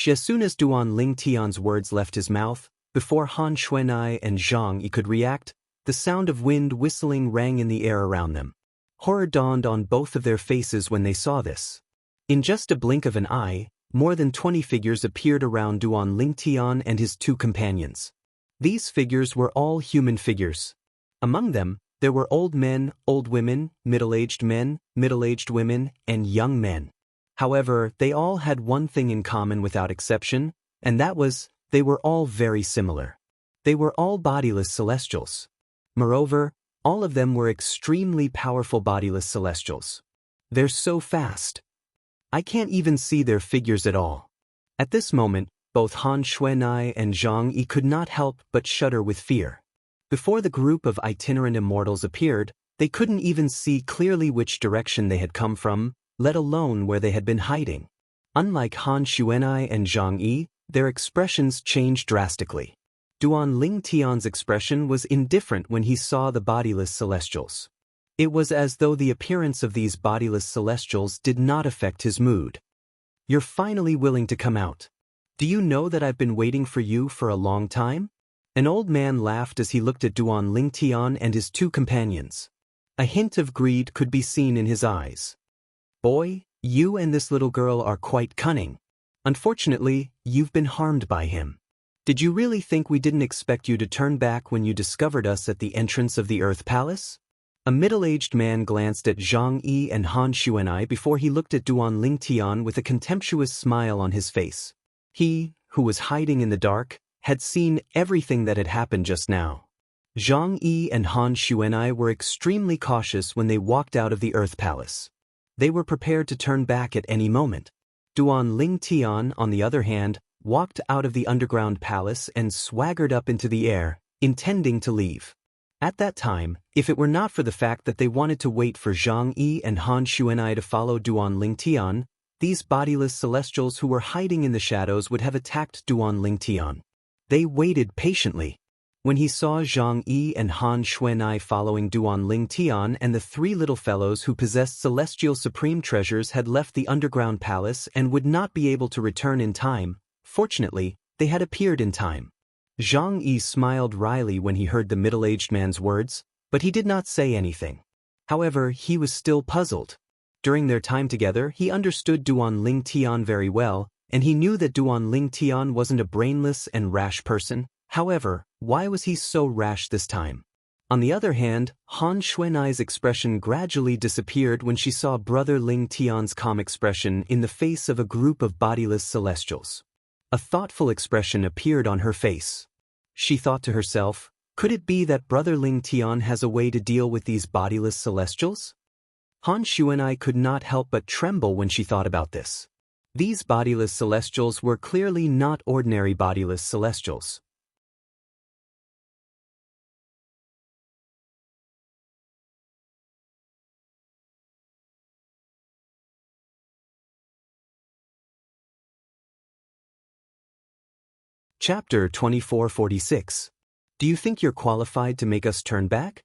As soon as Duan Ling Tian's words left his mouth, before Han Xuanai and Zhang Yi could react, the sound of wind whistling rang in the air around them. Horror dawned on both of their faces when they saw this. In just a blink of an eye, more than 20 figures appeared around Duan Ling Tian and his two companions. These figures were all human figures. Among them, there were old men, old women, middle-aged men, middle-aged women, and young men. However, they all had one thing in common without exception, and that was, they were all very similar. They were all bodiless celestials. Moreover, all of them were extremely powerful bodiless celestials. They're so fast. I can't even see their figures at all. At this moment, both Han Xuanai and Zhang Yi could not help but shudder with fear. Before the group of itinerant immortals appeared, they couldn't even see clearly which direction they had come from, let alone where they had been hiding. Unlike Han Xuanai and Zhang Yi, their expressions changed drastically. Duan Ling Tian's expression was indifferent when he saw the bodiless celestials. It was as though the appearance of these bodiless celestials did not affect his mood. You're finally willing to come out. Do you know that I've been waiting for you for a long time? An old man laughed as he looked at Duan Ling Tian and his two companions. A hint of greed could be seen in his eyes. Boy, you and this little girl are quite cunning. Unfortunately, you've been harmed by him. Did you really think we didn't expect you to turn back when you discovered us at the entrance of the Earth Palace? A middle-aged man glanced at Zhang Yi and Han Xuanai before he looked at Duan Ling Tian with a contemptuous smile on his face. He, who was hiding in the dark, had seen everything that had happened just now. Zhang Yi and Han Xuanai were extremely cautious when they walked out of the Earth Palace. They were prepared to turn back at any moment. Duan Ling Tian, on the other hand, walked out of the underground palace and swaggered up into the air, intending to leave. At that time, if it were not for the fact that they wanted to wait for Zhang Yi and Han Xuanai to follow Duan Ling Tian, these bodiless celestials who were hiding in the shadows would have attacked Duan Ling Tian. They waited patiently. When he saw Zhang Yi and Han Xuanai following Duan Ling Tian and the three little fellows who possessed celestial supreme treasures had left the underground palace and would not be able to return in time, fortunately, they had appeared in time. Zhang Yi smiled wryly when he heard the middle-aged man's words, but he did not say anything. However, he was still puzzled. During their time together, he understood Duan Ling Tian very well, and he knew that Duan Ling Tian wasn't a brainless and rash person. However, why was he so rash this time? On the other hand, Han Xuanai's expression gradually disappeared when she saw Brother Ling Tian's calm expression in the face of a group of bodiless celestials. A thoughtful expression appeared on her face. She thought to herself, could it be that Brother Ling Tian has a way to deal with these bodiless celestials? Han Xuanai could not help but tremble when she thought about this. These bodiless celestials were clearly not ordinary bodiless celestials. Chapter 2446. Do you think you're qualified to make us turn back?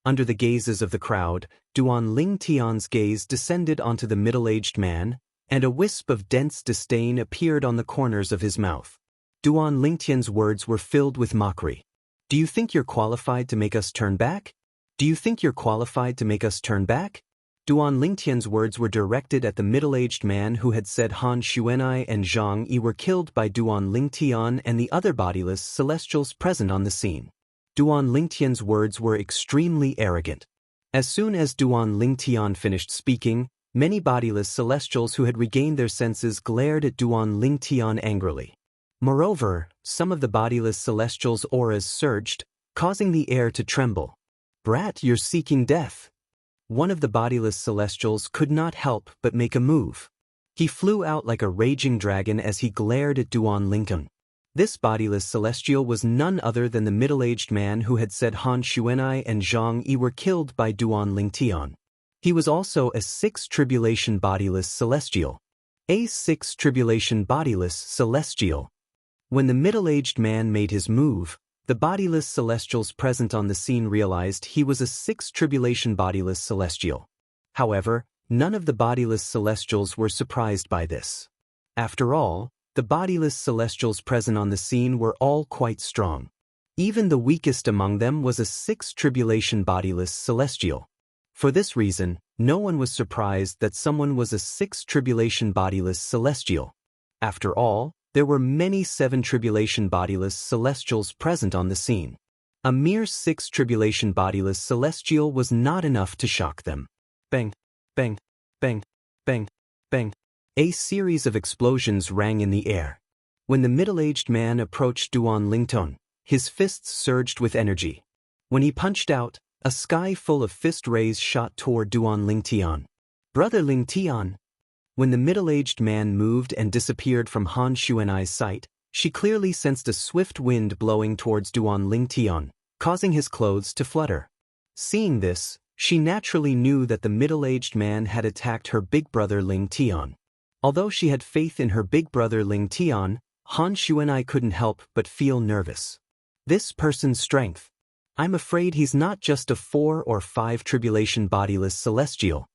Under the gazes of the crowd, Duan Lingtian's gaze descended onto the middle-aged man, and a wisp of dense disdain appeared on the corners of his mouth. Duan Lingtian's words were filled with mockery. "Do you think you're qualified to make us turn back? Do you think you're qualified to make us turn back?" Duan Lingtian's words were directed at the middle-aged man who had said Han Xuanai and Zhang Yi were killed by Duan Lingtian and the other bodiless celestials present on the scene. Duan Lingtian's words were extremely arrogant. As soon as Duan Lingtian finished speaking, many bodiless celestials who had regained their senses glared at Duan Lingtian angrily. Moreover, some of the bodiless celestials' auras surged, causing the air to tremble. "Brat, you're seeking death." One of the bodiless celestials could not help but make a move. He flew out like a raging dragon as he glared at Duan Lingtian. This bodiless celestial was none other than the middle-aged man who had said Han Xuanai and Zhang Yi were killed by Duan Lingtian. He was also a sixth tribulation bodiless celestial. A sixth tribulation bodiless celestial. When the middle-aged man made his move, the bodiless celestials present on the scene realized he was a sixth tribulation bodiless celestial. However, none of the bodiless celestials were surprised by this. After all, the bodiless celestials present on the scene were all quite strong. Even the weakest among them was a sixth tribulation bodiless celestial. For this reason, no one was surprised that someone was a sixth tribulation bodiless celestial. After all, there were many seven tribulation bodiless celestials present on the scene. A mere sixth tribulation bodiless celestial was not enough to shock them. Bang, bang, bang, bang, bang. A series of explosions rang in the air. When the middle-aged man approached Duan Lingtian, his fists surged with energy. When he punched out, a sky full of fist rays shot toward Duan Lingtian. "Brother Lingtian." When the middle-aged man moved and disappeared from Han Xuanai's sight, she clearly sensed a swift wind blowing towards Duan Lingtian, causing his clothes to flutter. Seeing this, she naturally knew that the middle-aged man had attacked her big brother Lingtian. Although she had faith in her big brother Lingtian, Han Xuanai couldn't help but feel nervous. This person's strength. I'm afraid he's not just a 4 or 5 tribulation bodiless celestial.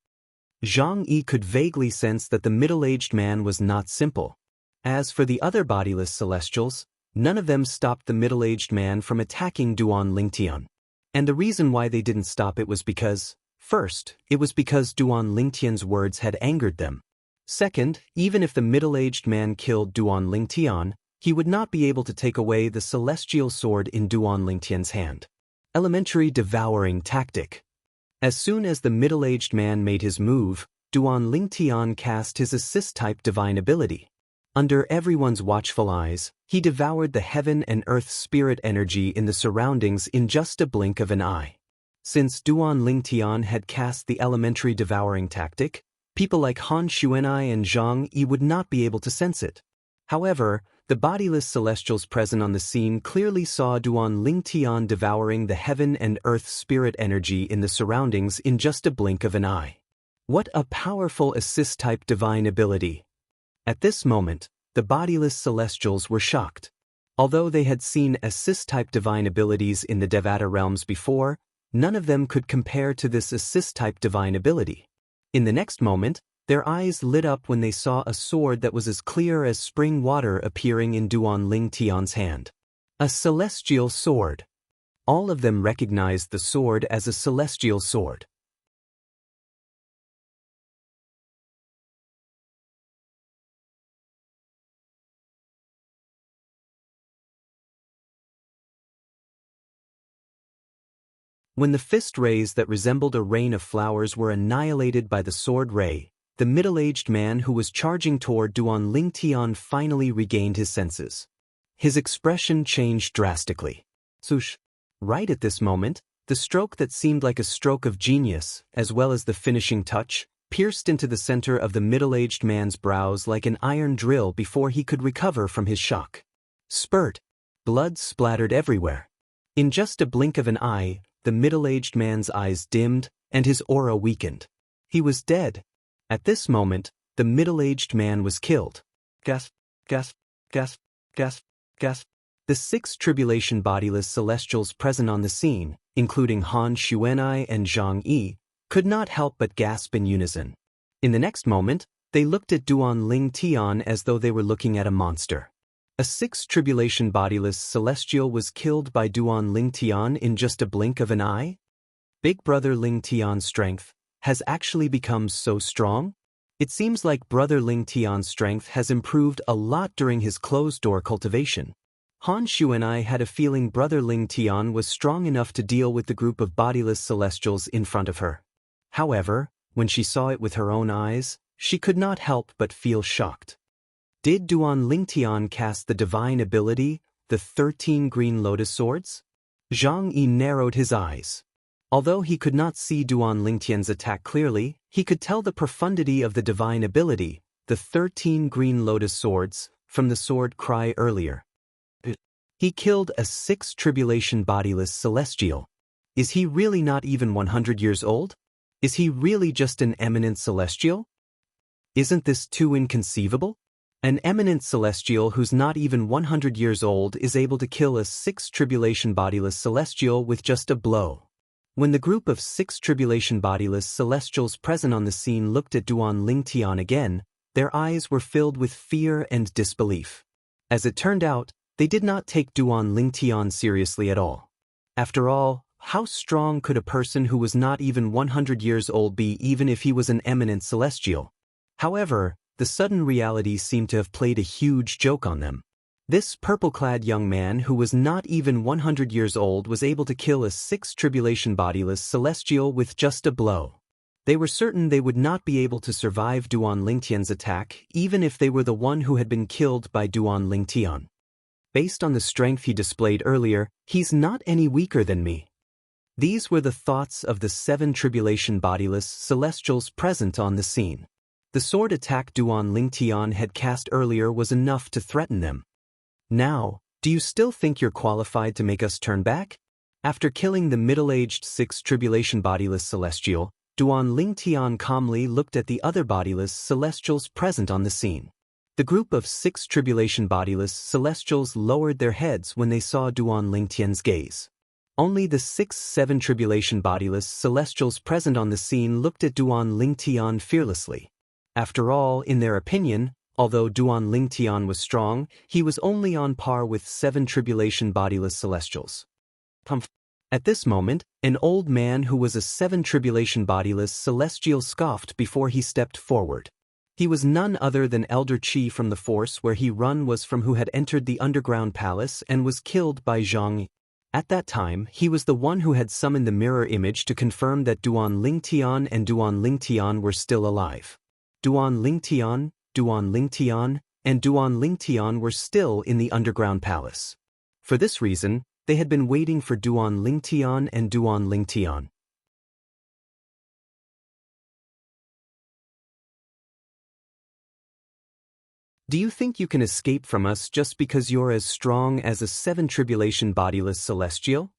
Zhang Yi could vaguely sense that the middle-aged man was not simple. As for the other bodiless celestials, none of them stopped the middle-aged man from attacking Duan Lingtian. And the reason why they didn't stop it was because, first, it was because Duan Lingtian's words had angered them. Second, even if the middle-aged man killed Duan Lingtian, he would not be able to take away the celestial sword in Duan Lingtian's hand. Elementary devouring tactic. As soon as the middle-aged man made his move, Duan Lingtian cast his assist-type divine ability. Under everyone's watchful eyes, he devoured the heaven and earth spirit energy in the surroundings in just a blink of an eye. Since Duan Lingtian had cast the elementary devouring tactic, people like Han Xuanai and Zhang Yi would not be able to sense it. However, the bodiless celestials present on the scene clearly saw Duan Lingtian devouring the heaven and earth spirit energy in the surroundings in just a blink of an eye. What a powerful assist-type divine ability! At this moment, the bodiless celestials were shocked. Although they had seen assist-type divine abilities in the Devata realms before, none of them could compare to this assist-type divine ability. In the next moment, their eyes lit up when they saw a sword that was as clear as spring water appearing in Duan Lingtian's hand. A celestial sword. All of them recognized the sword as a celestial sword. When the fist rays that resembled a rain of flowers were annihilated by the sword ray, the middle-aged man who was charging toward Duan Lingtian finally regained his senses. His expression changed drastically. Swoosh! Right at this moment, the stroke that seemed like a stroke of genius, as well as the finishing touch, pierced into the center of the middle-aged man's brows like an iron drill before he could recover from his shock. Spurt! Blood splattered everywhere. In just a blink of an eye, the middle-aged man's eyes dimmed, and his aura weakened. He was dead. At this moment, the middle-aged man was killed. Gasp, gasp, gasp, gasp, gasp. The 6 tribulation bodiless celestials present on the scene, including Han Xuanai and Zhang Yi, could not help but gasp in unison. In the next moment, they looked at Duan Ling Tian as though they were looking at a monster. A sixth tribulation bodiless celestial was killed by Duan Ling Tian in just a blink of an eye? Big Brother Ling Tian's strength has actually become so strong? It seems like Brother Ling Tian's strength has improved a lot during his closed-door cultivation. Han Xuanai had a feeling Brother Ling Tian was strong enough to deal with the group of bodiless celestials in front of her. However, when she saw it with her own eyes, she could not help but feel shocked. Did Duan Ling Tian cast the divine ability, the 13 green lotus swords? Zhang Yi narrowed his eyes. Although he could not see Duan Ling Tian's attack clearly, he could tell the profundity of the divine ability, the 13 green lotus swords, from the sword cry earlier. He killed a 6th tribulation bodiless celestial. Is he really not even 100 years old? Is he really just an eminent celestial? Isn't this too inconceivable? An eminent celestial who's not even 100 years old is able to kill a 6th tribulation bodiless celestial with just a blow. When the group of 6 tribulation bodiless celestials present on the scene looked at Duan Ling Tian again, their eyes were filled with fear and disbelief. As it turned out, they did not take Duan Ling Tian seriously at all. After all, how strong could a person who was not even 100 years old be even if he was an eminent celestial? However, the sudden reality seemed to have played a huge joke on them. This purple-clad young man who was not even 100 years old was able to kill a 6th tribulation bodiless celestial with just a blow. They were certain they would not be able to survive Duan Ling Tian's attack even if they were the one who had been killed by Duan Ling Tian. Based on the strength he displayed earlier, he's not any weaker than me. These were the thoughts of the 7 tribulation bodiless celestials present on the scene. The sword attack Duan Ling Tian had cast earlier was enough to threaten them. Now, do you still think you're qualified to make us turn back? After killing the middle-aged 6th tribulation bodiless celestial, Duan Ling Tian calmly looked at the other bodiless celestials present on the scene. The group of 6 tribulation bodiless celestials lowered their heads when they saw Duan Ling Tian's gaze. Only the 6-7 tribulation bodiless celestials present on the scene looked at Duan Ling Tian fearlessly. After all, in their opinion, although Duan Ling Tian was strong, he was only on par with 7 tribulation bodiless celestials. At this moment, an old man who was a 7 tribulation bodiless celestial scoffed before he stepped forward. He was none other than Elder Qi from the force where he was from, who had entered the underground palace and was killed by Zhang Yi. At that time, he was the one who had summoned the mirror image to confirm that Duan Ling Tian and Duan Ling Tian were still alive. Duan Ling Tian, Duan Ling Tian, and Duan Ling Tian were still in the underground palace. For this reason, they had been waiting for Duan Ling Tian and Duan Ling Tian. Do you think you can escape from us just because you're as strong as a 7 tribulation bodiless celestial?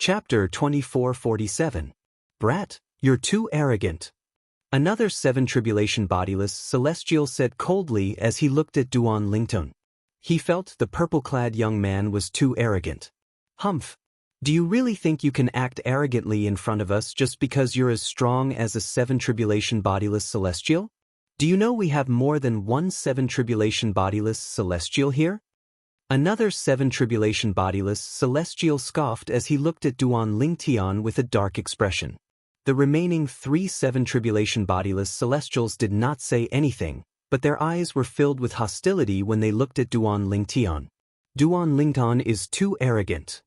Chapter 2447. Brat, you're too arrogant. Another 7 tribulation bodiless celestial said coldly as he looked at Duan Ling Tian. He felt the purple-clad young man was too arrogant. Humph. Do you really think you can act arrogantly in front of us just because you're as strong as a 7 tribulation bodiless celestial? Do you know we have more than one 7 tribulation bodiless celestial here? Another 7 tribulation bodiless celestial scoffed as he looked at Duan Ling Tian with a dark expression. The remaining 3 7 tribulation bodiless celestials did not say anything, but their eyes were filled with hostility when they looked at Duan Ling Tian. Duan Ling Tian is too arrogant.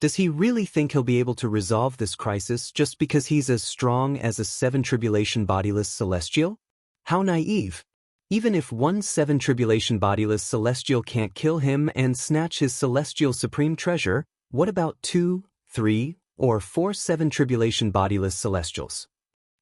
Does he really think he'll be able to resolve this crisis just because he's as strong as a 7 tribulation bodiless celestial? How naive! Even if one 7 tribulation bodiless celestial can't kill him and snatch his celestial supreme treasure, what about 2, 3, or 4 7 tribulation bodiless celestials?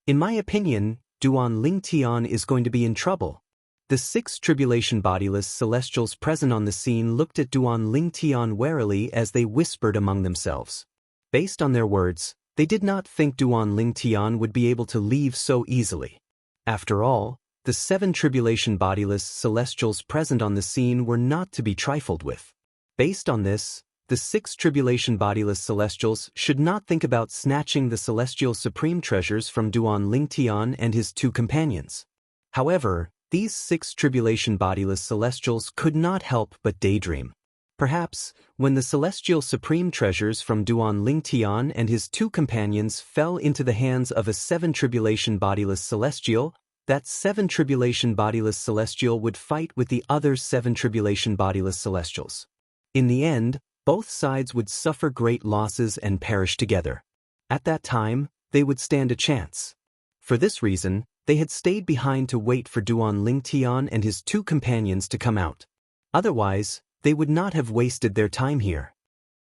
In my opinion, Duan Ling Tian is going to be in trouble. The 6 tribulation bodiless celestials present on the scene looked at Duan Ling Tian warily as they whispered among themselves. Based on their words, They did not think Duan Lingtian would be able to leave so easily. After all, the 7 tribulation bodiless celestials present on the scene were not to be trifled with. Based on this, the 6 tribulation bodiless celestials should not think about snatching the celestial supreme treasures from Duan Lingtian and his 2 companions. However, these 6 tribulation bodiless celestials could not help but daydream. Perhaps, when the celestial supreme treasures from Duan Lingtian and his 2 companions fell into the hands of a 7 tribulation bodiless celestial, that 7 tribulation bodiless celestial would fight with the other 7 tribulation bodiless celestials. In the end, both sides would suffer great losses and perish together. At that time, they would stand a chance. For this reason, they had stayed behind to wait for Duan Lingtian and his 2 companions to come out. Otherwise, they would not have wasted their time here.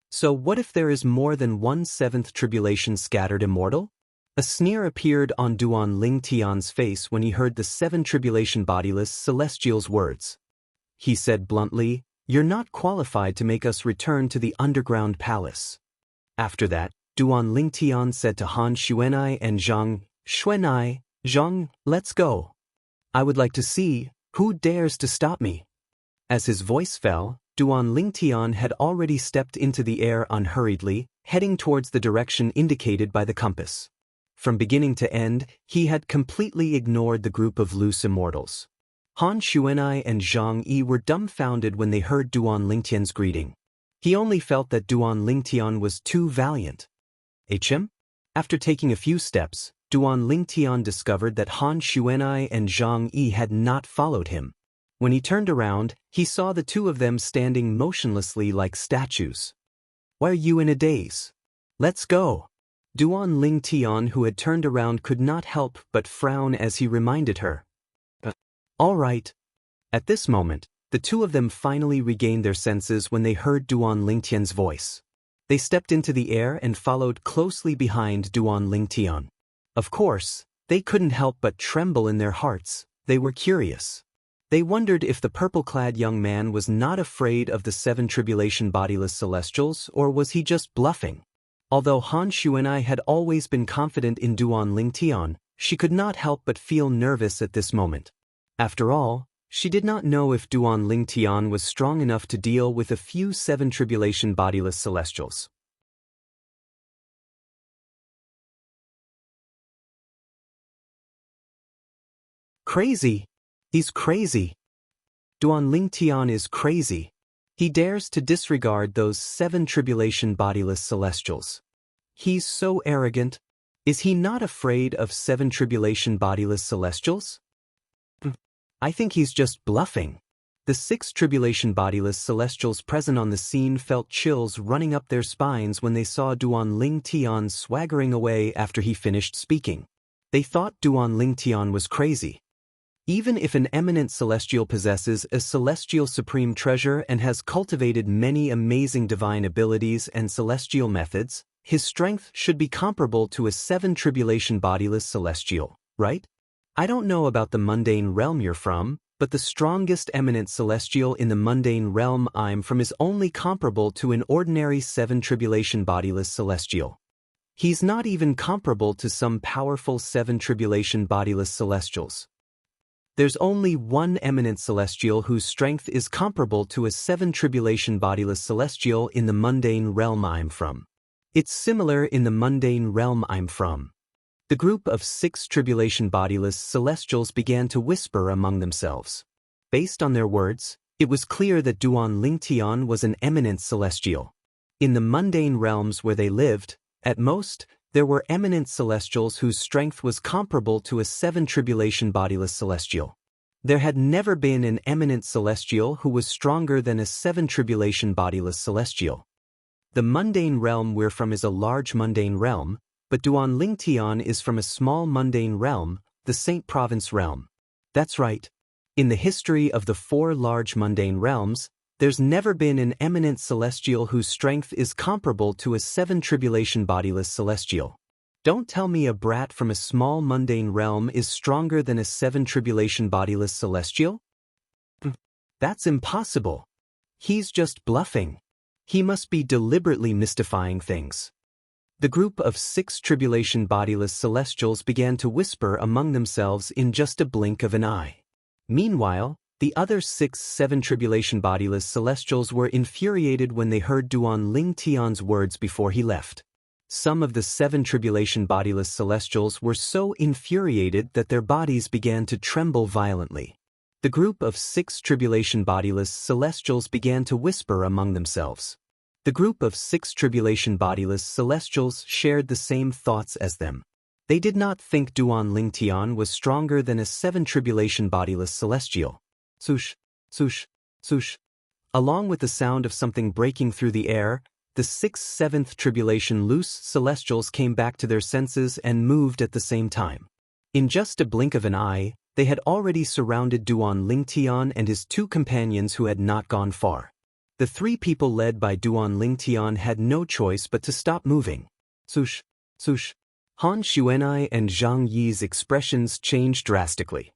So what if there is more than one 7th tribulation scattered immortal? A sneer appeared on Duan Lingtian's face when he heard the 7 tribulation bodiless celestials' words. He said bluntly, "You're not qualified to make us return to the underground palace." After that, Duan Lingtian said to Han Xuanai and Zhang Xuanai, "Zhang, let's go. I would like to see who dares to stop me." As his voice fell, Duan Lingtian had already stepped into the air unhurriedly, heading towards the direction indicated by the compass. From beginning to end, he had completely ignored the group of loose immortals. Han Xuanai and Zhang Yi were dumbfounded when they heard Duan Lingtian's greeting. He only felt that Duan Lingtian was too valiant. HM? After taking a few steps, Duan Lingtian discovered that Han Xuanai and Zhang Yi had not followed him. When he turned around, he saw the 2 of them standing motionlessly like statues. "Why are you in a daze? Let's go." Duan Lingtian, who had turned around, could not help but frown as he reminded her. All right. At this moment, the 2 of them finally regained their senses when they heard Duan Lingtian's voice. They stepped into the air and followed closely behind Duan Lingtian. Of course, they couldn't help but tremble in their hearts. They were curious. They wondered if the purple-clad young man was not afraid of the 7 tribulation bodiless celestials, or was he just bluffing? Although Han Xuanai had always been confident in Duan Lingtian, she could not help but feel nervous at this moment. After all, she did not know if Duan Lingtian was strong enough to deal with a few 7 tribulation bodiless celestials. Crazy! He's crazy! Duan Lingtian is crazy. He dares to disregard those 7 tribulation bodiless celestials. He's so arrogant. Is he not afraid of 7 tribulation bodiless celestials? I think he's just bluffing. The 6 tribulation bodiless celestials present on the scene felt chills running up their spines when they saw Duan Lingtian swaggering away after he finished speaking. They thought Duan Lingtian was crazy. Even if an eminent celestial possesses a celestial supreme treasure and has cultivated many amazing divine abilities and celestial methods, his strength should be comparable to a 7 tribulation bodiless celestial, right? I don't know about the mundane realm you're from, but the strongest eminent celestial in the mundane realm I'm from is only comparable to an ordinary 7 tribulation bodiless celestial. He's not even comparable to some powerful 7 tribulation bodiless celestials. There's only one eminent celestial whose strength is comparable to a 7 tribulation bodiless celestial in the mundane realm I'm from. It's similar in the mundane realm I'm from. The group of 6 tribulation bodiless celestials began to whisper among themselves. Based on their words, it was clear that Duan Lingtian was an eminent celestial. In the mundane realms where they lived, at most, there were eminent celestials whose strength was comparable to a 7 tribulation bodiless celestial. There had never been an eminent celestial who was stronger than a 7 tribulation bodiless celestial. The mundane realm we're from is a large mundane realm, but Duan Lingtian is from a small mundane realm, the Saint Province realm. That's right. In the history of the 4 large mundane realms, there's never been an eminent celestial whose strength is comparable to a 7 tribulation bodiless celestial. Don't tell me a brat from a small mundane realm is stronger than a 7 tribulation bodiless celestial? That's impossible. He's just bluffing. He must be deliberately mystifying things. The group of 6 tribulation bodiless celestials began to whisper among themselves in just a blink of an eye. Meanwhile, the other 7 tribulation bodiless celestials were infuriated when they heard Duan Ling Tian's words before he left. Some of the 7 tribulation bodiless celestials were so infuriated that their bodies began to tremble violently. The group of 6 tribulation bodiless celestials began to whisper among themselves. The group of 6 tribulation bodiless celestials shared the same thoughts as them. They did not think Duan Ling Tian was stronger than a 7 tribulation bodiless celestial. Swoosh, swoosh, swoosh. Along with the sound of something breaking through the air, the 7th tribulation loose celestials came back to their senses and moved at the same time. In just a blink of an eye, they had already surrounded Duan Ling Tian and his 2 companions who had not gone far. The 3 people led by Duan Ling Tian had no choice but to stop moving. Swoosh, swoosh. Han Xuanai and Zhang Yi's expressions changed drastically.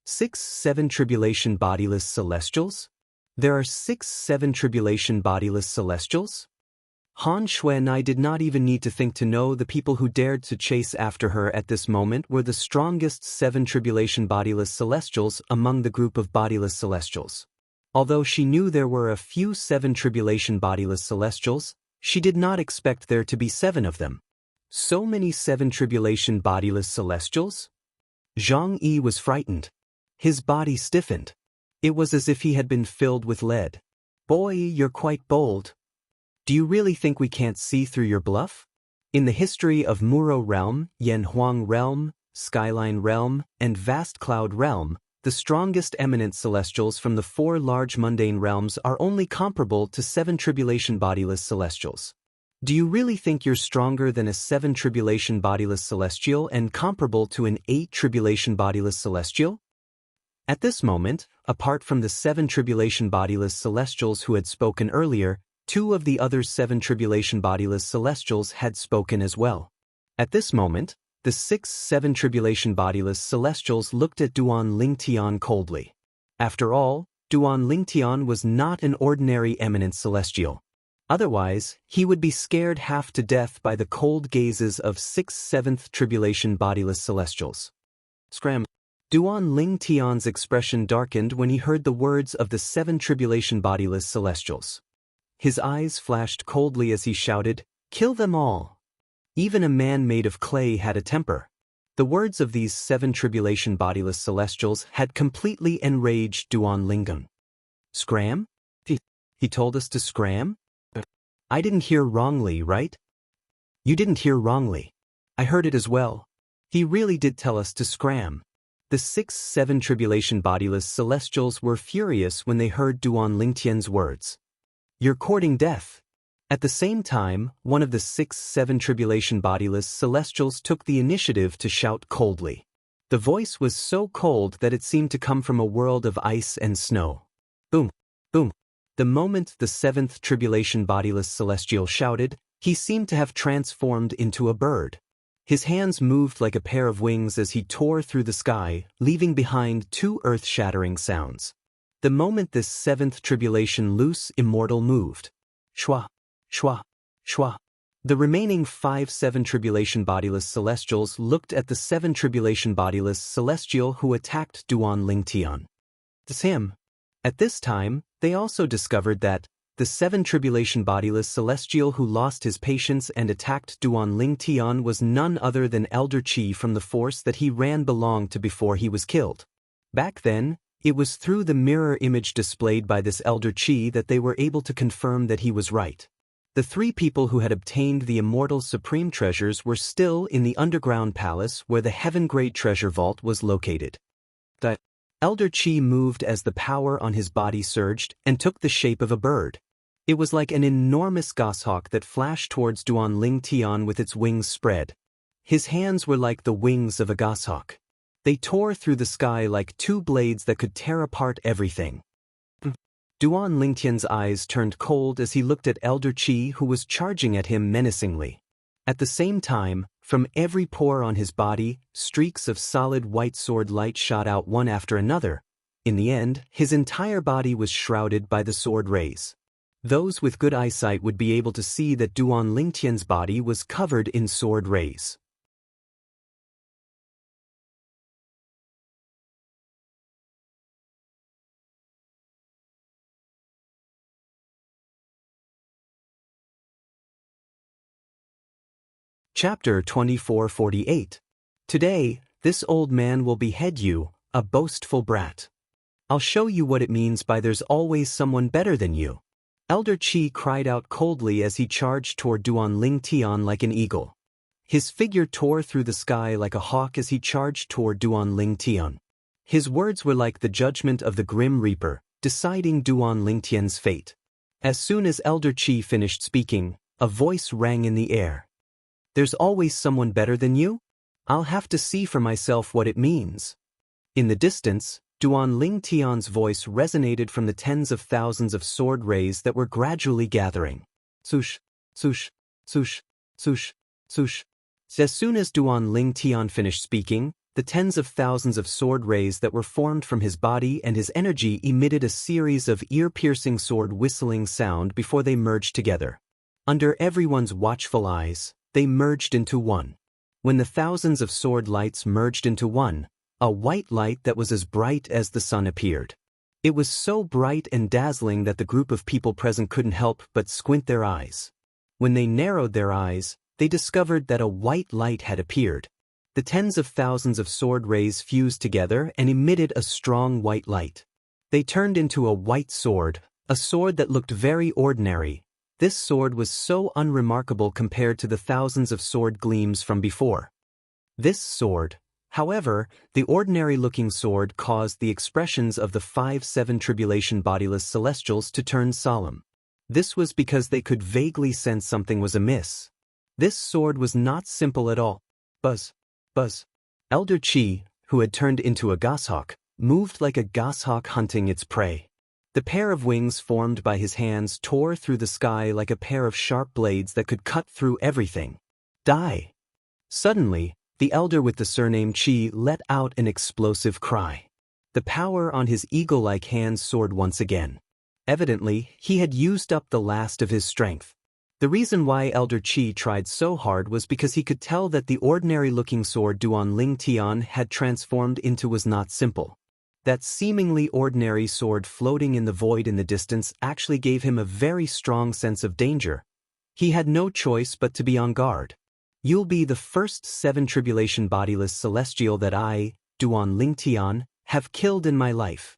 Six, 7 tribulation bodiless celestials? There are 6, 7 tribulation bodiless celestials? Han Xuanai did not even need to think to know the people who dared to chase after her at this moment were the strongest 7 tribulation bodiless celestials among the group of bodiless celestials. Although she knew there were a few 7 tribulation bodiless celestials, she did not expect there to be 7 of them. So many 7 tribulation bodiless celestials? Zhang Yi was frightened. His body stiffened. It was as if he had been filled with lead. Boy, you're quite bold. Do you really think we can't see through your bluff? In the history of Muro Realm, Yanhuang Realm, Skyline Realm, and Vast Cloud Realm, the strongest eminent celestials from the 4 large mundane realms are only comparable to 7 tribulation bodiless celestials. Do you really think you're stronger than a 7 tribulation bodiless celestial and comparable to an 8 tribulation bodiless celestial? At this moment, apart from the 7 tribulation bodiless celestials who had spoken earlier, 2 of the other 7 tribulation bodiless celestials had spoken as well. At this moment, the 6, 7 tribulation bodiless celestials looked at Duan Ling Tian coldly. After all, Duan Ling Tian was not an ordinary eminent celestial. Otherwise, he would be scared half to death by the cold gazes of 6, 7th tribulation bodiless celestials. Scram. Duan Ling Tian's expression darkened when he heard the words of the 7 tribulation bodiless celestials. His eyes flashed coldly as he shouted, "Kill them all!" Even a man made of clay had a temper. The words of these 7 tribulation bodiless celestials had completely enraged Duan Lingun. Scram? He told us to scram? I didn't hear wrongly, right? You didn't hear wrongly. I heard it as well. He really did tell us to scram. The 6, 7 tribulation bodiless celestials were furious when they heard Duan Lingtian's words. You're courting death. At the same time, one of the 6, 7 tribulation bodiless celestials took the initiative to shout coldly. The voice was so cold that it seemed to come from a world of ice and snow. Boom, boom. The moment the 7th tribulation bodiless celestial shouted, he seemed to have transformed into a bird. His hands moved like a pair of wings as he tore through the sky, leaving behind 2 earth-shattering sounds. The moment this 7th tribulation loose immortal moved. Shwa, shwa, shwa. The remaining 5, 7 tribulation bodiless celestials looked at the 7 tribulation bodiless celestial who attacked Duan Ling Tian. It's him. At this time, they also discovered that the 7 tribulation bodiless celestial who lost his patience and attacked Duan Ling Tian was none other than Elder Qi from the force that he ran belonged to before he was killed. Back then, it was through the mirror image displayed by this Elder Qi that they were able to confirm that he was right. The 3 people who had obtained the immortal supreme treasures were still in the underground palace where the heaven-grade treasure vault was located. The Elder Qi moved as the power on his body surged and took the shape of a bird. It was like an enormous goshawk that flashed towards Duan Ling Tian with its wings spread. His hands were like the wings of a goshawk. They tore through the sky like 2 blades that could tear apart everything. Duan Ling Tian's eyes turned cold as he looked at Elder Qi who was charging at him menacingly. At the same time, from every pore on his body, streaks of solid white sword light shot out one after another, In the end, his entire body was shrouded by the sword rays. Those with good eyesight would be able to see that Duan Lingtian's body was covered in sword rays. Chapter 2448. Today, this old man will behead you, a boastful brat. I'll show you what it means by there's always someone better than you. Elder Qi cried out coldly as he charged toward Duan Lingtian like an eagle. His figure tore through the sky like a hawk as he charged toward Duan Lingtian. His words were like the judgment of the Grim Reaper, deciding Duan Lingtian's fate. As soon as Elder Qi finished speaking, a voice rang in the air. There's always someone better than you? I'll have to see for myself what it means. In the distance, Duan Lingtian's voice resonated from the tens of thousands of sword rays that were gradually gathering. Swoosh, swoosh, swoosh, swoosh, swoosh. As soon as Duan Lingtian finished speaking, the tens of thousands of sword rays that were formed from his body and his energy emitted a series of ear-piercing sword whistling sound before they merged together. Under everyone's watchful eyes, they merged into one. When the thousands of sword lights merged into one, a white light that was as bright as the sun appeared. It was so bright and dazzling that the group of people present couldn't help but squint their eyes. When they narrowed their eyes, they discovered that a white light had appeared. The tens of thousands of sword rays fused together and emitted a strong white light. They turned into a white sword, a sword that looked very ordinary. This sword was so unremarkable compared to the thousands of sword gleams from before. This sword, however, the ordinary-looking sword caused the expressions of the 5-7 tribulation bodiless celestials to turn solemn. This was because they could vaguely sense something was amiss. This sword was not simple at all. Buzz, buzz. Elder Qi, who had turned into a goshawk, moved like a goshawk hunting its prey. The pair of wings formed by his hands tore through the sky like a pair of sharp blades that could cut through everything. Die! Suddenly, the elder with the surname Qi let out an explosive cry. The power on his eagle-like hands soared once again. Evidently, he had used up the last of his strength. The reason why Elder Qi tried so hard was because he could tell that the ordinary-looking sword Duan Lingtian had transformed into was not simple. That seemingly ordinary sword floating in the void in the distance actually gave him a very strong sense of danger. He had no choice but to be on guard. You'll be the first 7 tribulation bodiless celestial that I, Duan Lingtian, have killed in my life.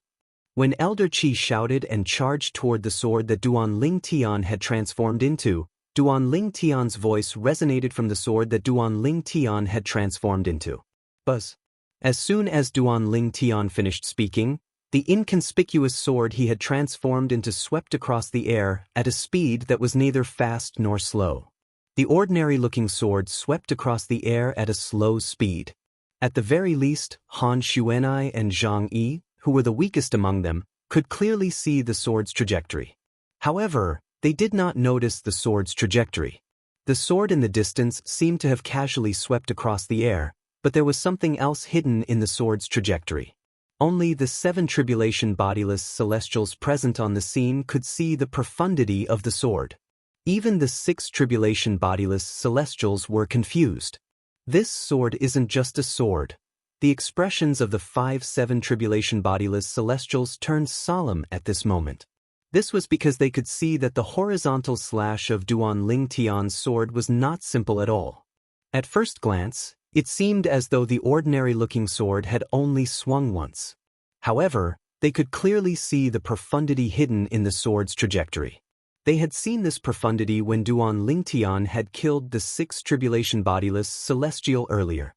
When Elder Qi shouted and charged toward the sword that Duan Lingtian had transformed into, Duan Lingtian's voice resonated from the sword that Duan Lingtian had transformed into. Buzz. As soon as Duan Lingtian finished speaking, the inconspicuous sword he had transformed into swept across the air at a speed that was neither fast nor slow. The ordinary-looking sword swept across the air at a slow speed. At the very least, Han Xuanai and Zhang Yi, who were the weakest among them, could clearly see the sword's trajectory. However, they did not notice the sword's trajectory. The sword in the distance seemed to have casually swept across the air, but there was something else hidden in the sword's trajectory. Only the 7 tribulation bodiless celestials present on the scene could see the profundity of the sword. Even the 6 tribulation bodiless celestials were confused. This sword isn't just a sword. The expressions of the 5-7 tribulation bodiless celestials turned solemn at this moment. This was because they could see that the horizontal slash of Duan Lingtian's sword was not simple at all. At first glance, it seemed as though the ordinary-looking sword had only swung once. However, they could clearly see the profundity hidden in the sword's trajectory. They had seen this profundity when Duan Lingtian had killed the 6 tribulation bodiless celestial earlier.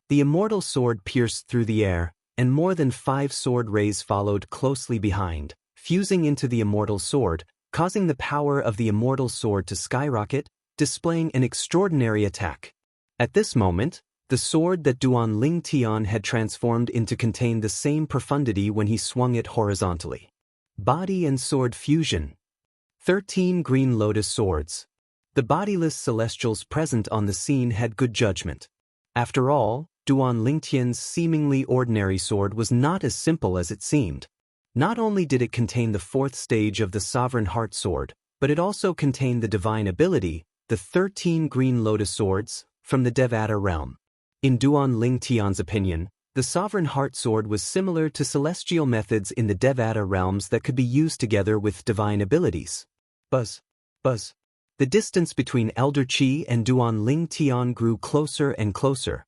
The immortal sword pierced through the air, and more than 5 sword rays followed closely behind, fusing into the immortal sword, causing the power of the immortal sword to skyrocket, displaying an extraordinary attack. At this moment, the sword that Duan Lingtian had transformed into contained the same profundity when he swung it horizontally. Body and sword fusion. 13 green lotus swords. The bodiless celestials present on the scene had good judgment. After all, Duan Lingtian's seemingly ordinary sword was not as simple as it seemed. Not only did it contain the fourth stage of the Sovereign Heart Sword, but it also contained the divine ability, the 13 green lotus swords, from the Devata realm. In Duan Lingtian's opinion, the Sovereign Heart Sword was similar to celestial methods in the Devata realms that could be used together with divine abilities. Buzz. Buzz. The distance between Elder Qi and Duan Lingtian grew closer and closer.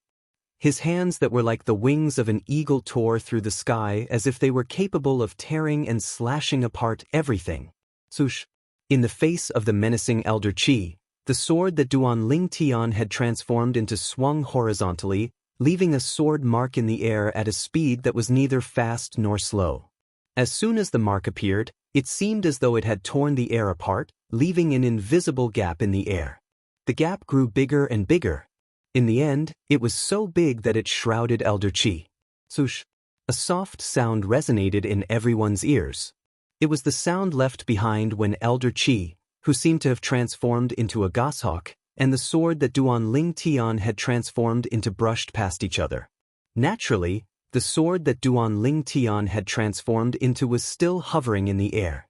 His hands that were like the wings of an eagle tore through the sky as if they were capable of tearing and slashing apart everything. Swoosh. In the face of the menacing Elder Qi, the sword that Duan Lingtian had transformed into swung horizontally, leaving a sword mark in the air at a speed that was neither fast nor slow. As soon as the mark appeared, it seemed as though it had torn the air apart, leaving an invisible gap in the air. The gap grew bigger and bigger. In the end, it was so big that it shrouded Elder Qi. Swoosh. A soft sound resonated in everyone's ears. It was the sound left behind when Elder Qi, who seemed to have transformed into a goshawk, and the sword that Duan Lingtian had transformed into brushed past each other. Naturally, the sword that Duan Lingtian had transformed into was still hovering in the air.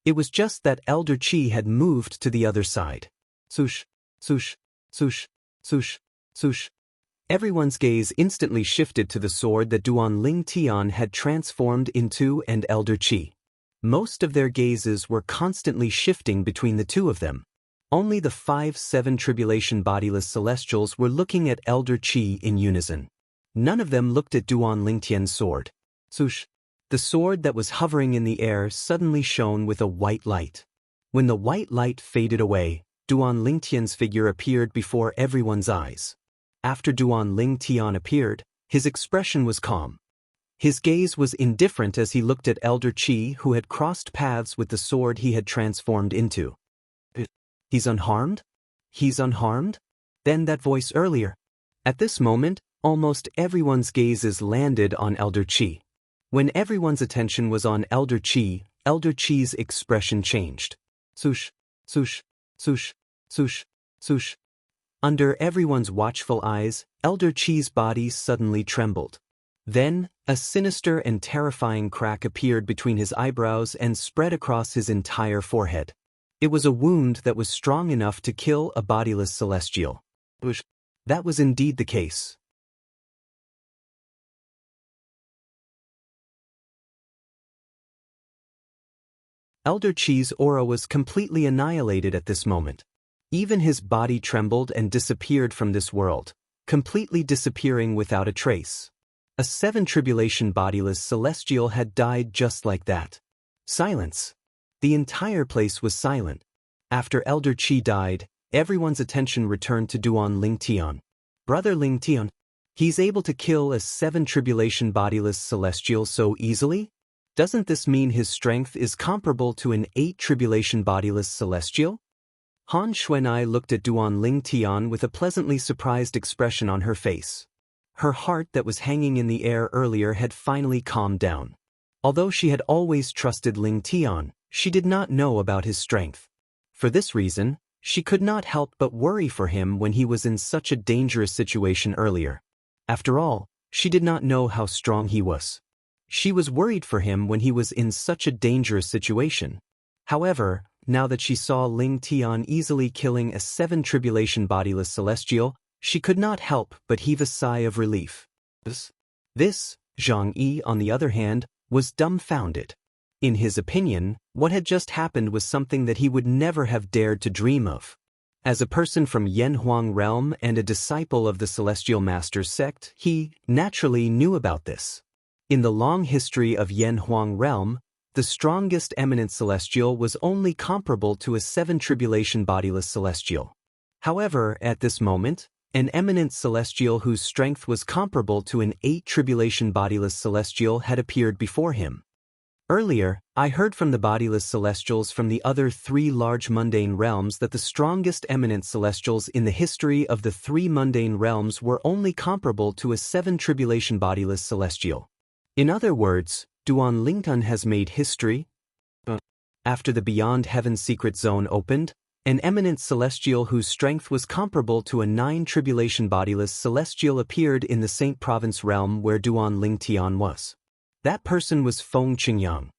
It was just that Elder Qi had moved to the other side. Swoosh, swoosh, swoosh, swoosh, swoosh. Everyone's gaze instantly shifted to the sword that Duan Lingtian had transformed into and Elder Qi. Most of their gazes were constantly shifting between the two of them. Only the 5-7 tribulation bodiless celestials were looking at Elder Qi in unison. None of them looked at Duan Lingtian's sword. Swoosh. The sword that was hovering in the air suddenly shone with a white light. When the white light faded away, Duan Lingtian's figure appeared before everyone's eyes. After Duan Lingtian appeared, his expression was calm. His gaze was indifferent as he looked at Elder Qi, who had crossed paths with the sword he had transformed into. He's unharmed? He's unharmed? Then that voice earlier. At this moment, almost everyone's gazes landed on Elder Qi. When everyone's attention was on Elder Qi's expression changed. Swoosh, swoosh, swoosh, swoosh, swoosh. Under everyone's watchful eyes, Elder Qi's body suddenly trembled. Then, a sinister and terrifying crack appeared between his eyebrows and spread across his entire forehead. It was a wound that was strong enough to kill a bodiless celestial. That was indeed the case. Elder Qi's aura was completely annihilated at this moment. Even his body trembled and disappeared from this world, completely disappearing without a trace. A 7 tribulation bodiless celestial had died just like that. Silence. The entire place was silent. After Elder Qi died, everyone's attention returned to Duan Lingtian. Brother Lingtian, he's able to kill a 7 tribulation bodiless celestial so easily? Doesn't this mean his strength is comparable to an 8 tribulation bodiless celestial? Han Xuanai looked at Duan Lingtian with a pleasantly surprised expression on her face. Her heart that was hanging in the air earlier had finally calmed down. Although she had always trusted Lingtian, she did not know about his strength. For this reason, she could not help but worry for him when he was in such a dangerous situation earlier. After all, she did not know how strong he was. She was worried for him when he was in such a dangerous situation. However, now that she saw Lingtian easily killing a 7 tribulation bodiless celestial, she could not help but heave a sigh of relief. This, Zhang Yi, on the other hand, was dumbfounded. In his opinion, what had just happened was something that he would never have dared to dream of. As a person from Yanhuang realm and a disciple of the Celestial Master's sect, he, naturally, knew about this. In the long history of Yanhuang realm, the strongest eminent celestial was only comparable to a 7 tribulation bodiless celestial. However, at this moment, an eminent celestial whose strength was comparable to an 8 tribulation bodiless celestial had appeared before him. Earlier, I heard from the bodiless celestials from the other 3 large mundane realms that the strongest eminent celestials in the history of the 3 mundane realms were only comparable to a 7 tribulation bodiless celestial. In other words, Duan Lingtian has made history. After the Beyond Heaven secret zone opened, An eminent celestial whose strength was comparable to a 9 tribulation bodiless celestial appeared in the Saint Province realm where Duan Lingtian was. That person was Feng Qingyang.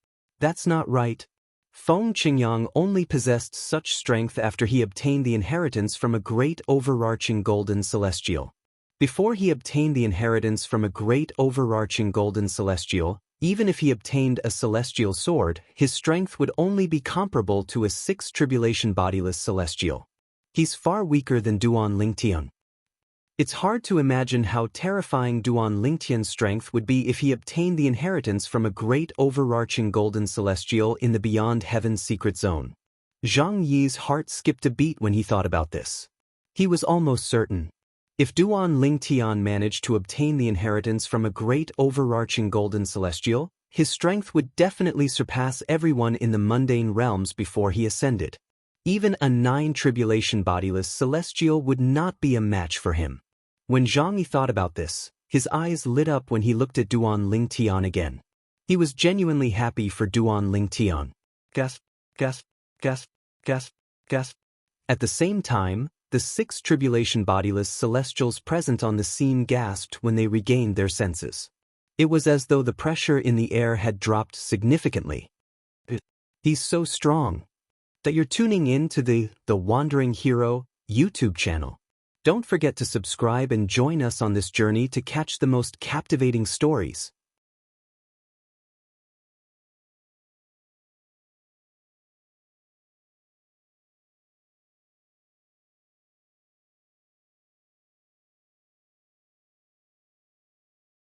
That's not right. Feng Qingyang only possessed such strength after he obtained the inheritance from a great overarching golden celestial. Before he obtained the inheritance from a great overarching golden celestial, even if he obtained a celestial sword, his strength would only be comparable to a 6 tribulation bodiless celestial. He's far weaker than Duan Lingtian. It's hard to imagine how terrifying Duan Lingtian's strength would be if he obtained the inheritance from a great overarching golden celestial in the Beyond Heaven's secret zone. Zhang Yi's heart skipped a beat when he thought about this. He was almost certain. If Duan Lingtian managed to obtain the inheritance from a great overarching golden celestial, his strength would definitely surpass everyone in the mundane realms before he ascended. Even a 9 tribulation bodiless celestial would not be a match for him. When Zhang Yi thought about this, his eyes lit up when he looked at Duan Lingtian again. He was genuinely happy for Duan Lingtian. Gasp, gasp, gasp, gasp, gasp. At the same time, the 6 tribulation bodiless celestials present on the scene gasped when they regained their senses. It was as though the pressure in the air had dropped significantly. He's so strong. That you're tuning in to the Wandering Hero YouTube channel. Don't forget to subscribe and join us on this journey to catch the most captivating stories.